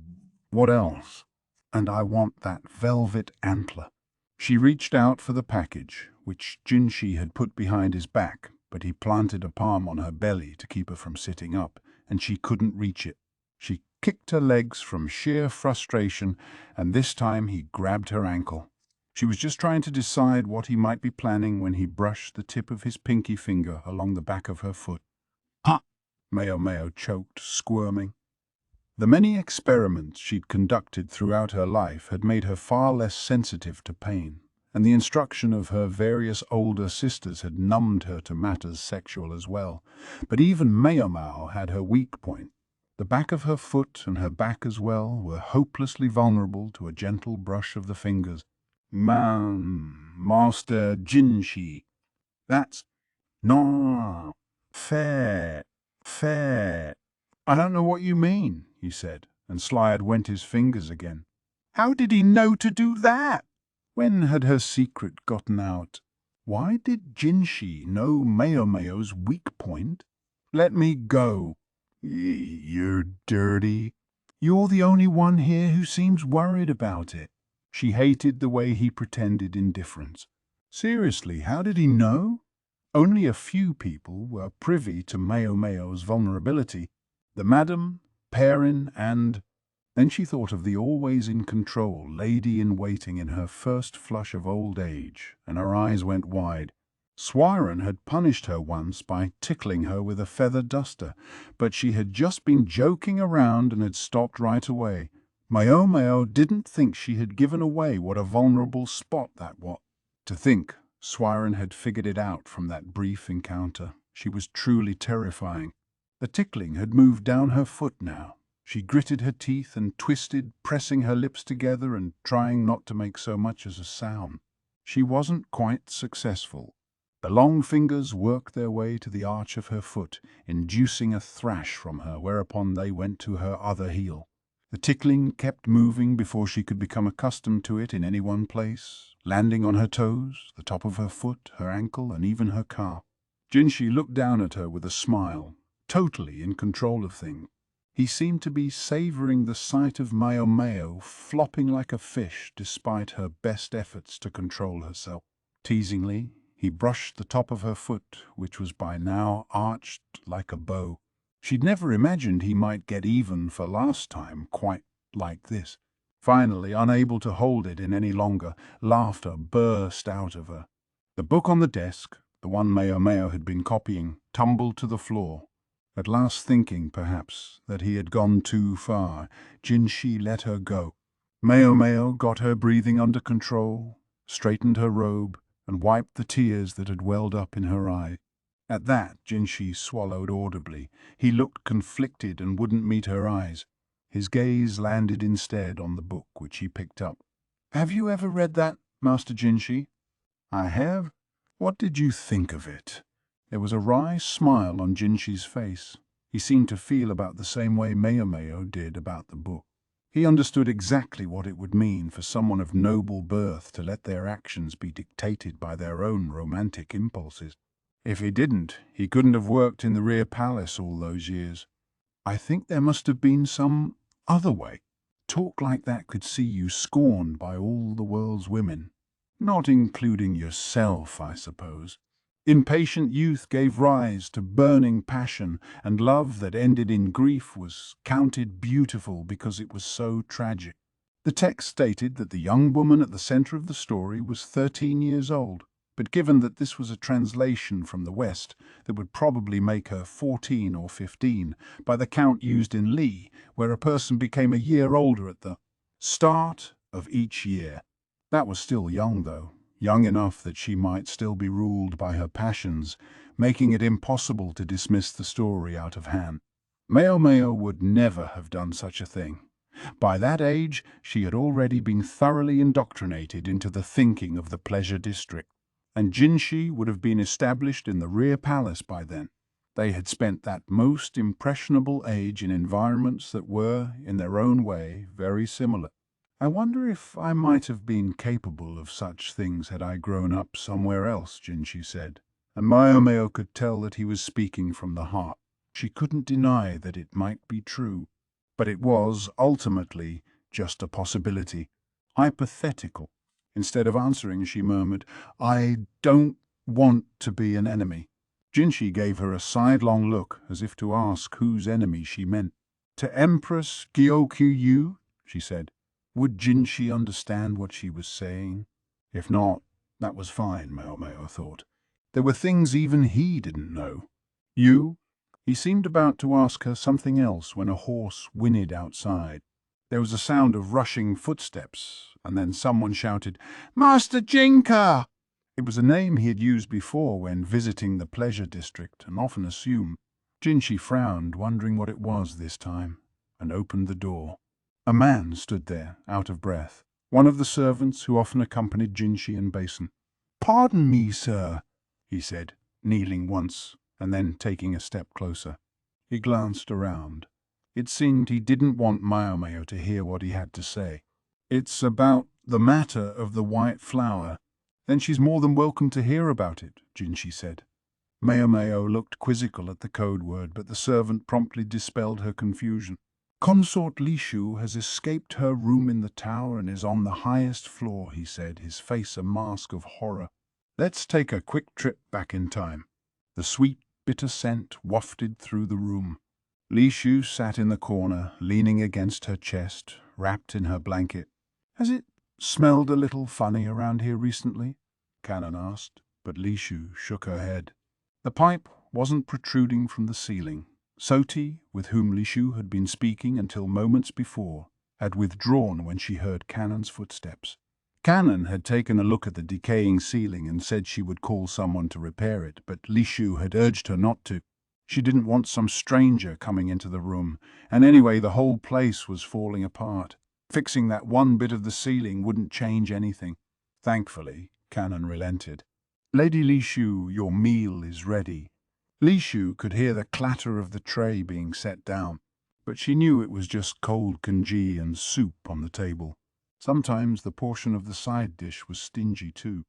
what else?" "And I want that velvet antler." She reached out for the package, which Jinshi had put behind his back, but he planted a palm on her belly to keep her from sitting up, and she couldn't reach it. She kicked her legs from sheer frustration, and this time he grabbed her ankle. She was just trying to decide what he might be planning when he brushed the tip of his pinky finger along the back of her foot. "Ha!" Maomao choked, squirming. The many experiments she'd conducted throughout her life had made her far less sensitive to pain, and the instruction of her various older sisters had numbed her to matters sexual as well. But even Maomao had her weak point. The back of her foot and her back as well were hopelessly vulnerable to a gentle brush of the fingers. Master Jinshi, that's not fair. "I don't know what you mean," he said, and Slyard went his fingers again. "How did he know to do that?" When had her secret gotten out? Why did Jinshi know Maomao's weak point? "Let me go." "You're dirty." "You're the only one here who seems worried about it." She hated the way he pretended indifference. Seriously, how did he know? Only a few people were privy to Maomao's vulnerability. The Madam, Perrin, and... Then she thought of the always-in-control lady-in-waiting in her first flush of old age, and her eyes went wide. Swyren had punished her once by tickling her with a feather duster, but she had just been joking around and had stopped right away. Maomao didn't think she had given away what a vulnerable spot that was. To think Swyren had figured it out from that brief encounter. She was truly terrifying. The tickling had moved down her foot now. She gritted her teeth and twisted, pressing her lips together and trying not to make so much as a sound. She wasn't quite successful. The long fingers worked their way to the arch of her foot, inducing a thrash from her, whereupon they went to her other heel. The tickling kept moving before she could become accustomed to it in any one place, landing on her toes, the top of her foot, her ankle, and even her calf. Jinshi looked down at her with a smile, totally in control of things. He seemed to be savoring the sight of Maomao flopping like a fish despite her best efforts to control herself. Teasingly, he brushed the top of her foot, which was by now arched like a bow. She'd never imagined he might get even for last time quite like this. Finally, unable to hold it in any longer, laughter burst out of her. The book on the desk, the one Maomao had been copying, tumbled to the floor. At last, thinking, perhaps, that he had gone too far, Jinshi let her go. Maomao got her breathing under control, straightened her robe, and wiped the tears that had welled up in her eyes. At that, Jinshi swallowed audibly. He looked conflicted and wouldn't meet her eyes. His gaze landed instead on the book, which he picked up. "Have you ever read that, Master Jinshi?" "I have. What did you think of it?" There was a wry smile on Jinshi's face. He seemed to feel about the same way Maomao did about the book. He understood exactly what it would mean for someone of noble birth to let their actions be dictated by their own romantic impulses. If he didn't, he couldn't have worked in the rear palace all those years. "I think there must have been some other way. Talk like that could see you scorned by all the world's women. Not including yourself, I suppose." Impatient youth gave rise to burning passion, and love that ended in grief was counted beautiful because it was so tragic. The text stated that the young woman at the center of the story was 13 years old, but given that this was a translation from the West, that would probably make her 14 or 15 by the count used in Li, where a person became a year older at the start of each year. That was still young, though. Young enough that she might still be ruled by her passions, making it impossible to dismiss the story out of hand. Maomao would never have done such a thing. By that age, she had already been thoroughly indoctrinated into the thinking of the pleasure district, and Jinshi would have been established in the rear palace by then. They had spent that most impressionable age in environments that were, in their own way, very similar. "I wonder if I might have been capable of such things had I grown up somewhere else," Jinshi said, and Maomao could tell that he was speaking from the heart. She couldn't deny that it might be true, but it was, ultimately, just a possibility. Hypothetical. Instead of answering, she murmured, "I don't want to be an enemy." Jinshi gave her a sidelong look, as if to ask whose enemy she meant. "To Empress Gyokyu," she said. Would Jinshi understand what she was saying? If not, that was fine, Maomao thought. There were things even he didn't know. "You?" He seemed about to ask her something else when a horse whinnied outside. There was a sound of rushing footsteps, and then someone shouted, "Master Jinka!" It was a name he had used before when visiting the pleasure district, and often assumed. Jinshi frowned, wondering what it was this time, and opened the door. A man stood there, out of breath, one of the servants who often accompanied Jinshi and Basen. "Pardon me, sir," he said, kneeling once, and then taking a step closer. He glanced around. It seemed he didn't want Maomao to hear what he had to say. "It's about the matter of the white flower." "Then she's more than welcome to hear about it," Jinshi said. Maomao looked quizzical at the code word, but the servant promptly dispelled her confusion. "Consort Lishu has escaped her room in the tower and is on the highest floor," he said, his face a mask of horror. "Let's take a quick trip back in time." The sweet, bitter scent wafted through the room. Lishu sat in the corner, leaning against her chest, wrapped in her blanket. "Has it smelled a little funny around here recently?" Canon asked, but Lishu shook her head. The pipe wasn't protruding from the ceiling. Soti, with whom Lishu had been speaking until moments before, had withdrawn when she heard Canon's footsteps. Canon had taken a look at the decaying ceiling and said she would call someone to repair it, but Lishu had urged her not to. She didn't want some stranger coming into the room, and anyway the whole place was falling apart. Fixing that one bit of the ceiling wouldn't change anything. Thankfully, Canon relented. "Lady Lishu, your meal is ready." Lishu could hear the clatter of the tray being set down, but she knew it was just cold congee and soup on the table. Sometimes the portion of the side dish was stingy too.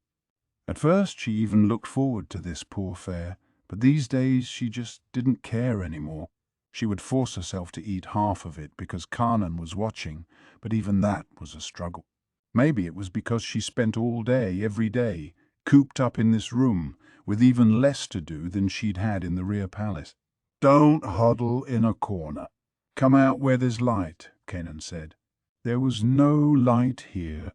At first she even looked forward to this poor fare, but these days she just didn't care anymore. She would force herself to eat half of it because Kanan was watching, but even that was a struggle. Maybe it was because she spent all day, every day, cooped up in this room, with even less to do than she'd had in the rear palace. "Don't huddle in a corner. Come out where there's light," Kanan said. There was no light here.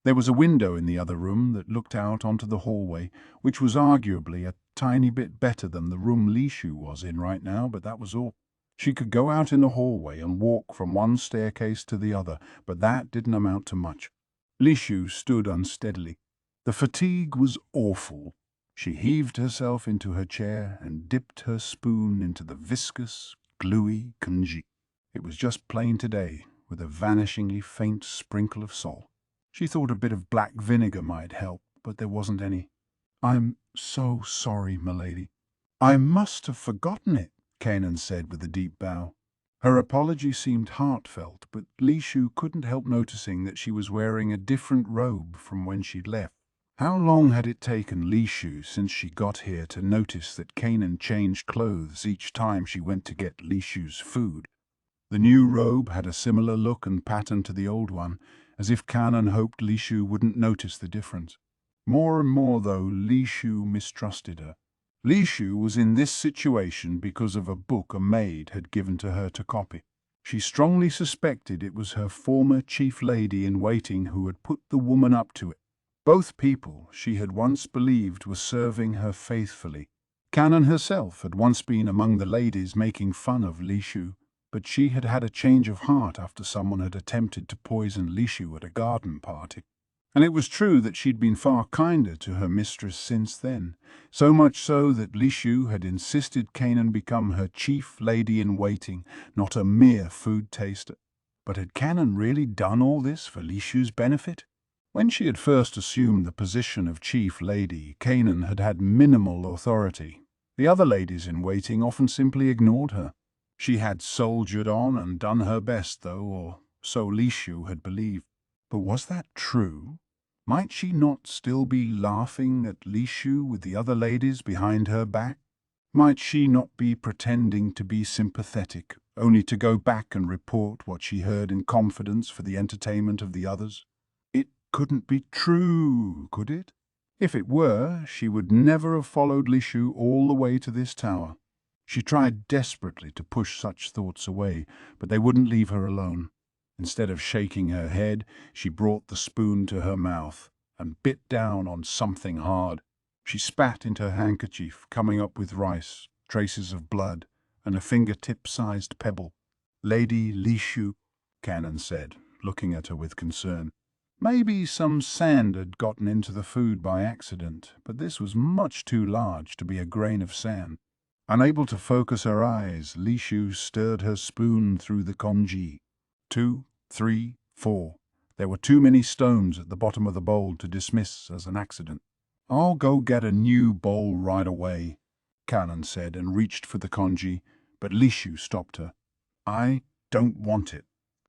There was a window in the other room that looked out onto the hallway, which was arguably a tiny bit better than the room Lishu was in right now, but that was all. She could go out in the hallway and walk from one staircase to the other, but that didn't amount to much. Lishu stood unsteadily. The fatigue was awful. She heaved herself into her chair and dipped her spoon into the viscous, gluey congee. It was just plain today, with a vanishingly faint sprinkle of salt. She thought a bit of black vinegar might help, but there wasn't any. "I'm so sorry, milady." "I must have forgotten it," Kanan said with a deep bow. Her apology seemed heartfelt, but Lishu couldn't help noticing that she was wearing a different robe from when she'd left. How long had it taken Lishu since she got here to notice that Kanan changed clothes each time she went to get Lishu's food? The new robe had a similar look and pattern to the old one, as if Kanan hoped Lishu wouldn't notice the difference. More and more, though, Lishu mistrusted her. Lishu was in this situation because of a book a maid had given to her to copy. She strongly suspected it was her former chief lady-in-waiting who had put the woman up to it. Both people she had once believed were serving her faithfully. Kanan herself had once been among the ladies making fun of Lishu, but she had had a change of heart after someone had attempted to poison Lishu at a garden party. And it was true that she'd been far kinder to her mistress since then, so much so that Lishu had insisted Kanan become her chief lady-in-waiting, not a mere food taster. But had Kanan really done all this for Lishu's benefit? When she had first assumed the position of chief lady, Kanan had had minimal authority. The other ladies-in-waiting often simply ignored her. She had soldiered on and done her best, though, or so Lishu had believed. But was that true? Might she not still be laughing at Lishu with the other ladies behind her back? Might she not be pretending to be sympathetic, only to go back and report what she heard in confidence for the entertainment of the others? It couldn't be true, could it? If it were, she would never have followed Lishu all the way to this tower. She tried desperately to push such thoughts away, but they wouldn't leave her alone. Instead of shaking her head, she brought the spoon to her mouth and bit down on something hard. She spat into her handkerchief, coming up with rice, traces of blood, and a fingertip-sized pebble. "Lady Lishu," Kanan said, looking at her with concern. Maybe some sand had gotten into the food by accident, but this was much too large to be a grain of sand. Unable to focus her eyes, Lishu stirred her spoon through the congee. 2, 3, 4. There were too many stones at the bottom of the bowl to dismiss as an accident. "I'll go get a new bowl right away," Kanan said, and reached for the congee, but Lishu stopped her. "I don't want it."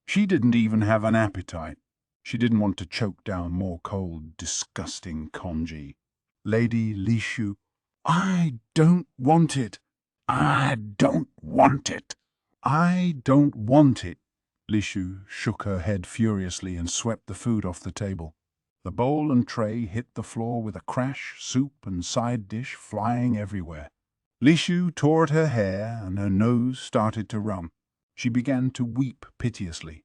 She didn't even have an appetite. She didn't want to choke down more cold, disgusting congee. "Lady Lishu, I don't want it. I don't want it. I don't want it." Lishu shook her head furiously and swept the food off the table. The bowl and tray hit the floor with a crash, soup and side dish flying everywhere. Lishu tore at her hair and her nose started to run. She began to weep piteously.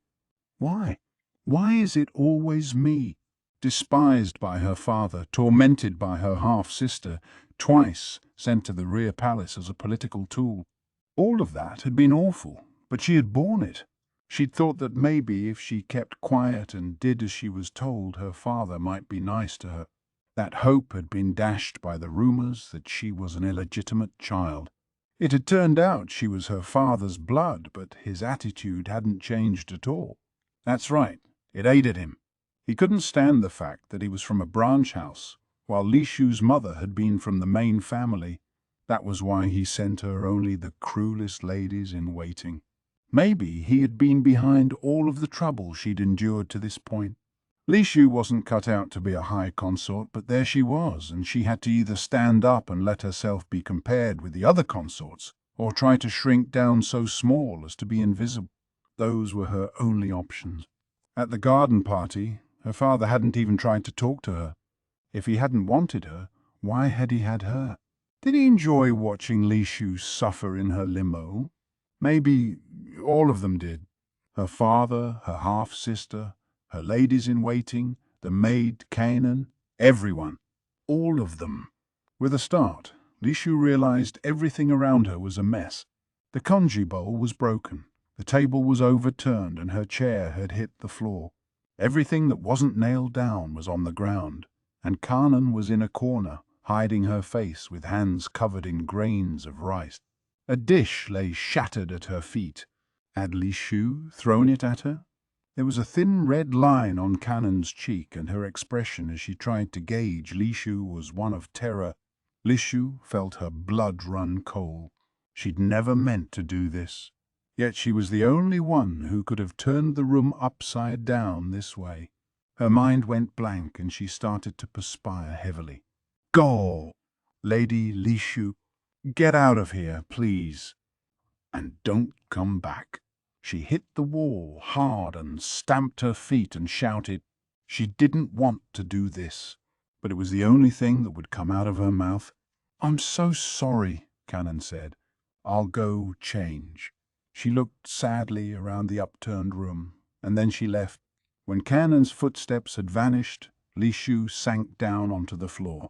Why? Why is it always me? Despised by her father, tormented by her half-sister, twice sent to the rear palace as a political tool. All of that had been awful, but she had borne it. She'd thought that maybe if she kept quiet and did as she was told, her father might be nice to her. That hope had been dashed by the rumors that she was an illegitimate child. It had turned out she was her father's blood, but his attitude hadn't changed at all. That's right, it aided him. He couldn't stand the fact that he was from a branch house, while Lishu's mother had been from the main family. That was why he sent her only the cruelest ladies in waiting. Maybe he had been behind all of the trouble she'd endured to this point. Lishu wasn't cut out to be a high consort, but there she was, and she had to either stand up and let herself be compared with the other consorts, or try to shrink down so small as to be invisible. Those were her only options. At the garden party, her father hadn't even tried to talk to her. If he hadn't wanted her, why had he had her? Did he enjoy watching Lishu suffer in her limo? Maybe all of them did. Her father, her half-sister, her ladies-in-waiting, the maid Canaan, everyone. All of them. With a start, Lishu realized everything around her was a mess. The congee bowl was broken, the table was overturned, and her chair had hit the floor. Everything that wasn't nailed down was on the ground, and Canaan was in a corner, hiding her face with hands covered in grains of rice. A dish lay shattered at her feet. Had Lishu thrown it at her? There was a thin red line on Canaan's cheek, and her expression as she tried to gauge Lishu was one of terror. Lishu felt her blood run cold. She'd never meant to do this. Yet she was the only one who could have turned the room upside down this way. Her mind went blank, and she started to perspire heavily. Go! Lady Lishu, get out of here, please. And don't come back. She hit the wall hard and stamped her feet and shouted. She didn't want to do this, but it was the only thing that would come out of her mouth. I'm so sorry, Canaan said. I'll go change. She looked sadly around the upturned room, and then she left. When Canaan's footsteps had vanished, Lishu sank down onto the floor.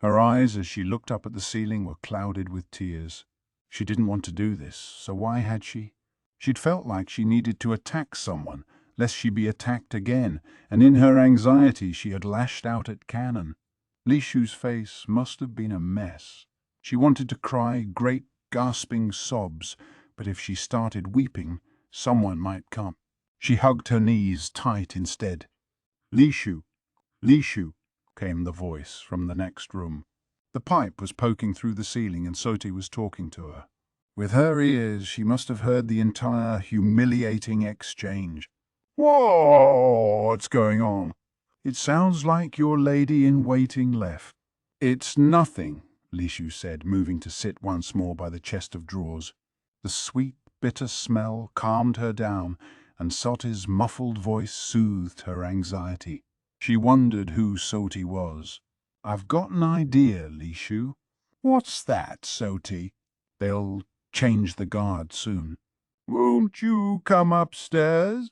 Her eyes, as she looked up at the ceiling, were clouded with tears. She didn't want to do this, so why had she? She'd felt like she needed to attack someone, lest she be attacked again, and in her anxiety she had lashed out at Canaan. Lishu's face must have been a mess. She wanted to cry great gasping sobs, but if she started weeping, someone might come. She hugged her knees tight instead. Lishu, Lishu, came the voice from the next room. The pipe was poking through the ceiling, and Soti was talking to her. With her ears, she must have heard the entire humiliating exchange. What's going on? It sounds like your lady-in-waiting left. It's nothing, Lishu said, moving to sit once more by the chest of drawers. The sweet, bitter smell calmed her down, and Soti's muffled voice soothed her anxiety. She wondered who Soti was. I've got an idea, Lishu. What's that, Soti? They'll change the guard soon. Won't you come upstairs?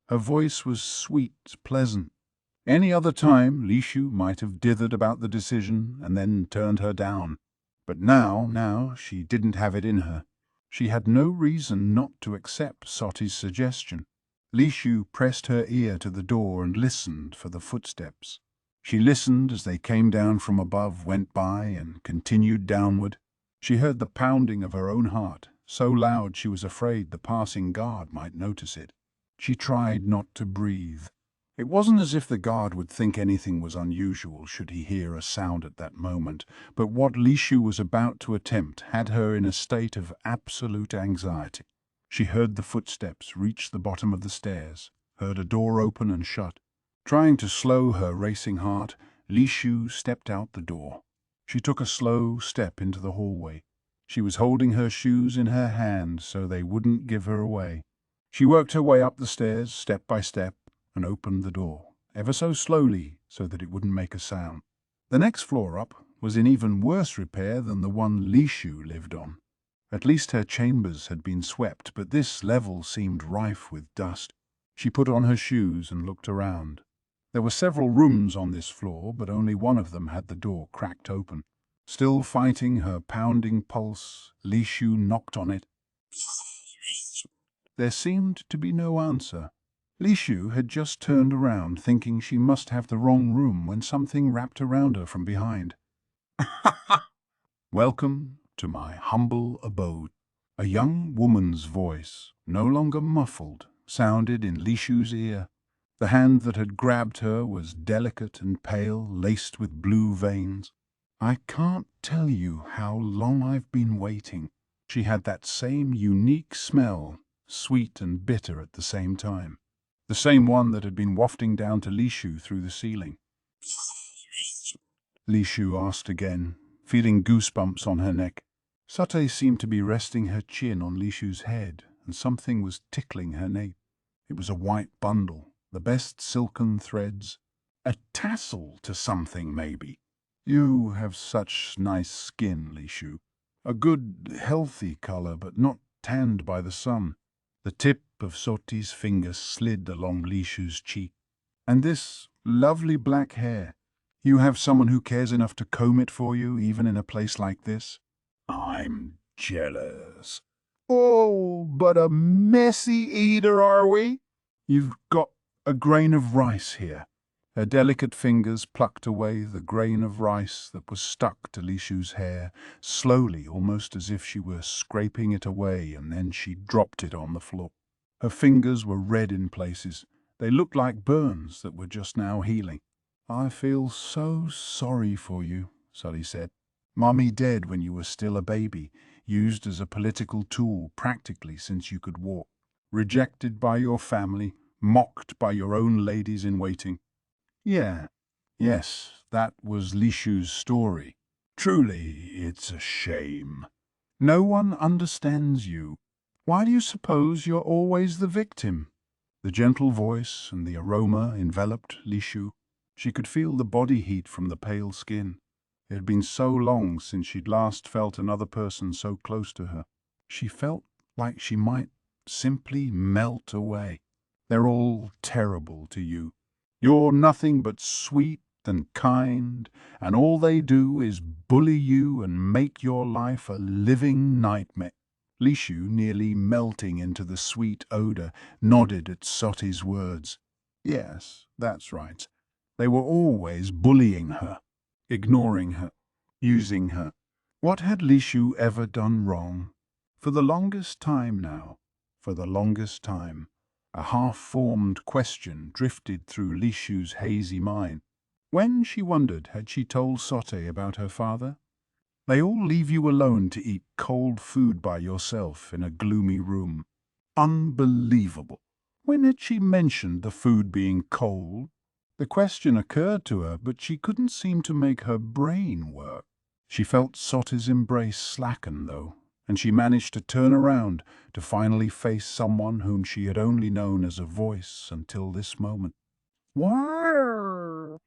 Her voice was sweet, pleasant. Any other time, Lishu might have dithered about the decision and then turned her down. But now she didn't have it in her. She had no reason not to accept Soti's suggestion. Lishu pressed her ear to the door and listened for the footsteps. She listened as they came down from above, went by, and continued downward. She heard the pounding of her own heart, so loud she was afraid the passing guard might notice it. She tried not to breathe. It wasn't as if the guard would think anything was unusual should he hear a sound at that moment, but what Lishu was about to attempt had her in a state of absolute anxiety. She heard the footsteps reach the bottom of the stairs, heard a door open and shut. Trying to slow her racing heart, Lishu stepped out the door. She took a slow step into the hallway. She was holding her shoes in her hand so they wouldn't give her away. She worked her way up the stairs, step by step, and opened the door, ever so slowly so that it wouldn't make a sound. The next floor up was in even worse repair than the one Lishu lived on. At least her chambers had been swept, but this level seemed rife with dust. She put on her shoes and looked around. There were several rooms on this floor, but only one of them had the door cracked open. Still fighting her pounding pulse, Lishu knocked on it. There seemed to be no answer. Lishu had just turned around, thinking she must have the wrong room, when something wrapped around her from behind. Welcome to my humble abode. A young woman's voice, no longer muffled, sounded in Lishu's ear. The hand that had grabbed her was delicate and pale, laced with blue veins. "I can't tell you how long I've been waiting." She had that same unique smell, sweet and bitter at the same time. The same one that had been wafting down to Lishu through the ceiling. Lishu asked again, feeling goosebumps on her neck. Sate seemed to be resting her chin on Lishu's head, and something was tickling her nape. It was a white bundle, the best silken threads. A tassel to something, maybe. "You have such nice skin, Lishu. A good, healthy color, but not tanned by the sun." The tip of Soti's finger slid along Lishu's cheek. "And this lovely black hair. You have someone who cares enough to comb it for you, even in a place like this?" "I'm jealous." "Oh, but a messy eater, are we?" "You've got a grain of rice here." Her delicate fingers plucked away the grain of rice that was stuck to Lishu's hair, slowly, almost as if she were scraping it away, and then she dropped it on the floor. Her fingers were red in places. They looked like burns that were just now healing. "I feel so sorry for you," Sully said. "Mommy dead when you were still a baby, used as a political tool practically since you could walk. Rejected by your family, mocked by your own ladies-in-waiting." Yes, that was Lishu's story. "Truly, it's a shame. No one understands you. Why do you suppose you're always the victim?" The gentle voice and the aroma enveloped Lishu. She could feel the body heat from the pale skin. It had been so long since she'd last felt another person so close to her. She felt like she might simply melt away. "They're all terrible to you. You're nothing but sweet and kind, and all they do is bully you and make your life a living nightmare." Lishu, nearly melting into the sweet odor, nodded at Soti's words. "Yes, that's right. They were always bullying her, ignoring her, using her." What had Lishu ever done wrong? For the longest time now, for the longest time, a half-formed question drifted through Lishu's hazy mind. When, she wondered, had she told Sote about her father? "They all leave you alone to eat cold food by yourself in a gloomy room." Unbelievable. When had she mentioned the food being cold? The question occurred to her, but she couldn't seem to make her brain work. She felt Sote's embrace slacken, though, and she managed to turn around to finally face someone whom she had only known as a voice until this moment. "Why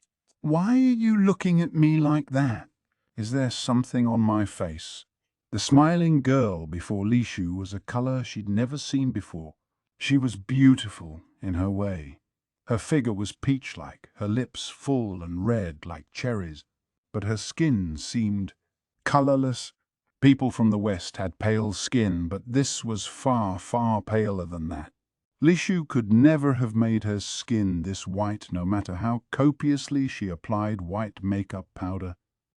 are you looking at me like that? Is there something on my face?" The smiling girl before Lishu was a color she'd never seen before. She was beautiful in her way. Her figure was peach-like, her lips full and red like cherries, but her skin seemed colorless. People from the West had pale skin, but this was far, far paler than that. Lishu could never have made her skin this white, no matter how copiously she applied white makeup powder.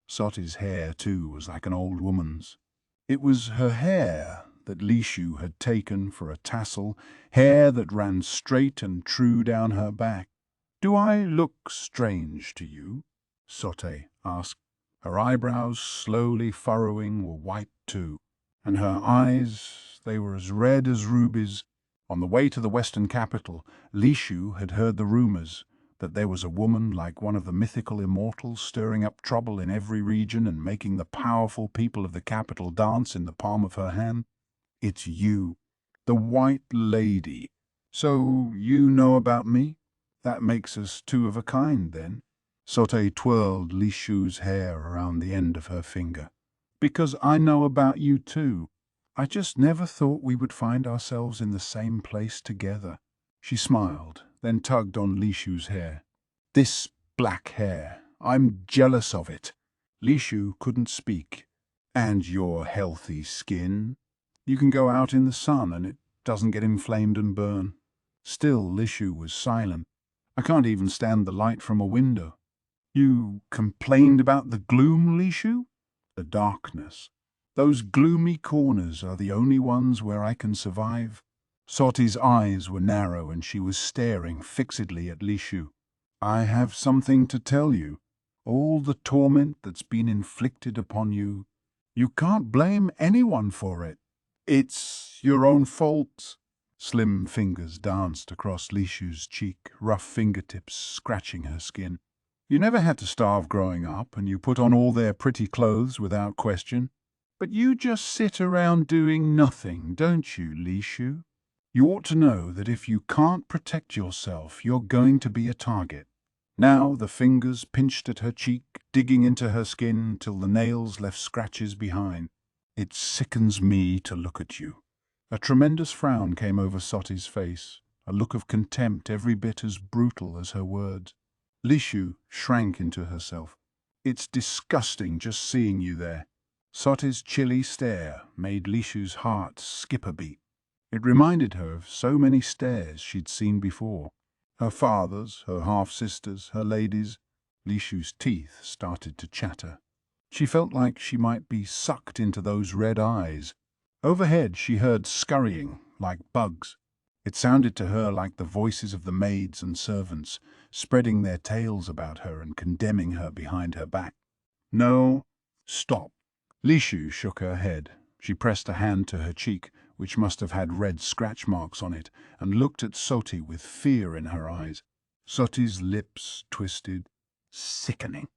Soti's hair, too, was like an old woman's. It was her hair that Lishu had taken for a tassel, hair that ran straight and true down her back. "Do I look strange to you?" Sote asked. Her eyebrows, slowly furrowing, were white too, and her eyes, they were as red as rubies. On the way to the western capital, Lishu had heard the rumors that there was a woman like one of the mythical immortals stirring up trouble in every region and making the powerful people of the capital dance in the palm of her hand. "It's you, the White Lady. So you know about me? That makes us two of a kind, then." Sote twirled Lishu's hair around the end of her finger. "Because I know about you too. I just never thought we would find ourselves in the same place together." She smiled, then tugged on Lishu's hair. "This black hair, I'm jealous of it." Lishu couldn't speak. "And your healthy skin? You can go out in the sun and it doesn't get inflamed and burn." Still Lishu was silent. "I can't even stand the light from a window." "You complained about the gloom, Lishu?" "The darkness. Those gloomy corners are the only ones where I can survive." Soti's eyes were narrow and she was staring fixedly at Lishu. I have something to tell you. All the torment that's been inflicted upon you, you can't blame anyone for it. It's your own fault. Slim fingers danced across Lishu's cheek, rough fingertips scratching her skin. You never had to starve growing up, and you put on all their pretty clothes without question. But you just sit around doing nothing, don't you, Lishu? You ought to know that if you can't protect yourself, you're going to be a target. Now the fingers pinched at her cheek, digging into her skin till the nails left scratches behind. It sickens me to look at you. A tremendous frown came over Soti's face, a look of contempt every bit as brutal as her words. Lishu shrank into herself. It's disgusting just seeing you there. Soti's chilly stare made Lishu's heart skip a beat. It reminded her of so many stares she'd seen before. Her father's, her half-sisters, her ladies. Lishu's teeth started to chatter. She felt like she might be sucked into those red eyes. Overhead she heard scurrying, like bugs. It sounded to her like the voices of the maids and servants, spreading their tales about her and condemning her behind her back. No, stop. Lishu shook her head. She pressed a hand to her cheek, which must have had red scratch marks on it, and looked at Soti with fear in her eyes. Soti's lips twisted. Sickening.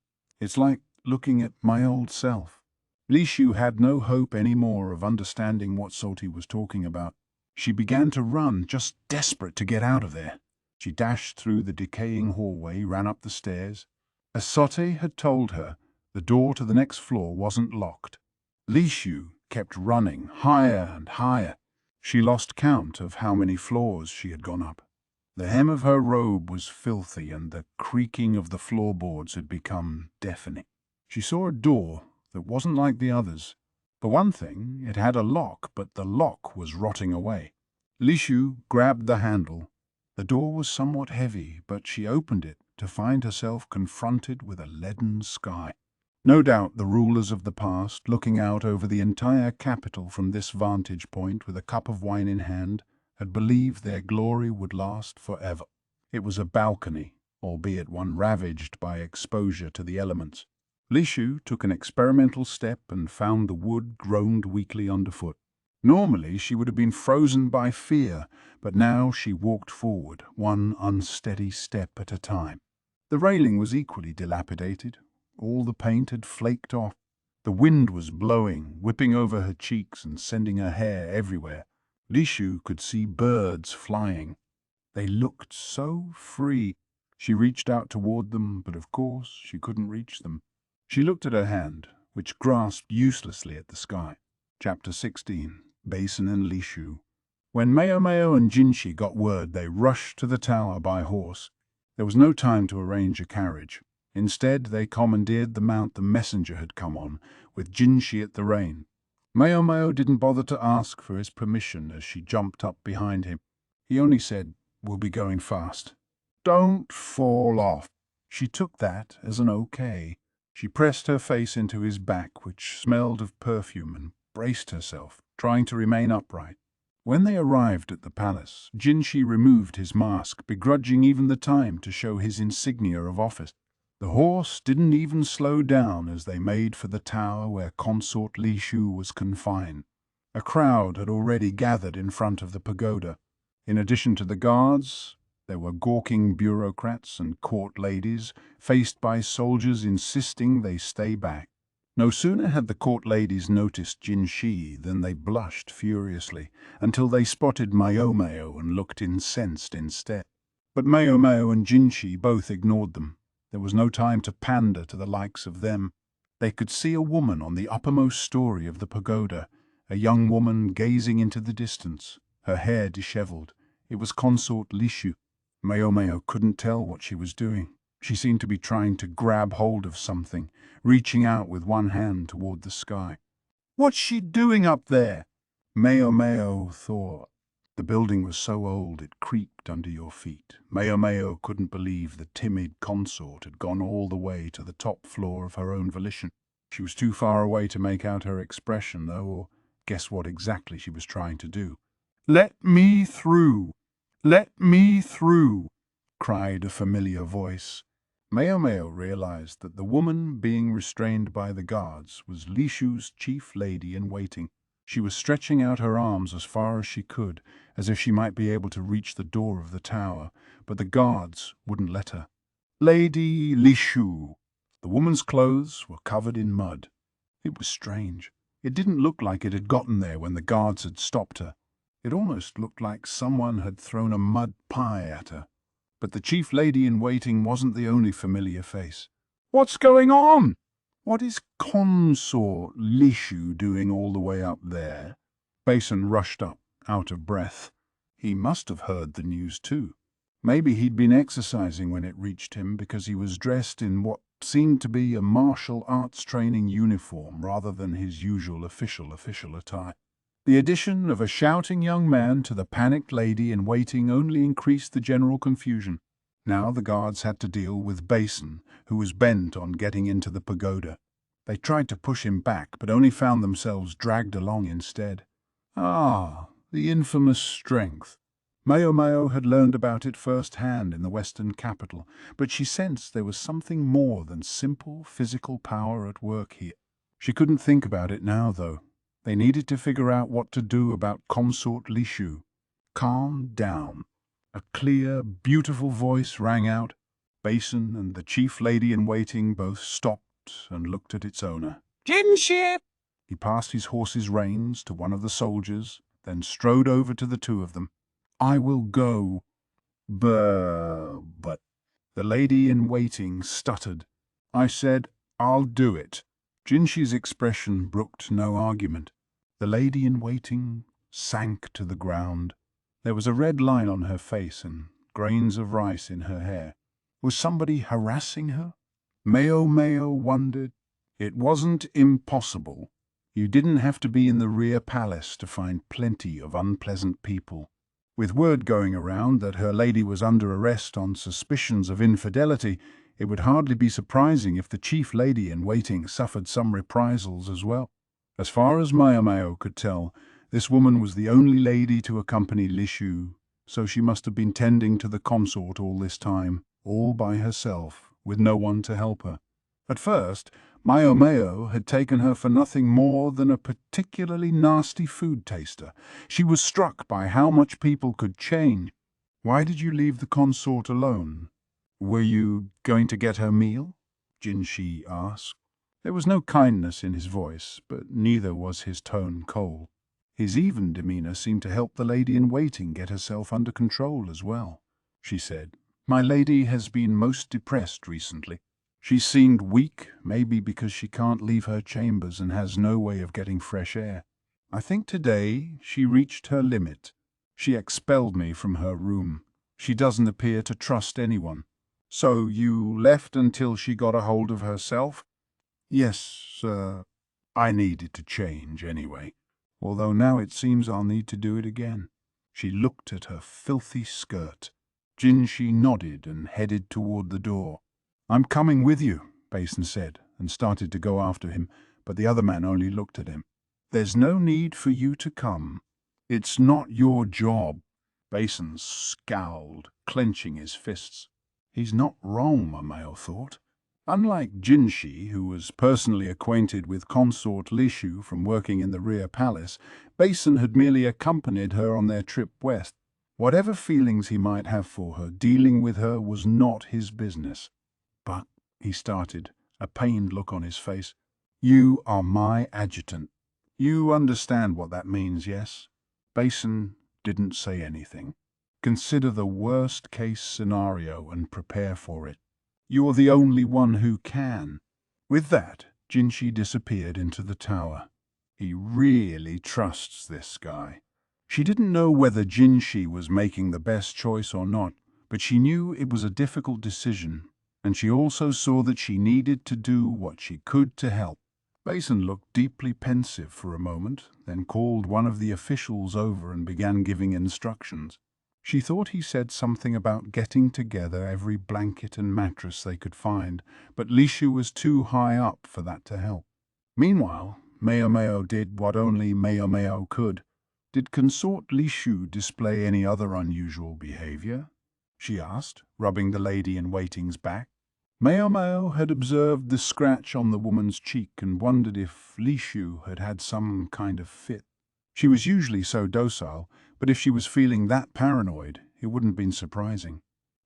It's like looking at my old self. Lishu had no hope any more of understanding what Soti was talking about. She began to run, just desperate to get out of there. She dashed through the decaying hallway, ran up the stairs. As Soti had told her, the door to the next floor wasn't locked. Lishu kept running, higher and higher. She lost count of how many floors she had gone up. The hem of her robe was filthy, and the creaking of the floorboards had become deafening. She saw a door that wasn't like the others. For one thing, it had a lock, but the lock was rotting away. Lishu grabbed the handle. The door was somewhat heavy, but she opened it to find herself confronted with a leaden sky. No doubt the rulers of the past, looking out over the entire capital from this vantage point with a cup of wine in hand, had believed their glory would last forever. It was a balcony, albeit one ravaged by exposure to the elements. Lishu took an experimental step and found the wood groaned weakly underfoot. Normally she would have been frozen by fear, but now she walked forward, one unsteady step at a time. The railing was equally dilapidated. All the paint had flaked off. The wind was blowing, whipping over her cheeks and sending her hair everywhere. Lishu could see birds flying. They looked so free. She reached out toward them, but of course she couldn't reach them. She looked at her hand, which grasped uselessly at the sky. Chapter 16. Basen and Lishu. When Maomao and Jinshi got word, they rushed to the tower by horse. There was no time to arrange a carriage. Instead, they commandeered the mount the messenger had come on, with Jinshi at the rein. Maomao didn't bother to ask for his permission as she jumped up behind him. He only said, "We'll be going fast." "Don't fall off." She took that as an okay. She pressed her face into his back, which smelled of perfume, and braced herself, trying to remain upright. When they arrived at the palace, Jinshi removed his mask, begrudging even the time to show his insignia of office. The horse didn't even slow down as they made for the tower where Consort Lishu was confined. A crowd had already gathered in front of the pagoda. In addition to the guards, there were gawking bureaucrats and court ladies, faced by soldiers insisting they stay back. No sooner had the court ladies noticed Jinshi than they blushed furiously, until they spotted Maomao and looked incensed instead. But Maomao and Jinshi both ignored them. There was no time to pander to the likes of them. They could see a woman on the uppermost story of the pagoda, a young woman gazing into the distance, her hair disheveled. It was Consort Lishu. Maomao couldn't tell what she was doing. She seemed to be trying to grab hold of something, reaching out with one hand toward the sky. "What's she doing up there?" Maomao thought. The building was so old it creaked under your feet. Maomao couldn't believe the timid consort had gone all the way to the top floor of her own volition. She was too far away to make out her expression, though, or guess what exactly she was trying to do. "Let me through! Let me through!" cried a familiar voice. Maomao realized that the woman being restrained by the guards was Lishu's chief lady in waiting. She was stretching out her arms as far as she could, as if she might be able to reach the door of the tower, but the guards wouldn't let her. "Lady Lishu!" The woman's clothes were covered in mud. It was strange. It didn't look like it had gotten there when the guards had stopped her. It almost looked like someone had thrown a mud pie at her. But the chief lady in waiting wasn't the only familiar face. "What's going on? What is Consort Lishu doing all the way up there?" Basen rushed up, out of breath. He must have heard the news too. Maybe he'd been exercising when it reached him, because he was dressed in what seemed to be a martial arts training uniform rather than his usual official attire. The addition of a shouting young man to the panicked lady in waiting only increased the general confusion. Now the guards had to deal with Basen, who was bent on getting into the pagoda. They tried to push him back, but only found themselves dragged along instead. Ah, the infamous strength. Maomao had learned about it firsthand in the western capital, but she sensed there was something more than simple physical power at work here. She couldn't think about it now, though. They needed to figure out what to do about Consort Lishu. "Calm down." A clear, beautiful voice rang out. Basen and the chief lady in waiting both stopped and looked at its owner. "Kinship!" He passed his horse's reins to one of the soldiers, then strode over to the two of them. "I will go, but—" The lady in waiting stuttered. "I said, I'll do it." Jinshi's expression brooked no argument. The lady in waiting sank to the ground. There was a red line on her face and grains of rice in her hair. Was somebody harassing her? Maomao wondered. It wasn't impossible. You didn't have to be in the rear palace to find plenty of unpleasant people. With word going around that her lady was under arrest on suspicions of infidelity, it would hardly be surprising if the chief lady in waiting suffered some reprisals as well. As far as Maomao could tell, this woman was the only lady to accompany Lishu, so she must have been tending to the consort all this time, all by herself, with no one to help her. At first, Maomao had taken her for nothing more than a particularly nasty food taster. She was struck by how much people could change. "Why did you leave the consort alone? Were you going to get her meal?" Jinshi asked. There was no kindness in his voice, but neither was his tone cold. His even demeanor seemed to help the lady in waiting get herself under control as well. She said, "My lady has been most depressed recently. She seemed weak, maybe because she can't leave her chambers and has no way of getting fresh air. I think today she reached her limit. She expelled me from her room. She doesn't appear to trust anyone." "So you left until she got a hold of herself?" "Yes, I needed to change anyway. Although now it seems I'll need to do it again." She looked at her filthy skirt. Jinshi nodded and headed toward the door. "I'm coming with you," Basen said, and started to go after him, but the other man only looked at him. "There's no need for you to come. It's not your job." Basen scowled, clenching his fists. He's not wrong, Maomao thought. Unlike Jinshi, who was personally acquainted with Consort Lishu from working in the rear palace, Basen had merely accompanied her on their trip west. Whatever feelings he might have for her, dealing with her was not his business. "But," he started, a pained look on his face, "you are my adjutant. You understand what that means, yes?" Basen didn't say anything. "Consider the worst-case scenario and prepare for it. You're the only one who can." With that, Jinshi disappeared into the tower. He really trusts this guy. She didn't know whether Jinshi was making the best choice or not, but she knew it was a difficult decision, and she also saw that she needed to do what she could to help. Basen looked deeply pensive for a moment, then called one of the officials over and began giving instructions. She thought he said something about getting together every blanket and mattress they could find, but Lishu was too high up for that to help. Meanwhile, Maomao did what only Maomao could. Did Consort Lishu display any other unusual behavior? She asked, rubbing the lady-in-waiting's back. Maomao had observed the scratch on the woman's cheek and wondered if Lishu had had some kind of fit. She was usually so docile, but if she was feeling that paranoid, it wouldn't have been surprising.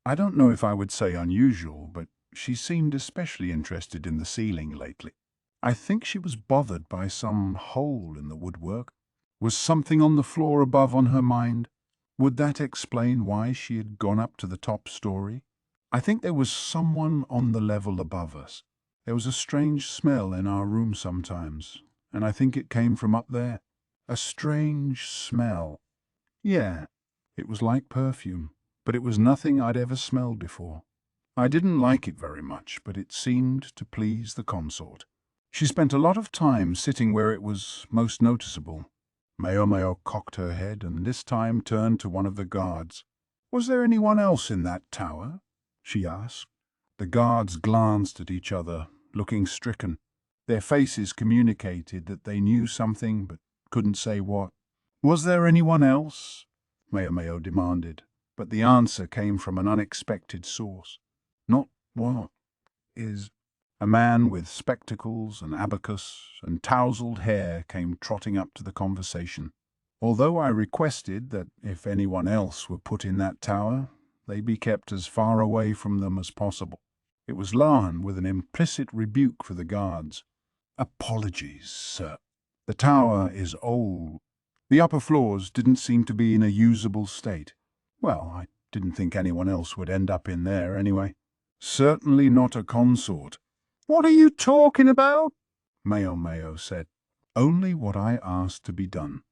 I don't know if I would say unusual, but she seemed especially interested in the ceiling lately. I think she was bothered by some hole in the woodwork. Was something on the floor above on her mind? Would that explain why she had gone up to the top story? I think there was someone on the level above us. There was a strange smell in our room sometimes, and I think it came from up there. A strange smell. Yeah, it was like perfume, but it was nothing I'd ever smelled before. I didn't like it very much, but it seemed to please the consort. She spent a lot of time sitting where it was most noticeable. Maomao cocked her head and this time turned to one of the guards. "Was there anyone else in that tower?" she asked. The guards glanced at each other, looking stricken. Their faces communicated that they knew something but couldn't say what. "Was there anyone else?" Maomao demanded, but the answer came from an unexpected source. "Not what is..." A man with spectacles, an abacus, and tousled hair came trotting up to the conversation. "Although I requested that if anyone else were put in that tower, they be kept as far away from them as possible." It was Lahan with an implicit rebuke for the guards. "Apologies, sir. The tower is old. The upper floors didn't seem to be in a usable state. Well, I didn't think anyone else would end up in there anyway. Certainly not a consort." What are you talking about? Maomao said. "Only what I asked to be done,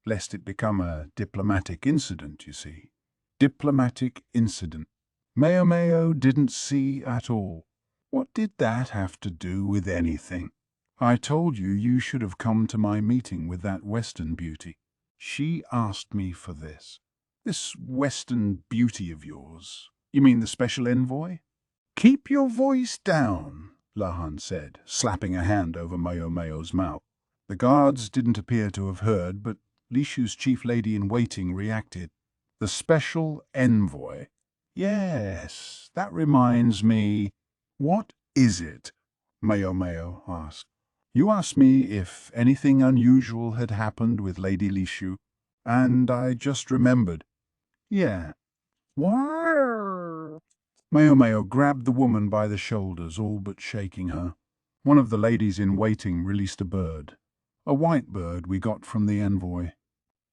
lest it become a diplomatic incident, you see." Diplomatic incident. Maomao didn't see at all. What did that have to do with anything? "I told you you should have come to my meeting with that Western beauty. She asked me for this." "This Western beauty of yours? You mean the special envoy?" "Keep your voice down," Lahan said, slapping a hand over Maomao's mouth. The guards didn't appear to have heard, but Lishu's chief lady-in-waiting reacted. "The special envoy? Yes, that reminds me." "What is it?" Maomao asked. "You asked me if anything unusual had happened with Lady Lishu, and I just remembered." "Yeah." "Why?" Maomao grabbed the woman by the shoulders, all but shaking her. One of the ladies-in-waiting released a bird. A white bird we got from the envoy.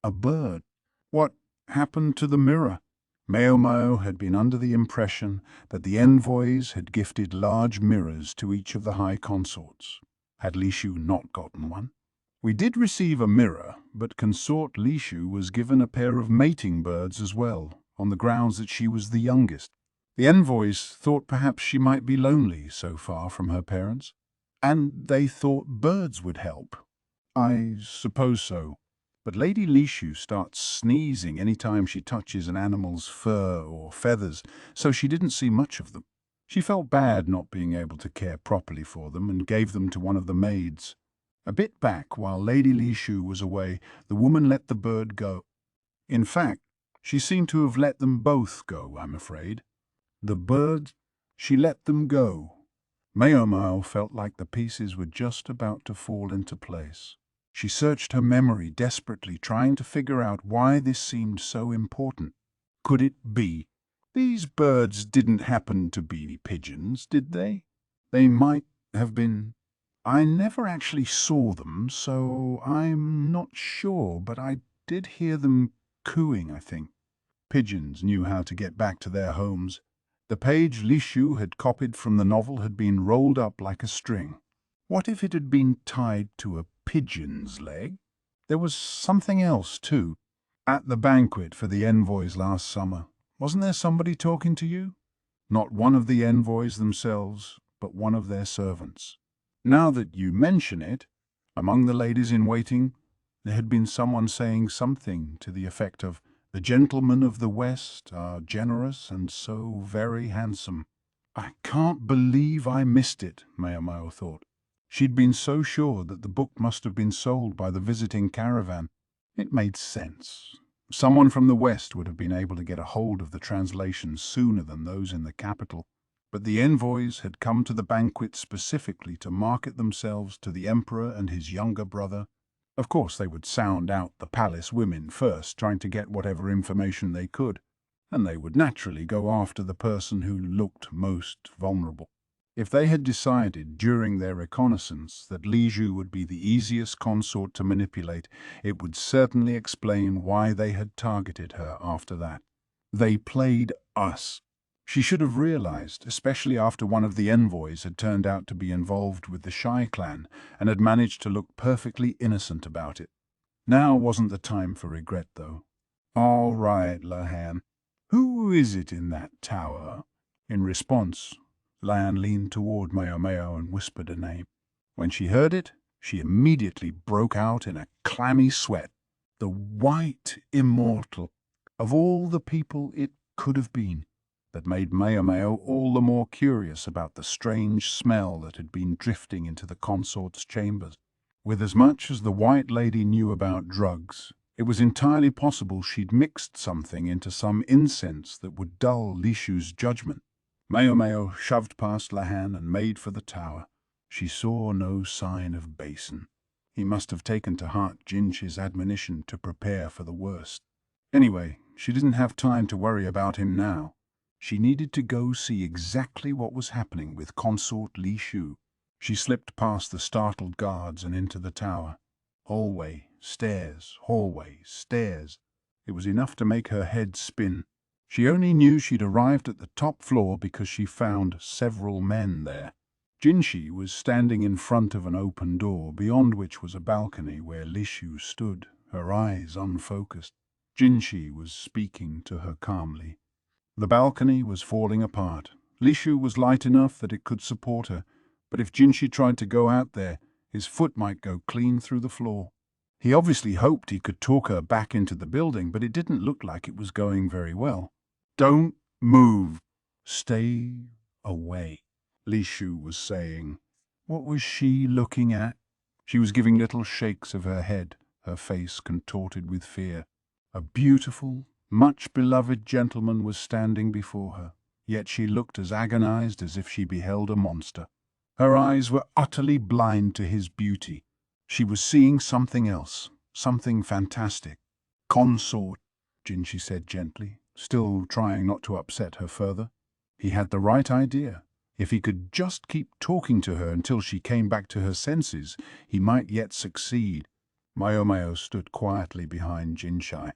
A bird? What happened to the mirror? Maomao had been under the impression that the envoys had gifted large mirrors to each of the high consorts. Had Lishu not gotten one? "We did receive a mirror, but Consort Lishu was given a pair of mating birds as well, on the grounds that she was the youngest. The envoys thought perhaps she might be lonely so far from her parents, and they thought birds would help." "I suppose so. But Lady Lishu starts sneezing any time she touches an animal's fur or feathers, so she didn't see much of them. She felt bad not being able to care properly for them and gave them to one of the maids. A bit back, while Lady Lishu was away, the woman let the bird go. In fact, she seemed to have let them both go, I'm afraid." "The birds? She let them go?" Maomao felt like the pieces were just about to fall into place. She searched her memory desperately, trying to figure out why this seemed so important. Could it be? These birds didn't happen to be pigeons, did they? They might have been. I never actually saw them, so I'm not sure, but I did hear them cooing, I think. Pigeons knew how to get back to their homes. The page Lishu had copied from the novel had been rolled up like a string. What if it had been tied to a pigeon's leg? There was something else, too. At the banquet for the envoys last summer, wasn't there somebody talking to you? Not one of the envoys themselves, but one of their servants. Now that you mention it, among the ladies-in-waiting, there had been someone saying something to the effect of, "The gentlemen of the West are generous and so very handsome." I can't believe I missed it, Maomao thought. She'd been so sure that the book must have been sold by the visiting caravan. It made sense. Someone from the West would have been able to get a hold of the translations sooner than those in the capital. But the envoys had come to the banquet specifically to market themselves to the emperor and his younger brother. Of course, they would sound out the palace women first, trying to get whatever information they could, and they would naturally go after the person who looked most vulnerable. If they had decided during their reconnaissance that Lishu would be the easiest consort to manipulate, it would certainly explain why they had targeted her after that. They played us. She should have realized, especially after one of the envoys had turned out to be involved with the Shai clan and had managed to look perfectly innocent about it. Now wasn't the time for regret, though. "All right, Lahan. Who is it in that tower?" In response, Lan leaned toward Maomao and whispered a name. When she heard it, she immediately broke out in a clammy sweat. The White Immortal. Of all the people it could have been. That made Maomao all the more curious about the strange smell that had been drifting into the consort's chambers. With as much as the White Lady knew about drugs, it was entirely possible she'd mixed something into some incense that would dull Lishu's judgment. Maomao shoved past Lahan and made for the tower. She saw no sign of Basen. He must have taken to heart Jinchi's admonition to prepare for the worst. Anyway, she didn't have time to worry about him now. She needed to go see exactly what was happening with Consort Lishu. She slipped past the startled guards and into the tower. Hallway, stairs, hallway, stairs. It was enough to make her head spin. She only knew she'd arrived at the top floor because she found several men there. Jinchi was standing in front of an open door, beyond which was a balcony where Lishu stood, her eyes unfocused. Jinchi was speaking to her calmly. The balcony was falling apart. Lishu was light enough that it could support her, but if Jinchi tried to go out there, his foot might go clean through the floor. He obviously hoped he could talk her back into the building, but it didn't look like it was going very well. "Don't move. Stay away," Lishu was saying. What was she looking at? She was giving little shakes of her head, her face contorted with fear. A beautiful, much-beloved gentleman was standing before her, yet she looked as agonized as if she beheld a monster. Her eyes were utterly blind to his beauty. She was seeing something else, something fantastic. "Consort," Jinchi said gently, still trying not to upset her further. He had the right idea. If he could just keep talking to her until she came back to her senses, he might yet succeed. Maomao stood quietly behind Jinchi.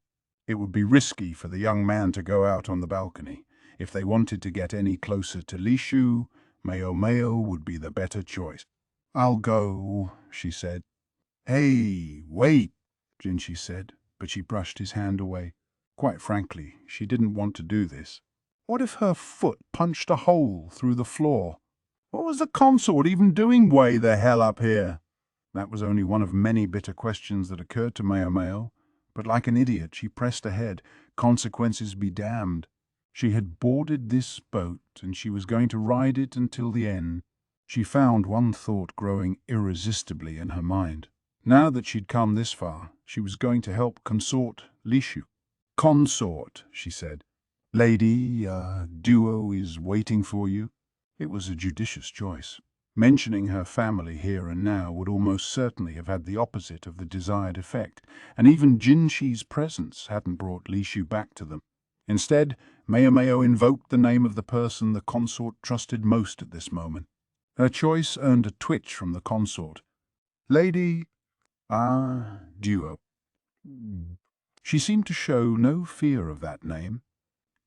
It would be risky for the young man to go out on the balcony. If they wanted to get any closer to Lishu, Maomao would be the better choice. "I'll go," she said. "Hey, wait," Jinchi said, but she brushed his hand away. Quite frankly, she didn't want to do this. What if her foot punched a hole through the floor? What was the consort even doing way the hell up here? That was only one of many bitter questions that occurred to Maomao, but like an idiot she pressed ahead, consequences be damned. She had boarded this boat and she was going to ride it until the end. She found one thought growing irresistibly in her mind. Now that she'd come this far, she was going to help Consort Lishu. "Consort," she said. "Lady, Duo is waiting for you." It was a judicious choice. Mentioning her family here and now would almost certainly have had the opposite of the desired effect, and even Jinchi's presence hadn't brought Lishu back to them. Instead, Maomao invoked the name of the person the consort trusted most at this moment. Her choice earned a twitch from the consort. "Lady, Duo." She seemed to show no fear of that name.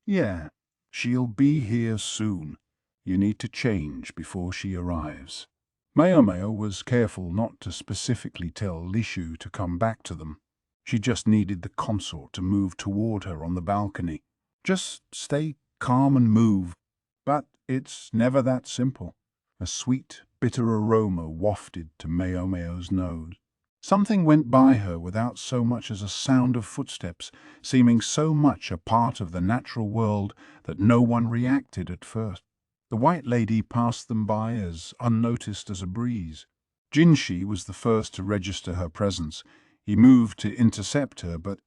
"Yeah, she'll be here soon. You need to change before she arrives." Maomao was careful not to specifically tell Lishu to come back to them. She just needed the consort to move toward her on the balcony. Just stay calm and move. But it's never that simple. A sweet, bitter aroma wafted to Maomao's nose. Something went by her without so much as a sound of footsteps, seeming so much a part of the natural world that no one reacted at first. The White Lady passed them by as unnoticed as a breeze. Jinchi was the first to register her presence. He moved to intercept her, but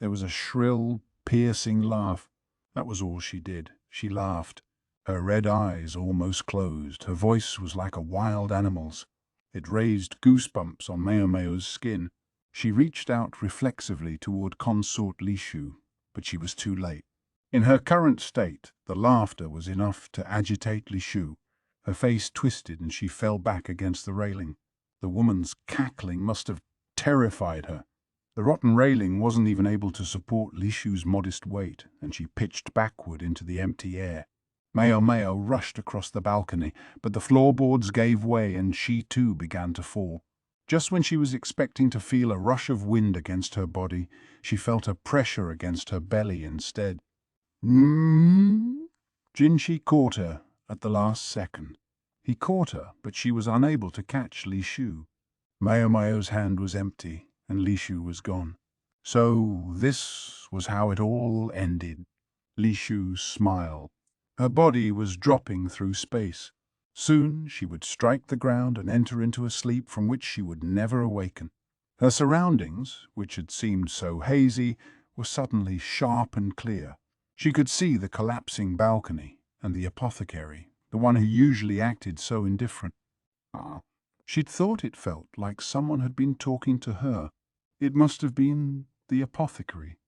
there was a shrill, piercing laugh. That was all she did. She laughed. Her red eyes almost closed. Her voice was like a wild animal's. It raised goosebumps on Maomao's skin. She reached out reflexively toward Consort Lishu, but she was too late. In her current state, the laughter was enough to agitate Lishu. Her face twisted and she fell back against the railing. The woman's cackling must have terrified her. The rotten railing wasn't even able to support Lishu's modest weight, and she pitched backward into the empty air. Maomao rushed across the balcony, but the floorboards gave way and she too began to fall. Just when she was expecting to feel a rush of wind against her body, she felt a pressure against her belly instead. Jinshi caught her at the last second. He caught her, but she was unable to catch Lishu. Maomao's hand was empty, and Lishu was gone. So this was how it all ended. Lishu smiled. Her body was dropping through space. Soon she would strike the ground and enter into a sleep from which she would never awaken. Her surroundings, which had seemed so hazy, were suddenly sharp and clear. She could see the collapsing balcony and the apothecary, the one who usually acted so indifferent. She'd thought it felt like someone had been talking to her. It must have been the apothecary.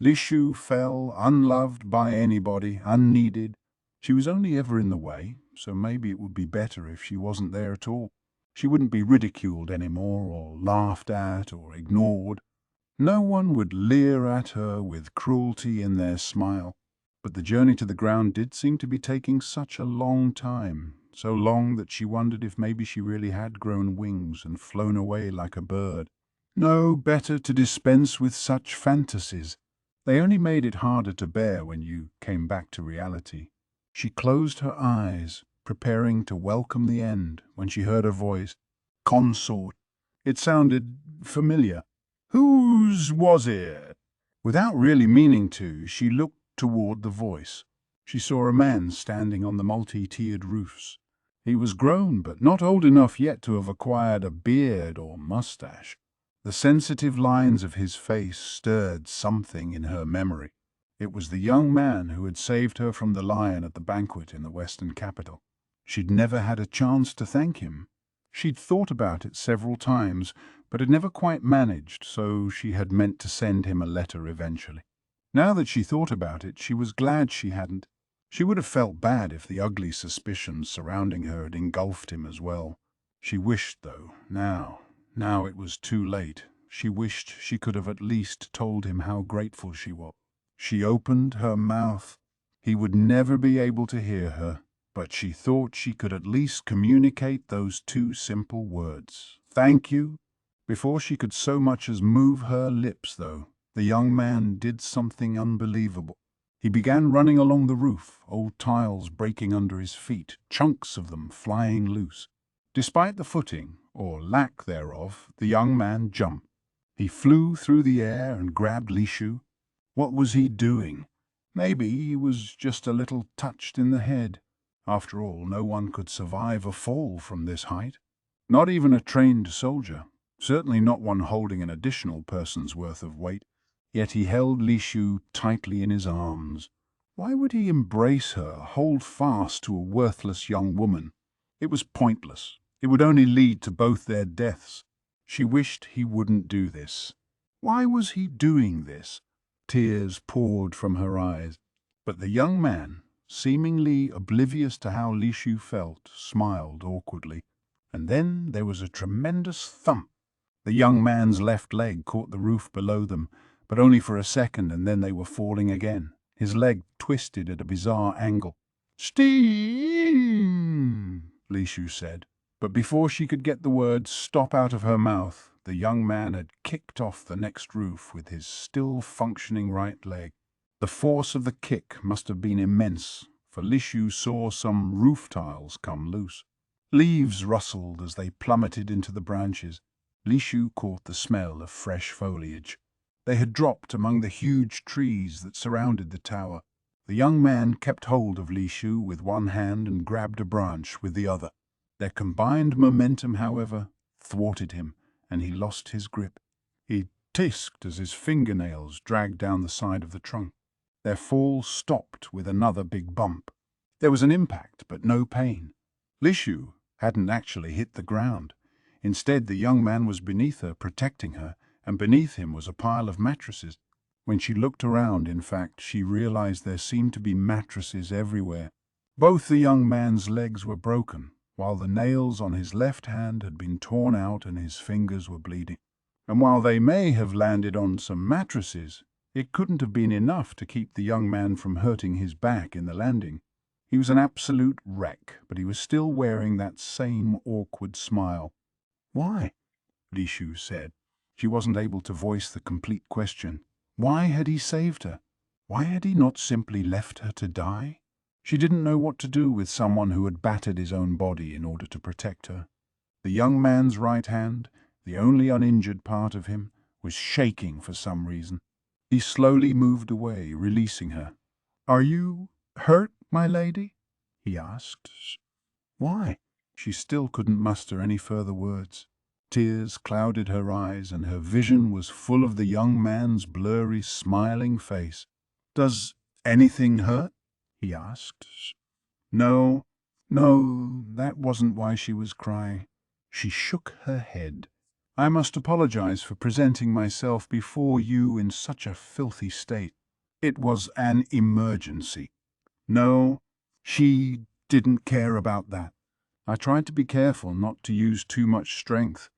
Lishu fell, unloved by anybody, unneeded. She was only ever in the way, so maybe it would be better if she wasn't there at all. She wouldn't be ridiculed anymore, or laughed at, or ignored. No one would leer at her with cruelty in their smile. But the journey to the ground did seem to be taking such a long time, so long that she wondered if maybe she really had grown wings and flown away like a bird. No, better to dispense with such fantasies. They only made it harder to bear when you came back to reality. She closed her eyes, preparing to welcome the end, when she heard a voice. Consort. It sounded familiar. Whose was it? Without really meaning to, she looked toward the voice. She saw a man standing on the multi-tiered roofs. He was grown, but not old enough yet to have acquired a beard or mustache. The sensitive lines of his face stirred something in her memory. It was the young man who had saved her from the lion at the banquet in the western capital. She'd never had a chance to thank him. She'd thought about it several times, but had never quite managed, so she had meant to send him a letter eventually. Now that she thought about it, she was glad she hadn't. She would have felt bad if the ugly suspicions surrounding her had engulfed him as well. She wished, though, now it was too late. She wished she could have at least told him how grateful she was. She opened her mouth. He would never be able to hear her, but she thought she could at least communicate those two simple words, "Thank you." Before she could so much as move her lips, though, the young man did something unbelievable. He began running along the roof, old tiles breaking under his feet, chunks of them flying loose. Despite the footing, or lack thereof, the young man jumped. He flew through the air and grabbed Lishu. What was he doing? Maybe he was just a little touched in the head. After all, no one could survive a fall from this height. Not even a trained soldier. Certainly not one holding an additional person's worth of weight. Yet he held Lishu tightly in his arms. Why would he embrace her, hold fast to a worthless young woman? It was pointless. It would only lead to both their deaths. She wished he wouldn't do this. Why was he doing this? Tears poured from her eyes. But the young man, seemingly oblivious to how Lishu felt, smiled awkwardly. And then there was a tremendous thump. The young man's left leg caught the roof below them, but only for a second, and then they were falling again. His leg twisted at a bizarre angle. "Steam!" Lishu said. But before she could get the words stop out of her mouth, the young man had kicked off the next roof with his still functioning right leg. The force of the kick must have been immense, for Lishu saw some roof tiles come loose. Leaves rustled as they plummeted into the branches. Lishu caught the smell of fresh foliage. They had dropped among the huge trees that surrounded the tower. The young man kept hold of Lishu with one hand and grabbed a branch with the other. Their combined momentum, however, thwarted him, and he lost his grip. He tisked as his fingernails dragged down the side of the trunk. Their fall stopped with another big bump. There was an impact, but no pain. Lishu hadn't actually hit the ground. Instead, the young man was beneath her, protecting her, and beneath him was a pile of mattresses. When she looked around, in fact, she realized there seemed to be mattresses everywhere. Both the young man's legs were broken, while the nails on his left hand had been torn out and his fingers were bleeding. And while they may have landed on some mattresses, it couldn't have been enough to keep the young man from hurting his back in the landing. He was an absolute wreck, but he was still wearing that same awkward smile. "Why?" Lishu said. She wasn't able to voice the complete question. Why had he saved her? Why had he not simply left her to die? She didn't know what to do with someone who had battered his own body in order to protect her. The young man's right hand, the only uninjured part of him, was shaking for some reason. He slowly moved away, releasing her. "Are you hurt, my lady?" he asked. "Why?" She still couldn't muster any further words. Tears clouded her eyes, and her vision was full of the young man's blurry, smiling face. "Does anything hurt?" he asked. No, that wasn't why she was crying. She shook her head. "I must apologize for presenting myself before you in such a filthy state. It was an emergency." No, she didn't care about that. "I tried to be careful not to use too much strength.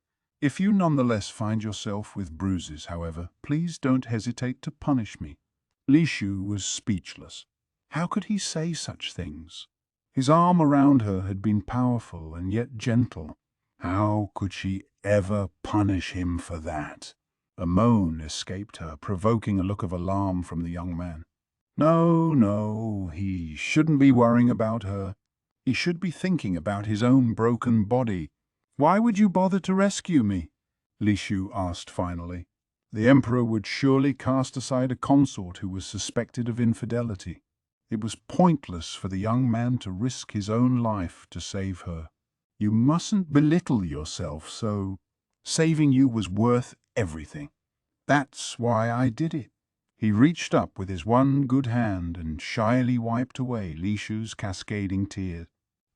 If you nonetheless find yourself with bruises, however, please don't hesitate to punish me." Lishu was speechless. How could he say such things? His arm around her had been powerful and yet gentle. How could she ever punish him for that? A moan escaped her, provoking a look of alarm from the young man. No, he shouldn't be worrying about her. He should be thinking about his own broken body. "Why would you bother to rescue me?" Lishu asked finally. The emperor would surely cast aside a consort who was suspected of infidelity. It was pointless for the young man to risk his own life to save her. "You mustn't belittle yourself so. Saving you was worth everything. That's why I did it." He reached up with his one good hand and shyly wiped away Lishu's cascading tears.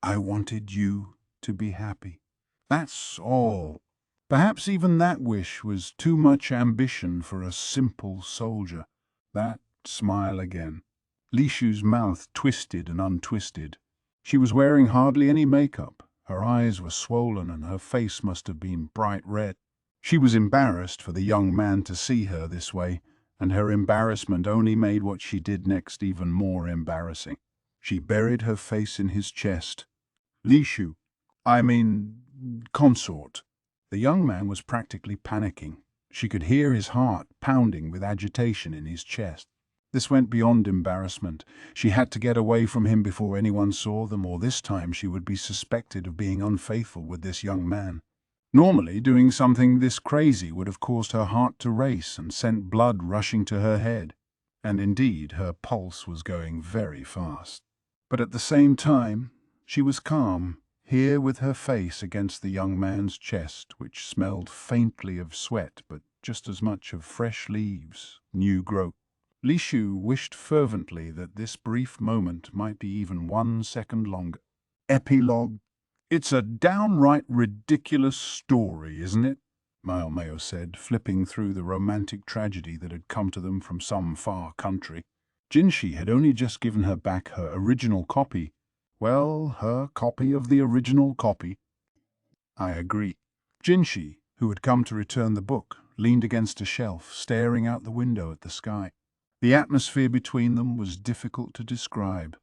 "I wanted you to be happy. That's all." Perhaps even that wish was too much ambition for a simple soldier. That smile again. Lishu's mouth twisted and untwisted. She was wearing hardly any makeup. Her eyes were swollen and her face must have been bright red. She was embarrassed for the young man to see her this way, and her embarrassment only made what she did next even more embarrassing. She buried her face in his chest. "Lishu, Consort." The young man was practically panicking. She could hear his heart pounding with agitation in his chest. This went beyond embarrassment. She had to get away from him before anyone saw them, or this time she would be suspected of being unfaithful with this young man. Normally, doing something this crazy would have caused her heart to race and sent blood rushing to her head. And indeed, her pulse was going very fast. But at the same time, she was calm, here with her face against the young man's chest, which smelled faintly of sweat, but just as much of fresh leaves, new growth. Lishu wished fervently that this brief moment might be even 1 second longer. Epilogue. "It's a downright ridiculous story, isn't it?" Maomao said, flipping through the romantic tragedy that had come to them from some far country. Jinshi had only just given her back her original copy. Well, her copy of the original copy. "I agree." Jinshi, who had come to return the book, leaned against a shelf, staring out the window at the sky. The atmosphere between them was difficult to describe.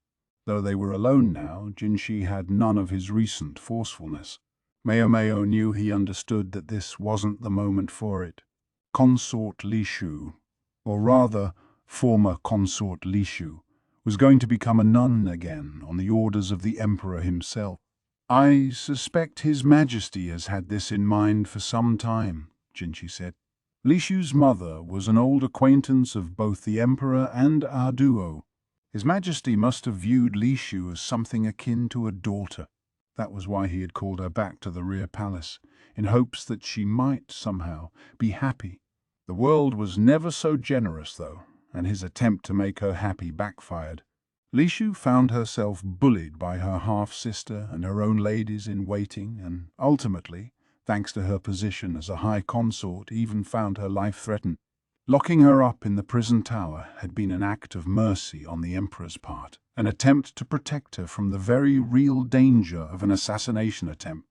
Though they were alone now, Jinshi had none of his recent forcefulness. Maomao knew he understood that this wasn't the moment for it. Consort Lishu, or rather, former Consort Lishu, was going to become a nun again on the orders of the emperor himself. "I suspect His Majesty has had this in mind for some time," Jinshi said. Lishu's mother was an old acquaintance of both the emperor and our duo. His Majesty must have viewed Lishu as something akin to a daughter. That was why he had called her back to the rear palace, in hopes that she might, somehow, be happy. The world was never so generous, though, and his attempt to make her happy backfired. Lishu found herself bullied by her half-sister and her own ladies-in-waiting, and ultimately, thanks to her position as a high consort, even found her life threatened. Locking her up in the prison tower had been an act of mercy on the emperor's part, an attempt to protect her from the very real danger of an assassination attempt.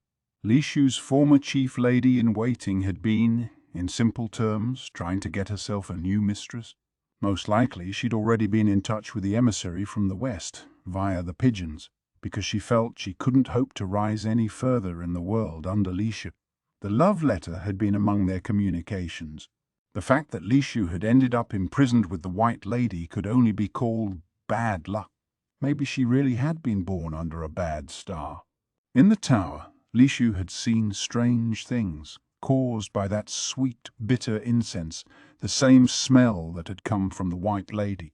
Lishu's former chief lady-in-waiting had been, in simple terms, trying to get herself a new mistress. Most likely she'd already been in touch with the emissary from the west, via the pigeons, because she felt she couldn't hope to rise any further in the world under Lishu. The love letter had been among their communications. The fact that Lishu had ended up imprisoned with the White Lady could only be called bad luck. Maybe she really had been born under a bad star. In the tower, Lishu had seen strange things, caused by that sweet, bitter incense, the same smell that had come from the White Lady.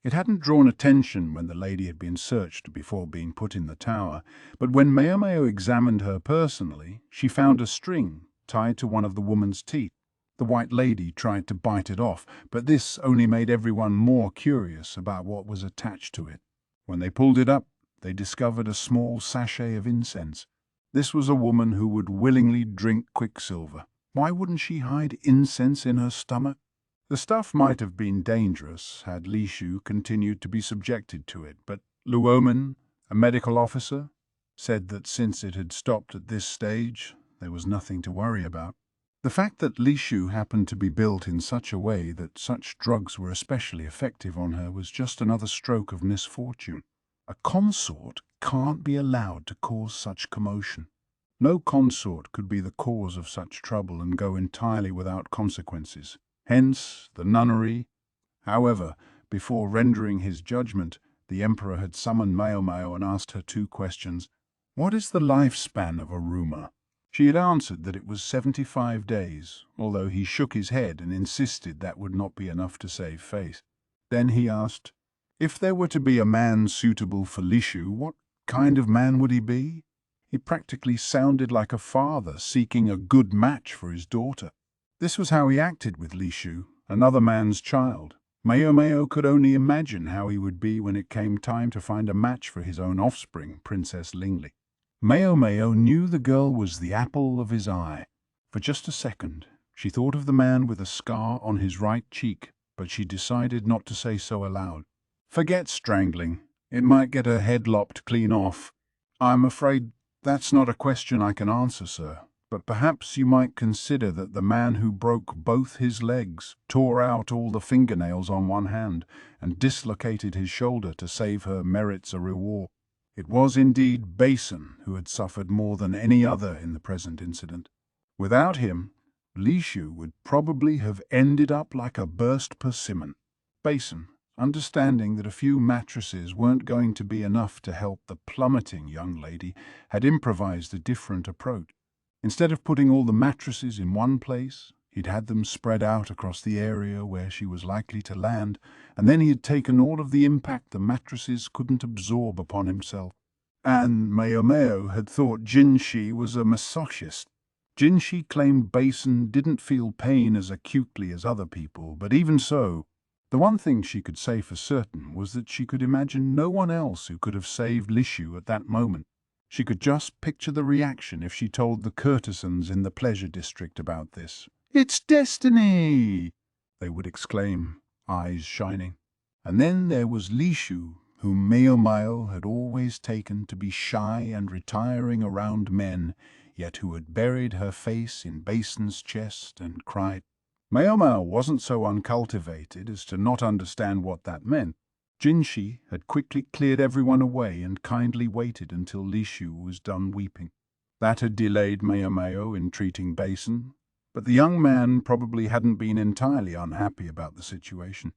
It hadn't drawn attention when the lady had been searched before being put in the tower, but when Maomao examined her personally, she found a string tied to one of the woman's teeth. The White Lady tried to bite it off, but this only made everyone more curious about what was attached to it. When they pulled it up, they discovered a small sachet of incense. This was a woman who would willingly drink quicksilver. Why wouldn't she hide incense in her stomach? The stuff might have been dangerous had Lishu continued to be subjected to it, but Luomen, a medical officer, said that since it had stopped at this stage, there was nothing to worry about. The fact that Lishu happened to be built in such a way that such drugs were especially effective on her was just another stroke of misfortune. A consort can't be allowed to cause such commotion. No consort could be the cause of such trouble and go entirely without consequences. Hence, the nunnery. However, before rendering his judgment, the emperor had summoned Maomao and asked her 2 questions. What is the lifespan of a rumor? She had answered that it was 75 days, although he shook his head and insisted that would not be enough to save face. Then he asked, if there were to be a man suitable for Lishu, what kind of man would he be? He practically sounded like a father seeking a good match for his daughter. This was how he acted with Lishu, another man's child. Maomao could only imagine how he would be when it came time to find a match for his own offspring, Princess Lingli. Maomao knew the girl was the apple of his eye. For just a second, she thought of the man with a scar on his right cheek, but she decided not to say so aloud. Forget strangling. It might get her head lopped clean off. I'm afraid that's not a question I can answer, sir. But perhaps you might consider that the man who broke both his legs, tore out all the fingernails on one hand, and dislocated his shoulder to save her merits a reward. It was indeed Basen who had suffered more than any other in the present incident. Without him, Lishu would probably have ended up like a burst persimmon. Basen, understanding that a few mattresses weren't going to be enough to help the plummeting young lady, had improvised a different approach. Instead of putting all the mattresses in one place, he'd had them spread out across the area where she was likely to land, and then he had taken all of the impact the mattresses couldn't absorb upon himself. And Maomao had thought Jinshi was a masochist. Jinshi claimed Basen didn't feel pain as acutely as other people, but even so, the one thing she could say for certain was that she could imagine no one else who could have saved Lishu at that moment. She could just picture the reaction if she told the courtesans in the pleasure district about this. "It's destiny!" they would exclaim, eyes shining. And then there was Lishu, whom Maomao had always taken to be shy and retiring around men, yet who had buried her face in Basen's chest and cried. Maomao wasn't so uncultivated as to not understand what that meant. Jinshi had quickly cleared everyone away and kindly waited until Lishu was done weeping. That had delayed Maomao in treating Basen, but the young man probably hadn't been entirely unhappy about the situation.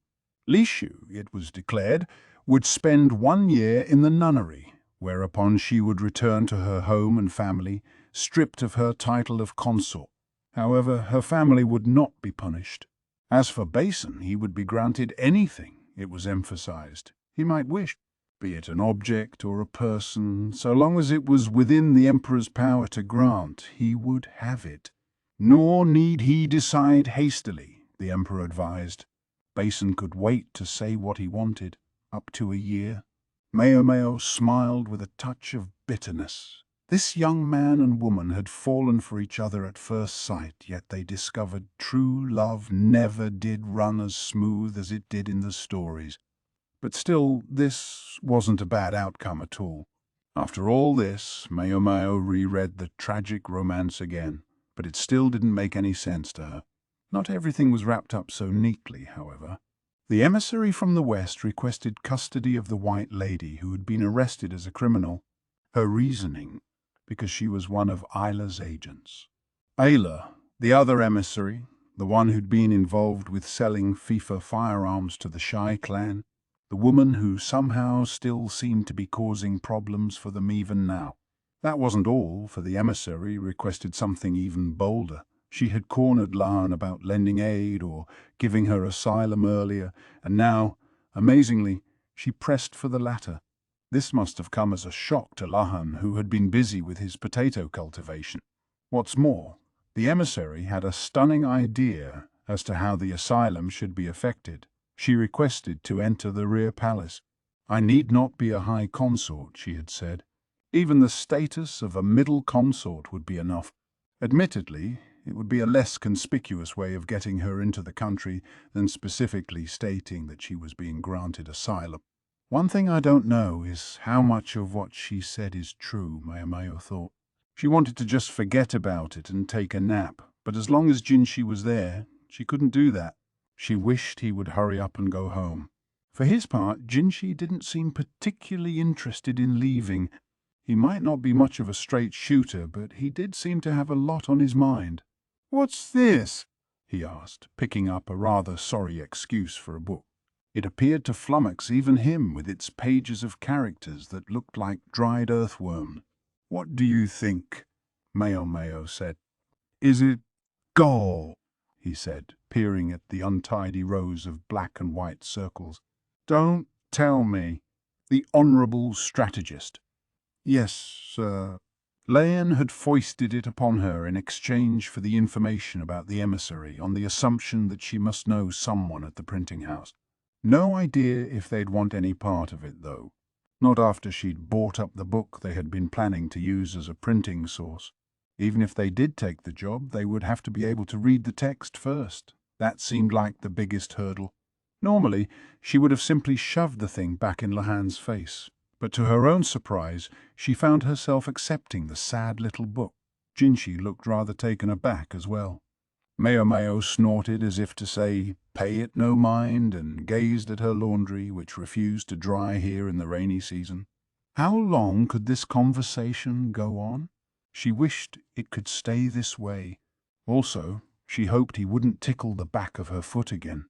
Lishu, it was declared, would spend 1 year in the nunnery, whereupon she would return to her home and family, stripped of her title of consort. However, her family would not be punished. As for Basen, he would be granted anything, it was emphasized, he might wish. be it an object or a person, so long as it was within the Emperor's power to grant, he would have it. Nor need he decide hastily, the Emperor advised. Basen could wait to say what he wanted, up to a year. Maomao smiled with a touch of bitterness. This young man and woman had fallen for each other at first sight, yet they discovered true love never did run as smooth as it did in the stories. But still, this wasn't a bad outcome at all. After all this, Maomao reread the tragic romance again, but it still didn't make any sense to her. Not everything was wrapped up so neatly, however. The emissary from the west requested custody of the white lady who had been arrested as a criminal. Her reasoning, because she was one of Ayla's agents. Ayla, the other emissary, the one who'd been involved with selling FIFA firearms to the Shai clan, the woman who somehow still seemed to be causing problems for them even now. That wasn't all, for the emissary requested something even bolder. She had cornered Lan about lending aid or giving her asylum earlier, and now, amazingly, she pressed for the latter. This must have come as a shock to Lahan, who had been busy with his potato cultivation. What's more, the emissary had a stunning idea as to how the asylum should be effected. She requested to enter the rear palace. I need not be a high consort, she had said. Even the status of a middle consort would be enough. Admittedly, it would be a less conspicuous way of getting her into the country than specifically stating that she was being granted asylum. One thing I don't know is how much of what she said is true, Maomao thought. She wanted to just forget about it and take a nap, but as long as Jinshi was there, she couldn't do that. She wished he would hurry up and go home. For his part, Jinshi didn't seem particularly interested in leaving. He might not be much of a straight shooter, but he did seem to have a lot on his mind. "What's this?" he asked, picking up a rather sorry excuse for a book. It appeared to flummox even him with its pages of characters that looked like dried earthworm. "What do you think?" Maomao said. "Is it gall?" he said, peering at the untidy rows of black and white circles. "Don't tell me." The honourable strategist. "Yes, sir." Layan had foisted it upon her in exchange for the information about the emissary, on the assumption that she must know someone at the printing house. No idea if they'd want any part of it, though. Not after she'd bought up the book they had been planning to use as a printing source. Even if they did take the job, they would have to be able to read the text first. That seemed like the biggest hurdle. Normally, she would have simply shoved the thing back in Lahan's face. But to her own surprise, she found herself accepting the sad little book. Jinshi looked rather taken aback as well. Maomao snorted as if to say, "Pay it no mind," and gazed at her laundry, which refused to dry here in the rainy season. How long could this conversation go on? She wished it could stay this way. Also, she hoped he wouldn't tickle the back of her foot again.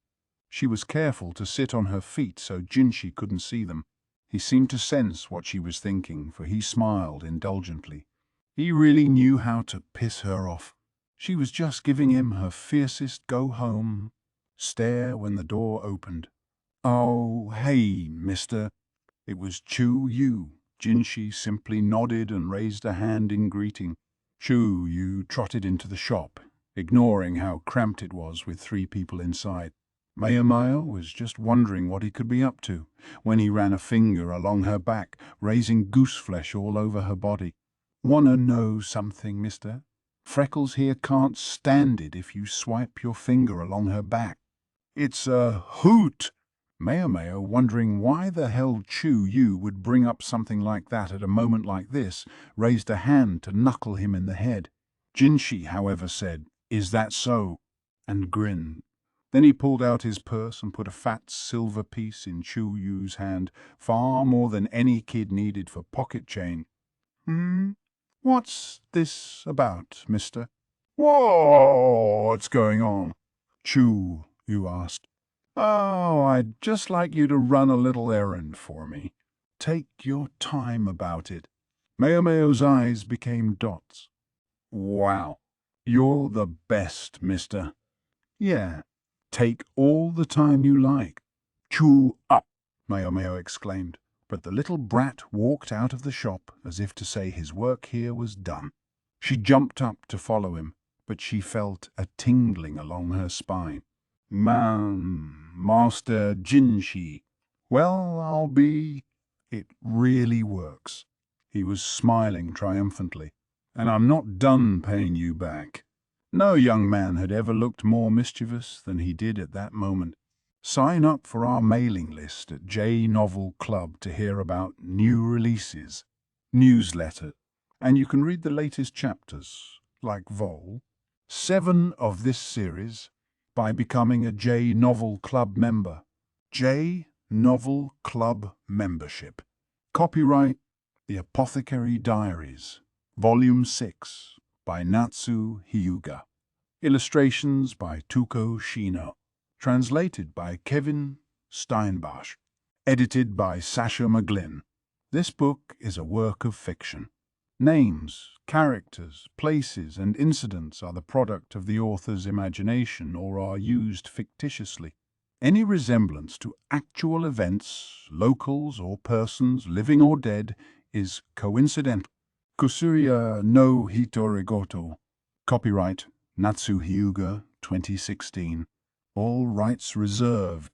She was careful to sit on her feet so Jinshi couldn't see them. He seemed to sense what she was thinking, for he smiled indulgently. He really knew how to piss her off. She was just giving him her fiercest go-home stare when the door opened. "Oh, hey, mister." It was Chu Yu. Jinshi simply nodded and raised a hand in greeting. Chu Yu trotted into the shop, ignoring how cramped it was with 3 people inside. Maomao was just wondering what he could be up to, when he ran a finger along her back, raising goose flesh all over her body. "Wanna know something, mister? Freckles here can't stand it if you swipe your finger along her back. It's a hoot." Maomao, wondering why the hell Chu Yu would bring up something like that at a moment like this, raised a hand to knuckle him in the head. Jinshi, however, said, "Is that so?" and grinned. Then he pulled out his purse and put a fat silver piece in Chu Yu's hand, far more than any kid needed for pocket change. "What's this about, mister?" "What's going on?" Chu Yu asked. "Oh, I'd just like you to run a little errand for me." "Take your time about it." Maomao's eyes became dots. "Wow, you're the best, mister." "Yeah, take all the time you like." "Chew up," Maomao exclaimed. But the little brat walked out of the shop as if to say his work here was done. She jumped up to follow him, but she felt a tingling along her spine. Master Jinshi. Well, I'll be... It really works. He was smiling triumphantly. And I'm not done paying you back. No young man had ever looked more mischievous than he did at that moment. Sign up for our mailing list at J Novel Club to hear about new releases, newsletter, and you can read the latest chapters, like Vol. 7 of this series, by becoming a J Novel Club member. J Novel Club membership. Copyright The Apothecary Diaries, Volume 6, by Natsu Hyuga. Illustrations by Tuko Shino. Translated by Kevin Steinbach. Edited by Sasha McGlynn. This book is a work of fiction. Names, characters, places, and incidents are the product of the author's imagination or are used fictitiously. Any resemblance to actual events, locals, or persons, living or dead, is coincidental. Kusuria no Hitorigoto. Copyright Natsu Hyuga, 2016. All rights reserved.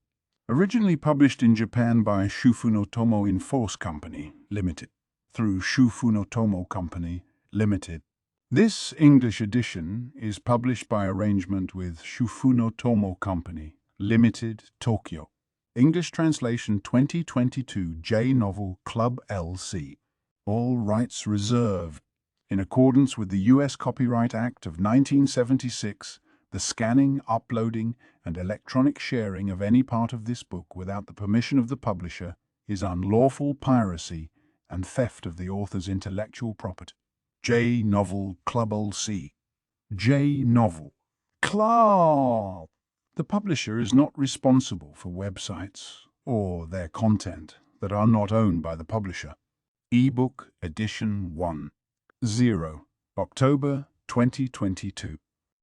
Originally published in Japan by Shufunotomo in Force Company, Limited, through Shufunotomo Company, Limited. This English edition is published by arrangement with Shufunotomo Company, Limited, Tokyo. English translation 2022 J Novel Club LC. All rights reserved. In accordance with the U.S. Copyright Act of 1976, the scanning, uploading, and electronic sharing of any part of this book without the permission of the publisher is unlawful piracy and theft of the author's intellectual property. J Novel Club LC. J Novel Club. The publisher is not responsible for websites or their content that are not owned by the publisher. Ebook Edition 1. 0. October 2022.